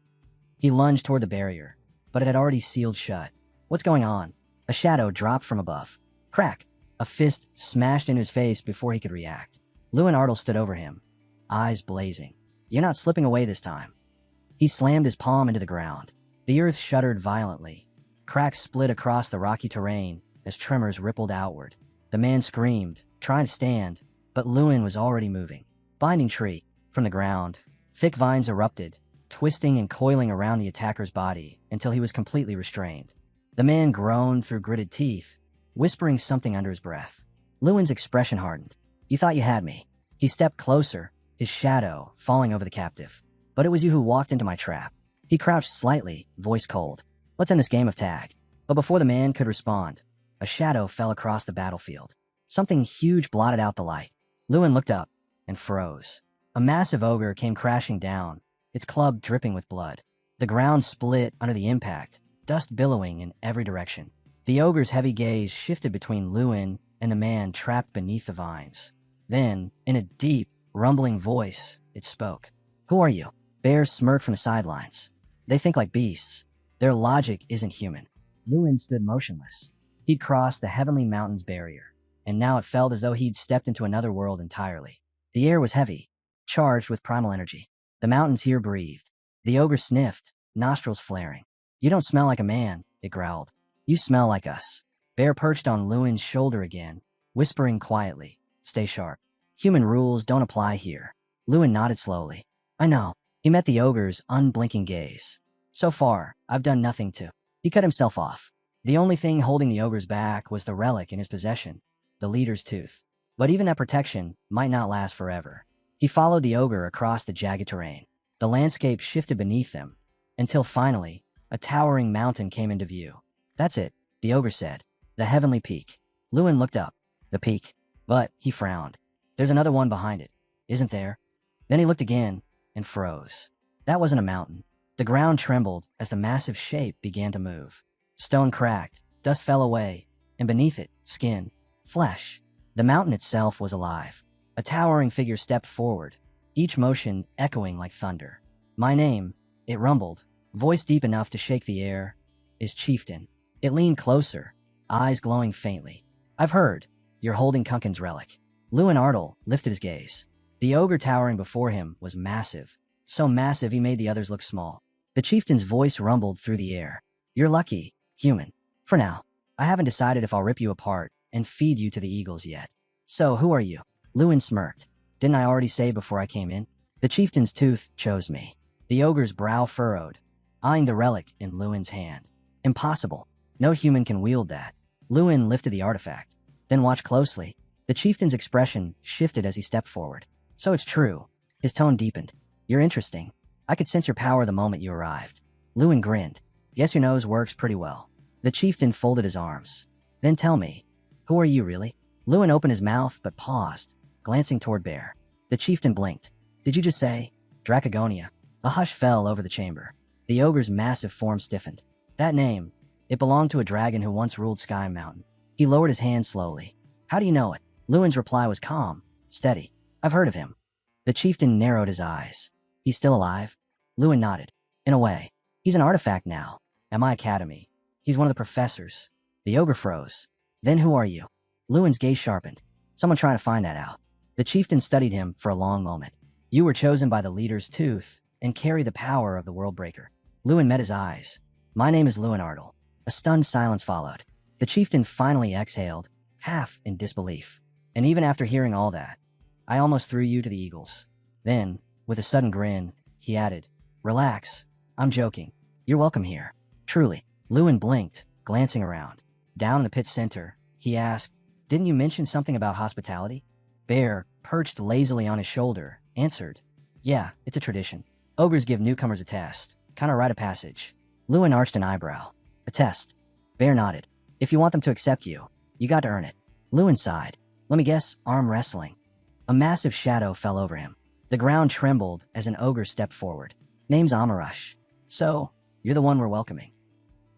He lunged toward the barrier, but it had already sealed shut. What's going on? A shadow dropped from above. Crack! A fist smashed into his face before he could react. Lewin Artle stood over him, eyes blazing. You're not slipping away this time. He slammed his palm into the ground. The earth shuddered violently. Cracks split across the rocky terrain as tremors rippled outward. The man screamed, trying to stand, but Lewin was already moving. Binding tree. From the ground, thick vines erupted, twisting and coiling around the attacker's body until he was completely restrained. The man groaned through gritted teeth, whispering something under his breath. Lewin's expression hardened. You thought you had me. He stepped closer, his shadow falling over the captive. But it was you who walked into my trap. He crouched slightly, voice cold. Let's end this game of tag. But before the man could respond, a shadow fell across the battlefield. Something huge blotted out the light. Lewin looked up and froze. A massive ogre came crashing down, its club dripping with blood. The ground split under the impact, dust billowing in every direction. The ogre's heavy gaze shifted between Lewin and the man trapped beneath the vines. Then, in a deep, rumbling voice, it spoke. Who are you? Bears smirked from the sidelines. They think like beasts. Their logic isn't human. Lewin stood motionless. He'd crossed the heavenly mountain's barrier, and now it felt as though he'd stepped into another world entirely. The air was heavy, charged with primal energy. The mountains here breathed. The ogre sniffed, nostrils flaring. You don't smell like a man, it growled. You smell like us. Bear perched on Lewin's shoulder again, whispering quietly. Stay sharp. Human rules don't apply here. Lewin nodded slowly. I know. He met the ogre's unblinking gaze. So far, I've done nothing to. He cut himself off. The only thing holding the ogre's back was the relic in his possession, the leader's tooth. But even that protection might not last forever. He followed the ogre across the jagged terrain. The landscape shifted beneath them, until finally, a towering mountain came into view. That's it, the ogre said. The heavenly peak. Lewin looked up. The peak. But he frowned. There's another one behind it, isn't there? Then he looked again and froze. That wasn't a mountain. The ground trembled as the massive shape began to move. Stone cracked, dust fell away, and beneath it, skin, flesh. The mountain itself was alive. A towering figure stepped forward, each motion echoing like thunder. My name, it rumbled, voice deep enough to shake the air, is Chieftain. It leaned closer, eyes glowing faintly. I've heard, you're holding Kunkin's relic. Lewin Artle lifted his gaze. The ogre towering before him was massive, so massive he made the others look small. The chieftain's voice rumbled through the air. You're lucky, human. For now, I haven't decided if I'll rip you apart and feed you to the eagles yet. So who are you? Lewin smirked. Didn't I already say before I came in? The chieftain's tooth chose me. The ogre's brow furrowed, eyeing the relic in Lewin's hand. Impossible. No human can wield that. Lewin lifted the artifact. Then watched closely. The chieftain's expression shifted as he stepped forward. So it's true. His tone deepened. You're interesting. I could sense your power the moment you arrived. Lewin grinned. Guess your nose works pretty well. The chieftain folded his arms. Then tell me, who are you really? Lewin opened his mouth but paused, glancing toward Bear. The chieftain blinked. Did you just say Dracagonia? A hush fell over the chamber. The ogre's massive form stiffened. That name, it belonged to a dragon who once ruled Sky Mountain. He lowered his hand slowly. How do you know it? Lewin's reply was calm, steady. I've heard of him. The chieftain narrowed his eyes. He's still alive? Lewin nodded. In a way. He's an artifact now, at my academy. He's one of the professors. The ogre froze. Then who are you? Lewin's gaze sharpened. Someone trying to find that out. The chieftain studied him for a long moment. You were chosen by the leader's tooth and carry the power of the world breaker. Lewin met his eyes. My name is Lewin Ardle. A stunned silence followed. The chieftain finally exhaled, half in disbelief. And even after hearing all that, I almost threw you to the eagles. Then, with a sudden grin, he added, Relax, I'm joking. You're welcome here. Truly. Lewin blinked, glancing around. Down in the pit's center, he asked, Didn't you mention something about hospitality? Bear, perched lazily on his shoulder, answered, Yeah, it's a tradition. Ogres give newcomers a test, kind of rite of passage. Lewin arched an eyebrow. A test. Bear nodded. If you want them to accept you, you got to earn it. Lewin sighed. Let me guess, arm wrestling. A massive shadow fell over him. The ground trembled as an ogre stepped forward. Name's Amarush. So, you're the one we're welcoming.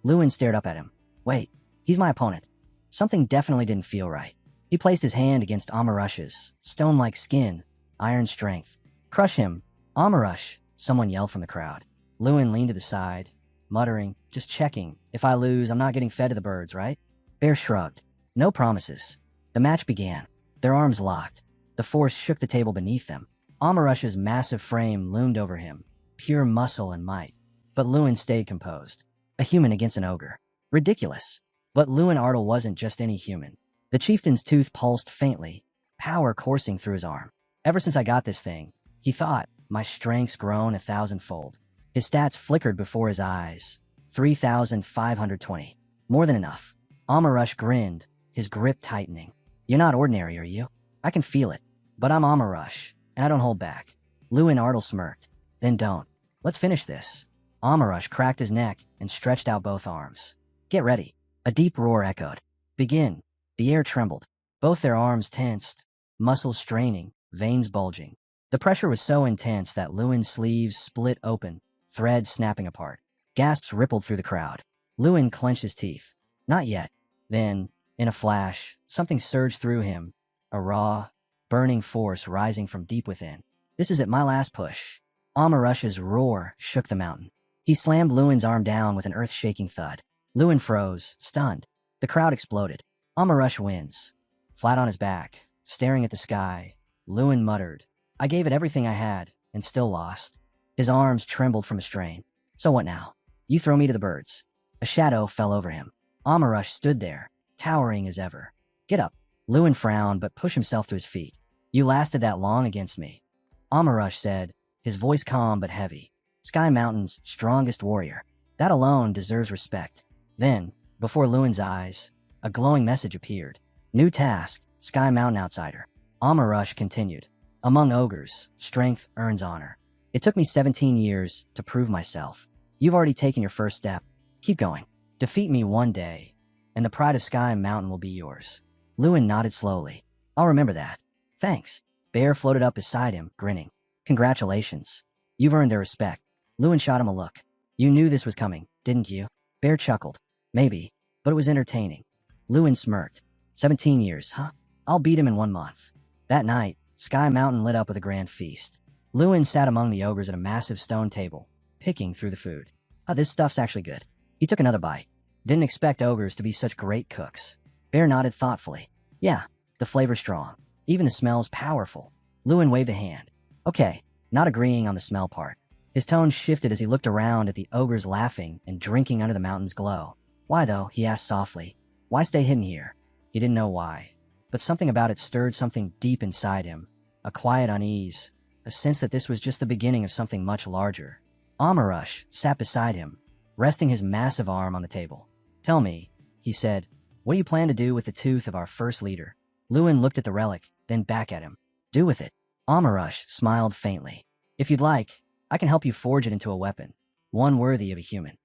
Lewin stared up at him. Wait, he's my opponent. Something definitely didn't feel right. He placed his hand against Amarush's, stone-like skin, iron strength. Crush him, Amarush, someone yelled from the crowd. Lewin leaned to the side, muttering, Just checking. If I lose, I'm not getting fed to the birds, right? Bear shrugged. No promises. The match began. Their arms locked. The force shook the table beneath them. Amarush's massive frame loomed over him, pure muscle and might. But Lewin stayed composed. A human against an ogre. Ridiculous. But Lewin Ardle wasn't just any human. The chieftain's tooth pulsed faintly, power coursing through his arm. Ever since I got this thing, he thought, my strength's grown 1,000-fold. His stats flickered before his eyes. 3,520. More than enough. Amarush grinned, his grip tightening. You're not ordinary, are you? I can feel it. But I'm Amarush, and I don't hold back. Lewin Ardle smirked. Then don't. Let's finish this. Amarush cracked his neck and stretched out both arms. Get ready. A deep roar echoed. Begin. The air trembled. Both their arms tensed, muscles straining, veins bulging. The pressure was so intense that Lewin's sleeves split open, threads snapping apart. Gasps rippled through the crowd. Lewin clenched his teeth. Not yet. Then, in a flash, something surged through him. A raw, burning force rising from deep within. This is it, my last push. Amarush's roar shook the mountain. He slammed Lewin's arm down with an earth-shaking thud. Lewin froze, stunned. The crowd exploded. Amarush wins. Flat on his back, staring at the sky, Lewin muttered, I gave it everything I had, and still lost. His arms trembled from a strain. So what now? You throw me to the birds. A shadow fell over him. Amarush stood there, towering as ever. Get up. Lewin frowned but pushed himself to his feet. You lasted that long against me. Amarush said, his voice calm but heavy. Sky Mountain's strongest warrior. That alone deserves respect. Then, before Lewin's eyes, a glowing message appeared. New task, Sky Mountain Outsider. Amarush continued. Among ogres, strength earns honor. It took me 17 years to prove myself. You've already taken your first step. Keep going. Defeat me one day, and the pride of Sky Mountain will be yours. Lewin nodded slowly. I'll remember that. Thanks. Bear floated up beside him, grinning. Congratulations. You've earned their respect. Lewin shot him a look. You knew this was coming, didn't you? Bear chuckled. Maybe, but it was entertaining. Lewin smirked. 17 years, huh? I'll beat him in 1 month. That night, Sky Mountain lit up with a grand feast. Lewin sat among the ogres at a massive stone table, picking through the food. This stuff's actually good. He took another bite. Didn't expect ogres to be such great cooks. Bear nodded thoughtfully. Yeah, the flavor's strong. Even the smell's powerful. Lewin waved a hand. Okay, not agreeing on the smell part. His tone shifted as he looked around at the ogres laughing and drinking under the mountain's glow. Why though? He asked softly. Why stay hidden here? He didn't know why, but something about it stirred something deep inside him. A quiet unease, a sense that this was just the beginning of something much larger. Amarush sat beside him, resting his massive arm on the table. Tell me, he said, what do you plan to do with the tooth of our first leader? Lewin looked at the relic, then back at him. Do with it. Amarush smiled faintly. If you'd like, I can help you forge it into a weapon, one worthy of a human.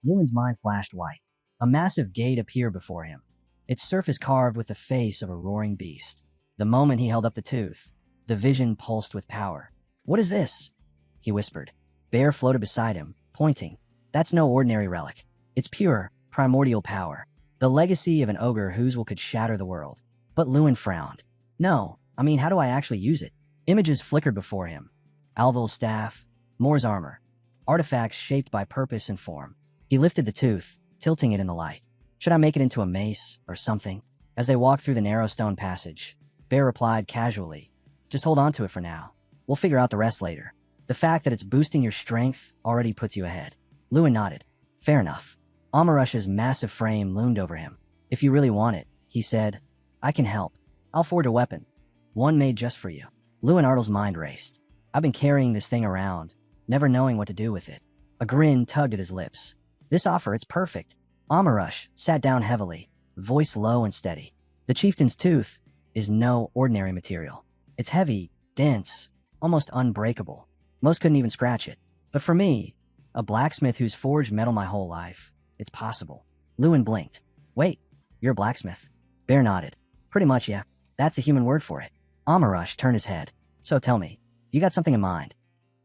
Lewin's mind flashed white. A massive gate appeared before him, its surface carved with the face of a roaring beast. The moment he held up the tooth, the vision pulsed with power. What is this? He whispered. Bear floated beside him, pointing. That's no ordinary relic. It's pure, primordial power. The legacy of an ogre whose will could shatter the world. But Lewin frowned. No, I mean, how do I actually use it? Images flickered before him. Alvil's staff, Mor's armor, artifacts shaped by purpose and form. He lifted the tooth, tilting it in the light. Should I make it into a mace or something? As they walked through the narrow stone passage, Bear replied casually, just hold on to it for now. We'll figure out the rest later. The fact that it's boosting your strength already puts you ahead. Lewin nodded. Fair enough. Amarush's massive frame loomed over him. If you really want it, he said, I can help. I'll forge a weapon. One made just for you. Lewin Artel's mind raced. I've been carrying this thing around, never knowing what to do with it. A grin tugged at his lips. This offer, it's perfect. Amarush sat down heavily, voice low and steady. The chieftain's tooth is no ordinary material. It's heavy, dense, almost unbreakable. Most couldn't even scratch it. But for me, a blacksmith who's forged metal my whole life, it's possible. Lewin blinked. Wait, you're a blacksmith? Bear nodded. Pretty much, yeah. That's the human word for it. Amarush turned his head. So tell me, you got something in mind?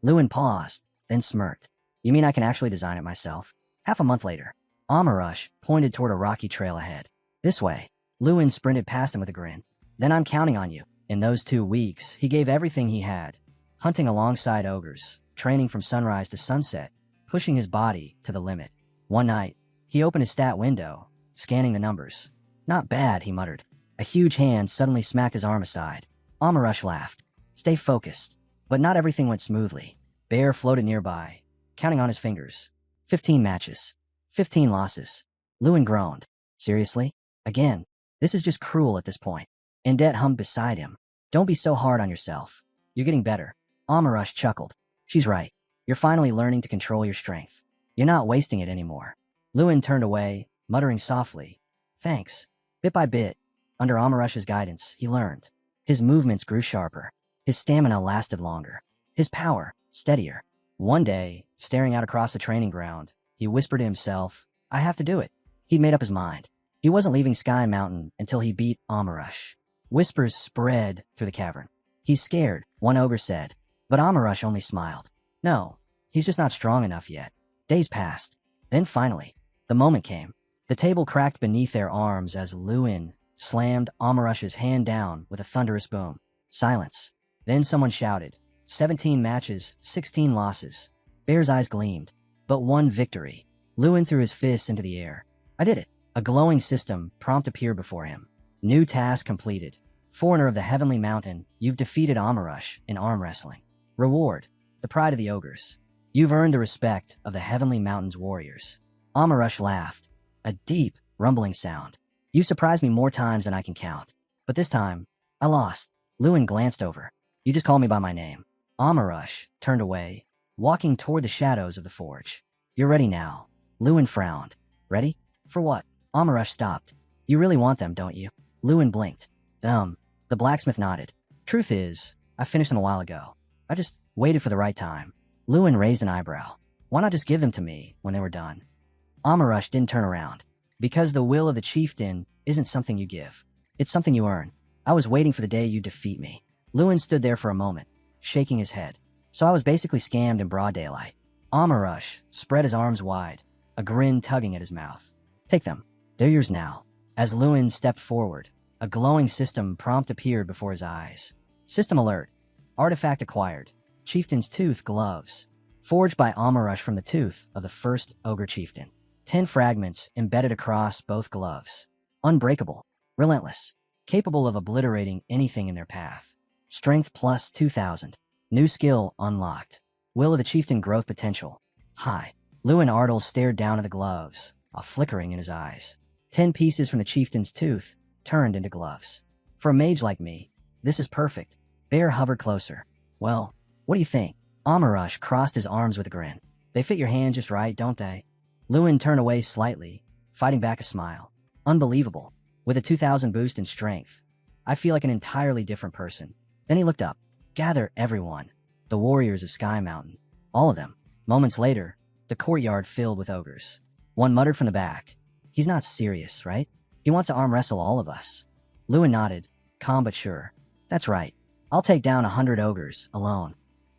Lewin paused, then smirked. You mean I can actually design it myself? Half a month later, Amarush pointed toward a rocky trail ahead. This way. Lewin sprinted past him with a grin. Then I'm counting on you. In those 2 weeks, he gave everything he had. Hunting alongside ogres, training from sunrise to sunset, pushing his body to the limit. One night, he opened his stat window, scanning the numbers. Not bad, he muttered. A huge hand suddenly smacked his arm aside. Amarush laughed. Stay focused. But not everything went smoothly. Bear floated nearby, counting on his fingers. 15 matches. 15 losses. Lewin groaned. Seriously? Again? This is just cruel at this point. Indet hummed beside him. Don't be so hard on yourself. You're getting better. Amarush chuckled. She's right. You're finally learning to control your strength. You're not wasting it anymore. Lewin turned away, muttering softly. Thanks. Bit by bit, under Amarush's guidance, he learned. His movements grew sharper. His stamina lasted longer. His power, steadier. One day, staring out across the training ground, he whispered to himself, I have to do it. He'd made up his mind. He wasn't leaving Sky Mountain until he beat Amarush. Whispers spread through the cavern. He's scared, one ogre said. But Amarush only smiled. No, he's just not strong enough yet. Days passed. Then finally, the moment came. The table cracked beneath their arms as Lewin slammed Amarush's hand down with a thunderous boom. Silence. Then someone shouted, 17 matches, 16 losses. Bear's eyes gleamed. But one victory. Lewin threw his fists into the air. I did it. A glowing system prompt appeared before him. New task completed. Foreigner of the Heavenly Mountain, you've defeated Amarush in arm wrestling. Reward. The pride of the ogres. You've earned the respect of the Heavenly Mountain's warriors. Amarush laughed. A deep, rumbling sound. You surprised me more times than I can count. But this time, I lost. Lewin glanced over. You just call me by my name. Amarush turned away, walking toward the shadows of the forge. You're ready now. Lewin frowned. Ready? For what? Amarush stopped. You really want them, don't you? Lewin blinked. The blacksmith nodded. Truth is, I finished them a while ago. I just waited for the right time. Lewin raised an eyebrow. Why not just give them to me when they were done? Amarush didn't turn around. Because the will of the chieftain isn't something you give. It's something you earn. I was waiting for the day you defeat me. Lewin stood there for a moment, shaking his head. So I was basically scammed in broad daylight. Amarush spread his arms wide, a grin tugging at his mouth. Take them. They're yours now. As Lewin stepped forward, a glowing system prompt appeared before his eyes. System alert. Artifact acquired. Chieftain's tooth gloves. Forged by Amarush from the tooth of the first ogre chieftain. 10 fragments embedded across both gloves. Unbreakable. Relentless. Capable of obliterating anything in their path. Strength plus 2,000. New skill unlocked. Will of the chieftain growth potential. High. Lewin Artel stared down at the gloves, a flickering in his eyes. 10 pieces from the chieftain's tooth turned into gloves. For a mage like me, this is perfect. Bear hovered closer. Well, what do you think? Amarush crossed his arms with a grin. They fit your hand just right, don't they? Lewin turned away slightly, fighting back a smile. Unbelievable. With a 2,000 boost in strength, I feel like an entirely different person. Then he looked up. Gather everyone. The warriors of Sky Mountain. All of them. Moments later, the courtyard filled with ogres. One muttered from the back. He's not serious, right? He wants to arm wrestle all of us. Lewin nodded, calm but sure. That's right. I'll take down 100 ogres, alone.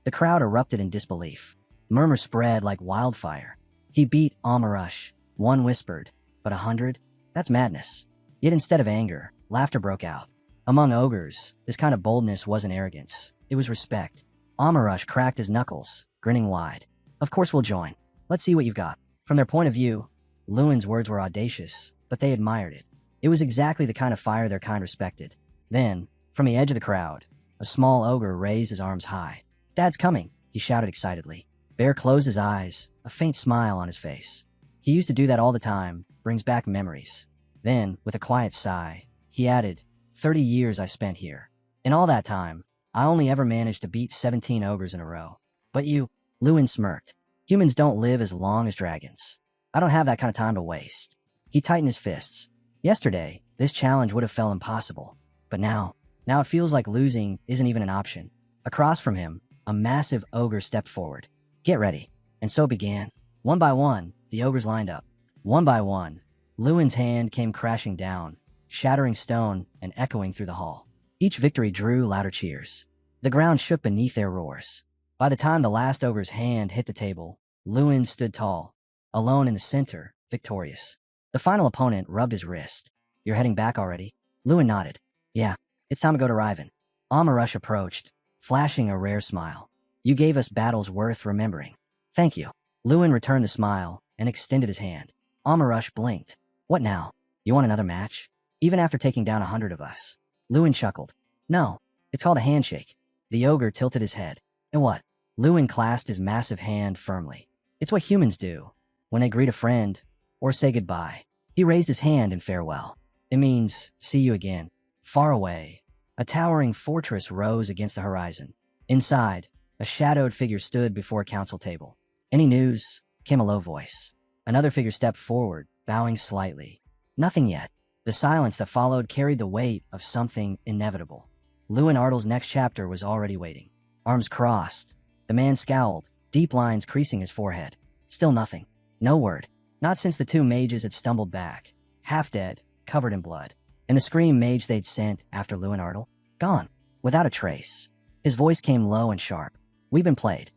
The crowd erupted in disbelief. Murmurs spread like wildfire. He beat Amarush. One whispered. But 100? That's madness. Yet instead of anger, laughter broke out. Among ogres, this kind of boldness wasn't arrogance. It was respect. Amarush cracked his knuckles, grinning wide. Of course we'll join. Let's see what you've got. From their point of view, Lewin's words were audacious, but they admired it. It was exactly the kind of fire their kind respected. Then, from the edge of the crowd, a small ogre raised his arms high. Dad's coming, he shouted excitedly. Bear closed his eyes, a faint smile on his face. He used to do that all the time, brings back memories. Then, with a quiet sigh, he added, 30 years I spent here. In all that time, I only ever managed to beat 17 ogres in a row. But you, Lewin smirked. Humans don't live as long as dragons. I don't have that kind of time to waste. He tightened his fists. Yesterday, this challenge would have felt impossible. But now it feels like losing isn't even an option. Across from him, a massive ogre stepped forward. Get ready. And so it began. One by one, the ogres lined up. One by one, Lewin's hand came crashing down, shattering stone and echoing through the hall. Each victory drew louder cheers. The ground shook beneath their roars. By the time the last ogre's hand hit the table, Lewin stood tall, alone in the center, victorious. The final opponent rubbed his wrist. You're heading back already? Lewin nodded. Yeah, it's time to go to Riven. Amarush approached, flashing a rare smile. You gave us battles worth remembering. Thank you. Lewin returned the smile and extended his hand. Amarush blinked. What now? You want another match? Even after taking down 100 of us? Lewin chuckled. No, it's called a handshake. The ogre tilted his head. And what? Lewin clasped his massive hand firmly. It's what humans do when they greet a friend or say goodbye. He raised his hand in farewell. It means see you again. Far away, a towering fortress rose against the horizon. Inside, a shadowed figure stood before a council table. Any news? Came a low voice. Another figure stepped forward, bowing slightly. Nothing yet. The silence that followed carried the weight of something inevitable. Lewin Ardle's next chapter was already waiting. Arms crossed. The man scowled, deep lines creasing his forehead. Still nothing. No word. Not since the two mages had stumbled back, half dead, covered in blood. And the scream mage they'd sent after Lewin Ardle? Gone. Without a trace. His voice came low and sharp. We've been played.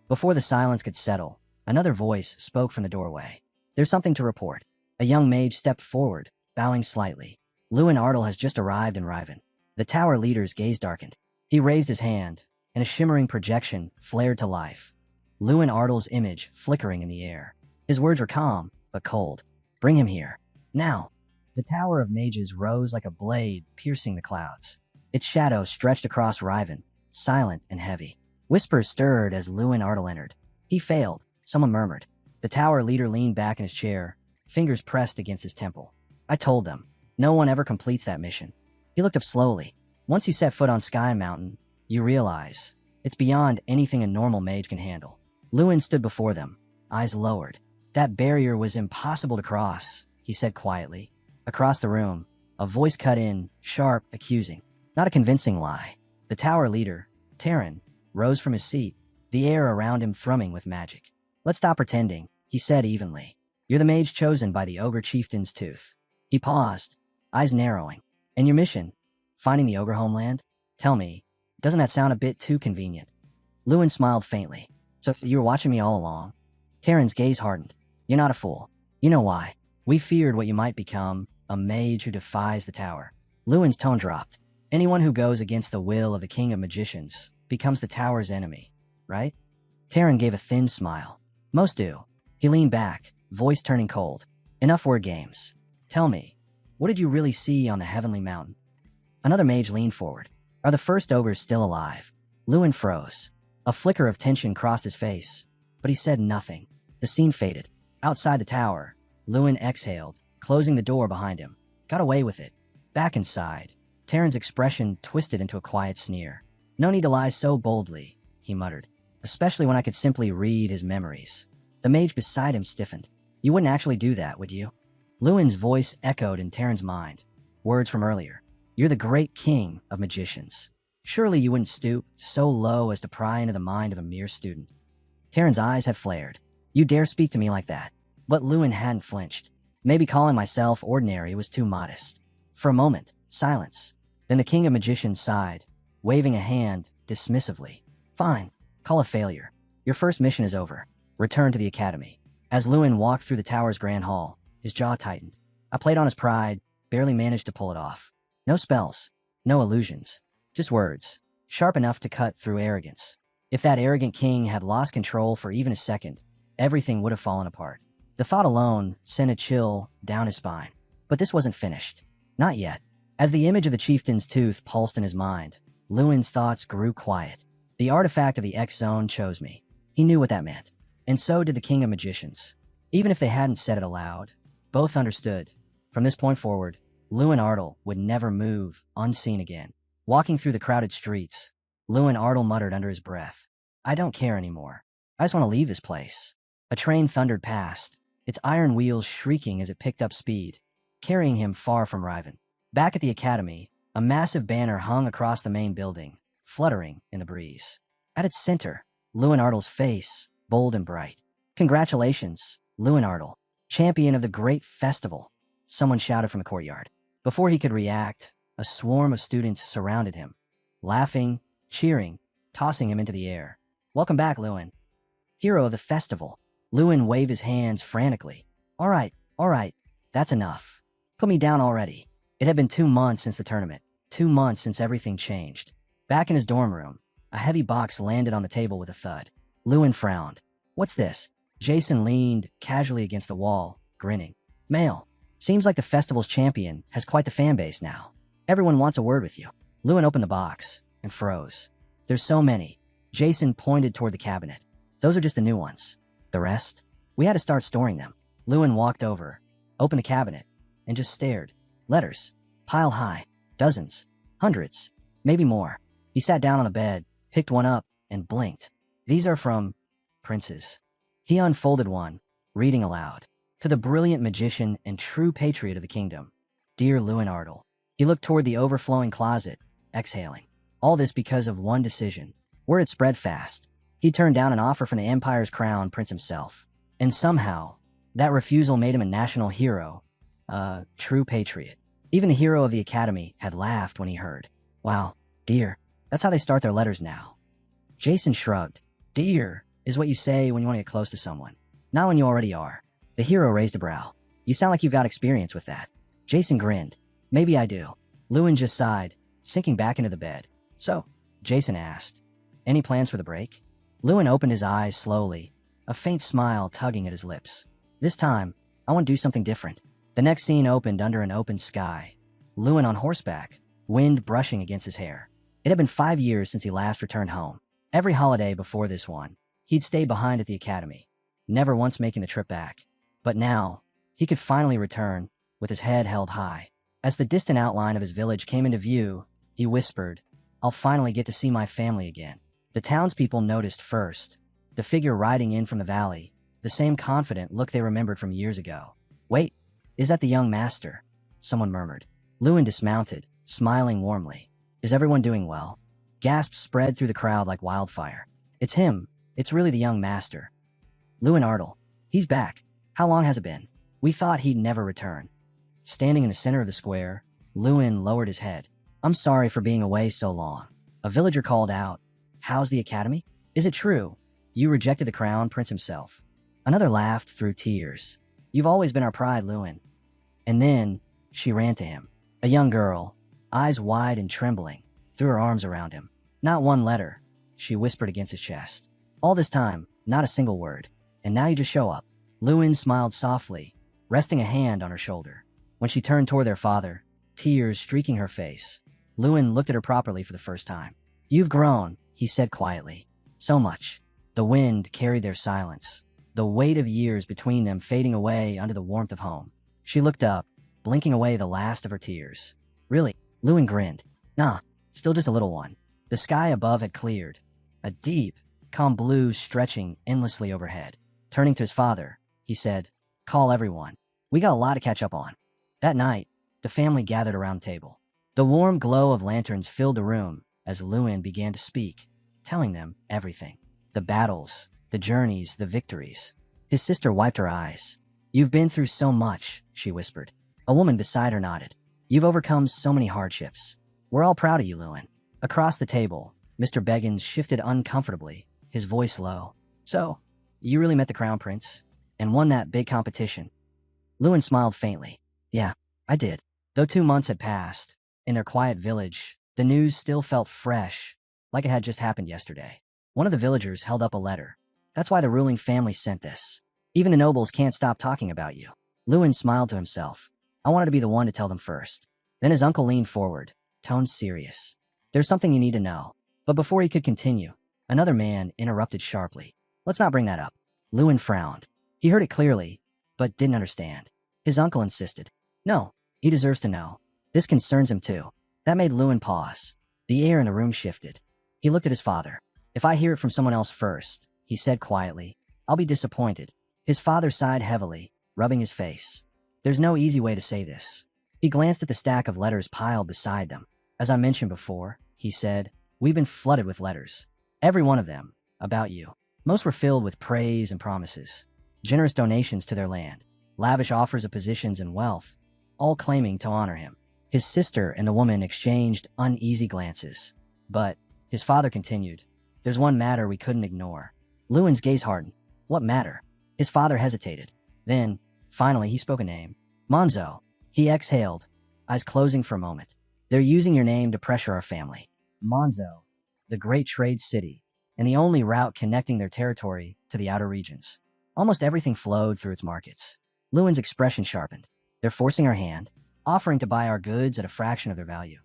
Before the silence could settle, another voice spoke from the doorway. There's something to report. A young mage stepped forward, bowing slightly. Lewin Ardle has just arrived in Riven. The tower leader's gaze darkened. He raised his hand, and a shimmering projection flared to life. Lewin Ardle's image flickering in the air. His words were calm, but cold. Bring him here. Now. The tower of mages rose like a blade piercing the clouds. Its shadow stretched across Riven, silent and heavy. Whispers stirred as Lewin Ardle entered. He failed, someone murmured. The tower leader leaned back in his chair, fingers pressed against his temple. I told them, no one ever completes that mission. He looked up slowly. Once you set foot on Sky Mountain, you realize it's beyond anything a normal mage can handle. Lewin stood before them, eyes lowered. That barrier was impossible to cross, he said quietly. Across the room, a voice cut in, sharp, accusing. Not a convincing lie. The tower leader, Terran, rose from his seat, the air around him thrumming with magic. Let's stop pretending, he said evenly. You're the mage chosen by the ogre chieftain's tooth. He paused, eyes narrowing. And your mission? Finding the ogre homeland? Tell me, doesn't that sound a bit too convenient? Lewin smiled faintly. So you were watching me all along? Terran's gaze hardened. You're not a fool. You know why. We feared what you might become, a mage who defies the tower. Lewin's tone dropped. Anyone who goes against the will of the king of magicians becomes the tower's enemy, right? Terran gave a thin smile. Most do. He leaned back, voice turning cold. Enough word games. Tell me, what did you really see on the heavenly mountain? Another mage leaned forward. Are the first ogres still alive? Lewin froze. A flicker of tension crossed his face, but he said nothing. The scene faded. Outside the tower, Lewin exhaled, closing the door behind him. Got away with it. Back inside, Terran's expression twisted into a quiet sneer. No need to lie so boldly, he muttered, especially when I could simply read his memories. The mage beside him stiffened. You wouldn't actually do that, would you? Lewin's voice echoed in Terran's mind. Words from earlier. You're the great king of magicians. Surely you wouldn't stoop so low as to pry into the mind of a mere student. Terran's eyes had flared. You dare speak to me like that? But Lewin hadn't flinched. Maybe calling myself ordinary was too modest. For a moment, silence. Then the king of magicians sighed, waving a hand dismissively. Fine, call a failure. Your first mission is over. Return to the academy. As Lewin walked through the tower's grand hall, his jaw tightened. I played on his pride, barely managed to pull it off. No spells, no illusions, just words, sharp enough to cut through arrogance. If that arrogant king had lost control for even a second, everything would have fallen apart. The thought alone sent a chill down his spine. But this wasn't finished. Not yet. As the image of the chieftain's tooth pulsed in his mind, Lewin's thoughts grew quiet. The artifact of the X-Zone chose me. He knew what that meant. And so did the King of Magicians. Even if they hadn't said it aloud, both understood. From this point forward, Lewin Ardle would never move unseen again. Walking through the crowded streets, Lewin Ardle muttered under his breath, I don't care anymore. I just want to leave this place. A train thundered past, its iron wheels shrieking as it picked up speed, carrying him far from Riven. Back at the academy, a massive banner hung across the main building, fluttering in the breeze. At its center, Lewin Ardle's face, bold and bright. Congratulations, Lewin Ardle, champion of the great festival, someone shouted from the courtyard. Before he could react, a swarm of students surrounded him, laughing, cheering, tossing him into the air. Welcome back, Lewin. Hero of the festival. Lewin waved his hands frantically. All right, that's enough. Put me down already. It had been 2 months since the tournament, 2 months since everything changed. Back in his dorm room, a heavy box landed on the table with a thud. Lewin frowned. What's this? Jason leaned casually against the wall, grinning. Mail. Seems like the festival's champion has quite the fan base now. Everyone wants a word with you. Lewin opened the box and froze. There's so many. Jason pointed toward the cabinet. Those are just the new ones. The rest? We had to start storing them. Lewin walked over, opened the cabinet, and just stared. Letters. Pile high. Dozens. Hundreds. Maybe more. He sat down on the bed, picked one up, and blinked. These are from princes. He unfolded one, reading aloud. To the brilliant magician and true patriot of the kingdom. Dear Lewin Ardle. He looked toward the overflowing closet, exhaling. All this because of one decision. Word had spread fast. He turned down an offer from the Empire's crown prince himself. And somehow, that refusal made him a national hero, a true patriot. Even the hero of the academy had laughed when he heard. Wow, dear, that's how they start their letters now. Jason shrugged. Dear is what you say when you want to get close to someone, not when you already are. The hero raised a brow. You sound like you've got experience with that. Jason grinned. Maybe I do. Lewin just sighed, sinking back into the bed. So, Jason asked, any plans for the break? Lewin opened his eyes slowly, a faint smile tugging at his lips. This time, I want to do something different. The next scene opened under an open sky. Lewin on horseback, wind brushing against his hair. It had been 5 years since he last returned home. Every holiday before this one, he'd stayed behind at the academy, never once making the trip back. But now, he could finally return, with his head held high. As the distant outline of his village came into view, he whispered, I'll finally get to see my family again. The townspeople noticed first, the figure riding in from the valley, the same confident look they remembered from years ago. Wait, is that the young master? Someone murmured. Lewin dismounted, smiling warmly. Is everyone doing well? Gasps spread through the crowd like wildfire. It's him. It's really the young master. Lewin Ardle. He's back. How long has it been? We thought he'd never return. Standing in the center of the square, Lewin lowered his head. I'm sorry for being away so long. A villager called out. How's the academy? Is it true? You rejected the crown prince himself. Another laughed through tears. You've always been our pride, Lewin. And then she ran to him. A young girl, eyes wide and trembling, threw her arms around him. Not one letter, she whispered against his chest. All this time, not a single word. And now you just show up. Lewin smiled softly, resting a hand on her shoulder. When she turned toward their father, tears streaking her face, Lewin looked at her properly for the first time. You've grown, he said quietly. So much. The wind carried their silence, the weight of years between them fading away under the warmth of home. She looked up, blinking away the last of her tears. Really? Lewin grinned. Nah, still just a little one. The sky above had cleared, a deep, calm blue stretching endlessly overhead. Turning to his father, he said, Call everyone. We got a lot to catch up on. That night, the family gathered around the table. The warm glow of lanterns filled the room as Lewin began to speak, telling them everything. The battles, the journeys, the victories. His sister wiped her eyes. You've been through so much, she whispered. A woman beside her nodded. You've overcome so many hardships. We're all proud of you, Lewin. Across the table, Mr. Beggins shifted uncomfortably, his voice low. So, you really met the crown prince and won that big competition? Lewin smiled faintly. Yeah, I did. Though 2 months had passed, in their quiet village, the news still felt fresh, like it had just happened yesterday. One of the villagers held up a letter. That's why the ruling family sent this. Even the nobles can't stop talking about you. Lewin smiled to himself. I wanted to be the one to tell them first. Then his uncle leaned forward, tone serious. There's something you need to know. But before he could continue, Another man interrupted sharply. Let's not bring that up. Lewin frowned. He heard it clearly, but didn't understand. His uncle insisted. No, he deserves to know. This concerns him too. That made Lewin pause. The air in the room shifted. He looked at his father. If I hear it from someone else first, he said quietly, I'll be disappointed. His father sighed heavily, rubbing his face. There's no easy way to say this. He glanced at the stack of letters piled beside them. As I mentioned before, he said, we've been flooded with letters. Every one of them, about you. Most were filled with praise and promises. Generous donations to their land. Lavish offers of positions and wealth, all claiming to honor him. His sister and the woman exchanged uneasy glances. But, his father continued, there's one matter we couldn't ignore. Lewin's gaze hardened. What matter? His father hesitated. Then, finally, he spoke a name. Monzo. He exhaled, eyes closing for a moment. They're using your name to pressure our family. Monzo, the great trade city, and the only route connecting their territory to the outer regions. Almost everything flowed through its markets. Lewin's expression sharpened. They're forcing our hand, offering to buy our goods at a fraction of their value.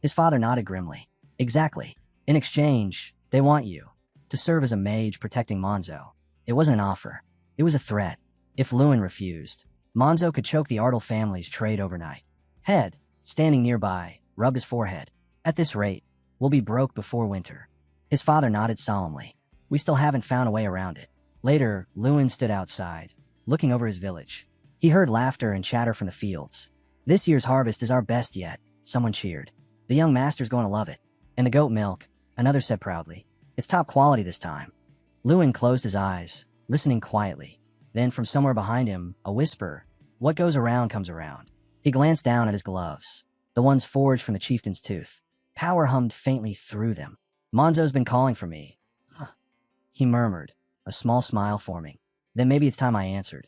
His father nodded grimly. Exactly. In exchange, they want you to serve as a mage protecting Monzo. It wasn't an offer. It was a threat. If Lewin refused, Monzo could choke the Ardle family's trade overnight. Head, standing nearby, rubbed his forehead. At this rate, we'll be broke before winter. His father nodded solemnly. We still haven't found a way around it. Later, Lewin stood outside, looking over his village. He heard laughter and chatter from the fields. This year's harvest is our best yet, someone cheered. The young master's going to love it. And the goat milk, another said proudly. It's top quality this time. Lewin closed his eyes, listening quietly. Then from somewhere behind him, a whisper. What goes around comes around. He glanced down at his gloves, the ones forged from the chieftain's tooth. Power hummed faintly through them. Monzo's been calling for me. Huh. He murmured, a small smile forming. Then maybe it's time I answered.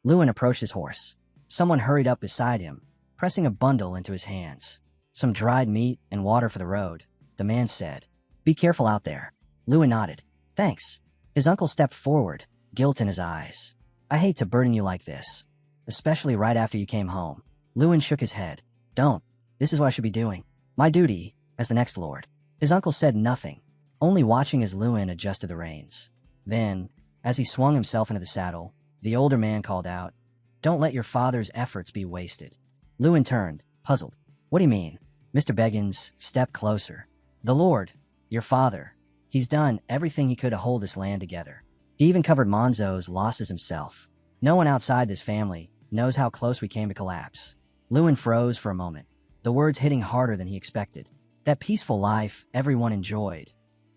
Lewin approached his horse. Someone hurried up beside him, pressing a bundle into his hands. Some dried meat and water for the road, the man said. Be careful out there. Lewin nodded. Thanks. His uncle stepped forward, guilt in his eyes. I hate to burden you like this, especially right after you came home. Lewin shook his head. Don't. This is what I should be doing. My duty, as the next lord. His uncle said nothing, only watching as Lewin adjusted the reins. Then, as he swung himself into the saddle, the older man called out, Don't let your father's efforts be wasted. Lewin turned, puzzled. What do you mean? Mr. Beggins stepped closer. The Lord, your father, he's done everything he could to hold this land together. He even covered Monzo's losses himself. No one outside this family knows how close we came to collapse. Lewin froze for a moment, the words hitting harder than he expected. That peaceful life everyone enjoyed.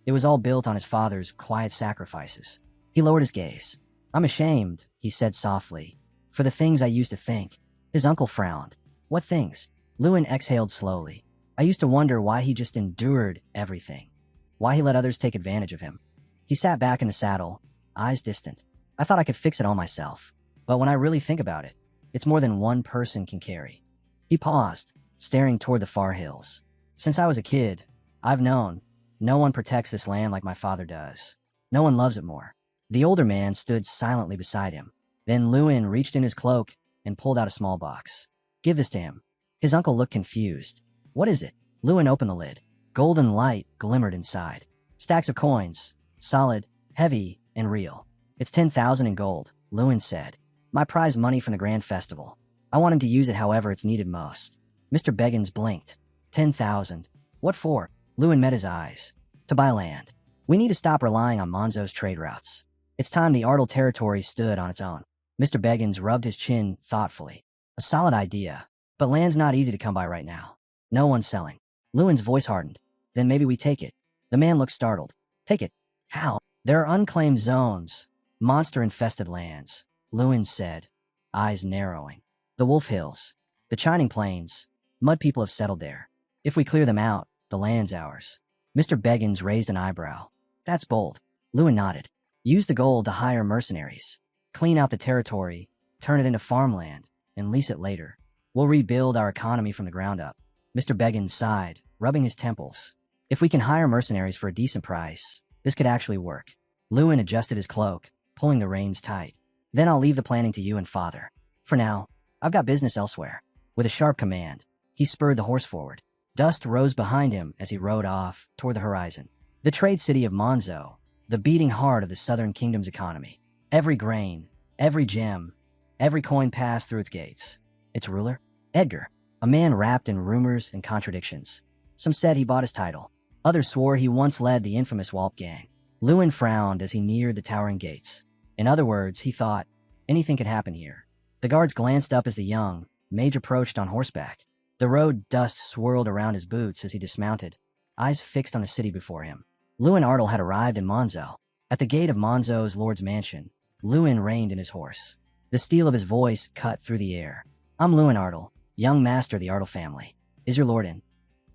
It was all built on his father's quiet sacrifices. He lowered his gaze. I'm ashamed, he said softly, for the things I used to think. His uncle frowned. What things? Lewin exhaled slowly. I used to wonder why he just endured everything. Why he let others take advantage of him. He sat back in the saddle, eyes distant. I thought I could fix it all myself. But when I really think about it, it's more than one person can carry. He paused, staring toward the far hills. Since I was a kid, I've known no one protects this land like my father does. No one loves it more. The older man stood silently beside him. Then Lewin reached in his cloak and pulled out a small box. Give this to him. His uncle looked confused. What is it? Lewin opened the lid. Golden light glimmered inside. Stacks of coins. Solid, heavy, and real. It's 10,000 in gold, Lewin said. My prize money from the grand festival. I want him to use it however it's needed most. Mr. Beggins blinked. 10,000. What for? Lewin met his eyes. To buy land. We need to stop relying on Monzo's trade routes. It's time the Ardle territory stood on its own. Mr. Beggins rubbed his chin thoughtfully. A solid idea. But land's not easy to come by right now. No one's selling. Lewin's voice hardened. Then maybe we take it. The man looked startled. Take it? How? There are unclaimed zones. Monster-infested lands. Lewin said, eyes narrowing. The Wolf Hills. The Chining Plains. Mud people have settled there. If we clear them out, the land's ours. Mr. Beggins raised an eyebrow. That's bold. Lewin nodded. Use the gold to hire mercenaries. Clean out the territory, turn it into farmland, and lease it later. We'll rebuild our economy from the ground up. Mr. Beggins sighed, rubbing his temples. If we can hire mercenaries for a decent price, this could actually work. Lewin adjusted his cloak, pulling the reins tight. Then I'll leave the planning to you and father. For now, I've got business elsewhere. With a sharp command, he spurred the horse forward. Dust rose behind him as he rode off toward the horizon. The trade city of Monzo, the beating heart of the southern kingdom's economy. Every grain, every gem, every coin passed through its gates. Its ruler? Edgar, a man wrapped in rumors and contradictions. Some said he bought his title. Others swore he once led the infamous Walp gang. Lewin frowned as he neared the towering gates. In other words, he thought, anything could happen here. The guards glanced up as the young Mage approached on horseback. The road dust swirled around his boots as he dismounted, eyes fixed on the city before him. Lewin Ardle had arrived in Monzo. At the gate of Monzo's lord's mansion, Lewin reined in his horse. The steel of his voice cut through the air. I'm Lewin Ardle, young master of the Ardle family. Is your lord in?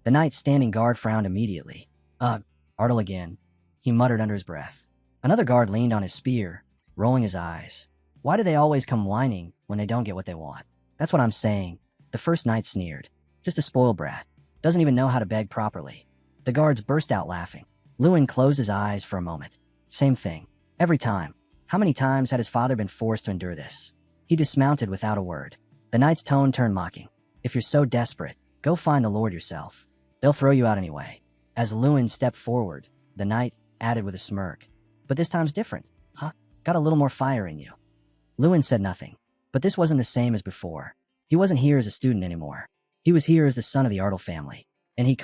The knight standing guard frowned immediately. Ardle again, he muttered under his breath. Another guard leaned on his spear, rolling his eyes. Why do they always come whining when they don't get what they want? That's what I'm saying. The first knight sneered. Just a spoiled brat. Doesn't even know how to beg properly. The guards burst out laughing. Lewin closed his eyes for a moment. Same thing. Every time. How many times had his father been forced to endure this? He dismounted without a word. The knight's tone turned mocking. If you're so desperate, go find the lord yourself. They'll throw you out anyway. As Lewin stepped forward, the knight added with a smirk. But this time's different, huh? Got a little more fire in you. Lewin said nothing. But this wasn't the same as before. He wasn't here as a student anymore. He was here as the son of the Ardle family. And he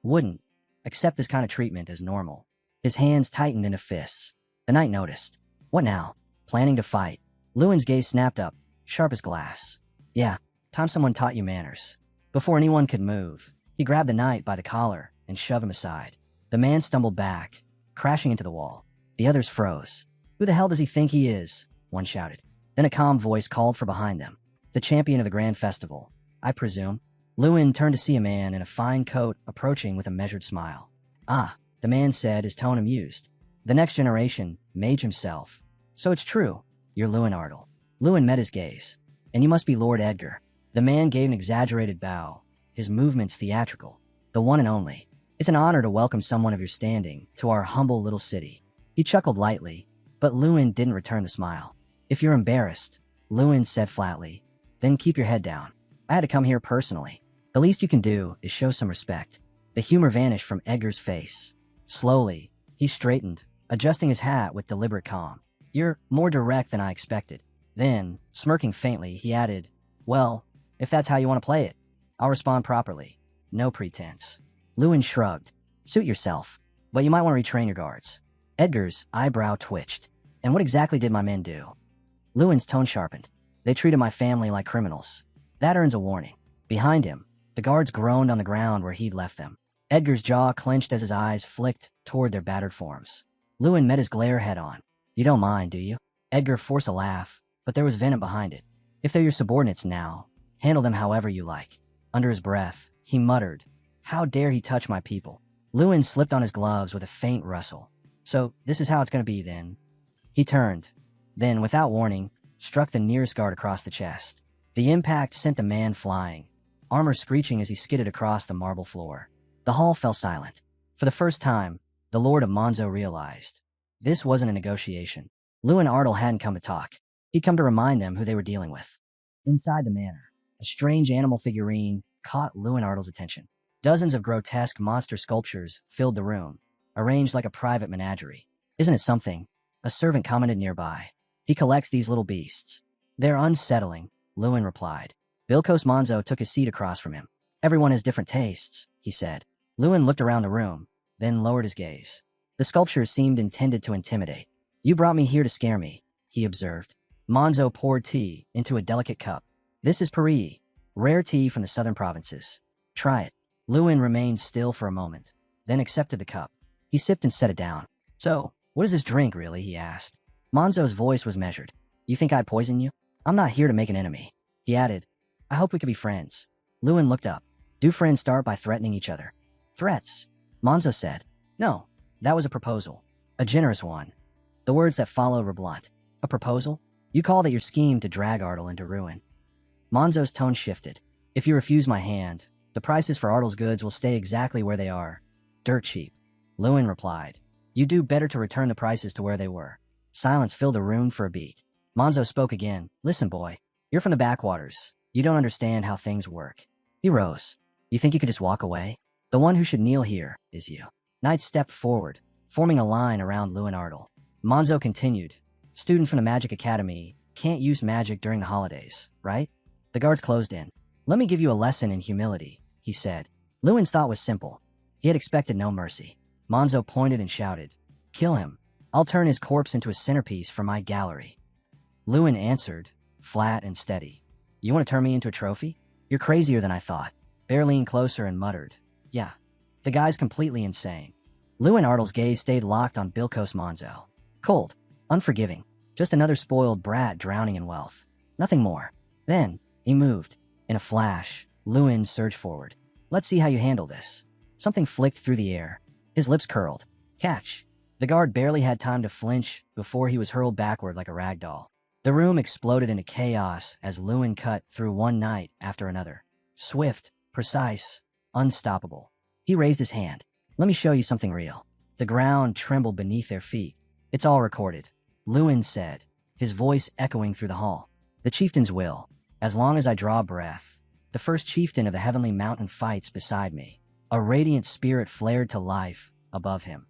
wouldn't, accept this kind of treatment as normal. His hands tightened into fists. The knight noticed. What now? Planning to fight? Lewin's gaze snapped up, sharp as glass. Yeah, time someone taught you manners. Before anyone could move, he grabbed the knight by the collar and shoved him aside. The man stumbled back, crashing into the wall. The others froze. Who the hell does he think he is? One shouted. Then a calm voice called from behind them. The champion of the grand festival, I presume. Lewin turned to see a man in a fine coat approaching with a measured smile. Ah, the man said, his tone amused. The next generation, Mage himself. So it's true, you're Lewin Ardle. Lewin met his gaze. And you must be Lord Edgar. The man gave an exaggerated bow, his movements theatrical. The one and only. It's an honor to welcome someone of your standing to our humble little city. He chuckled lightly, but Lewin didn't return the smile. If you're embarrassed, Lewin said flatly, then keep your head down. I had to come here personally. The least you can do is show some respect. The humor vanished from Edgar's face. Slowly, he straightened, adjusting his hat with deliberate calm. You're more direct than I expected. Then, smirking faintly, he added, well, if that's how you want to play it, I'll respond properly. No pretense. Lewin shrugged. Suit yourself, but you might want to retrain your guards. Edgar's eyebrow twitched. And what exactly did my men do? Lewin's tone sharpened. They treated my family like criminals. That earns a warning. Behind him, the guards groaned on the ground where he'd left them. Edgar's jaw clenched as his eyes flicked toward their battered forms. Lewin met his glare head-on. You don't mind, do you? Edgar forced a laugh, but there was venom behind it. If they're your subordinates now, handle them however you like. Under his breath, he muttered, how dare he touch my people? Lewin slipped on his gloves with a faint rustle. So, this is how it's going to be then. He turned, then, without warning, struck the nearest guard across the chest. The impact sent the man flying, armor screeching as he skidded across the marble floor. The hall fell silent. For the first time, the Lord of Monzo realized. This wasn't a negotiation. Lewin Ardle hadn't come to talk. He'd come to remind them who they were dealing with. Inside the manor, a strange animal figurine caught Lewin Ardle's attention. Dozens of grotesque monster sculptures filled the room, arranged like a private menagerie. Isn't it something? A servant commented nearby. He collects these little beasts. They're unsettling, Lewin replied. Bilkos Monzo took his seat across from him. Everyone has different tastes, he said. Lewin looked around the room, then lowered his gaze. The sculptures seemed intended to intimidate. You brought me here to scare me, he observed. Monzo poured tea into a delicate cup. This is Paris, rare tea from the southern provinces. Try it. Lewin remained still for a moment, then accepted the cup. He sipped and set it down. So, what is this drink, really? He asked. Monzo's voice was measured. You think I'd poison you? I'm not here to make an enemy. He added, I hope we could be friends. Lewin looked up. Do friends start by threatening each other? Threats, Monzo said. No, that was a proposal. A generous one. The words that followed were blunt. A proposal? You call that your scheme to drag Ardle into ruin. Monzo's tone shifted. If you refuse my hand, the prices for Ardle's goods will stay exactly where they are. Dirt cheap. Lewin replied. You do better to return the prices to where they were. Silence filled the room for a beat. Monzo spoke again. Listen, boy. You're from the backwaters. You don't understand how things work. He rose. You think you could just walk away? The one who should kneel here is you. Knights stepped forward, forming a line around Lewin Ardle. Monzo continued. Student from the Magic Academy, can't use magic during the holidays, right? The guards closed in. Let me give you a lesson in humility, he said. Lewin's thought was simple. He had expected no mercy. Monzo pointed and shouted, kill him. I'll turn his corpse into a centerpiece for my gallery. Lewin answered, flat and steady. You want to turn me into a trophy? You're crazier than I thought. Bear leaned closer and muttered, yeah. The guy's completely insane. Lewin Ardle's gaze stayed locked on Bilkos Monzo. Cold, unforgiving, just another spoiled brat drowning in wealth. Nothing more. Then, he moved. In a flash, Lewin surged forward. Let's see how you handle this. Something flicked through the air. His lips curled. Catch. The guard barely had time to flinch before he was hurled backward like a rag doll. The room exploded into chaos as Lewin cut through one knight after another. Swift, precise, unstoppable. He raised his hand. Let me show you something real. The ground trembled beneath their feet. It's all recorded. Lewin said, his voice echoing through the hall. The chieftain's will. As long as I draw breath. The first chieftain of the heavenly mountain fights beside me. A radiant spirit flared to life above him,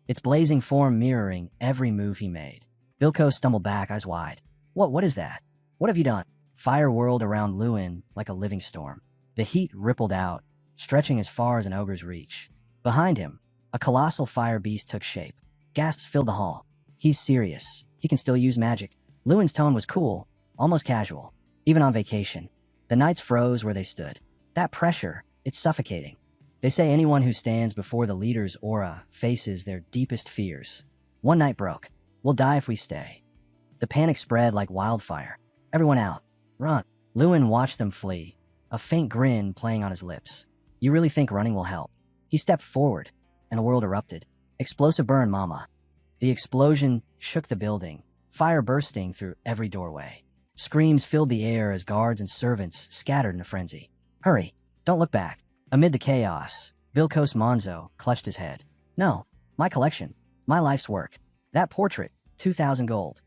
its blazing form mirroring every move he made. Bilko stumbled back, eyes wide. What is that? What have you done? Fire whirled around Lewin like a living storm. The heat rippled out, stretching as far as an ogre's reach. Behind him, a colossal fire beast took shape. Gasps filled the hall. He's serious. He can still use magic. Lewin's tone was cool, almost casual. Even on vacation. The knights froze where they stood. That pressure, it's suffocating. They say anyone who stands before the leader's aura faces their deepest fears. One night broke. We'll die if we stay. The panic spread like wildfire. Everyone out. Run. Lewin watched them flee, a faint grin playing on his lips. You really think running will help? He stepped forward, and the world erupted. Explosive burn, mama. The explosion shook the building, fire bursting through every doorway. Screams filled the air as guards and servants scattered in a frenzy. Hurry, don't look back. Amid the chaos, Bilkos Monzo clutched his head. No, my collection, my life's work. That portrait, 2,000 gold.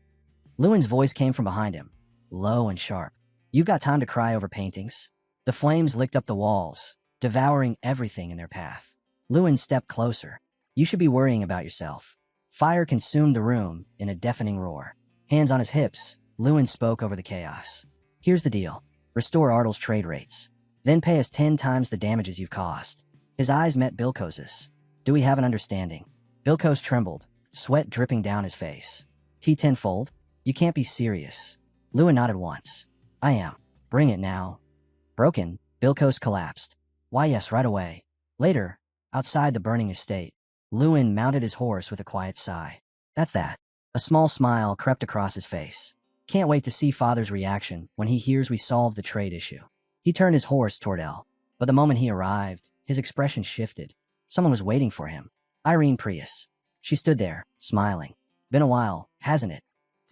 Lewin's voice came from behind him, low and sharp. You've got time to cry over paintings? The flames licked up the walls, devouring everything in their path. Lewin stepped closer. You should be worrying about yourself. Fire consumed the room in a deafening roar. Hands on his hips, Lewin spoke over the chaos. Here's the deal. Restore Ardle's trade rates. Then pay us 10 times the damages you've caused. His eyes met Bilkos's. Do we have an understanding? Bilkos trembled, sweat dripping down his face. Tenfold? You can't be serious. Lewin nodded once. I am. Bring it now. Broken, Bilkos collapsed. Why yes, right away. Later, outside the burning estate, Lewin mounted his horse with a quiet sigh. That's that. A small smile crept across his face. Can't wait to see Father's reaction when he hears we solved the trade issue. He turned his horse toward Elle, but the moment he arrived, his expression shifted. Someone was waiting for him. Irene Prius. She stood there, smiling. Been a while, hasn't it?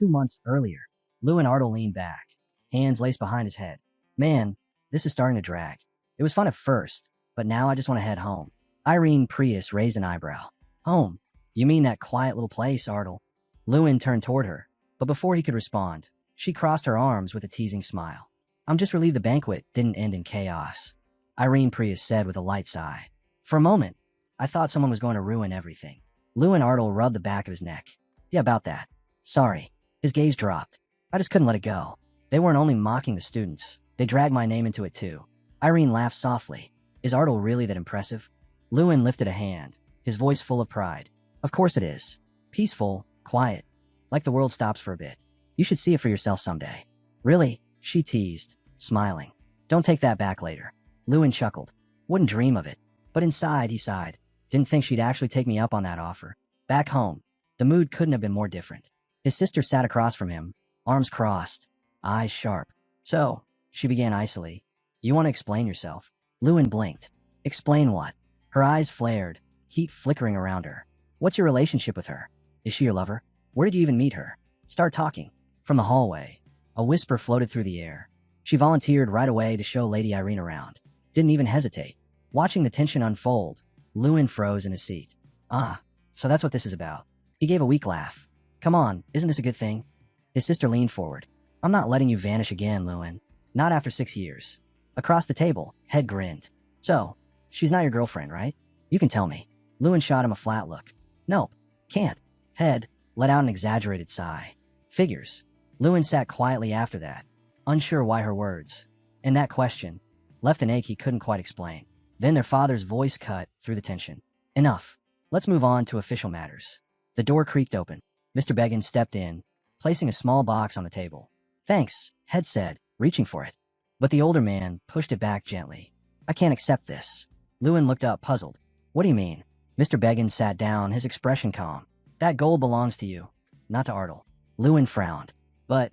2 months earlier. Lewin Ardle leaned back, hands laced behind his head. Man, this is starting to drag. It was fun at first, but now I just want to head home. Irene Prius raised an eyebrow. Home? You mean that quiet little place, Ardle? Lewin turned toward her, but before he could respond, she crossed her arms with a teasing smile. I'm just relieved the banquet didn't end in chaos, Irene Prius said with a light sigh. For a moment, I thought someone was going to ruin everything. Lewin Ardle rubbed the back of his neck. Yeah, about that. Sorry. His gaze dropped. I just couldn't let it go. They weren't only mocking the students. They dragged my name into it too. Irene laughed softly. Is Ardle really that impressive? Lewin lifted a hand, his voice full of pride. Of course it is. Peaceful, quiet, like the world stops for a bit. You should see it for yourself someday. Really? She teased, smiling. Don't take that back later. Lewin chuckled. Wouldn't dream of it. But inside, he sighed. Didn't think she'd actually take me up on that offer. Back home, the mood couldn't have been more different. His sister sat across from him, arms crossed, eyes sharp. So, she began icily. You want to explain yourself? Lewin blinked. Explain what? Her eyes flared, heat flickering around her. What's your relationship with her? Is she your lover? Where did you even meet her? Start talking. From the hallway, a whisper floated through the air. She volunteered right away to show Lady Irene around. Didn't even hesitate. Watching the tension unfold, Lewin froze in his seat. Ah, so that's what this is about. He gave a weak laugh. Come on, isn't this a good thing? His sister leaned forward. I'm not letting you vanish again, Lewin. Not after 6 years. Across the table, Head grinned. So, she's not your girlfriend, right? You can tell me. Lewin shot him a flat look. Nope, can't. Head let out an exaggerated sigh. Figures. Lewin sat quietly after that, unsure why her words, and that question, left an ache he couldn't quite explain. Then their father's voice cut through the tension. Enough. Let's move on to official matters. The door creaked open. Mr. Beggins stepped in, placing a small box on the table. Thanks, Head said, reaching for it. But the older man pushed it back gently. I can't accept this. Lewin looked up, puzzled. What do you mean? Mr. Beggins sat down, his expression calm. That gold belongs to you, not to Artle. Lewin frowned. But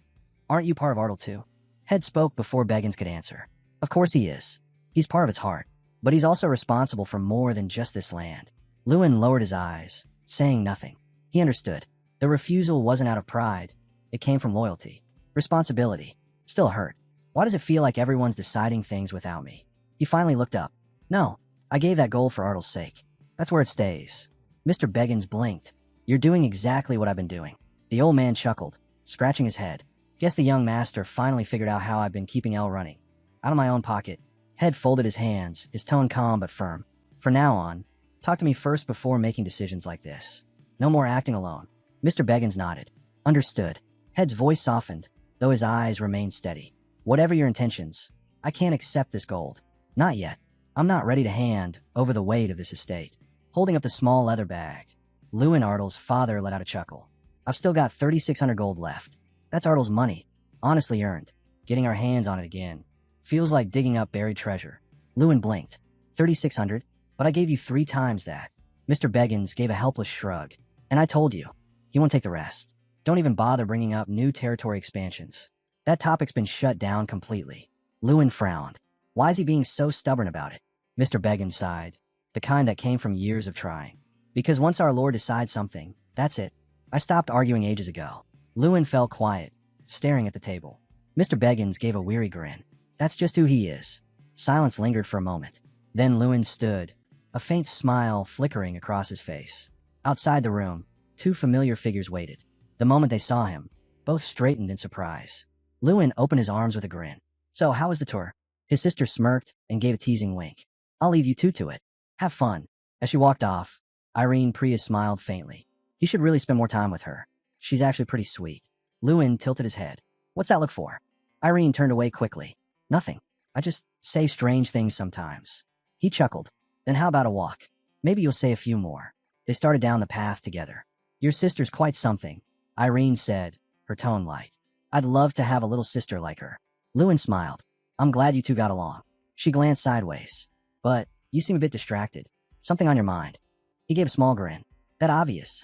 aren't you part of Artle too? Head spoke before Beggins could answer. Of course he is. He's part of its heart. But he's also responsible for more than just this land. Lewin lowered his eyes, saying nothing. He understood. The refusal wasn't out of pride. It came from loyalty. Responsibility. Still hurt. Why does it feel like everyone's deciding things without me? He finally looked up. No, I gave that gold for Artle's sake. That's where it stays. Mr. Beggins blinked. You're doing exactly what I've been doing. The old man chuckled, scratching his head. Guess the young master finally figured out how I've been keeping Elle running. Out of my own pocket. Head folded his hands, his tone calm but firm. From now on, talk to me first before making decisions like this. No more acting alone. Mr. Beggins nodded. Understood. Head's voice softened, though his eyes remained steady. Whatever your intentions, I can't accept this gold. Not yet. I'm not ready to hand over the weight of this estate. Holding up the small leather bag, Lewin Artle's father let out a chuckle. I've still got 3,600 gold left. That's Artle's money, honestly earned. Getting our hands on it again feels like digging up buried treasure. Lewin blinked. 3,600? But I gave you 3 times that. Mr. Beggins gave a helpless shrug. And I told you, he won't take the rest. Don't even bother bringing up new territory expansions. That topic's been shut down completely. Lewin frowned. Why is he being so stubborn about it? Mr. Beggins sighed, the kind that came from years of trying. Because once our lord decides something, that's it. I stopped arguing ages ago. Lewin fell quiet, staring at the table. Mr. Beggins gave a weary grin. That's just who he is. Silence lingered for a moment. Then Lewin stood, a faint smile flickering across his face. Outside the room, 2 familiar figures waited. The moment they saw him, both straightened in surprise. Lewin opened his arms with a grin. So, how was the tour? His sister smirked and gave a teasing wink. I'll leave you two to it. Have fun. As she walked off, Irene Priya smiled faintly. You should really spend more time with her. She's actually pretty sweet. Lewin tilted his head. What's that look for? Irene turned away quickly. Nothing. I just say strange things sometimes. He chuckled. Then how about a walk? Maybe you'll say a few more. They started down the path together. Your sister's quite something, Irene said, her tone light. I'd love to have a little sister like her. Lewin smiled. I'm glad you two got along. She glanced sideways. But you seem a bit distracted. Something on your mind. He gave a small grin. That obvious.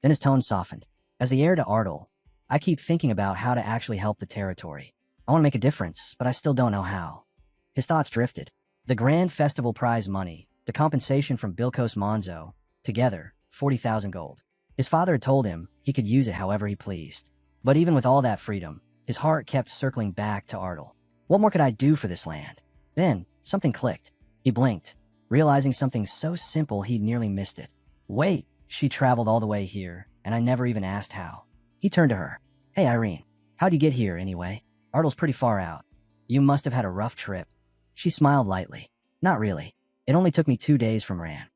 Then his tone softened. As the heir to Artle, I keep thinking about how to actually help the territory. I want to make a difference, but I still don't know how. His thoughts drifted. The grand festival prize money, the compensation from Bilkos Monzo, together, 40,000 gold. His father had told him he could use it however he pleased. But even with all that freedom, his heart kept circling back to Artle. What more could I do for this land? Then, something clicked. He blinked, realizing something so simple he'd nearly missed it. Wait, she traveled all the way here, and I never even asked how. He turned to her. Hey, Irene, how'd you get here anyway? Artle's pretty far out. You must have had a rough trip. She smiled lightly. Not really. It only took me 2 days from Ran.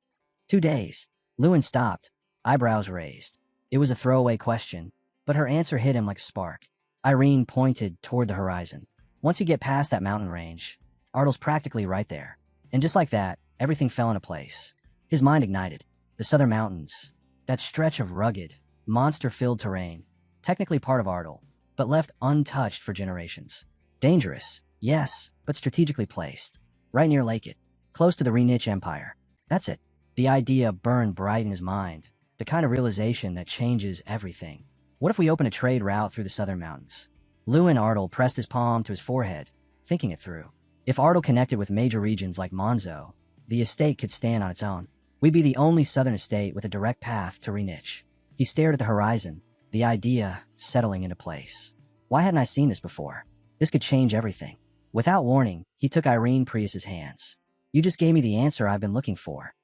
2 days. Lewin stopped, eyebrows raised. It was a throwaway question, but her answer hit him like a spark. Irene pointed toward the horizon. Once you get past that mountain range, Artle's practically right there. And just like that, everything fell into place. His mind ignited. The southern mountains. That stretch of rugged, monster-filled terrain. Technically part of Artle, but left untouched for generations. Dangerous, yes, but strategically placed. Right near Lake It, close to the Renich Empire. That's it. The idea burned bright in his mind. The kind of realization that changes everything. What if we open a trade route through the southern mountains? Lewin Artle pressed his palm to his forehead, thinking it through. If Artle connected with major regions like Monzo, the estate could stand on its own. We'd be the only southern estate with a direct path to Renich. He stared at the horizon, the idea settling into place. Why hadn't I seen this before? This could change everything. Without warning, he took Irene Prius's hands. You just gave me the answer I've been looking for.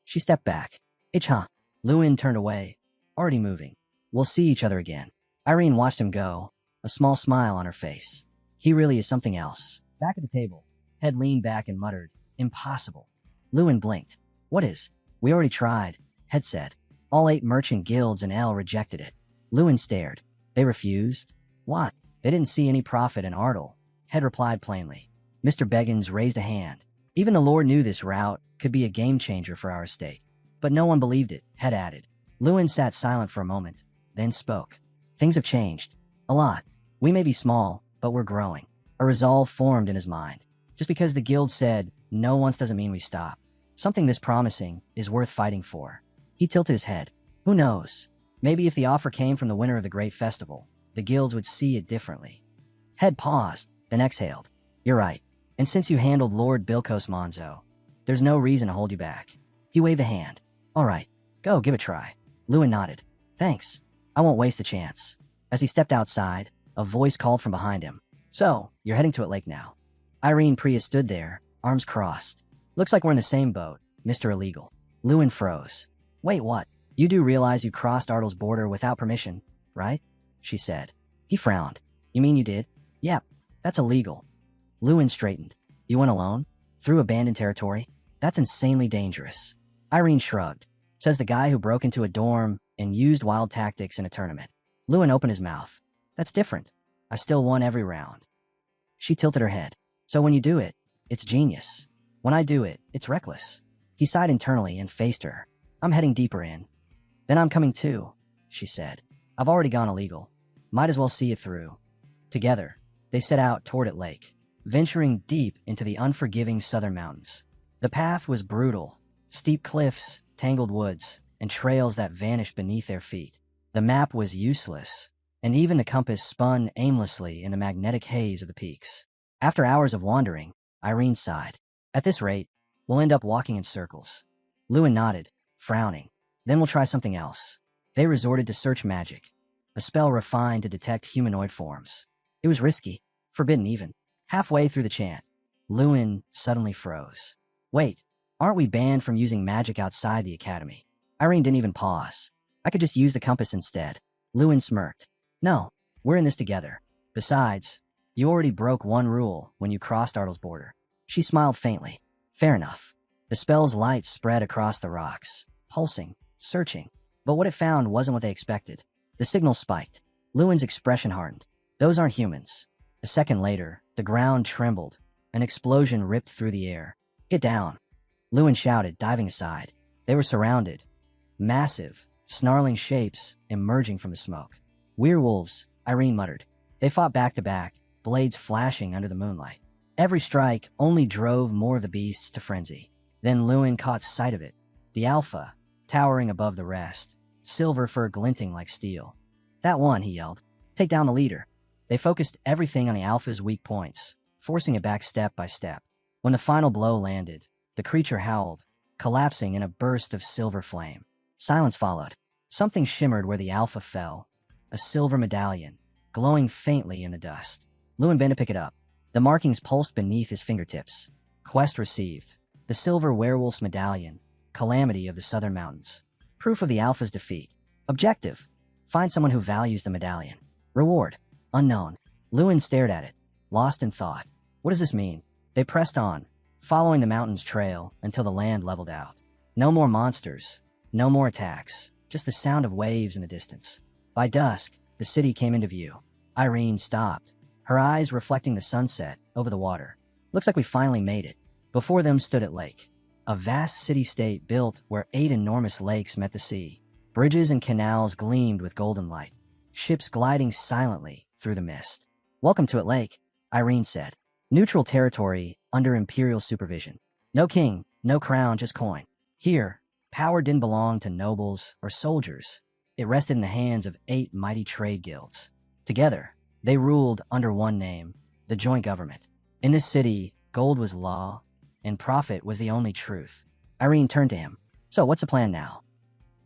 She stepped back. Huh? Lewin turned away, already moving. We'll see each other again. Irene watched him go, a small smile on her face. He really is something else. Back at the table, Head leaned back and muttered, Impossible. Lewin blinked. What is? We already tried, Head said. All 8 merchant guilds in L rejected it. Lewin stared. They refused? Why? They didn't see any profit in Ardle. Head replied plainly. Mr. Beggins raised a hand. Even the Lord knew this route could be a game changer for our estate. But no one believed it, Head added. Lewin sat silent for a moment, then spoke. Things have changed. A lot. We may be small, but we're growing. A resolve formed in his mind. Just because the guild said no once doesn't mean we stop. Something this promising is worth fighting for. He tilted his head. Who knows? Maybe if the offer came from the winner of the great festival, the guilds would see it differently. Head paused, then exhaled. You're right. And since you handled Lord Bilkos Monzo, there's no reason to hold you back. He waved a hand. All right, go, give it a try. Lewin nodded. Thanks. I won't waste the chance. As he stepped outside, a voice called from behind him. So, you're heading to it Lake now. Irene Priya stood there, arms crossed. Looks like we're in the same boat, Mr. Illegal. Lewin froze. Wait, what? You do realize you crossed Ardle's border without permission, right? She said. He frowned. You mean you did? Yep, that's illegal. Lewin straightened. You went alone? Through abandoned territory? That's insanely dangerous. Irene shrugged. Says the guy who broke into a dorm and used wild tactics in a tournament. Lewin opened his mouth. That's different. I still won every round. She tilted her head. So when you do it, it's genius. When I do it, it's reckless. He sighed internally and faced her. I'm heading deeper in. Then I'm coming too, she said. I've already gone illegal. Might as well see it through. Together, they set out toward it Lake, venturing deep into the unforgiving southern mountains. The path was brutal. Steep cliffs, tangled woods, and trails that vanished beneath their feet. The map was useless, and even the compass spun aimlessly in the magnetic haze of the peaks. After hours of wandering, Irene sighed. At this rate, we'll end up walking in circles. Lewin nodded, frowning. Then we'll try something else. They resorted to search magic, a spell refined to detect humanoid forms. It was risky, forbidden even. Halfway through the chant, Lewin suddenly froze. Wait, aren't we banned from using magic outside the academy? Irene didn't even pause. I could just use the compass instead. Lewin smirked. No, we're in this together. Besides, you already broke one rule when you crossed Ardle's border. She smiled faintly. Fair enough. The spell's light spread across the rocks, pulsing, searching. But what it found wasn't what they expected. The signal spiked. Lewin's expression hardened. Those aren't humans. A second later, the ground trembled. An explosion ripped through the air. Get down. Lewin shouted, diving aside. They were surrounded. Massive, snarling shapes emerging from the smoke. Werewolves, Irene muttered. They fought back to back, blades flashing under the moonlight. Every strike only drove more of the beasts to frenzy. Then Lewin caught sight of it. The Alpha, towering above the rest, silver fur glinting like steel. That one, he yelled. Take down the leader. They focused everything on the Alpha's weak points, forcing it back step by step. When the final blow landed, the creature howled, collapsing in a burst of silver flame. Silence followed. Something shimmered where the Alpha fell. A silver medallion, glowing faintly in the dust. Lewin bent to pick it up. The markings pulsed beneath his fingertips. Quest received. The silver werewolf's medallion. Calamity of the southern mountains. Proof of the Alpha's defeat. Objective. Find someone who values the medallion. Reward. Unknown. Lewin stared at it, lost in thought. What does this mean? They pressed on, following the mountain's trail until the land leveled out. No more monsters. No more attacks. Just the sound of waves in the distance. By dusk, the city came into view. Irene stopped, her eyes reflecting the sunset over the water. Looks like we finally made it. Before them stood it Lake, a vast city-state built where 8 enormous lakes met the sea. Bridges and canals gleamed with golden light, ships gliding silently through the mist. Welcome to it Lake, Irene said. Neutral territory under imperial supervision. No king, no crown, just coin. Here, power didn't belong to nobles or soldiers. It rested in the hands of 8 mighty trade guilds. Together, they ruled under one name, the joint government. In this city, gold was law, and profit was the only truth. Irene turned to him. So what's the plan now?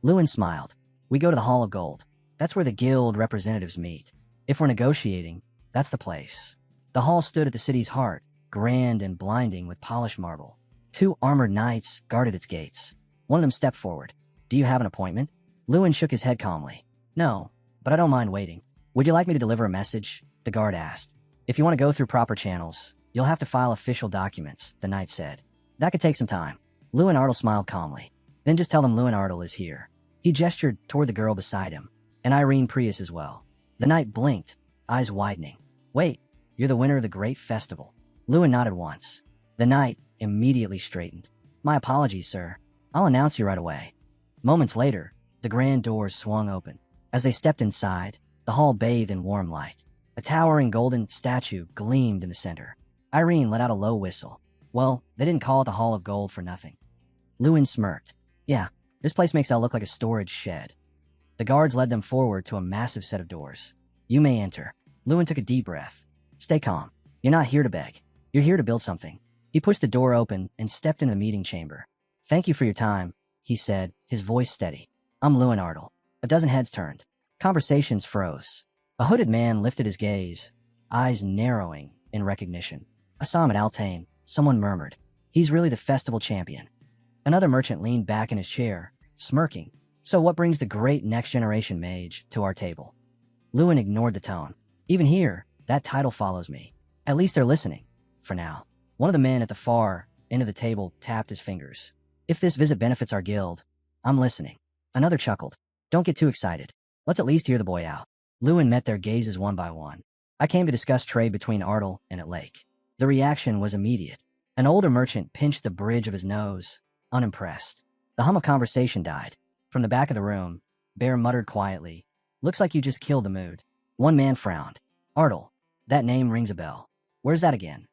Lewin smiled. We go to the Hall of Gold. That's where the guild representatives meet. If we're negotiating, that's the place. The hall stood at the city's heart, grand and blinding with polished marble. 2 armored knights guarded its gates. One of them stepped forward. Do you have an appointment? Lewin shook his head calmly. No, but I don't mind waiting. Would you like me to deliver a message? The guard asked. If you want to go through proper channels, you'll have to file official documents, the knight said. That could take some time. Lewin Ardle smiled calmly. Then just tell them Lewin is here. He gestured toward the girl beside him, and Irene Prius as well. The knight blinked, eyes widening. Wait, you're the winner of the great festival. Lewin nodded once. The knight immediately straightened. My apologies, sir. I'll announce you right away. Moments later, the grand doors swung open. As they stepped inside, the hall bathed in warm light. A towering golden statue gleamed in the center. Irene let out a low whistle. Well, they didn't call it the Hall of Gold for nothing. Lewin smirked. Yeah, this place makes it look like a storage shed. The guards led them forward to a massive set of doors. You may enter. Lewin took a deep breath. Stay calm. You're not here to beg. You're here to build something. He pushed the door open and stepped into the meeting chamber. Thank you for your time, he said, his voice steady. I'm Lewin Ardle. A dozen heads turned. Conversations froze. A hooded man lifted his gaze, eyes narrowing in recognition. I saw him at Altain, someone murmured. He's really the festival champion. Another merchant leaned back in his chair, smirking. So what brings the great next-generation mage to our table? Lewin ignored the tone. Even here, that title follows me. At least they're listening. For now. One of the men at the far end of the table tapped his fingers. If this visit benefits our guild, I'm listening. Another chuckled. Don't get too excited. Let's at least hear the boy out. Lewin met their gazes one by one. I came to discuss trade between Ardle and Lake. The reaction was immediate. An older merchant pinched the bridge of his nose, unimpressed. The hum of conversation died. From the back of the room, Bear muttered quietly. Looks like you just killed the mood. One man frowned. Ardle. That name rings a bell. Where's that again?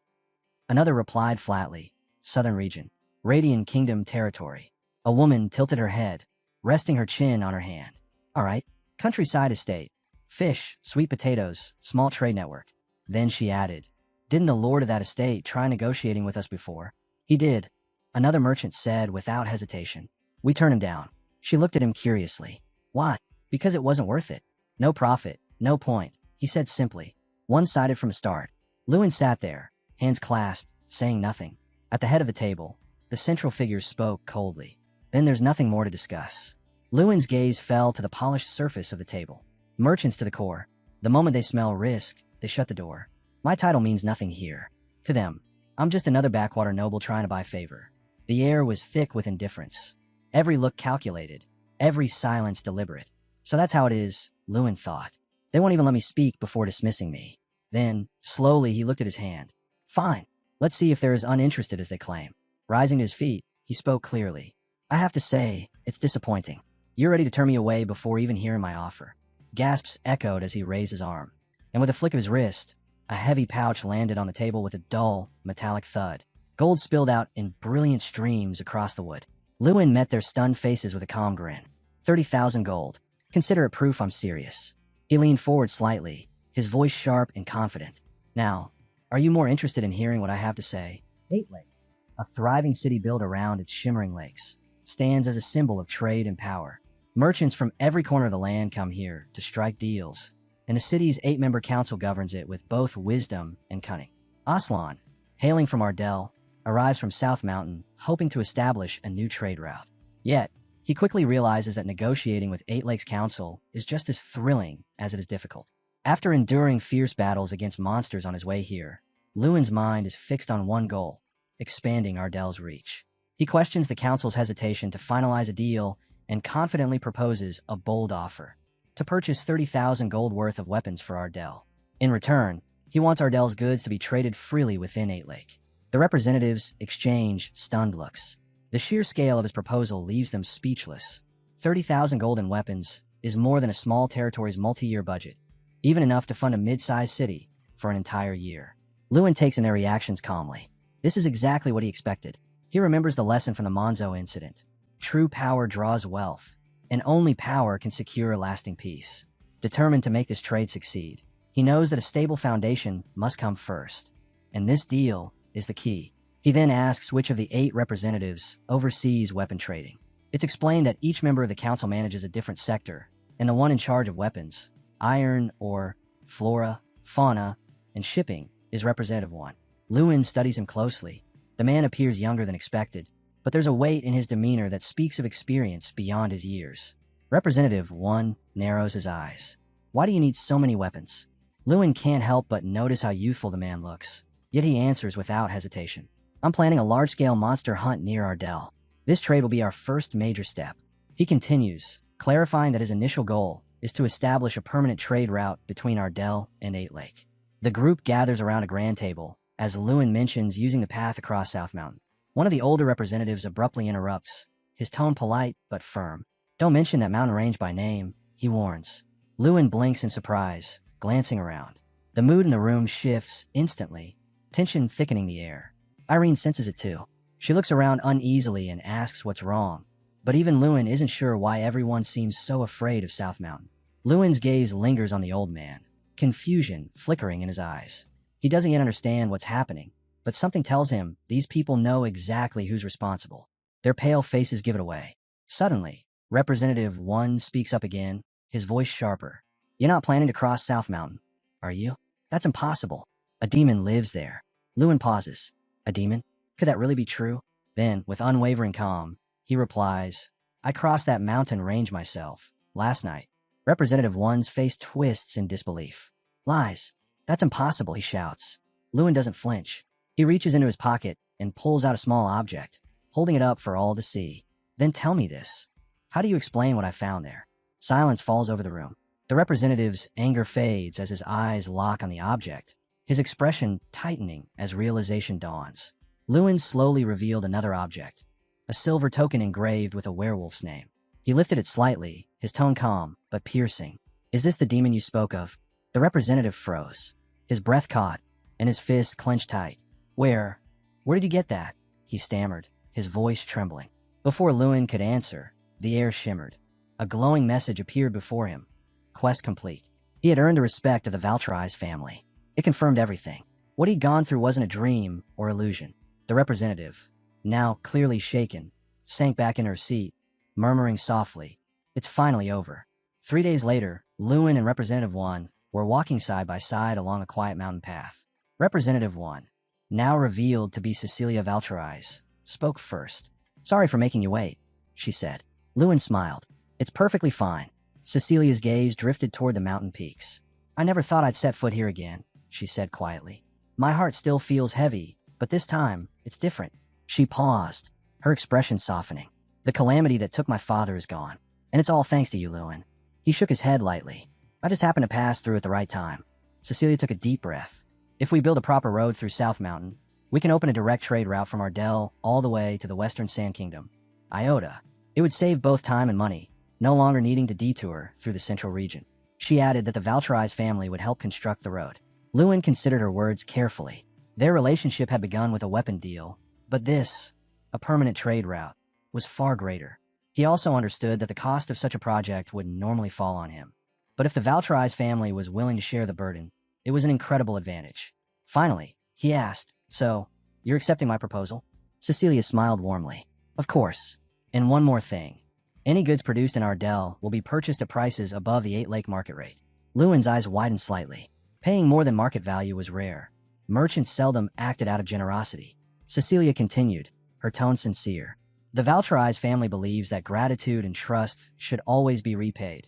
Another replied flatly. Southern region. Radian Kingdom territory. A woman tilted her head, resting her chin on her hand. All right. Countryside estate. Fish, sweet potatoes, small trade network. Then she added, didn't the lord of that estate try negotiating with us before? He did. Another merchant said without hesitation. We turned him down. She looked at him curiously. Why? Because it wasn't worth it. No profit, no point, he said simply. One-sided from the start. Lewin sat there, hands clasped, saying nothing. At the head of the table, the central figure spoke coldly. Then there's nothing more to discuss. Lewin's gaze fell to the polished surface of the table. Merchants to the core. The moment they smell risk, they shut the door. My title means nothing here. To them, I'm just another backwater noble trying to buy favor. The air was thick with indifference. Every look calculated, every silence deliberate. So that's how it is, Lewin thought. They won't even let me speak before dismissing me. Then, slowly, he looked at his hand. Fine. Let's see if they're as uninterested as they claim. Rising to his feet, he spoke clearly. I have to say, it's disappointing. You're ready to turn me away before even hearing my offer. Gasps echoed as he raised his arm. And with a flick of his wrist, a heavy pouch landed on the table with a dull, metallic thud. Gold spilled out in brilliant streams across the wood. Lewin met their stunned faces with a calm grin. 30,000 gold. Consider it proof I'm serious. He leaned forward slightly, his voice sharp and confident. Now, are you more interested in hearing what I have to say? 8 Lake, a thriving city built around its shimmering lakes, stands as a symbol of trade and power. Merchants from every corner of the land come here to strike deals, and the city's 8-member council governs it with both wisdom and cunning. Aslan, hailing from Ardell, arrives from South Mountain, hoping to establish a new trade route. Yet, he quickly realizes that negotiating with 8 Lakes Council is just as thrilling as it is difficult. After enduring fierce battles against monsters on his way here, Lewin's mind is fixed on one goal, expanding Ardell's reach. He questions the council's hesitation to finalize a deal and confidently proposes a bold offer to purchase 30,000 gold worth of weapons for Ardell. In return, he wants Ardell's goods to be traded freely within 8 Lake. The representatives exchange stunned looks. The sheer scale of his proposal leaves them speechless. 30,000 gold in weapons is more than a small territory's multi-year budget, even enough to fund a mid-sized city for an entire year. Lewin takes in their reactions calmly. This is exactly what he expected. He remembers the lesson from the Monzo incident. True power draws wealth, and only power can secure lasting peace. Determined to make this trade succeed, he knows that a stable foundation must come first, and this deal is the key. He then asks which of the 8 representatives oversees weapon trading. It's explained that each member of the council manages a different sector, and the one in charge of weapons, iron, ore, flora, fauna, and shipping is Representative 1. Lewin studies him closely. The man appears younger than expected, but there's a weight in his demeanor that speaks of experience beyond his years. Representative 1 narrows his eyes. Why do you need so many weapons? Lewin can't help but notice how youthful the man looks, yet he answers without hesitation. I'm planning a large-scale monster hunt near Ardell. This trade will be our first major step. He continues, clarifying that his initial goal is to establish a permanent trade route between Ardell and Eight Lake. The group gathers around a grand table as Lewin mentions using the path across South Mountain. One of the older representatives abruptly interrupts, his tone polite but firm. Don't mention that mountain range by name, he warns. Lewin blinks in surprise, glancing around. The mood in the room shifts instantly, tension thickening the air. Irene senses it too. She looks around uneasily and asks what's wrong. But even Lewin isn't sure why everyone seems so afraid of South Mountain. Lewin's gaze lingers on the old man, confusion flickering in his eyes. He doesn't yet understand what's happening, but something tells him these people know exactly who's responsible. Their pale faces give it away. Suddenly, Representative 1 speaks up again, his voice sharper. You're not planning to cross South Mountain, are you? That's impossible. A demon lives there. Lewin pauses. A demon? Could that really be true? Then, with unwavering calm, he replies, I crossed that mountain range myself, last night. Representative 1's face twists in disbelief. Lies. That's impossible, he shouts. Lewin doesn't flinch. He reaches into his pocket and pulls out a small object, holding it up for all to see. Then tell me this. How do you explain what I found there? Silence falls over the room. The representative's anger fades as his eyes lock on the object, his expression tightening as realization dawns. Lewin slowly revealed another object, a silver token engraved with a werewolf's name. He lifted it slightly, his tone calm, but piercing. Is this the demon you spoke of? The representative froze. His breath caught, and his fists clenched tight. Where did you get that? He stammered, his voice trembling. Before Lewin could answer, the air shimmered. A glowing message appeared before him. Quest complete. He had earned the respect of the Valtry's family. It confirmed everything. What he'd gone through wasn't a dream or illusion. The representative, now clearly shaken, sank back in her seat, murmuring softly, It's finally over. 3 days later, Lewin and Representative 1 were walking side by side along a quiet mountain path. Representative 1, now revealed to be Cecilia Valtry's, spoke first. Sorry for making you wait, she said. Lewin smiled. It's perfectly fine. Cecilia's gaze drifted toward the mountain peaks. I never thought I'd set foot here again, she said quietly. My heart still feels heavy, but this time, it's different. She paused, her expression softening. The calamity that took my father is gone, and it's all thanks to you, Lewin. He shook his head lightly. I just happened to pass through at the right time. Cecilia took a deep breath. If we build a proper road through South Mountain, we can open a direct trade route from Ardell all the way to the Western Sand Kingdom. Iota. It would save both time and money, no longer needing to detour through the central region. She added that the Valtry's family would help construct the road. Lewin considered her words carefully. Their relationship had begun with a weapon deal, but this, a permanent trade route, was far greater. He also understood that the cost of such a project would normally fall on him. But if the Valtry's family was willing to share the burden, it was an incredible advantage. Finally, he asked, So, you're accepting my proposal? Cecilia smiled warmly. Of course. And one more thing. Any goods produced in Ardell will be purchased at prices above the 8 Lake market rate. Lewin's eyes widened slightly. Paying more than market value was rare. Merchants seldom acted out of generosity. Cecilia continued, her tone sincere. The Valtry's family believes that gratitude and trust should always be repaid,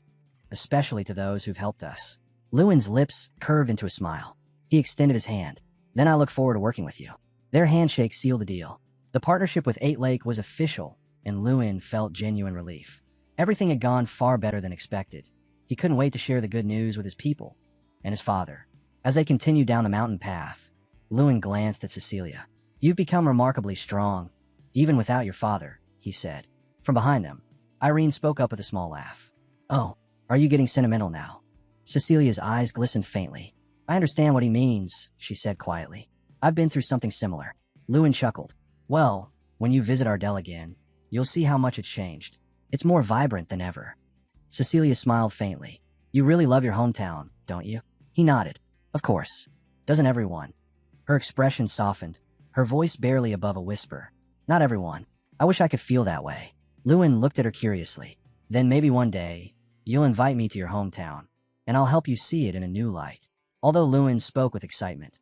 especially to those who've helped us. Lewin's lips curved into a smile. He extended his hand. Then I look forward to working with you. Their handshake sealed the deal. The partnership with 8 Lake was official, and Lewin felt genuine relief. Everything had gone far better than expected. He couldn't wait to share the good news with his people and his father. As they continued down the mountain path, Lewin glanced at Cecilia. You've become remarkably strong, even without your father, he said. From behind them, Irene spoke up with a small laugh. Oh, are you getting sentimental now? Cecilia's eyes glistened faintly. I understand what he means, she said quietly. I've been through something similar. Lewin chuckled. Well, when you visit Ardell again, you'll see how much it's changed. It's more vibrant than ever. Cecilia smiled faintly. You really love your hometown, don't you? He nodded. Of course. Doesn't everyone? Her expression softened, her voice barely above a whisper. Not everyone. I wish I could feel that way. Lewin looked at her curiously. Then maybe one day, you'll invite me to your hometown, and I'll help you see it in a new light. Although Lewin spoke with excitement,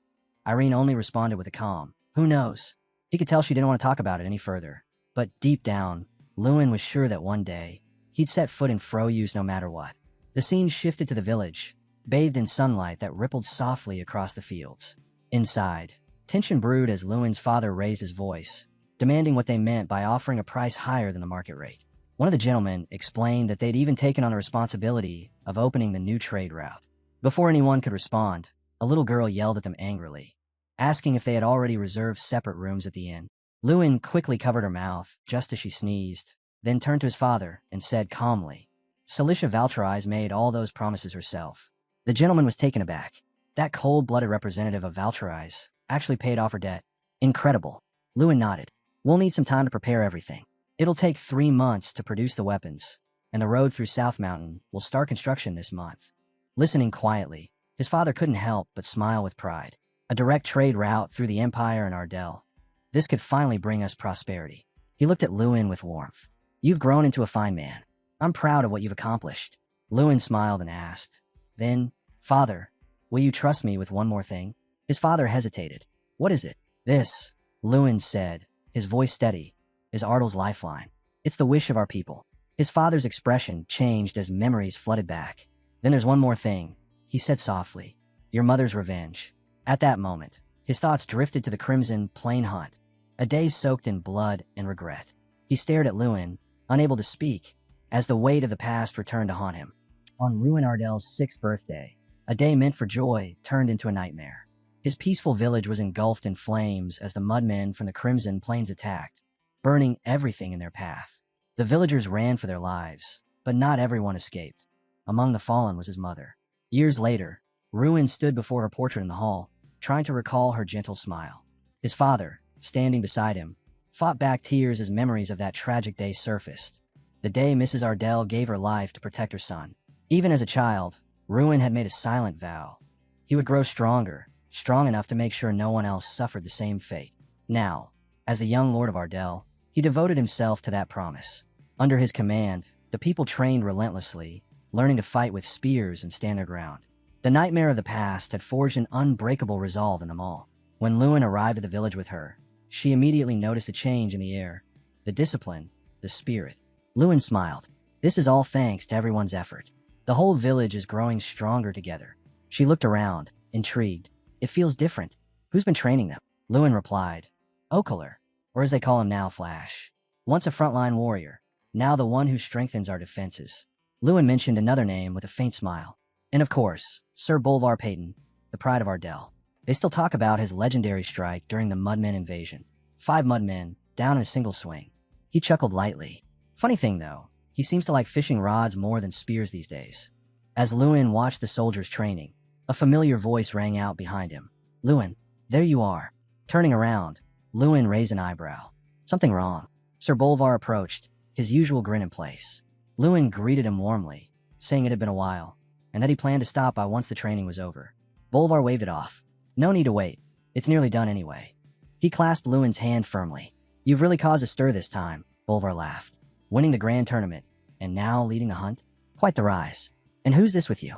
Irene only responded with a calm. Who knows? He could tell she didn't want to talk about it any further. But deep down, Lewin was sure that one day, he'd set foot in Froyus no matter what. The scene shifted to the village, bathed in sunlight that rippled softly across the fields. Inside, tension brewed as Lewin's father raised his voice. demanding what they meant by offering a price higher than the market rate. One of the gentlemen explained that they'd even taken on the responsibility of opening the new trade route. Before anyone could respond, a little girl yelled at them angrily, asking if they had already reserved separate rooms at the inn. Lewin quickly covered her mouth just as she sneezed, then turned to his father and said calmly, Celicia Valtrais made all those promises herself. The gentleman was taken aback. That cold-blooded representative of Valtrais actually paid off her debt. Incredible. Lewin nodded. We'll need some time to prepare everything. It'll take 3 months to produce the weapons, and the road through South Mountain will start construction this month. Listening quietly, his father couldn't help but smile with pride. A direct trade route through the Empire and Ardell. This could finally bring us prosperity. He looked at Lewin with warmth. You've grown into a fine man. I'm proud of what you've accomplished. Lewin smiled and asked, Then, Father, will you trust me with one more thing? His father hesitated. What is it? This, Lewin said, his voice steady, is Ardell's lifeline. It's the wish of our people. His father's expression changed as memories flooded back. Then there's one more thing, he said softly. Your mother's revenge. At that moment, his thoughts drifted to the Crimson Plain Hunt, a day soaked in blood and regret. He stared at Lewin, unable to speak, as the weight of the past returned to haunt him. On Ruin Ardell's 6th birthday, a day meant for joy turned into a nightmare. His peaceful village was engulfed in flames as the mudmen from the Crimson Plains attacked, burning everything in their path. The villagers ran for their lives, but not everyone escaped. Among the fallen was his mother. Years later, Ruin stood before her portrait in the hall, trying to recall her gentle smile. His father, standing beside him, fought back tears as memories of that tragic day surfaced. The day Mrs. Ardell gave her life to protect her son. Even as a child, Ruin had made a silent vow. He would grow stronger, strong enough to make sure no one else suffered the same fate. Now, as the young Lord of Ardell, he devoted himself to that promise. Under his command, the people trained relentlessly, learning to fight with spears and stand their ground. The nightmare of the past had forged an unbreakable resolve in them all. When Lewin arrived at the village with her, she immediately noticed a change in the air, the discipline, the spirit. Lewin smiled. This is all thanks to everyone's effort. The whole village is growing stronger together. She looked around, intrigued. It feels different. Who's been training them? Lewin replied, Okaler, or as they call him now, Flash. Once a frontline warrior, now the one who strengthens our defenses. Lewin mentioned another name with a faint smile. And of course, Sir Bolvar Peyton, the pride of Ardell. They still talk about his legendary strike during the Mudmen invasion. 5 Mudmen, down in a single swing. He chuckled lightly. Funny thing though, he seems to like fishing rods more than spears these days. As Lewin watched the soldiers training, a familiar voice rang out behind him. Lewin, there you are. Turning around, Lewin raised an eyebrow. Something wrong. Sir Bolvar approached, his usual grin in place. Lewin greeted him warmly, saying it had been a while, and that he planned to stop by once the training was over. Bolvar waved it off. No need to wait. It's nearly done anyway. He clasped Lewin's hand firmly. You've really caused a stir this time, Bolvar laughed. Winning the grand tournament, and now leading the hunt? Quite the rise. And who's this with you?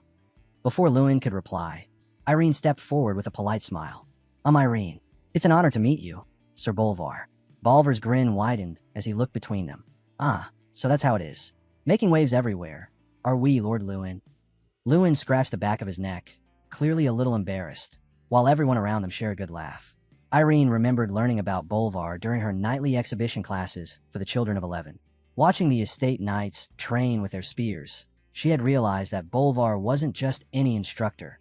Before Lewin could reply, Irene stepped forward with a polite smile. I'm Irene. It's an honor to meet you, Sir Bolvar. Bolvar's grin widened as he looked between them. Ah, so that's how it is. Making waves everywhere. Are we, Lord Lewin? Lewin scratched the back of his neck, clearly a little embarrassed, while everyone around them shared a good laugh. Irene remembered learning about Bolvar during her nightly exhibition classes for the children of 11. Watching the estate knights train with their spears, she had realized that Bolvar wasn't just any instructor.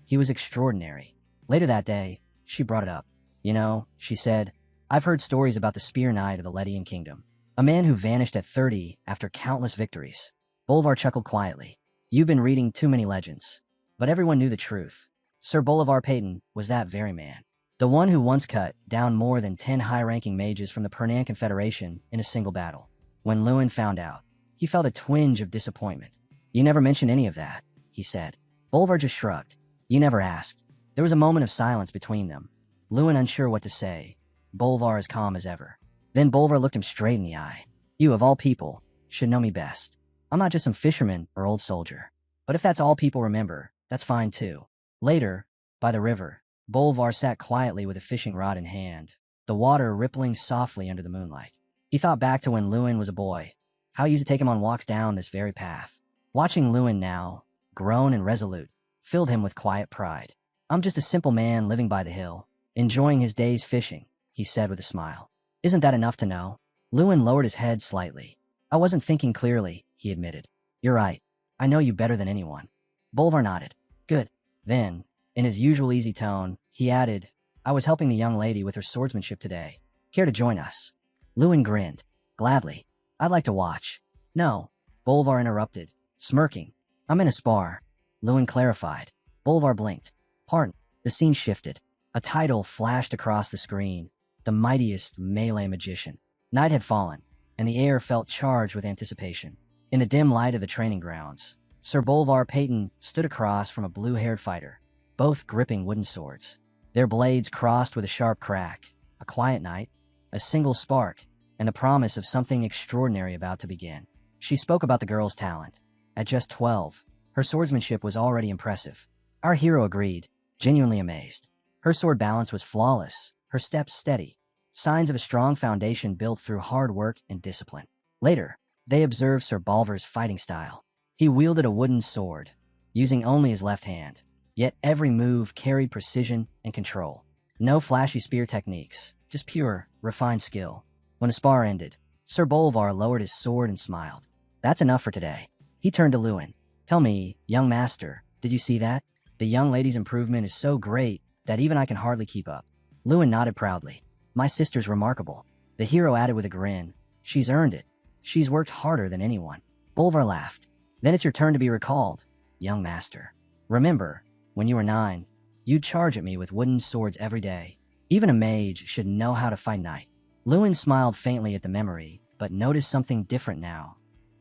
He was extraordinary. Later that day, she brought it up. You know, she said, I've heard stories about the Spear Knight of the Ledian Kingdom, a man who vanished at 30 after countless victories. Bolvar chuckled quietly. You've been reading too many legends. But everyone knew the truth. Sir Bolvar Peyton was that very man. The one who once cut down more than 10 high-ranking mages from the Pernan Confederation in a single battle. When Lewin found out, he felt a twinge of disappointment. You never mentioned any of that, he said. Bolvar just shrugged. You never asked. There was a moment of silence between them. Lewin unsure what to say. Bolvar as calm as ever. Then Bolvar looked him straight in the eye. You, of all people, should know me best. I'm not just some fisherman or old soldier. But if that's all people remember, that's fine too. Later, by the river, Bolvar sat quietly with a fishing rod in hand, the water rippling softly under the moonlight. He thought back to when Lewin was a boy, how he used to take him on walks down this very path. Watching Lewin now, grown and resolute, filled him with quiet pride. I'm just a simple man living by the hill, enjoying his days fishing, he said with a smile. Isn't that enough to know? Lewin lowered his head slightly. I wasn't thinking clearly, he admitted. You're right. I know you better than anyone. Bolvar nodded. Good. Then, in his usual easy tone, he added, I was helping the young lady with her swordsmanship today. Care to join us? Lewin grinned. Gladly. I'd like to watch. No. Bolvar interrupted, smirking. I'm in a spar. Lewin clarified. Bolvar blinked. Pardon. The scene shifted. A title flashed across the screen. The mightiest melee magician. Night had fallen, and the air felt charged with anticipation. In the dim light of the training grounds, Sir Bolvar Peyton stood across from a blue-haired fighter, both gripping wooden swords. Their blades crossed with a sharp crack. A quiet night, a single spark, and the promise of something extraordinary about to begin. She spoke about the girl's talent. At just 12, her swordsmanship was already impressive. Our hero agreed, genuinely amazed. Her sword balance was flawless, her steps steady, signs of a strong foundation built through hard work and discipline. Later, they observed Sir Bolvar's fighting style. He wielded a wooden sword, using only his left hand, yet every move carried precision and control. No flashy spear techniques, just pure, refined skill. When the spar ended, Sir Bolvar lowered his sword and smiled. That's enough for today. He turned to Lewin. Tell me, young master, did you see that? The young lady's improvement is so great that even I can hardly keep up. Lewin nodded proudly. My sister's remarkable. The hero added with a grin. She's earned it. She's worked harder than anyone. Bolvar laughed. Then it's your turn to be recalled, young master. Remember, when you were 9, you'd charge at me with wooden swords every day. Even a mage should know how to fight knight. Lewin smiled faintly at the memory, but noticed something different now.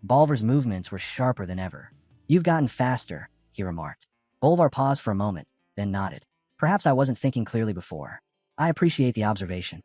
Bolvar's movements were sharper than ever. You've gotten faster, he remarked. Bolvar paused for a moment, then nodded. Perhaps I wasn't thinking clearly before. I appreciate the observation.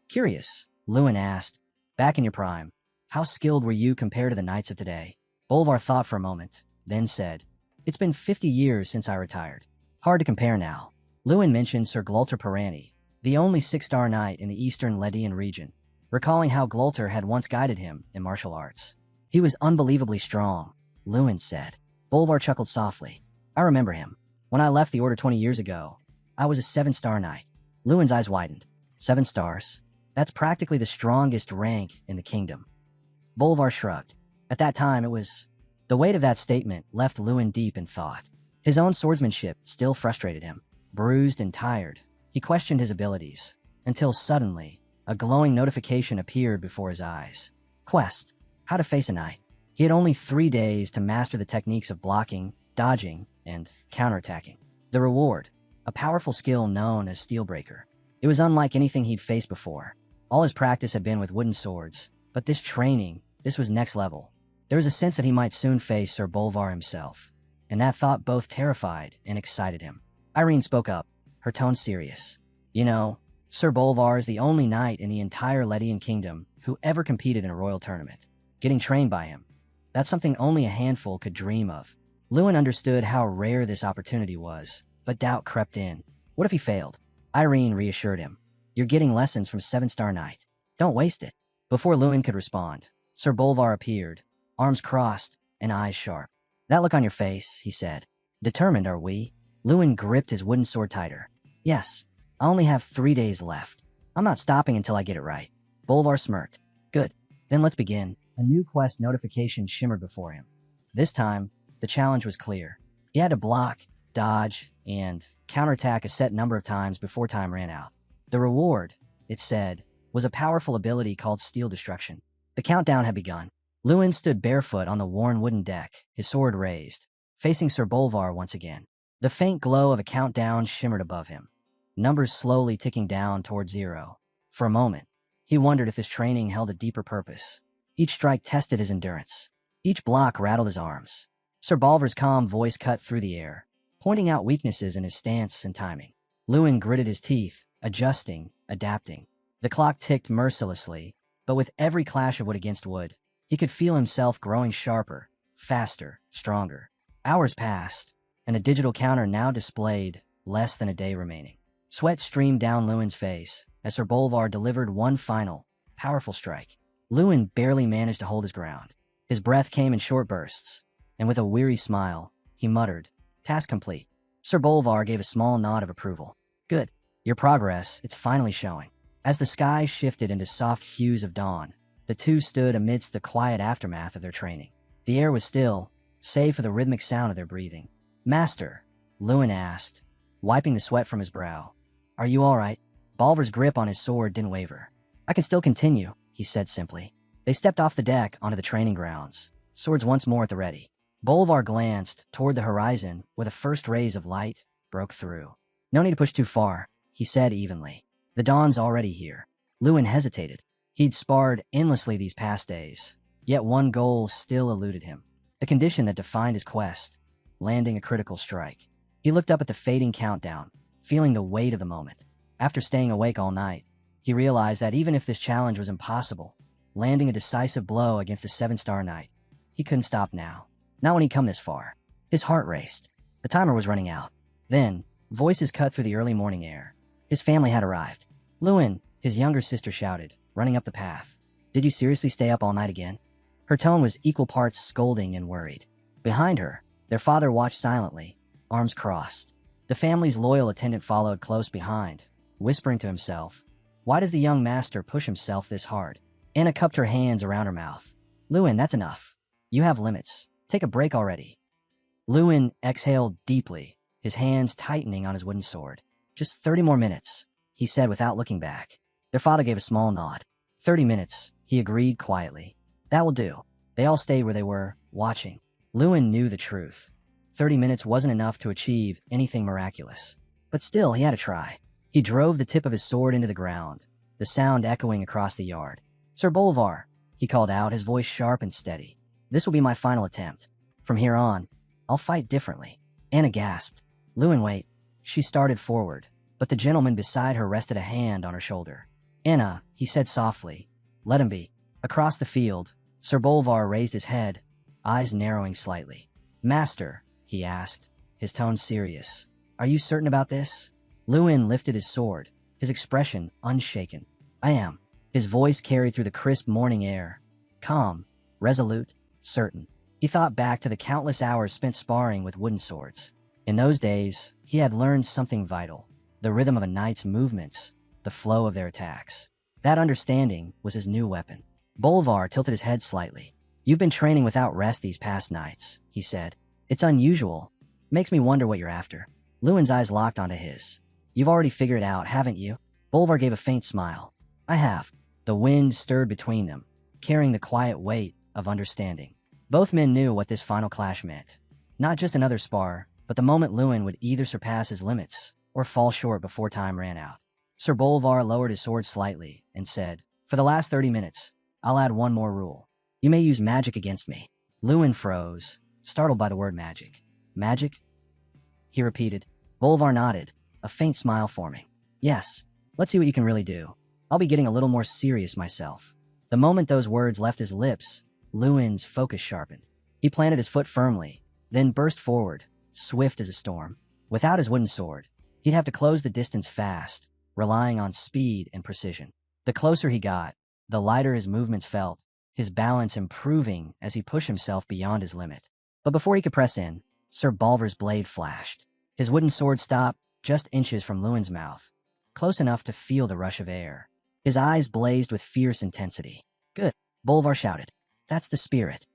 Curious, Lewin asked. Back in your prime, how skilled were you compared to the knights of today? Bolvar thought for a moment, then said, It's been 50 years since I retired. Hard to compare now. Lewin mentioned Sir Glulter Pirani, the only 6-star knight in the eastern Ledian region, recalling how Glulter had once guided him in martial arts. He was unbelievably strong, Lewin said. Bolvar chuckled softly. I remember him. When I left the Order 20 years ago, I was a 7-star knight. Lewin's eyes widened. 7 stars? That's practically the strongest rank in the kingdom. Bolvar shrugged. At that time, it was... The weight of that statement left Lewin deep in thought. His own swordsmanship still frustrated him. Bruised and tired, he questioned his abilities, until suddenly, a glowing notification appeared before his eyes. Quest. How to face a knight. He had only 3 days to master the techniques of blocking, dodging, and counterattacking. The reward. A powerful skill known as Steelbreaker. It was unlike anything he'd faced before. All his practice had been with wooden swords, but this training, this was next level. There was a sense that he might soon face Sir Bolvar himself, and that thought both terrified and excited him. Irene spoke up, her tone serious. You know, Sir Bolvar is the only knight in the entire Ledian kingdom who ever competed in a royal tournament. Getting trained by him. That's something only a handful could dream of. Lewin understood how rare this opportunity was, but doubt crept in. What if he failed? Irene reassured him. You're getting lessons from 7-star knight. Don't waste it. Before Lewin could respond, Sir Bolvar appeared, arms crossed and eyes sharp. That look on your face, he said. Determined, are we? Lewin gripped his wooden sword tighter. Yes, I only have 3 days left. I'm not stopping until I get it right. Bolvar smirked. Good. Then let's begin. A new quest notification shimmered before him. This time, the challenge was clear. He had to block, dodge, and counterattack a set number of times before time ran out. The reward, it said, was a powerful ability called Steel Destruction. The countdown had begun. Lewin stood barefoot on the worn wooden deck, his sword raised, facing Sir Bolvar once again. The faint glow of a countdown shimmered above him, numbers slowly ticking down toward 0. For a moment, he wondered if this training held a deeper purpose. Each strike tested his endurance. Each block rattled his arms. Sir Bolvar's calm voice cut through the air, pointing out weaknesses in his stance and timing. Lewin gritted his teeth, adjusting, adapting. The clock ticked mercilessly, but with every clash of wood against wood, he could feel himself growing sharper, faster, stronger. Hours passed, and the digital counter now displayed less than a day remaining. Sweat streamed down Lewin's face as Sir Bolvar delivered one final, powerful strike. Lewin barely managed to hold his ground. His breath came in short bursts, and with a weary smile, he muttered, Task complete. Sir Bolvar gave a small nod of approval. Good. Your progress, it's finally showing. As the sky shifted into soft hues of dawn, the two stood amidst the quiet aftermath of their training. The air was still, save for the rhythmic sound of their breathing. "Master," Lewin asked, wiping the sweat from his brow. "Are you all right?" Balver's grip on his sword didn't waver. "I can still continue," he said simply. They stepped off the deck onto the training grounds, swords once more at the ready. Bolvar glanced toward the horizon where the first rays of light broke through. "No need to push too far," he said evenly. "The dawn's already here." Lewin hesitated. He'd sparred endlessly these past days, yet one goal still eluded him. The condition that defined his quest, landing a critical strike. He looked up at the fading countdown, feeling the weight of the moment. After staying awake all night, he realized that even if this challenge was impossible, landing a decisive blow against the 7-star knight, he couldn't stop now. Not when he'd come this far. His heart raced. The timer was running out. Then, voices cut through the early morning air. His family had arrived. "Lewin," his younger sister shouted, running up the path. "Did you seriously stay up all night again?" Her tone was equal parts scolding and worried. Behind her, their father watched silently, arms crossed. The family's loyal attendant followed close behind, whispering to himself, "Why does the young master push himself this hard?" Anna cupped her hands around her mouth. "Lewin, that's enough. You have limits. Take a break already." Lewin exhaled deeply, his hands tightening on his wooden sword. "Just 30 more minutes," he said without looking back. Their father gave a small nod. 30 minutes, he agreed quietly. "That will do." They all stayed where they were, watching. Lewin knew the truth. 30 minutes wasn't enough to achieve anything miraculous. But still, he had to try. He drove the tip of his sword into the ground, the sound echoing across the yard. "Sir Bolvar," he called out, his voice sharp and steady. "This will be my final attempt. From here on, I'll fight differently." Anna gasped. "Lewin, wait." She started forward, but the gentleman beside her rested a hand on her shoulder. "Anna," he said softly, "let him be." Across the field, Sir Bolvar raised his head, eyes narrowing slightly. "Master," he asked, his tone serious, "are you certain about this?" Lewin lifted his sword, his expression unshaken. "I am." His voice carried through the crisp morning air. Calm, resolute, certain. He thought back to the countless hours spent sparring with wooden swords. In those days, he had learned something vital. The rhythm of a knight's movements, the flow of their attacks. That understanding was his new weapon. Bolvar tilted his head slightly. "You've been training without rest these past nights," he said. "It's unusual. Makes me wonder what you're after." Lewin's eyes locked onto his. "You've already figured it out, haven't you?" Bolvar gave a faint smile. "I have." The wind stirred between them, carrying the quiet weight of understanding. Both men knew what this final clash meant. Not just another spar, but the moment Lewin would either surpass his limits or fall short before time ran out. Sir Bolvar lowered his sword slightly and said, "For the last 30 minutes, I'll add one more rule. You may use magic against me." Lewin froze, startled by the word magic. "Magic?" he repeated. Bolvar nodded, a faint smile forming. "Yes, let's see what you can really do. I'll be getting a little more serious myself." The moment those words left his lips, Lewin's focus sharpened. He planted his foot firmly, then burst forward, swift as a storm. Without his wooden sword, he'd have to close the distance fast, relying on speed and precision. The closer he got, the lighter his movements felt, his balance improving as he pushed himself beyond his limit. But before he could press in, Sir Bolvar's blade flashed. His wooden sword stopped just inches from Lewin's mouth, close enough to feel the rush of air. His eyes blazed with fierce intensity. "Good," Bolvar shouted. "That's the spirit."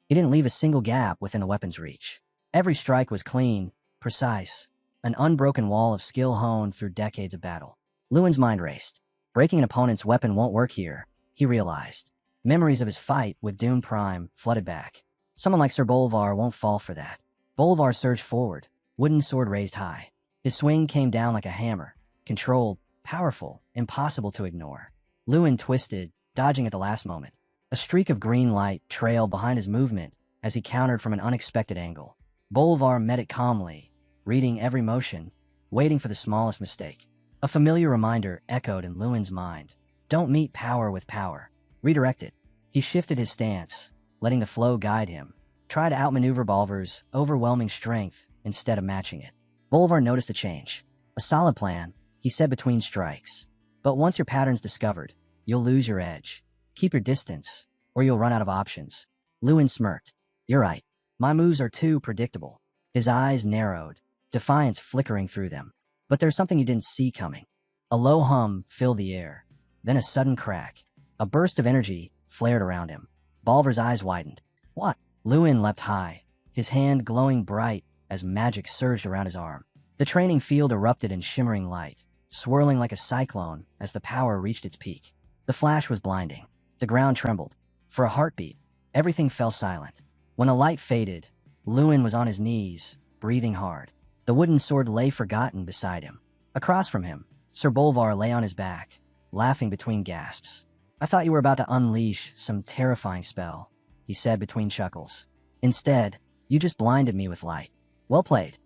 He didn't leave a single gap within the weapon's reach. Every strike was clean, precise, an unbroken wall of skill honed through decades of battle. Lewin's mind raced. Breaking an opponent's weapon won't work here, he realized. Memories of his fight with Doom Prime flooded back. Someone like Sir Bolvar won't fall for that. Bolvar surged forward, wooden sword raised high. His swing came down like a hammer, controlled, powerful, impossible to ignore. Lewin twisted, dodging at the last moment. A streak of green light trailed behind his movement as he countered from an unexpected angle. Bolvar met it calmly, reading every motion, waiting for the smallest mistake. A familiar reminder echoed in Lewin's mind. Don't meet power with power. Redirect it. He shifted his stance, letting the flow guide him. Try to outmaneuver Bolvar's overwhelming strength instead of matching it. Bolvar noticed a change. "A solid plan," he said between strikes. "But once your pattern's discovered, you'll lose your edge. Keep your distance, or you'll run out of options." Lewin smirked. "You're right. My moves are too predictable." His eyes narrowed, defiance flickering through them. But there's something he didn't see coming. A low hum filled the air, Then a sudden crack. A burst of energy flared around him. Balver's eyes widened. What? Lewin leapt high, his hand glowing bright as magic surged around his arm. The training field erupted in shimmering light, swirling like a cyclone as the power reached its peak. The flash was blinding. The ground trembled. For a heartbeat, everything fell silent. When the light faded, Lewin was on his knees, breathing hard. The wooden sword lay forgotten beside him. Across from him, Sir Bolvar lay on his back, laughing between gasps. I thought you were about to unleash some terrifying spell, he said between chuckles. Instead, you just blinded me with light. Well played.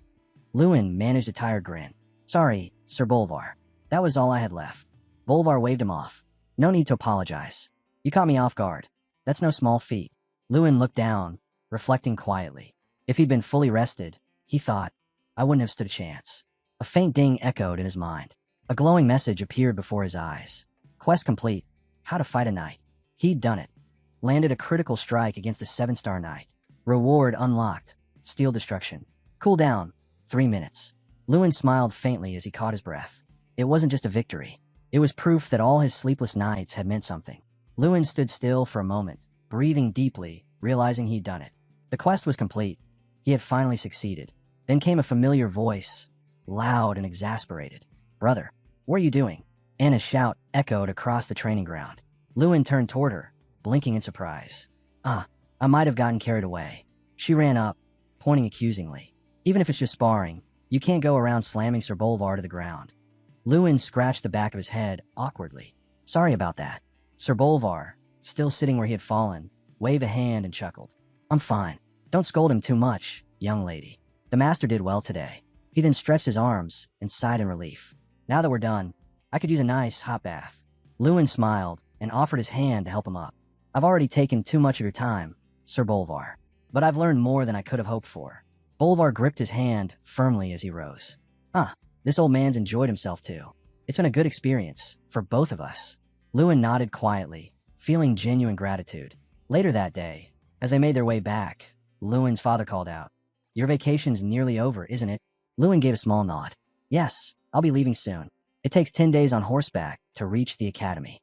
Lewin managed a tired grin. Sorry, Sir Bolvar. That was all I had left. Bolvar waved him off. No need to apologize. You caught me off guard. That's no small feat. Lewin looked down, reflecting quietly. If he'd been fully rested, he thought, I wouldn't have stood a chance. A faint ding echoed in his mind. A glowing message appeared before his eyes. Quest complete. How to fight a knight. He'd done it. Landed a critical strike against a 7-star knight. Reward unlocked. Steel destruction. Cooldown. 3 minutes. Lewin smiled faintly as he caught his breath. It wasn't just a victory. It was proof that all his sleepless nights had meant something. Lewin stood still for a moment, breathing deeply, realizing he'd done it. The quest was complete. He had finally succeeded. Then came a familiar voice, loud and exasperated. Brother, what are you doing? Anna's shout echoed across the training ground. Lewin turned toward her, blinking in surprise. I might have gotten carried away. She ran up, pointing accusingly. Even if it's just sparring, you can't go around slamming Sir Bolvar to the ground. Lewin scratched the back of his head awkwardly. Sorry about that. Sir Bolvar, still sitting where he had fallen, waved a hand and chuckled. I'm fine. Don't scold him too much, young lady. The master did well today. He then stretched his arms and sighed in relief. Now that we're done, I could use a nice hot bath. Lewin smiled and offered his hand to help him up. I've already taken too much of your time, Sir Bolvar, but I've learned more than I could have hoped for. Bolvar gripped his hand firmly as he rose. This old man's enjoyed himself too. It's been a good experience for both of us. Lewin nodded quietly, feeling genuine gratitude. Later that day, as they made their way back, Lewin's father called out, Your vacation's nearly over, isn't it? Lewin gave a small nod. Yes, I'll be leaving soon. It takes 10 days on horseback to reach the academy.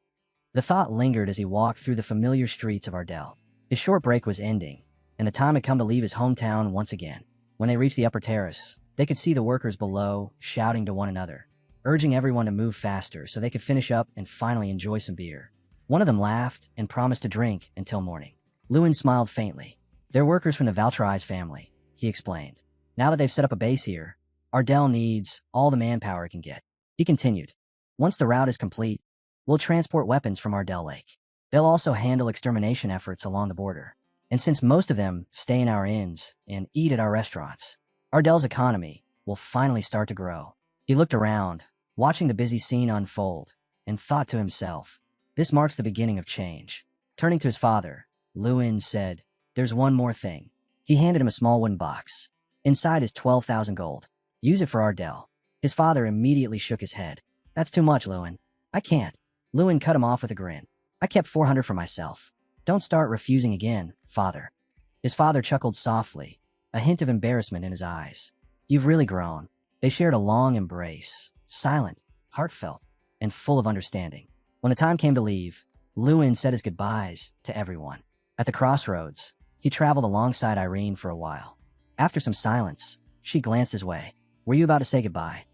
The thought lingered as he walked through the familiar streets of Ardell. His short break was ending, and the time had come to leave his hometown once again. When they reached the upper terrace, they could see the workers below shouting to one another, urging everyone to move faster so they could finish up and finally enjoy some beer. One of them laughed and promised to drink until morning. Lewin smiled faintly. They're workers from the Valtry's family, he explained. Now that they've set up a base here, Ardell needs all the manpower it can get. He continued, Once the route is complete, we'll transport weapons from Ardell Lake. They'll also handle extermination efforts along the border. And since most of them stay in our inns and eat at our restaurants, Ardell's economy will finally start to grow. He looked around, watching the busy scene unfold, and thought to himself, this marks the beginning of change. Turning to his father, Lewin said, There's one more thing. He handed him a small wooden box. Inside is 12,000 gold. Use it for Ardell. His father immediately shook his head. That's too much, Lewin. I can't. Lewin cut him off with a grin. I kept 400 for myself. Don't start refusing again, father. His father chuckled softly, a hint of embarrassment in his eyes. You've really grown. They shared a long embrace, silent, heartfelt, and full of understanding. When the time came to leave, Lewin said his goodbyes to everyone. At the crossroads, he traveled alongside Irene for a while. After some silence, she glanced his way. Were you about to say goodbye?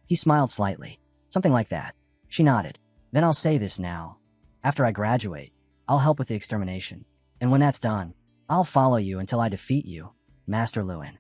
He smiled slightly. Something like that. She nodded. Then I'll say this now. After I graduate, I'll help with the extermination. And when that's done, I'll follow you until I defeat you, Master Lewin.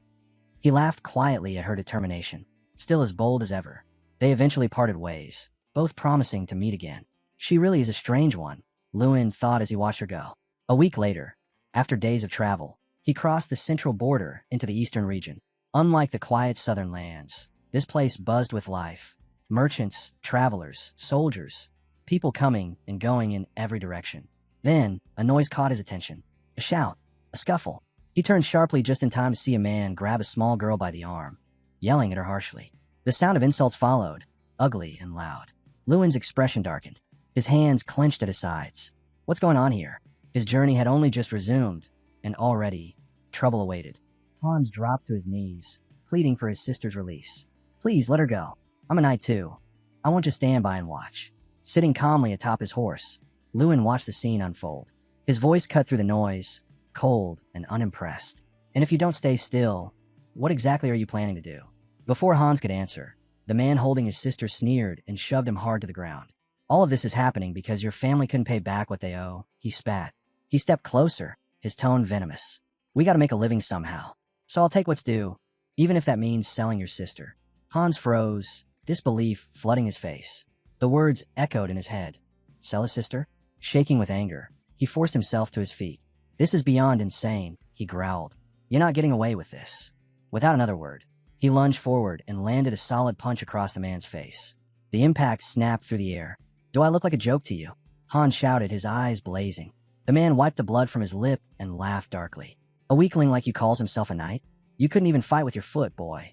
He laughed quietly at her determination, still as bold as ever. They eventually parted ways, both promising to meet again. She really is a strange one, Lewin thought as he watched her go. A week later, after days of travel, he crossed the central border into the eastern region. Unlike the quiet southern lands, this place buzzed with life. Merchants, travelers, soldiers, people coming and going in every direction. Then, a noise caught his attention. A shout, a scuffle. He turned sharply just in time to see a man grab a small girl by the arm, yelling at her harshly. The sound of insults followed, ugly and loud. Lewin's expression darkened. His hands clenched at his sides. What's going on here? His journey had only just resumed, and already, trouble awaited. Hans dropped to his knees, pleading for his sister's release. Please, let her go. I'm a knight too. I won't just stand by and watch. Sitting calmly atop his horse, Lewin watched the scene unfold. His voice cut through the noise, cold and unimpressed. And if you don't stay still, what exactly are you planning to do? Before Hans could answer, the man holding his sister sneered and shoved him hard to the ground. All of this is happening because your family couldn't pay back what they owe, he spat. He stepped closer, his tone venomous. We gotta make a living somehow, so I'll take what's due, even if that means selling your sister. Hans froze, disbelief flooding his face. The words echoed in his head. Sell his sister? Shaking with anger, he forced himself to his feet. This is beyond insane, he growled. You're not getting away with this. Without another word, he lunged forward and landed a solid punch across the man's face. The impact snapped through the air. Do I look like a joke to you? Hans shouted, his eyes blazing. The man wiped the blood from his lip and laughed darkly. A weakling like you calls himself a knight? You couldn't even fight with your foot, boy.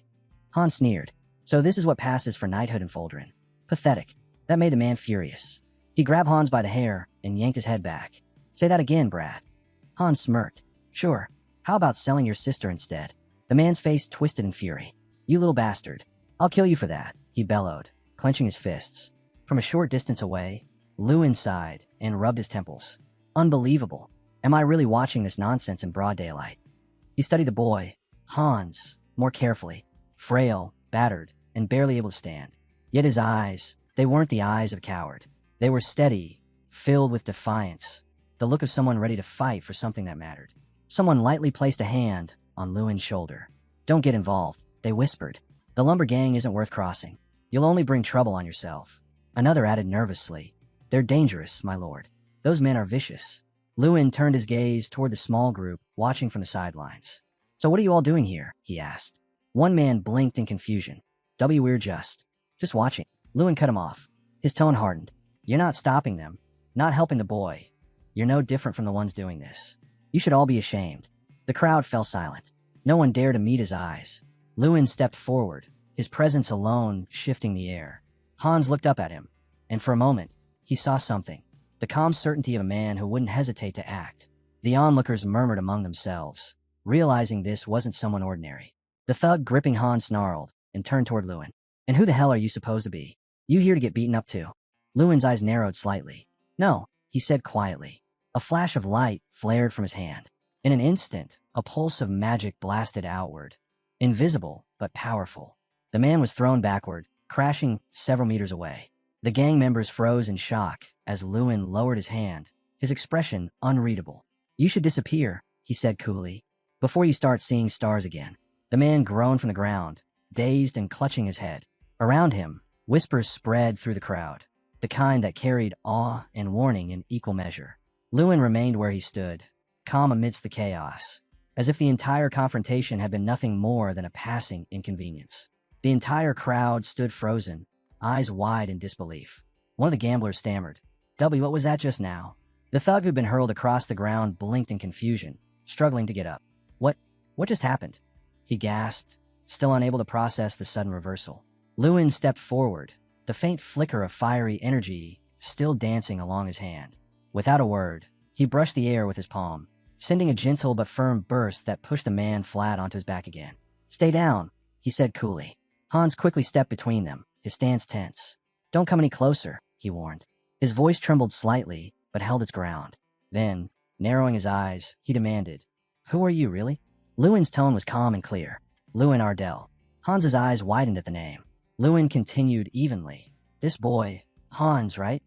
Hans sneered. So this is what passes for knighthood in Foldren. Pathetic. That made the man furious. He grabbed Hans by the hair and yanked his head back. Say that again, Brad. Hans smirked. Sure. How about selling your sister instead? The man's face twisted in fury. You little bastard. I'll kill you for that, he bellowed, clenching his fists. From a short distance away, Lewin sighed and rubbed his temples. Unbelievable. Am I really watching this nonsense in broad daylight? He studied the boy, Hans, more carefully. Frail, battered, and barely able to stand. Yet his eyes, they weren't the eyes of a coward. They were steady, filled with defiance, the look of someone ready to fight for something that mattered. Someone lightly placed a hand on Lewin's shoulder. Don't get involved, they whispered. The lumber gang isn't worth crossing. You'll only bring trouble on yourself. Another added nervously. They're dangerous, my lord. Those men are vicious. Lewin turned his gaze toward the small group, watching from the sidelines. So what are you all doing here? He asked. One man blinked in confusion. We're just watching. Lewin cut him off. His tone hardened. You're not stopping them, not helping the boy. You're no different from the ones doing this. You should all be ashamed. The crowd fell silent. No one dared to meet his eyes. Lewin stepped forward, his presence alone shifting the air. Hans looked up at him, and for a moment, he saw something. The calm certainty of a man who wouldn't hesitate to act. The onlookers murmured among themselves, realizing this wasn't someone ordinary. The thug gripping Hans snarled and turned toward Lewin. And who the hell are you supposed to be? You here to get beaten up too? Lewin's eyes narrowed slightly. No, he said quietly. A flash of light flared from his hand. In an instant, a pulse of magic blasted outward. Invisible, but powerful. The man was thrown backward, crashing several meters away. The gang members froze in shock as Lewin lowered his hand, his expression unreadable. You should disappear, he said coolly, before you start seeing stars again. The man groaned from the ground, dazed and clutching his head. Around him, whispers spread through the crowd, the kind that carried awe and warning in equal measure. Lewin remained where he stood, calm amidst the chaos, as if the entire confrontation had been nothing more than a passing inconvenience. The entire crowd stood frozen, eyes wide in disbelief. One of the gamblers stammered. What was that just now? The thug who'd been hurled across the ground blinked in confusion, struggling to get up. What just happened? He gasped, still unable to process the sudden reversal. Lewin stepped forward, the faint flicker of fiery energy still dancing along his hand. Without a word, he brushed the air with his palm, sending a gentle but firm burst that pushed the man flat onto his back again. Stay down, he said coolly. Hans quickly stepped between them, his stance tense. Don't come any closer, he warned. His voice trembled slightly, but held its ground. Then, narrowing his eyes, he demanded, Who are you, really? Lewin's tone was calm and clear. Lewin Ardell. Hans's eyes widened at the name. Lewin continued evenly. This boy, Hans, right?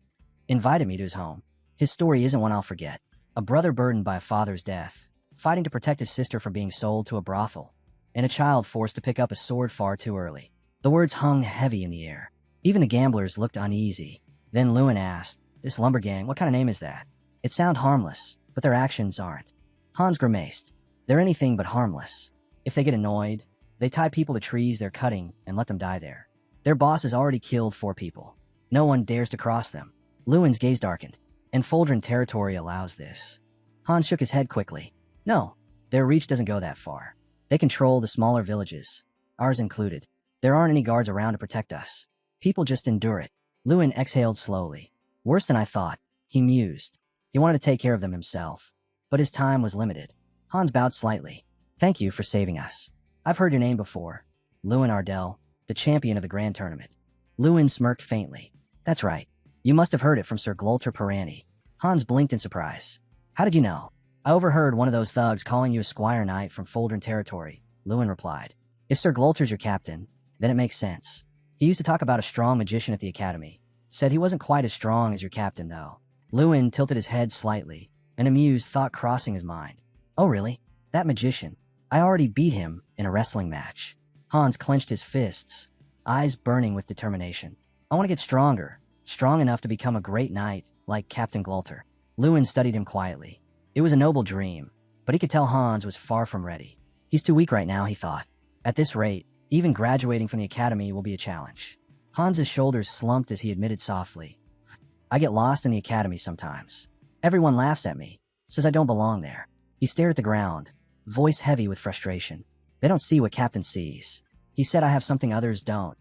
Invited me to his home. His story isn't one I'll forget. A brother burdened by a father's death, fighting to protect his sister from being sold to a brothel, and a child forced to pick up a sword far too early. The words hung heavy in the air. Even the gamblers looked uneasy. Then Lewin asked, This lumber gang, what kind of name is that? It sounds harmless, but their actions aren't. Hans grimaced. They're anything but harmless. If they get annoyed, they tie people to trees they're cutting and let them die there. Their boss has already killed 4 people. No one dares to cross them. Lewin's gaze darkened. And Foldren territory allows this. Hans shook his head quickly. No, their reach doesn't go that far. They control the smaller villages, ours included. There aren't any guards around to protect us. People just endure it. Lewin exhaled slowly. Worse than I thought, he mused. He wanted to take care of them himself, but his time was limited. Hans bowed slightly. Thank you for saving us. I've heard your name before. Lewin Ardell, the champion of the grand tournament. Lewin smirked faintly. That's right. You must have heard it from Sir Glolter Pirani. Hans blinked in surprise. How did you know? I overheard one of those thugs calling you a squire knight from Foldren territory, Lewin replied. If Sir Glolter's your captain, then it makes sense. He used to talk about a strong magician at the academy. Said he wasn't quite as strong as your captain, though. Lewin tilted his head slightly, an amused thought crossing his mind. Oh really? That magician. I already beat him in a wrestling match. Hans clenched his fists, eyes burning with determination. I want to get stronger, strong enough to become a great knight like Captain Glolter. Lewin studied him quietly. It was a noble dream, but he could tell Hans was far from ready. He's too weak right now, he thought. At this rate, even graduating from the academy will be a challenge. Hans's shoulders slumped as he admitted softly. I get lost in the academy sometimes. Everyone laughs at me, says I don't belong there. He stared at the ground, voice heavy with frustration. They don't see what Captain sees. He said I have something others don't.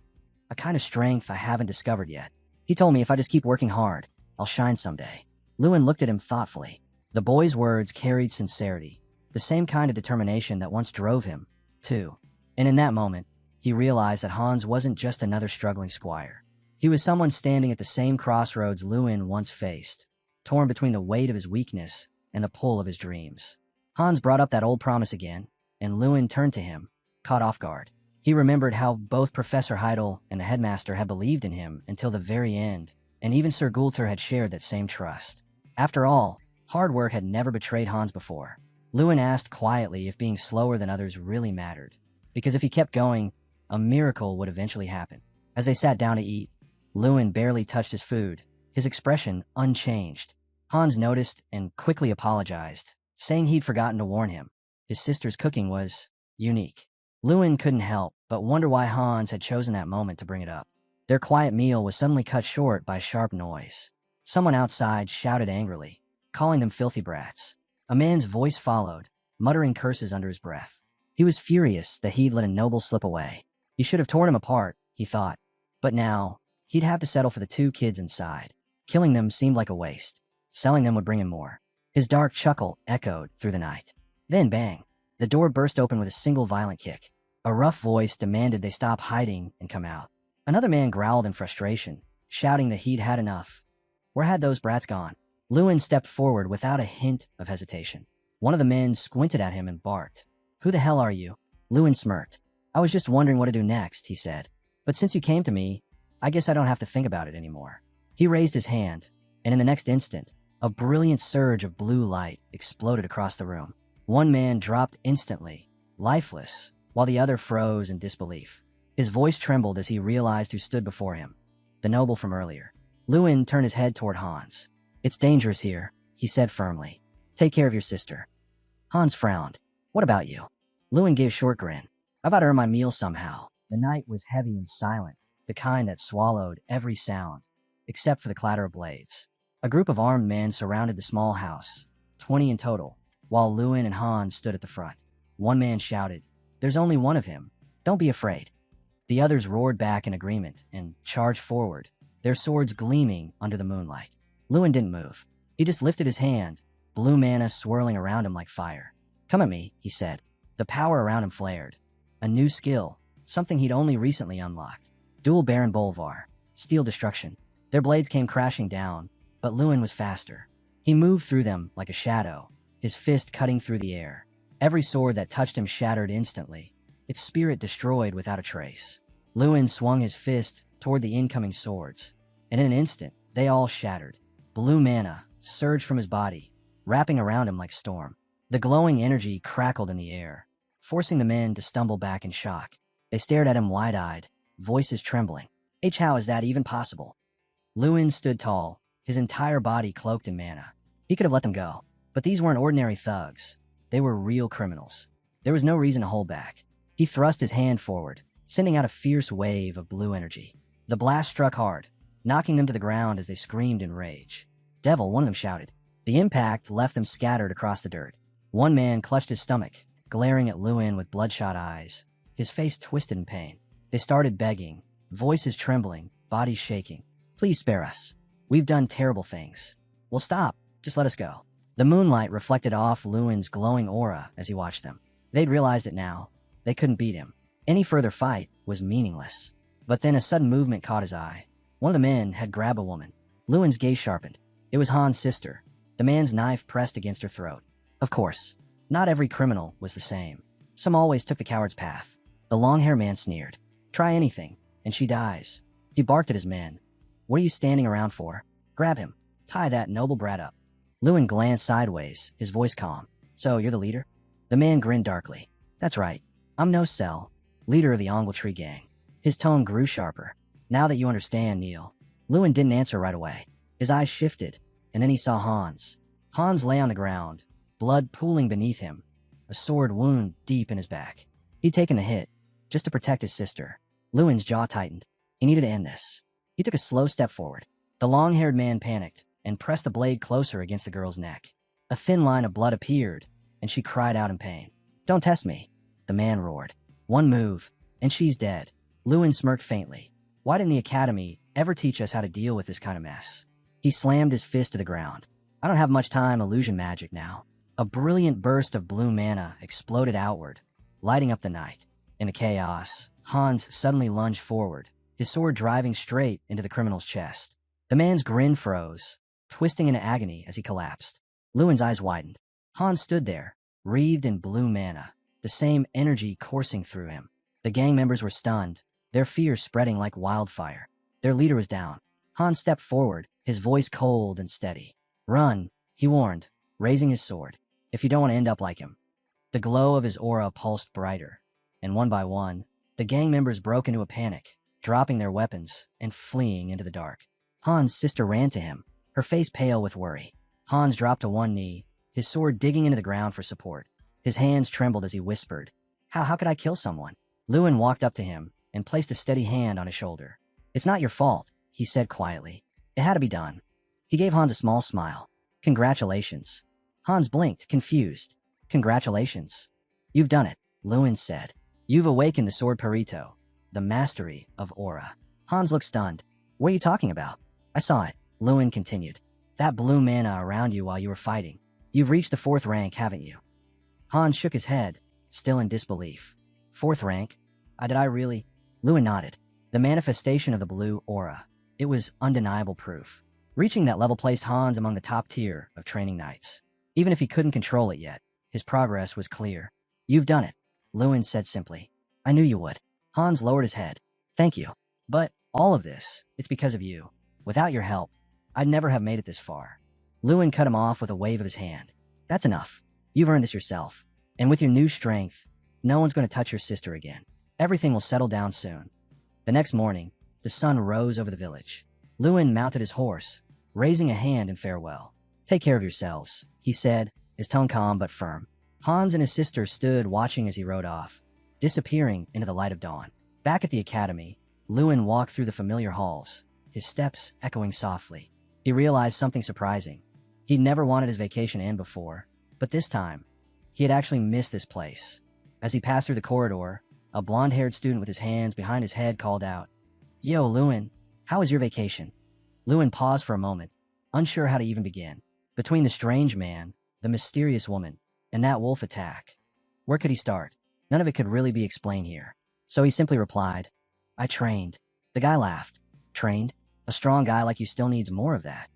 A kind of strength I haven't discovered yet. He told me if I just keep working hard, I'll shine someday. Lewin looked at him thoughtfully. The boy's words carried sincerity, the same kind of determination that once drove him, too. And in that moment, he realized that Hans wasn't just another struggling squire. He was someone standing at the same crossroads Lewin once faced, torn between the weight of his weakness and the pull of his dreams. Hans brought up that old promise again, and Lewin turned to him, caught off guard. He remembered how both Professor Heidel and the headmaster had believed in him until the very end, and even Sir Gulter had shared that same trust. After all, hard work had never betrayed Hans before. Lewin asked quietly if being slower than others really mattered, because if he kept going, a miracle would eventually happen. As they sat down to eat, Lewin barely touched his food, his expression unchanged. Hans noticed and quickly apologized, saying he'd forgotten to warn him. His sister's cooking was unique. Lewin couldn't help but wonder why Hans had chosen that moment to bring it up. Their quiet meal was suddenly cut short by a sharp noise. Someone outside shouted angrily, calling them filthy brats. A man's voice followed, muttering curses under his breath. He was furious that he'd let a noble slip away. He should have torn him apart, he thought. But now, he'd have to settle for the two kids inside. Killing them seemed like a waste. Selling them would bring him more. His dark chuckle echoed through the night. Then bang! The door burst open with a single violent kick. A rough voice demanded they stop hiding and come out. Another man growled in frustration, shouting that he'd had enough. Where had those brats gone? Lewin stepped forward without a hint of hesitation. One of the men squinted at him and barked. Who the hell are you? Lewin smirked. I was just wondering what to do next, he said. But since you came to me, I guess I don't have to think about it anymore. He raised his hand, and in the next instant, a brilliant surge of blue light exploded across the room. One man dropped instantly, lifeless, while the other froze in disbelief. His voice trembled as he realized who stood before him. The noble from earlier. Lewin turned his head toward Hans. It's dangerous here, he said firmly. Take care of your sister. Hans frowned. What about you? Lewin gave a short grin. I've got to earn my meal somehow. The night was heavy and silent, the kind that swallowed every sound, except for the clatter of blades. A group of armed men surrounded the small house, 20 in total, while Lewin and Hans stood at the front. One man shouted, There's only one of him. Don't be afraid. The others roared back in agreement and charged forward, their swords gleaming under the moonlight. Lewin didn't move. He just lifted his hand, blue mana swirling around him like fire. Come at me, he said. The power around him flared. A new skill, something he'd only recently unlocked. Dual Baron Bolvar, Steel Destruction. Their blades came crashing down, but Lewin was faster. He moved through them like a shadow, his fist cutting through the air. Every sword that touched him shattered instantly, its spirit destroyed without a trace. Lewin swung his fist toward the incoming swords, and in an instant, they all shattered. Blue mana surged from his body, wrapping around him like storm. The glowing energy crackled in the air, forcing the men to stumble back in shock. They stared at him wide-eyed, voices trembling. How is that even possible? Lewin stood tall, his entire body cloaked in mana. He could have let them go, but these weren't ordinary thugs. They were real criminals. There was no reason to hold back. He thrust his hand forward, sending out a fierce wave of blue energy. The blast struck hard, knocking them to the ground as they screamed in rage. Devil, one of them shouted. The impact left them scattered across the dirt. One man clutched his stomach, glaring at Lewin with bloodshot eyes, his face twisted in pain. They started begging, voices trembling, bodies shaking. Please spare us. We've done terrible things. Well, stop. Just let us go. The moonlight reflected off Lewin's glowing aura as he watched them. They'd realized it now. They couldn't beat him. Any further fight was meaningless. But then a sudden movement caught his eye. One of the men had grabbed a woman. Lewin's gaze sharpened. It was Han's sister, the man's knife pressed against her throat. Of course, not every criminal was the same. Some always took the coward's path. The long-haired man sneered. Try anything, and she dies. He barked at his men. What are you standing around for? Grab him. Tie that noble brat up. Lewin glanced sideways, his voice calm. So, you're the leader? The man grinned darkly. That's right. I'm No Cell, leader of the Tree gang. His tone grew sharper. Now that you understand, Neil. Lewin didn't answer right away. His eyes shifted, and then he saw Hans. Hans lay on the ground, blood pooling beneath him, a sword wound deep in his back. He'd taken the hit, just to protect his sister. Lewin's jaw tightened. He needed to end this. He took a slow step forward. The long-haired man panicked and pressed the blade closer against the girl's neck. A thin line of blood appeared, and she cried out in pain. Don't test me, the man roared. One move, and she's dead. Lewin smirked faintly. Why didn't the Academy ever teach us how to deal with this kind of mess? He slammed his fist to the ground. I don't have much time illusion magic now. A brilliant burst of blue mana exploded outward, lighting up the night. In the chaos, Hans suddenly lunged forward, his sword driving straight into the criminal's chest. The man's grin froze, twisting in agony as he collapsed. Lewin's eyes widened. Hans stood there, wreathed in blue mana, the same energy coursing through him. The gang members were stunned, their fear spreading like wildfire. Their leader was down. Hans stepped forward, his voice cold and steady. Run, he warned, raising his sword, if you don't want to end up like him. The glow of his aura pulsed brighter, and one by one, the gang members broke into a panic, dropping their weapons and fleeing into the dark. Hans' sister ran to him, her face pale with worry. Hans dropped to one knee, his sword digging into the ground for support. His hands trembled as he whispered, How could I kill someone? Lewin walked up to him and placed a steady hand on his shoulder. It's not your fault, he said quietly. It had to be done. He gave Hans a small smile. Congratulations. Hans blinked, confused. Congratulations. You've done it, Lewin said. You've awakened the sword Perito, the mastery of aura. Hans looked stunned. What are you talking about? I saw it, Lewin continued. That blue mana around you while you were fighting. You've reached the 4th rank, haven't you? Hans shook his head, still in disbelief. 4th rank? Did I really? Lewin nodded. The manifestation of the blue aura. It was undeniable proof. Reaching that level placed Hans among the top tier of training knights. Even if he couldn't control it yet, his progress was clear. You've done it, Lewin said simply. I knew you would. Hans lowered his head. Thank you. But all of this, it's because of you. Without your help, I'd never have made it this far. Lewin cut him off with a wave of his hand. That's enough. You've earned this yourself. And with your new strength, no one's going to touch your sister again. Everything will settle down soon. The next morning, the sun rose over the village. Lewin mounted his horse, raising a hand in farewell. Take care of yourselves, he said, his tone calm but firm. Hans and his sister stood watching as he rode off, disappearing into the light of dawn. Back at the academy, Lewin walked through the familiar halls, his steps echoing softly. He realized something surprising. He'd never wanted his vacation to end before, but this time, he had actually missed this place. As he passed through the corridor, a blonde-haired student with his hands behind his head called out, Yo, Lewin, how was your vacation? Lewin paused for a moment, unsure how to even begin. Between the strange man, the mysterious woman, and that wolf attack, where could he start? None of it could really be explained here. So he simply replied, I trained. The guy laughed. Trained? A strong guy like you still needs more of that.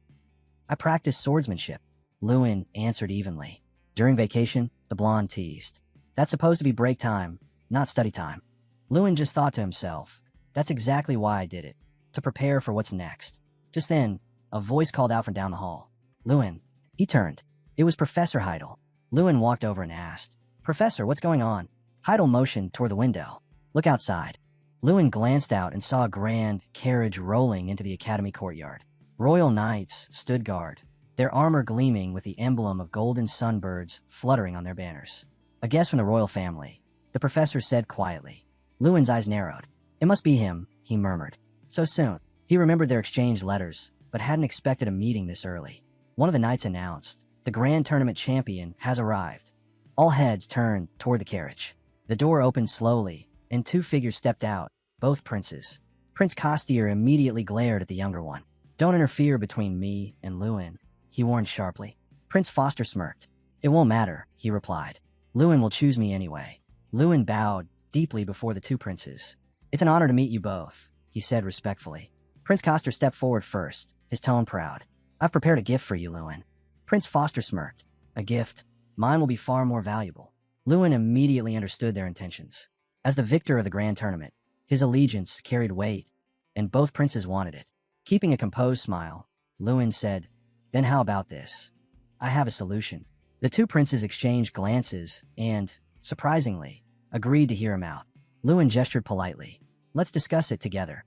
I practiced swordsmanship, Lewin answered evenly. During vacation, the blonde teased. That's supposed to be break time, not study time. Lewin just thought to himself, that's exactly why I did it, to prepare for what's next. Just then, a voice called out from down the hall. Lewin. He turned. It was Professor Heidel. Lewin walked over and asked, Professor, what's going on? Heidel motioned toward the window. Look outside. Lewin glanced out and saw a grand carriage rolling into the academy courtyard. Royal knights stood guard, their armor gleaming with the emblem of golden sunbirds fluttering on their banners. A guest from the royal family, the professor said quietly. Lewin's eyes narrowed. It must be him, he murmured. So soon. He remembered their exchanged letters, but hadn't expected a meeting this early. One of the knights announced, the grand tournament champion has arrived. All heads turned toward the carriage. The door opened slowly, and 2 figures stepped out, both princes. Prince Costier immediately glared at the younger one. Don't interfere between me and Lewin, he warned sharply. Prince Foster smirked. It won't matter, he replied. Lewin will choose me anyway. Lewin bowed deeply before the 2 princes. It's an honor to meet you both, he said respectfully. Prince Coster stepped forward first, his tone proud. I've prepared a gift for you, Lewin. Prince Foster smirked. A gift? Mine will be far more valuable. Lewin immediately understood their intentions. As the victor of the grand tournament, his allegiance carried weight, and both princes wanted it. Keeping a composed smile, Lewin said, Then how about this? I have a solution. The two princes exchanged glances and, surprisingly, agreed to hear him out. Lewin gestured politely. Let's discuss it together.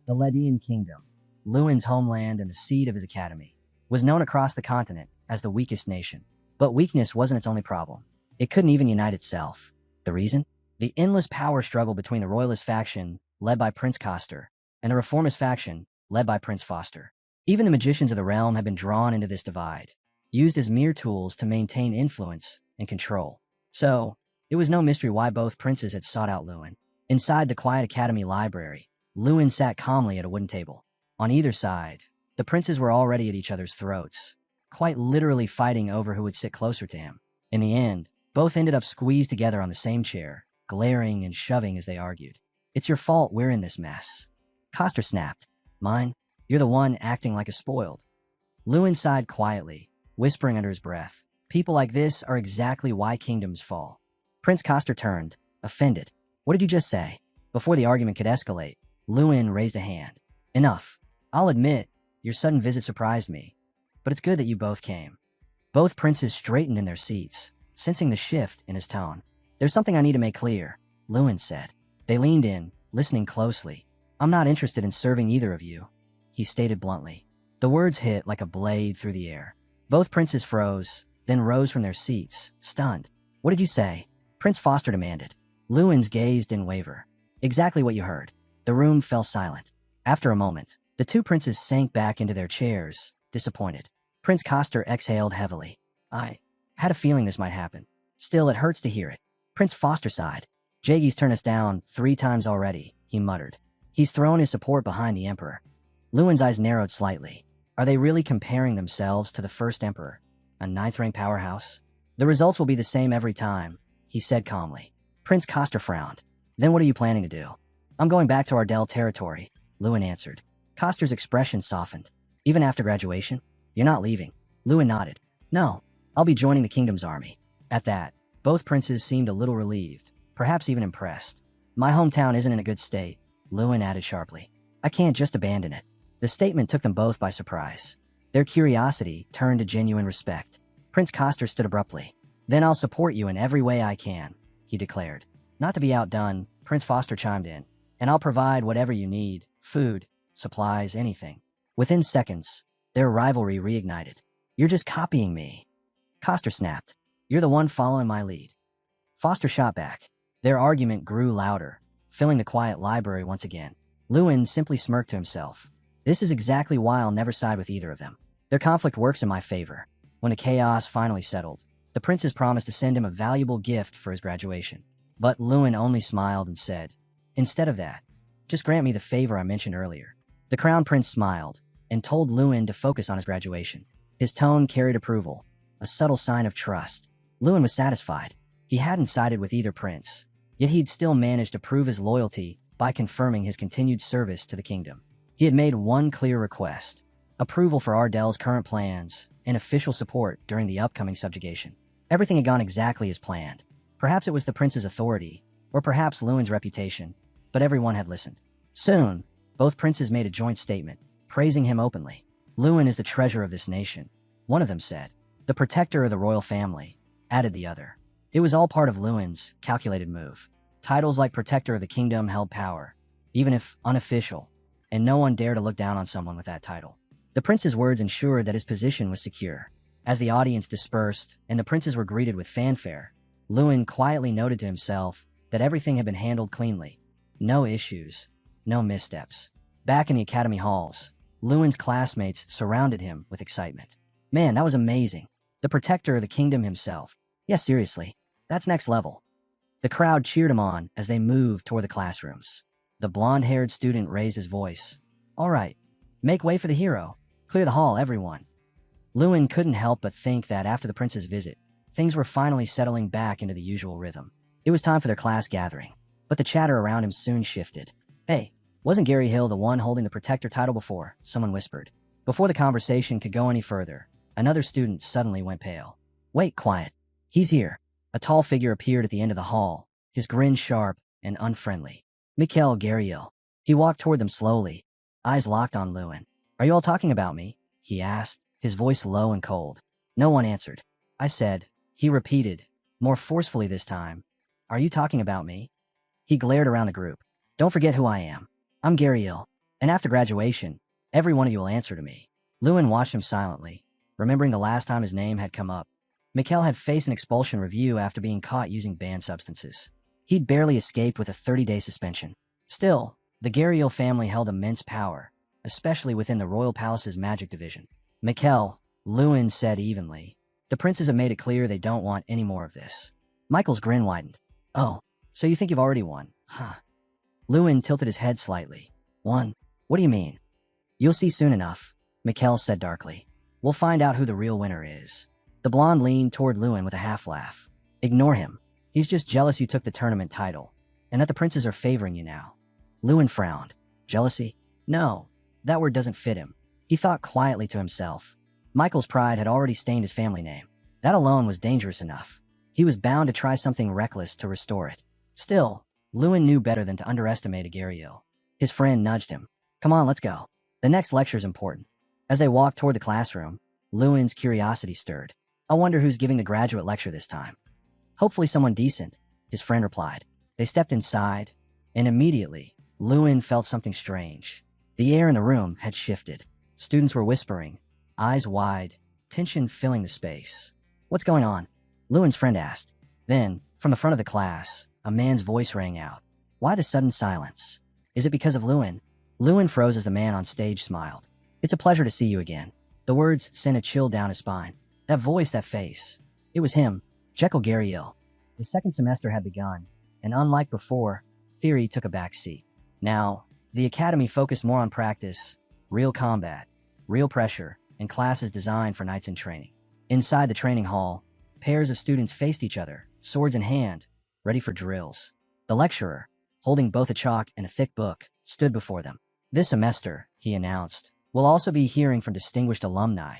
The Ledian Kingdom, Lewin's homeland and the seat of his academy, was known across the continent as the weakest nation. But weakness wasn't its only problem. It couldn't even unite itself. The reason? The endless power struggle between the royalist faction, led by Prince Coster, and the reformist faction, led by Prince Foster. Even the magicians of the realm had been drawn into this divide, used as mere tools to maintain influence and control. So, it was no mystery why both princes had sought out Lewin. Inside the quiet academy library, Lewin sat calmly at a wooden table. On either side, the princes were already at each other's throats, quite literally fighting over who would sit closer to him. In the end, both ended up squeezed together on the same chair, glaring and shoving as they argued. It's your fault we're in this mess. Coster snapped. Mine? You're the one acting like a spoiled. Lewin sighed quietly, whispering under his breath. People like this are exactly why kingdoms fall. Prince Coster turned, offended. What did you just say? Before the argument could escalate, Lewin raised a hand. Enough. I'll admit, your sudden visit surprised me, but it's good that you both came. Both princes straightened in their seats, sensing the shift in his tone. There's something I need to make clear, Lewin said. They leaned in, listening closely. I'm not interested in serving either of you, he stated bluntly. The words hit like a blade through the air. Both princes froze, then rose from their seats, stunned. What did you say? Prince Foster demanded. Lewin's gaze didn't waver. Exactly what you heard. The room fell silent. After a moment, the two princes sank back into their chairs, disappointed. Prince Coster exhaled heavily. I had a feeling this might happen. Still, it hurts to hear it. Prince Foster sighed. Jagi's turned us down 3 times already, he muttered. He's thrown his support behind the Emperor. Lewin's eyes narrowed slightly. Are they really comparing themselves to the first Emperor, a 9th-rank powerhouse? The results will be the same every time, he said calmly. Prince Coster frowned. Then what are you planning to do? I'm going back to Ardell territory, Lewin answered. Coster's expression softened. Even after graduation? You're not leaving. Lewin nodded. No, I'll be joining the kingdom's army. At that, both princes seemed a little relieved, perhaps even impressed. My hometown isn't in a good state, Lewin added sharply. I can't just abandon it. The statement took them both by surprise. Their curiosity turned to genuine respect. Prince Coster stood abruptly. Then I'll support you in every way I can, he declared. Not to be outdone, Prince Foster chimed in. And I'll provide whatever you need, food, supplies, anything. Within seconds, their rivalry reignited. You're just copying me. Coster snapped. You're the one following my lead. Foster shot back. Their argument grew louder, filling the quiet library once again. Lewin simply smirked to himself. This is exactly why I'll never side with either of them. Their conflict works in my favor. When the chaos finally settled, the princes promised to send him a valuable gift for his graduation. But Lewin only smiled and said, Instead of that, just grant me the favor I mentioned earlier. The Crown Prince smiled and told Lewin to focus on his graduation. His tone carried approval, a subtle sign of trust. Lewin was satisfied. He hadn't sided with either prince, yet he'd still managed to prove his loyalty by confirming his continued service to the kingdom. He had made one clear request: approval for Ardell's current plans and official support during the upcoming subjugation. Everything had gone exactly as planned. Perhaps it was the prince's authority, or perhaps Lewin's reputation, but everyone had listened. Soon, both princes made a joint statement, praising him openly. Lewin is the treasure of this nation, one of them said. The protector of the royal family, added the other. It was all part of Lewin's calculated move. Titles like protector of the kingdom held power, even if unofficial, and no one dared to look down on someone with that title. The prince's words ensured that his position was secure. As the audience dispersed and the princes were greeted with fanfare, Lewin quietly noted to himself that everything had been handled cleanly. No issues, no missteps. Back in the academy halls, Lewin's classmates surrounded him with excitement. Man, that was amazing. The protector of the kingdom himself. Yes, seriously, that's next level. The crowd cheered him on as they moved toward the classrooms. The blonde-haired student raised his voice. All right, make way for the hero. Clear the hall, everyone. Lewin couldn't help but think that after the prince's visit, things were finally settling back into the usual rhythm. It was time for their class gathering, but the chatter around him soon shifted. Hey, Wasn't Gary Hill the one holding the protector title before? Someone whispered. Before the conversation could go any further, another student suddenly went pale. Wait, quiet. He's here. A tall figure appeared at the end of the hall, his grin sharp and unfriendly. Mikhail Gariel. He walked toward them slowly, eyes locked on Lewin. Are you all talking about me? He asked, his voice low and cold. No one answered. I said, he repeated, more forcefully this time. Are you talking about me? He glared around the group. Don't forget who I am. I'm Gariel, and after graduation, every one of you will answer to me. Lewin watched him silently, remembering the last time his name had come up. Mikhail had faced an expulsion review after being caught using banned substances. He'd barely escaped with a 30-day suspension. Still, the Gariel family held immense power, especially within the royal palace's magic division. Mikhail, Lewin said evenly, the princes have made it clear they don't want any more of this. Michael's grin widened. Oh, so you think you've already won, huh? Lewin tilted his head slightly. Won? What do you mean? You'll see soon enough, Mikhail said darkly. We'll find out who the real winner is. The blonde leaned toward Lewin with a half-laugh. Ignore him. He's just jealous you took the tournament title, and that the princes are favoring you now. Lewin frowned. Jealousy? No, that word doesn't fit him. He thought quietly to himself. Michael's pride had already stained his family name. That alone was dangerous enough. He was bound to try something reckless to restore it. Still, Lewin knew better than to underestimate a Gariel. His friend nudged him. Come on, let's go. The next lecture's important. As they walked toward the classroom, Lewin's curiosity stirred. I wonder who's giving the graduate lecture this time. Hopefully someone decent, his friend replied. They stepped inside, and immediately, Lewin felt something strange. The air in the room had shifted. Students were whispering, eyes wide, tension filling the space. What's going on? Lewin's friend asked. Then, from the front of the class, a man's voice rang out. Why the sudden silence? Is it because of Lewin? Lewin froze as the man on stage smiled. It's a pleasure to see you again. The words sent a chill down his spine. That voice, that face. It was him, Jekyll Gariel. The second semester had begun, and unlike before, theory took a back seat. Now, the academy focused more on practice, real combat, real pressure, and classes designed for knights in training. Inside the training hall, pairs of students faced each other, swords in hand, ready for drills. The lecturer, holding both a chalk and a thick book, stood before them. This semester, he announced, we'll also be hearing from distinguished alumni.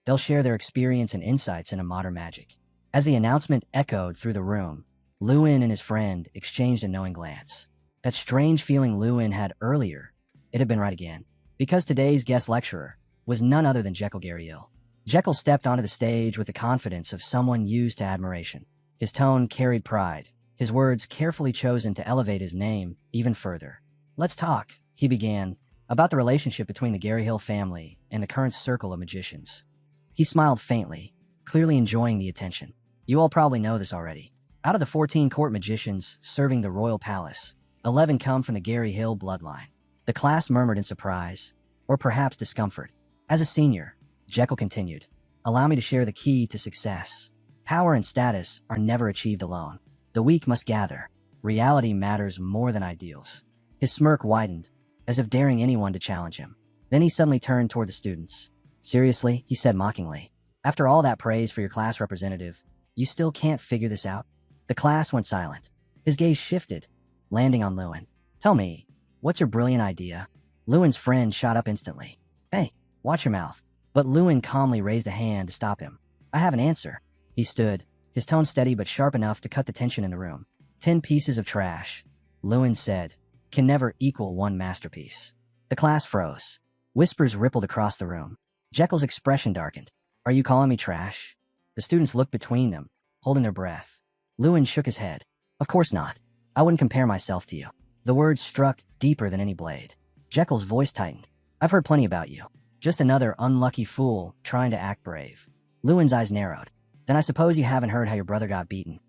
They'll share their experience and insights into modern magic. As the announcement echoed through the room, Lewin and his friend exchanged a knowing glance. That strange feeling Lewin had earlier, it had been right again. Because today's guest lecturer was none other than Jekyll Gariel. Jekyll stepped onto the stage with the confidence of someone used to admiration. His tone carried pride, his words carefully chosen to elevate his name even further. Let's talk, he began, about the relationship between the Gariel family and the current circle of magicians. He smiled faintly, clearly enjoying the attention. You all probably know this already. Out of the 14 court magicians serving the royal palace, 11 come from the Gariel bloodline. The class murmured in surprise, or perhaps discomfort. As a senior, Jekyll continued, allow me to share the key to success. Power and status are never achieved alone. The weak must gather. Reality matters more than ideals. His smirk widened, as if daring anyone to challenge him. Then he suddenly turned toward the students. Seriously, he said mockingly. After all that praise for your class representative, you still can't figure this out? The class went silent. His gaze shifted, landing on Lewin. Tell me, what's your brilliant idea? Lewin's friend shot up instantly. Hey, watch your mouth. But Lewin calmly raised a hand to stop him. I have an answer. He stood, his tone steady but sharp enough to cut the tension in the room. 10 pieces of trash, Lewin said, can never equal one masterpiece. The class froze. Whispers rippled across the room. Jekyll's expression darkened. Are you calling me trash? The students looked between them, holding their breath. Lewin shook his head. Of course not. I wouldn't compare myself to you. The words struck deeper than any blade. Jekyll's voice tightened. I've heard plenty about you. Just another unlucky fool trying to act brave. Lewin's eyes narrowed. Then I suppose you haven't heard how your brother got beaten.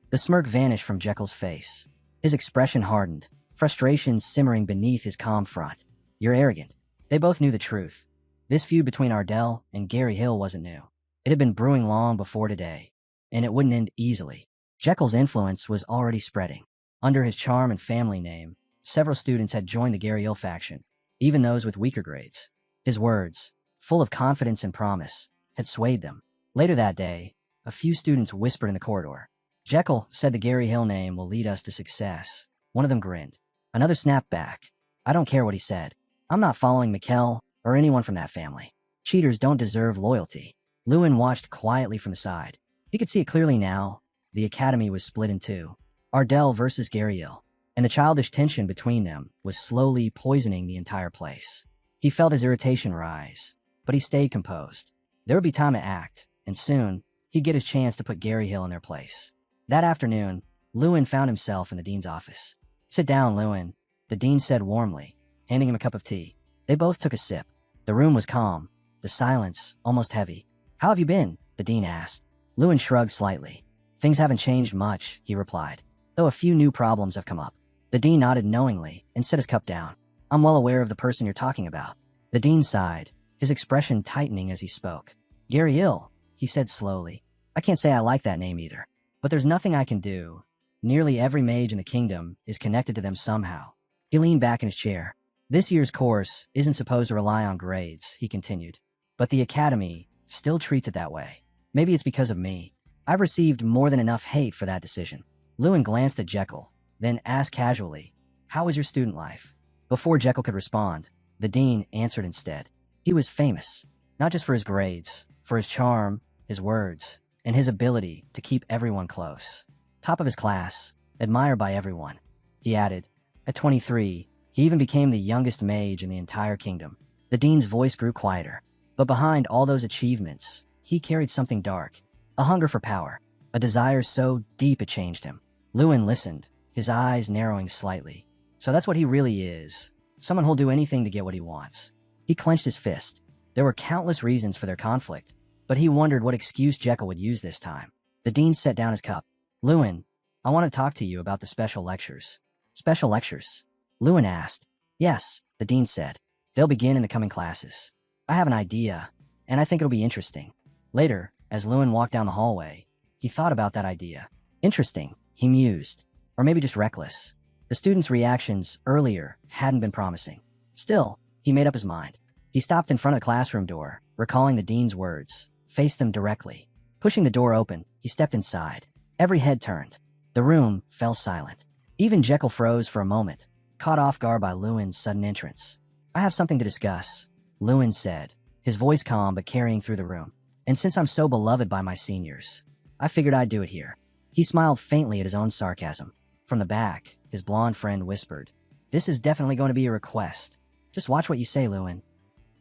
The smirk vanished from Jekyll's face. His expression hardened, frustration simmering beneath his calm front. You're arrogant. They both knew the truth. This feud between Ardell and Gary Hill wasn't new. It had been brewing long before today, and it wouldn't end easily. Jekyll's influence was already spreading. Under his charm and family name, several students had joined the Gary Hill faction, even those with weaker grades. His words, full of confidence and promise, had swayed them. Later that day, a few students whispered in the corridor. Jekyll said the Gary Hill name will lead us to success. One of them grinned. Another snapped back. I don't care what he said. I'm not following Mikkel or anyone from that family. Cheaters don't deserve loyalty. Lewin watched quietly from the side. He could see it clearly now. The academy was split in two. Ardell versus Gariel, and the childish tension between them was slowly poisoning the entire place. He felt his irritation rise, but he stayed composed. There would be time to act, and soon, he'd get his chance to put Gary Hill in their place. That afternoon, Lewin found himself in the dean's office. "Sit down, Lewin," the dean said warmly, handing him a cup of tea. They both took a sip. The room was calm, the silence almost heavy. "How have you been?" the dean asked. Lewin shrugged slightly. "Things haven't changed much," he replied, "though a few new problems have come up." The dean nodded knowingly and set his cup down. "I'm well aware of the person you're talking about." The dean sighed, his expression tightening as he spoke. "Gary Hill," he said slowly. "I can't say I like that name either, but there's nothing I can do. Nearly every mage in the kingdom is connected to them somehow." He leaned back in his chair. "This year's course isn't supposed to rely on grades," he continued, "but the academy still treats it that way. Maybe it's because of me. I've received more than enough hate for that decision." Lewin glanced at Jekyll, then asked casually, "How was your student life?" Before Jekyll could respond, the dean answered instead. He was famous, not just for his grades, for his charm, his words, and his ability to keep everyone close. Top of his class, admired by everyone. He added, "At 23, he even became the youngest mage in the entire kingdom." The dean's voice grew quieter, but behind all those achievements, he carried something dark, a hunger for power, a desire so deep it changed him. Lewin listened, his eyes narrowing slightly. So that's what he really is. Someone who'll do anything to get what he wants. He clenched his fist. There were countless reasons for their conflict, but he wondered what excuse Jekyll would use this time. The dean set down his cup. "Lewin, I want to talk to you about the special lectures." "Special lectures?" Lewin asked. "Yes," the dean said. "They'll begin in the coming classes. I have an idea, and I think it'll be interesting." Later, as Lewin walked down the hallway, he thought about that idea. Interesting, he mused. Or maybe just reckless. The students' reactions earlier hadn't been promising. Still, he made up his mind. He stopped in front of the classroom door, recalling the dean's words, faced them directly. Pushing the door open, he stepped inside. Every head turned. The room fell silent. Even Jekyll froze for a moment, caught off guard by Lewin's sudden entrance. "I have something to discuss," Lewin said, his voice calm but carrying through the room. "And since I'm so beloved by my seniors, I figured I'd do it here." He smiled faintly at his own sarcasm. From the back, his blonde friend whispered, "This is definitely going to be a request. Just watch what you say, Lewin."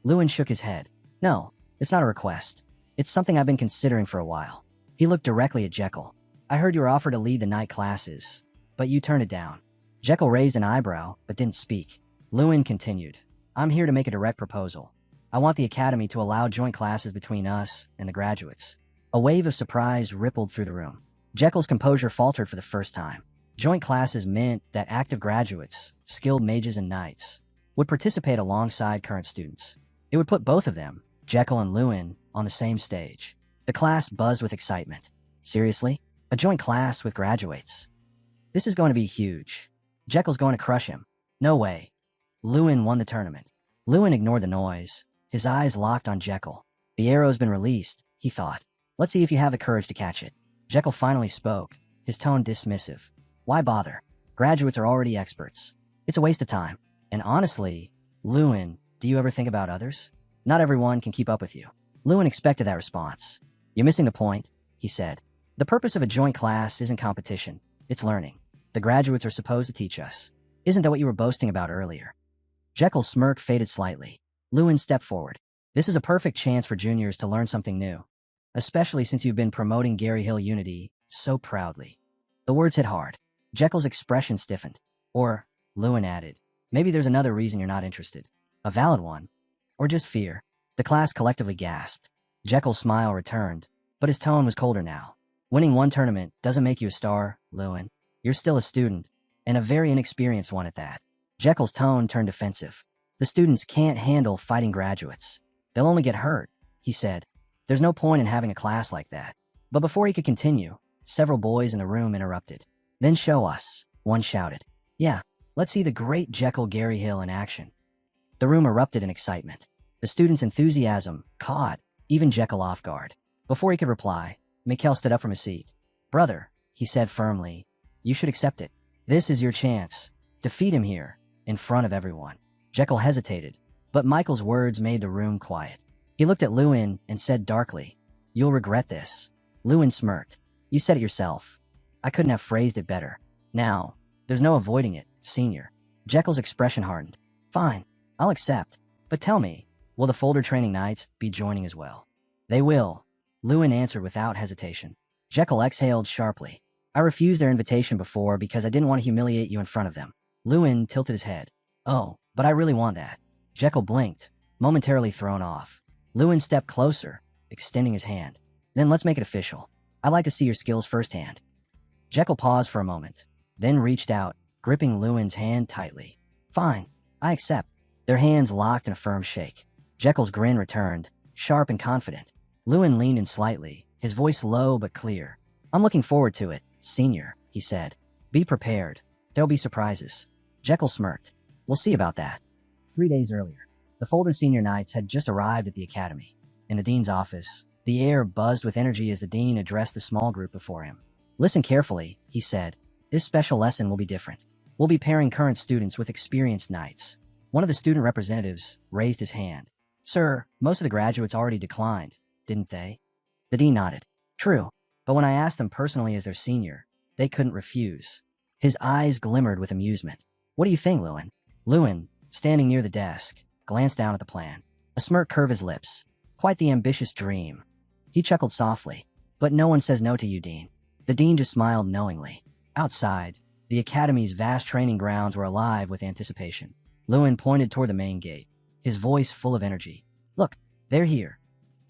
Lewin shook his head. "No, it's not a request. It's something I've been considering for a while." He looked directly at Jekyll. "I heard you were offered to lead the night classes, but you turned it down." Jekyll raised an eyebrow, but didn't speak. Lewin continued, "I'm here to make a direct proposal. I want the academy to allow joint classes between us and the graduates." A wave of surprise rippled through the room. Jekyll's composure faltered for the first time. Joint classes meant that active graduates, skilled mages and knights, would participate alongside current students. It would put both of them, Jekyll and Lewin, on the same stage. The class buzzed with excitement. Seriously? A joint class with graduates? This is going to be huge. Jekyll's going to crush him. No way. Lewin won the tournament. Lewin ignored the noise, his eyes locked on Jekyll. The arrow's been released, he thought. Let's see if you have the courage to catch it. Jekyll finally spoke, his tone dismissive. "Why bother? Graduates are already experts. It's a waste of time. And honestly, Lewin, do you ever think about others? Not everyone can keep up with you." Lewin expected that response. "You're missing the point," he said. "The purpose of a joint class isn't competition. It's learning. The graduates are supposed to teach us. Isn't that what you were boasting about earlier?" Jekyll's smirk faded slightly. Lewin stepped forward. "This is a perfect chance for juniors to learn something new, especially since you've been promoting Gary Hill Unity so proudly." The words hit hard. Jekyll's expression stiffened. "Or," Lewin added, "maybe there's another reason you're not interested. A valid one. Or just fear." The class collectively gasped. Jekyll's smile returned, but his tone was colder now. "Winning one tournament doesn't make you a star, Lewin. You're still a student, and a very inexperienced one at that." Jekyll's tone turned defensive. "The students can't handle fighting graduates. They'll only get hurt," he said. "There's no point in having a class like that." But before he could continue, several boys in the room interrupted. "Then show us," one shouted. "Yeah, let's see the great Jekyll Gary Hill in action." The room erupted in excitement. The students' enthusiasm caught even Jekyll off guard. Before he could reply, Mikkel stood up from his seat. "Brother," he said firmly, "you should accept it. This is your chance. Defeat him here, in front of everyone. Jekyll hesitated, but Michael's words made the room quiet. He looked at Lewin and said darkly, "You'll regret this." Lewin smirked. "You said it yourself. I couldn't have phrased it better. Now, there's no avoiding it, Senior." Jekyll's expression hardened. "Fine, I'll accept. But tell me, will the Folder Training Knights be joining as well?" "They will," Lewin answered without hesitation. Jekyll exhaled sharply. "I refused their invitation before because I didn't want to humiliate you in front of them." Lewin tilted his head. "Oh, but I really want that." Jekyll blinked, momentarily thrown off. Lewin stepped closer, extending his hand. "Then let's make it official. I'd like to see your skills firsthand." Jekyll paused for a moment, then reached out, gripping Lewin's hand tightly. "Fine, I accept." Their hands locked in a firm shake. Jekyll's grin returned, sharp and confident. Lewin leaned in slightly, his voice low but clear. "I'm looking forward to it, Senior," he said. "Be prepared. There'll be surprises." Jekyll smirked. "We'll see about that." 3 days earlier, the Folder Senior Knights had just arrived at the academy. In the dean's office, the air buzzed with energy as the dean addressed the small group before him. "Listen carefully," he said. "This special lesson will be different. We'll be pairing current students with experienced knights." One of the student representatives raised his hand. "Sir, most of the graduates already declined, didn't they?" The dean nodded. "True, but when I asked them personally as their senior, they couldn't refuse." His eyes glimmered with amusement. "What do you think, Lewin?" Lewin, standing near the desk, glanced down at the plan. A smirk curved his lips. "Quite the ambitious dream." He chuckled softly. "But no one says no to you, Dean." The dean just smiled knowingly. Outside, the academy's vast training grounds were alive with anticipation. Lewin pointed toward the main gate, his voice full of energy. "Look, they're here."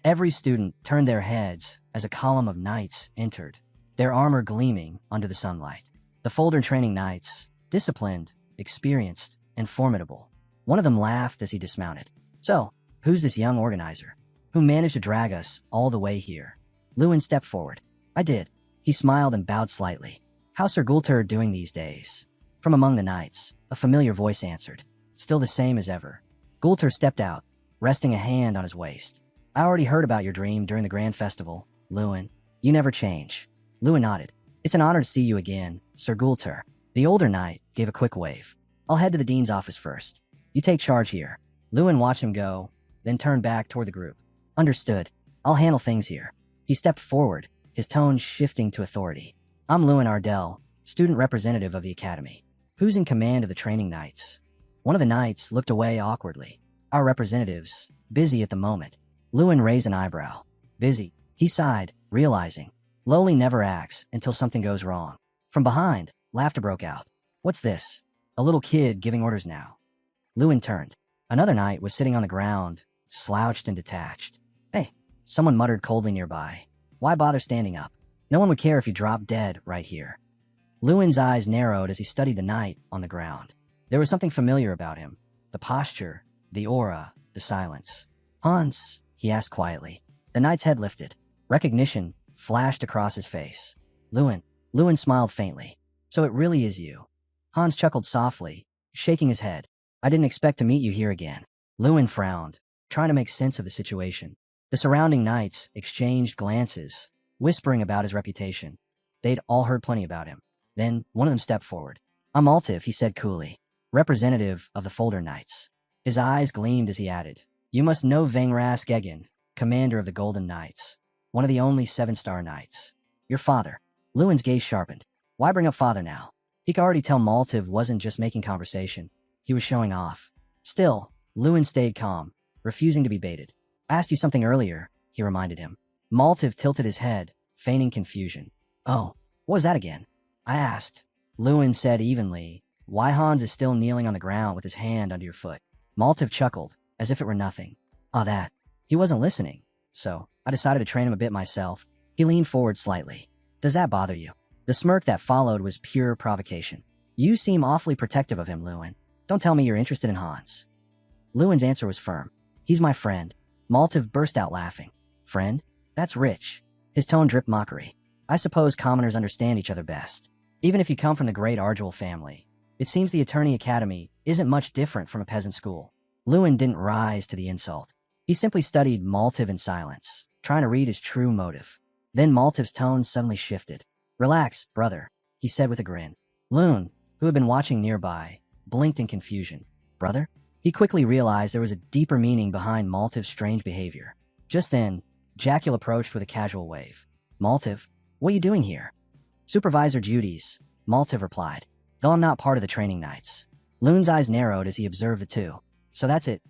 Every student turned their heads as a column of knights entered, their armor gleaming under the sunlight. The Folder Training Knights, disciplined, experienced, and formidable. One of them laughed as he dismounted. "So, who's this young organizer? Who managed to drag us all the way here?" Lewin stepped forward. "I did." He smiled and bowed slightly. "How's Sir Gulter doing these days?" From among the knights, a familiar voice answered. "Still the same as ever." Gulter stepped out, resting a hand on his waist. "I already heard about your dream during the Grand Festival, Lewin. You never change." Lewin nodded. "It's an honor to see you again, Sir Gulter." The older knight gave a quick wave. "I'll head to the dean's office first. You take charge here." Lewin watched him go, then turned back toward the group. "Understood. I'll handle things here." He stepped forward, his tone shifting to authority. "I'm Lewin Ardell, student representative of the academy. Who's in command of the training knights?" One of the knights looked away awkwardly. "Our representatives, busy at the moment." Lewin raised an eyebrow. "Busy?" He sighed, realizing. Lowly never acts until something goes wrong. From behind, laughter broke out. "What's this? A little kid giving orders now?" Lewin turned. Another knight was sitting on the ground, slouched and detached. "Hey," someone muttered coldly nearby. "Why bother standing up? No one would care if you dropped dead right here." Lewin's eyes narrowed as he studied the knight on the ground. There was something familiar about him. The posture, the aura, the silence. "Hans?" he asked quietly. The knight's head lifted. Recognition flashed across his face. "Lewin." Lewin smiled faintly. "So it really is you." Hans chuckled softly, shaking his head. "I didn't expect to meet you here again." Lewin frowned, trying to make sense of the situation. The surrounding knights exchanged glances, whispering about his reputation. They'd all heard plenty about him. Then one of them stepped forward. "I'm Altif," he said coolly, "representative of the Folder Knights." His eyes gleamed as he added, "You must know Vengras Gegen, commander of the Golden Knights, one of the only 7-star knights. Your father." Lewin's gaze sharpened. Why bring up father now? He could already tell Maltiv wasn't just making conversation. He was showing off. Still, Lewin stayed calm, refusing to be baited. "I asked you something earlier," he reminded him. Maltiv tilted his head, feigning confusion. "Oh, what was that again?" "I asked," Lewin said evenly, "why Hans is still kneeling on the ground with his hand under your foot." Maltiv chuckled, as if it were nothing. "Ah, that. He wasn't listening, so I decided to train him a bit myself." He leaned forward slightly. "Does that bother you?" The smirk that followed was pure provocation. "You seem awfully protective of him, Lewin. Don't tell me you're interested in Hans." Lewin's answer was firm. "He's my friend." Maltiv burst out laughing. "Friend? That's rich." His tone dripped mockery. "I suppose commoners understand each other best. Even if you come from the great Argel family, it seems the Attorney Academy isn't much different from a peasant school." Lewin didn't rise to the insult. He simply studied Maltiv in silence, trying to read his true motive. Then Maltiv's tone suddenly shifted. "Relax, brother," he said with a grin. Lewin, who had been watching nearby, blinked in confusion. Brother? He quickly realized there was a deeper meaning behind Maltiv's strange behavior. Just then, Jackal approached with a casual wave. Maltiv, what are you doing here? Supervisor duties, Maltiv replied, though I'm not part of the training nights. Loon's eyes narrowed as he observed the two. So that's it.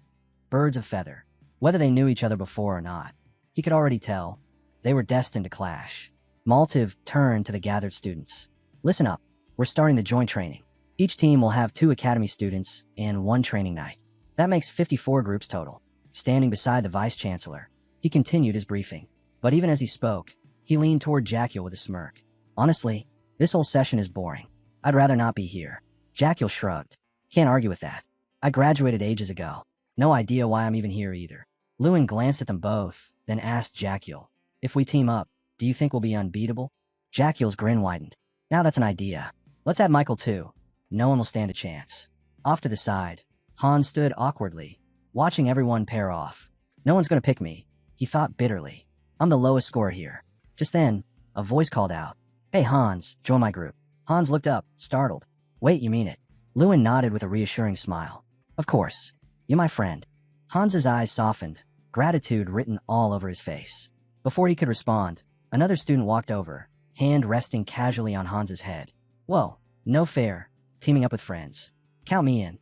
Birds of feather. Whether they knew each other before or not, he could already tell. They were destined to clash. Maltiv turned to the gathered students. Listen up. We're starting the joint training. Each team will have 2 academy students and 1 training night. That makes 54 groups total. Standing beside the vice-chancellor, he continued his briefing. But even as he spoke, he leaned toward Jackal with a smirk. Honestly, this whole session is boring. I'd rather not be here. Jackal shrugged. Can't argue with that. I graduated ages ago. No idea why I'm even here either. Lewin glanced at them both, then asked Jackal, if we team up, do you think we'll be unbeatable? Jackal's grin widened. Now that's an idea. Let's add Michael too. No one will stand a chance. Off to the side, Hans stood awkwardly, watching everyone pair off. No one's going to pick me, he thought bitterly. I'm the lowest scorer here. Just then, a voice called out. Hey Hans, join my group. Hans looked up, startled. Wait, you mean it? Lewin nodded with a reassuring smile. Of course. You're my friend. Hans's eyes softened, gratitude written all over his face. Before he could respond, another student walked over, hand resting casually on Hans's head. Whoa, no fair. Teaming up with friends. Count me in.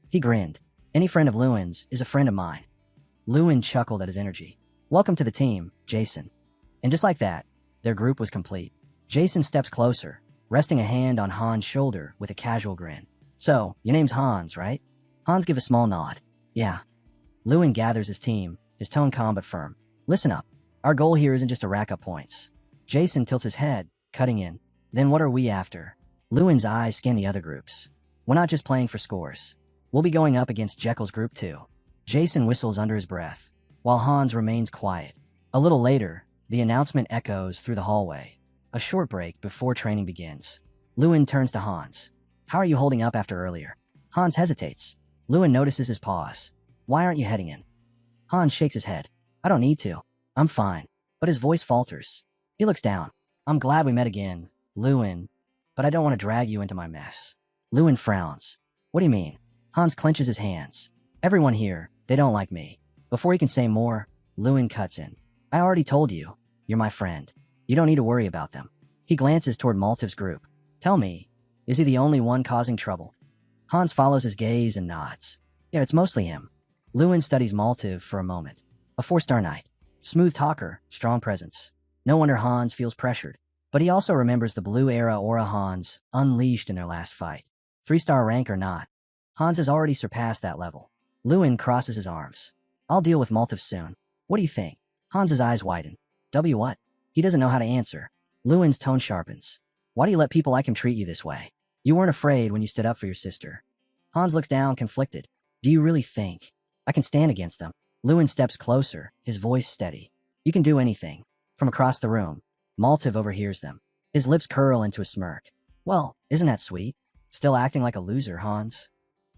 He grinned. Any friend of Lewin's is a friend of mine. Lewin chuckled at his energy. Welcome to the team, Jason. And just like that, their group was complete. Jason steps closer, resting a hand on Hans' shoulder with a casual grin. So, your name's Hans, right? Hans gives a small nod. Yeah. Lewin gathers his team, his tone calm but firm. Listen up. Our goal here isn't just to rack up points. Jason tilts his head, cutting in. Then what are we after? Lewin's eyes scan the other groups. We're not just playing for scores. We'll be going up against Jekyll's group too. Jason whistles under his breath, while Hans remains quiet. A little later, the announcement echoes through the hallway. A short break before training begins. Lewin turns to Hans. How are you holding up after earlier? Hans hesitates. Lewin notices his pause. Why aren't you heading in? Hans shakes his head. I don't need to. I'm fine. But his voice falters. He looks down. I'm glad we met again, Lewin, but I don't want to drag you into my mess. Lewin frowns. What do you mean? Hans clenches his hands. Everyone here, they don't like me. Before he can say more, Lewin cuts in. I already told you. You're my friend. You don't need to worry about them. He glances toward Maltiv's group. Tell me, is he the only one causing trouble? Hans follows his gaze and nods. Yeah, it's mostly him. Lewin studies Maltiv for a moment. A 4-star knight. Smooth talker, strong presence. No wonder Hans feels pressured. But he also remembers the blue era aura Hans unleashed in their last fight. 3-star rank or not, Hans has already surpassed that level. Lewin crosses his arms. I'll deal with Maltiv soon. What do you think? Hans's eyes widen. W what? He doesn't know how to answer. Lewin's tone sharpens. Why do you let people like him treat you this way? You weren't afraid when you stood up for your sister. Hans looks down, conflicted. Do you really think I can stand against them? Lewin steps closer, his voice steady. You can do anything. From across the room, Maltiv overhears them. His lips curl into a smirk. Well, isn't that sweet? Still acting like a loser, Hans?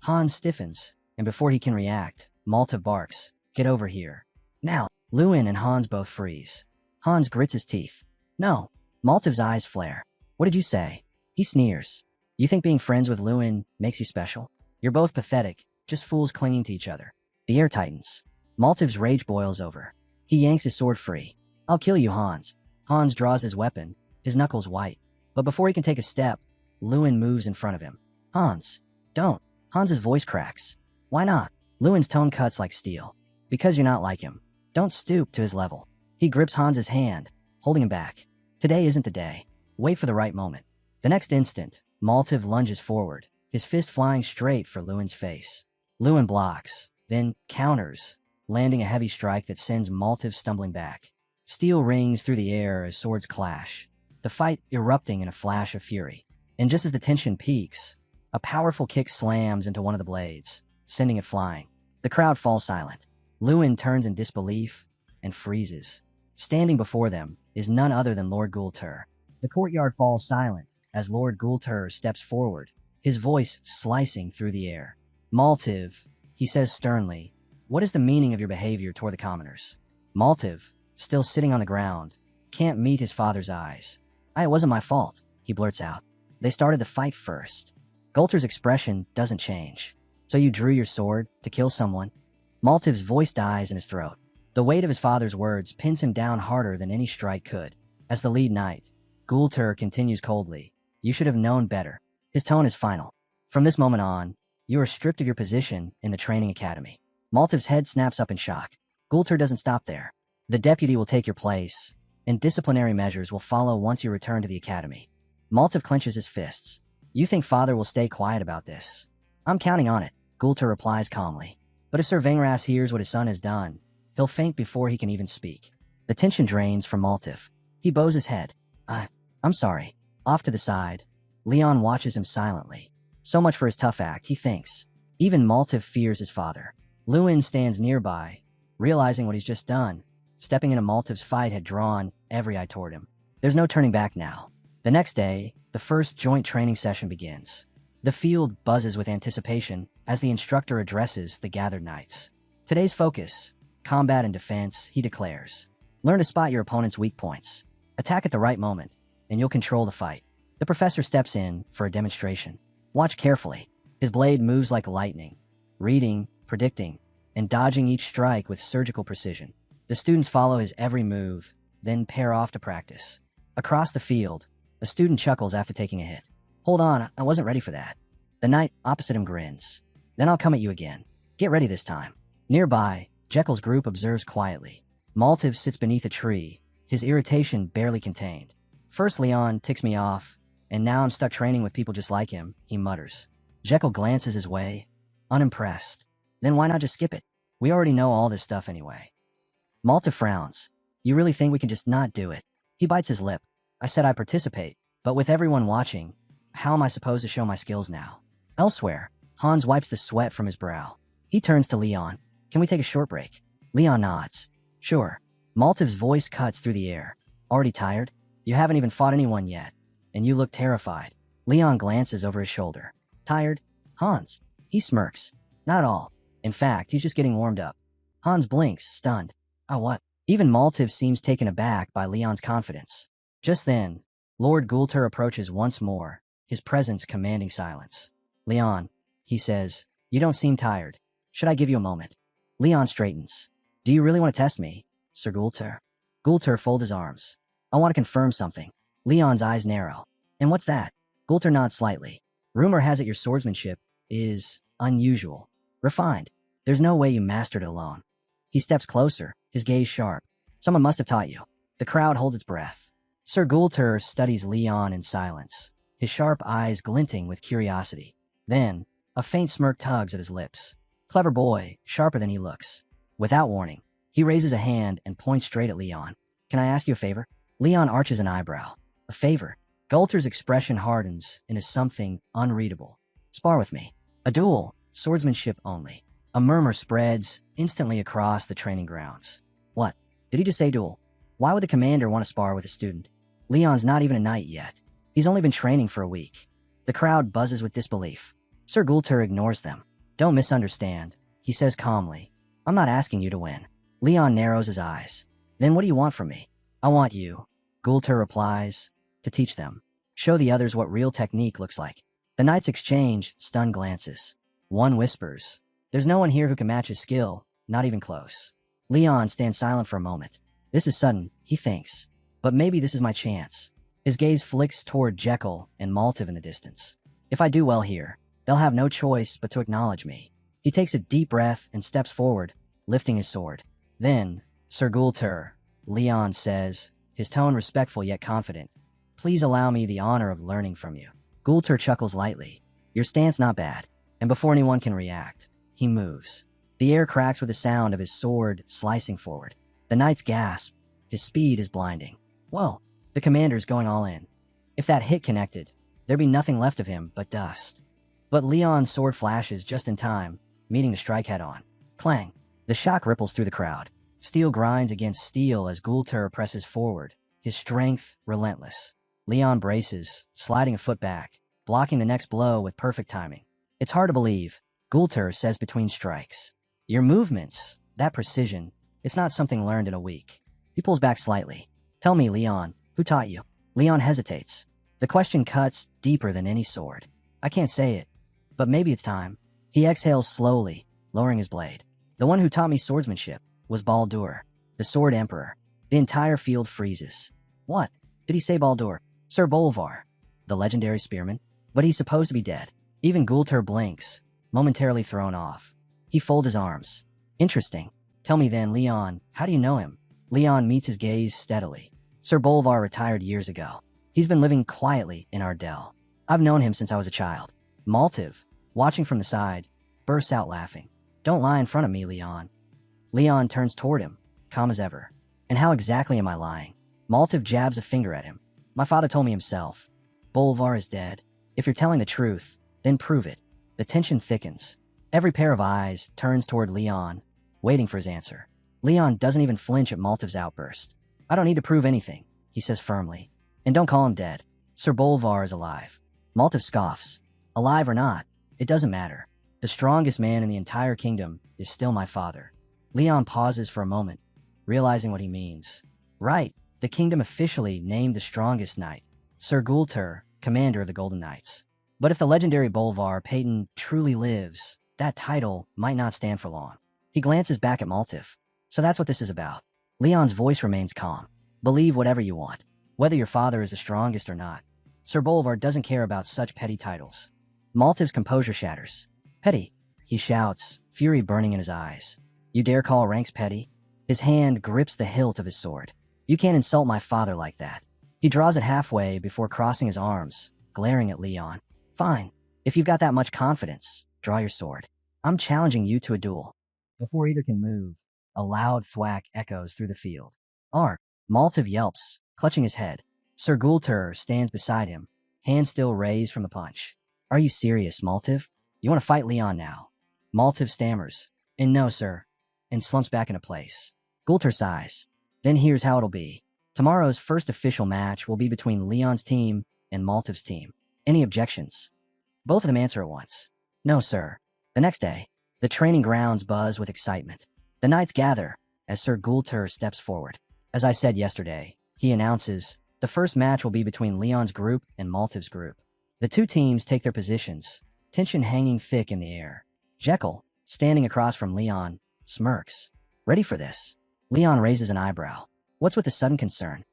Hans stiffens, and before he can react, Maltiv barks. Get over here. Now, Lewin and Hans both freeze. Hans grits his teeth. No. Maltiv's eyes flare. What did you say? He sneers. You think being friends with Lewin makes you special? You're both pathetic, just fools clinging to each other. The air tightens. Maltiv's rage boils over. He yanks his sword free. I'll kill you, Hans. Hans draws his weapon, his knuckles white. But before he can take a step, Lewin moves in front of him. Hans, don't. Hans's voice cracks. Why not? Lewin's tone cuts like steel. Because you're not like him. Don't stoop to his level. He grips Hans's hand, holding him back. Today isn't the day. Wait for the right moment. The next instant, Maltiv lunges forward, his fist flying straight for Lewin's face. Lewin blocks, then counters, landing a heavy strike that sends Maltiv stumbling back. Steel rings through the air as swords clash, the fight erupting in a flash of fury. And just as the tension peaks, a powerful kick slams into one of the blades, sending it flying. The crowd falls silent. Lewin turns in disbelief and freezes. Standing before them is none other than Lord Gultur. The courtyard falls silent as Lord Gultur steps forward, his voice slicing through the air. Maltiv, he says sternly, what is the meaning of your behavior toward the commoners? Maltiv, still sitting on the ground, can't meet his father's eyes. It wasn't my fault, he blurts out. They started the fight first. Gulter's expression doesn't change. So you drew your sword to kill someone? Maltiv's voice dies in his throat. The weight of his father's words pins him down harder than any strike could. As the lead knight, Gulter continues coldly. You should have known better. His tone is final. From this moment on, you are stripped of your position in the training academy. Maltiv's head snaps up in shock. Gulter doesn't stop there. The deputy will take your place, and disciplinary measures will follow once you return to the academy. Maltiv clenches his fists. You think father will stay quiet about this? I'm counting on it, Gulter replies calmly. But if Sir Vengras hears what his son has done, he'll faint before he can even speak. The tension drains from Maltiv. He bows his head. I'm sorry. Off to the side, Leon watches him silently. So much for his tough act, he thinks. Even Maltiv fears his father. Lewin stands nearby, realizing what he's just done. Stepping into Maltiv's fight had drawn every eye toward him. There's no turning back now. The next day, the first joint training session begins. The field buzzes with anticipation as the instructor addresses the gathered knights. Today's focus, combat and defense, he declares. Learn to spot your opponent's weak points. Attack at the right moment, and you'll control the fight. The professor steps in for a demonstration. Watch carefully. His blade moves like lightning, reading, predicting, and dodging each strike with surgical precision. The students follow his every move, then pair off to practice. Across the field, a student chuckles after taking a hit. Hold on, I wasn't ready for that. The knight opposite him grins. Then I'll come at you again. Get ready this time. Nearby, Jekyll's group observes quietly. Maltiv sits beneath a tree, his irritation barely contained. First Leon ticks me off, and now I'm stuck training with people just like him, he mutters. Jekyll glances his way, unimpressed. Then why not just skip it? We already know all this stuff anyway. Maltiv frowns. You really think we can just not do it? He bites his lip. I said I participate, but with everyone watching, how am I supposed to show my skills now? Elsewhere, Hans wipes the sweat from his brow. He turns to Leon. Can we take a short break? Leon nods. Sure. Maltiv's voice cuts through the air. Already tired? You haven't even fought anyone yet, and you look terrified. Leon glances over his shoulder. Tired? Hans. He smirks. Not all. In fact, he's just getting warmed up. Hans blinks, stunned. Oh, what? Even Maltiv seems taken aback by Leon's confidence. Just then, Lord Gulter approaches once more, his presence commanding silence. Leon, he says, you don't seem tired. Should I give you a moment? Leon straightens. Do you really want to test me, Sir Gulter? Gulter folds his arms. I want to confirm something. Leon's eyes narrow. And what's that? Gulter nods slightly. Rumor has it your swordsmanship is unusual. Refined. There's no way you mastered it alone. He steps closer, his gaze sharp. Someone must have taught you. The crowd holds its breath. Sir Gulter studies Leon in silence, his sharp eyes glinting with curiosity. Then, a faint smirk tugs at his lips. Clever boy, sharper than he looks. Without warning, he raises a hand and points straight at Leon. Can I ask you a favor? Leon arches an eyebrow. A favor? Gulter's expression hardens and is something unreadable. Spar with me. A duel, swordsmanship only. A murmur spreads instantly across the training grounds. What? Did he just say duel? Why would the commander want to spar with a student? Leon's not even a knight yet. He's only been training for a week. The crowd buzzes with disbelief. Sir Gulter ignores them. Don't misunderstand, he says calmly. I'm not asking you to win. Leon narrows his eyes. Then what do you want from me? I want you, Gulter replies, to teach them. Show the others what real technique looks like. The knights exchange stunned glances. One whispers. There's no one here who can match his skill, not even close. Leon stands silent for a moment. This is sudden, he thinks. But maybe this is my chance. His gaze flicks toward Jekyll and Maltiv in the distance. If I do well here, they'll have no choice but to acknowledge me. He takes a deep breath and steps forward, lifting his sword. Then, Sir Gulter, Leon says, his tone respectful yet confident. Please allow me the honor of learning from you. Gulter chuckles lightly. Your stance not bad. And before anyone can react, he moves. The air cracks with the sound of his sword slicing forward. The knights gasp. His speed is blinding. Whoa, the commander's going all in. If that hit connected, there'd be nothing left of him but dust. But Leon's sword flashes just in time, meeting the strike head-on. Clang. The shock ripples through the crowd. Steel grinds against steel as Gulter presses forward, his strength relentless. Leon braces, sliding a foot back, blocking the next blow with perfect timing. It's hard to believe, Gulter says between strikes. Your movements, that precision, it's not something learned in a week. He pulls back slightly. Tell me, Leon, who taught you? Leon hesitates. The question cuts deeper than any sword. I can't say it, but maybe it's time. He exhales slowly, lowering his blade. The one who taught me swordsmanship was Baldur, the Sword Emperor. The entire field freezes. What? Did he say Baldur? Sir Bolvar, the legendary spearman? But he's supposed to be dead. Even Gultur blinks, momentarily thrown off. He folds his arms. Interesting. Tell me then, Leon, how do you know him? Leon meets his gaze steadily. Sir Bolvar retired years ago. He's been living quietly in our dell. I've known him since I was a child. Maltiv, watching from the side, bursts out laughing. Don't lie in front of me, Leon. Leon turns toward him, calm as ever. And how exactly am I lying? Maltiv jabs a finger at him. My father told me himself. Bolvar is dead. If you're telling the truth, then prove it. The tension thickens. Every pair of eyes turns toward Leon, waiting for his answer. Leon doesn't even flinch at Maltiv's outburst. I don't need to prove anything, he says firmly. And don't call him dead. Sir Bolvar is alive. Maltiv scoffs. Alive or not, it doesn't matter. The strongest man in the entire kingdom is still my father. Leon pauses for a moment, realizing what he means. Right, the kingdom officially named the strongest knight, Sir Gultur, commander of the Golden Knights. But if the legendary Bolvar Peyton truly lives, that title might not stand for long. He glances back at Maltiv. So that's what this is about. Leon's voice remains calm. Believe whatever you want, whether your father is the strongest or not. Sir Bolvar doesn't care about such petty titles. Maltiv's composure shatters. Petty, he shouts, fury burning in his eyes. You dare call ranks petty? His hand grips the hilt of his sword. You can't insult my father like that. He draws it halfway before crossing his arms, glaring at Leon. Fine. If you've got that much confidence, draw your sword. I'm challenging you to a duel. Before either can move, a loud thwack echoes through the field. Ark! Maltiv yelps, clutching his head. Sir Gultur stands beside him, hand still raised from the punch. Are you serious, Maltiv? You want to fight Leon now? Maltiv stammers. And no, sir. And slumps back into place. Gultur sighs. Then here's how it'll be. Tomorrow's first official match will be between Leon's team and Maltiv's team. Any objections? Both of them answer at once. No, sir. The next day, the training grounds buzz with excitement. The knights gather as Sir Gultur steps forward. As I said yesterday, he announces, the first match will be between Leon's group and Maltiv's group. The two teams take their positions, tension hanging thick in the air. Jekyll, standing across from Leon, smirks. Ready for this? Leon raises an eyebrow. What's with the sudden concern?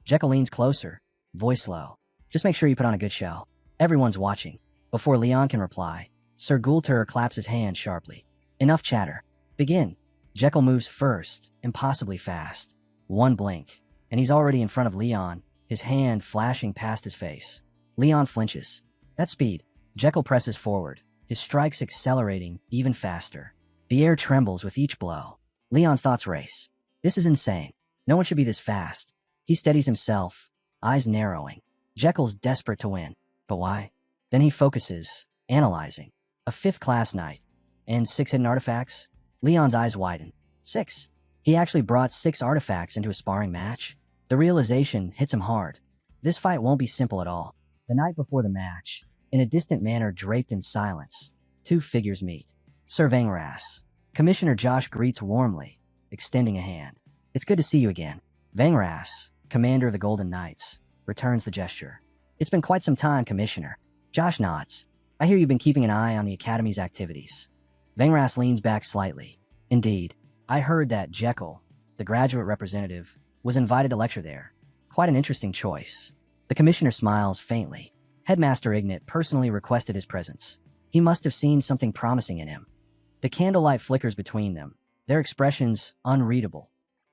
Jekyll leans closer, voice low. Just make sure you put on a good show. Everyone's watching. Before Leon can reply, Sir Gultur claps his hand sharply. Enough chatter. Begin. Jekyll moves first, impossibly fast. One blink, and he's already in front of Leon, his hand flashing past his face. Leon flinches. At speed, Jekyll presses forward, his strikes accelerating even faster. The air trembles with each blow. Leon's thoughts race. This is insane. No one should be this fast. He steadies himself, eyes narrowing. Jekyll's desperate to win. But why? Then he focuses, analyzing. A fifth-class knight. And 6 hidden artifacts? Leon's eyes widen. 6. He actually brought 6 artifacts into a sparring match. The realization hits him hard. This fight won't be simple at all. The night before the match, in a distant manner draped in silence, 2 figures meet. Sir Vangras. Commissioner Josh greets warmly, extending a hand. It's good to see you again. Vangras, commander of the Golden Knights, returns the gesture. It's been quite some time, Commissioner. Josh nods. I hear you've been keeping an eye on the Academy's activities. Vangras leans back slightly. Indeed, I heard that Jekyll, the graduate representative, was invited to lecture there. Quite an interesting choice. The commissioner smiles faintly. Headmaster Ignat personally requested his presence. He must have seen something promising in him. The candlelight flickers between them, their expressions unreadable.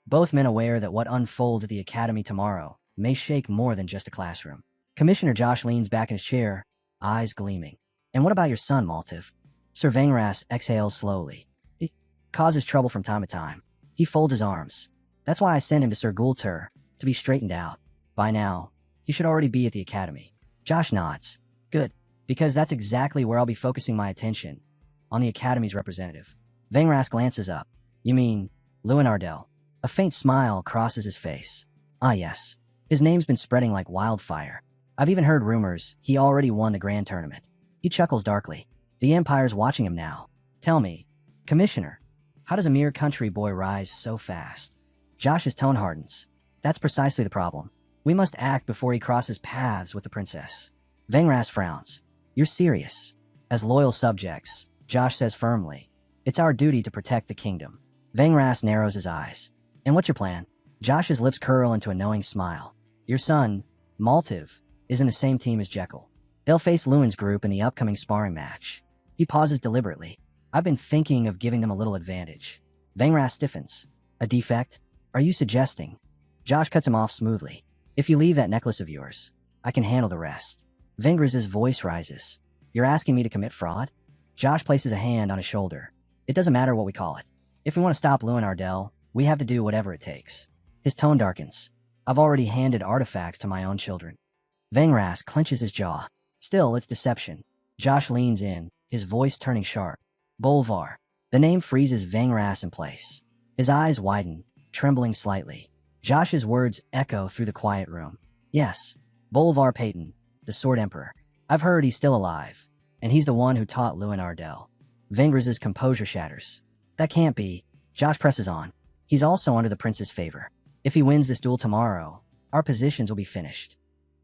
Both men aware that what unfolds at the Academy tomorrow may shake more than just a classroom. Commissioner Josh leans back in his chair, eyes gleaming. And what about your son, Maltiv? Sir Vangras exhales slowly. He causes trouble from time to time. He folds his arms. That's why I sent him to Sir Gultur, to be straightened out. By now, he should already be at the Academy. Josh nods. Good, because that's exactly where I'll be focusing my attention. On the Academy's representative. Vangras glances up. You mean, Lewin Ardell? A faint smile crosses his face. Ah yes. His name's been spreading like wildfire. I've even heard rumors he already won the grand tournament. He chuckles darkly. The Empire's watching him now. Tell me, Commissioner, how does a mere country boy rise so fast? Josh's tone hardens. That's precisely the problem. We must act before he crosses paths with the princess. Vangras frowns. You're serious. As loyal subjects, Josh says firmly, it's our duty to protect the kingdom. Vangras narrows his eyes. And what's your plan? Josh's lips curl into a knowing smile. Your son, Maltiv, is in the same team as Jekyll. They'll face Lewin's group in the upcoming sparring match. He pauses deliberately. I've been thinking of giving them a little advantage. Vangras stiffens. A defect? Are you suggesting? Josh cuts him off smoothly. If you leave that necklace of yours, I can handle the rest. Vangras' voice rises. You're asking me to commit fraud? Josh places a hand on his shoulder. It doesn't matter what we call it. If we want to stop Lewin Ardell, we have to do whatever it takes. His tone darkens. I've already handed artifacts to my own children. Vangras clenches his jaw. Still, it's deception. Josh leans in, his voice turning sharp. Bolvar. The name freezes Vangras in place. His eyes widen, trembling slightly. Josh's words echo through the quiet room. Yes, Bolvar Payton, the Sword Emperor. I've heard he's still alive, and he's the one who taught Lewin Ardell. Vangras' composure shatters. That can't be. Josh presses on. He's also under the prince's favor. If he wins this duel tomorrow, our positions will be finished.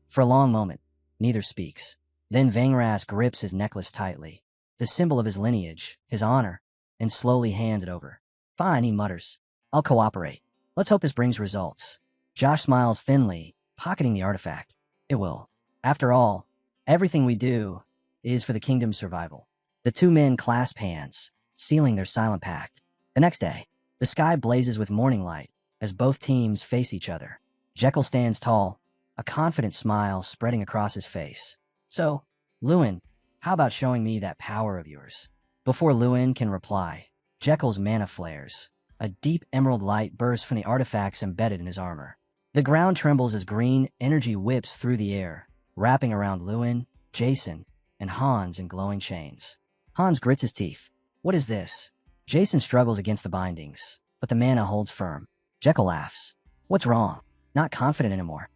For a long moment, neither speaks. Then Vangras grips his necklace tightly, the symbol of his lineage, his honor, and slowly hands it over. Fine, he mutters. I'll cooperate. Let's hope this brings results. Josh smiles thinly, pocketing the artifact. It will. After all, everything we do is for the kingdom's survival. The two men clasp hands, sealing their silent pact. The next day, the sky blazes with morning light as both teams face each other. Jekyll stands tall, a confident smile spreading across his face. So, Lewin, how about showing me that power of yours? Before Lewin can reply, Jekyll's mana flares. A deep emerald light bursts from the artifacts embedded in his armor. The ground trembles as green energy whips through the air, wrapping around Lewin, Jason, and Hans in glowing chains. Hans grits his teeth. What is this? Jason struggles against the bindings, but the mana holds firm. Jekyll laughs. What's wrong? Not confident anymore.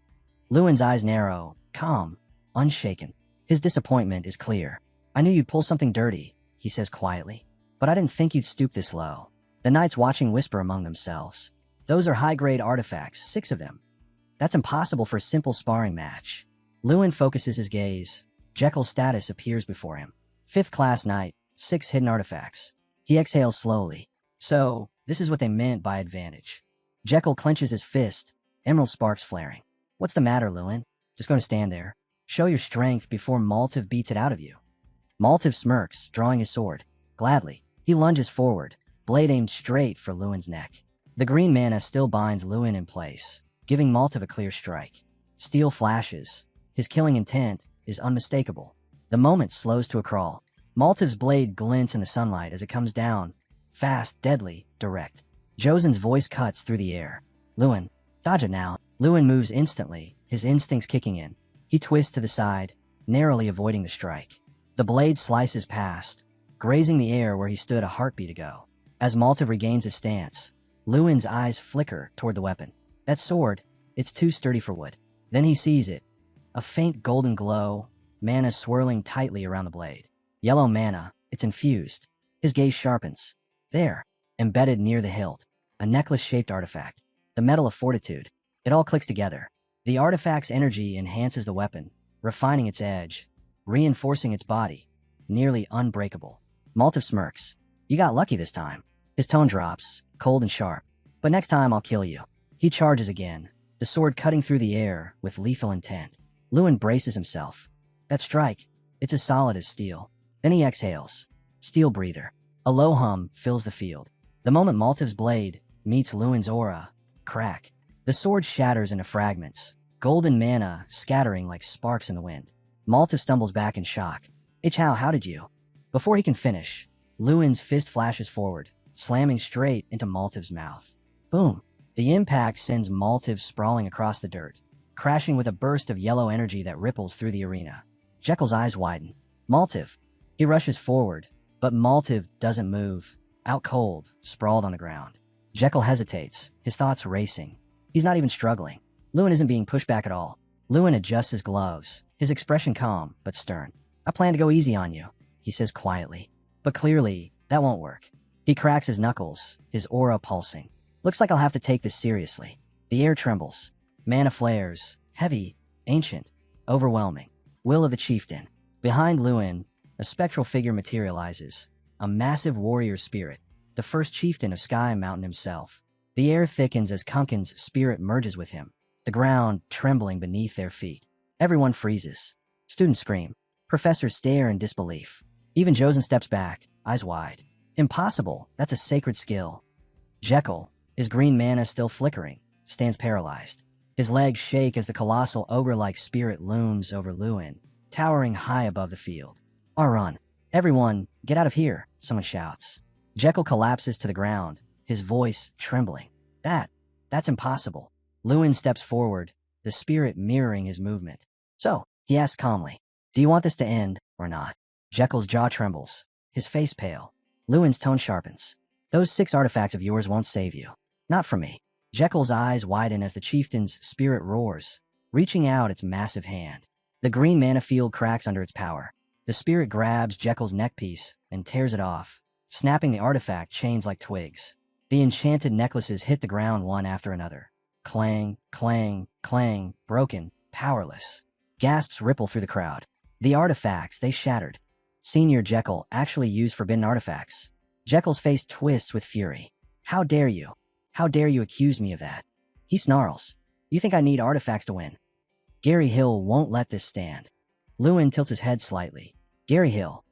Lewin's eyes narrow, calm, unshaken. His disappointment is clear. I knew you'd pull something dirty, he says quietly, but I didn't think you'd stoop this low. The knights watching whisper among themselves. Those are high-grade artifacts, 6 of them. That's impossible for a simple sparring match. Lewin focuses his gaze. Jekyll's status appears before him. 5th class knight, 6 hidden artifacts. He exhales slowly. So, this is what they meant by advantage. Jekyll clenches his fist, emerald sparks flaring. What's the matter, Lewin? Just going to stand there. Show your strength before Maltiv beats it out of you. Maltiv smirks, drawing his sword. Gladly, he lunges forward, blade aimed straight for Lewin's neck. The green mana still binds Lewin in place, giving Maltiv a clear strike. Steel flashes. His killing intent is unmistakable. The moment slows to a crawl. Maltiv's blade glints in the sunlight as it comes down. Fast, deadly, direct. Josen's voice cuts through the air. Lewin, dodge it now. Lewin moves instantly, his instincts kicking in. He twists to the side, narrowly avoiding the strike. The blade slices past, grazing the air where he stood a heartbeat ago. As Maltiv regains his stance, Lewin's eyes flicker toward the weapon. That sword, it's too sturdy for wood. Then he sees it. A faint golden glow, mana swirling tightly around the blade. Yellow mana, it's infused. His gaze sharpens. There, embedded near the hilt, a necklace-shaped artifact. The metal of fortitude. It all clicks together. The artifact's energy enhances the weapon, refining its edge, reinforcing its body, nearly unbreakable. Maltiv smirks. You got lucky this time. His tone drops, cold and sharp. But next time I'll kill you. He charges again, the sword cutting through the air with lethal intent. Lewin braces himself. That strike, it's as solid as steel. Then he exhales. Steel breather. A low hum fills the field. The moment Maltiv's blade meets Lewin's aura, crack. The sword shatters into fragments, golden mana scattering like sparks in the wind. Maltiv stumbles back in shock. How did you? Before he can finish, Lewin's fist flashes forward, slamming straight into Maltiv's mouth. Boom. The impact sends Maltiv sprawling across the dirt, crashing with a burst of yellow energy that ripples through the arena. Jekyll's eyes widen. Maltiv. He rushes forward, but Maltiv doesn't move, out cold, sprawled on the ground. Jekyll hesitates, his thoughts racing. He's not even struggling. Lewin isn't being pushed back at all. Lewin adjusts his gloves, his expression calm but stern. I plan to go easy on you, he says quietly. But clearly, that won't work. He cracks his knuckles, his aura pulsing. Looks like I'll have to take this seriously. The air trembles. Mana flares. Heavy, ancient, overwhelming. Will of the chieftain. Behind Lewin, a spectral figure materializes, a massive warrior spirit, the first chieftain of Sky Mountain himself. The air thickens as Kunkin's spirit merges with him, the ground trembling beneath their feet. Everyone freezes. Students scream. Professors stare in disbelief. Even Josen steps back, eyes wide. Impossible, that's a sacred skill. Jekyll, his green mana still flickering, stands paralyzed. His legs shake as the colossal ogre-like spirit looms over Lewin, towering high above the field. Run. Everyone, get out of here, someone shouts. Jekyll collapses to the ground, his voice trembling. That's impossible. Lewin steps forward, the spirit mirroring his movement. So, he asks calmly, do you want this to end, or not? Jekyll's jaw trembles, his face pale. Lewin's tone sharpens. Those 6 artifacts of yours won't save you. Not from me. Jekyll's eyes widen as the chieftain's spirit roars, reaching out its massive hand. The green mana field cracks under its power. The spirit grabs Jekyll's neckpiece and tears it off, snapping the artifact chains like twigs. The enchanted necklaces hit the ground one after another. Clang, clang, clang, broken, powerless. Gasps ripple through the crowd. The artifacts, they shattered. Senior Jekyll actually used forbidden artifacts. Jekyll's face twists with fury. How dare you? How dare you accuse me of that? He snarls. You think I need artifacts to win? Gary Hill won't let this stand. Lewin tilts his head slightly. Gary Hill.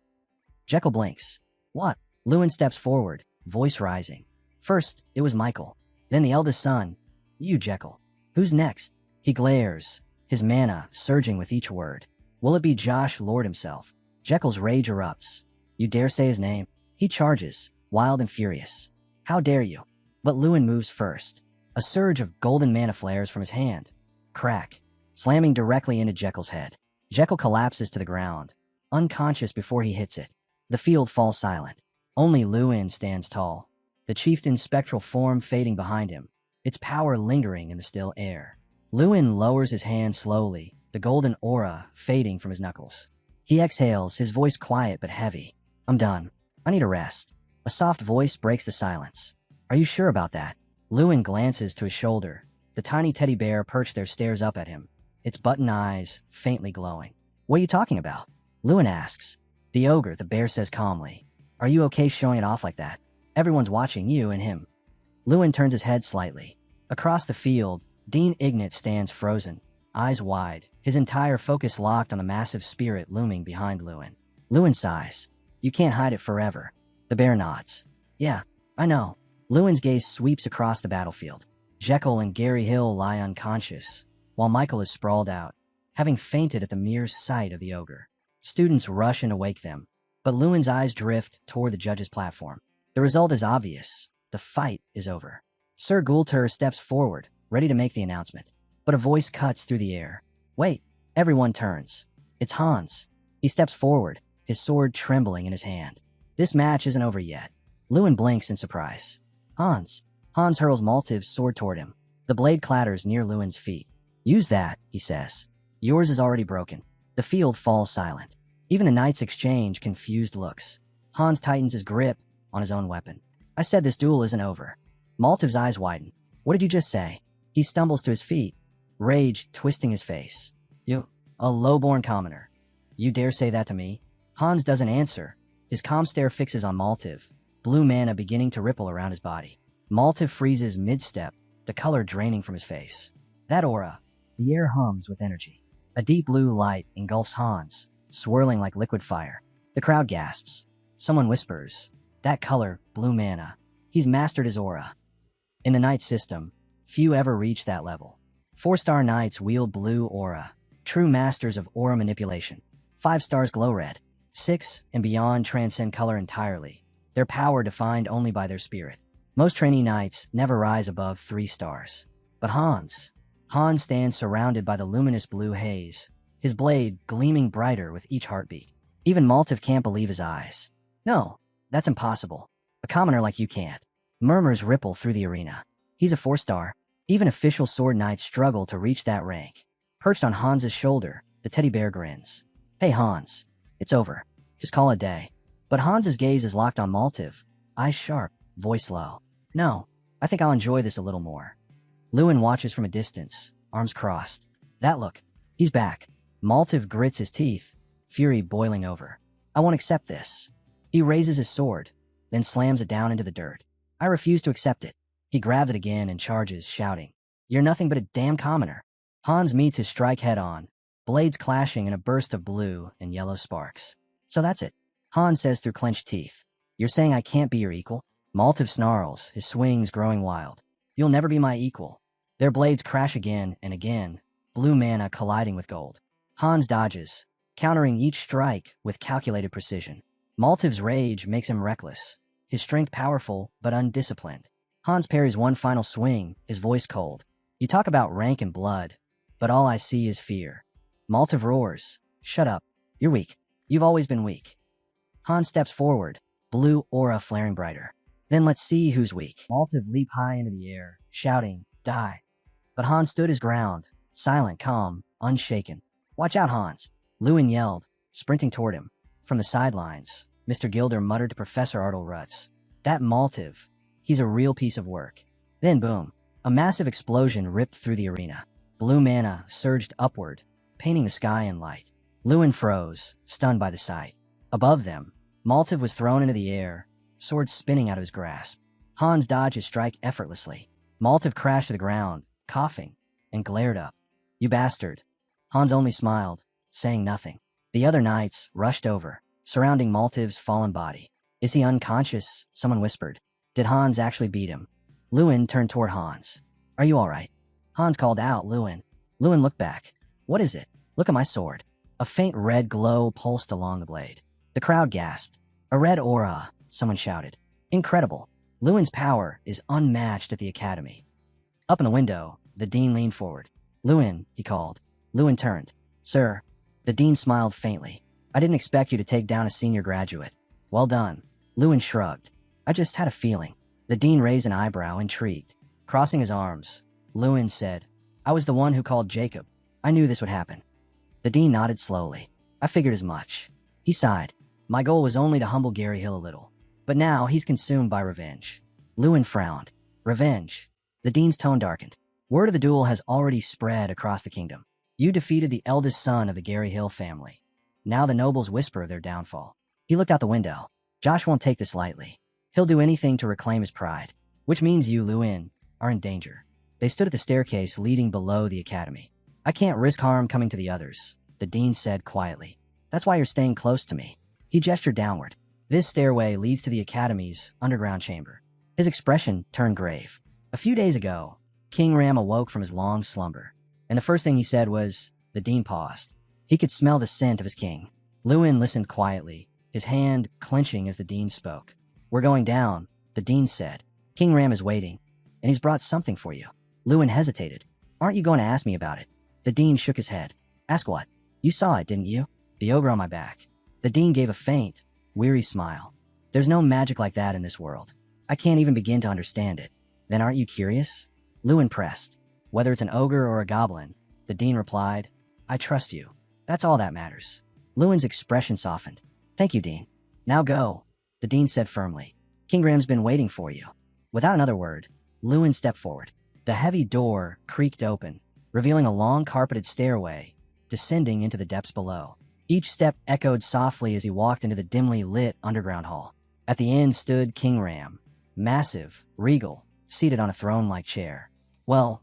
Jekyll blinks. What? Lewin steps forward, voice rising. First, it was Michael. Then the eldest son. You, Jekyll. Who's next? He glares, his mana surging with each word. Will it be Josh Lord himself? Jekyll's rage erupts. You dare say his name? He charges, wild and furious. How dare you? But Lewin moves first. A surge of golden mana flares from his hand. Crack, slamming directly into Jekyll's head. Jekyll collapses to the ground, unconscious before he hits it. The field falls silent. Only Lewin stands tall, the chieftain's spectral form fading behind him, its power lingering in the still air. Lewin lowers his hand slowly, the golden aura fading from his knuckles. He exhales, his voice quiet but heavy. I'm done. I need a rest. A soft voice breaks the silence. Are you sure about that? Lewin glances to his shoulder. The tiny teddy bear perched there stares up at him, its button eyes faintly glowing. What are you talking about? Lewin asks. The ogre, the bear says calmly. Are you okay showing it off like that? Everyone's watching you and him. Lewin turns his head slightly. Across the field, Dean Ignat stands frozen, eyes wide, his entire focus locked on the massive spirit looming behind Lewin. Lewin sighs. You can't hide it forever. The bear nods. Yeah, I know. Lewin's gaze sweeps across the battlefield. Jekyll and Gary Hill lie unconscious, while Michael is sprawled out, having fainted at the mere sight of the ogre. Students rush in to wake them, but Lewin's eyes drift toward the judge's platform. The result is obvious. The fight is over. Sir Gulter steps forward, ready to make the announcement. But a voice cuts through the air. Wait, everyone turns. It's Hans. He steps forward, his sword trembling in his hand. This match isn't over yet. Lewin blinks in surprise. Hans. Hans hurls Maltiv's sword toward him. The blade clatters near Lewin's feet. Use that, he says. Yours is already broken. The field falls silent. Even the knights exchange confused looks. Hans tightens his grip on his own weapon. I said this duel isn't over. Maltiv's eyes widen. What did you just say? He stumbles to his feet, rage twisting his face. You, a low-born commoner. You dare say that to me? Hans doesn't answer. His calm stare fixes on Maltiv, blue mana beginning to ripple around his body. Maltiv freezes mid-step, the color draining from his face. That aura. The air hums with energy. A deep blue light engulfs Hans, swirling like liquid fire. The crowd gasps. Someone whispers. That color, blue mana. He's mastered his aura. In the Knight system, few ever reach that level. 4-star Knights wield blue aura, true masters of aura manipulation. 5 stars glow red. 6 and beyond transcend color entirely, their power defined only by their spirit. Most trainee Knights never rise above 3 stars. But Hans stands surrounded by the luminous blue haze, his blade gleaming brighter with each heartbeat. Even Maltiv can't believe his eyes. No, that's impossible. A commoner like you can't. Murmurs ripple through the arena. He's a 4-star. Even official sword knights struggle to reach that rank. Perched on Hans's shoulder, the teddy bear grins. Hey Hans, it's over. Just call it a day. But Hans's gaze is locked on Maltiv, eyes sharp, voice low. No, I think I'll enjoy this a little more. Lewin watches from a distance, arms crossed. That look. He's back. Maltiv grits his teeth, fury boiling over. I won't accept this. He raises his sword, then slams it down into the dirt. I refuse to accept it. He grabs it again and charges, shouting, "You're nothing but a damn commoner." Hans meets his strike head-on, blades clashing in a burst of blue and yellow sparks. "So that's it," Hans says through clenched teeth. "You're saying I can't be your equal?" Maltiv snarls, his swings growing wild. "You'll never be my equal." Their blades crash again and again, blue mana colliding with gold. Hans dodges, countering each strike with calculated precision. Maltiv's rage makes him reckless, his strength powerful but undisciplined. Hans parries one final swing, his voice cold. "You talk about rank and blood, but all I see is fear." Maltiv roars, "Shut up. You're weak. You've always been weak." Hans steps forward, blue aura flaring brighter. "Then let's see who's weak." Maltiv leaped high into the air, shouting, "Die." But Hans stood his ground, silent, calm, unshaken. "Watch out, Hans," Lewin yelled, sprinting toward him. From the sidelines, Mr. Gilder muttered to Professor Artel Rutz, "That Maltiv, he's a real piece of work." Then boom, a massive explosion ripped through the arena. Blue mana surged upward, painting the sky in light. Lewin froze, stunned by the sight. Above them, Maltiv was thrown into the air, sword spinning out of his grasp. Hans dodged his strike effortlessly. Maltiv crashed to the ground, coughing, and glared up. "You bastard." Hans only smiled, saying nothing. The other knights rushed over, surrounding Maltiv's fallen body. "Is he unconscious?" someone whispered. Did Hans actually beat him? Lewin turned toward Hans. "Are you all right?" Hans called out, "Lewin." Lewin looked back. "What is it?" "Look at my sword." A faint red glow pulsed along the blade. The crowd gasped. "A red aura," someone shouted. "Incredible. Lewin's power is unmatched at the academy." Up in the window, the dean leaned forward. "Lewin," he called. Lewin turned. "Sir." The dean smiled faintly. "I didn't expect you to take down a senior graduate." "Well done." Lewin shrugged. "I just had a feeling." The dean raised an eyebrow, intrigued. Crossing his arms, Lewin said, "I was the one who called Jacob. I knew this would happen." The dean nodded slowly. "I figured as much." He sighed. "My goal was only to humble Gary Hill a little. But now he's consumed by revenge." Lewin frowned. "Revenge?" The dean's tone darkened. "Word of the duel has already spread across the kingdom. You defeated the eldest son of the Gary Hill family. Now the nobles whisper of their downfall." He looked out the window. "Josh won't take this lightly. He'll do anything to reclaim his pride. Which means you, Lewin, are in danger." They stood at the staircase leading below the academy. "I can't risk harm coming to the others," the dean said quietly. "That's why you're staying close to me." He gestured downward. "This stairway leads to the academy's underground chamber." His expression turned grave. A few days ago, King Ram awoke from his long slumber, and the first thing he said was, the dean paused. He could smell the scent of his king. Lewin listened quietly, his hand clenching as the dean spoke. "We're going down," the dean said. "King Ram is waiting, and he's brought something for you." Lewin hesitated. "Aren't you going to ask me about it?" The dean shook his head. "Ask what? You saw it, didn't you? The ogre on my back." The dean gave a faint, weary smile. "There's no magic like that in this world. I can't even begin to understand it." "Then aren't you curious?" Lewin pressed. "Whether it's an ogre or a goblin," the dean replied, "I trust you. That's all that matters." Lewin's expression softened. "Thank you, Dean. Now go," the dean said firmly. "King Graham's been waiting for you." Without another word, Lewin stepped forward. The heavy door creaked open, revealing a long carpeted stairway, descending into the depths below. Each step echoed softly as he walked into the dimly lit underground hall. At the end stood King Ram, massive, regal, seated on a throne-like chair. Well,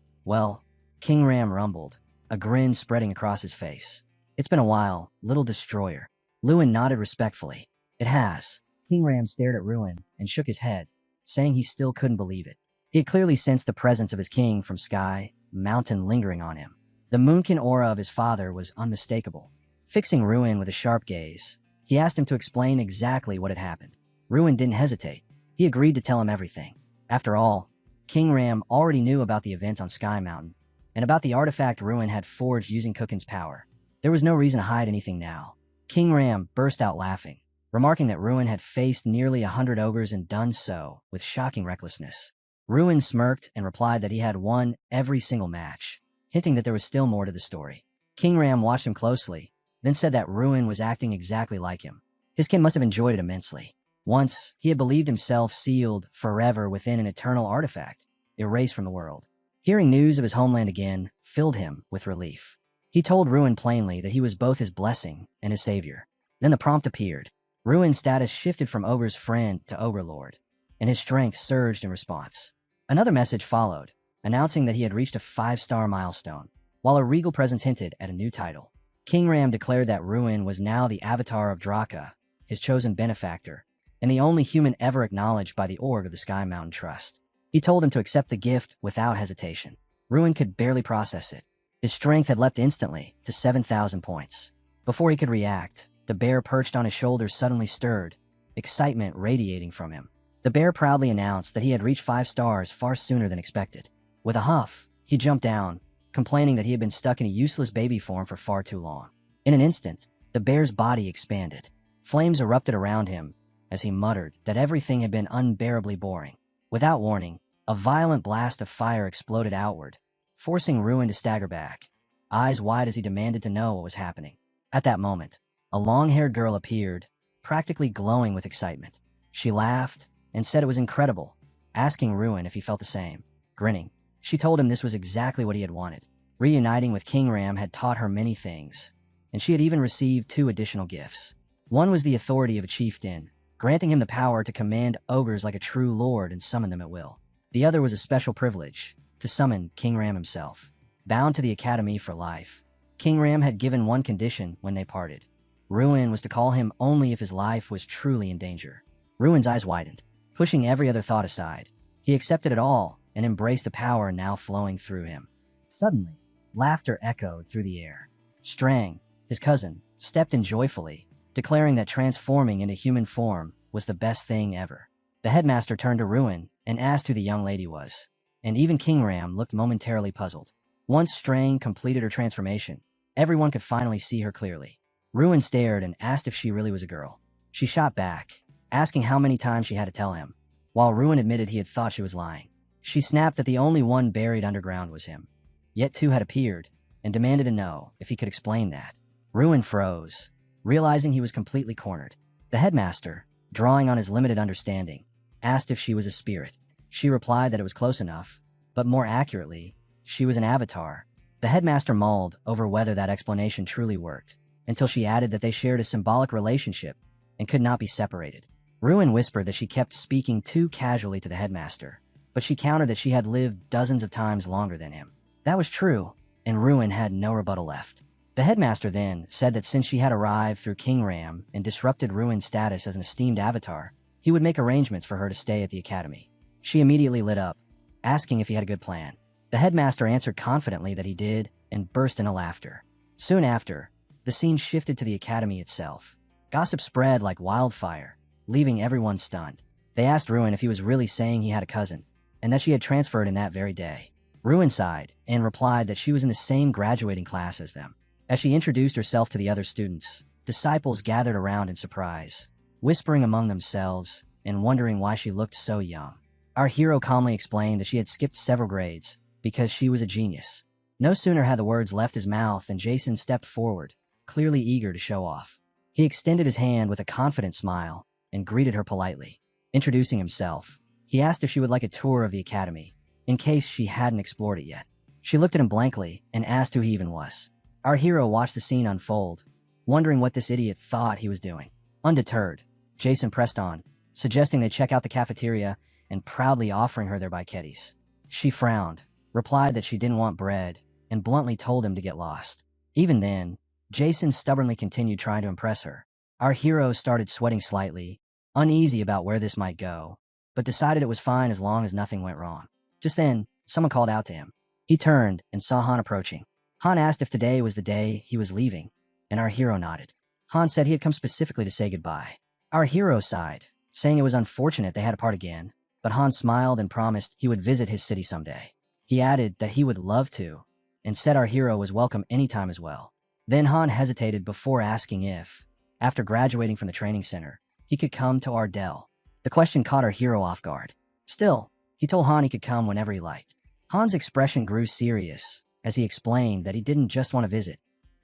King Ram rumbled, a grin spreading across his face. "It's been a while, little destroyer." Lewin nodded respectfully. "It has." King Ram stared at Ruin and shook his head, saying he still couldn't believe it. He had clearly sensed the presence of his king from sky, mountain lingering on him. The moonkin aura of his father was unmistakable. Fixing Ruin with a sharp gaze, he asked him to explain exactly what had happened. Ruin didn't hesitate. He agreed to tell him everything. After all, King Ram already knew about the events on Sky Mountain, and about the artifact Ruin had forged using Kukin's power. There was no reason to hide anything now. King Ram burst out laughing, remarking that Ruin had faced nearly 100 ogres and done so with shocking recklessness. Ruin smirked and replied that he had won every single match, hinting that there was still more to the story. King Ram watched him closely, then said that Ruin was acting exactly like him. His kin must have enjoyed it immensely. Once, he had believed himself sealed forever within an eternal artifact, erased from the world. Hearing news of his homeland again filled him with relief. He told Ruin plainly that he was both his blessing and his savior. Then the prompt appeared. Ruin's status shifted from ogre's friend to ogre lord, and his strength surged in response. Another message followed, announcing that he had reached a 5-star milestone, while a regal presence hinted at a new title. King Ram declared that Ruin was now the avatar of Draka, his chosen benefactor, and the only human ever acknowledged by the org of the Sky Mountain Trust. He told him to accept the gift without hesitation. Ruin could barely process it. His strength had leapt instantly to 7,000 points. Before he could react, the bear perched on his shoulder suddenly stirred, excitement radiating from him. The bear proudly announced that he had reached 5 stars far sooner than expected. With a huff, he jumped down, complaining that he had been stuck in a useless baby form for far too long. In an instant, the bear's body expanded. Flames erupted around him as he muttered that everything had been unbearably boring. Without warning, a violent blast of fire exploded outward, forcing Ruin to stagger back, eyes wide as he demanded to know what was happening. At that moment, a long-haired girl appeared, practically glowing with excitement. She laughed and said it was incredible, asking Ruin if he felt the same. Grinning, she told him this was exactly what he had wanted. Reuniting with King Ram had taught her many things, and she had even received 2 additional gifts. One was the authority of a chieftain, granting him the power to command ogres like a true lord and summon them at will. The other was a special privilege, to summon King Ram himself. Bound to the academy for life, King Ram had given one condition when they parted. Ruin was to call him only if his life was truly in danger. Ruin's eyes widened, pushing every other thought aside. He accepted it all and embraced the power now flowing through him. Suddenly, laughter echoed through the air. Strang, his cousin, stepped in joyfully, declaring that transforming into human form was the best thing ever. The headmaster turned to Ruin and asked who the young lady was, and even King Ram looked momentarily puzzled. Once Strang completed her transformation, everyone could finally see her clearly. Ruin stared and asked if she really was a girl. She shot back, asking how many times she had to tell him, while Ruin admitted he had thought she was lying. She snapped that the only one buried underground was him. Yet 2 had appeared, and demanded to know if he could explain that. Ruin froze, realizing he was completely cornered. The headmaster, drawing on his limited understanding, asked if she was a spirit. She replied that it was close enough, but more accurately, she was an avatar. The headmaster mulled over whether that explanation truly worked, until she added that they shared a symbolic relationship and could not be separated. Ruin whispered that she kept speaking too casually to the headmaster, but she countered that she had lived dozens of times longer than him. That was true, and Ruin had no rebuttal left. The headmaster then said that since she had arrived through King Ram and disrupted Ruin's status as an esteemed avatar, he would make arrangements for her to stay at the academy. She immediately lit up, asking if he had a good plan. The headmaster answered confidently that he did and burst into laughter. Soon after, the scene shifted to the academy itself. Gossip spread like wildfire, leaving everyone stunned. They asked Ruin if he was really saying he had a cousin, and that she had transferred in that very day. Ruin sighed and replied that she was in the same graduating class as them. As she introduced herself to the other students, disciples gathered around in surprise, whispering among themselves and wondering why she looked so young. Our hero calmly explained that she had skipped several grades because she was a genius. No sooner had the words left his mouth than Jason stepped forward, clearly eager to show off. He extended his hand with a confident smile and greeted her politely. Introducing himself, he asked if she would like a tour of the academy, in case she hadn't explored it yet. She looked at him blankly and asked who he even was. Our hero watched the scene unfold, wondering what this idiot thought he was doing. Undeterred, Jason pressed on, suggesting they check out the cafeteria and proudly offering her their biquettes. She frowned, replied that she didn't want bread, and bluntly told him to get lost. Even then, Jason stubbornly continued trying to impress her. Our hero started sweating slightly, uneasy about where this might go, but decided it was fine as long as nothing went wrong. Just then, someone called out to him. He turned and saw Han approaching. Han asked if today was the day he was leaving, and our hero nodded. Han said he had come specifically to say goodbye. Our hero sighed, saying it was unfortunate they had to part again, but Han smiled and promised he would visit his city someday. He added that he would love to, and said our hero was welcome anytime as well. Then Han hesitated before asking if, after graduating from the training center, he could come to Ardell. The question caught our hero off guard. Still, he told Han he could come whenever he liked. Han's expression grew serious as he explained that he didn't just want to visit.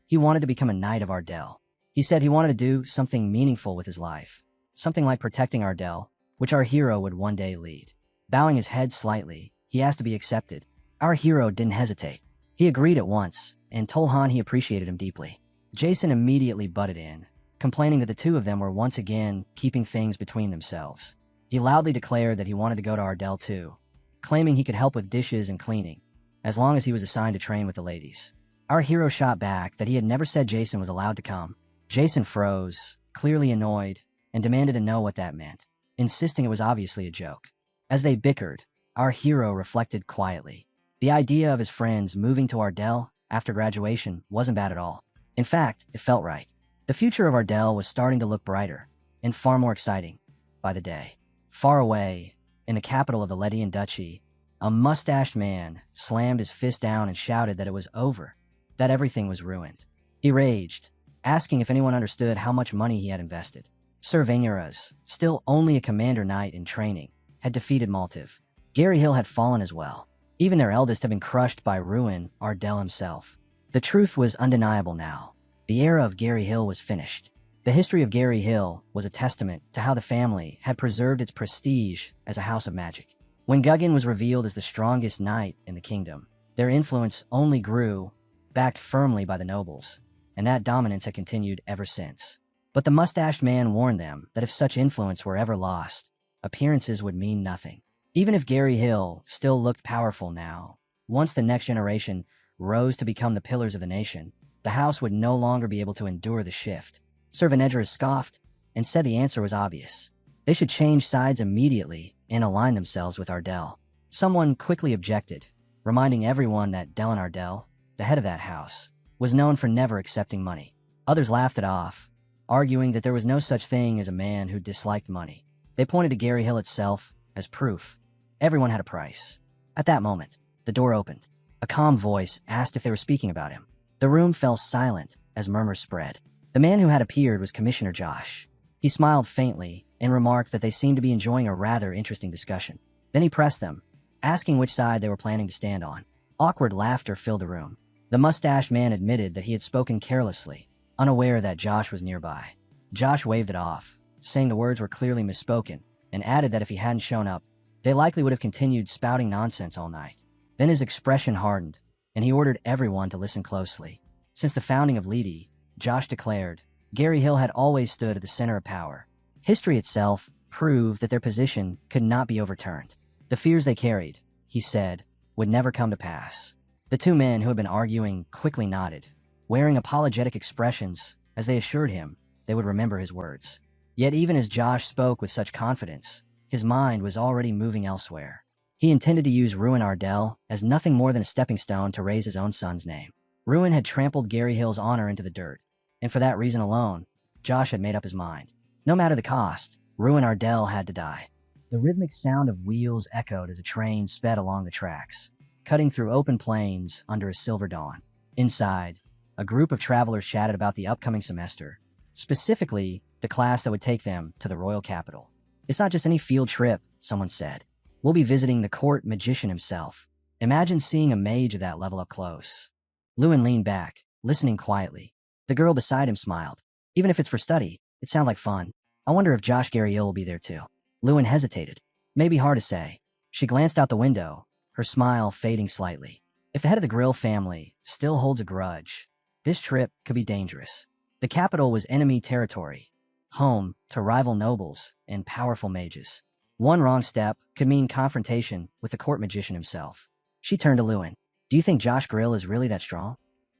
He wanted to become a knight of Ardell. He said he wanted to do something meaningful with his life, something like protecting Ardell, which our hero would one day lead. Bowing his head slightly, he asked to be accepted. Our hero didn't hesitate. He agreed at once and told Han he appreciated him deeply. Jason immediately butted in, complaining that the two of them were once again keeping things between themselves. He loudly declared that he wanted to go to Ardell too, claiming he could help with dishes and cleaning, as long as he was assigned to train with the ladies. Our hero shot back that he had never said Jason was allowed to come. Jason froze, clearly annoyed, and demanded to know what that meant, insisting it was obviously a joke. As they bickered, our hero reflected quietly. The idea of his friends moving to Ardell after graduation wasn't bad at all. In fact, it felt right. The future of Ardell was starting to look brighter, and far more exciting, by the day. Far away, in the capital of the Ledian Duchy, a mustached man slammed his fist down and shouted that it was over, that everything was ruined. He raged, asking if anyone understood how much money he had invested. Sir Vayneras, still only a commander knight in training, had defeated Maltiv. Gary Hill had fallen as well. Even their eldest had been crushed by Ruin Ardell himself. The truth was undeniable now. The era of Gary Hill was finished. The history of Gary Hill was a testament to how the family had preserved its prestige as a house of magic. When Guggen was revealed as the strongest knight in the kingdom, their influence only grew, backed firmly by the nobles, and that dominance had continued ever since. But the mustached man warned them that if such influence were ever lost, appearances would mean nothing. Even if Gary Hill still looked powerful now, once the next generation rose to become the pillars of the nation, the house would no longer be able to endure the shift. Sir Vayneras scoffed and said the answer was obvious. They should change sides immediately and align themselves with Ardell. Someone quickly objected, reminding everyone that Dellen Ardell, the head of that house, was known for never accepting money. Others laughed it off, arguing that there was no such thing as a man who disliked money. They pointed to Gary Hill itself as proof. Everyone had a price. At that moment, the door opened. A calm voice asked if they were speaking about him. The room fell silent as murmurs spread. The man who had appeared was Commissioner Josh. He smiled faintly and remarked that they seemed to be enjoying a rather interesting discussion. Then he pressed them, asking which side they were planning to stand on. Awkward laughter filled the room. The mustached man admitted that he had spoken carelessly, unaware that Josh was nearby. Josh waved it off, saying the words were clearly misspoken, and added that if he hadn't shown up, they likely would have continued spouting nonsense all night. Then his expression hardened, and he ordered everyone to listen closely. Since the founding of Ledi, Josh declared, Gary Hill had always stood at the center of power. History itself proved that their position could not be overturned. The fears they carried, he said, would never come to pass. The two men who had been arguing quickly nodded, wearing apologetic expressions as they assured him they would remember his words. Yet even as Josh spoke with such confidence, his mind was already moving elsewhere. He intended to use Ruin Ardell as nothing more than a stepping stone to raise his own son's name. Ruin had trampled Gary Hill's honor into the dirt, and for that reason alone, Josh had made up his mind. No matter the cost, Ruin Ardell had to die. The rhythmic sound of wheels echoed as a train sped along the tracks, cutting through open plains under a silver dawn. Inside, a group of travelers chatted about the upcoming semester, specifically the class that would take them to the royal capital. It's not just any field trip, someone said. We'll be visiting the court magician himself. Imagine seeing a mage of that level up close. Lewin leaned back, listening quietly. The girl beside him smiled. Even if it's for study, it sounds like fun. I wonder if Josh Garriel will be there too. Lewin hesitated. Maybe hard to say. She glanced out the window, her smile fading slightly. If the head of the Grill family still holds a grudge, this trip could be dangerous. The capital was enemy territory, home to rival nobles and powerful mages. One wrong step could mean confrontation with the court magician himself. She turned to Lewin. Do you think Josh Grill is really that strong?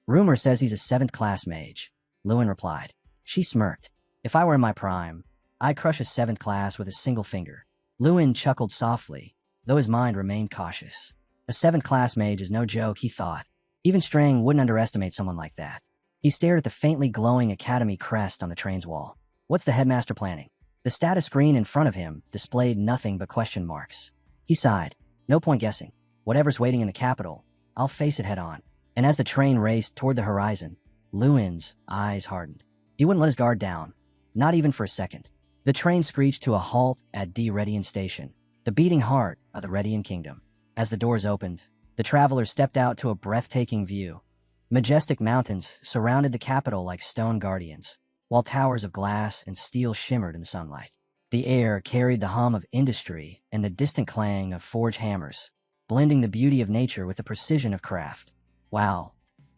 Rumor says he's a 7th class mage, Lewin replied. She smirked. If I were in my prime, I'd crush a 7th class with a single finger. Lewin chuckled softly, though his mind remained cautious. A 7th class mage is no joke, he thought. Even Strang wouldn't underestimate someone like that. He stared at the faintly glowing academy crest on the train's wall. What's the headmaster planning? The status screen in front of him displayed nothing but question marks. He sighed. No point guessing. Whatever's waiting in the capital, I'll face it head on. And as the train raced toward the horizon, Lewin's eyes hardened. He wouldn't let his guard down, not even for a second. The train screeched to a halt at D. Redian Station, the beating heart of the Redian Kingdom. As the doors opened, the travelers stepped out to a breathtaking view. Majestic mountains surrounded the capital like stone guardians, while towers of glass and steel shimmered in the sunlight. The air carried the hum of industry and the distant clang of forged hammers, blending the beauty of nature with the precision of craft. Wow,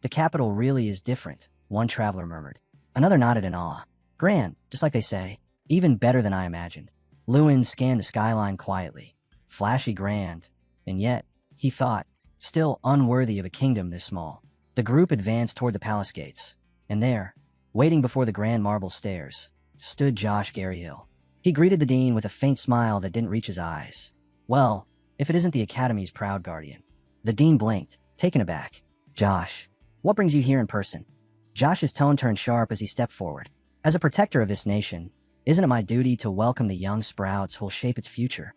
The capital really is different, one traveler murmured. Another nodded in awe. Grand, just like they say. Even better than I imagined. Lewin scanned the skyline quietly. Flashy grand. And yet, he thought, still unworthy of a kingdom this small. The group advanced toward the palace gates. And there, waiting before the grand marble stairs, stood Josh Garyhill. He greeted the dean with a faint smile that didn't reach his eyes. Well, if it isn't the Academy's proud guardian. The dean blinked, taken aback. Josh, what brings you here in person? Josh's tone turned sharp as he stepped forward. As a protector of this nation, isn't it my duty to welcome the young sprouts who'll shape its future?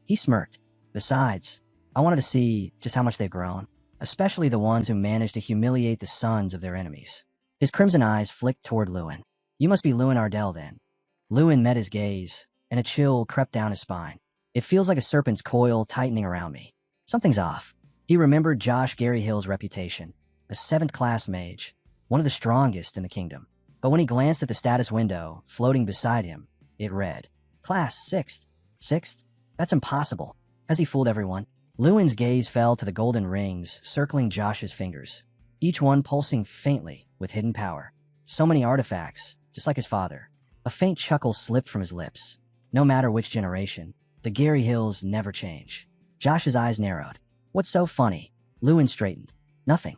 He smirked. Besides, I wanted to see just how much they've grown, especially the ones who managed to humiliate the sons of their enemies. His crimson eyes flicked toward Lewin. You must be Lewin Ardell, then. Lewin met his gaze, and a chill crept down his spine. It feels like a serpent's coil tightening around me. Something's off. He remembered Josh Garyhill's reputation, a 7th-class mage, one of the strongest in the kingdom. But when he glanced at the status window floating beside him, it read, Class 6th. 6th? That's impossible. Has he fooled everyone? Lewin's gaze fell to the golden rings circling Josh's fingers, each one pulsing faintly with hidden power. So many artifacts, just like his father. A faint chuckle slipped from his lips. No matter which generation, the Garyhills never change. Josh's eyes narrowed. What's so funny? Lewin straightened. Nothing.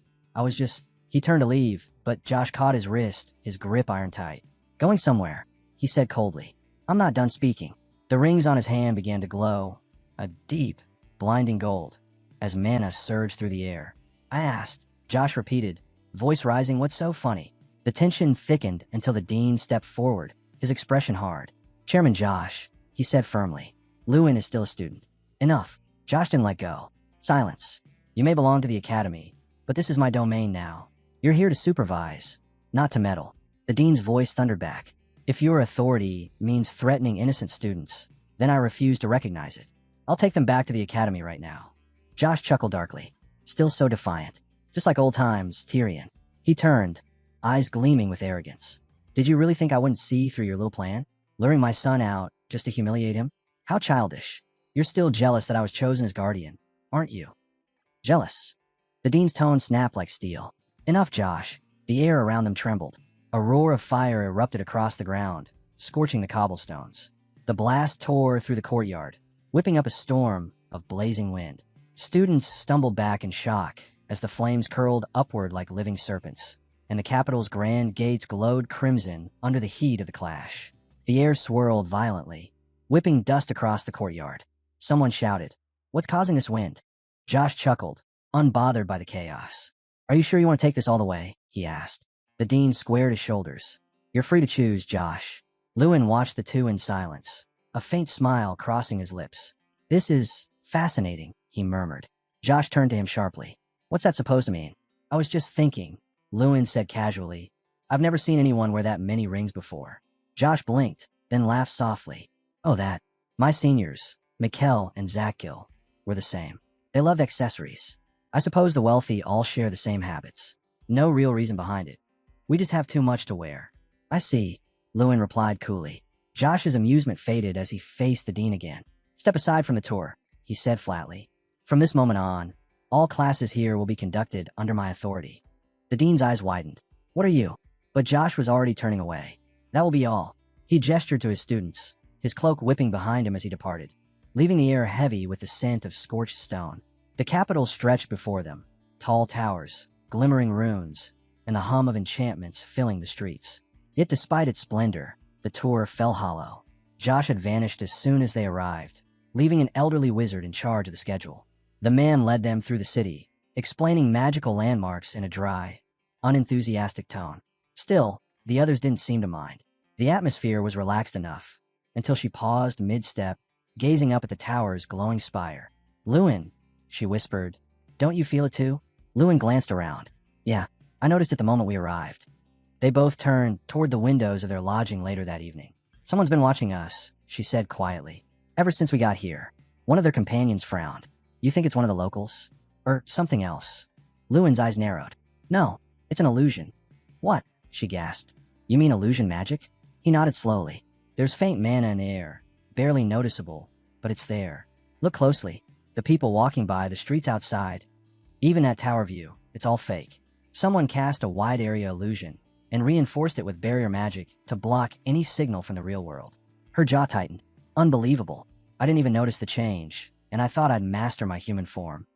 He turned to leave, but Josh caught his wrist, his grip iron tight. Going somewhere, he said coldly. I'm not done speaking. The rings on his hand began to glow, a deep, blinding gold, as mana surged through the air. I asked. Josh repeated, voice rising, what's so funny? The tension thickened until the dean stepped forward, his expression hard. Chairman Josh, he said firmly. Lewin is still a student. Enough. Josh didn't let go. Silence. You may belong to the Academy, but this is my domain now. You're here to supervise, not to meddle. The dean's voice thundered back. If your authority means threatening innocent students, then I refuse to recognize it. I'll take them back to the Academy right now. Josh chuckled darkly, still so defiant. Just like old times, Tyrion. He turned, eyes gleaming with arrogance. Did you really think I wouldn't see through your little plan? Luring my son out just to humiliate him? How childish. You're still jealous that I was chosen as guardian, aren't you? Jealous. The dean's tone snapped like steel. Enough, Josh. The air around them trembled. A roar of fire erupted across the ground, scorching the cobblestones. The blast tore through the courtyard, whipping up a storm of blazing wind. Students stumbled back in shock as the flames curled upward like living serpents, and the capital's grand gates glowed crimson under the heat of the clash. The air swirled violently, whipping dust across the courtyard. Someone shouted, What's causing this wind? Josh chuckled, unbothered by the chaos. Are you sure you want to take this all the way? He asked. The dean squared his shoulders. You're free to choose, Josh. Lewin watched the two in silence, a faint smile crossing his lips. This is fascinating, he murmured. Josh turned to him sharply. What's that supposed to mean? I was just thinking, Lewin said casually. I've never seen anyone wear that many rings before. Josh blinked, then laughed softly. Oh, that. My seniors, Mikkel and Zakil, were the same. They loved accessories. I suppose the wealthy all share the same habits. No real reason behind it. We just have too much to wear. I see, Lewin replied coolly. Josh's amusement faded as he faced the dean again. Step aside from the tour, he said flatly. From this moment on, all classes here will be conducted under my authority. The dean's eyes widened. What are you? But Josh was already turning away. That will be all. He gestured to his students, his cloak whipping behind him as he departed, leaving the air heavy with the scent of scorched stone. The capital stretched before them, tall towers, glimmering ruins, and the hum of enchantments filling the streets. Yet despite its splendor, the tour fell hollow. Josh had vanished as soon as they arrived, leaving an elderly wizard in charge of the schedule. The man led them through the city, explaining magical landmarks in a dry, unenthusiastic tone. Still, the others didn't seem to mind. The atmosphere was relaxed enough, until she paused mid-step, gazing up at the tower's glowing spire. Lewin, she whispered, don't you feel it too? Lewin glanced around. Yeah, I noticed it the moment we arrived. They both turned toward the windows of their lodging later that evening. Someone's been watching us, she said quietly. Ever since we got here. One of their companions frowned. You think it's one of the locals? Or something else? Lewin's eyes narrowed. No, it's an illusion. What? She gasped. You mean illusion magic? He nodded slowly. There's faint mana in the air, barely noticeable, but it's there. Look closely. The people walking by, the streets outside. Even at tower view, it's all fake. Someone cast a wide-area illusion and reinforced it with barrier magic to block any signal from the real world. Her jaw tightened. Unbelievable. I didn't even notice the change, and I thought I'd master my human form.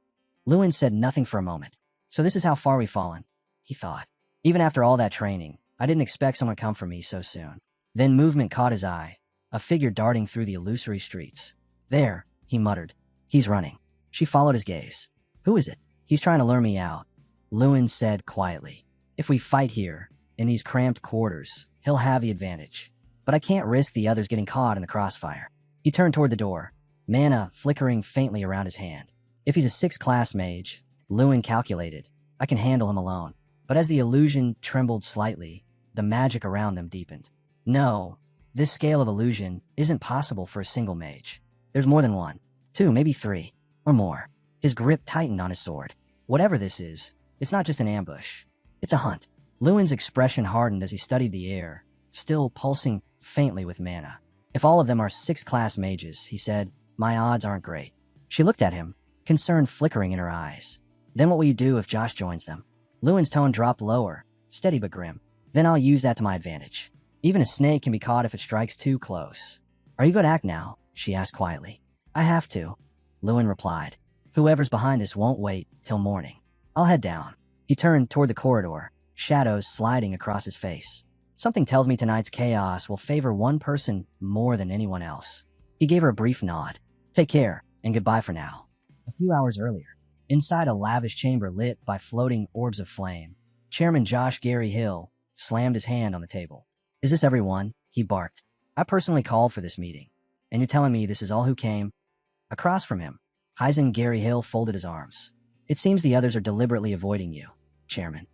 Lewin said nothing for a moment. So this is how far we've fallen, he thought. Even after all that training, I didn't expect someone to come for me so soon. Then movement caught his eye, a figure darting through the illusory streets. There, he muttered. He's running. She followed his gaze. Who is it? He's trying to lure me out, Lewin said quietly. If we fight here, in these cramped quarters, he'll have the advantage. But I can't risk the others getting caught in the crossfire. He turned toward the door, mana flickering faintly around his hand. If he's a 6th class mage, Lewin calculated, I can handle him alone. But as the illusion trembled slightly, the magic around them deepened. No, this scale of illusion isn't possible for a single mage. There's more than 1, 2, maybe 3, or more. His grip tightened on his sword. Whatever this is, it's not just an ambush. It's a hunt. Lewin's expression hardened as he studied the air, still pulsing faintly with mana. If all of them are 6th class mages, he said, my odds aren't great. She looked at him, concern flickering in her eyes. Then what will you do if Josh joins them? Lewin's tone dropped lower, steady but grim. Then I'll use that to my advantage. Even a snake can be caught if it strikes too close. Are you going to act now? She asked quietly. I have to, Lewin replied. Whoever's behind this won't wait till morning. I'll head down. He turned toward the corridor, shadows sliding across his face. Something tells me tonight's chaos will favor one person more than anyone else. He gave her a brief nod. Take care, and goodbye for now. A few hours earlier, inside a lavish chamber lit by floating orbs of flame, Chairman Josh Gary Hill slammed his hand on the table. Is this everyone? He barked. I personally called for this meeting, and you're telling me this is all who came? Across from him, Heisen Gary Hill folded his arms. It seems the others are deliberately avoiding you, Chairman.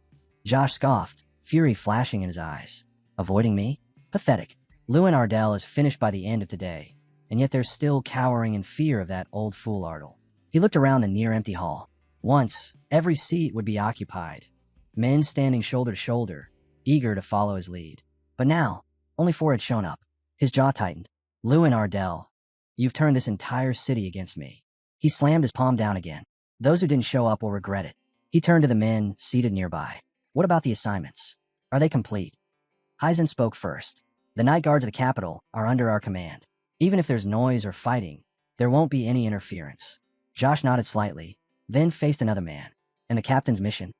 Josh scoffed, fury flashing in his eyes. Avoiding me? Pathetic. Lewin Ardell is finished by the end of today, and yet they're still cowering in fear of that old fool Ardell. He looked around the near-empty hall. Once, every seat would be occupied. Men standing shoulder to shoulder, eager to follow his lead. But now, only 4 had shown up. His jaw tightened. Lewin Ardell, you've turned this entire city against me. He slammed his palm down again. Those who didn't show up will regret it. He turned to the men seated nearby. What about the assignments? Are they complete? Heisen spoke first. The night guards of the capital are under our command. Even if there's noise or fighting, there won't be any interference. Josh nodded slightly, then faced another man. And the captain's mission?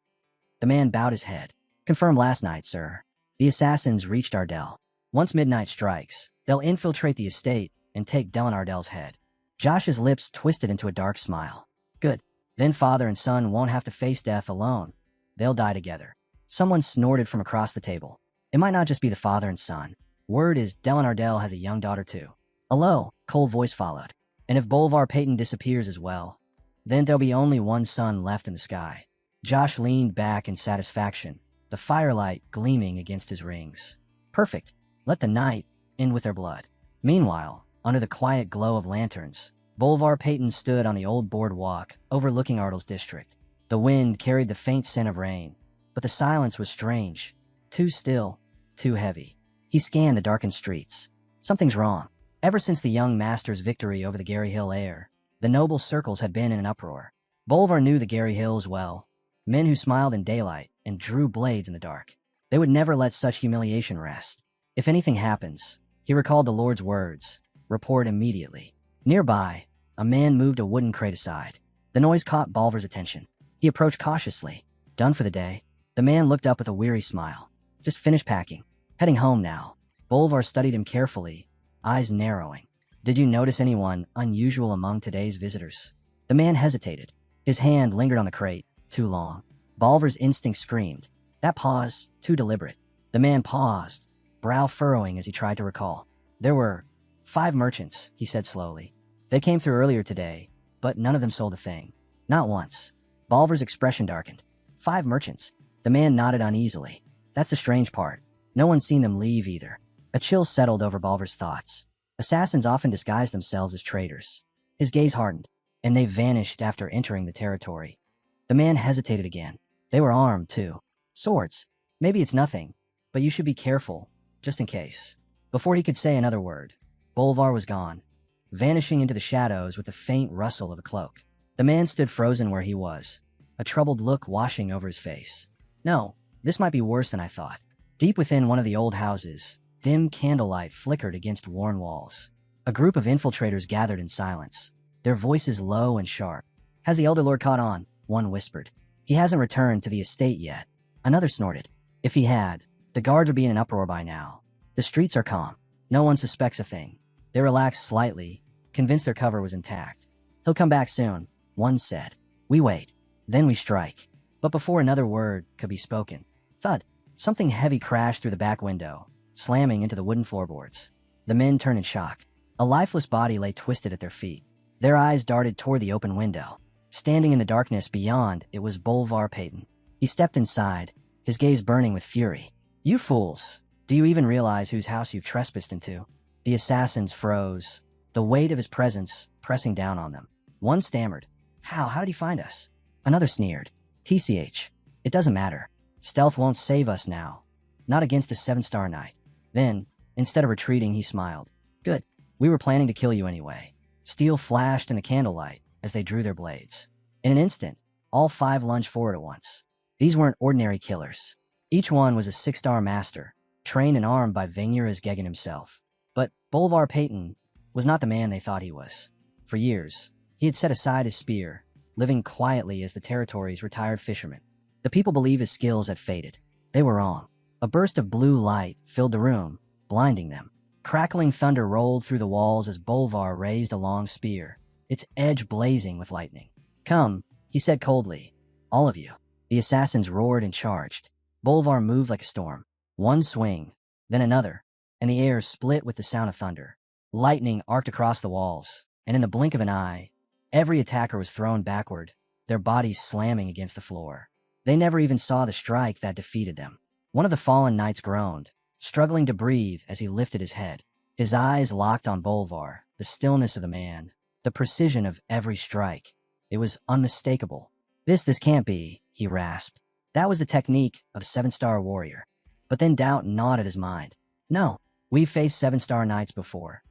The man bowed his head. Confirmed last night, sir. The assassins reached Ardell. Once midnight strikes, they'll infiltrate the estate and take Dylan Ardell's head. Josh's lips twisted into a dark smile. Good. Then father and son won't have to face death alone. They'll die together. Someone snorted from across the table. It might not just be the father and son. Word is Dylan Ardell has a young daughter too. A low, cold voice followed. And if Bolvar Payton disappears as well, then there'll be only one sun left in the sky. Josh leaned back in satisfaction, the firelight gleaming against his rings. Perfect. Let the night end with their blood. Meanwhile, under the quiet glow of lanterns, Bolvar Payton stood on the old boardwalk overlooking Ardell's district. The wind carried the faint scent of rain, but the silence was strange. Too still, too heavy. He scanned the darkened streets. Something's wrong. Ever since the young master's victory over the Gary Hill heir, the noble circles had been in an uproar. Bolvar knew the Gary Hills well. Men who smiled in daylight and drew blades in the dark. They would never let such humiliation rest. If anything happens, he recalled the Lord's words, report immediately. Nearby, a man moved a wooden crate aside. The noise caught Bolvar's attention. He approached cautiously. Done for the day? The man looked up with a weary smile. Just finished packing. Heading home now. Bolvar studied him carefully, eyes narrowing. Did you notice anyone unusual among today's visitors? The man hesitated. His hand lingered on the crate, too long. Bolvar's instinct screamed. That pause, too deliberate. The man paused, brow furrowing as he tried to recall. There were 5 merchants, he said slowly. They came through earlier today, but none of them sold a thing. Not once. Bolvar's expression darkened. 5 merchants. The man nodded uneasily. That's the strange part. No one's seen them leave either. A chill settled over Bolvar's thoughts. Assassins often disguise themselves as traders. His gaze hardened, and they vanished after entering the territory. The man hesitated again. They were armed, too. Swords. Maybe it's nothing, but you should be careful, just in case. Before he could say another word, Bolvar was gone, vanishing into the shadows with the faint rustle of a cloak. The man stood frozen where he was, a troubled look washing over his face. No, this might be worse than I thought. Deep within one of the old houses, dim candlelight flickered against worn walls. A group of infiltrators gathered in silence, their voices low and sharp. Has the Elder Lord caught on? One whispered. He hasn't returned to the estate yet. Another snorted. If he had, the guards would be in an uproar by now. The streets are calm. No one suspects a thing. They relaxed slightly, convinced their cover was intact. He'll come back soon, one said. We wait. Then we strike. But before another word could be spoken, thud, something heavy crashed through the back window, slamming into the wooden floorboards. The men turned in shock. A lifeless body lay twisted at their feet. Their eyes darted toward the open window. Standing in the darkness beyond, it was Bolvar Peyton. He stepped inside, his gaze burning with fury. You fools! Do you even realize whose house you've trespassed into? The assassins froze, the weight of his presence pressing down on them. One stammered. How did he find us? Another sneered. TCH. It doesn't matter. Stealth won't save us now. Not against a 7-star knight. Then, instead of retreating, he smiled. Good. We were planning to kill you anyway. Steel flashed in the candlelight as they drew their blades. In an instant, all 5 lunged forward at once. These weren't ordinary killers. Each one was a 6-star master, trained and armed by Vengura's Gegan himself. But Bolvar Peyton was not the man they thought he was. For years, he had set aside his spear, living quietly as the territory's retired fisherman. The people believed his skills had faded. They were wrong. A burst of blue light filled the room, blinding them. Crackling thunder rolled through the walls as Bolvar raised a long spear, its edge blazing with lightning. Come, he said coldly. All of you. The assassins roared and charged. Bolvar moved like a storm. One swing, then another, and the air split with the sound of thunder. Lightning arced across the walls, and in the blink of an eye, every attacker was thrown backward, their bodies slamming against the floor. They never even saw the strike that defeated them. One of the fallen knights groaned, struggling to breathe as he lifted his head. His eyes locked on Bolvar, the stillness of the man, the precision of every strike. It was unmistakable. This can't be, he rasped. That was the technique of a 7-star warrior. But then doubt gnawed at his mind. No, we've faced 7-star knights before.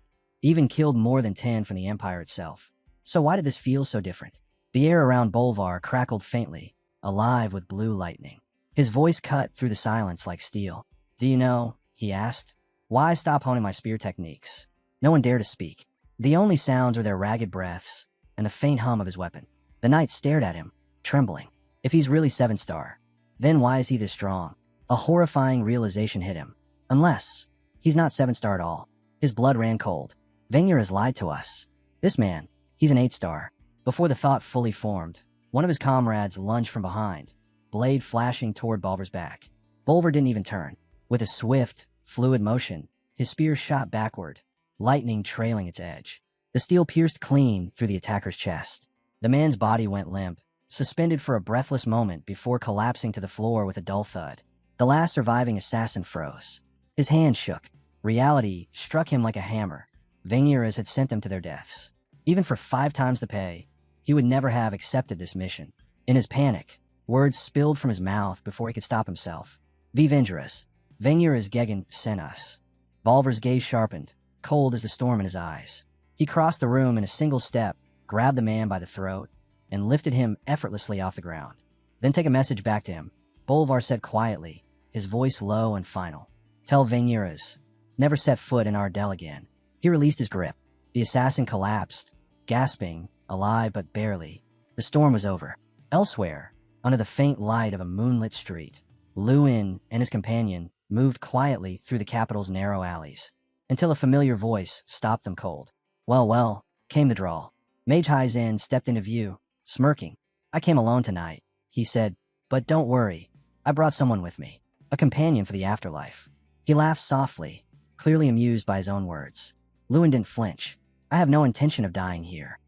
Even killed more than 10 from the Empire itself. So why did this feel so different? The air around Bolvar crackled faintly, alive with blue lightning. His voice cut through the silence like steel. Do you know, he asked, why stop honing my spear techniques? No one dared to speak. The only sounds were their ragged breaths and the faint hum of his weapon. The knight stared at him, trembling. If he's really 7-star, then why is he this strong? A horrifying realization hit him. Unless he's not 7-star at all. His blood ran cold. Vengura has lied to us. This man, he's an 8-star. Before the thought fully formed, one of his comrades lunged from behind, blade flashing toward Bolvar's back. Bolvar didn't even turn. With a swift, fluid motion, his spear shot backward, lightning trailing its edge. The steel pierced clean through the attacker's chest. The man's body went limp, suspended for a breathless moment before collapsing to the floor with a dull thud. The last surviving assassin froze. His hand shook. Reality struck him like a hammer. Vengura's had sent them to their deaths. Even for 5 times the pay, he would never have accepted this mission. In his panic, words spilled from his mouth before he could stop himself. V. Vengura's Gegan sent us. Bolvar's gaze sharpened, cold as the storm in his eyes. He crossed the room in a single step, grabbed the man by the throat, and lifted him effortlessly off the ground. Then take a message back to him. Bolvar said quietly, his voice low and final. Tell Vengura's never set foot in Ardell again. He released his grip. The assassin collapsed, gasping, alive but barely. The storm was over. Elsewhere, under the faint light of a moonlit street, Lewin and his companion moved quietly through the capital's narrow alleys, until a familiar voice stopped them cold. Well, came the drawl. Mage Highzen stepped into view, smirking. I came alone tonight, he said, but don't worry. I brought someone with me, a companion for the afterlife. He laughed softly, clearly amused by his own words. Lewin didn't flinch. I have no intention of dying here.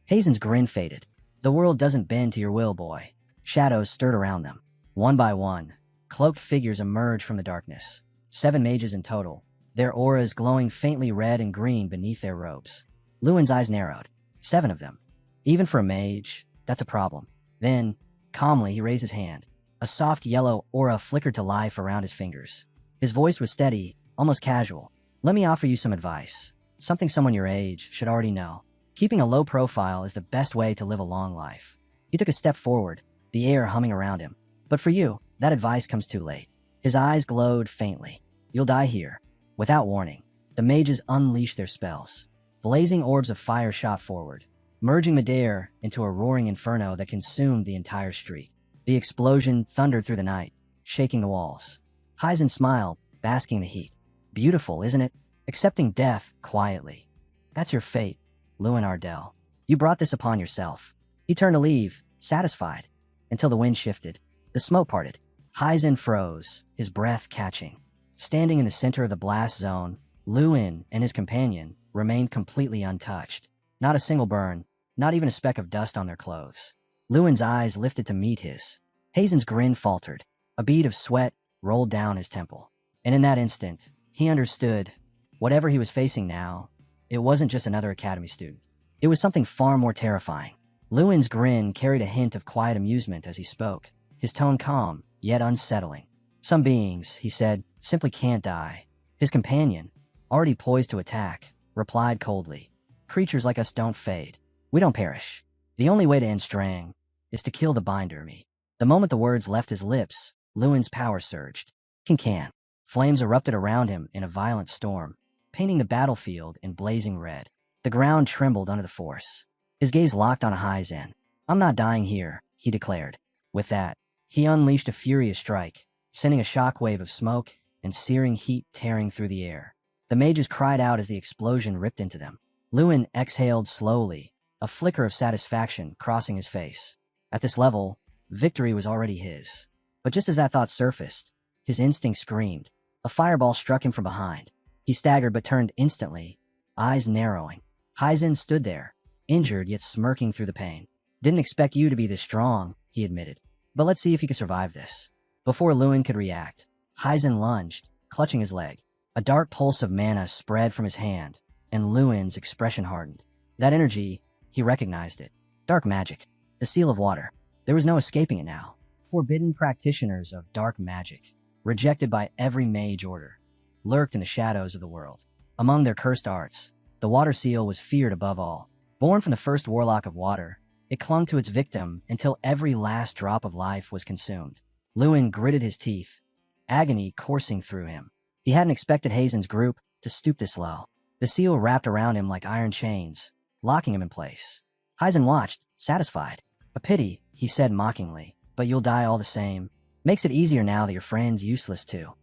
Hazen's grin faded. The world doesn't bend to your will, boy. Shadows stirred around them. One by one, cloaked figures emerged from the darkness. 7 mages in total, their auras glowing faintly red and green beneath their robes. Lewin's eyes narrowed. 7 of them. Even for a mage, that's a problem. Then, calmly, he raised his hand. A soft yellow aura flickered to life around his fingers. His voice was steady, almost casual. Let me offer you some advice. Something someone your age should already know. Keeping a low profile is the best way to live a long life. He took a step forward, the air humming around him. But for you, That advice comes too late. His eyes glowed faintly. You'll die here. Without warning, the mages unleashed their spells. Blazing orbs of fire shot forward, merging midair into a roaring inferno that consumed the entire street. The explosion thundered through the night, shaking the walls. Hyzen smiled, basking in the heat. Beautiful, isn't it? Accepting death quietly. That's your fate, Lewin Ardell. You brought this upon yourself. He turned to leave, satisfied, until the wind shifted. The smoke parted. Hyzen froze, his breath catching. Standing in the center of the blast zone, Lewin and his companion remained completely untouched. Not a single burn, not even a speck of dust on their clothes. Lewin's eyes lifted to meet his. Hazen's grin faltered. A bead of sweat rolled down his temple. And in that instant, he understood. Whatever he was facing now, it wasn't just another academy student. It was something far more terrifying. Lewin's grin carried a hint of quiet amusement as he spoke, his tone calm, yet unsettling. Some beings, he said, simply can't die. His companion, already poised to attack, replied coldly. Creatures like us don't fade. We don't perish. The only way to end Strang is to kill the binder me. The moment the words left his lips, Lewin's power surged. Can. Flames erupted around him in a violent storm, painting the battlefield in blazing red. The ground trembled under the force. His gaze locked on Hyzen. I'm not dying here, he declared. With that, he unleashed a furious strike, sending a shockwave of smoke and searing heat tearing through the air. The mages cried out as the explosion ripped into them. Lewin exhaled slowly, a flicker of satisfaction crossing his face. At this level, victory was already his. But just as that thought surfaced, his instinct screamed. A fireball struck him from behind. He staggered but turned instantly, eyes narrowing. Hyzen stood there, injured yet smirking through the pain. Didn't expect you to be this strong, he admitted. But let's see if you can survive this. Before Lewin could react, Hyzen lunged, clutching his leg. A dark pulse of mana spread from his hand, and Lewin's expression hardened. That energy, he recognized it. Dark magic. The seal of water. There was no escaping it now. Forbidden practitioners of dark magic, rejected by every mage order, lurked in the shadows of the world. Among their cursed arts, the water seal was feared above all. Born from the first warlock of water, it clung to its victim until every last drop of life was consumed. Lewin gritted his teeth, agony coursing through him. He hadn't expected Hazen's group to stoop this low. The seal wrapped around him like iron chains, locking him in place. Hyzen watched, satisfied. A pity, he said mockingly, but you'll die all the same. Makes it easier now that your friend's useless too.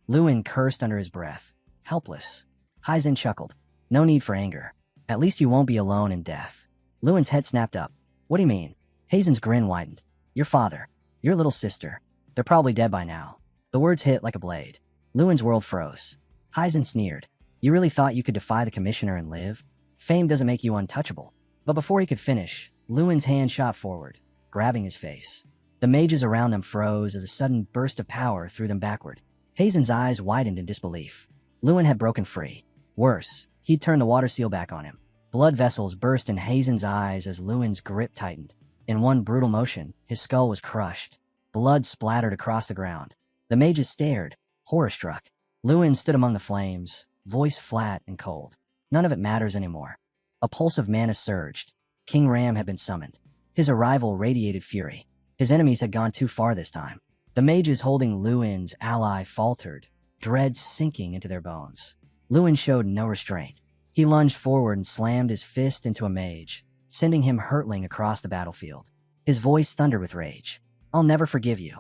Lewin cursed under his breath. Helpless. Hyzen chuckled. No need for anger. At least you won't be alone in death. Lewin's head snapped up. What do you mean? Hazen's grin widened. Your father. Your little sister. They're probably dead by now. The words hit like a blade. Lewin's world froze. Hyzen sneered. You really thought you could defy the commissioner and live? Fame doesn't make you untouchable. But before he could finish, Lewin's hand shot forward, grabbing his face. The mages around them froze as a sudden burst of power threw them backward. Hazen's eyes widened in disbelief. Lewin had broken free. Worse, he'd turned the water seal back on him. Blood vessels burst in Hazen's eyes as Lewin's grip tightened. In one brutal motion, his skull was crushed. Blood splattered across the ground. The mages stared, horror-struck. Lewin stood among the flames, voice flat and cold. None of it matters anymore. A pulse of mana surged. King Ram had been summoned. His arrival radiated fury. His enemies had gone too far this time. The mages holding Lewin's ally faltered, dread sinking into their bones. Lewin showed no restraint. He lunged forward and slammed his fist into a mage, sending him hurtling across the battlefield. His voice thundered with rage. I'll never forgive you.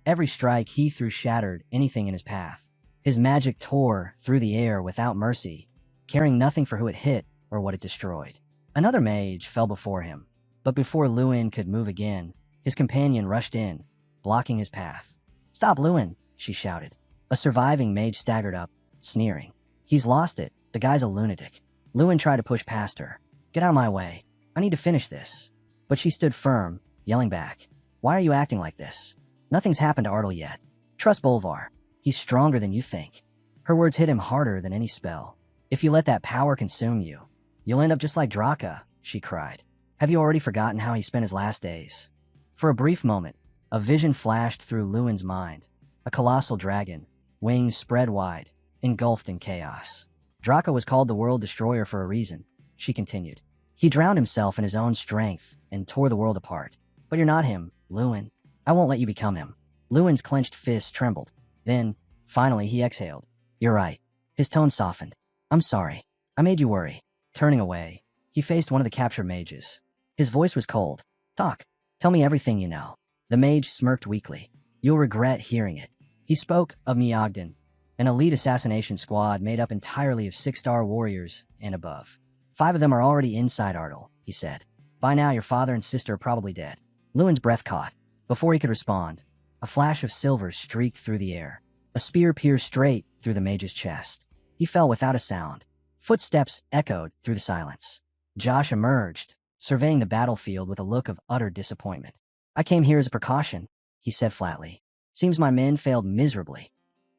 Every strike he threw shattered anything in his path. His magic tore through the air without mercy, caring nothing for who it hit or what it destroyed. Another mage fell before him, but before Lewin could move again, his companion rushed in, blocking his path. Stop, Lewin, she shouted. A surviving mage staggered up, sneering. He's lost it. The guy's a lunatic. Lewin tried to push past her. Get out of my way. I need to finish this. But she stood firm, yelling back. Why are you acting like this? Nothing's happened to Ardell yet. Trust Bolvar. He's stronger than you think. Her words hit him harder than any spell. If you let that power consume you, you'll end up just like Draka, she cried. Have you already forgotten how he spent his last days? For a brief moment, a vision flashed through Lewin's mind. A colossal dragon, wings spread wide, engulfed in chaos. Draka was called the World Destroyer for a reason, she continued. He drowned himself in his own strength and tore the world apart. But you're not him, Lewin. I won't let you become him. Lewin's clenched fist trembled. Then, finally, he exhaled. You're right. His tone softened. I'm sorry. I made you worry. Turning away, he faced one of the captured mages. His voice was cold. Talk. Tell me everything you know. The mage smirked weakly. You'll regret hearing it. He spoke of Miyagdin, an elite assassination squad made up entirely of 6-star warriors and above. 5 of them are already inside Ardal, he said. By now, your father and sister are probably dead. Lewin's breath caught. Before he could respond, a flash of silver streaked through the air. A spear pierced straight through the mage's chest. He fell without a sound. Footsteps echoed through the silence. Josh emerged, surveying the battlefield with a look of utter disappointment. I came here as a precaution, he said flatly. Seems my men failed miserably.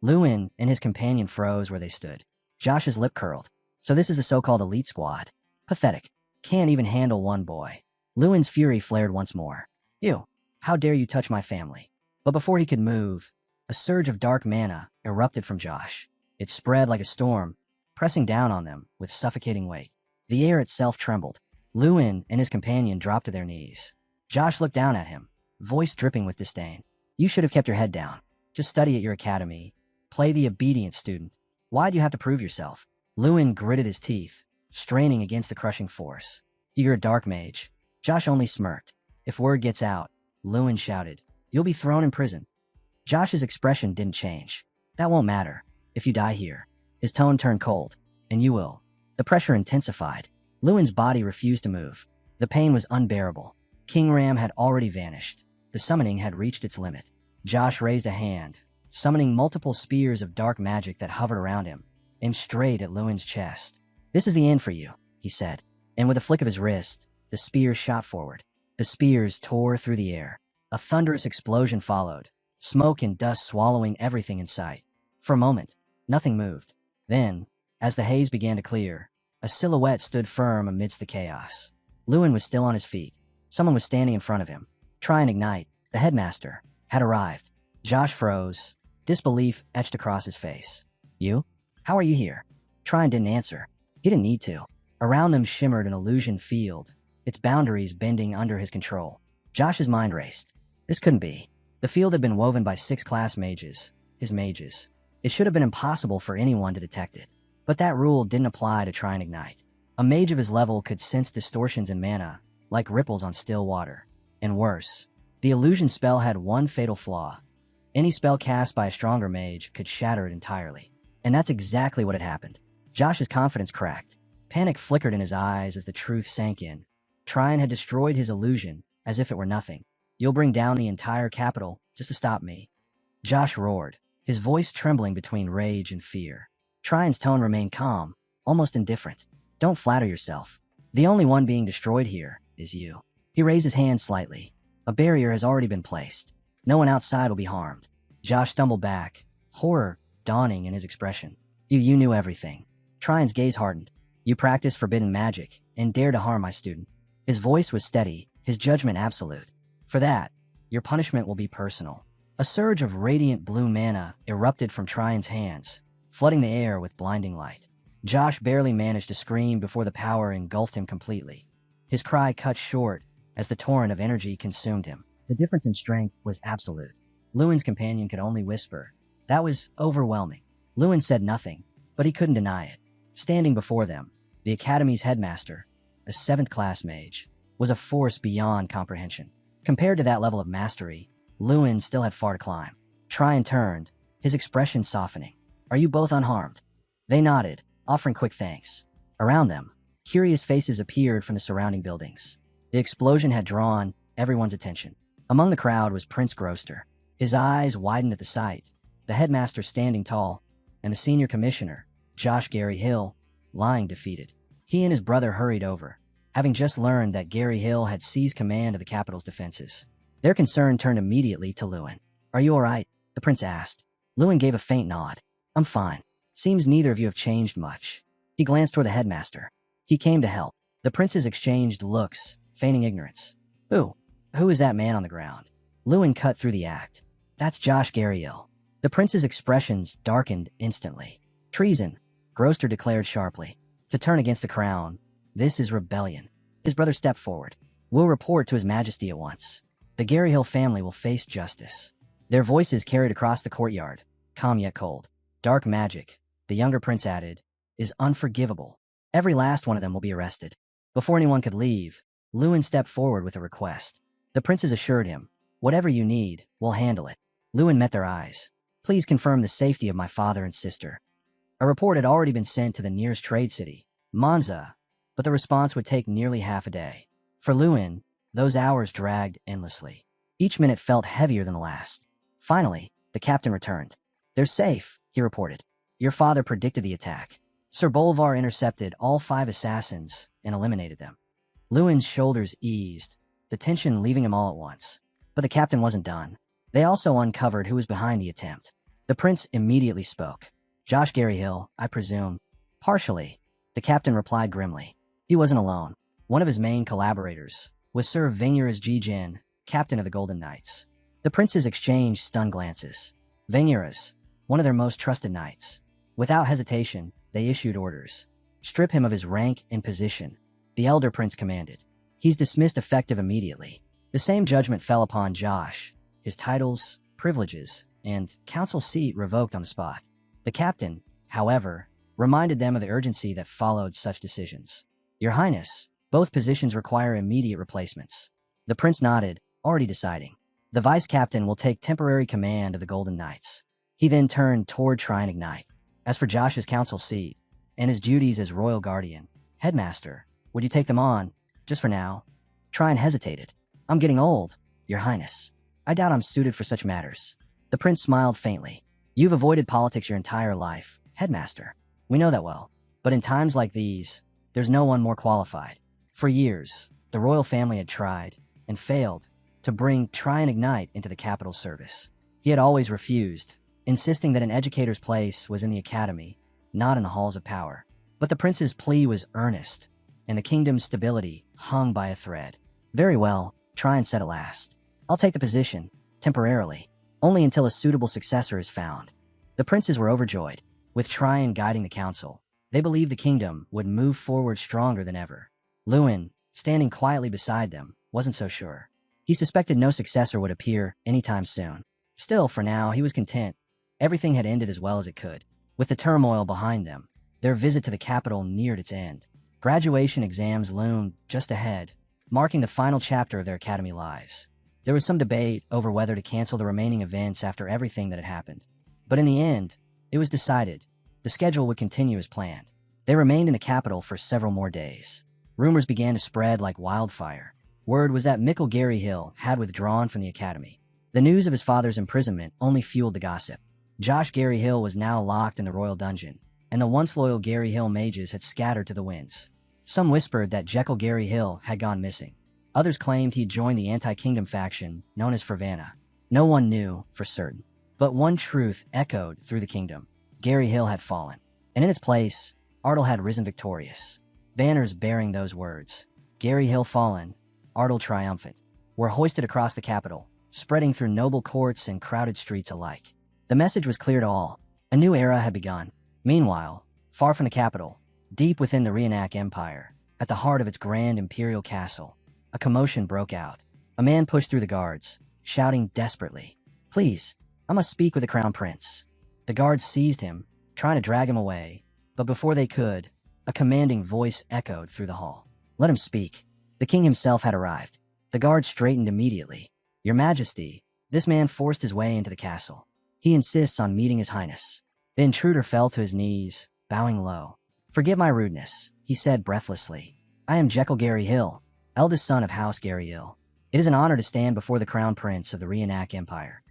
Lewin and his companion froze where they stood. Josh's lip curled. So this is the so-called elite squad. Pathetic. Can't even handle one boy. Lewin's fury flared once more. You. How dare you touch my family? But before he could move, a surge of dark mana erupted from Josh. It spread like a storm, pressing down on them with suffocating weight. The air itself trembled. Lewin and his companion dropped to their knees. Josh looked down at him, voice dripping with disdain. You should have kept your head down. Just study at your academy. Play the obedient student. Why do you have to prove yourself? Lewin gritted his teeth, straining against the crushing force. You're a dark mage. Josh only smirked. If word gets out, Lewin shouted, you'll be thrown in prison. Josh's expression didn't change. That won't matter. If you die here. His tone turned cold. And you will. The pressure intensified. Lewin's body refused to move. The pain was unbearable. King Ram had already vanished. The summoning had reached its limit. Josh raised a hand, summoning multiple spears of dark magic that hovered around him, aimed straight at Lewin's chest. This is the end for you, he said. And with a flick of his wrist, the spears shot forward. The spears tore through the air. A thunderous explosion followed, smoke and dust swallowing everything in sight. For a moment, nothing moved. Then, as the haze began to clear, a silhouette stood firm amidst the chaos. Lewin was still on his feet. Someone was standing in front of him. Try and ignite. The headmaster had arrived. Josh froze. Disbelief etched across his face. You? How are you here? Trine didn't answer. He didn't need to. Around them shimmered an illusion field, its boundaries bending under his control. Josh's mind raced. This couldn't be. The field had been woven by 6 class mages, his mages. It should have been impossible for anyone to detect it. But that rule didn't apply to Try and Ignite. A mage of his level could sense distortions in mana, like ripples on still water. And worse, the illusion spell had one fatal flaw. Any spell cast by a stronger mage could shatter it entirely. And that's exactly what had happened. Josh's confidence cracked. Panic flickered in his eyes as the truth sank in. Trine had destroyed his illusion, as if it were nothing. You'll bring down the entire capital just to stop me. Josh roared, his voice trembling between rage and fear. Trine's tone remained calm, almost indifferent. Don't flatter yourself. The only one being destroyed here is you. He raised his hand slightly. A barrier has already been placed. No one outside will be harmed. Josh stumbled back, horror dawning in his expression. You knew everything. Trine's gaze hardened. You practiced forbidden magic and dare to harm my student. His voice was steady, his judgment absolute. For that, your punishment will be personal. A surge of radiant blue mana erupted from Trine's hands, flooding the air with blinding light. Josh barely managed to scream before the power engulfed him completely. His cry cut short as the torrent of energy consumed him. The difference in strength was absolute. Lewin's companion could only whisper. That was overwhelming. Lewin said nothing, but he couldn't deny it. Standing before them, the Academy's headmaster, a 7th class mage, was a force beyond comprehension. Compared to that level of mastery, Lewin still had far to climb. Trine turned, his expression softening. Are you both unharmed? They nodded, offering quick thanks. Around them, curious faces appeared from the surrounding buildings. The explosion had drawn everyone's attention. Among the crowd was Prince Groster. His eyes widened at the sight, the headmaster standing tall, and the senior commissioner, Josh Gary Hill, lying defeated. He and his brother hurried over, having just learned that Gary Hill had seized command of the capital's defenses. Their concern turned immediately to Lewin. Are you all right? The prince asked. Lewin gave a faint nod. I'm fine. Seems neither of you have changed much. He glanced toward the headmaster. He came to help. The princes exchanged looks, feigning ignorance. Who is that man on the ground? Lewin cut through the act. That's Josh Gary Hill. The prince's expressions darkened instantly. Treason, Groster declared sharply. To turn against the crown. This is rebellion. His brother stepped forward. We'll report to His Majesty at once. The Gary Hill family will face justice. Their voices carried across the courtyard, calm yet cold. Dark magic, the younger prince added, is unforgivable. Every last one of them will be arrested. Before anyone could leave, Lewin stepped forward with a request. The princes assured him, whatever you need, we'll handle it. Lewin met their eyes. Please confirm the safety of my father and sister. A report had already been sent to the nearest trade city, Manhwa, but the response would take nearly half a day. For Lewin, those hours dragged endlessly. Each minute felt heavier than the last. Finally, the captain returned. They're safe, he reported. Your father predicted the attack. Sir Bolivar intercepted all 5 assassins and eliminated them. Lewin's shoulders eased, the tension leaving him all at once. But the captain wasn't done. They also uncovered who was behind the attempt. The prince immediately spoke. Josh Garyhill, I presume. Partially, the captain replied grimly. He wasn't alone. One of his main collaborators was Sir Vengurus Jin, captain of the Golden Knights. The princes exchanged stunned glances. Vengurus, one of their most trusted knights. Without hesitation, they issued orders. Strip him of his rank and position, the elder prince commanded. He's dismissed effective immediately. The same judgment fell upon Josh, his titles, privileges, and council seat revoked on the spot. The captain, however, reminded them of the urgency that followed such decisions. Your Highness, both positions require immediate replacements. The prince nodded, already deciding. The vice captain will take temporary command of the Golden Knights. He then turned toward Try and Ignite. As for Josh's council seat, and his duties as royal guardian, headmaster, would you take them on, just for now? Trine hesitated. I'm getting old, Your Highness. I doubt I'm suited for such matters. The prince smiled faintly. You've avoided politics your entire life, headmaster. We know that well. But in times like these, there's no one more qualified. For years, the royal family had tried, and failed, to bring Try and Ignite into the capital service. He had always refused, insisting that an educator's place was in the academy, not in the halls of power. But the prince's plea was earnest, and the kingdom's stability hung by a thread. Very well, Trine said at last. I'll take the position, temporarily, only until a suitable successor is found. The princes were overjoyed. With Trine guiding the council, they believed the kingdom would move forward stronger than ever. Lewin, standing quietly beside them, wasn't so sure. He suspected no successor would appear anytime soon. Still, for now, he was content. Everything had ended as well as it could. With the turmoil behind them, their visit to the capital neared its end. Graduation exams loomed just ahead, marking the final chapter of their academy lives. There was some debate over whether to cancel the remaining events after everything that had happened. But in the end, it was decided. The schedule would continue as planned. They remained in the capital for several more days. Rumors began to spread like wildfire. Word was that Mikkel Garyhill had withdrawn from the academy. The news of his father's imprisonment only fueled the gossip. Josh Garyhill was now locked in the royal dungeon, and the once loyal Garyhill mages had scattered to the winds. Some whispered that Jekyll Garyhill had gone missing. Others claimed he'd joined the anti-kingdom faction known as Fervana. No one knew for certain. But one truth echoed through the kingdom. Garyhill had fallen, and in its place, Ardle had risen victorious. Banners bearing those words, Garyhill fallen, Ardle triumphant, were hoisted across the capital, spreading through noble courts and crowded streets alike. The message was clear to all. A new era had begun. Meanwhile, far from the capital, deep within the Reenac Empire, at the heart of its grand imperial castle, a commotion broke out. A man pushed through the guards, shouting desperately, Please, I must speak with the crown prince. The guards seized him, trying to drag him away, but before they could, a commanding voice echoed through the hall. Let him speak. The king himself had arrived. The guards straightened immediately. Your Majesty, this man forced his way into the castle. He insists on meeting his highness. The intruder fell to his knees, bowing low. Forgive my rudeness, he said breathlessly. I am Jekyll Garyhill, eldest son of House Garyhill. It is an honor to stand before the crown prince of the Reenac Empire.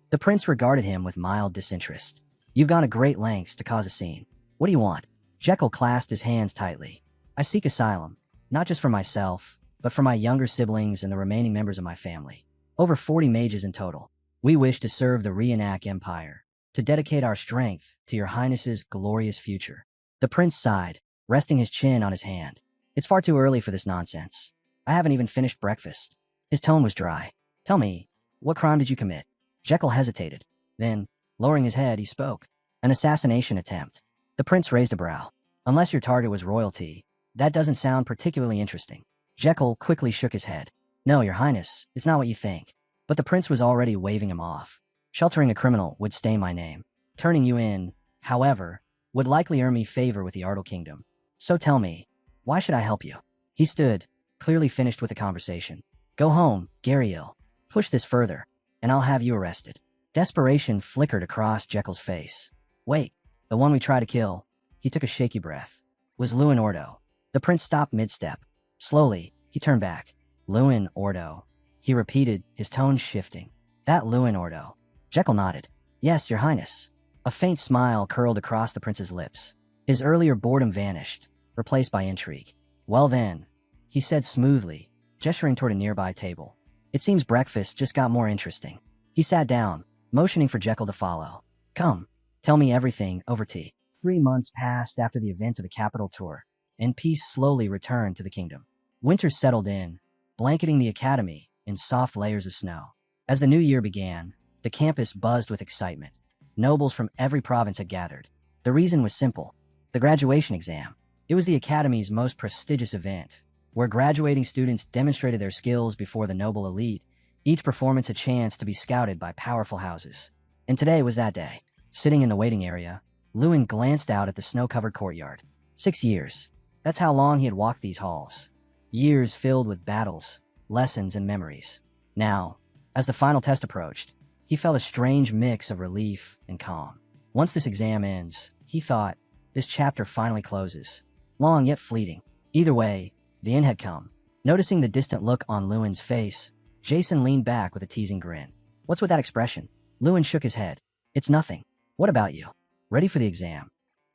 The prince regarded him with mild disinterest. You've gone to great lengths to cause a scene. What do you want? Jekyll clasped his hands tightly. I seek asylum, not just for myself, but for my younger siblings and the remaining members of my family. Over 40 mages in total. We wish to serve the Reenac Empire, to dedicate our strength to your highness's glorious future. The prince sighed, resting his chin on his hand. It's far too early for this nonsense. I haven't even finished breakfast. His tone was dry. Tell me, what crime did you commit? Jekyll hesitated. Then, lowering his head, he spoke. An assassination attempt. The prince raised a brow. Unless your target was royalty, that doesn't sound particularly interesting. Jekyll quickly shook his head. No, your highness, it's not what you think. But the prince was already waving him off. Sheltering a criminal would stain my name. Turning you in, however, would likely earn me favor with the Ardell Kingdom. So tell me, why should I help you? He stood, clearly finished with the conversation. Go home, Gariel. Push this further, and I'll have you arrested. Desperation flickered across Jekyll's face. Wait, the one we tried to kill. He took a shaky breath. Was Lewin Ordo. The prince stopped mid-step. Slowly, he turned back. Lewin Ordo. He repeated, his tone shifting. That Lewin Ordo. Jekyll nodded. Yes, your highness. A faint smile curled across the prince's lips. His earlier boredom vanished, replaced by intrigue. Well then, he said smoothly, gesturing toward a nearby table. It seems breakfast just got more interesting. He sat down, motioning for Jekyll to follow. Come, tell me everything over tea. 3 months passed after the events of the capital tour, and peace slowly returned to the kingdom. Winter settled in, blanketing the academy in soft layers of snow. As the new year began, the campus buzzed with excitement. Nobles from every province had gathered. The reason was simple: the graduation exam. It was the academy's most prestigious event, where graduating students demonstrated their skills before the noble elite, each performance a chance to be scouted by powerful houses. And today was that day. Sitting in the waiting area, Lewin glanced out at the snow-covered courtyard. 6 years. That's how long he had walked these halls. Years filled with battles, lessons, and memories. Now, as the final test approached, he felt a strange mix of relief and calm. Once this exam ends, he thought, this chapter finally closes. Long yet fleeting. Either way, the end had come. Noticing the distant look on Lewin's face, Jason leaned back with a teasing grin. What's with that expression? Lewin shook his head. It's nothing. What about you? Ready for the exam?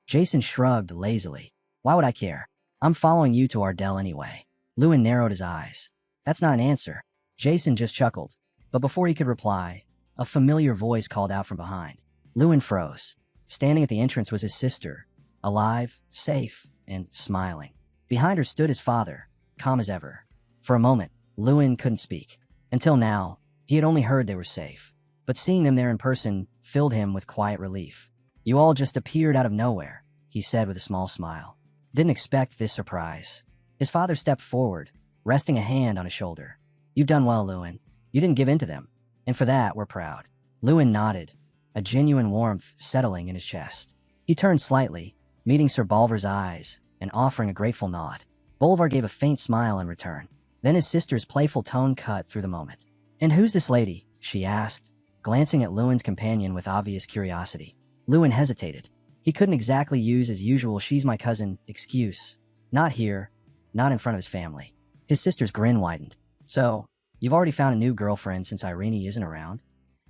Jason shrugged lazily. Why would I care? I'm following you to Ardell anyway. Lewin narrowed his eyes. That's not an answer. Jason just chuckled. But before he could reply, a familiar voice called out from behind. Lewin froze. Standing at the entrance was his sister, alive, safe, and smiling. Behind her stood his father, calm as ever. For a moment, Lewin couldn't speak. Until now, he had only heard they were safe. But seeing them there in person filled him with quiet relief. You all just appeared out of nowhere, he said with a small smile. Didn't expect this surprise. His father stepped forward, resting a hand on his shoulder. You've done well, Lewin. You didn't give in to them. And for that, we're proud. Lewin nodded, a genuine warmth settling in his chest. He turned slightly, meeting Sir Bolvar's eyes and offering a grateful nod. Bolvar gave a faint smile in return. Then his sister's playful tone cut through the moment. And who's this lady? She asked, glancing at Lewin's companion with obvious curiosity. Lewin hesitated. He couldn't exactly use his usual "she's my cousin" excuse. Not here, not in front of his family. His sister's grin widened. So, you've already found a new girlfriend since Irene isn't around?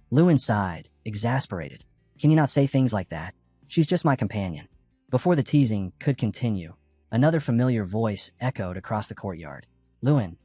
Lewin sighed, exasperated. Can you not say things like that? She's just my companion. Before the teasing could continue, another familiar voice echoed across the courtyard. Lewin.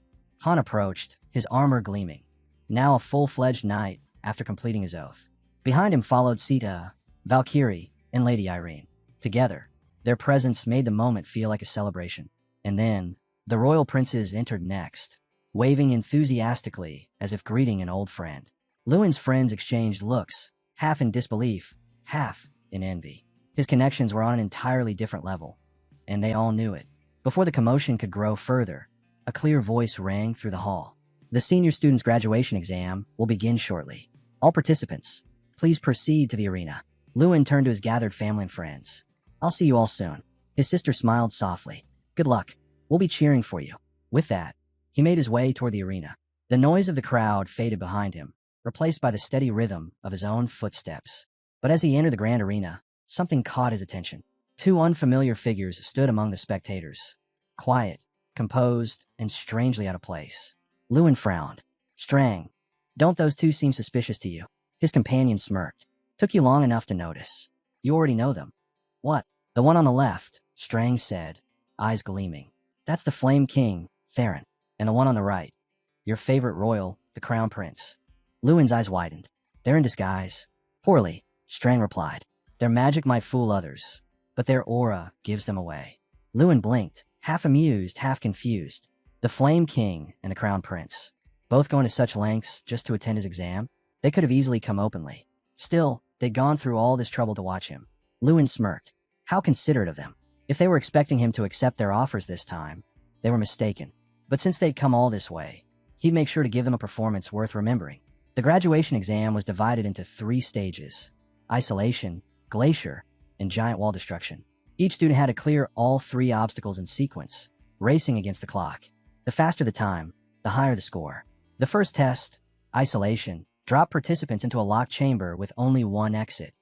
Han approached, his armor gleaming. Now a full-fledged knight after completing his oath. Behind him followed Sita, Valkyrie, and Lady Irene. Together, their presence made the moment feel like a celebration. And then, the royal princes entered next, waving enthusiastically as if greeting an old friend. Lewin's friends exchanged looks, half in disbelief, half in envy. His connections were on an entirely different level, and they all knew it. Before the commotion could grow further, a clear voice rang through the hall. The senior student's graduation exam will begin shortly. All participants, please proceed to the arena. Lewin turned to his gathered family and friends. I'll see you all soon. His sister smiled softly. Good luck. We'll be cheering for you. With that, he made his way toward the arena. The noise of the crowd faded behind him, replaced by the steady rhythm of his own footsteps. But as he entered the grand arena, something caught his attention. 2 unfamiliar figures stood among the spectators. Quiet, composed, and strangely out of place. Lewin frowned. Strang, don't those 2 seem suspicious to you? His companion smirked. Took you long enough to notice. You already know them. What? The one on the left, Strang said, eyes gleaming. That's the Flame King, Theron. And the one on the right, your favorite royal, the Crown Prince. Lewin's eyes widened. They're in disguise. Poorly, Strang replied. Their magic might fool others, but their aura gives them away. Lewin blinked, half amused, half confused. The Flame King and the Crown Prince, both going to such lengths just to attend his exam? They could have easily come openly. Still, they'd gone through all this trouble to watch him. Lewin smirked. How considerate of them. If they were expecting him to accept their offers this time, they were mistaken. But since they'd come all this way, he'd make sure to give them a performance worth remembering. The graduation exam was divided into 3 stages: isolation, glacier, and giant wall destruction. Each student had to clear all 3 obstacles in sequence, racing against the clock. The faster the time, the higher the score. The first test, isolation, dropped participants into a locked chamber with only one exit,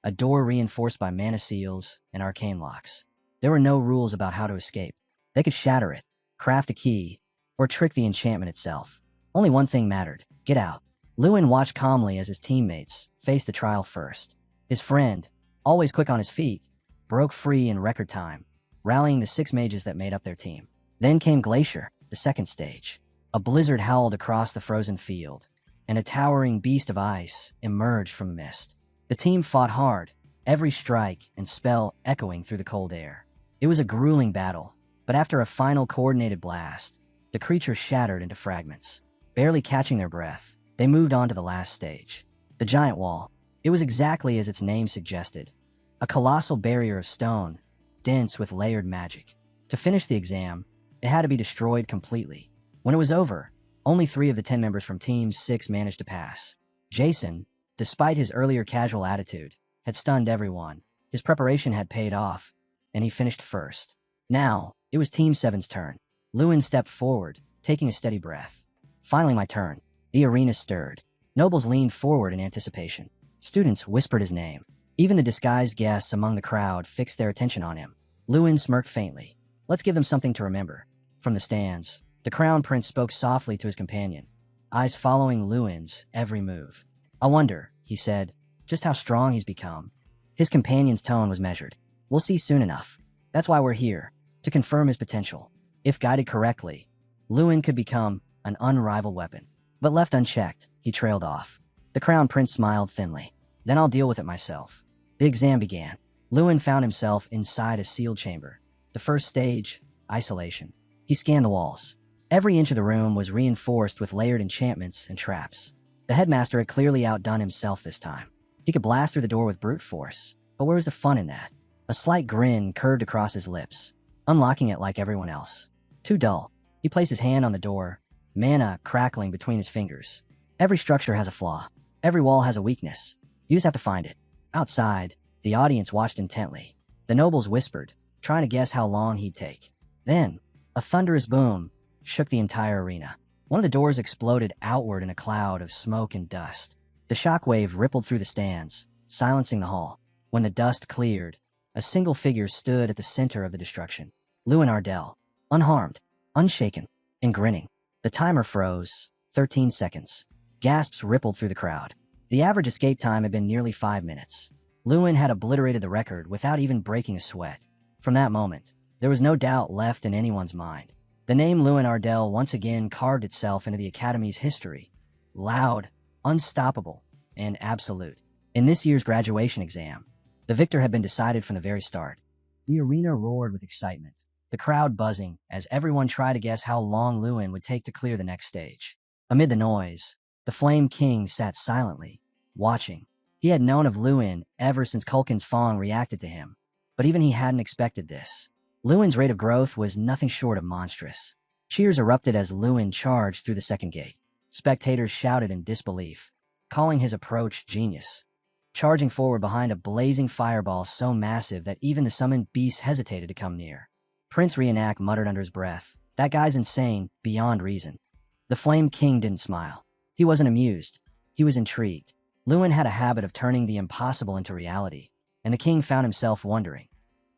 a door reinforced by mana seals and arcane locks. There were no rules about how to escape. They could shatter it, craft a key, or trick the enchantment itself. Only one thing mattered: get out. Lewin watched calmly as his teammates faced the trial first. His friend, always quick on his feet, broke free in record time, rallying the 6 mages that made up their team. Then came Glacier, the second stage. A blizzard howled across the frozen field, and a towering beast of ice emerged from the mist. The team fought hard, every strike and spell echoing through the cold air. It was a grueling battle, but after a final coordinated blast, the creatures shattered into fragments. Barely catching their breath, they moved on to the last stage, the giant wall. It was exactly as its name suggested, a colossal barrier of stone, dense with layered magic. To finish the exam, it had to be destroyed completely. When it was over, only 3 of the 10 members from Team 6 managed to pass. Jason, despite his earlier casual attitude, had stunned everyone. His preparation had paid off, and he finished first. Now, it was Team 7's turn. Lewin stepped forward, taking a steady breath. Finally my turn. The arena stirred. Nobles leaned forward in anticipation. Students whispered his name. Even the disguised guests among the crowd fixed their attention on him. Lewin smirked faintly. Let's give them something to remember. From the stands, the Crown Prince spoke softly to his companion, eyes following Lewin's every move. I wonder, he said, just how strong he's become. His companion's tone was measured. We'll see soon enough. That's why we're here, to confirm his potential. If guided correctly, Lewin could become an unrivaled weapon. But left unchecked, he trailed off. The Crown Prince smiled thinly. Then I'll deal with it myself. The exam began. Lewin found himself inside a sealed chamber. The first stage, isolation. He scanned the walls. Every inch of the room was reinforced with layered enchantments and traps. The headmaster had clearly outdone himself this time. He could blast through the door with brute force, but where was the fun in that? A slight grin curved across his lips, unlocking it like everyone else. Too dull. He placed his hand on the door, mana crackling between his fingers. Every structure has a flaw. Every wall has a weakness. You just have to find it. Outside, the audience watched intently. The nobles whispered, trying to guess how long he'd take. Then, a thunderous boom shook the entire arena. One of the doors exploded outward in a cloud of smoke and dust. The shockwave rippled through the stands, silencing the hall. When the dust cleared, a single figure stood at the center of the destruction. Lewin Ardell, unharmed, unshaken, and grinning. The timer froze, 13 seconds. Gasps rippled through the crowd. The average escape time had been nearly 5 minutes. Lewin had obliterated the record without even breaking a sweat. From that moment, there was no doubt left in anyone's mind. The name Lewin Ardell once again carved itself into the Academy's history. Loud, unstoppable, and absolute. In this year's graduation exam, the victor had been decided from the very start. The arena roared with excitement, the crowd buzzing as everyone tried to guess how long Lewin would take to clear the next stage. Amid the noise, the Flame King sat silently, watching. He had known of Lewin ever since Kulkin's Fong reacted to him, but even he hadn't expected this. Lewin's rate of growth was nothing short of monstrous. Cheers erupted as Lewin charged through the second gate. Spectators shouted in disbelief, calling his approach genius. Charging forward behind a blazing fireball so massive that even the summoned beasts hesitated to come near. Prince Reenact muttered under his breath, "That guy's insane, beyond reason." The Flame King didn't smile. He wasn't amused. He was intrigued. Lewin had a habit of turning the impossible into reality, and the king found himself wondering,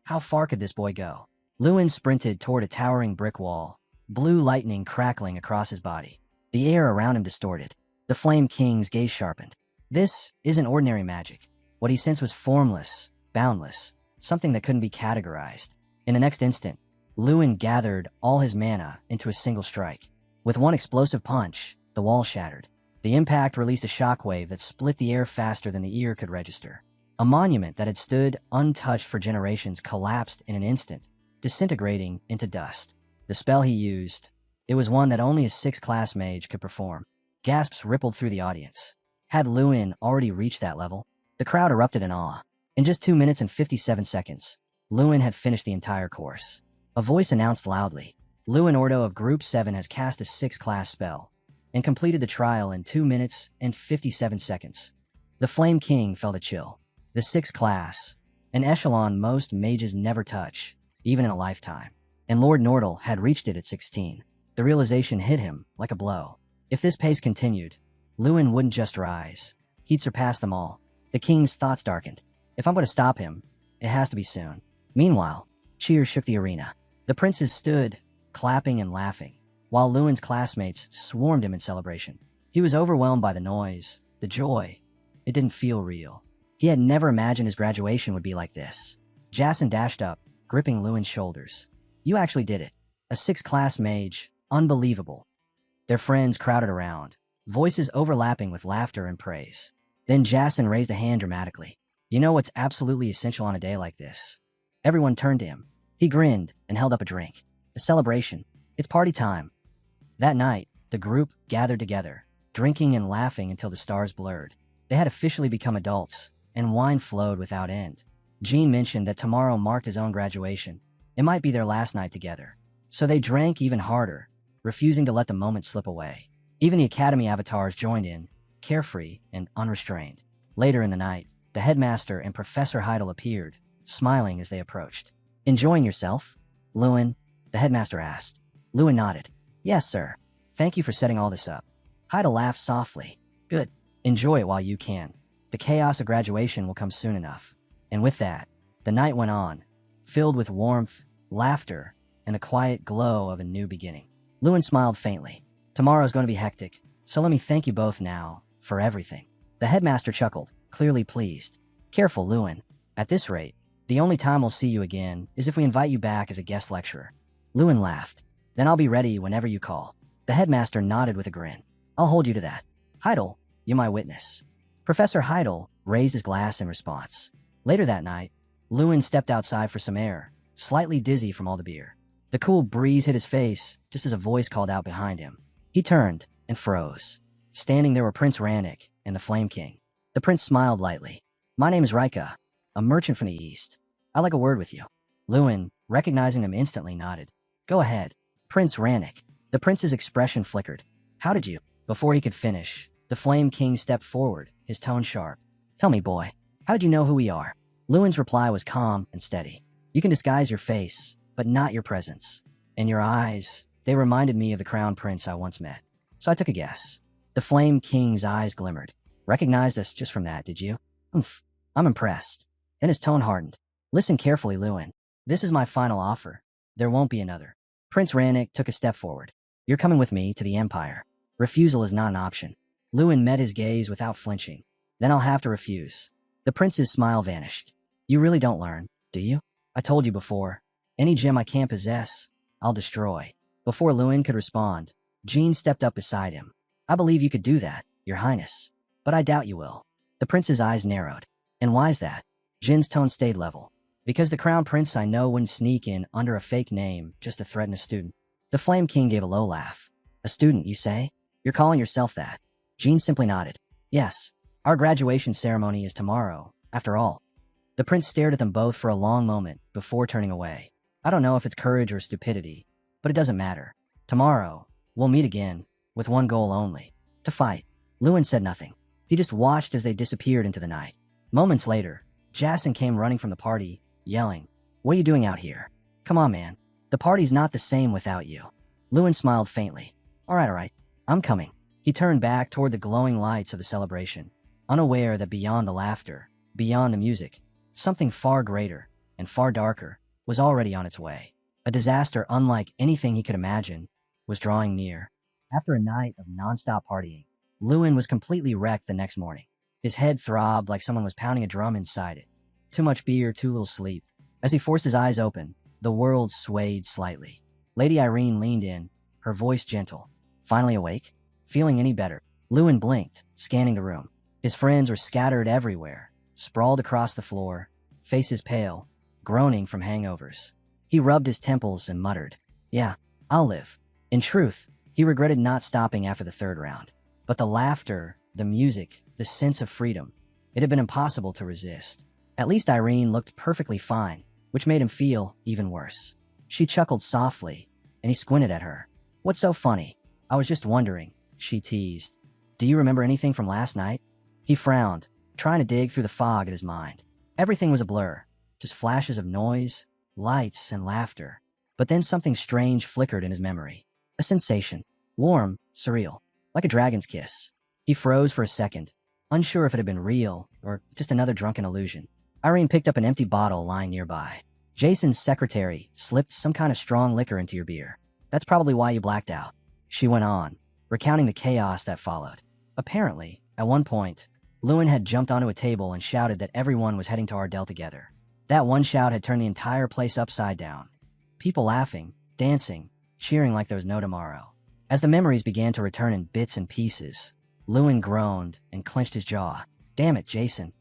how far could this boy go? Lewin sprinted toward a towering brick wall, blue lightning crackling across his body. The air around him distorted. The Flame King's gaze sharpened. This isn't ordinary magic. What he sensed was formless, boundless, something that couldn't be categorized. In the next instant, Lewin gathered all his mana into a single strike. With one explosive punch, the wall shattered. The impact released a shockwave that split the air faster than the ear could register. A monument that had stood untouched for generations collapsed in an instant, disintegrating into dust. The spell he used, it was one that only a 6th class mage could perform. Gasps rippled through the audience. Had Lewin already reached that level? The crowd erupted in awe. In just 2 minutes and 57 seconds, Lewin had finished the entire course. A voice announced loudly, "Lewin Ordo of Group 7 has cast a 6th class spell." and completed the trial in 2 minutes and 57 seconds. The Flame King felt a chill. The 6th class, an echelon most mages never touch, even in a lifetime. And Lord Nordal had reached it at 16. The realization hit him like a blow. If this pace continued, Lewin wouldn't just rise. He'd surpass them all. The king's thoughts darkened. If I'm going to stop him, it has to be soon. Meanwhile, cheers shook the arena. The princes stood, clapping and laughing, while Lewin's classmates swarmed him in celebration. He was overwhelmed by the noise, the joy. It didn't feel real. He had never imagined his graduation would be like this. Jason dashed up, gripping Lewin's shoulders. You actually did it. A 6th class mage. Unbelievable. Their friends crowded around, voices overlapping with laughter and praise. Then Jason raised a hand dramatically. You know what's absolutely essential on a day like this? Everyone turned to him. He grinned and held up a drink. A celebration. It's party time. That night, the group gathered together, drinking and laughing until the stars blurred. They had officially become adults, and wine flowed without end. Jean mentioned that tomorrow marked his own graduation. It might be their last night together. So they drank even harder, refusing to let the moment slip away. Even the Academy avatars joined in, carefree and unrestrained. Later in the night, the headmaster and Professor Heidel appeared, smiling as they approached. Enjoying yourself? Lewin, the headmaster asked. Lewin nodded. Yes, sir. Thank you for setting all this up. Heidel laughed softly. Good. Enjoy it while you can. The chaos of graduation will come soon enough. And with that, the night went on, filled with warmth, laughter, and the quiet glow of a new beginning. Lewin smiled faintly. Tomorrow's going to be hectic, so let me thank you both now for everything. The headmaster chuckled, clearly pleased. Careful, Lewin. At this rate, the only time we'll see you again is if we invite you back as a guest lecturer. Lewin laughed. Then I'll be ready whenever you call. The headmaster nodded with a grin. I'll hold you to that. Heidel, you're my witness. Professor Heidel raised his glass in response. Later that night, Lewin stepped outside for some air, slightly dizzy from all the beer. The cool breeze hit his face just as a voice called out behind him. He turned and froze. Standing there were Prince Rannick and the Flame King. The prince smiled lightly. My name is Rika, a merchant from the east. I'd like a word with you. Lewin, recognizing them instantly, nodded. Go ahead. Prince Rannick. The prince's expression flickered. How did you? Before he could finish, the Flame King stepped forward, his tone sharp. Tell me, boy, how did you know who we are? Lewin's reply was calm and steady. You can disguise your face, but not your presence. And your eyes, they reminded me of the crown prince I once met. So I took a guess. The Flame King's eyes glimmered. Recognized us just from that, did you? Oomph. I'm impressed. Then his tone hardened. Listen carefully, Lewin. This is my final offer. There won't be another. Prince Rannick took a step forward. You're coming with me to the Empire. Refusal is not an option. Lewin met his gaze without flinching. Then I'll have to refuse. The prince's smile vanished. You really don't learn, do you? I told you before. Any gem I can't possess, I'll destroy. Before Lewin could respond, Jean stepped up beside him. I believe you could do that, Your Highness. But I doubt you will. The prince's eyes narrowed. And why's that? Jin's tone stayed level. Because the crown prince I know wouldn't sneak in under a fake name just to threaten a student. The Flame King gave a low laugh. A student, you say? You're calling yourself that? Jean simply nodded. Yes. Our graduation ceremony is tomorrow, after all. The prince stared at them both for a long moment before turning away. I don't know if it's courage or stupidity, but it doesn't matter. Tomorrow, we'll meet again, with one goal only. To fight. Lewin said nothing. He just watched as they disappeared into the night. Moments later, Jason came running from the party, yelling, What are you doing out here? Come on, man. The party's not the same without you. Lewin smiled faintly. All right. I'm coming. He turned back toward the glowing lights of the celebration, unaware that beyond the laughter, beyond the music, something far greater and far darker was already on its way. A disaster unlike anything he could imagine was drawing near. After a night of nonstop partying, Lewin was completely wrecked the next morning. His head throbbed like someone was pounding a drum inside it. Too much beer, too little sleep. As he forced his eyes open, the world swayed slightly. Lady Irene leaned in, her voice gentle. Finally awake? Feeling any better? Lewin blinked, scanning the room. His friends were scattered everywhere, sprawled across the floor, faces pale, groaning from hangovers. He rubbed his temples and muttered, Yeah, I'll live. In truth, he regretted not stopping after the third round. But the laughter, the music, the sense of freedom, it had been impossible to resist. At least Irene looked perfectly fine, which made him feel even worse. She chuckled softly, and he squinted at her. What's so funny? I was just wondering, she teased. Do you remember anything from last night? He frowned, trying to dig through the fog at his mind. Everything was a blur, just flashes of noise, lights, and laughter. But then something strange flickered in his memory. A sensation. Warm, surreal, like a dragon's kiss. He froze for a second, unsure if it had been real or just another drunken illusion. Irene picked up an empty bottle lying nearby. Jason's secretary slipped some kind of strong liquor into your beer. That's probably why you blacked out. She went on, recounting the chaos that followed. Apparently, at one point, Lewin had jumped onto a table and shouted that everyone was heading to Ardell together. That one shout had turned the entire place upside down. People laughing, dancing, cheering like there was no tomorrow. As the memories began to return in bits and pieces, Lewin groaned and clenched his jaw. Damn it, Jason.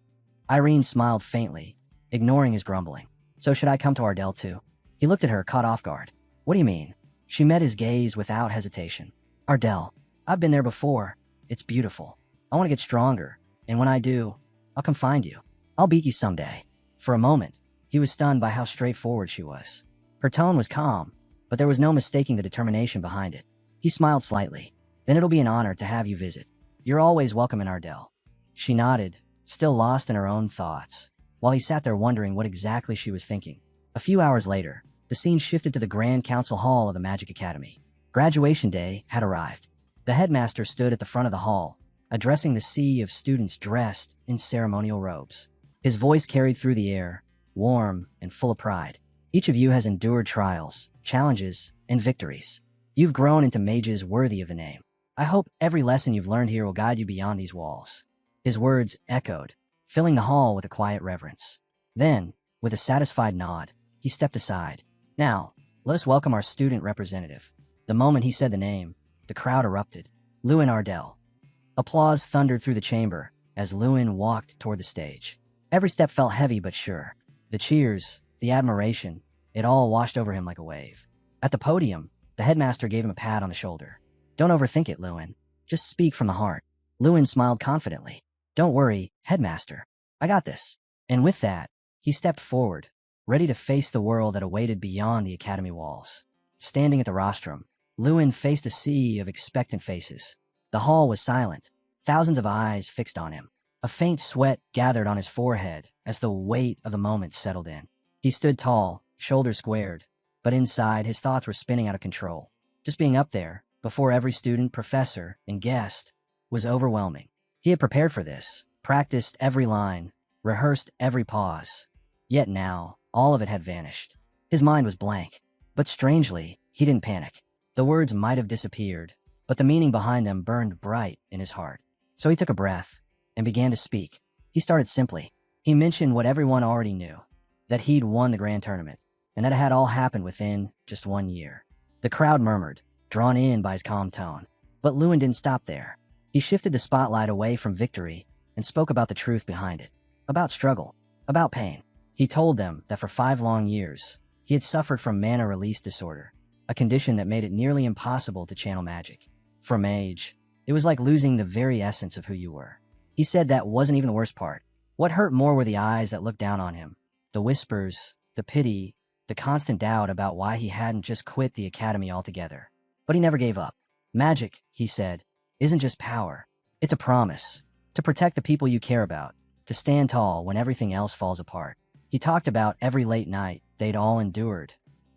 Irene smiled faintly, ignoring his grumbling. So should I come to Ardell too? He looked at her, caught off guard. What do you mean? She met his gaze without hesitation. Ardell. I've been there before. It's beautiful. I want to get stronger, and when I do, I'll come find you. I'll beat you someday. For a moment, he was stunned by how straightforward she was. Her tone was calm, but there was no mistaking the determination behind it. He smiled slightly. Then it'll be an honor to have you visit. You're always welcome in Ardell. She nodded, still lost in her own thoughts, while he sat there wondering what exactly she was thinking. A few hours later, the scene shifted to the Grand Council Hall of the Magic Academy. Graduation day had arrived. The headmaster stood at the front of the hall, addressing the sea of students dressed in ceremonial robes. His voice carried through the air, warm and full of pride. Each of you has endured trials, challenges, and victories. You've grown into mages worthy of the name. I hope every lesson you've learned here will guide you beyond these walls. His words echoed, filling the hall with a quiet reverence. Then, with a satisfied nod, he stepped aside. Now, let us welcome our student representative. The moment he said the name, the crowd erupted. Lewin Ardell. Applause thundered through the chamber as Lewin walked toward the stage. Every step felt heavy but sure. The cheers, the admiration, it all washed over him like a wave. At the podium, the headmaster gave him a pat on the shoulder. Don't overthink it, Lewin. Just speak from the heart. Lewin smiled confidently. Don't worry, headmaster. I got this. And with that, he stepped forward, ready to face the world that awaited beyond the academy walls. Standing at the rostrum, Lewin faced a sea of expectant faces. The hall was silent, thousands of eyes fixed on him. A faint sweat gathered on his forehead as the weight of the moment settled in. He stood tall, shoulders squared, but inside his thoughts were spinning out of control. Just being up there, before every student, professor, and guest, was overwhelming. He had prepared for this, practiced every line, rehearsed every pause. Yet now, all of it had vanished. His mind was blank. But strangely, he didn't panic. The words might have disappeared, but the meaning behind them burned bright in his heart. So he took a breath and began to speak. He started simply. He mentioned what everyone already knew, that he'd won the grand tournament, and that it had all happened within just 1 year. The crowd murmured, drawn in by his calm tone. But Lewin didn't stop there. He shifted the spotlight away from victory and spoke about the truth behind it, about struggle, about pain. He told them that for 5 long years, he had suffered from mana release disorder, a condition that made it nearly impossible to channel magic. For Mage, it was like losing the very essence of who you were. He said that wasn't even the worst part. What hurt more were the eyes that looked down on him, the whispers, the pity, the constant doubt about why he hadn't just quit the academy altogether. But he never gave up. Magic, he said, isn't just power. It's a promise to protect the people you care about, to stand tall when everything else falls apart. He talked about every late night they'd all endured,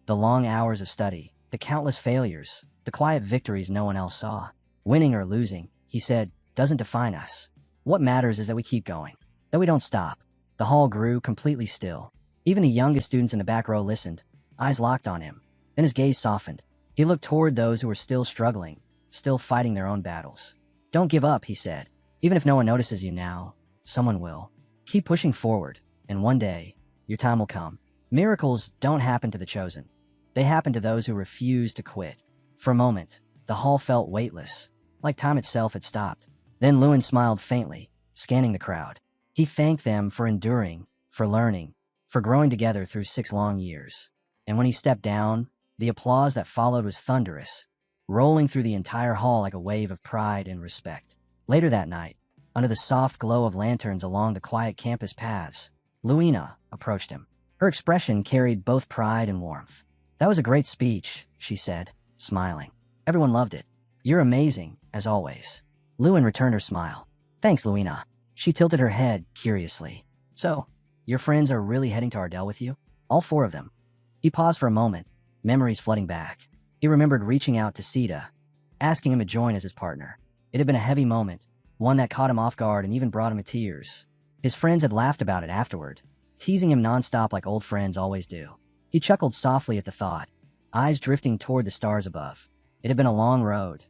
the long hours of study, the countless failures, the quiet victories no one else saw. Winning or losing, he said, doesn't define us. What matters is that we keep going, that we don't stop. The hall grew completely still. Even the youngest students in the back row listened, eyes locked on him. Then his gaze softened. He looked toward those who were still struggling, still fighting their own battles. Don't give up, he said. Even if no one notices you now, someone will. Keep pushing forward, and one day, your time will come. Miracles don't happen to the chosen. They happen to those who refuse to quit. For a moment, the hall felt weightless, like time itself had stopped. Then Lewin smiled faintly, scanning the crowd. He thanked them for enduring, for learning, for growing together through 6 long years. And when he stepped down, the applause that followed was thunderous, rolling through the entire hall like a wave of pride and respect. Later that night, under the soft glow of lanterns along the quiet campus paths, Luina approached him. Her expression carried both pride and warmth. That was a great speech, she said, smiling. Everyone loved it. You're amazing, as always. Lewin returned her smile. Thanks, Luina. She tilted her head curiously. So, your friends are really heading to Ardell with you? All 4 of them. He paused for a moment, memories flooding back. He remembered reaching out to Sita, asking him to join as his partner. It had been a heavy moment, one that caught him off guard and even brought him to tears. His friends had laughed about it afterward, teasing him nonstop like old friends always do. He chuckled softly at the thought, eyes drifting toward the stars above. It had been a long road,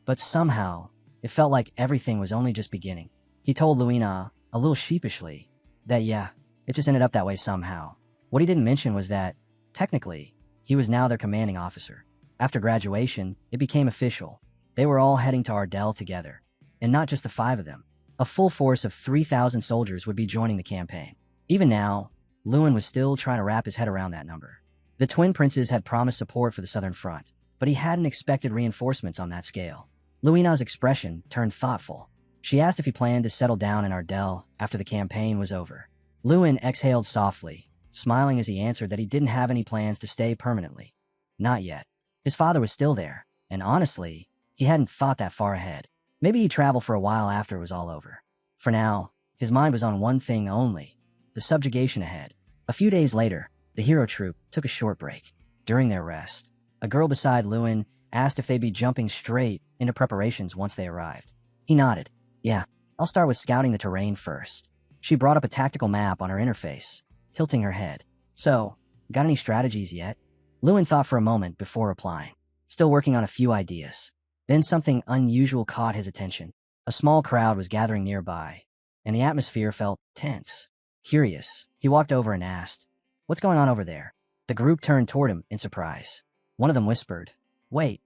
but somehow, it felt like everything was only just beginning. He told Luina, a little sheepishly, that yeah, it just ended up that way somehow. What he didn't mention was that, technically, he was now their commanding officer. After graduation, it became official. They were all heading to Ardell together, and not just the 5 of them. A full force of 3,000 soldiers would be joining the campaign. Even now, Lewin was still trying to wrap his head around that number. The twin princes had promised support for the Southern Front, but he hadn't expected reinforcements on that scale. Luina's expression turned thoughtful. She asked if he planned to settle down in Ardell after the campaign was over. Lewin exhaled softly, smiling as he answered that he didn't have any plans to stay permanently. Not yet. His father was still there, and honestly, he hadn't thought that far ahead. Maybe he'd travel for a while after it was all over. For now, his mind was on one thing only, the subjugation ahead. A few days later, the hero troop took a short break. During their rest, a girl beside Lewin asked if they'd be jumping straight into preparations once they arrived. He nodded. Yeah, I'll start with scouting the terrain first. She brought up a tactical map on her interface, tilting her head. So, got any strategies yet? Lewin thought for a moment before replying. Still working on a few ideas. Then something unusual caught his attention. A small crowd was gathering nearby, and the atmosphere felt tense. Curious, he walked over and asked, "What's going on over there?" The group turned toward him in surprise. One of them whispered, "Wait,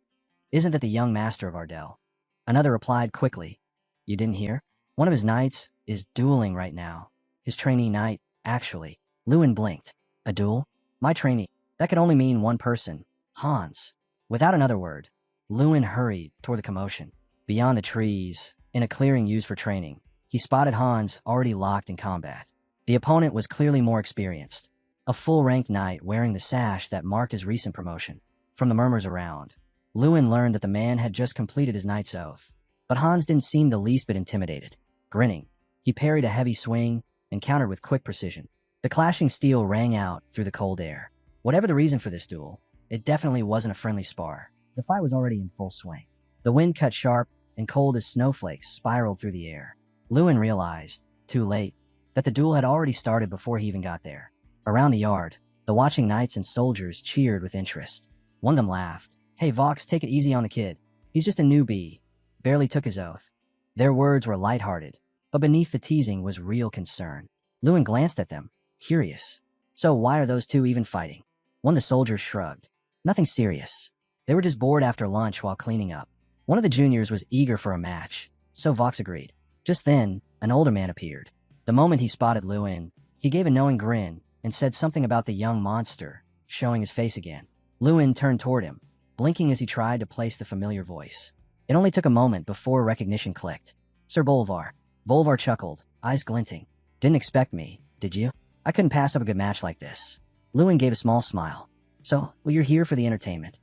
isn't that the young master of Ardell?" Another replied quickly, "You didn't hear? One of his knights is dueling right now. His trainee knight, actually." Lewin blinked. A duel? My trainee. That could only mean one person. Hans. Without another word, Lewin hurried toward the commotion. Beyond the trees, in a clearing used for training, he spotted Hans already locked in combat. The opponent was clearly more experienced. A full-ranked knight wearing the sash that marked his recent promotion. From the murmurs around, Lewin learned that the man had just completed his knight's oath. But Hans didn't seem the least bit intimidated. Grinning, he parried a heavy swing and countered with quick precision. The clashing steel rang out through the cold air. Whatever the reason for this duel, it definitely wasn't a friendly spar. The fight was already in full swing. The wind cut sharp and cold as snowflakes spiraled through the air. Lewin realized, too late, that the duel had already started before he even got there. Around the yard, the watching knights and soldiers cheered with interest. One of them laughed. "Hey Vox, take it easy on the kid. He's just a newbie. Barely took his oath." Their words were lighthearted, but beneath the teasing was real concern. Lewin glanced at them, curious. So why are those two even fighting? One of the soldiers shrugged. Nothing serious. They were just bored after lunch while cleaning up. One of the juniors was eager for a match, so Vox agreed. Just then, an older man appeared. The moment he spotted Lewin, he gave a knowing grin and said something about the young monster, showing his face again. Lewin turned toward him, blinking as he tried to place the familiar voice. It only took a moment before recognition clicked. "Sir Bolvar." Bolvar chuckled, eyes glinting. "Didn't expect me, did you? I couldn't pass up a good match like this." Lewin gave a small smile. "So, well, you're here for the entertainment?"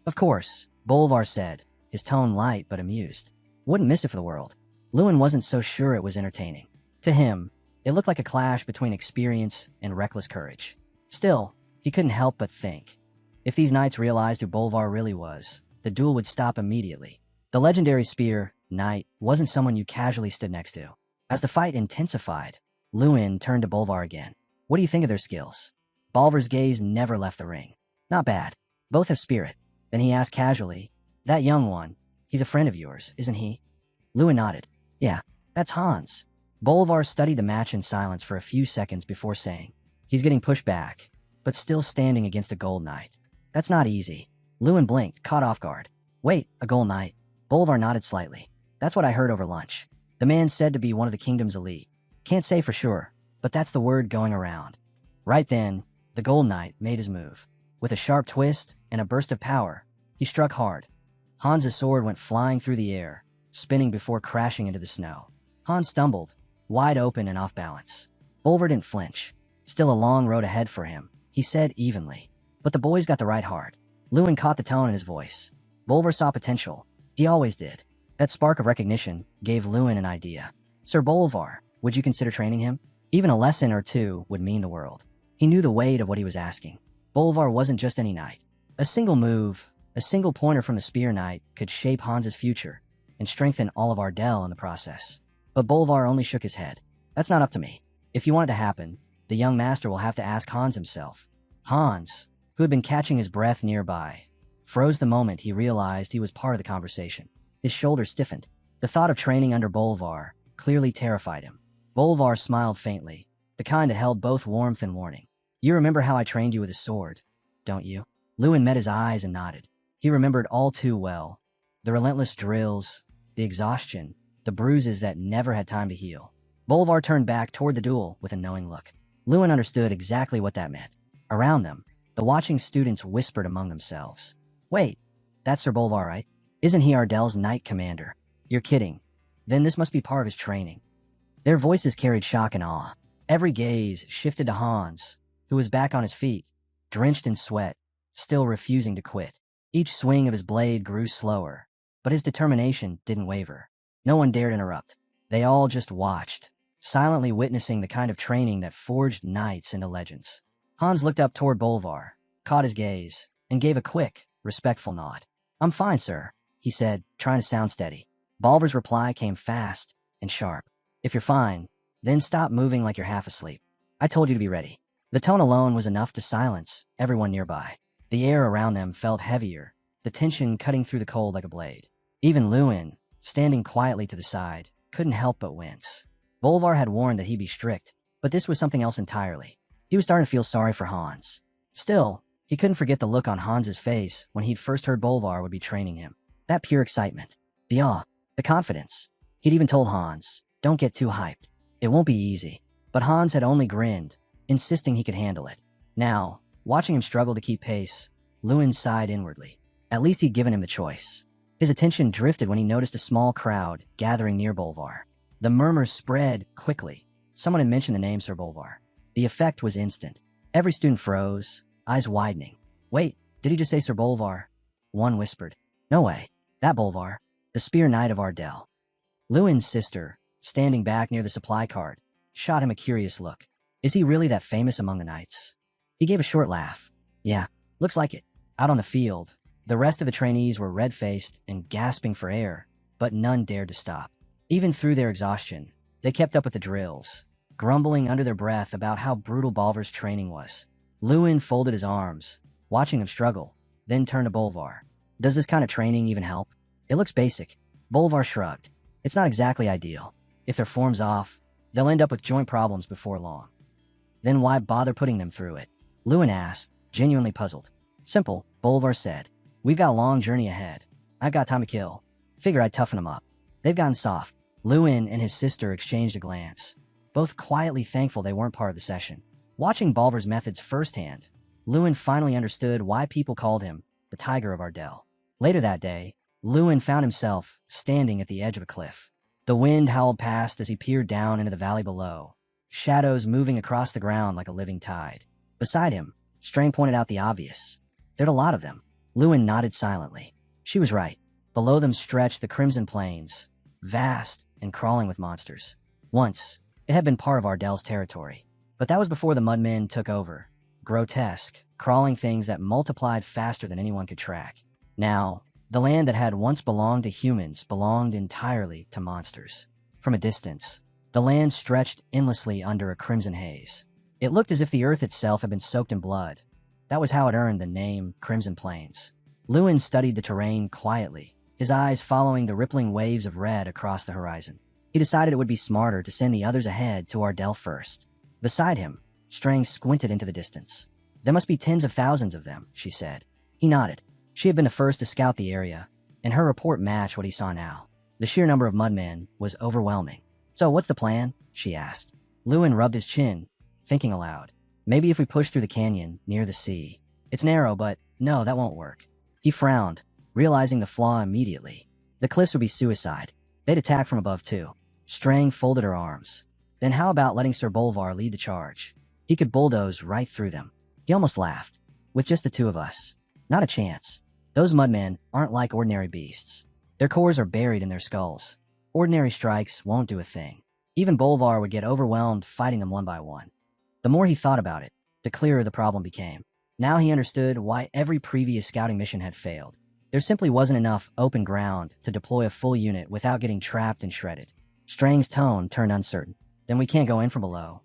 "Of course," Bolvar said, his tone light but amused. "Wouldn't miss it for the world." Lewin wasn't so sure it was entertaining. To him, it looked like a clash between experience and reckless courage. Still, he couldn't help but think. If these knights realized who Bolvar really was, the duel would stop immediately. The legendary spear knight wasn't someone you casually stood next to. As the fight intensified, Lewin turned to Bolvar again. "What do you think of their skills?" Bolvar's gaze never left the ring. "Not bad. Both have spirit." Then he asked casually, "That young one, he's a friend of yours, isn't he?" Lewin nodded. "Yeah, that's Hans." Bolvar studied the match in silence for a few seconds before saying, "He's getting pushed back, but still standing against a gold knight. That's not easy." Lewin blinked, caught off guard. "Wait, a gold knight?" Bolvar nodded slightly. "That's what I heard over lunch. The man said to be one of the kingdom's elite. Can't say for sure, but that's the word going around." Right then, the gold knight made his move. With a sharp twist and a burst of power, he struck hard. Hans' sword went flying through the air, spinning before crashing into the snow. Hans stumbled, wide open and off balance. Bolvar didn't flinch. "Still a long road ahead for him," he said evenly. "But the boy's got the right heart." Lewin caught the tone in his voice. Bolvar saw potential. He always did. That spark of recognition gave Lewin an idea. Sir Bolivar, would you consider training him? Even a lesson or two would mean the world. He knew the weight of what he was asking. Bolivar wasn't just any knight. A single move, a single pointer from the spear knight could shape Hans's future and strengthen all of Ardell in the process. But Bolivar only shook his head. That's not up to me. If you want it to happen, the young master will have to ask Hans himself. Hans, who had been catching his breath nearby, froze the moment he realized he was part of the conversation. His shoulders stiffened. The thought of training under Bolivar clearly terrified him. Bolivar smiled faintly, the kind that held both warmth and warning. You remember how I trained you with a sword, don't you? Lewin met his eyes and nodded. He remembered all too well. The relentless drills, the exhaustion, the bruises that never had time to heal. Bolivar turned back toward the duel with a knowing look. Lewin understood exactly what that meant. Around them, the watching students whispered among themselves. Wait, that's Sir Bolivar, right? Isn't he Ardell's knight commander? You're kidding. Then this must be part of his training. Their voices carried shock and awe. Every gaze shifted to Hans, who was back on his feet, drenched in sweat, still refusing to quit. Each swing of his blade grew slower, but his determination didn't waver. No one dared interrupt. They all just watched, silently witnessing the kind of training that forged knights into legends. Hans looked up toward Bolivar, caught his gaze, and gave a quick, respectful nod. I'm fine, sir, he said, trying to sound steady. Bolivar's reply came fast and sharp. If you're fine, then stop moving like you're half asleep. I told you to be ready. The tone alone was enough to silence everyone nearby. The air around them felt heavier, the tension cutting through the cold like a blade. Even Lewin, standing quietly to the side, couldn't help but wince. Bolivar had warned that he'd be strict, but this was something else entirely. He was starting to feel sorry for Hans. Still, he couldn't forget the look on Hans's face when he'd first heard Bolivar would be training him. That pure excitement, the awe, the confidence. He'd even told Hans, don't get too hyped. It won't be easy. But Hans had only grinned, insisting he could handle it. Now, watching him struggle to keep pace, Lewin sighed inwardly. At least he'd given him the choice. His attention drifted when he noticed a small crowd gathering near Bolivar. The murmurs spread quickly. Someone had mentioned the name Sir Bolivar. The effect was instant. Every student froze, eyes widening. Wait, did he just say Sir Bolivar? One whispered. No way. That Bolivar, the spear knight of Ardell. Lewin's sister, standing back near the supply cart, shot him a curious look. Is he really that famous among the knights? He gave a short laugh. Yeah, looks like it. Out on the field, the rest of the trainees were red-faced and gasping for air, but none dared to stop. Even through their exhaustion, they kept up with the drills, grumbling under their breath about how brutal Bolivar's training was. Lewin folded his arms, watching him struggle, then turned to Bolivar. Does this kind of training even help? It looks basic. Bolivar shrugged. It's not exactly ideal. If their form's off, they'll end up with joint problems before long. Then why bother putting them through it? Lewin asked, genuinely puzzled. Simple, Bolivar said. We've got a long journey ahead. I've got time to kill. Figure I'd toughen them up. They've gotten soft. Lewin and his sister exchanged a glance, both quietly thankful they weren't part of the session. Watching Bolivar's methods firsthand, Lewin finally understood why people called him the Tiger of Ardell. Later that day, Lewin found himself standing at the edge of a cliff. The wind howled past as he peered down into the valley below, shadows moving across the ground like a living tide. Beside him, Strang pointed out the obvious. There'd a lot of them. Lewin nodded silently. She was right. Below them stretched the Crimson Plains, vast and crawling with monsters. Once, it had been part of Ardell's territory, but that was before the Mudmen took over. Grotesque, crawling things that multiplied faster than anyone could track. Now, the land that had once belonged to humans belonged entirely to monsters. From a distance, the land stretched endlessly under a crimson haze. It looked as if the earth itself had been soaked in blood. That was how it earned the name Crimson Plains. Lewin studied the terrain quietly, his eyes following the rippling waves of red across the horizon. He decided it would be smarter to send the others ahead to Ardell first. Beside him, Strang squinted into the distance. There must be tens of thousands of them, she said. He nodded. She had been the first to scout the area, and her report matched what he saw now. The sheer number of Mudmen was overwhelming. So what's the plan? She asked. Lewin rubbed his chin, thinking aloud. Maybe if we push through the canyon near the sea. It's narrow, but no, that won't work. He frowned, realizing the flaw immediately. The cliffs would be suicide. They'd attack from above too. Strang folded her arms. Then how about letting Sir Bolivar lead the charge? He could bulldoze right through them. He almost laughed. With just the two of us. Not a chance. Those Mudmen aren't like ordinary beasts. Their cores are buried in their skulls. Ordinary strikes won't do a thing. Even Bolvar would get overwhelmed fighting them one by one. The more he thought about it, the clearer the problem became. Now he understood why every previous scouting mission had failed. There simply wasn't enough open ground to deploy a full unit without getting trapped and shredded. Strang's tone turned uncertain. Then we can't go in from below.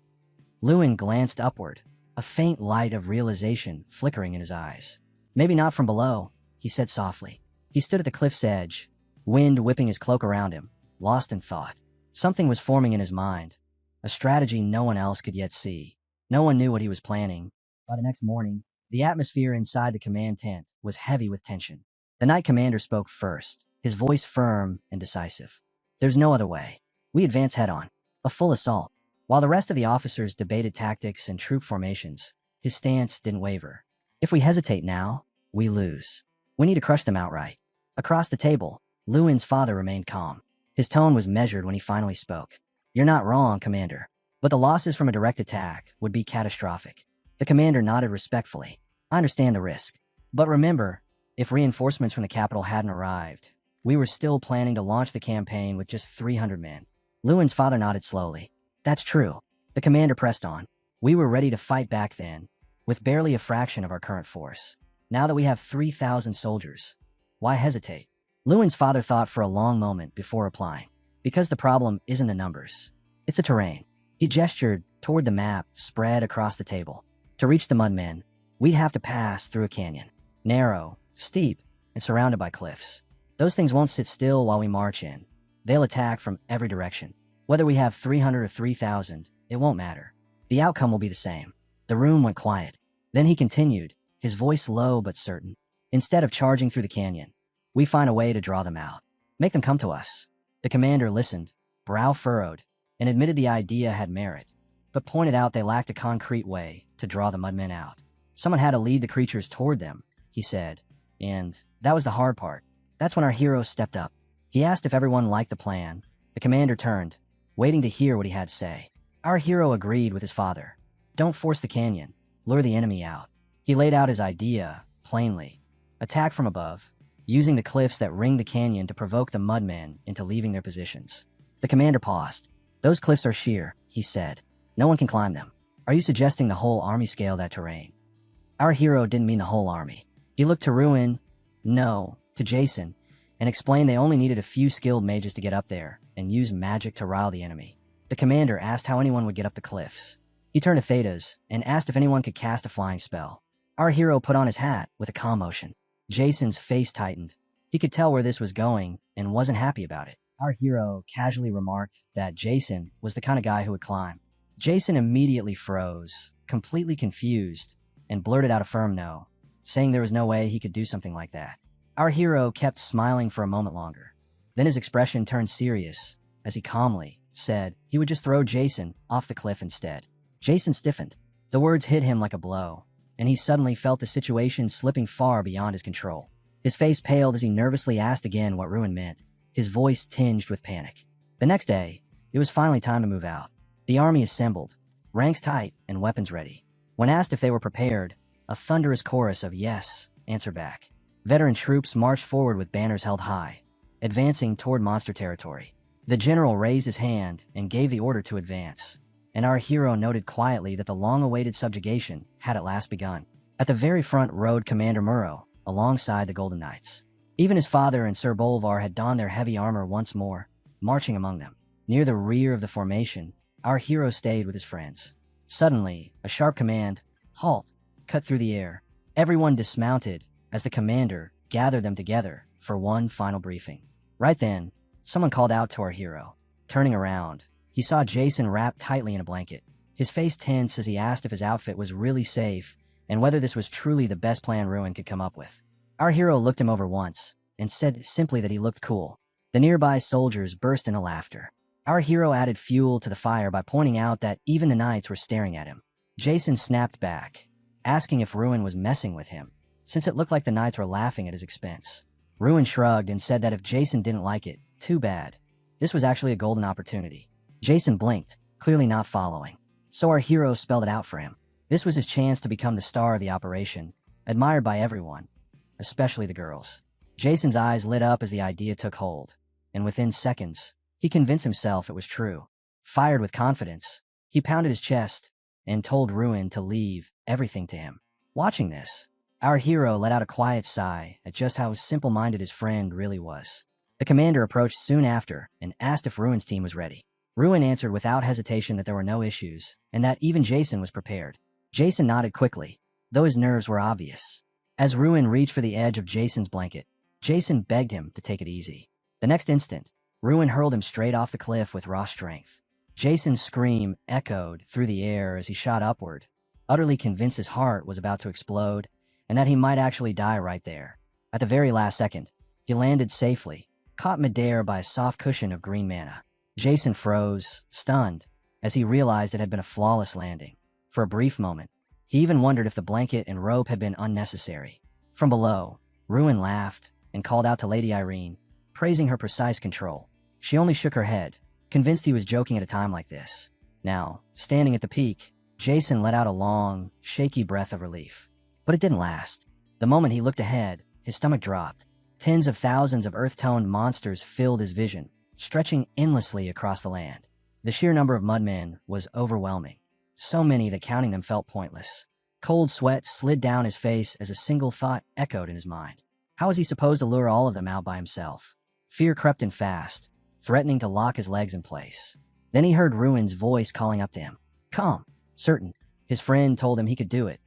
Lewin glanced upward, a faint light of realization flickering in his eyes. Maybe not from below, he said softly. He stood at the cliff's edge, wind whipping his cloak around him, lost in thought. Something was forming in his mind, a strategy no one else could yet see. No one knew what he was planning. By the next morning, the atmosphere inside the command tent was heavy with tension. The Knight Commander spoke first, his voice firm and decisive. There's no other way. We advance head-on, a full assault. While the rest of the officers debated tactics and troop formations, his stance didn't waver. If we hesitate now, we lose. We need to crush them outright. Across the table, Lewin's father remained calm. His tone was measured when he finally spoke. You're not wrong, Commander, but the losses from a direct attack would be catastrophic. The commander nodded respectfully. I understand the risk. But remember, if reinforcements from the capital hadn't arrived, we were still planning to launch the campaign with just 300 men. Lewin's father nodded slowly. That's true. The commander pressed on. We were ready to fight back then, with barely a fraction of our current force. Now that we have 3,000 soldiers, why hesitate? Lewin's father thought for a long moment before replying. Because the problem isn't the numbers. It's the terrain. He gestured toward the map spread across the table. To reach the Mudmen, we'd have to pass through a canyon. Narrow, steep, and surrounded by cliffs. Those things won't sit still while we march in. They'll attack from every direction. Whether we have 300 or 3,000, it won't matter. The outcome will be the same. The room went quiet. Then he continued, his voice low but certain. Instead of charging through the canyon, we find a way to draw them out. Make them come to us. The commander listened, brow furrowed, and admitted the idea had merit, but pointed out they lacked a concrete way to draw the Mudmen out. Someone had to lead the creatures toward them, he said, and that was the hard part. That's when our hero stepped up. He asked if everyone liked the plan. The commander turned, waiting to hear what he had to say. Our hero agreed with his father. Don't force the canyon. Lure the enemy out. He laid out his idea, plainly. Attack from above, using the cliffs that ring the canyon to provoke the Mudmen into leaving their positions. The commander paused. Those cliffs are sheer, he said. No one can climb them. Are you suggesting the whole army scale that terrain? Our hero didn't mean the whole army. He looked to Ruin, no, to Jason, and explained they only needed a few skilled mages to get up there and use magic to rile the enemy. The commander asked how anyone would get up the cliffs. He turned to Thetas and asked if anyone could cast a flying spell. Our hero put on his hat with a calm motion. Jason's face tightened. He could tell where this was going and wasn't happy about it. Our hero casually remarked that Jason was the kind of guy who would climb. Jason immediately froze, completely confused, and blurted out a firm no, saying there was no way he could do something like that. Our hero kept smiling for a moment longer. Then his expression turned serious as he calmly said he would just throw Jason off the cliff instead. Jason stiffened. The words hit him like a blow, and he suddenly felt the situation slipping far beyond his control. His face paled as he nervously asked again what ruin meant, his voice tinged with panic. The next day, it was finally time to move out. The army assembled, ranks tight and weapons ready. When asked if they were prepared, a thunderous chorus of yes answered back. Veteran troops marched forward with banners held high, advancing toward monster territory. The general raised his hand and gave the order to advance, and our hero noted quietly that the long-awaited subjugation had at last begun. At the very front rode Commander Murrow, alongside the Golden Knights. Even his father and Sir Bolvar had donned their heavy armor once more, marching among them. Near the rear of the formation, our hero stayed with his friends. Suddenly, a sharp command, halt, cut through the air. Everyone dismounted as the commander gathered them together for one final briefing. Right then, someone called out to our hero. Turning around, he saw Jason wrapped tightly in a blanket. His face tense as he asked if his outfit was really safe and whether this was truly the best plan Ruin could come up with. Our hero looked him over once and said simply that he looked cool. The nearby soldiers burst into laughter. Our hero added fuel to the fire by pointing out that even the knights were staring at him. Jason snapped back, asking if Ruin was messing with him, since it looked like the knights were laughing at his expense. Ruin shrugged and said that if Jason didn't like it, too bad. This was actually a golden opportunity. Jason blinked, clearly not following. So our hero spelled it out for him. This was his chance to become the star of the operation, admired by everyone, especially the girls. Jason's eyes lit up as the idea took hold, and within seconds, he convinced himself it was true. Fired with confidence, he pounded his chest and told Ruin to leave everything to him. Watching this, our hero let out a quiet sigh at just how simple-minded his friend really was. The commander approached soon after and asked if Ruin's team was ready. Ruin answered without hesitation that there were no issues, and that even Jason was prepared. Jason nodded quickly, though his nerves were obvious. As Ruin reached for the edge of Jason's blanket, Jason begged him to take it easy. The next instant, Ruin hurled him straight off the cliff with raw strength. Jason's scream echoed through the air as he shot upward, utterly convinced his heart was about to explode and that he might actually die right there. At the very last second, he landed safely, caught midair by a soft cushion of green mana. Jason froze, stunned, as he realized it had been a flawless landing. For a brief moment, he even wondered if the blanket and rope had been unnecessary. From below, Ruin laughed and called out to Lady Irene, praising her precise control. She only shook her head, convinced he was joking at a time like this. Now, standing at the peak, Jason let out a long, shaky breath of relief. But it didn't last. The moment he looked ahead, his stomach dropped. Tens of thousands of earth-toned monsters filled his vision, stretching endlessly across the land. The sheer number of mudmen was overwhelming, so many that counting them felt pointless. Cold sweat slid down his face as a single thought echoed in his mind. How was he supposed to lure all of them out by himself? Fear crept in fast, threatening to lock his legs in place. Then he heard Ruin's voice calling up to him. Calm, certain. His friend told him he could do it,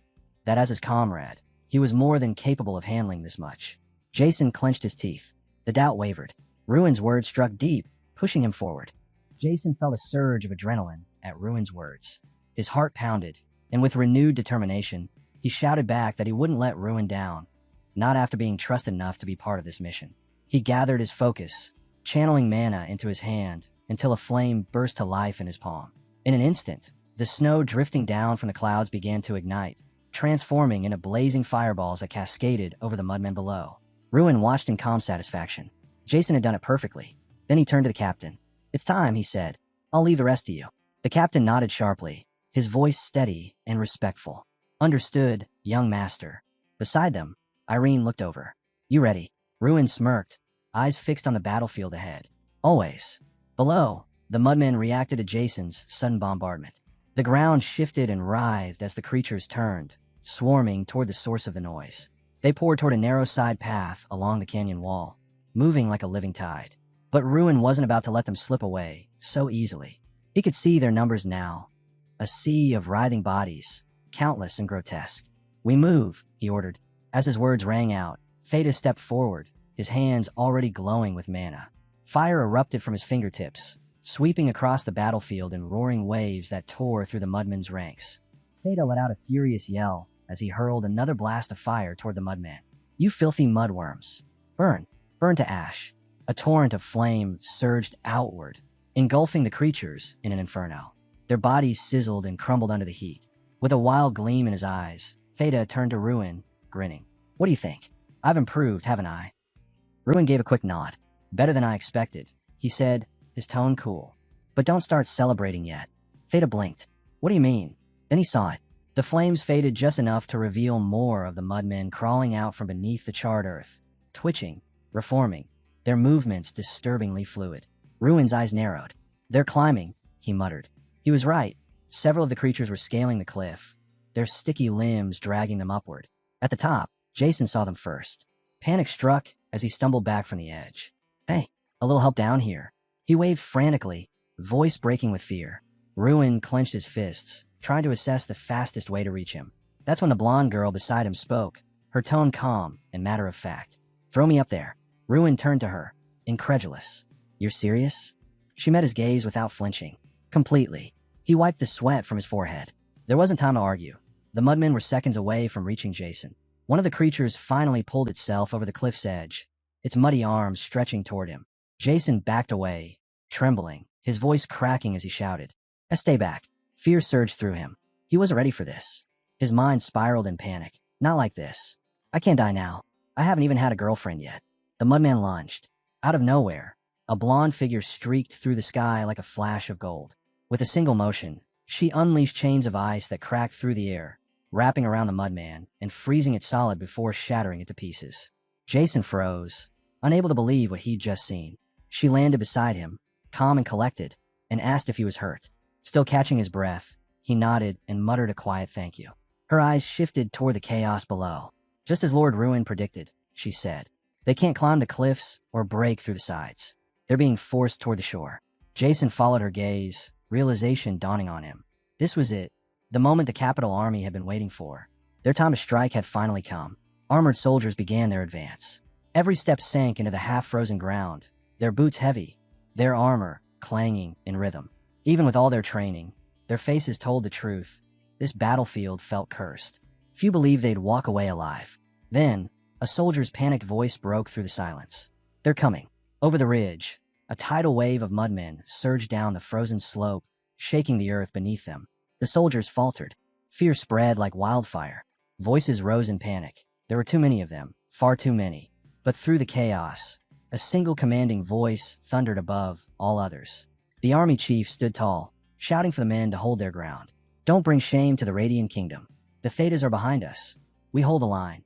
that as his comrade, he was more than capable of handling this much. Jason clenched his teeth. The doubt wavered. Ruin's words struck deep, pushing him forward. Jason felt a surge of adrenaline at Ruin's words. His heart pounded, and with renewed determination, he shouted back that he wouldn't let Ruin down, not after being trusted enough to be part of this mission. He gathered his focus, channeling mana into his hand until a flame burst to life in his palm. In an instant, the snow drifting down from the clouds began to ignite, transforming into blazing fireballs that cascaded over the mudmen below. Ruin watched in calm satisfaction. Jason had done it perfectly. Then he turned to the captain. It's time, he said. I'll leave the rest to you. The captain nodded sharply, his voice steady and respectful. Understood, young master. Beside them, Irene looked over. You ready? Ruin smirked, eyes fixed on the battlefield ahead. Always. Below, the mudmen reacted to Jason's sudden bombardment. The ground shifted and writhed as the creatures turned, swarming toward the source of the noise. They poured toward a narrow side path along the canyon wall, moving like a living tide. But Ruin wasn't about to let them slip away so easily. He could see their numbers now. A sea of writhing bodies, countless and grotesque. We move, he ordered. As his words rang out, Theta stepped forward, his hands already glowing with mana. Fire erupted from his fingertips, sweeping across the battlefield in roaring waves that tore through the mudmen's ranks. Theta let out a furious yell as he hurled another blast of fire toward the mudman. You filthy mudworms. Burn. Burn to ash. A torrent of flame surged outward, engulfing the creatures in an inferno. Their bodies sizzled and crumbled under the heat. With a wild gleam in his eyes, Theta turned to Ruin, grinning. What do you think? I've improved, haven't I? Ruin gave a quick nod. Better than I expected, he said, his tone cool. But don't start celebrating yet. Theta blinked. What do you mean? Then he saw it. The flames faded just enough to reveal more of the mudmen crawling out from beneath the charred earth, twitching, reforming, their movements disturbingly fluid. Ruin's eyes narrowed. They're climbing, he muttered. He was right. Several of the creatures were scaling the cliff, their sticky limbs dragging them upward. At the top, Jason saw them first. Panic struck as he stumbled back from the edge. Hey, a little help down here. He waved frantically, voice breaking with fear. Ruin clenched his fists, trying to assess the fastest way to reach him. That's when the blonde girl beside him spoke, her tone calm and matter-of-fact. Throw me up there. Ruin turned to her, incredulous. You're serious? She met his gaze without flinching. Completely. He wiped the sweat from his forehead. There wasn't time to argue. The mudmen were seconds away from reaching Jason. One of the creatures finally pulled itself over the cliff's edge, its muddy arms stretching toward him. Jason backed away, trembling, his voice cracking as he shouted. Stay back. Fear surged through him. He wasn't ready for this. His mind spiraled in panic. Not like this. I can't die now. I haven't even had a girlfriend yet. The mudman lunged. Out of nowhere, a blonde figure streaked through the sky like a flash of gold. With a single motion, she unleashed chains of ice that cracked through the air, wrapping around the mudman and freezing it solid before shattering it to pieces. Jason froze, unable to believe what he'd just seen. She landed beside him, calm and collected, and asked if he was hurt. Still catching his breath, he nodded and muttered a quiet thank you. Her eyes shifted toward the chaos below. Just as Lord Ruin predicted, she said. They can't climb the cliffs or break through the sides. They're being forced toward the shore. Jason followed her gaze, realization dawning on him. This was it, the moment the capital army had been waiting for. Their time to strike had finally come. Armored soldiers began their advance. Every step sank into the half-frozen ground, their boots heavy, their armor clanging in rhythm. Even with all their training, their faces told the truth. This battlefield felt cursed. Few believed they'd walk away alive. Then, a soldier's panicked voice broke through the silence. They're coming. Over the ridge, a tidal wave of mudmen surged down the frozen slope, shaking the earth beneath them. The soldiers faltered. Fear spread like wildfire. Voices rose in panic. There were too many of them, far too many. But through the chaos, a single commanding voice thundered above all others. The army chief stood tall, shouting for the men to hold their ground. Don't bring shame to the Radiant Kingdom. The Thetas are behind us. We hold the line.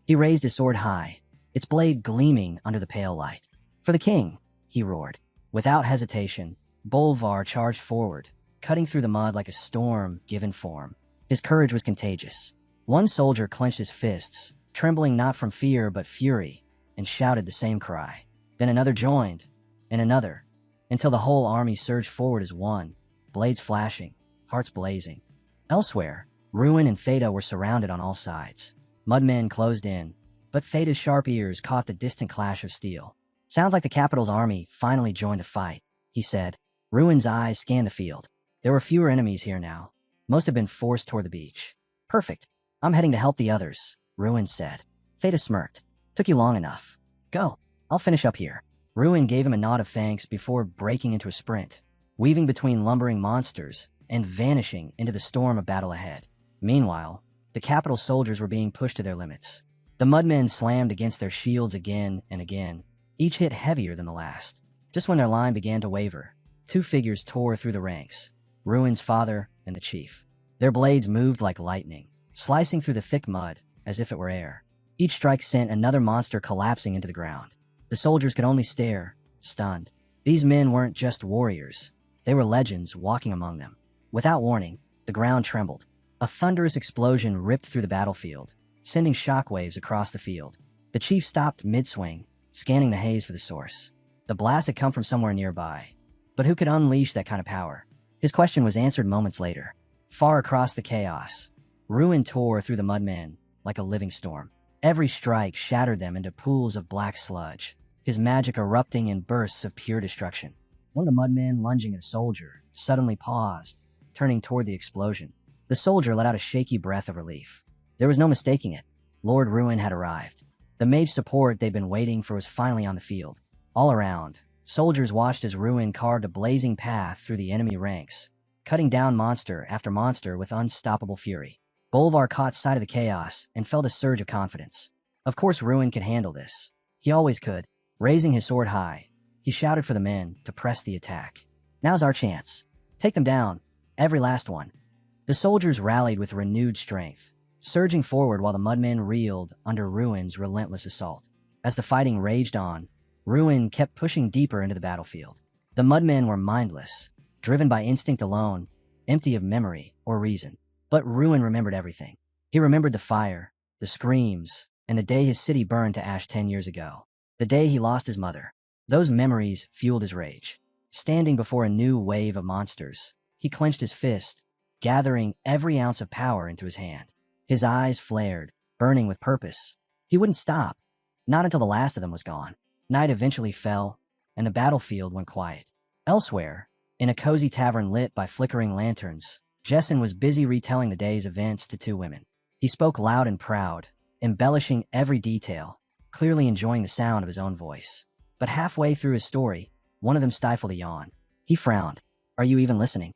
He raised his sword high, its blade gleaming under the pale light. For the king, he roared. Without hesitation, Bolvar charged forward, cutting through the mud like a storm given form. His courage was contagious. One soldier clenched his fists, trembling not from fear but fury, and shouted the same cry. Then another joined, and another, until the whole army surged forward as one, blades flashing, hearts blazing. Elsewhere, Ruin and Theta were surrounded on all sides. Mudmen closed in, but Theta's sharp ears caught the distant clash of steel. Sounds like the capital's army finally joined the fight, he said. Ruin's eyes scanned the field. There were fewer enemies here now. Most had been forced toward the beach. Perfect. I'm heading to help the others, Ruin said. Theta smirked. Took you long enough. Go. I'll finish up here. Ruin gave him a nod of thanks before breaking into a sprint, weaving between lumbering monsters and vanishing into the storm of battle ahead. Meanwhile, the capital soldiers were being pushed to their limits. The mudmen slammed against their shields again and again, each hit heavier than the last. Just when their line began to waver, two figures tore through the ranks, Ruin's father and the chief. Their blades moved like lightning, slicing through the thick mud as if it were air. Each strike sent another monster collapsing into the ground. The soldiers could only stare, stunned. These men weren't just warriors. They were legends walking among them. Without warning, the ground trembled. A thunderous explosion ripped through the battlefield, sending shockwaves across the field. The chief stopped mid-swing, scanning the haze for the source. The blast had come from somewhere nearby. But who could unleash that kind of power? His question was answered moments later. Far across the chaos, Ruin tore through the mudmen like a living storm. Every strike shattered them into pools of black sludge, his magic erupting in bursts of pure destruction. One of the mudmen, lunging at a soldier, suddenly paused, turning toward the explosion. The soldier let out a shaky breath of relief. There was no mistaking it. Lord Ruin had arrived. The mage support they'd been waiting for was finally on the field. All around, soldiers watched as Ruin carved a blazing path through the enemy ranks, cutting down monster after monster with unstoppable fury. Bolvar caught sight of the chaos and felt a surge of confidence. Of course Ruin could handle this. He always could. Raising his sword high, he shouted for the men to press the attack. Now's our chance. Take them down. Every last one. The soldiers rallied with renewed strength, surging forward while the mudmen reeled under Ruin's relentless assault. As the fighting raged on, Ruin kept pushing deeper into the battlefield. The mudmen were mindless, driven by instinct alone, empty of memory or reason. But Ruin remembered everything. He remembered the fire, the screams, and the day his city burned to ash 10 years ago. The day he lost his mother. Those memories fueled his rage. Standing before a new wave of monsters, he clenched his fist, gathering every ounce of power into his hand. His eyes flared, burning with purpose. He wouldn't stop, not until the last of them was gone. Night eventually fell, and the battlefield went quiet. Elsewhere, in a cozy tavern lit by flickering lanterns, Jessen was busy retelling the day's events to two women. He spoke loud and proud, embellishing every detail, clearly enjoying the sound of his own voice. But halfway through his story, one of them stifled a yawn. He frowned. Are you even listening?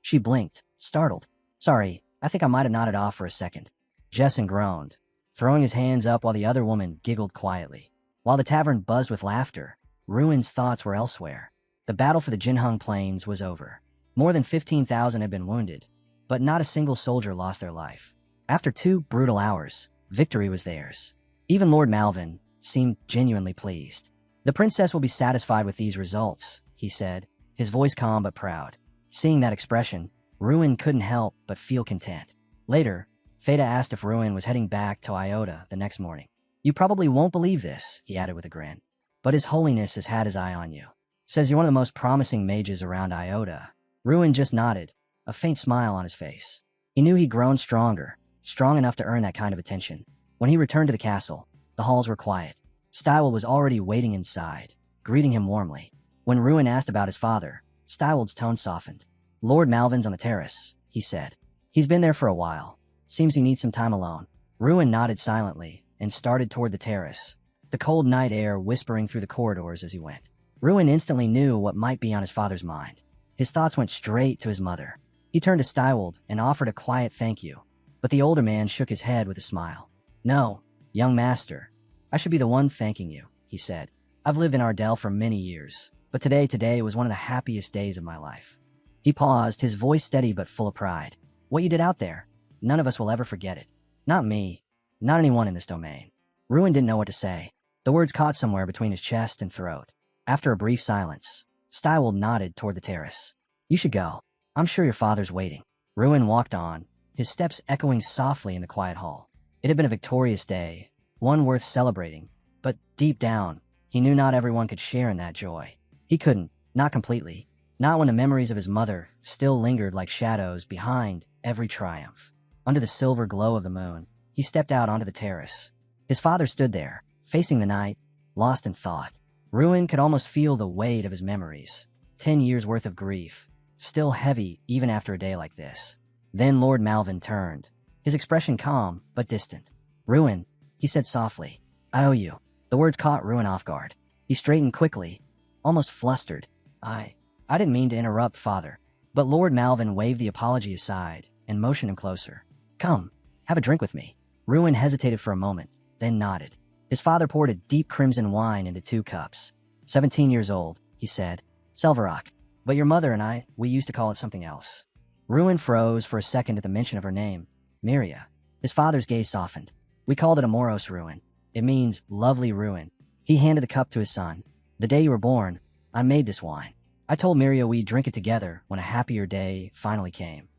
She blinked, startled. Sorry, I think I might have nodded off for a second. Jessen groaned, throwing his hands up while the other woman giggled quietly. While the tavern buzzed with laughter, Ruin's thoughts were elsewhere. The battle for the Jinhung Plains was over. More than 15,000 had been wounded, but not a single soldier lost their life. After 2 brutal hours, victory was theirs. Even Lord Malvin, seemed genuinely pleased. "The princess will be satisfied with these results," he said, his voice calm but proud. Seeing that expression, Ruin couldn't help but feel content. Later, Feta asked if Ruin was heading back to Iota the next morning. "You probably won't believe this," he added with a grin, "but His Holiness has had his eye on you. Says you're one of the most promising mages around Iota." Ruin just nodded, a faint smile on his face. He knew he'd grown stronger, strong enough to earn that kind of attention. When he returned to the castle, the halls were quiet. Stywell was already waiting inside, greeting him warmly. When Ruin asked about his father, Stywell's tone softened. "Lord Malvin's on the terrace," he said. "He's been there for a while. Seems he needs some time alone." Ruin nodded silently and started toward the terrace, the cold night air whispering through the corridors as he went. Ruin instantly knew what might be on his father's mind. His thoughts went straight to his mother. He turned to Stywell and offered a quiet thank you, but the older man shook his head with a smile. "No, young master. I should be the one thanking you," he said. "I've lived in Ardell for many years, but today was one of the happiest days of my life." He paused, his voice steady but full of pride. "What you did out there, none of us will ever forget it. Not me, not anyone in this domain." Ruin didn't know what to say. The words caught somewhere between his chest and throat. After a brief silence, Stywell nodded toward the terrace. "You should go. I'm sure your father's waiting." Ruin walked on, his steps echoing softly in the quiet hall. It had been a victorious day, one worth celebrating, but deep down, he knew not everyone could share in that joy. He couldn't, not completely, not when the memories of his mother still lingered like shadows behind every triumph. Under the silver glow of the moon, he stepped out onto the terrace. His father stood there, facing the night, lost in thought. Ruin could almost feel the weight of his memories. 10 years worth of grief, still heavy even after a day like this. Then Lord Malvin turned, his expression calm but distant. "Ruin," he said softly, "I owe you." The words caught Ruin off guard. He straightened quickly, almost flustered. I didn't mean to interrupt, father." But Lord Malvin waved the apology aside and motioned him closer. "Come, have a drink with me." Ruin hesitated for a moment, then nodded. His father poured a deep crimson wine into 2 cups. 17 years old, he said. "Selvarock. But your mother and I, we used to call it something else." Ruin froze for a second at the mention of her name, Miria. His father's gaze softened. "We called it Amoros Ruin. It means lovely ruin." He handed the cup to his son. "The day you were born, I made this wine. I told Miria we'd drink it together when a happier day finally came."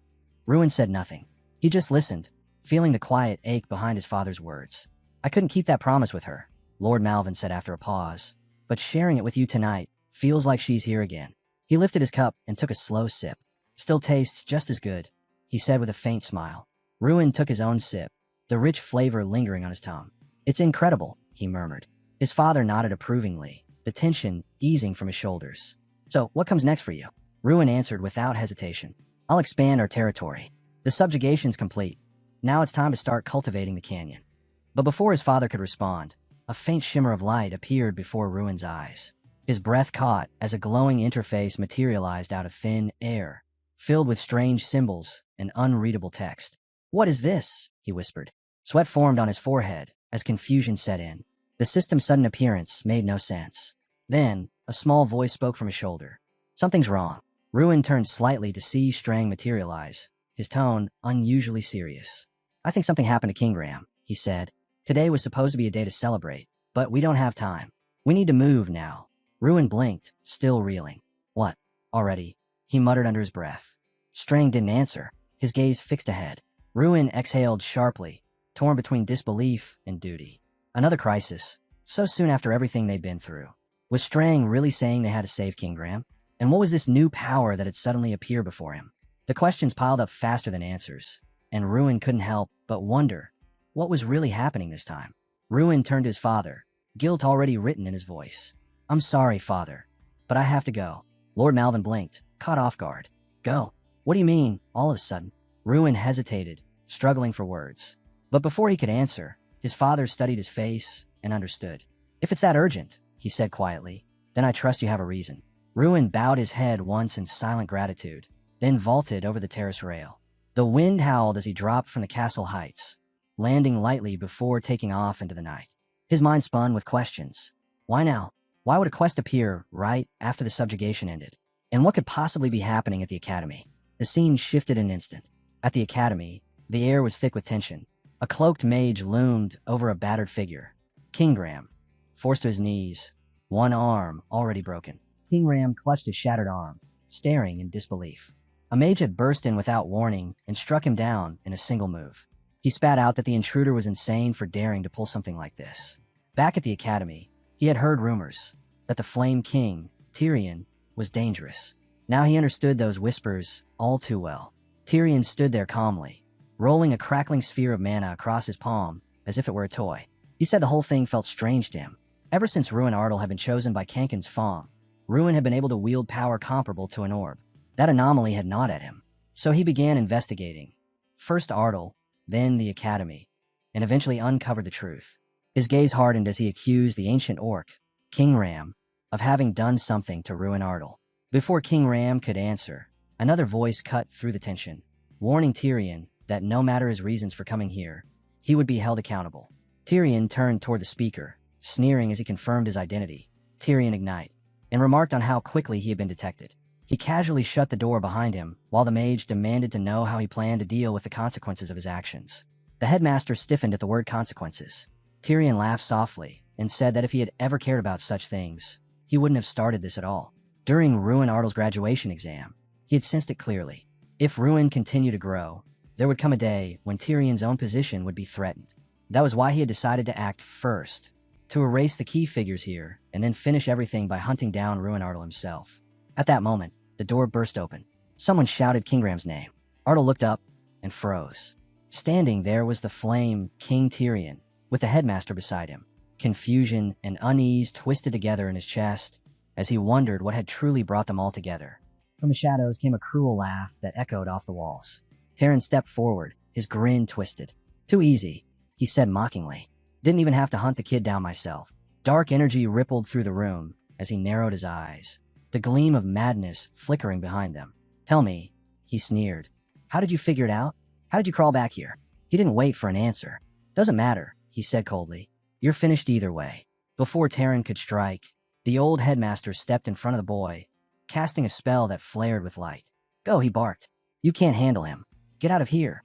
Ruin said nothing. He just listened, feeling the quiet ache behind his father's words. "I couldn't keep that promise with her," Lord Malvin said after a pause, "but sharing it with you tonight feels like she's here again." He lifted his cup and took a slow sip. "Still tastes just as good," he said with a faint smile. Ruin took his own sip, the rich flavor lingering on his tongue. "It's incredible," he murmured. His father nodded approvingly, the tension easing from his shoulders. "So, what comes next for you?" Ruin answered without hesitation. "I'll expand our territory. The subjugation's complete. Now it's time to start cultivating the canyon." But before his father could respond, a faint shimmer of light appeared before Ruin's eyes. His breath caught as a glowing interface materialized out of thin air, filled with strange symbols and unreadable text. "What is this?" he whispered. Sweat formed on his forehead as confusion set in. The system's sudden appearance made no sense. Then, a small voice spoke from his shoulder. "Something's wrong." Ruin turned slightly to see Strang materialize, his tone unusually serious. "I think something happened to Kingram," he said. "Today was supposed to be a day to celebrate, but we don't have time. We need to move now." Ruin blinked, still reeling. "What? Already?" he muttered under his breath. Strang didn't answer, his gaze fixed ahead. Ruin exhaled sharply, torn between disbelief and duty. Another crisis, so soon after everything they'd been through. Was Strang really saying they had to save Kingram? And what was this new power that had suddenly appeared before him? The questions piled up faster than answers, and Ruin couldn't help but wonder what was really happening this time. Ruin turned to his father, guilt already written in his voice. "I'm sorry, father, but I have to go." Lord Malvin blinked, caught off guard. "Go? What do you mean, all of a sudden?" Ruin hesitated, struggling for words. But before he could answer, his father studied his face and understood. "If it's that urgent," he said quietly, "then I trust you have a reason." Ruin bowed his head once in silent gratitude, then vaulted over the terrace rail. The wind howled as he dropped from the castle heights, landing lightly before taking off into the night. His mind spun with questions. Why now? Why would a quest appear right after the subjugation ended? And what could possibly be happening at the academy? The scene shifted in an instant. At the academy, the air was thick with tension. A cloaked mage loomed over a battered figure. Kingram, forced to his knees, one arm already broken. King Ram clutched his shattered arm, staring in disbelief. A mage had burst in without warning and struck him down in a single move. He spat out that the intruder was insane for daring to pull something like this. Back at the academy, he had heard rumors that the Flame King, Tyrion, was dangerous. Now he understood those whispers all too well. Tyrion stood there calmly, rolling a crackling sphere of mana across his palm as if it were a toy. He said the whole thing felt strange to him. Ever since Ruin Ardal had been chosen by Kankin's Fong, Ruin had been able to wield power comparable to an orb. That anomaly had gnawed at him. So he began investigating. First Ardal, then the Academy, and eventually uncovered the truth. His gaze hardened as he accused the ancient orc, King Ram, of having done something to Ruin Ardal. Before King Ram could answer, another voice cut through the tension, warning Tyrion that no matter his reasons for coming here, he would be held accountable. Tyrion turned toward the speaker, sneering as he confirmed his identity. Tyrion Ignite, and remarked on how quickly he had been detected. He casually shut the door behind him while the mage demanded to know how he planned to deal with the consequences of his actions. The headmaster stiffened at the word consequences. Tyrion laughed softly and said that if he had ever cared about such things, he wouldn't have started this at all. During Ruin Ardal's graduation exam, he had sensed it clearly. If Ruin continued to grow, there would come a day when Tyrion's own position would be threatened. That was why he had decided to act first, to erase the key figures here and then finish everything by hunting down Ruin Ardal himself. At that moment, the door burst open. Someone shouted King Ram's name. Ardal looked up and froze. Standing there was the Flame King Tyrion, with the headmaster beside him. Confusion and unease twisted together in his chest as he wondered what had truly brought them all together. From the shadows came a cruel laugh that echoed off the walls. Terran stepped forward, his grin twisted. "Too easy," he said mockingly. "Didn't even have to hunt the kid down myself." Dark energy rippled through the room as he narrowed his eyes, the gleam of madness flickering behind them. "Tell me," he sneered. "How did you figure it out? How did you crawl back here?" He didn't wait for an answer. "Doesn't matter," he said coldly. "You're finished either way." Before Terran could strike, the old headmaster stepped in front of the boy, casting a spell that flared with light. "Go," he barked. "You can't handle him. Get out of here."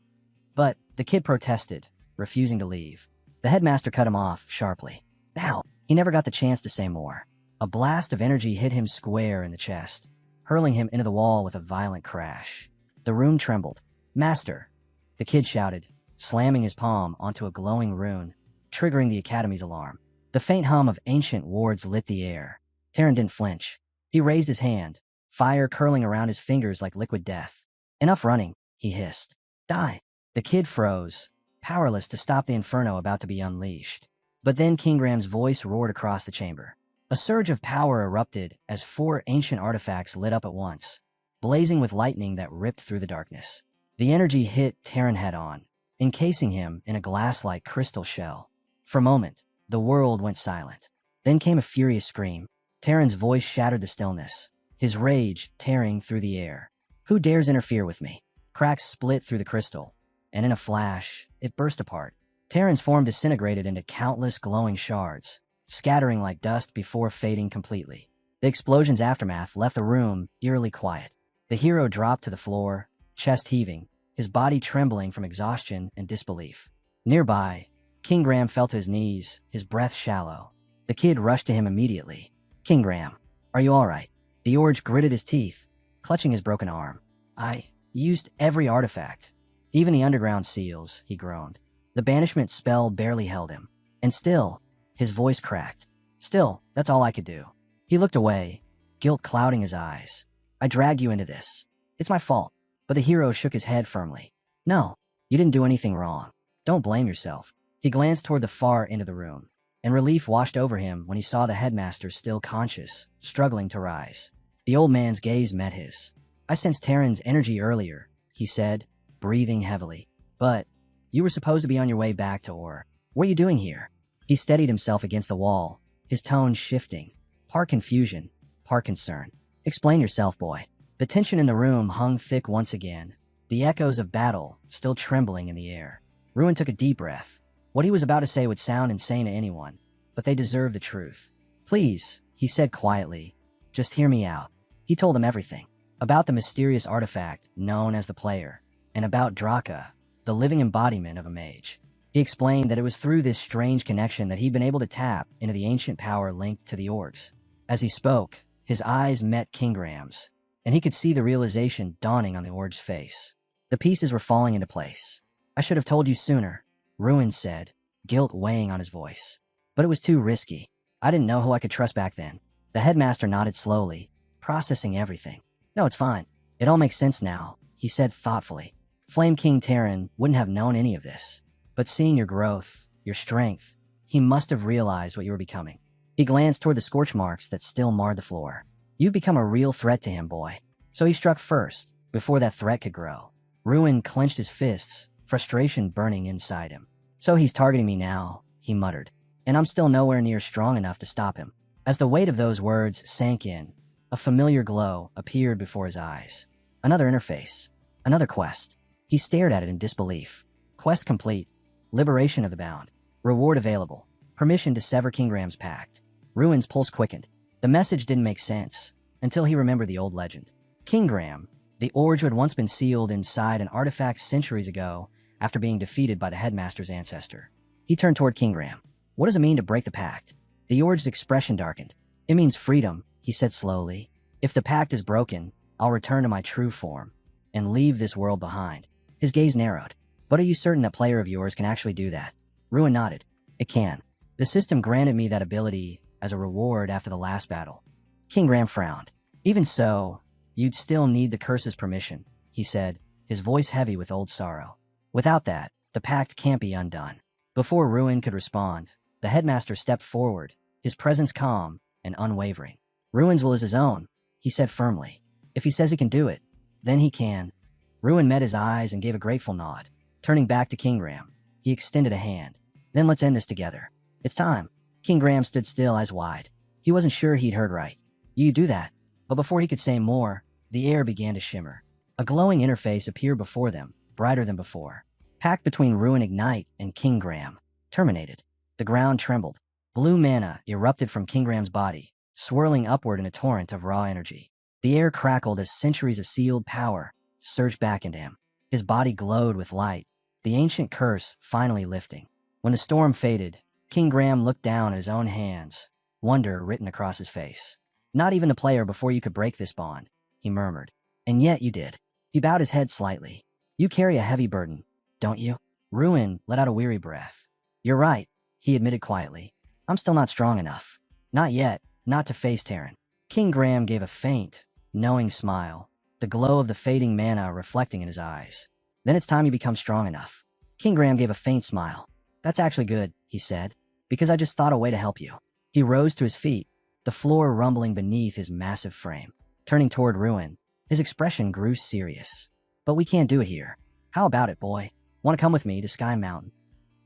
But the kid protested, refusing to leave. The headmaster cut him off sharply. Now, he never got the chance to say more. A blast of energy hit him square in the chest, hurling him into the wall with a violent crash. The room trembled. "Master!" the kid shouted, slamming his palm onto a glowing rune, triggering the Academy's alarm. The faint hum of ancient wards lit the air. Terran didn't flinch. He raised his hand, fire curling around his fingers like liquid death. "Enough running," he hissed. "Die." The kid froze, powerless to stop the inferno about to be unleashed. But then King Ram's voice roared across the chamber. A surge of power erupted as 4 ancient artifacts lit up at once, blazing with lightning that ripped through the darkness. The energy hit Terran head-on, encasing him in a glass-like crystal shell. For a moment, the world went silent. Then came a furious scream. Terran's voice shattered the stillness, his rage tearing through the air. "Who dares interfere with me?" Cracks split through the crystal, and in a flash, it burst apart. Terran's form disintegrated into countless glowing shards, scattering like dust before fading completely. The explosion's aftermath left the room eerily quiet. The hero dropped to the floor, chest heaving, his body trembling from exhaustion and disbelief. Nearby, King Ram fell to his knees, his breath shallow. The kid rushed to him immediately. "King Ram, are you all right?" The Orge gritted his teeth, clutching his broken arm. "I used every artifact, even the underground seals," he groaned. The banishment spell barely held him. And still, his voice cracked. "Still, that's all I could do." He looked away, guilt clouding his eyes. "I dragged you into this. It's my fault." But the hero shook his head firmly. "No, you didn't do anything wrong. Don't blame yourself." He glanced toward the far end of the room, and relief washed over him when he saw the headmaster still conscious, struggling to rise. The old man's gaze met his. "I sensed Terran's energy earlier," he said, breathing heavily. "But you were supposed to be on your way back to Or. What are you doing here?" He steadied himself against the wall, his tone shifting, part confusion, part concern. "Explain yourself, boy." The tension in the room hung thick once again, the echoes of battle still trembling in the air. Ruin took a deep breath. What he was about to say would sound insane to anyone, but they deserved the truth. "Please," he said quietly, "just hear me out." He told them everything. About the mysterious artifact known as the Player, and about Draka, the living embodiment of a mage. He explained that it was through this strange connection that he'd been able to tap into the ancient power linked to the orcs. As he spoke, his eyes met King Graham's, and he could see the realization dawning on the orc's face. The pieces were falling into place. "I should have told you sooner," Ruin said, guilt weighing on his voice. "But it was too risky. I didn't know who I could trust back then." The headmaster nodded slowly, processing everything. "No, it's fine. It all makes sense now," he said thoughtfully. "Flame King Terran wouldn't have known any of this. But seeing your growth, your strength, he must have realized what you were becoming." He glanced toward the scorch marks that still marred the floor. "You've become a real threat to him, boy." So he struck first, before that threat could grow. Ruin clenched his fists, frustration burning inside him. "So he's targeting me now," he muttered. "And I'm still nowhere near strong enough to stop him." As the weight of those words sank in, a familiar glow appeared before his eyes. Another interface. Another quest. He stared at it in disbelief. Quest complete. Liberation of the bound. Reward available. Permission to sever King Graham's pact. Ruin's pulse quickened. The message didn't make sense, until he remembered the old legend. King Graham, the Orge who had once been sealed inside an artifact centuries ago after being defeated by the headmaster's ancestor. He turned toward King Graham. "What does it mean to break the pact?" The Orge's expression darkened. "It means freedom," he said slowly. "If the pact is broken, I'll return to my true form and leave this world behind." His gaze narrowed. "But are you certain that player of yours can actually do that?" Ruin nodded. "It can. The system granted me that ability as a reward after the last battle." King Graham frowned. "Even so, you'd still need the curse's permission," he said, his voice heavy with old sorrow. "Without that, the pact can't be undone." Before Ruin could respond, the headmaster stepped forward, his presence calm and unwavering. "Ruin's will is his own," he said firmly. "If he says he can do it, then he can." Ruin met his eyes and gave a grateful nod. Turning back to King Graham, he extended a hand. "Then let's end this together. It's time." King Graham stood still, eyes wide. He wasn't sure he'd heard right. "You do that." But before he could say more, the air began to shimmer. A glowing interface appeared before them, brighter than before. Pact between Ruin Ignite and King Graham. Terminated. The ground trembled. Blue mana erupted from King Graham's body, swirling upward in a torrent of raw energy. The air crackled as centuries of sealed power surged back into him. His body glowed with light, the ancient curse finally lifting. When the storm faded, King Graham looked down at his own hands, wonder written across his face. "Not even the player before you could break this bond," he murmured. "And yet you did." He bowed his head slightly. "You carry a heavy burden, don't you?" Ruin let out a weary breath. "You're right," he admitted quietly. "I'm still not strong enough. Not yet, not to face Terran." King Graham gave a faint, knowing smile, the glow of the fading mana reflecting in his eyes. "Then it's time you become strong enough." King Graham gave a faint smile. "That's actually good," he said, "because I just thought a way to help you." He rose to his feet, the floor rumbling beneath his massive frame. Turning toward Ruin, his expression grew serious. "But we can't do it here. How about it, boy? Want to come with me to Sky Mountain?"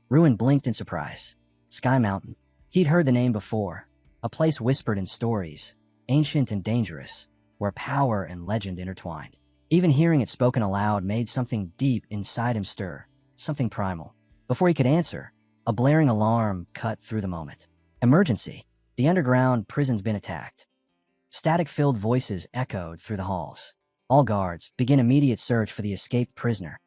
Ruin blinked in surprise. Sky Mountain. He'd heard the name before, a place whispered in stories, ancient and dangerous, where power and legend intertwined. Even hearing it spoken aloud made something deep inside him stir, something primal. Before he could answer, a blaring alarm cut through the moment. "Emergency. The underground prison's been attacked." Static-filled voices echoed through the halls. "All guards, begin immediate search for the escaped prisoner."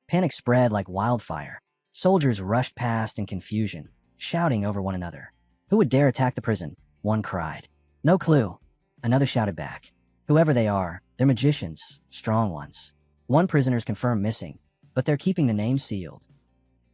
Panic spread like wildfire. Soldiers rushed past in confusion, shouting over one another. "Who would dare attack the prison?" one cried. "No clue," another shouted back. "Whoever they are, they're magicians, strong ones. One prisoner's confirmed missing, but they're keeping the name sealed."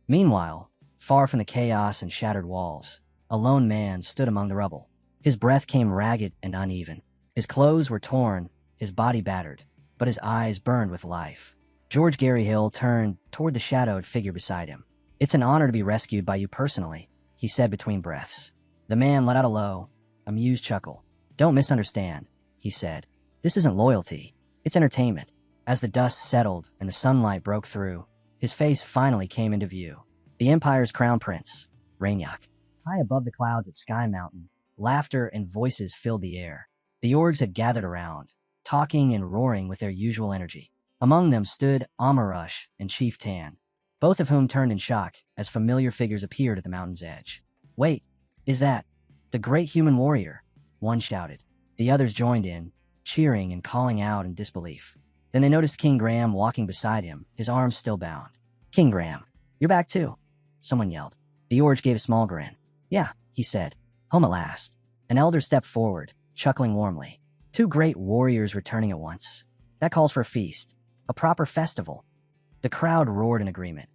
Meanwhile, far from the chaos and shattered walls, a lone man stood among the rubble. His breath came ragged and uneven. His clothes were torn, his body battered, but his eyes burned with life. George Gary Hill turned toward the shadowed figure beside him. "It's an honor to be rescued by you personally," he said between breaths. The man let out a low, amused chuckle. "Don't misunderstand," he said. "This isn't loyalty. It's entertainment." As the dust settled and the sunlight broke through, his face finally came into view. The Empire's crown prince, Rainyak. High above the clouds at Sky Mountain, laughter and voices filled the air. The orgs had gathered around, talking and roaring with their usual energy. Among them stood Amarush and Chief Tan, both of whom turned in shock as familiar figures appeared at the mountain's edge. "Wait, is that the great human warrior?" one shouted. The others joined in, cheering and calling out in disbelief. Then they noticed King Graham walking beside him, his arms still bound. "King Graham, you're back too." someone yelled. The Orge gave a small grin. Yeah, he said. Home at last. An elder stepped forward, chuckling warmly. Two great warriors returning at once. That calls for a feast. A proper festival. The crowd roared in agreement,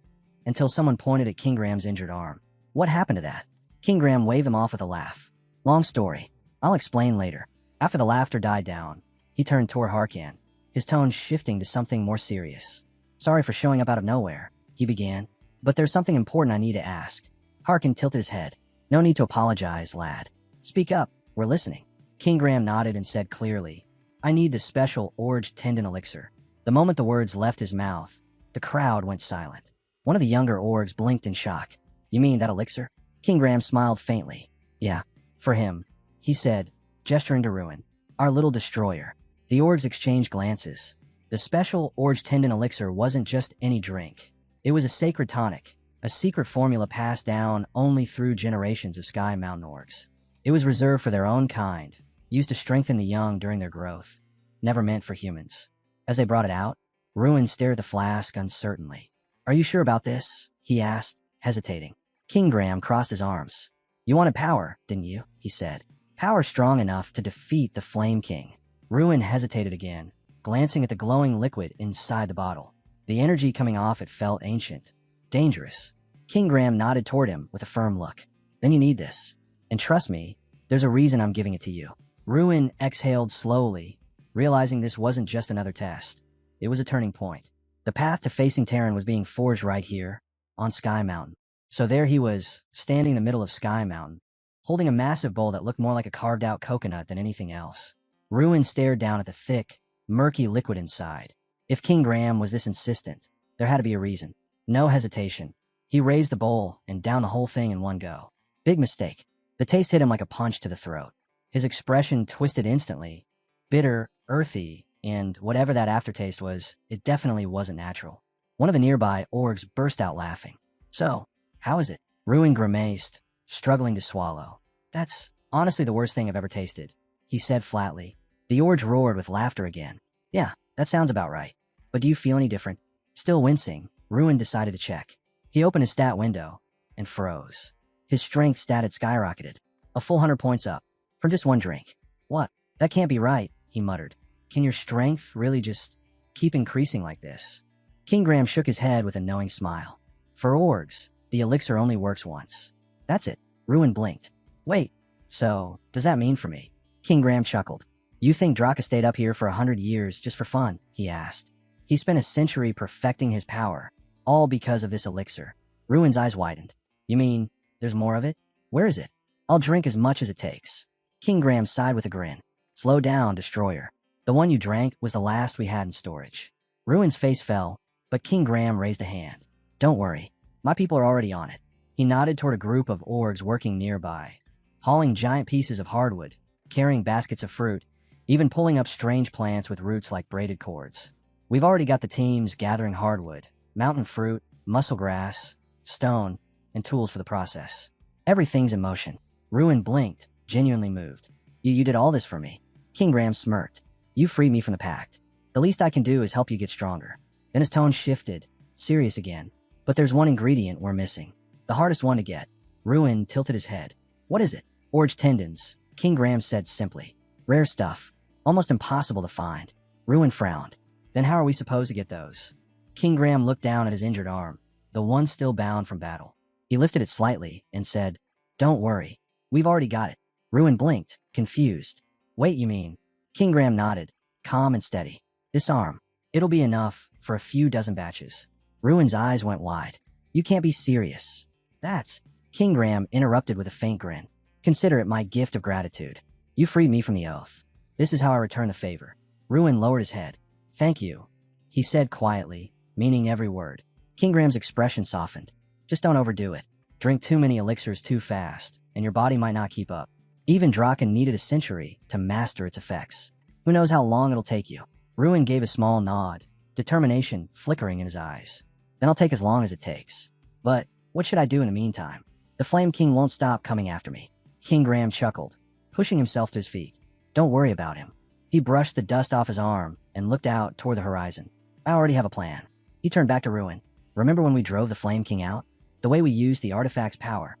until someone pointed at King Graham's injured arm. What happened to that? King Graham waved them off with a laugh. Long story. I'll explain later. After the laughter died down, he turned toward Harkan, his tone shifting to something more serious. Sorry for showing up out of nowhere, he began, but there's something important I need to ask. Harkan tilted his head. No need to apologize, lad. Speak up, we're listening. King Graham nodded and said clearly, I need the special Orge tendon elixir. The moment the words left his mouth, the crowd went silent. One of the younger orgs blinked in shock. You mean that elixir? King Graham smiled faintly. Yeah, for him, he said, gesturing to Ruin. Our little destroyer. The orgs exchanged glances. The special Orge tendon elixir wasn't just any drink. It was a sacred tonic, a secret formula passed down only through generations of Sky Mountain orgs. It was reserved for their own kind, used to strengthen the young during their growth, never meant for humans. As they brought it out, Ruin stared at the flask uncertainly. Are you sure about this? He asked, hesitating. King Graham crossed his arms. You wanted power, didn't you? He said. Power strong enough to defeat the Flame King. Ruin hesitated again, glancing at the glowing liquid inside the bottle. The energy coming off it felt ancient, dangerous. King Graham nodded toward him with a firm look. Then you need this. And trust me, there's a reason I'm giving it to you. Ruin exhaled slowly, realizing this wasn't just another test. It was a turning point. The path to facing Terran was being forged right here, on Sky Mountain. So there he was, standing in the middle of Sky Mountain, holding a massive bowl that looked more like a carved-out coconut than anything else. Ruin stared down at the thick, murky liquid inside. If King Graham was this insistent, there had to be a reason. No hesitation. He raised the bowl and downed the whole thing in one go. Big mistake. The taste hit him like a punch to the throat. His expression twisted instantly. Bitter, earthy, and whatever that aftertaste was, it definitely wasn't natural. One of the nearby orgs burst out laughing. So, how is it? Ruin grimaced, struggling to swallow. That's honestly the worst thing I've ever tasted, he said flatly. The org roared with laughter again. Yeah, that sounds about right. But do you feel any different? Still wincing, Ruin decided to check. He opened his stat window and froze. His strength stat had skyrocketed. A full 100 points up. From just one drink. What? That can't be right, he muttered. Can your strength really just keep increasing like this? King Graham shook his head with a knowing smile. For orgs, the elixir only works once. That's it. Ruin blinked. Wait, so does that mean for me? King Graham chuckled. You think Draka stayed up here for 100 years just for fun? He asked. He spent a century perfecting his power, all because of this elixir. Ruin's eyes widened. You mean, there's more of it? Where is it? I'll drink as much as it takes. King Graham sighed with a grin. Slow down, destroyer. The one you drank was the last we had in storage. Ruin's face fell, but King Graham raised a hand. Don't worry. My people are already on it. He nodded toward a group of orgs working nearby, hauling giant pieces of hardwood, carrying baskets of fruit, even pulling up strange plants with roots like braided cords. We've already got the teams gathering hardwood, mountain fruit, mussel grass, stone, and tools for the process. Everything's in motion. Ruin blinked, genuinely moved. You did all this for me. King Graham smirked. You freed me from the pact. The least I can do is help you get stronger. Then his tone shifted, serious again. But there's one ingredient we're missing. The hardest one to get. Ruin tilted his head. What is it? Orge tendons, King Graham said simply. Rare stuff. Almost impossible to find. Ruin frowned. Then how are we supposed to get those? King Graham looked down at his injured arm, the one still bound from battle. He lifted it slightly and said, Don't worry. We've already got it. Ruin blinked, confused. Wait, you mean? King Graham nodded, calm and steady. This arm. It'll be enough for a few dozen batches. Ruin's eyes went wide. You can't be serious. That's... King Graham interrupted with a faint grin. Consider it my gift of gratitude. You freed me from the oath. This is how I return the favor. Ruin lowered his head. Thank you, he said quietly, meaning every word. King Graham's expression softened. Just don't overdo it. Drink too many elixirs too fast, and your body might not keep up. Even Draken needed a century to master its effects. Who knows how long it'll take you? Ruin gave a small nod, determination flickering in his eyes. Then I'll take as long as it takes. But what should I do in the meantime? The Flame King won't stop coming after me. King Graham chuckled, pushing himself to his feet. Don't worry about him. He brushed the dust off his arm and looked out toward the horizon. I already have a plan. He turned back to Ruin. Remember when we drove the Flame King out? The way we use the artifact's power.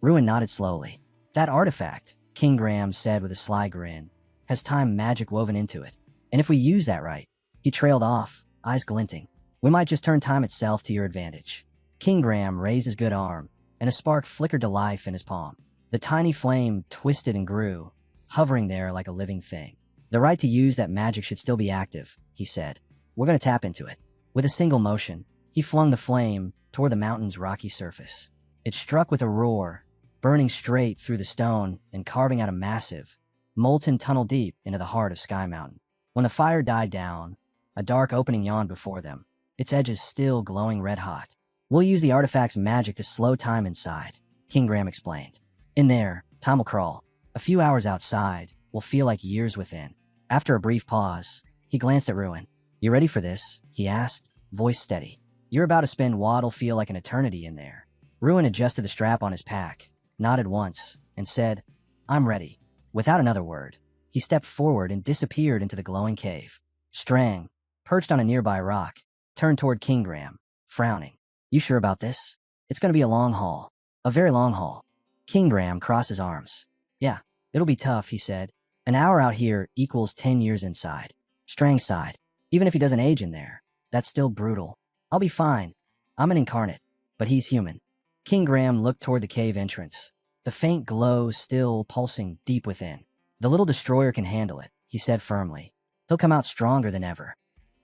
Ruin nodded slowly. That artifact, King Graham said with a sly grin, has time magic woven into it. And if we use that right, he trailed off, eyes glinting. We might just turn time itself to your advantage. King Graham raised his good arm, and a spark flickered to life in his palm. The tiny flame twisted and grew, hovering there like a living thing. The right to use that magic should still be active, he said. We're going to tap into it. With a single motion, he flung the flame toward the mountain's rocky surface. It struck with a roar, burning straight through the stone and carving out a massive, molten tunnel deep into the heart of Sky Mountain. When the fire died down, a dark opening yawned before them, its edges still glowing red-hot. We'll use the artifact's magic to slow time inside, King Graham explained. In there, time will crawl. A few hours outside will feel like years within. After a brief pause, he glanced at Ruin. You ready for this? He asked, voice steady. You're about to spend what'll feel like an eternity in there. Ruin adjusted the strap on his pack, nodded once, and said, I'm ready. Without another word, he stepped forward and disappeared into the glowing cave. Strang, perched on a nearby rock, turned toward King Graham, frowning. You sure about this? It's going to be a long haul. A very long haul. King Graham crossed his arms. Yeah, it'll be tough, he said. An hour out here equals 10 years inside. Strang sighed. Even if he doesn't age in there, that's still brutal. I'll be fine. I'm an incarnate, but he's human. King Graham looked toward the cave entrance, the faint glow still pulsing deep within. The little destroyer can handle it, he said firmly. He'll come out stronger than ever.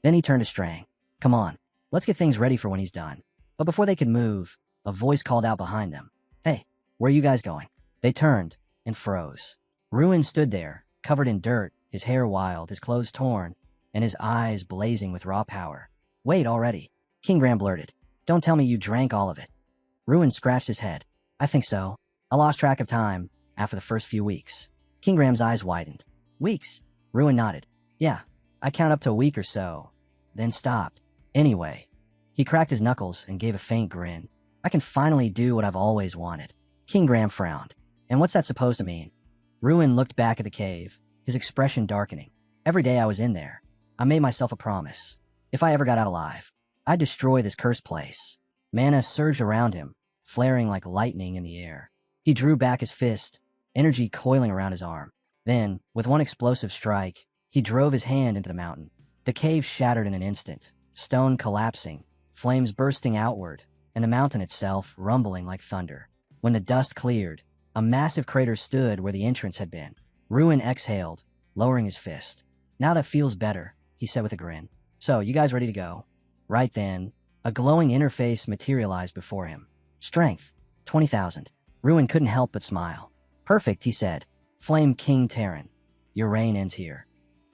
Then he turned to Strang. Come on, let's get things ready for when he's done. But before they could move, a voice called out behind them. Hey, where are you guys going? They turned and froze. Ruin stood there, covered in dirt, his hair wild, his clothes torn, and his eyes blazing with raw power. Wait already, King Graham blurted. Don't tell me you drank all of it. Ruin scratched his head. I think so. I lost track of time after the first few weeks. King Graham's eyes widened. Weeks? Ruin nodded. Yeah, I count up to a week or so, then stopped. Anyway, he cracked his knuckles and gave a faint grin. I can finally do what I've always wanted. King Graham frowned. And what's that supposed to mean? Ruin looked back at the cave, his expression darkening. Every day I was in there, I made myself a promise. If I ever got out alive, I'd destroy this cursed place. Mana surged around him, flaring like lightning in the air. He drew back his fist, energy coiling around his arm. Then, with one explosive strike, he drove his hand into the mountain. The cave shattered in an instant, stone collapsing, flames bursting outward, and the mountain itself rumbling like thunder. When the dust cleared, a massive crater stood where the entrance had been. Ruin exhaled, lowering his fist. Now that feels better, he said with a grin. So, you guys ready to go? Right then, a glowing interface materialized before him. Strength, 20,000. Ruin couldn't help but smile. Perfect, he said. Flame King Terran. Your reign ends here.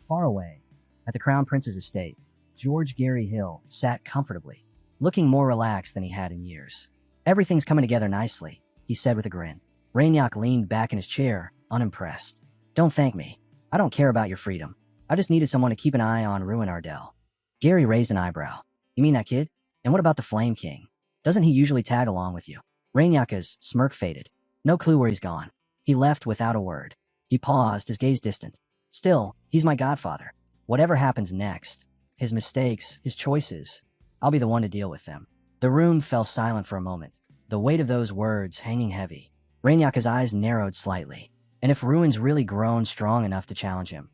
Far away, at the Crown Prince's estate, George Gary Hill sat comfortably, looking more relaxed than he had in years. Everything's coming together nicely, he said with a grin. Rainyak leaned back in his chair, unimpressed. Don't thank me. I don't care about your freedom. I just needed someone to keep an eye on Ruin Ardell. Gary raised an eyebrow. You mean that kid? And what about the Flame King? Doesn't he usually tag along with you? Rainyaka's smirk faded. No clue where he's gone. He left without a word. He paused, his gaze distant. Still, he's my godfather. Whatever happens next, his mistakes, his choices, I'll be the one to deal with them. The room fell silent for a moment, the weight of those words hanging heavy. Rainyaka's eyes narrowed slightly. And if Ruin's really grown strong enough to challenge him?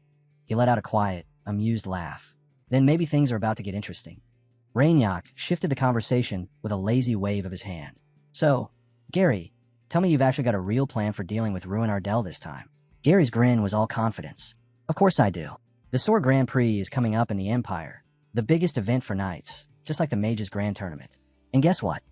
He let out a quiet, amused laugh. Then maybe things are about to get interesting. Rainyak shifted the conversation with a lazy wave of his hand. So, Gary, tell me you've actually got a real plan for dealing with Ruin Ardell this time. Gary's grin was all confidence. Of course I do. The Sword Grand Prix is coming up in the Empire, the biggest event for knights, just like the Mage's Grand Tournament. And guess what?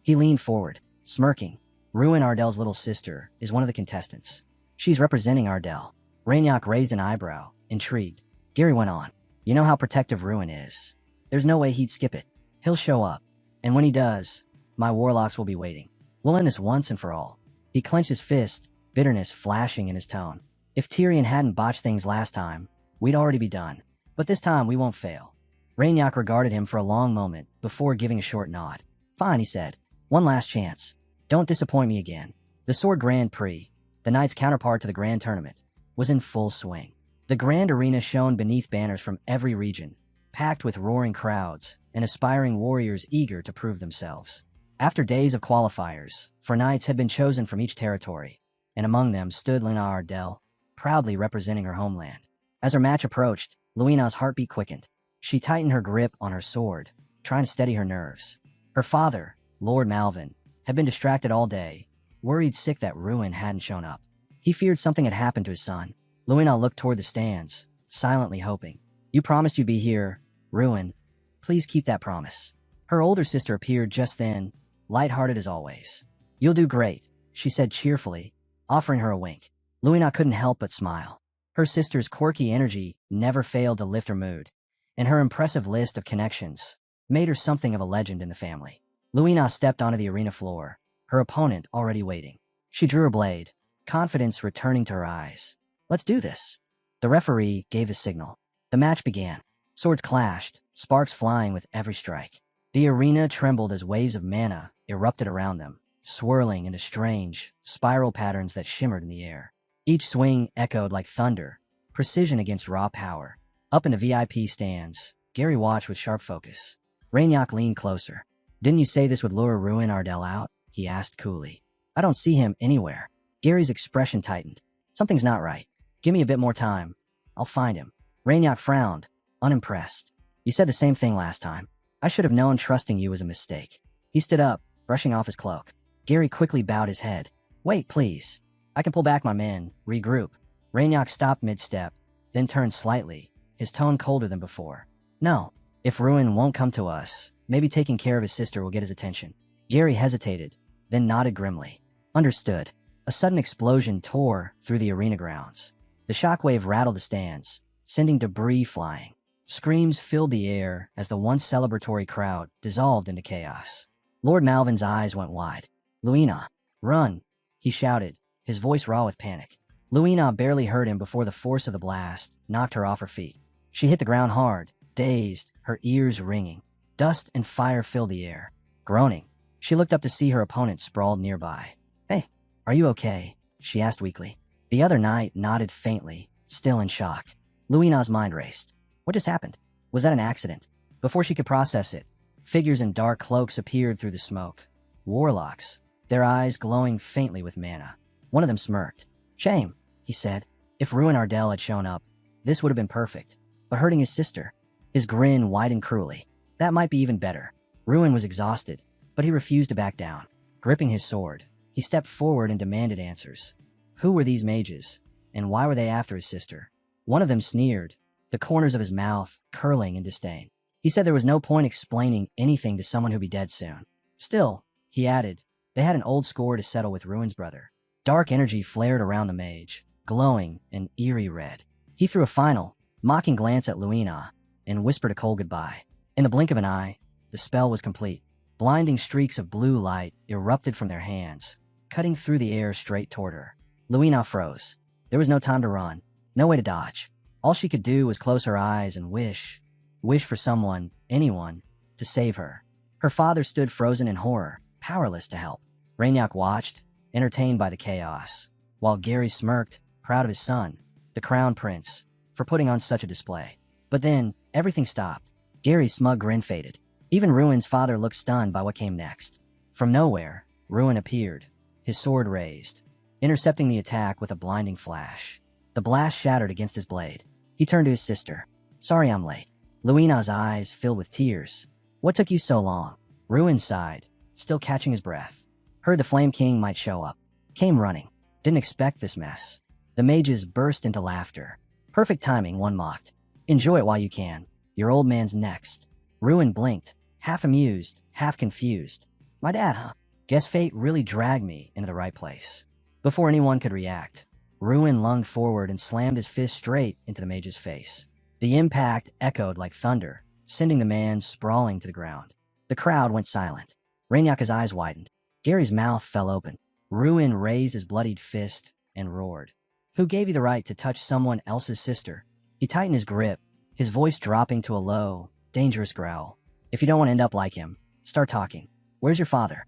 He leaned forward, smirking. Ruin Ardell's little sister is one of the contestants. She's representing Ardell. Rainyak raised an eyebrow, intrigued. Gary went on. You know how protective Ruin is. There's no way he'd skip it. He'll show up. And when he does, my warlocks will be waiting. We'll end this once and for all. He clenched his fist, bitterness flashing in his tone. If Tyrion hadn't botched things last time, we'd already be done. But this time we won't fail. Rainyak regarded him for a long moment before giving a short nod. Fine, he said. One last chance. Don't disappoint me again. The Sword Grand Prix, the knight's counterpart to the Grand Tournament, was in full swing. The Grand Arena shone beneath banners from every region, packed with roaring crowds and aspiring warriors eager to prove themselves. After days of qualifiers, 4 knights had been chosen from each territory, and among them stood Luina Ardell, proudly representing her homeland. As her match approached, Luina's heartbeat quickened. She tightened her grip on her sword, trying to steady her nerves. Her father, Lord Malvin, had been distracted all day, worried sick that Ruin hadn't shown up. He feared something had happened to his son. Luina looked toward the stands, silently hoping. "You promised you'd be here, Ruin. Please keep that promise." Her older sister appeared just then, lighthearted as always. "You'll do great," she said cheerfully, offering her a wink. Luina couldn't help but smile. Her sister's quirky energy never failed to lift her mood, and her impressive list of connections made her something of a legend in the family. Luina stepped onto the arena floor, her opponent already waiting. She drew her blade, confidence returning to her eyes. "Let's do this." The referee gave the signal. The match began. Swords clashed, sparks flying with every strike. The arena trembled as waves of mana erupted around them, swirling into strange, spiral patterns that shimmered in the air. Each swing echoed like thunder, precision against raw power. Up in the VIP stands, Gary watched with sharp focus. Rainyak leaned closer. "Didn't you say this would lure Ruin Ardell out?" he asked coolly. "I don't see him anywhere." Gary's expression tightened. "Something's not right. Give me a bit more time. I'll find him." Rainyak frowned, unimpressed. "You said the same thing last time. I should have known trusting you was a mistake." He stood up, brushing off his cloak. Gary quickly bowed his head. "Wait, please. I can pull back my men, regroup." Rainyak stopped mid-step, then turned slightly, his tone colder than before. "No. If Ruin won't come to us, maybe taking care of his sister will get his attention." Gary hesitated, then nodded grimly. "Understood." A sudden explosion tore through the arena grounds. The shockwave rattled the stands, sending debris flying. Screams filled the air as the once celebratory crowd dissolved into chaos. Lord Malvin's eyes went wide. "Luina, run!" he shouted, his voice raw with panic. Luina barely heard him before the force of the blast knocked her off her feet. She hit the ground hard, dazed, her ears ringing. Dust and fire filled the air. Groaning, she looked up to see her opponent sprawled nearby. "Hey, are you okay?" she asked weakly. The other knight nodded faintly, still in shock. Luina's mind raced. What just happened? Was that an accident? Before she could process it, figures in dark cloaks appeared through the smoke. Warlocks, their eyes glowing faintly with mana. One of them smirked. "Shame," he said. "If Ruin Ardell had shown up, this would have been perfect. But hurting his sister." His grin widened cruelly. "That might be even better." Ruin was exhausted, but he refused to back down. Gripping his sword, he stepped forward and demanded answers. Who were these mages, and why were they after his sister? One of them sneered, the corners of his mouth curling in disdain. He said there was no point explaining anything to someone who'd be dead soon. Still, he added, they had an old score to settle with Ruin's brother. Dark energy flared around the mage, glowing an eerie red. He threw a final, mocking glance at Luina and whispered a cold goodbye. In the blink of an eye, the spell was complete. Blinding streaks of blue light erupted from their hands, cutting through the air straight toward her. Luina froze. There was no time to run, no way to dodge. All she could do was close her eyes and wish for someone, anyone, to save her. Her father stood frozen in horror, powerless to help. Rainyak watched, entertained by the chaos, while Gary smirked, proud of his son, the crown prince, for putting on such a display. But then, everything stopped. Gary's smug grin faded. Even Ruin's father looked stunned by what came next. From nowhere, Ruin appeared, his sword raised, intercepting the attack with a blinding flash. The blast shattered against his blade. He turned to his sister. "Sorry I'm late." Luina's eyes filled with tears. "What took you so long?" Ruin sighed, still catching his breath. "Heard the Flame King might show up. Came running. Didn't expect this mess." The mages burst into laughter. "Perfect timing," one mocked. "Enjoy it while you can. Your old man's next." Ruin blinked, half amused, half confused. "My dad, huh? Guess fate really dragged me into the right place." Before anyone could react, Ruin lunged forward and slammed his fist straight into the mage's face. The impact echoed like thunder, sending the man sprawling to the ground. The crowd went silent. Rainyaka's eyes widened. Gary's mouth fell open. Ruin raised his bloodied fist and roared. "Who gave you the right to touch someone else's sister?" He tightened his grip, his voice dropping to a low, dangerous growl. "If you don't want to end up like him, start talking. Where's your father?"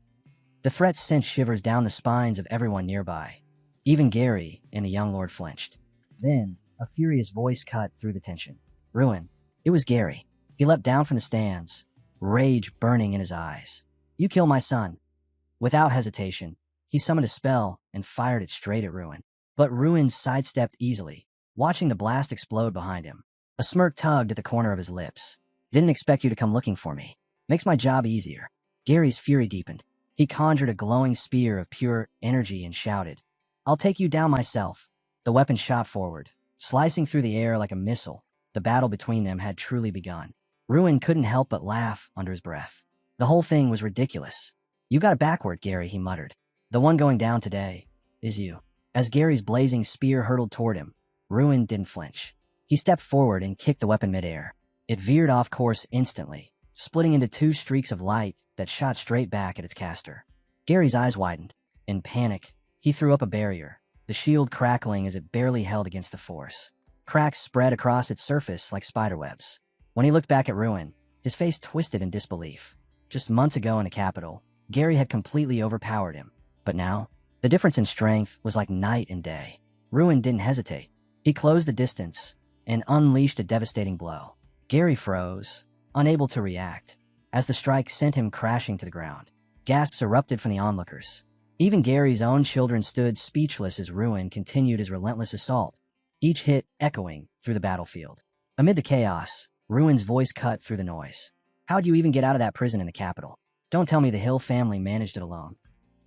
The threat sent shivers down the spines of everyone nearby. Even Gary and the young lord flinched. Then, a furious voice cut through the tension. "Ruin." It was Gary. He leapt down from the stands, rage burning in his eyes. You kill my son. Without hesitation, he summoned a spell and fired it straight at Ruin. But Ruin sidestepped easily, watching the blast explode behind him. A smirk tugged at the corner of his lips. Didn't expect you to come looking for me. Makes my job easier. Gary's fury deepened. He conjured a glowing spear of pure energy and shouted, I'll take you down myself. The weapon shot forward, slicing through the air like a missile. The battle between them had truly begun. Ruin couldn't help but laugh under his breath. The whole thing was ridiculous. You got it backward, Gary, he muttered. The one going down today is you. As Gary's blazing spear hurtled toward him, Ruin didn't flinch. He stepped forward and kicked the weapon midair. It veered off course instantly, splitting into two streaks of light that shot straight back at its caster. Gary's eyes widened. In panic, he threw up a barrier, the shield crackling as it barely held against the force. Cracks spread across its surface like spiderwebs. When he looked back at Ruin, his face twisted in disbelief. Just months ago in the capital, Gary had completely overpowered him. But now, the difference in strength was like night and day. Ruin didn't hesitate. He closed the distance and unleashed a devastating blow. Gary froze, unable to react, as the strike sent him crashing to the ground. Gasps erupted from the onlookers. Even Gary's own children stood speechless as Ruin continued his relentless assault, each hit echoing through the battlefield. Amid the chaos, Ruin's voice cut through the noise. How'd you even get out of that prison in the capital? Don't tell me the Hill family managed it alone.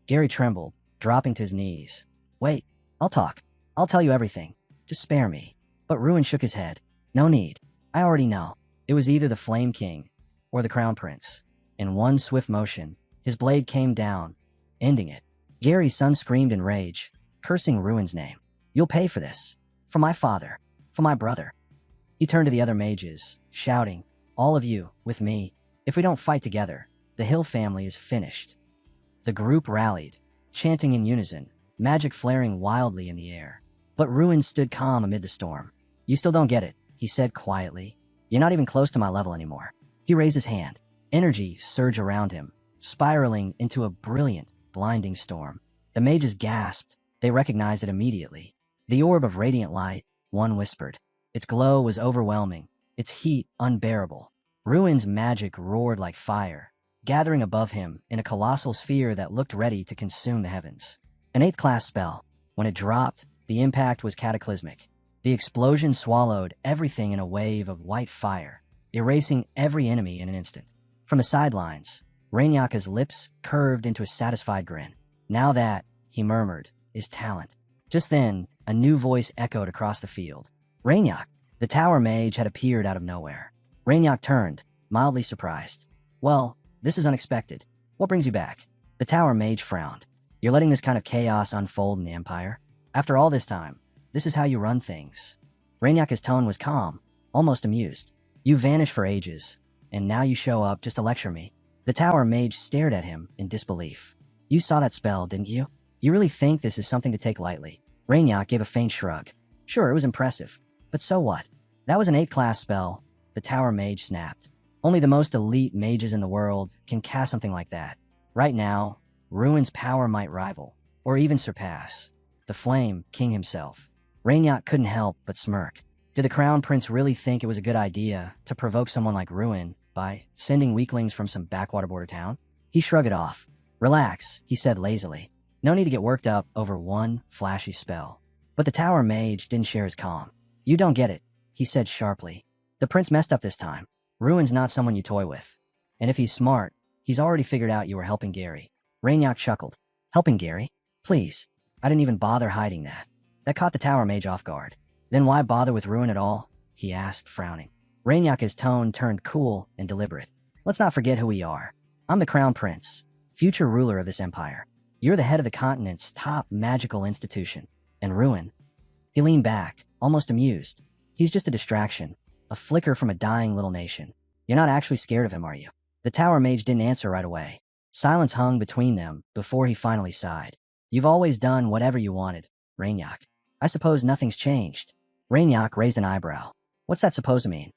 Gary trembled, dropping to his knees. Wait, I'll talk. I'll tell you everything. Just spare me. But Ruin shook his head. No need. I already know. It was either the Flame King or the Crown Prince. In one swift motion, his blade came down, ending it. Gary's son screamed in rage, cursing Ruin's name. You'll pay for this. For my father. For my brother. He turned to the other mages, shouting, All of you, with me. If we don't fight together, the Hill family is finished. The group rallied, chanting in unison, magic flaring wildly in the air. But Ruin stood calm amid the storm. You still don't get it, he said quietly. You're not even close to my level anymore. He raised his hand. Energy surged around him, spiraling into a brilliant, blinding storm. The mages gasped. They recognized it immediately. The orb of radiant light, one whispered. Its glow was overwhelming, its heat unbearable. Ruin's magic roared like fire, gathering above him in a colossal sphere that looked ready to consume the heavens. An 8th class spell. When it dropped, the impact was cataclysmic. The explosion swallowed everything in a wave of white fire, erasing every enemy in an instant. From the sidelines, Rainyaka's lips curved into a satisfied grin. Now that, he murmured, is talent. Just then, a new voice echoed across the field. Rainyak, the tower mage, had appeared out of nowhere. Rainyak turned, mildly surprised. Well, this is unexpected. What brings you back? The tower mage frowned. You're letting this kind of chaos unfold in the Empire? After all this time, this is how you run things. Rainyaka's tone was calm, almost amused. You vanished for ages, and now you show up just to lecture me. The tower mage stared at him in disbelief. You saw that spell, didn't you? You really think this is something to take lightly? Rainyak gave a faint shrug. Sure, it was impressive. But so what? That was an 8th class spell, the tower mage snapped. Only the most elite mages in the world can cast something like that. Right now, Ruin's power might rival, or even surpass, the Flame King himself. Rainyak couldn't help but smirk. Did the Crown Prince really think it was a good idea to provoke someone like Ruin by sending weaklings from some backwater border town? He shrugged it off. Relax, he said lazily. No need to get worked up over one flashy spell. But the tower mage didn't share his calm. You don't get it, he said sharply. The prince messed up this time. Ruin's not someone you toy with. And if he's smart, he's already figured out you were helping Gary. Rainyak chuckled. Helping Gary? Please. I didn't even bother hiding that. That caught the tower mage off guard. Then why bother with Ruin at all? He asked, frowning. Rainyak's tone turned cool and deliberate. Let's not forget who we are. I'm the Crown Prince, future ruler of this empire. You're the head of the continent's top magical institution. And Ruin. He leaned back, almost amused. He's just a distraction, a flicker from a dying little nation. You're not actually scared of him, are you? The tower mage didn't answer right away. Silence hung between them before he finally sighed. You've always done whatever you wanted, Rainyak. I suppose nothing's changed. Rainyak raised an eyebrow. What's that supposed to mean?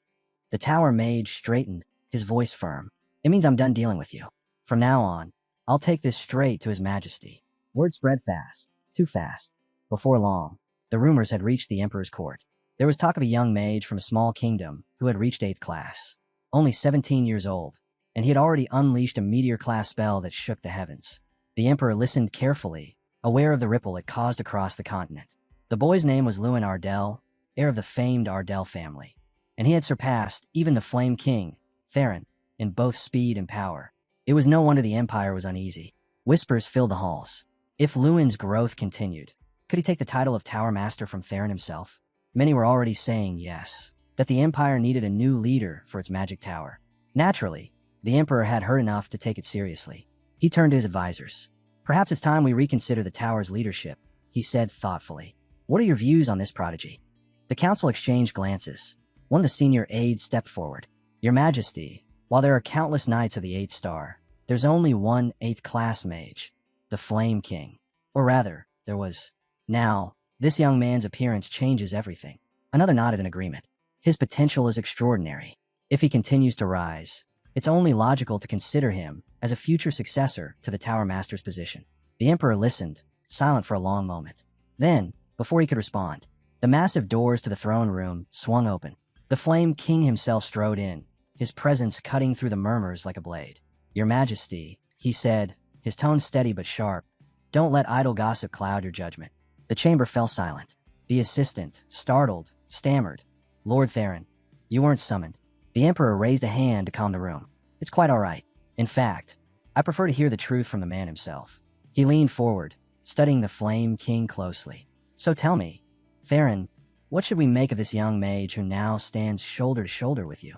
The tower mage straightened, his voice firm. It means I'm done dealing with you. From now on, I'll take this straight to His Majesty. Word spread fast, too fast. Before long, the rumors had reached the Emperor's court. There was talk of a young mage from a small kingdom who had reached 8th class. Only 17 years old, and he had already unleashed a meteor-class spell that shook the heavens. The Emperor listened carefully, aware of the ripple it caused across the continent. The boy's name was Lewin Ardell, heir of the famed Ardell family, and he had surpassed even the Flame King, Theron, in both speed and power. It was no wonder the Empire was uneasy. Whispers filled the halls. If Lewin's growth continued, could he take the title of Tower Master from Theron himself? Many were already saying yes, that the Empire needed a new leader for its magic tower. Naturally, the Emperor had heard enough to take it seriously. He turned to his advisors. Perhaps it's time we reconsider the tower's leadership, he said thoughtfully. What are your views on this prodigy? The council exchanged glances. One of the senior aides stepped forward. Your Majesty, while there are countless knights of the 8th star, there's only one 8th class mage, the Flame King. Or rather, there was. Now, this young man's appearance changes everything. Another nodded in agreement. His potential is extraordinary. If he continues to rise, it's only logical to consider him as a future successor to the Tower Master's position. The Emperor listened, silent for a long moment. Then, before he could respond, the massive doors to the throne room swung open. The Flame King himself strode in, his presence cutting through the murmurs like a blade. Your Majesty, he said, his tone steady but sharp, don't let idle gossip cloud your judgment. The chamber fell silent. The assistant, startled, stammered. Lord Theron, you weren't summoned. The Emperor raised a hand to calm the room. It's quite all right. In fact, I prefer to hear the truth from the man himself. He leaned forward, studying the Flame King closely. So tell me, Theron, what should we make of this young mage who now stands shoulder to shoulder with you?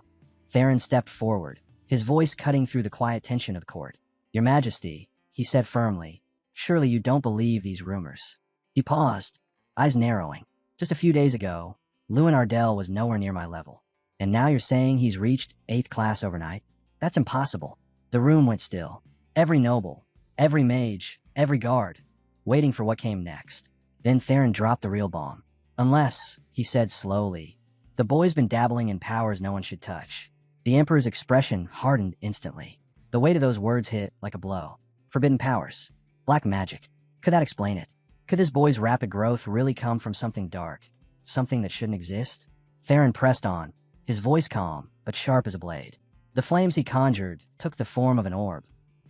Theron stepped forward, his voice cutting through the quiet tension of the court. Your Majesty, he said firmly, surely you don't believe these rumors. He paused, eyes narrowing. Just a few days ago, Lewin Ardell was nowhere near my level. And now you're saying he's reached 8th class overnight? That's impossible. The room went still. Every noble, every mage, every guard, waiting for what came next. Then Theron dropped the real bomb. Unless, he said slowly, the boy's been dabbling in powers no one should touch. The Emperor's expression hardened instantly. The weight of those words hit like a blow. Forbidden powers. Black magic. Could that explain it? Could this boy's rapid growth really come from something dark? Something that shouldn't exist? Theron pressed on, his voice calm, but sharp as a blade. The flames he conjured took the form of an orb.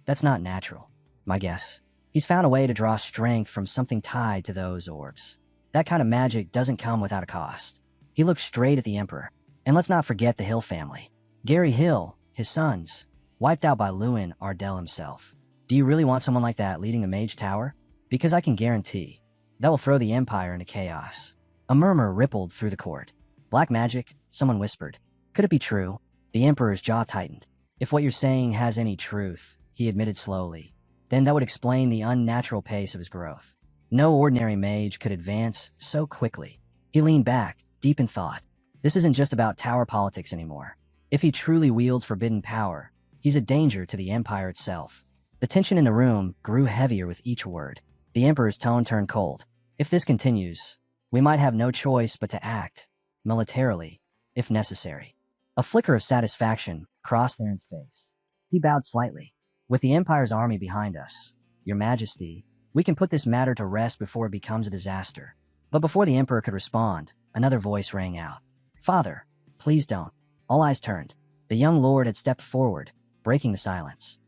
That's not natural, my guess. He's found a way to draw strength from something tied to those orbs. That kind of magic doesn't come without a cost. He looked straight at the Emperor. And let's not forget the Hill family. Gary Hill, his sons, wiped out by Lewin Ardell himself. Do you really want someone like that leading the Mage Tower? Because I can guarantee that will throw the Empire into chaos. A murmur rippled through the court. Black magic, someone whispered. Could it be true? The Emperor's jaw tightened. If what you're saying has any truth, he admitted slowly, then that would explain the unnatural pace of his growth. No ordinary mage could advance so quickly. He leaned back, deep in thought. This isn't just about tower politics anymore. If he truly wields forbidden power, he's a danger to the Empire itself. The tension in the room grew heavier with each word. The Emperor's tone turned cold. If this continues, we might have no choice but to act, militarily, if necessary. A flicker of satisfaction crossed Theron's face. He bowed slightly. With the Empire's army behind us, Your Majesty, we can put this matter to rest before it becomes a disaster. But before the Emperor could respond, another voice rang out. Father, please don't. All eyes turned. The young lord had stepped forward, breaking the silence.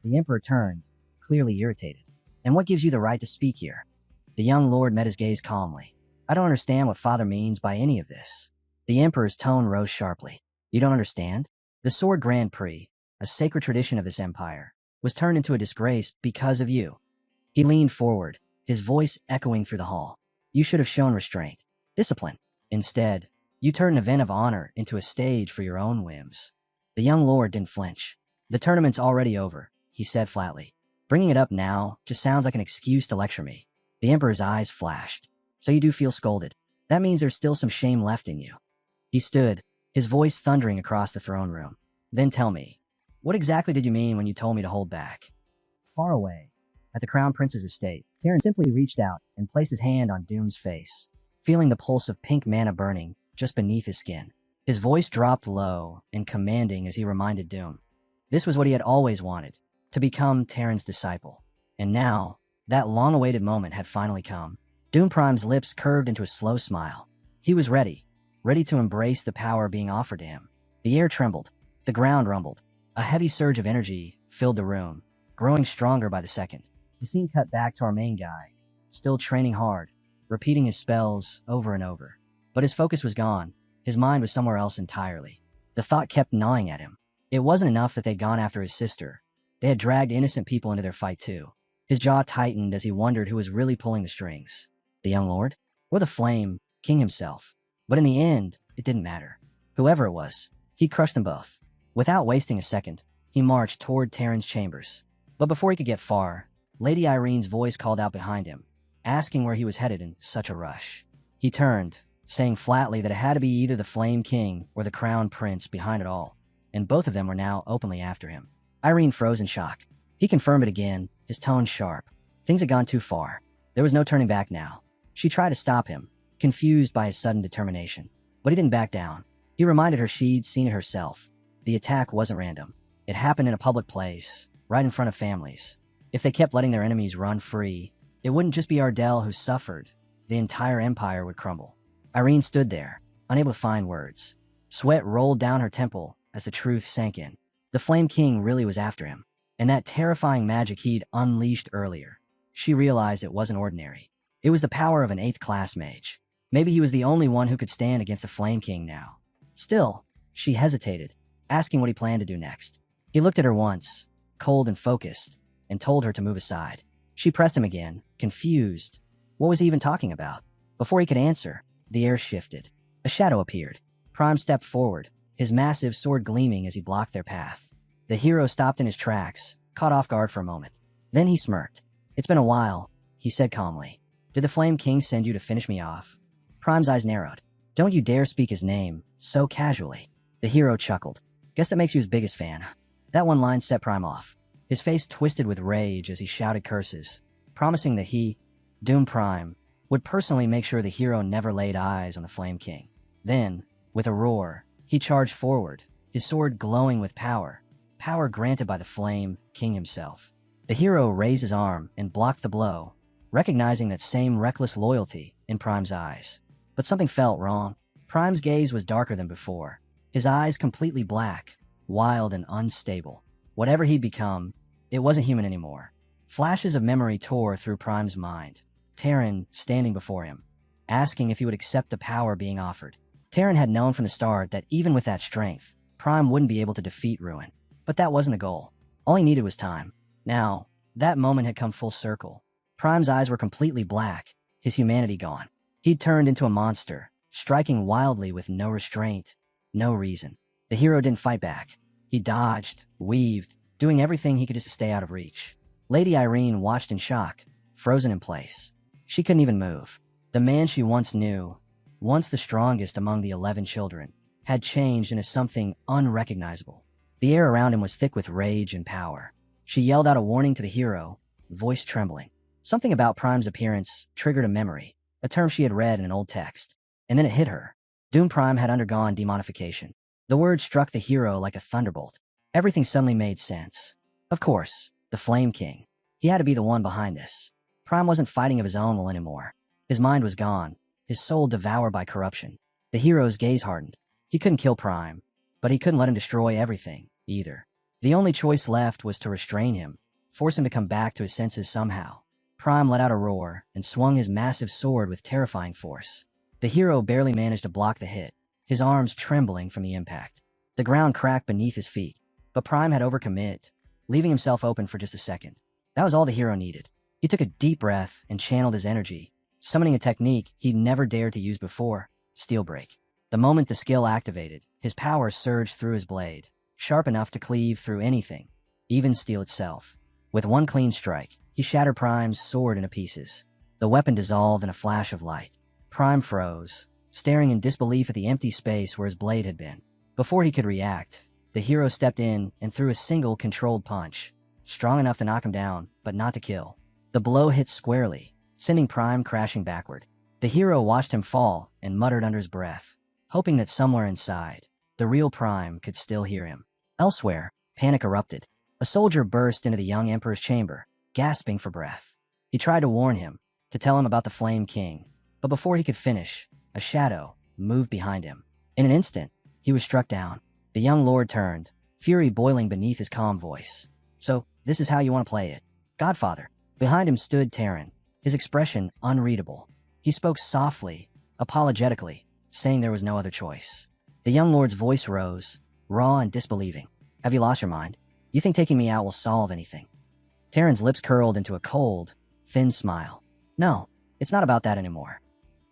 The Emperor turned, clearly irritated. And what gives you the right to speak here? The young lord met his gaze calmly. I don't understand what Father means by any of this. The Emperor's tone rose sharply. You don't understand? The Sword Grand Prix, a sacred tradition of this empire, was turned into a disgrace because of you. He leaned forward, his voice echoing through the hall. You should have shown restraint, discipline. Instead, you turned an event of honor into a stage for your own whims. The young lord didn't flinch. The tournament's already over, he said flatly. Bringing it up now just sounds like an excuse to lecture me. The Emperor's eyes flashed. So you do feel scolded. That means there's still some shame left in you. He stood, his voice thundering across the throne room. Then tell me, what exactly did you mean when you told me to hold back? Far away, at the Crown Prince's estate, Theron simply reached out and placed his hand on Doom's face, feeling the pulse of pink mana burning just beneath his skin. His voice dropped low and commanding as he reminded Doom. This was what he had always wanted, to become Terran's disciple. And now, that long-awaited moment had finally come. Doom Prime's lips curved into a slow smile. He was ready to embrace the power being offered to him. The air trembled, the ground rumbled. A heavy surge of energy filled the room, growing stronger by the second. The scene cut back to our main guy, still training hard, repeating his spells over and over. But his focus was gone. His mind was somewhere else entirely. The thought kept gnawing at him. It wasn't enough that they'd gone after his sister. They had dragged innocent people into their fight too. His jaw tightened as he wondered who was really pulling the strings. The young lord? Or the Flame King himself? But in the end, it didn't matter. Whoever it was, he'd crushed them both. Without wasting a second, he marched toward Terran's chambers. But before he could get far, Lady Irene's voice called out behind him, asking where he was headed in such a rush. He turned, saying flatly that it had to be either the Flame King or the Crown Prince behind it all, and both of them were now openly after him. Irene froze in shock. He confirmed it again, his tone sharp. Things had gone too far. There was no turning back now. She tried to stop him, confused by his sudden determination. But he didn't back down. He reminded her she'd seen it herself. The attack wasn't random. It happened in a public place, right in front of families. If they kept letting their enemies run free, it wouldn't just be Ardell who suffered. The entire empire would crumble. Irene stood there, unable to find words. Sweat rolled down her temple as the truth sank in. The Flame King really was after him, and that terrifying magic he'd unleashed earlier. She realized it wasn't ordinary. It was the power of an 8th-class mage. Maybe he was the only one who could stand against the Flame King now. Still, she hesitated, asking what he planned to do next. He looked at her once, cold and focused, and told her to move aside. She pressed him again, confused. What was he even talking about? Before he could answer, the air shifted. A shadow appeared. Prime stepped forward, his massive sword gleaming as he blocked their path. The hero stopped in his tracks, caught off guard for a moment. Then he smirked. "It's been a while," he said calmly. "Did the Flame King send you to finish me off?" Prime's eyes narrowed. "Don't you dare speak his name so casually." The hero chuckled. "Guess that makes you his biggest fan." That one line set Prime off. His face twisted with rage as he shouted curses, promising that he, Doom Prime, would personally make sure the hero never laid eyes on the Flame King. Then, with a roar, he charged forward, his sword glowing with power granted by the Flame King himself. The hero raised his arm and blocked the blow, recognizing that same reckless loyalty in Prime's eyes. But something felt wrong. Prime's gaze was darker than before, his eyes completely black, wild and unstable. Whatever he'd become, it wasn't human anymore. Flashes of memory tore through Prime's mind. Terran standing before him, asking if he would accept the power being offered. Terran had known from the start that even with that strength, Prime wouldn't be able to defeat Ruin. But that wasn't the goal. All he needed was time. Now, that moment had come full circle. Prime's eyes were completely black, his humanity gone. He'd turned into a monster, striking wildly with no restraint, no reason. The hero didn't fight back. He dodged, weaved, doing everything he could just to stay out of reach. Lady Irene watched in shock, frozen in place. She couldn't even move. The man she once knew, once the strongest among the 11 children, had changed into something unrecognizable. The air around him was thick with rage and power. She yelled out a warning to the hero, voice trembling. Something about Prime's appearance triggered a memory, a term she had read in an old text. And then it hit her. Doom Prime had undergone demonification. The word struck the hero like a thunderbolt. Everything suddenly made sense. Of course, the Flame King. He had to be the one behind this. Prime wasn't fighting of his own will anymore. His mind was gone, his soul devoured by corruption. The hero's gaze hardened. He couldn't kill Prime, but he couldn't let him destroy everything, either. The only choice left was to restrain him, force him to come back to his senses somehow. Prime let out a roar and swung his massive sword with terrifying force. The hero barely managed to block the hit, his arms trembling from the impact. The ground cracked beneath his feet, but Prime had overcommit, leaving himself open for just a second. That was all the hero needed. He took a deep breath and channeled his energy, summoning a technique he'd never dared to use before, Steel Break. The moment the skill activated, his power surged through his blade, sharp enough to cleave through anything, even steel itself. With one clean strike, he shattered Prime's sword into pieces. The weapon dissolved in a flash of light. Prime froze, staring in disbelief at the empty space where his blade had been. Before he could react, the hero stepped in and threw a single controlled punch, strong enough to knock him down, but not to kill. The blow hit squarely, sending Prime crashing backward. The hero watched him fall and muttered under his breath, hoping that somewhere inside, the real Prime could still hear him. Elsewhere, panic erupted. A soldier burst into the young emperor's chamber, gasping for breath. He tried to warn him, to tell him about the Flame King, but before he could finish, a shadow moved behind him. In an instant, he was struck down. The young lord turned, fury boiling beneath his calm voice. "So, this is how you want to play it, Godfather?" Behind him stood Terran, his expression unreadable. He spoke softly, apologetically, saying there was no other choice. The young lord's voice rose, raw and disbelieving. "Have you lost your mind? You think taking me out will solve anything?" Terran's lips curled into a cold, thin smile. "No, it's not about that anymore."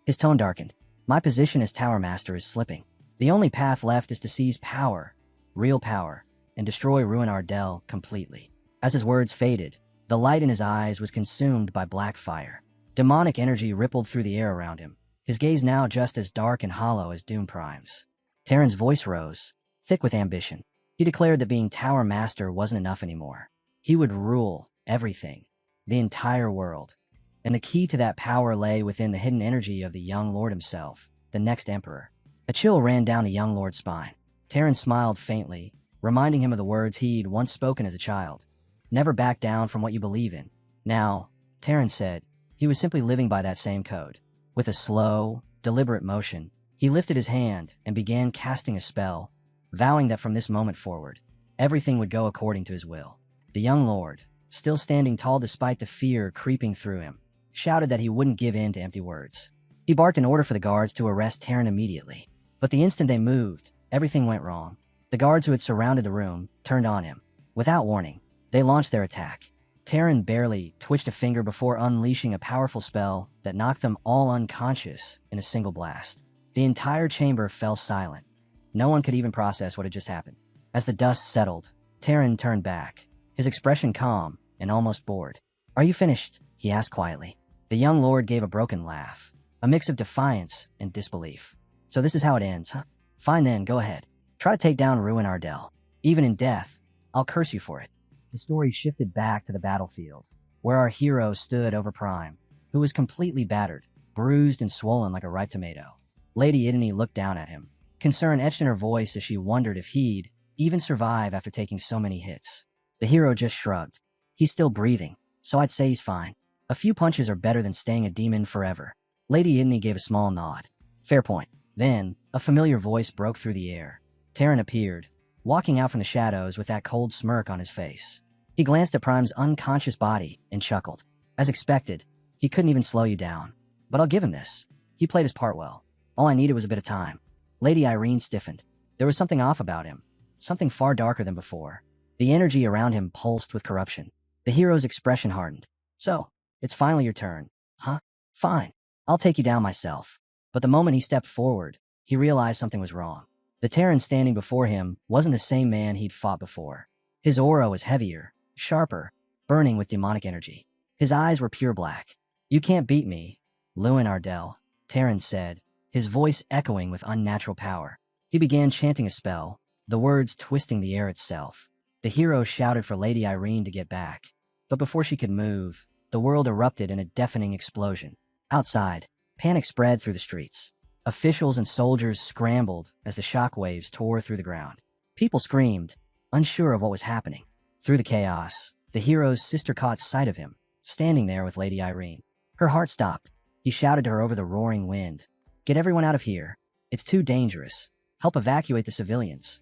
His tone darkened. "My position as Tower Master is slipping. The only path left is to seize power, real power, and destroy Ruin Ardell completely." As his words faded, the light in his eyes was consumed by black fire. Demonic energy rippled through the air around him, his gaze now just as dark and hollow as Doom Prime's. Terran's voice rose, thick with ambition. He declared that being Tower Master wasn't enough anymore. He would rule everything, the entire world. And the key to that power lay within the hidden energy of the young lord himself, the next emperor. A chill ran down the young lord's spine. Terran smiled faintly, reminding him of the words he'd once spoken as a child. "Never back down from what you believe in." Now, Terran said, he was simply living by that same code. With a slow, deliberate motion, he lifted his hand and began casting a spell, vowing that from this moment forward, everything would go according to his will. The young lord, still standing tall despite the fear creeping through him, shouted that he wouldn't give in to empty words. He barked an order for the guards to arrest Terran immediately. But the instant they moved, everything went wrong. The guards who had surrounded the room turned on him. Without warning, they launched their attack. Terran barely twitched a finger before unleashing a powerful spell that knocked them all unconscious in a single blast. The entire chamber fell silent. No one could even process what had just happened. As the dust settled, Terran turned back, his expression calm and almost bored. "Are you finished?" he asked quietly. The young lord gave a broken laugh, a mix of defiance and disbelief. "So this is how it ends, huh? Fine then, go ahead. Try to take down Ruin Ardell. Even in death, I'll curse you for it." The story shifted back to the battlefield, where our hero stood over Prime, who was completely battered, bruised and swollen like a ripe tomato. Lady Idony looked down at him, concern etched in her voice as she wondered if he'd even survive after taking so many hits. The hero just shrugged. "He's still breathing, so I'd say he's fine. A few punches are better than staying a demon forever." Lady Idony gave a small nod. "Fair point." Then, a familiar voice broke through the air. Terran appeared, walking out from the shadows with that cold smirk on his face. He glanced at Prime's unconscious body and chuckled. As expected, he couldn't even slow you down. But I'll give him this. He played his part well. All I needed was a bit of time. Lady Irene stiffened. There was something off about him, something far darker than before. The energy around him pulsed with corruption. The hero's expression hardened. "So, it's finally your turn, huh? Fine. I'll take you down myself." But the moment he stepped forward, he realized something was wrong. The Terran standing before him wasn't the same man he'd fought before. His aura was heavier, sharper, burning with demonic energy. His eyes were pure black. "You can't beat me, Ruin Ardell," Terran said, his voice echoing with unnatural power. He began chanting a spell, the words twisting the air itself. The hero shouted for Lady Irene to get back. But before she could move, the world erupted in a deafening explosion. Outside, panic spread through the streets. Officials and soldiers scrambled as the shockwaves tore through the ground. People screamed, unsure of what was happening. Through the chaos, the hero's sister caught sight of him, standing there with Lady Irene. Her heart stopped. He shouted to her over the roaring wind. "Get everyone out of here. It's too dangerous. Help evacuate the civilians."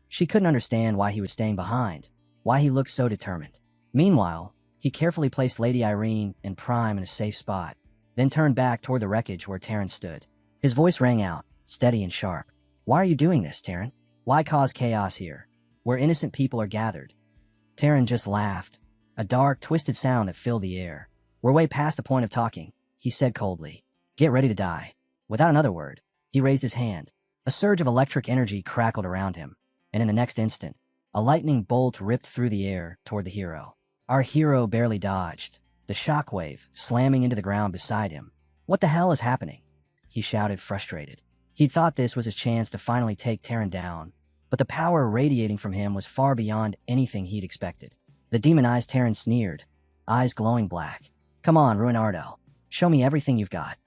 She couldn't understand why he was staying behind, why he looked so determined. Meanwhile, he carefully placed Lady Irene and Prime in a safe spot, then turned back toward the wreckage where Terran stood. His voice rang out, steady and sharp. "Why are you doing this, Terran? Why cause chaos here, where innocent people are gathered?" Terran just laughed, a dark, twisted sound that filled the air. "We're way past the point of talking," he said coldly. "Get ready to die." Without another word, he raised his hand. A surge of electric energy crackled around him, and in the next instant, a lightning bolt ripped through the air toward the hero. Our hero barely dodged, the shockwave slamming into the ground beside him. "What the hell is happening?" he shouted, frustrated. He'd thought this was his chance to finally take Terran down, but the power radiating from him was far beyond anything he'd expected. The demonized Terran sneered, eyes glowing black. "Come on, Ruin Ardell. Show me everything you've got."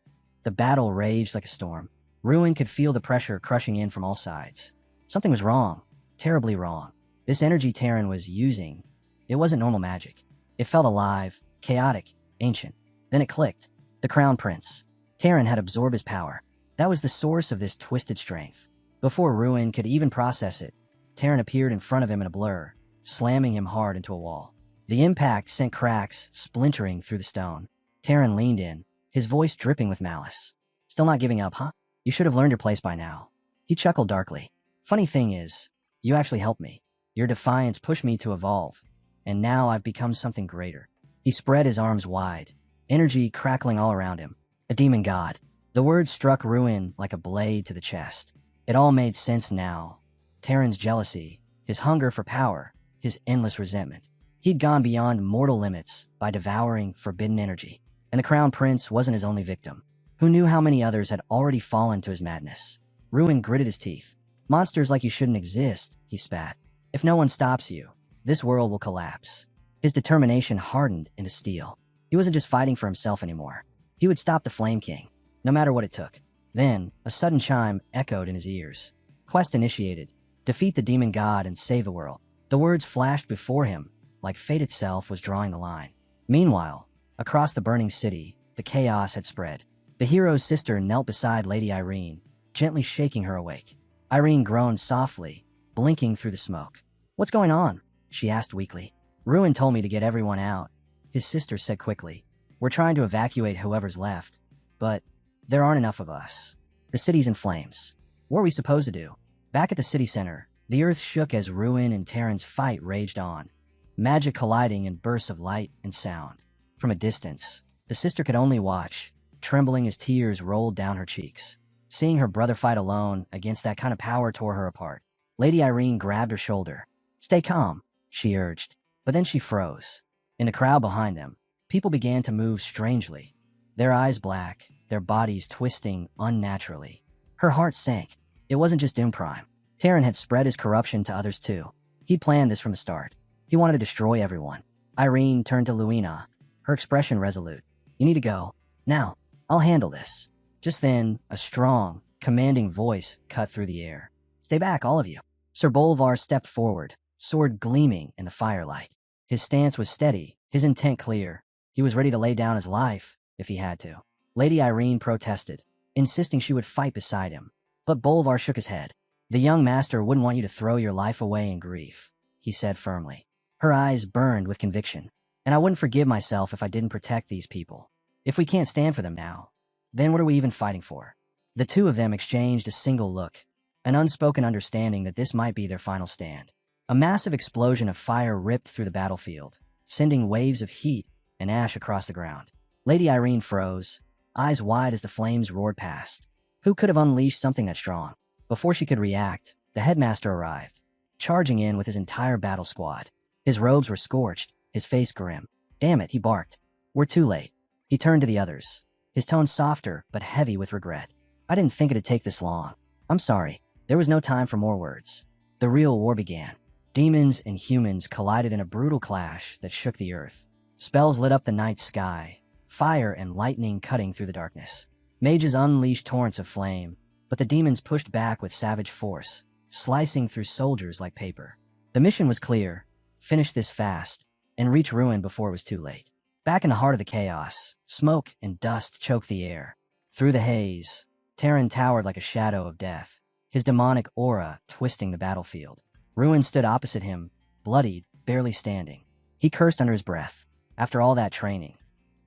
The battle raged like a storm. Ruin could feel the pressure crushing in from all sides. Something was wrong, terribly wrong. This energy Terran was using, it wasn't normal magic. It felt alive, chaotic, ancient. Then it clicked. The Crown Prince. Terran had absorbed his power. That was the source of this twisted strength. Before Ruin could even process it, Terran appeared in front of him in a blur, slamming him hard into a wall. The impact sent cracks splintering through the stone. Terran leaned in, his voice dripping with malice. Still not giving up, huh? You should have learned your place by now. He chuckled darkly. Funny thing is, you actually helped me. Your defiance pushed me to evolve, and now I've become something greater. He spread his arms wide, energy crackling all around him. A demon god. The words struck Ruin like a blade to the chest. It all made sense now. Terran's jealousy, his hunger for power, his endless resentment. He'd gone beyond mortal limits by devouring forbidden energy. And the Crown Prince wasn't his only victim. Who knew how many others had already fallen to his madness? Ruin gritted his teeth. Monsters like you shouldn't exist, he spat. If no one stops you, this world will collapse. His determination hardened into steel. He wasn't just fighting for himself anymore. He would stop the Flame King, no matter what it took. Then, a sudden chime echoed in his ears. Quest initiated. Defeat the demon god and save the world. The words flashed before him, like fate itself was drawing the line. Meanwhile, across the burning city, the chaos had spread. The hero's sister knelt beside Lady Irene, gently shaking her awake. Irene groaned softly, blinking through the smoke. What's going on? She asked weakly. Ruin told me to get everyone out, his sister said quickly. We're trying to evacuate whoever's left, but there aren't enough of us. The city's in flames. What are we supposed to do? Back at the city center, the earth shook as Ruin and Terran's fight raged on, magic colliding in bursts of light and sound. From a distance, the sister could only watch, trembling as tears rolled down her cheeks. Seeing her brother fight alone against that kind of power tore her apart. Lady Irene grabbed her shoulder. Stay calm, she urged. But then she froze. In the crowd behind them, people began to move strangely. Their eyes black, their bodies twisting unnaturally. Her heart sank. It wasn't just Doom Prime. Terran had spread his corruption to others too. He'd planned this from the start. He wanted to destroy everyone. Irene turned to Luina, her expression resolute. You need to go. Now, I'll handle this. Just then, a strong, commanding voice cut through the air. Stay back, all of you. Sir Bolvar stepped forward, sword gleaming in the firelight. His stance was steady, his intent clear. He was ready to lay down his life, if he had to. Lady Irene protested, insisting she would fight beside him. But Bolvar shook his head. The young master wouldn't want you to throw your life away in grief, he said firmly. Her eyes burned with conviction. And I wouldn't forgive myself if I didn't protect these people. If we can't stand for them now, then what are we even fighting for? The two of them exchanged a single look, an unspoken understanding that this might be their final stand. A massive explosion of fire ripped through the battlefield, sending waves of heat and ash across the ground. Lady Irene froze, eyes wide as the flames roared past. Who could have unleashed something that strong? Before she could react, the headmaster arrived, charging in with his entire battle squad. His robes were scorched, his face grim. Damn it, he barked. We're too late. He turned to the others, his tone softer but heavy with regret. I didn't think it'd take this long. I'm sorry. There was no time for more words. The real war began. Demons and humans collided in a brutal clash that shook the earth. Spells lit up the night sky, fire and lightning cutting through the darkness. Mages unleashed torrents of flame, but the demons pushed back with savage force, slicing through soldiers like paper. The mission was clear. Finish this fast, and reach Ruin before it was too late. Back in the heart of the chaos, smoke and dust choked the air. Through the haze, Terran towered like a shadow of death, his demonic aura twisting the battlefield. Ruin stood opposite him, bloodied, barely standing. He cursed under his breath. After all that training,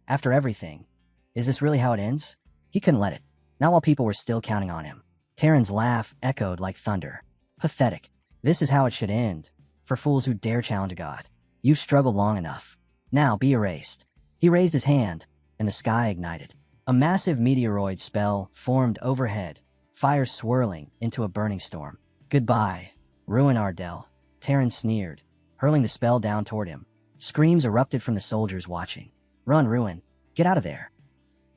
after everything, is this really how it ends? He couldn't let it, not while people were still counting on him. Terran's laugh echoed like thunder. Pathetic. This is how it should end, for fools who dare challenge a god. You've struggled long enough. Now be erased. He raised his hand, and the sky ignited. A massive meteoroid spell formed overhead, fire swirling into a burning storm. Goodbye, Ruin Ardell, Terran sneered, hurling the spell down toward him. Screams erupted from the soldiers watching. Run, Ruin. Get out of there.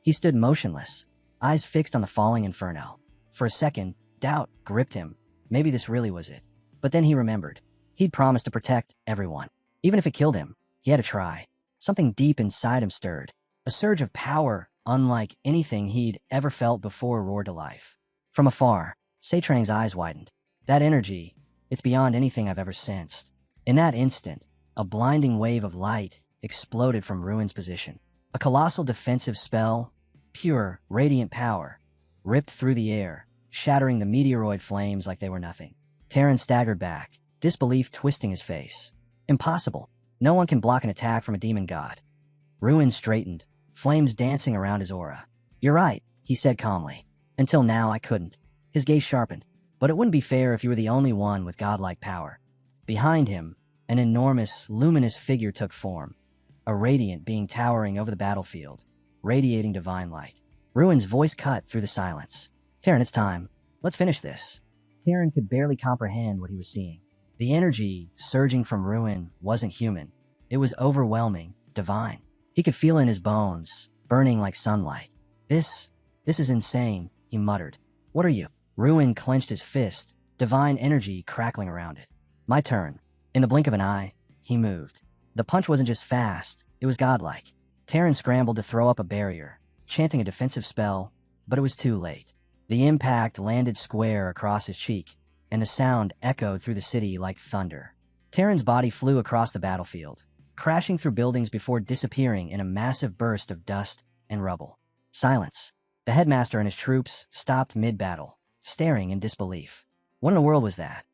He stood motionless, eyes fixed on the falling inferno. For a second, doubt gripped him. Maybe this really was it. But then he remembered. He'd promised to protect everyone. Even if it killed him, he had to try. Something deep inside him stirred. A surge of power, unlike anything he'd ever felt before, roared to life. From afar, Seitrang's eyes widened. That energy, it's beyond anything I've ever sensed. In that instant, a blinding wave of light exploded from Ruin's position. A colossal defensive spell, pure, radiant power, ripped through the air, shattering the meteoroid flames like they were nothing. Terran staggered back, disbelief twisting his face. Impossible. No one can block an attack from a demon god. Ruin straightened, flames dancing around his aura. You're right, he said calmly. Until now, I couldn't. His gaze sharpened. But it wouldn't be fair if you were the only one with godlike power. Behind him, an enormous, luminous figure took form. A radiant being towering over the battlefield, radiating divine light. Ruin's voice cut through the silence. Terran, it's time. Let's finish this. Terran could barely comprehend what he was seeing. The energy surging from Ruin wasn't human. It was overwhelming, divine. He could feel it in his bones, burning like sunlight. This is insane, he muttered. What are you? Ruin clenched his fist, divine energy crackling around it. My turn. In the blink of an eye, he moved. The punch wasn't just fast, it was godlike. Terran scrambled to throw up a barrier, chanting a defensive spell, but it was too late. The impact landed square across his cheek, and the sound echoed through the city like thunder. Terran's body flew across the battlefield, crashing through buildings before disappearing in a massive burst of dust and rubble. Silence. The headmaster and his troops stopped mid-battle, staring in disbelief. What in the world was that?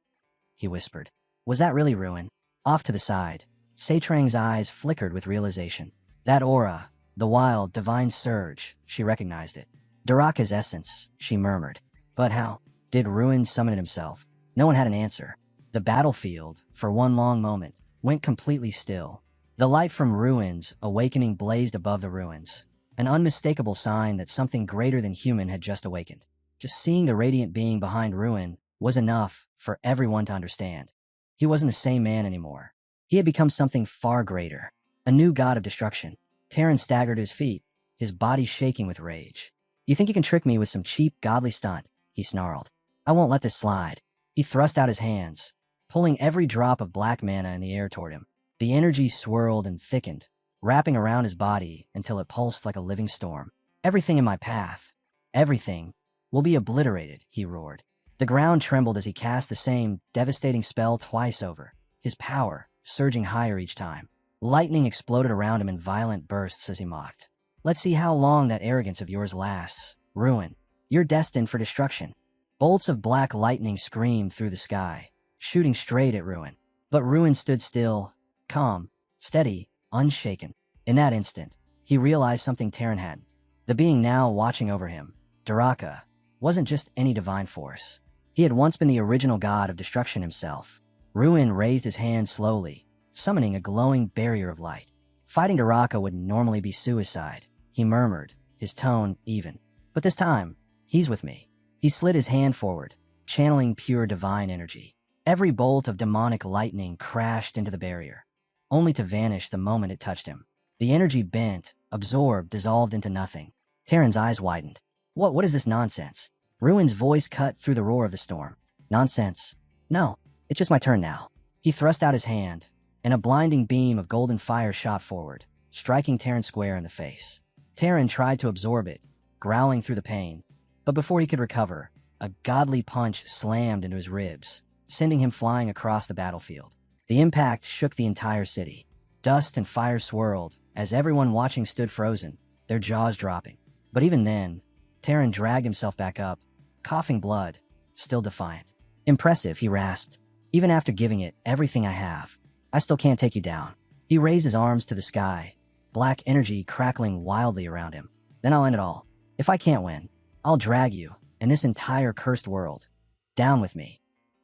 He whispered. Was that really Ruin? Off to the side, Seitrang's eyes flickered with realization. That aura, the wild, divine surge, she recognized it. Daraka's essence, she murmured. But how? Did Ruin summon it himself? No one had an answer. The battlefield, for one long moment, went completely still. The light from Ruin's awakening blazed above the ruins, an unmistakable sign that something greater than human had just awakened. Just seeing the radiant being behind Ruin was enough for everyone to understand. He wasn't the same man anymore. He had become something far greater, a new god of destruction. Terran staggered to his feet, his body shaking with rage. You think you can trick me with some cheap, godly stunt? He snarled. I won't let this slide. He thrust out his hands, pulling every drop of black mana in the air toward him. The energy swirled and thickened, wrapping around his body until it pulsed like a living storm. Everything in my path, everything, will be obliterated, he roared. The ground trembled as he cast the same devastating spell twice over, his power surging higher each time. Lightning exploded around him in violent bursts as he mocked. Let's see how long that arrogance of yours lasts, Ruin. You're destined for destruction. Bolts of black lightning screamed through the sky, shooting straight at Ruin. But Ruin stood still, calm, steady, unshaken. In that instant, he realized something Terran hadn't. The being now watching over him, Daraka, wasn't just any divine force. He had once been the original god of destruction himself. Ruin raised his hand slowly, summoning a glowing barrier of light. Fighting Daraka would normally be suicide, he murmured, his tone even. But this time, he's with me. He slid his hand forward, channeling pure divine energy. Every bolt of demonic lightning crashed into the barrier, only to vanish the moment it touched him. The energy bent, absorbed, dissolved into nothing. Terran's eyes widened. What is this nonsense? Ruin's voice cut through the roar of the storm. Nonsense. No, it's just my turn now. He thrust out his hand, and a blinding beam of golden fire shot forward, striking Terran square in the face. Terran tried to absorb it, growling through the pain, but before he could recover, a godly punch slammed into his ribs, sending him flying across the battlefield. The impact shook the entire city. Dust and fire swirled as everyone watching stood frozen, their jaws dropping. But even then, Terran dragged himself back up, coughing blood, still defiant. Impressive, he rasped. Even after giving it everything I have, I still can't take you down. He raised his arms to the sky, black energy crackling wildly around him. Then I'll end it all. If I can't win, I'll drag you and this entire cursed world down with me.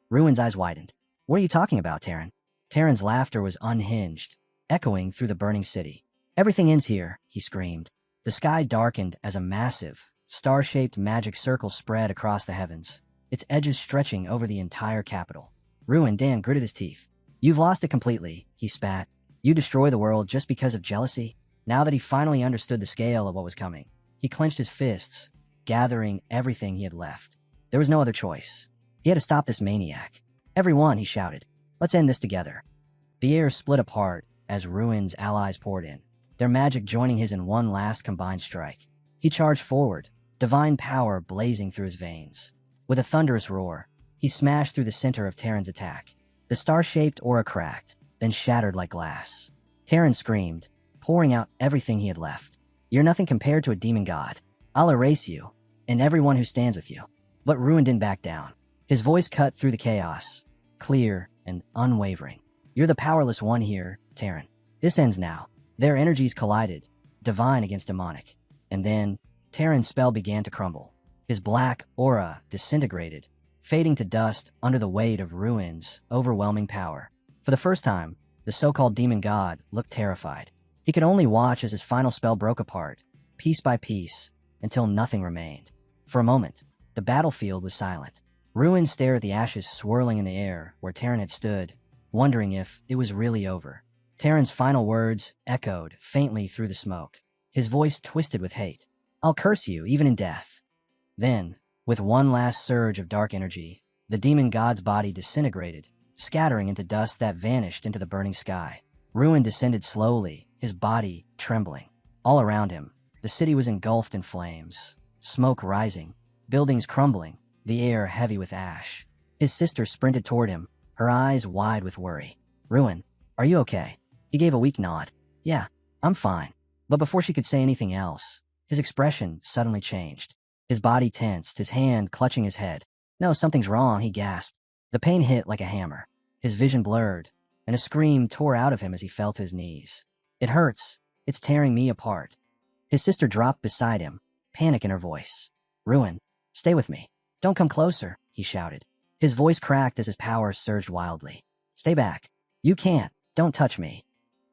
Ruin's eyes widened. What are you talking about, Terran? Terran's laughter was unhinged, echoing through the burning city. Everything ends here, he screamed. The sky darkened as a massive, star-shaped magic circle spread across the heavens, its edges stretching over the entire capital. Ruin Dan gritted his teeth. You've lost it completely, he spat. You destroy the world just because of jealousy? Now that he finally understood the scale of what was coming, he clenched his fists, gathering everything he had left. There was no other choice. He had to stop this maniac. Everyone, he shouted. Let's end this together. The air split apart as Ruin's allies poured in, their magic joining his in one last combined strike. He charged forward, divine power blazing through his veins. With a thunderous roar, he smashed through the center of Terran's attack. The star-shaped aura cracked, then shattered like glass. Terran screamed, pouring out everything he had left. You're nothing compared to a demon god. I'll erase you, and everyone who stands with you. But Ruin didn't back down. His voice cut through the chaos, clear, and unwavering. You're the powerless one here, Terran. This ends now. Their energies collided, divine against demonic. And then, Terran's spell began to crumble. His black aura disintegrated, fading to dust under the weight of Ruin's overwhelming power. For the first time, the so-called demon god looked terrified. He could only watch as his final spell broke apart, piece by piece, until nothing remained. For a moment, the battlefield was silent. Ruin stared at the ashes swirling in the air where Terran had stood, wondering if it was really over. Terran's final words echoed faintly through the smoke, his voice twisted with hate. I'll curse you, even in death. Then, with one last surge of dark energy, the demon god's body disintegrated, scattering into dust that vanished into the burning sky. Ruin descended slowly, his body trembling. All around him, the city was engulfed in flames, smoke rising, buildings crumbling, the air heavy with ash. His sister sprinted toward him, her eyes wide with worry. Ruin, are you okay? He gave a weak nod. Yeah, I'm fine. But before she could say anything else, his expression suddenly changed. His body tensed, his hand clutching his head. No, something's wrong, he gasped. The pain hit like a hammer. His vision blurred, and a scream tore out of him as he fell to his knees. It hurts. It's tearing me apart. His sister dropped beside him, panic in her voice. Ruin, stay with me. Don't come closer, he shouted. His voice cracked as his power surged wildly. Stay back. You can't. Don't touch me.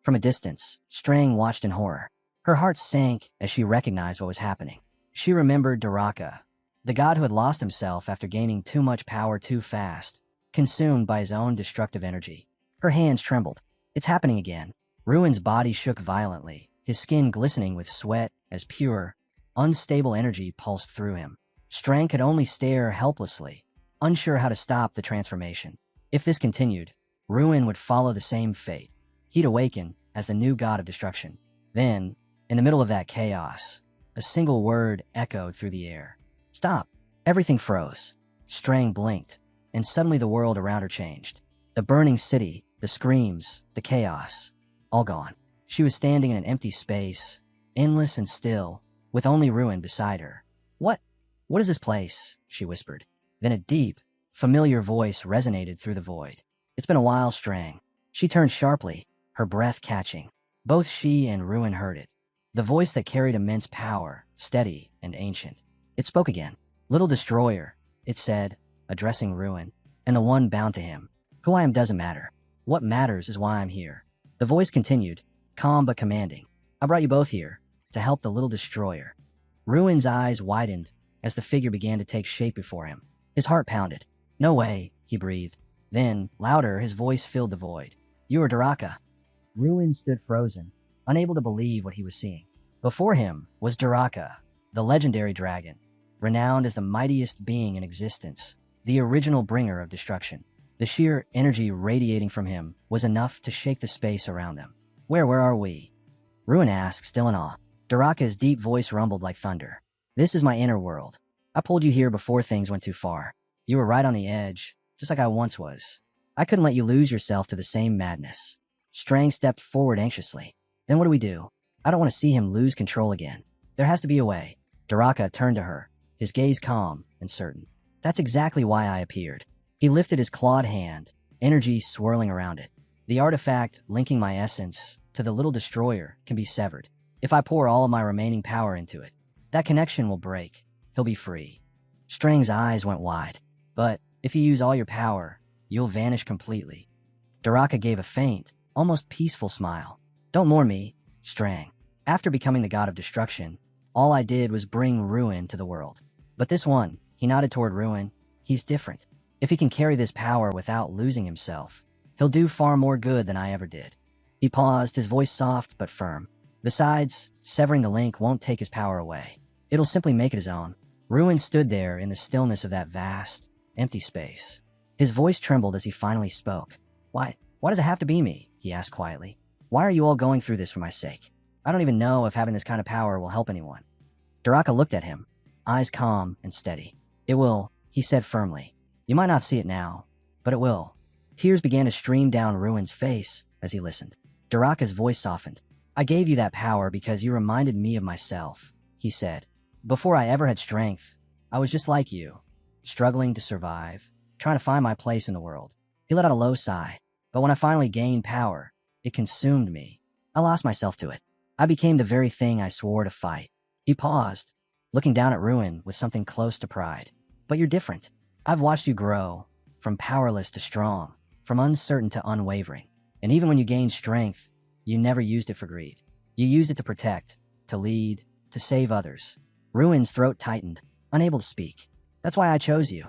From a distance, Strang watched in horror. Her heart sank as she recognized what was happening. She remembered Daraka, the god who had lost himself after gaining too much power too fast, consumed by his own destructive energy. Her hands trembled. It's happening again. Ruin's body shook violently, his skin glistening with sweat as pure, unstable energy pulsed through him. Strang could only stare helplessly, unsure how to stop the transformation. If this continued, Ruin would follow the same fate. He'd awaken as the new god of destruction. Then, in the middle of that chaos, a single word echoed through the air. Stop. Everything froze. Strang blinked, and suddenly the world around her changed. The burning city, the screams, the chaos, all gone. She was standing in an empty space, endless and still, with only Ruin beside her. What is this place? She whispered. Then a deep, familiar voice resonated through the void. It's been a while, Strang. She turned sharply, her breath catching. Both she and Ruin heard it. The voice that carried immense power, steady and ancient. It spoke again. Little destroyer, it said, addressing Ruin, and the one bound to him. Who I am doesn't matter. What matters is why I'm here. The voice continued, calm but commanding. I brought you both here, to help the little destroyer. Ruin's eyes widened as the figure began to take shape before him. His heart pounded. No way, he breathed. Then, louder, his voice filled the void. You are Daraka. Ruin stood frozen, unable to believe what he was seeing. Before him was Daraka, the legendary dragon, renowned as the mightiest being in existence, the original bringer of destruction. The sheer energy radiating from him was enough to shake the space around them. Where are we? Ruin asked, still in awe. Daraka's deep voice rumbled like thunder. This is my inner world. I pulled you here before things went too far. You were right on the edge, just like I once was. I couldn't let you lose yourself to the same madness. Strang stepped forward anxiously. Then what do we do? I don't want to see him lose control again. There has to be a way. Daraka turned to her, his gaze calm and certain. That's exactly why I appeared. He lifted his clawed hand, energy swirling around it. The artifact linking my essence to the little destroyer can be severed. If I pour all of my remaining power into it, that connection will break. He'll be free. Strang's eyes went wide. But if you use all your power, you'll vanish completely. Daraka gave a faint, almost peaceful smile. Don't mourn me, Strang. After becoming the god of destruction, all I did was bring ruin to the world. But this one, he nodded toward Ruin, he's different. If he can carry this power without losing himself, he'll do far more good than I ever did. He paused, his voice soft but firm. Besides, severing the link won't take his power away. It'll simply make it his own. Ruin stood there in the stillness of that vast, empty space. His voice trembled as he finally spoke. Why does it have to be me? He asked quietly. Why are you all going through this for my sake? I don't even know if having this kind of power will help anyone. Daraka looked at him, eyes calm and steady. It will, he said firmly. You might not see it now, but it will. Tears began to stream down Ruin's face as he listened. Daraka's voice softened. I gave you that power because you reminded me of myself, he said. Before I ever had strength, I was just like you, struggling to survive, trying to find my place in the world. He let out a low sigh. But when I finally gained power, it consumed me. I lost myself to it. I became the very thing I swore to fight. He paused, looking down at Ruin with something close to pride. But you're different. I've watched you grow, from powerless to strong, from uncertain to unwavering. And even when you gained strength, you never used it for greed. You used it to protect, to lead, to save others. Ruin's throat tightened, unable to speak. That's why I chose you.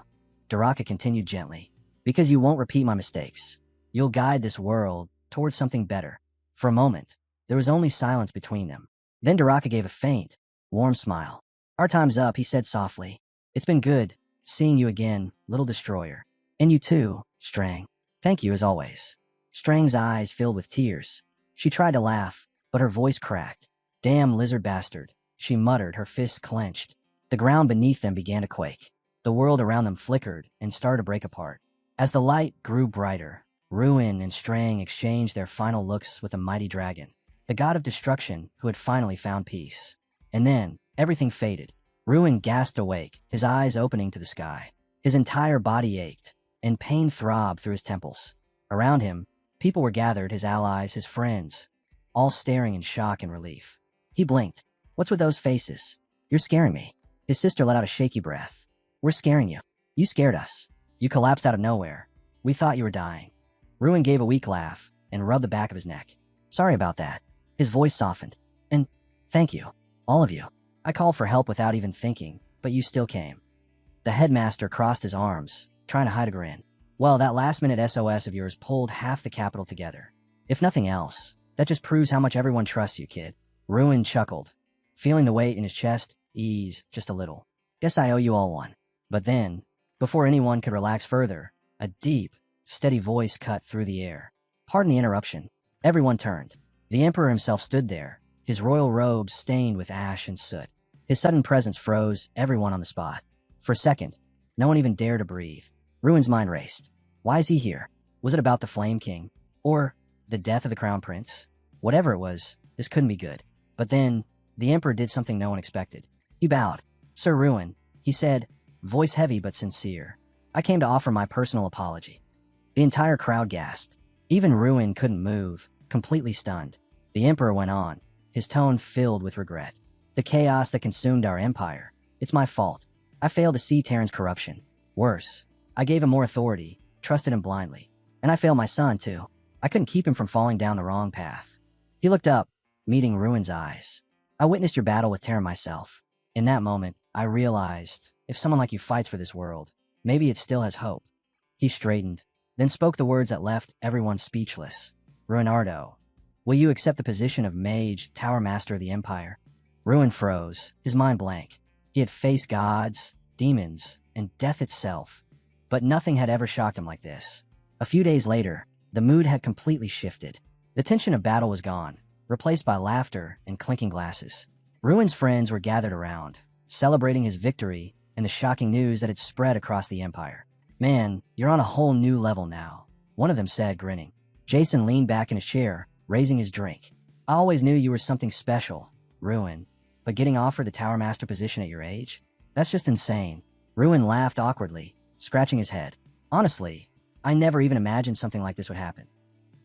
Daraka continued gently. Because you won't repeat my mistakes. You'll guide this world towards something better. For a moment, there was only silence between them. Then Daraka gave a faint, warm smile. Our time's up, he said softly. It's been good seeing you again, little destroyer. And you too, Strang. Thank you as always. Strang's eyes filled with tears. She tried to laugh, but her voice cracked. Damn lizard bastard, she muttered, her fists clenched. The ground beneath them began to quake. The world around them flickered and started to break apart. As the light grew brighter, Ruin and Strang exchanged their final looks with the mighty dragon, the god of destruction who had finally found peace. And then, everything faded. Ruin gasped awake, his eyes opening to the sky. His entire body ached, and pain throbbed through his temples. Around him, people were gathered, his allies, his friends, all staring in shock and relief. He blinked. What's with those faces? You're scaring me. His sister let out a shaky breath. We're scaring you. You scared us. You collapsed out of nowhere. We thought you were dying. Ruin gave a weak laugh and rubbed the back of his neck. Sorry about that. His voice softened. And thank you, all of you. I called for help without even thinking, but you still came. The headmaster crossed his arms, trying to hide a grin. Well, that last-minute SOS of yours pulled half the capital together. If nothing else, that just proves how much everyone trusts you, kid. Ruin chuckled, feeling the weight in his chest ease just a little. Guess I owe you all one. But then, before anyone could relax further, a deep, steady voice cut through the air. Pardon the interruption. Everyone turned. The Emperor himself stood there, his royal robes stained with ash and soot. His sudden presence froze everyone on the spot. For a second, no one even dared to breathe. Ruin's mind raced. Why is he here? Was it about the Flame King? Or the death of the Crown Prince? Whatever it was, this couldn't be good. But then, the Emperor did something no one expected. He bowed. Sir Ruin, he said, voice heavy but sincere. I came to offer my personal apology. The entire crowd gasped. Even Ruin couldn't move, completely stunned. The Emperor went on, his tone filled with regret. The chaos that consumed our empire. It's my fault. I failed to see Terran's corruption. Worse, I gave him more authority, trusted him blindly. And I failed my son, too. I couldn't keep him from falling down the wrong path. He looked up, meeting Ruin's eyes. I witnessed your battle with Terran myself. In that moment, I realized, if someone like you fights for this world, maybe it still has hope. He straightened, then spoke the words that left everyone speechless. Ruinardo, will you accept the position of Mage, Tower Master of the Empire? Ruin froze, his mind blank. He had faced gods, demons, and death itself. But nothing had ever shocked him like this. A few days later, the mood had completely shifted. The tension of battle was gone, replaced by laughter and clinking glasses. Ruin's friends were gathered around, celebrating his victory and the shocking news that had spread across the empire. Man, you're on a whole new level now, one of them said, grinning. Jason leaned back in his chair, raising his drink. I always knew you were something special, Ruin, but getting offered the Tower Master position at your age? That's just insane. Ruin laughed awkwardly, scratching his head. Honestly, I never even imagined something like this would happen.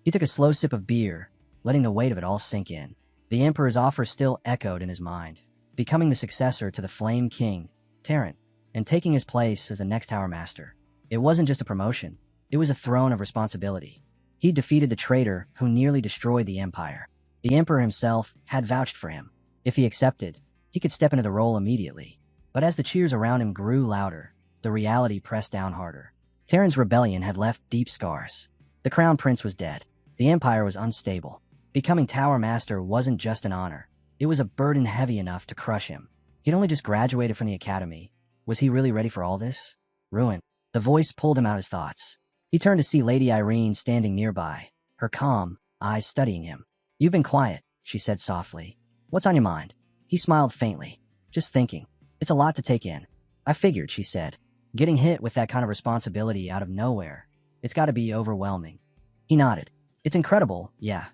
He took a slow sip of beer, letting the weight of it all sink in. The Emperor's offer still echoed in his mind, becoming the successor to the Flame King, Terran, and taking his place as the next Tower Master. It wasn't just a promotion, it was a throne of responsibility. He defeated the traitor who nearly destroyed the Empire. The Emperor himself had vouched for him. If he accepted, he could step into the role immediately. But as the cheers around him grew louder, the reality pressed down harder. Terran's rebellion had left deep scars. The Crown Prince was dead. The Empire was unstable. Becoming Tower Master wasn't just an honor. It was a burden heavy enough to crush him. He'd only just graduated from the academy. Was he really ready for all this? Ruin. The voice pulled him out of his thoughts. He turned to see Lady Irene standing nearby, her calm eyes studying him. You've been quiet, she said softly. What's on your mind? He smiled faintly. Just thinking. It's a lot to take in. I figured, she said. Getting hit with that kind of responsibility out of nowhere. It's got to be overwhelming. He nodded. It's incredible, yeah.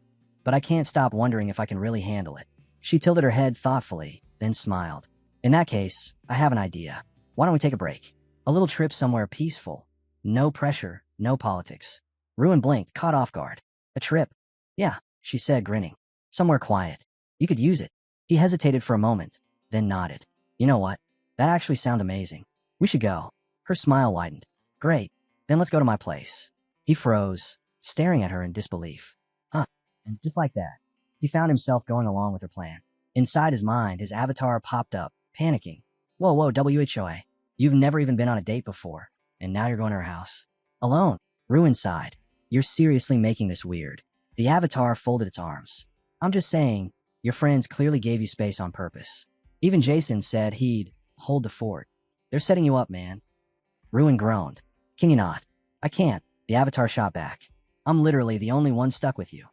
But I can't stop wondering if I can really handle it. She tilted her head thoughtfully, then smiled. In that case, I have an idea. Why don't we take a break? A little trip somewhere peaceful. No pressure, no politics. Ruin blinked, caught off guard. A trip? Yeah, she said, grinning. Somewhere quiet. You could use it. He hesitated for a moment, then nodded. You know what? That actually sounds amazing. We should go. Her smile widened. Great. Then let's go to my place. He froze, staring at her in disbelief. Huh. And just like that, he found himself going along with her plan. Inside his mind, his avatar popped up, panicking. Whoa, whoa, WHOA. You've never even been on a date before, and now you're going to her house. Alone. Ruin sighed. You're seriously making this weird. The avatar folded its arms. I'm just saying, your friends clearly gave you space on purpose. Even Jason said he'd hold the fort. They're setting you up, man. Ruin groaned. Can you not? I can't. The avatar shot back. I'm literally the only one stuck with you.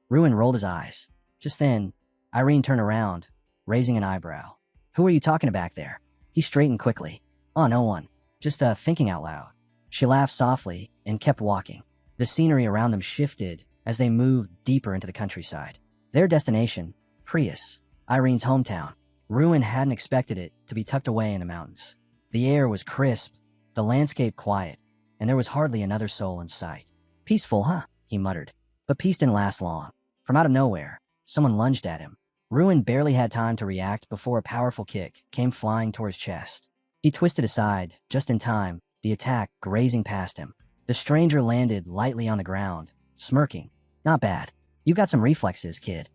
Ruin rolled his eyes. Just then, Irene turned around, raising an eyebrow. Who are you talking to back there? He straightened quickly. Oh, no one. Just thinking out loud. She laughed softly and kept walking. The scenery around them shifted as they moved deeper into the countryside. Their destination, Prius, Irene's hometown. Ruin hadn't expected it to be tucked away in the mountains. The air was crisp, the landscape quiet, and there was hardly another soul in sight. Peaceful, huh? He muttered. But peace didn't last long. From out of nowhere, someone lunged at him. Ruin barely had time to react before a powerful kick came flying toward his chest. He twisted aside, just in time, the attack grazing past him. The stranger landed lightly on the ground, smirking. Not bad. You've got some reflexes, kid.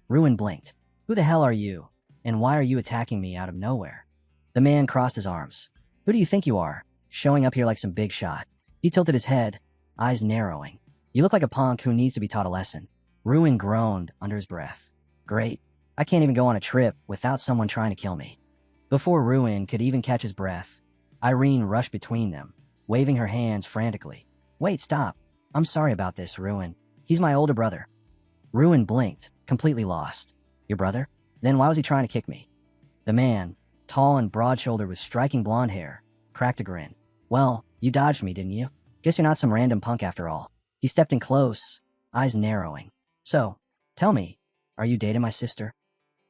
Ruin blinked. Who the hell are you? And why are you attacking me out of nowhere? The man crossed his arms. Who do you think you are, showing up here like some big shot? He tilted his head, eyes narrowing. You look like a punk who needs to be taught a lesson. Ruin groaned under his breath. Great. I can't even go on a trip without someone trying to kill me. Before Ruin could even catch his breath, Irene rushed between them, waving her hands frantically. Wait, stop. I'm sorry about this, Ruin. He's my older brother. Ruin blinked, completely lost. Your brother? Then why was he trying to kick me? The man, tall and broad-shouldered with striking blonde hair, cracked a grin. Well, you dodged me, didn't you? Guess you're not some random punk after all. He stepped in close, eyes narrowing. So, tell me, are you dating my sister?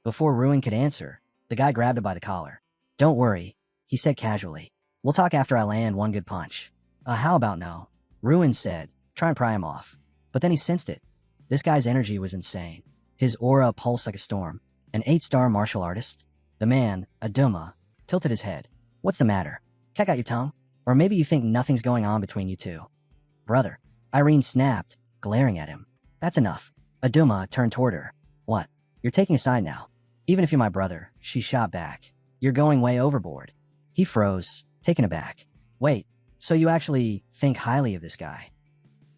Before Ruin could answer, the guy grabbed him by the collar. Don't worry, he said casually. We'll talk after I land one good punch. How about no? Ruin said, trying to pry him off. But then he sensed it. This guy's energy was insane. His aura pulsed like a storm. An 8-star martial artist? The man, Aduma, tilted his head. What's the matter? Check out your tongue? Or maybe you think nothing's going on between you two. Brother, Irene snapped, glaring at him. That's enough. Aduma turned toward her. What? You're taking a side now. Even if you're my brother, she shot back. You're going way overboard. He froze, taken aback. Wait, so you actually think highly of this guy?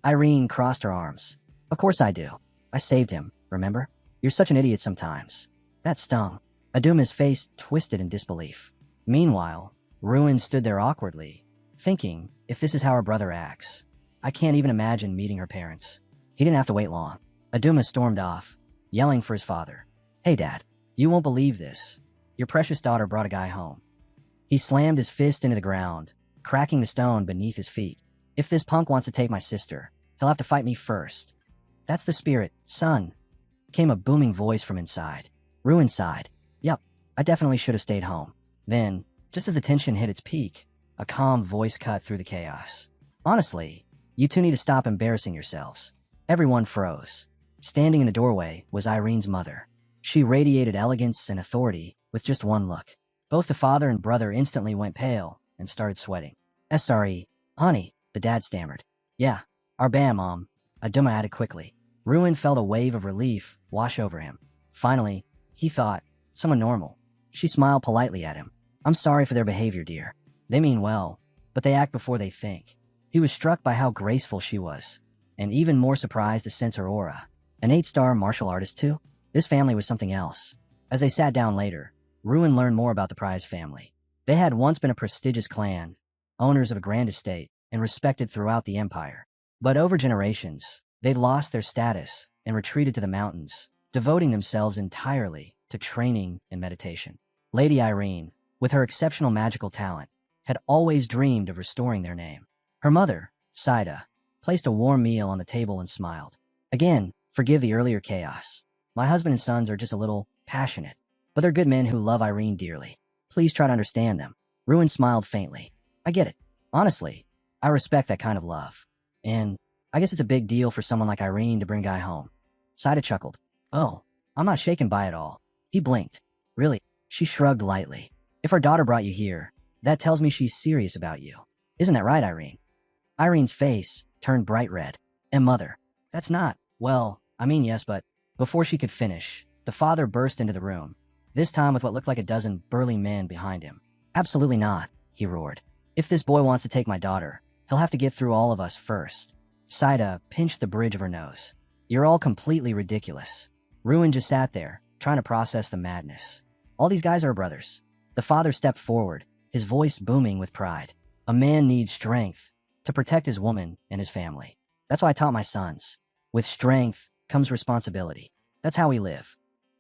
Irene crossed her arms. Of course I do. I saved him, remember? You're such an idiot sometimes. That stung. Aduma's face twisted in disbelief. Meanwhile, Ruin stood there awkwardly, thinking, if this is how her brother acts, I can't even imagine meeting her parents. He didn't have to wait long. Aduma stormed off, yelling for his father. Hey, Dad, you won't believe this. Your precious daughter brought a guy home. He slammed his fist into the ground, cracking the stone beneath his feet. If this punk wants to take my sister, he'll have to fight me first. That's the spirit, son. Came a booming voice from inside. Ruin sighed. Yup, I definitely should have stayed home. Then, just as the tension hit its peak, a calm voice cut through the chaos. Honestly, you two need to stop embarrassing yourselves. Everyone froze. Standing in the doorway was Irene's mother. She radiated elegance and authority with just one look. Both the father and brother instantly went pale and started sweating. Sorry, honey, the dad stammered. Yeah, our bam, Mom, Aduma added quickly. Ruin felt a wave of relief wash over him. Finally, he thought, someone normal. She smiled politely at him. I'm sorry for their behavior, dear. They mean well, but they act before they think. He was struck by how graceful she was, and even more surprised to sense her aura. An 8-star martial artist, too? This family was something else. As they sat down later, Ruin learned more about the Prize family. They had once been a prestigious clan, owners of a grand estate, and respected throughout the empire. But over generations, they'd lost their status and retreated to the mountains, devoting themselves entirely to training and meditation. Lady Irene, with her exceptional magical talent, had always dreamed of restoring their name. Her mother, Saida, placed a warm meal on the table and smiled. Again, forgive the earlier chaos. My husband and sons are just a little passionate, but they're good men who love Irene dearly. Please try to understand them. Ruin smiled faintly. I get it. Honestly, I respect that kind of love. And I guess it's a big deal for someone like Irene to bring Guy home. Saida chuckled. Oh, I'm not shaken by it all. He blinked. Really? She shrugged lightly. If our daughter brought you here, that tells me she's serious about you. Isn't that right, Irene? Irene's face turned bright red. And mother, that's not, well, I mean yes, but before she could finish, the father burst into the room, this time with what looked like a dozen burly men behind him. Absolutely not, he roared. If this boy wants to take my daughter, he'll have to get through all of us first. Saida pinched the bridge of her nose. You're all completely ridiculous. Ruin just sat there, trying to process the madness. All these guys are brothers. The father stepped forward, his voice booming with pride. A man needs strength to protect his woman and his family. That's why I taught my sons. With strength comes responsibility. That's how we live.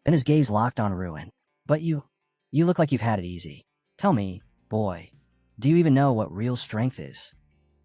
Then his gaze locked on Ruin. But you look like you've had it easy. Tell me, boy, do you even know what real strength is?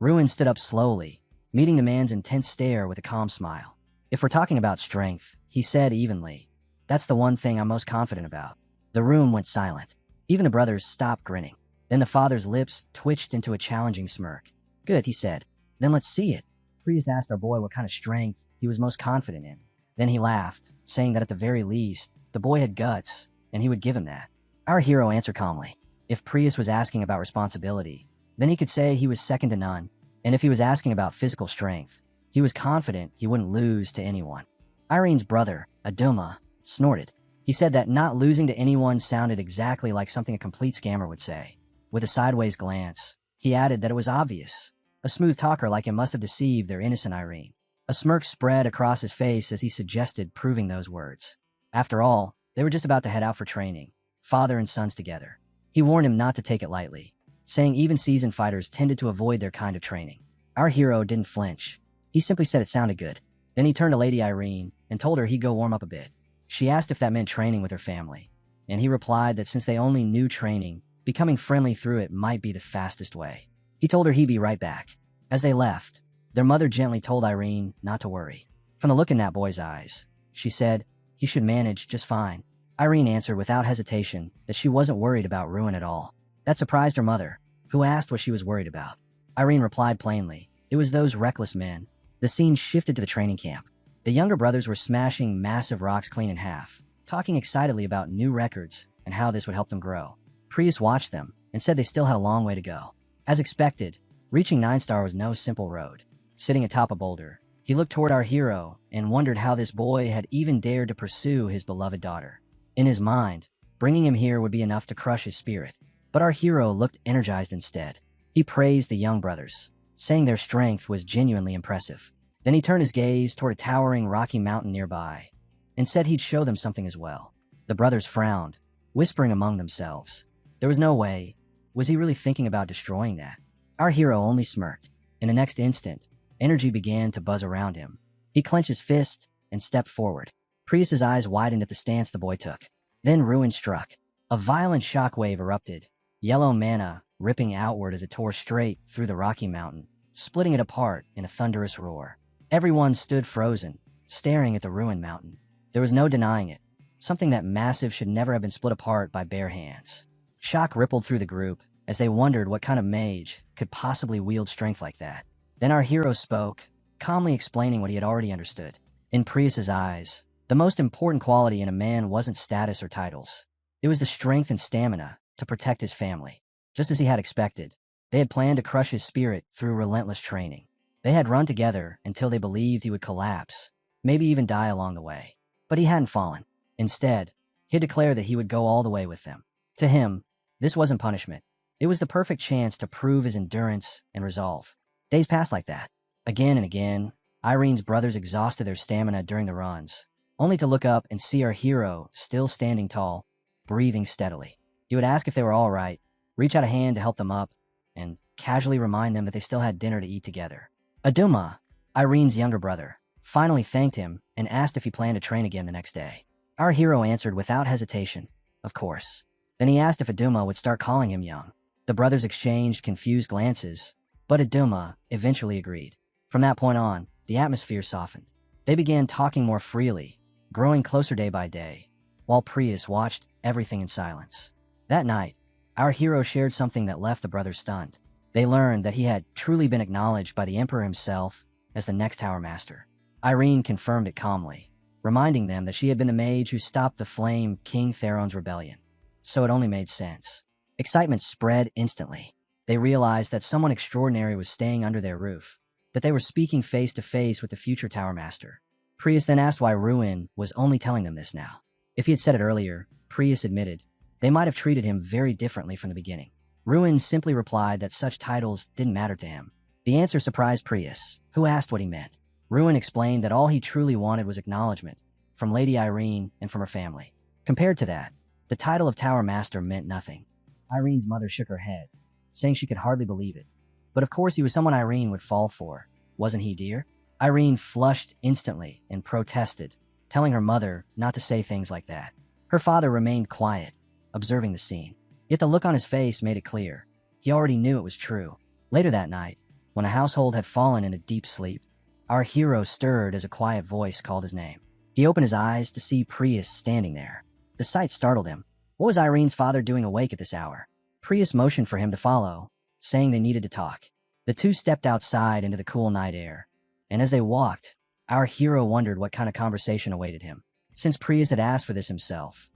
Ruin stood up slowly, meeting the man's intense stare with a calm smile. If we're talking about strength, he said evenly, that's the one thing I'm most confident about. The room went silent. Even the brothers stopped grinning. Then the father's lips twitched into a challenging smirk. Good, he said. Then let's see it. Prius asked our boy what kind of strength he was most confident in. Then he laughed, saying that at the very least, the boy had guts, and he would give him that. Our hero answered calmly. If Prius was asking about responsibility, then he could say he was second to none. And if he was asking about physical strength, he was confident he wouldn't lose to anyone. Irene's brother, Aduma, snorted. He said that not losing to anyone sounded exactly like something a complete scammer would say. With a sideways glance, he added that it was obvious. A smooth talker like him must have deceived their innocent Irene. A smirk spread across his face as he suggested proving those words. After all, they were just about to head out for training, father and sons together. He warned him not to take it lightly, saying even seasoned fighters tended to avoid their kind of training. Our hero didn't flinch. He simply said it sounded good. Then he turned to Lady Irene and told her he'd go warm up a bit. She asked if that meant training with her family, and he replied that since they only knew training, becoming friendly through it might be the fastest way. He told her he'd be right back. As they left, their mother gently told Irene not to worry. From the look in that boy's eyes, she said, he should manage just fine. Irene answered without hesitation that she wasn't worried about Ruin at all. That surprised her mother, who asked what she was worried about. Irene replied plainly, it was those reckless men. The scene shifted to the training camp. The younger brothers were smashing massive rocks clean in half, talking excitedly about new records and how this would help them grow. Prius watched them and said they still had a long way to go. As expected, reaching 9-star was no simple road. Sitting atop a boulder, he looked toward our hero and wondered how this boy had even dared to pursue his beloved daughter. In his mind, bringing him here would be enough to crush his spirit. But our hero looked energized instead. He praised the young brothers, saying their strength was genuinely impressive. Then he turned his gaze toward a towering rocky mountain nearby and said he'd show them something as well. The brothers frowned, whispering among themselves. There was no way. Was he really thinking about destroying that? Our hero only smirked. In the next instant, energy began to buzz around him. He clenched his fist and stepped forward. Prius's eyes widened at the stance the boy took. Then Ruin struck. A violent shockwave erupted, yellow mana ripping outward as it tore straight through the rocky mountain, splitting it apart in a thunderous roar. Everyone stood frozen, staring at the ruined mountain. There was no denying it. Something that massive should never have been split apart by bare hands. Shock rippled through the group as they wondered what kind of mage could possibly wield strength like that. Then our hero spoke, calmly explaining what he had already understood. In Prius's eyes, the most important quality in a man wasn't status or titles. It was the strength and stamina to protect his family. Just as he had expected, they had planned to crush his spirit through relentless training. They had run together until they believed he would collapse, maybe even die along the way. But he hadn't fallen. Instead, he had declared that he would go all the way with them. To him, this wasn't punishment. It was the perfect chance to prove his endurance and resolve. Days passed like that. Again and again, Irene's brothers exhausted their stamina during the runs, only to look up and see our hero still standing tall, breathing steadily. He would ask if they were all right, reach out a hand to help them up, and casually remind them that they still had dinner to eat together. Aduma, Irene's younger brother, finally thanked him and asked if he planned to train again the next day. Our hero answered without hesitation, of course. Then he asked if Aduma would start calling him young. The brothers exchanged confused glances, but Aduma eventually agreed. From that point on, the atmosphere softened. They began talking more freely, growing closer day by day, while Prius watched everything in silence. That night, our hero shared something that left the brothers stunned. They learned that he had truly been acknowledged by the Emperor himself as the next Tower Master. Irene confirmed it calmly, reminding them that she had been the mage who stopped the flame King Theron's rebellion. So it only made sense. Excitement spread instantly. They realized that someone extraordinary was staying under their roof, that they were speaking face to face with the future Tower Master. Prius then asked why Ruin was only telling them this now. If he had said it earlier, Prius admitted, they might have treated him very differently from the beginning. Ruin simply replied that such titles didn't matter to him. The answer surprised Prius, who asked what he meant. Ruin explained that all he truly wanted was acknowledgement from Lady Irene and from her family. Compared to that, the title of Tower Master meant nothing. Irene's mother shook her head, saying she could hardly believe it. But of course he was someone Irene would fall for. Wasn't he, dear? Irene flushed instantly and protested, telling her mother not to say things like that. Her father remained quiet, observing the scene. Yet the look on his face made it clear. He already knew it was true. Later that night, when the household had fallen into deep sleep, our hero stirred as a quiet voice called his name. He opened his eyes to see Prius standing there. The sight startled him. What was Irene's father doing awake at this hour? Prius motioned for him to follow, saying they needed to talk. The two stepped outside into the cool night air, and as they walked, our hero wondered what kind of conversation awaited him. Since Prius had asked for this himself,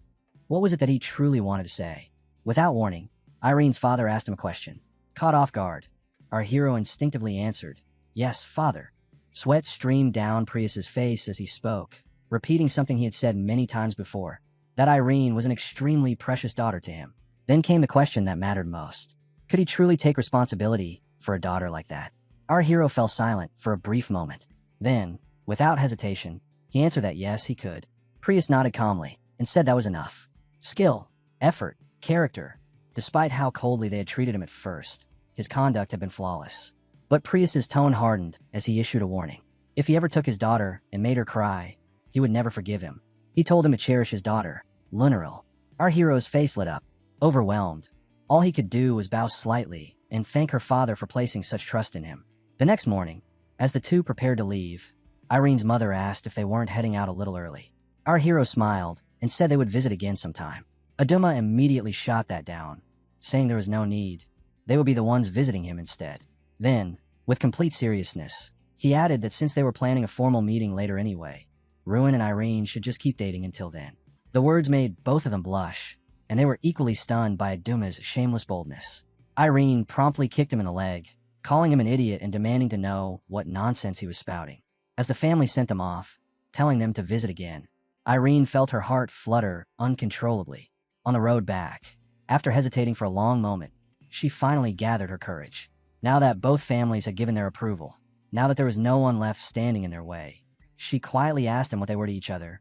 what was it that he truly wanted to say? Without warning, Irene's father asked him a question. Caught off guard, our hero instinctively answered, "Yes, father." Sweat streamed down Prius's face as he spoke, repeating something he had said many times before, that Irene was an extremely precious daughter to him. Then came the question that mattered most. Could he truly take responsibility for a daughter like that? Our hero fell silent for a brief moment. Then, without hesitation, he answered that yes, he could. Prius nodded calmly and said that was enough. Skill, effort, character. Despite how coldly they had treated him at first, his conduct had been flawless. But Prius's tone hardened as he issued a warning. If he ever took his daughter and made her cry, he would never forgive him. He told him to cherish his daughter, Lunaril. Our hero's face lit up, overwhelmed. All he could do was bow slightly and thank her father for placing such trust in him. The next morning, as the two prepared to leave, Irene's mother asked if they weren't heading out a little early. Our hero smiled and said they would visit again sometime. Aduma immediately shot that down, saying there was no need. They would be the ones visiting him instead. Then, with complete seriousness, he added that since they were planning a formal meeting later anyway, Ruin and Irene should just keep dating until then. The words made both of them blush, and they were equally stunned by Aduma's shameless boldness. Irene promptly kicked him in the leg, calling him an idiot and demanding to know what nonsense he was spouting. As the family sent them off, telling them to visit again, Irene felt her heart flutter uncontrollably. On the road back, after hesitating for a long moment, she finally gathered her courage. Now that both families had given their approval, now that there was no one left standing in their way, she quietly asked them what they were to each other.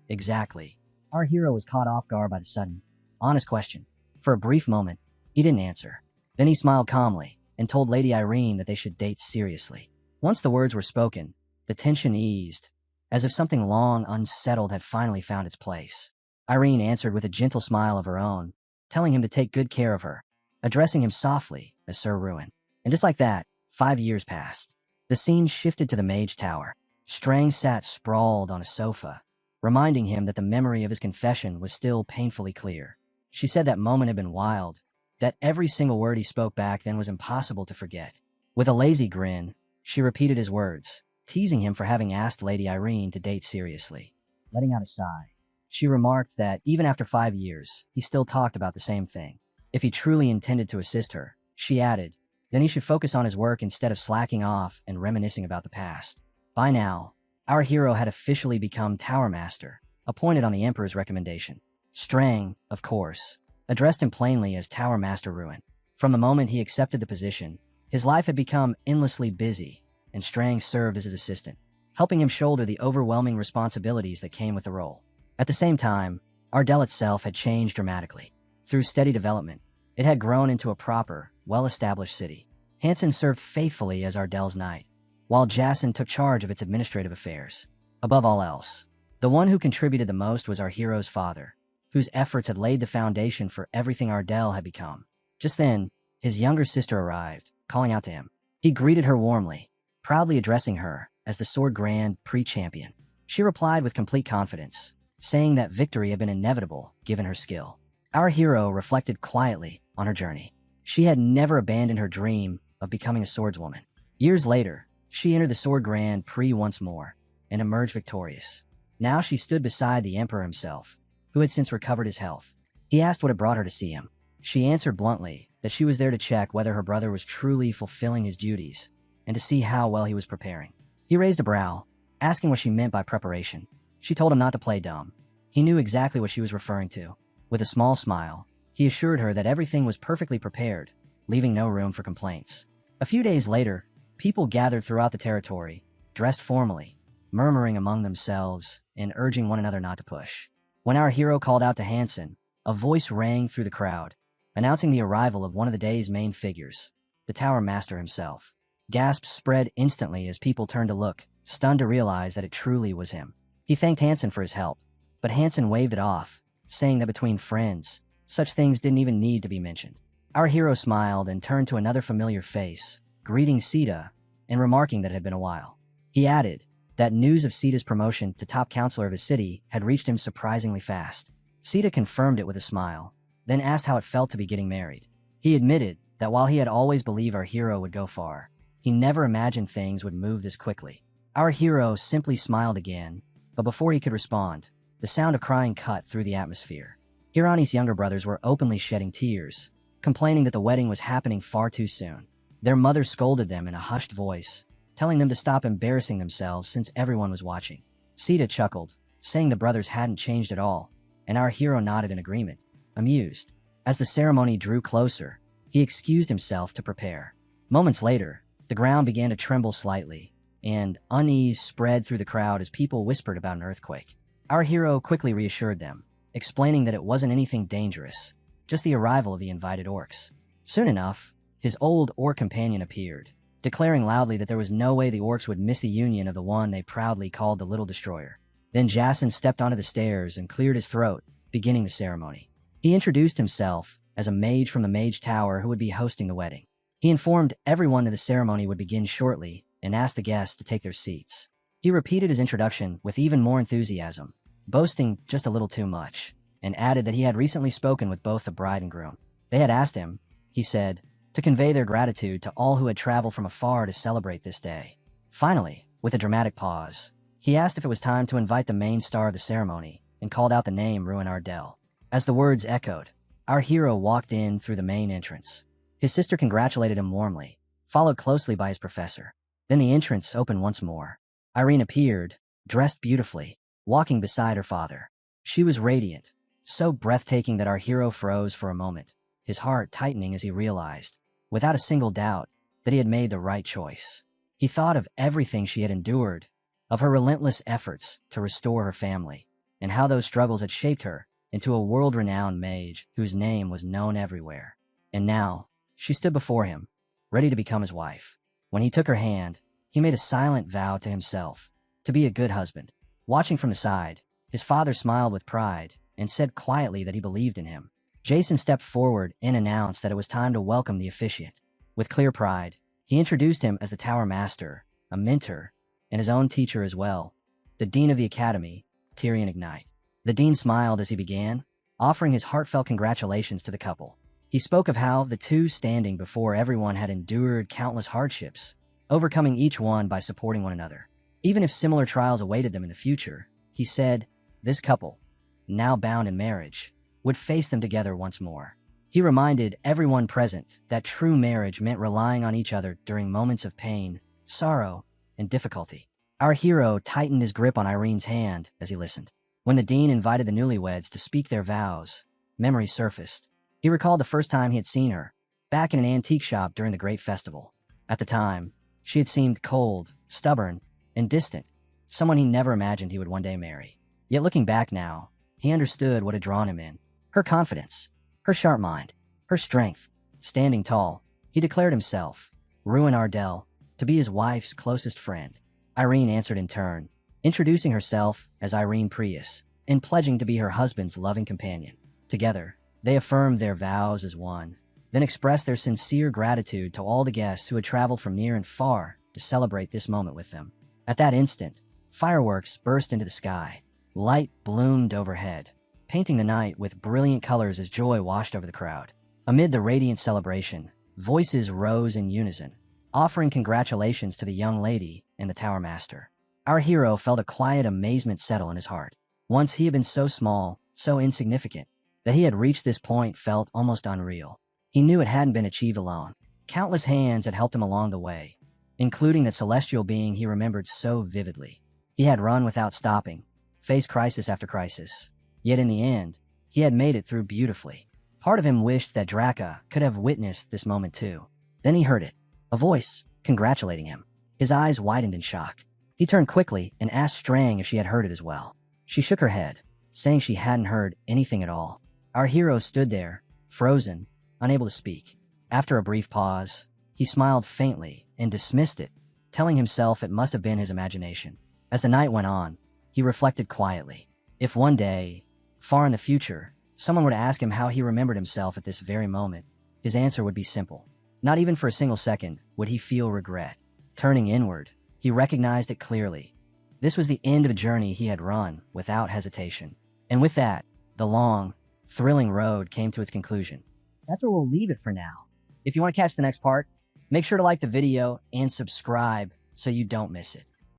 Exactly. Our hero was caught off guard by the sudden, honest question. For a brief moment, he didn't answer. Then he smiled calmly and told Lady Irene that they should date seriously. Once the words were spoken, the tension eased, as if something long unsettled had finally found its place. Irene answered with a gentle smile of her own, telling him to take good care of her, addressing him softly as Sir Ruin. And just like that, 5 years passed. The scene shifted to the Mage Tower. Strang sat sprawled on a sofa, reminding him that the memory of his confession was still painfully clear. She said that moment had been wild, that every single word he spoke back then was impossible to forget. With a lazy grin, she repeated his words, teasing him for having asked Lady Irene to date seriously. Letting out a sigh, she remarked that even after 5 years, he still talked about the same thing. If he truly intended to assist her, she added, then he should focus on his work instead of slacking off and reminiscing about the past. By now, our hero had officially become Tower Master, appointed on the Emperor's recommendation. Strang, of course, addressed him plainly as Tower Master Ruin. From the moment he accepted the position, his life had become endlessly busy, and Strang served as his assistant, helping him shoulder the overwhelming responsibilities that came with the role. At the same time, Ardell itself had changed dramatically. Through steady development, it had grown into a proper, well-established city. Hansen served faithfully as Ardell's knight, while Jason took charge of its administrative affairs. Above all else, the one who contributed the most was our hero's father, whose efforts had laid the foundation for everything Ardell had become. Just then, his younger sister arrived, calling out to him. He greeted her warmly, proudly addressing her as the Sword Grand Prix champion. She replied with complete confidence, saying that victory had been inevitable given her skill. Our hero reflected quietly on her journey. She had never abandoned her dream of becoming a swordswoman. Years later, She entered the Sword Grand Prix once more and emerged victorious. Now she stood beside the Emperor himself, who had since recovered his health. He asked what had brought her to see him. She answered bluntly that she was there to check whether her brother was truly fulfilling his duties and to see how well he was preparing. He raised a brow, asking what she meant by preparation. She told him not to play dumb. He knew exactly what she was referring to. With a small smile, he assured her that everything was perfectly prepared, leaving no room for complaints. A few days later, people gathered throughout the territory, dressed formally, murmuring among themselves and urging one another not to push. When our hero called out to Hansen, a voice rang through the crowd, announcing the arrival of one of the day's main figures, the Tower Master himself. Gasps spread instantly as people turned to look, stunned to realize that it truly was him. He thanked Hansen for his help, but Hansen waved it off, saying that between friends, such things didn't even need to be mentioned. Our hero smiled and turned to another familiar face, greeting Sita and remarking that it had been a while. He added that news of Sita's promotion to top counselor of his city had reached him surprisingly fast. Sita confirmed it with a smile, then asked how it felt to be getting married. He admitted that while he had always believed our hero would go far, he never imagined things would move this quickly. Our hero simply smiled again, but before he could respond, the sound of crying cut through the atmosphere. Hirani's younger brothers were openly shedding tears, complaining that the wedding was happening far too soon. Their mother scolded them in a hushed voice, telling them to stop embarrassing themselves since everyone was watching. Sita chuckled, saying the brothers hadn't changed at all, and our hero nodded in agreement, amused. As the ceremony drew closer, he excused himself to prepare. Moments later, the ground began to tremble slightly, and unease spread through the crowd as people whispered about an earthquake. Our hero quickly reassured them, explaining that it wasn't anything dangerous, just the arrival of the invited orcs. Soon enough, his old orc companion appeared, declaring loudly that there was no way the orcs would miss the union of the one they proudly called the Little Destroyer. Then Jason stepped onto the stairs and cleared his throat, beginning the ceremony. He introduced himself as a mage from the Mage Tower who would be hosting the wedding. He informed everyone that the ceremony would begin shortly and asked the guests to take their seats. He repeated his introduction with even more enthusiasm, boasting just a little too much, and added that he had recently spoken with both the bride and groom. They had asked him, he said, to convey their gratitude to all who had traveled from afar to celebrate this day. Finally, with a dramatic pause, he asked if it was time to invite the main star of the ceremony and called out the name Ruin Ardell. As the words echoed, our hero walked in through the main entrance. His sister congratulated him warmly, followed closely by his professor. Then the entrance opened once more. Irene appeared, dressed beautifully, walking beside her father. She was radiant, so breathtaking that our hero froze for a moment, his heart tightening as he realized, without a single doubt, that he had made the right choice. He thought of everything she had endured, of her relentless efforts to restore her family, and how those struggles had shaped her into a world-renowned mage whose name was known everywhere. And now, she stood before him, ready to become his wife. When he took her hand, he made a silent vow to himself to be a good husband. Watching from the side, his father smiled with pride and said quietly that he believed in him. Jason stepped forward and announced that it was time to welcome the officiant. With clear pride, he introduced him as the Tower Master, a mentor, and his own teacher as well, the Dean of the Academy, Tyrion Ignite. The Dean smiled as he began, offering his heartfelt congratulations to the couple. He spoke of how the two standing before everyone had endured countless hardships, overcoming each one by supporting one another. Even if similar trials awaited them in the future, he said, this couple, now bound in marriage, would face them together once more. He reminded everyone present that true marriage meant relying on each other during moments of pain, sorrow, and difficulty. Our hero tightened his grip on Irene's hand as he listened. When the Dean invited the newlyweds to speak their vows, memories surfaced. He recalled the first time he had seen her, back in an antique shop during the Great Festival. At the time, she had seemed cold, stubborn, and distant, someone he never imagined he would one day marry. Yet looking back now, he understood what had drawn him in. Her confidence, her sharp mind, her strength. Standing tall, he declared himself, Ruin Ardell, to be his wife's closest friend. Irene answered in turn, introducing herself as Irene Prius, and pledging to be her husband's loving companion. Together, they affirmed their vows as one, then expressed their sincere gratitude to all the guests who had traveled from near and far to celebrate this moment with them. At that instant, fireworks burst into the sky. Light bloomed overhead, painting the night with brilliant colors as joy washed over the crowd. Amid the radiant celebration, voices rose in unison, offering congratulations to the young lady and the tower master. Our hero felt a quiet amazement settle in his heart. Once he had been so small, so insignificant, that he had reached this point felt almost unreal. He knew it hadn't been achieved alone. Countless hands had helped him along the way, including that celestial being he remembered so vividly. He had run without stopping, faced crisis after crisis. Yet in the end, he had made it through beautifully. Part of him wished that Draka could have witnessed this moment too. Then he heard it, a voice congratulating him. His eyes widened in shock. He turned quickly and asked Strang if she had heard it as well. She shook her head, saying she hadn't heard anything at all. Our hero stood there, frozen, unable to speak. After a brief pause, he smiled faintly and dismissed it, telling himself it must have been his imagination. As the night went on, he reflected quietly. If one day, far in the future, someone were to ask him how he remembered himself at this very moment, his answer would be simple. Not even for a single second would he feel regret. Turning inward, he recognized it clearly. This was the end of a journey he had run without hesitation. And with that, the long, thrilling road came to its conclusion. That's where we'll leave it for now. If you want to catch the next part, make sure to like the video and subscribe so you don't miss it.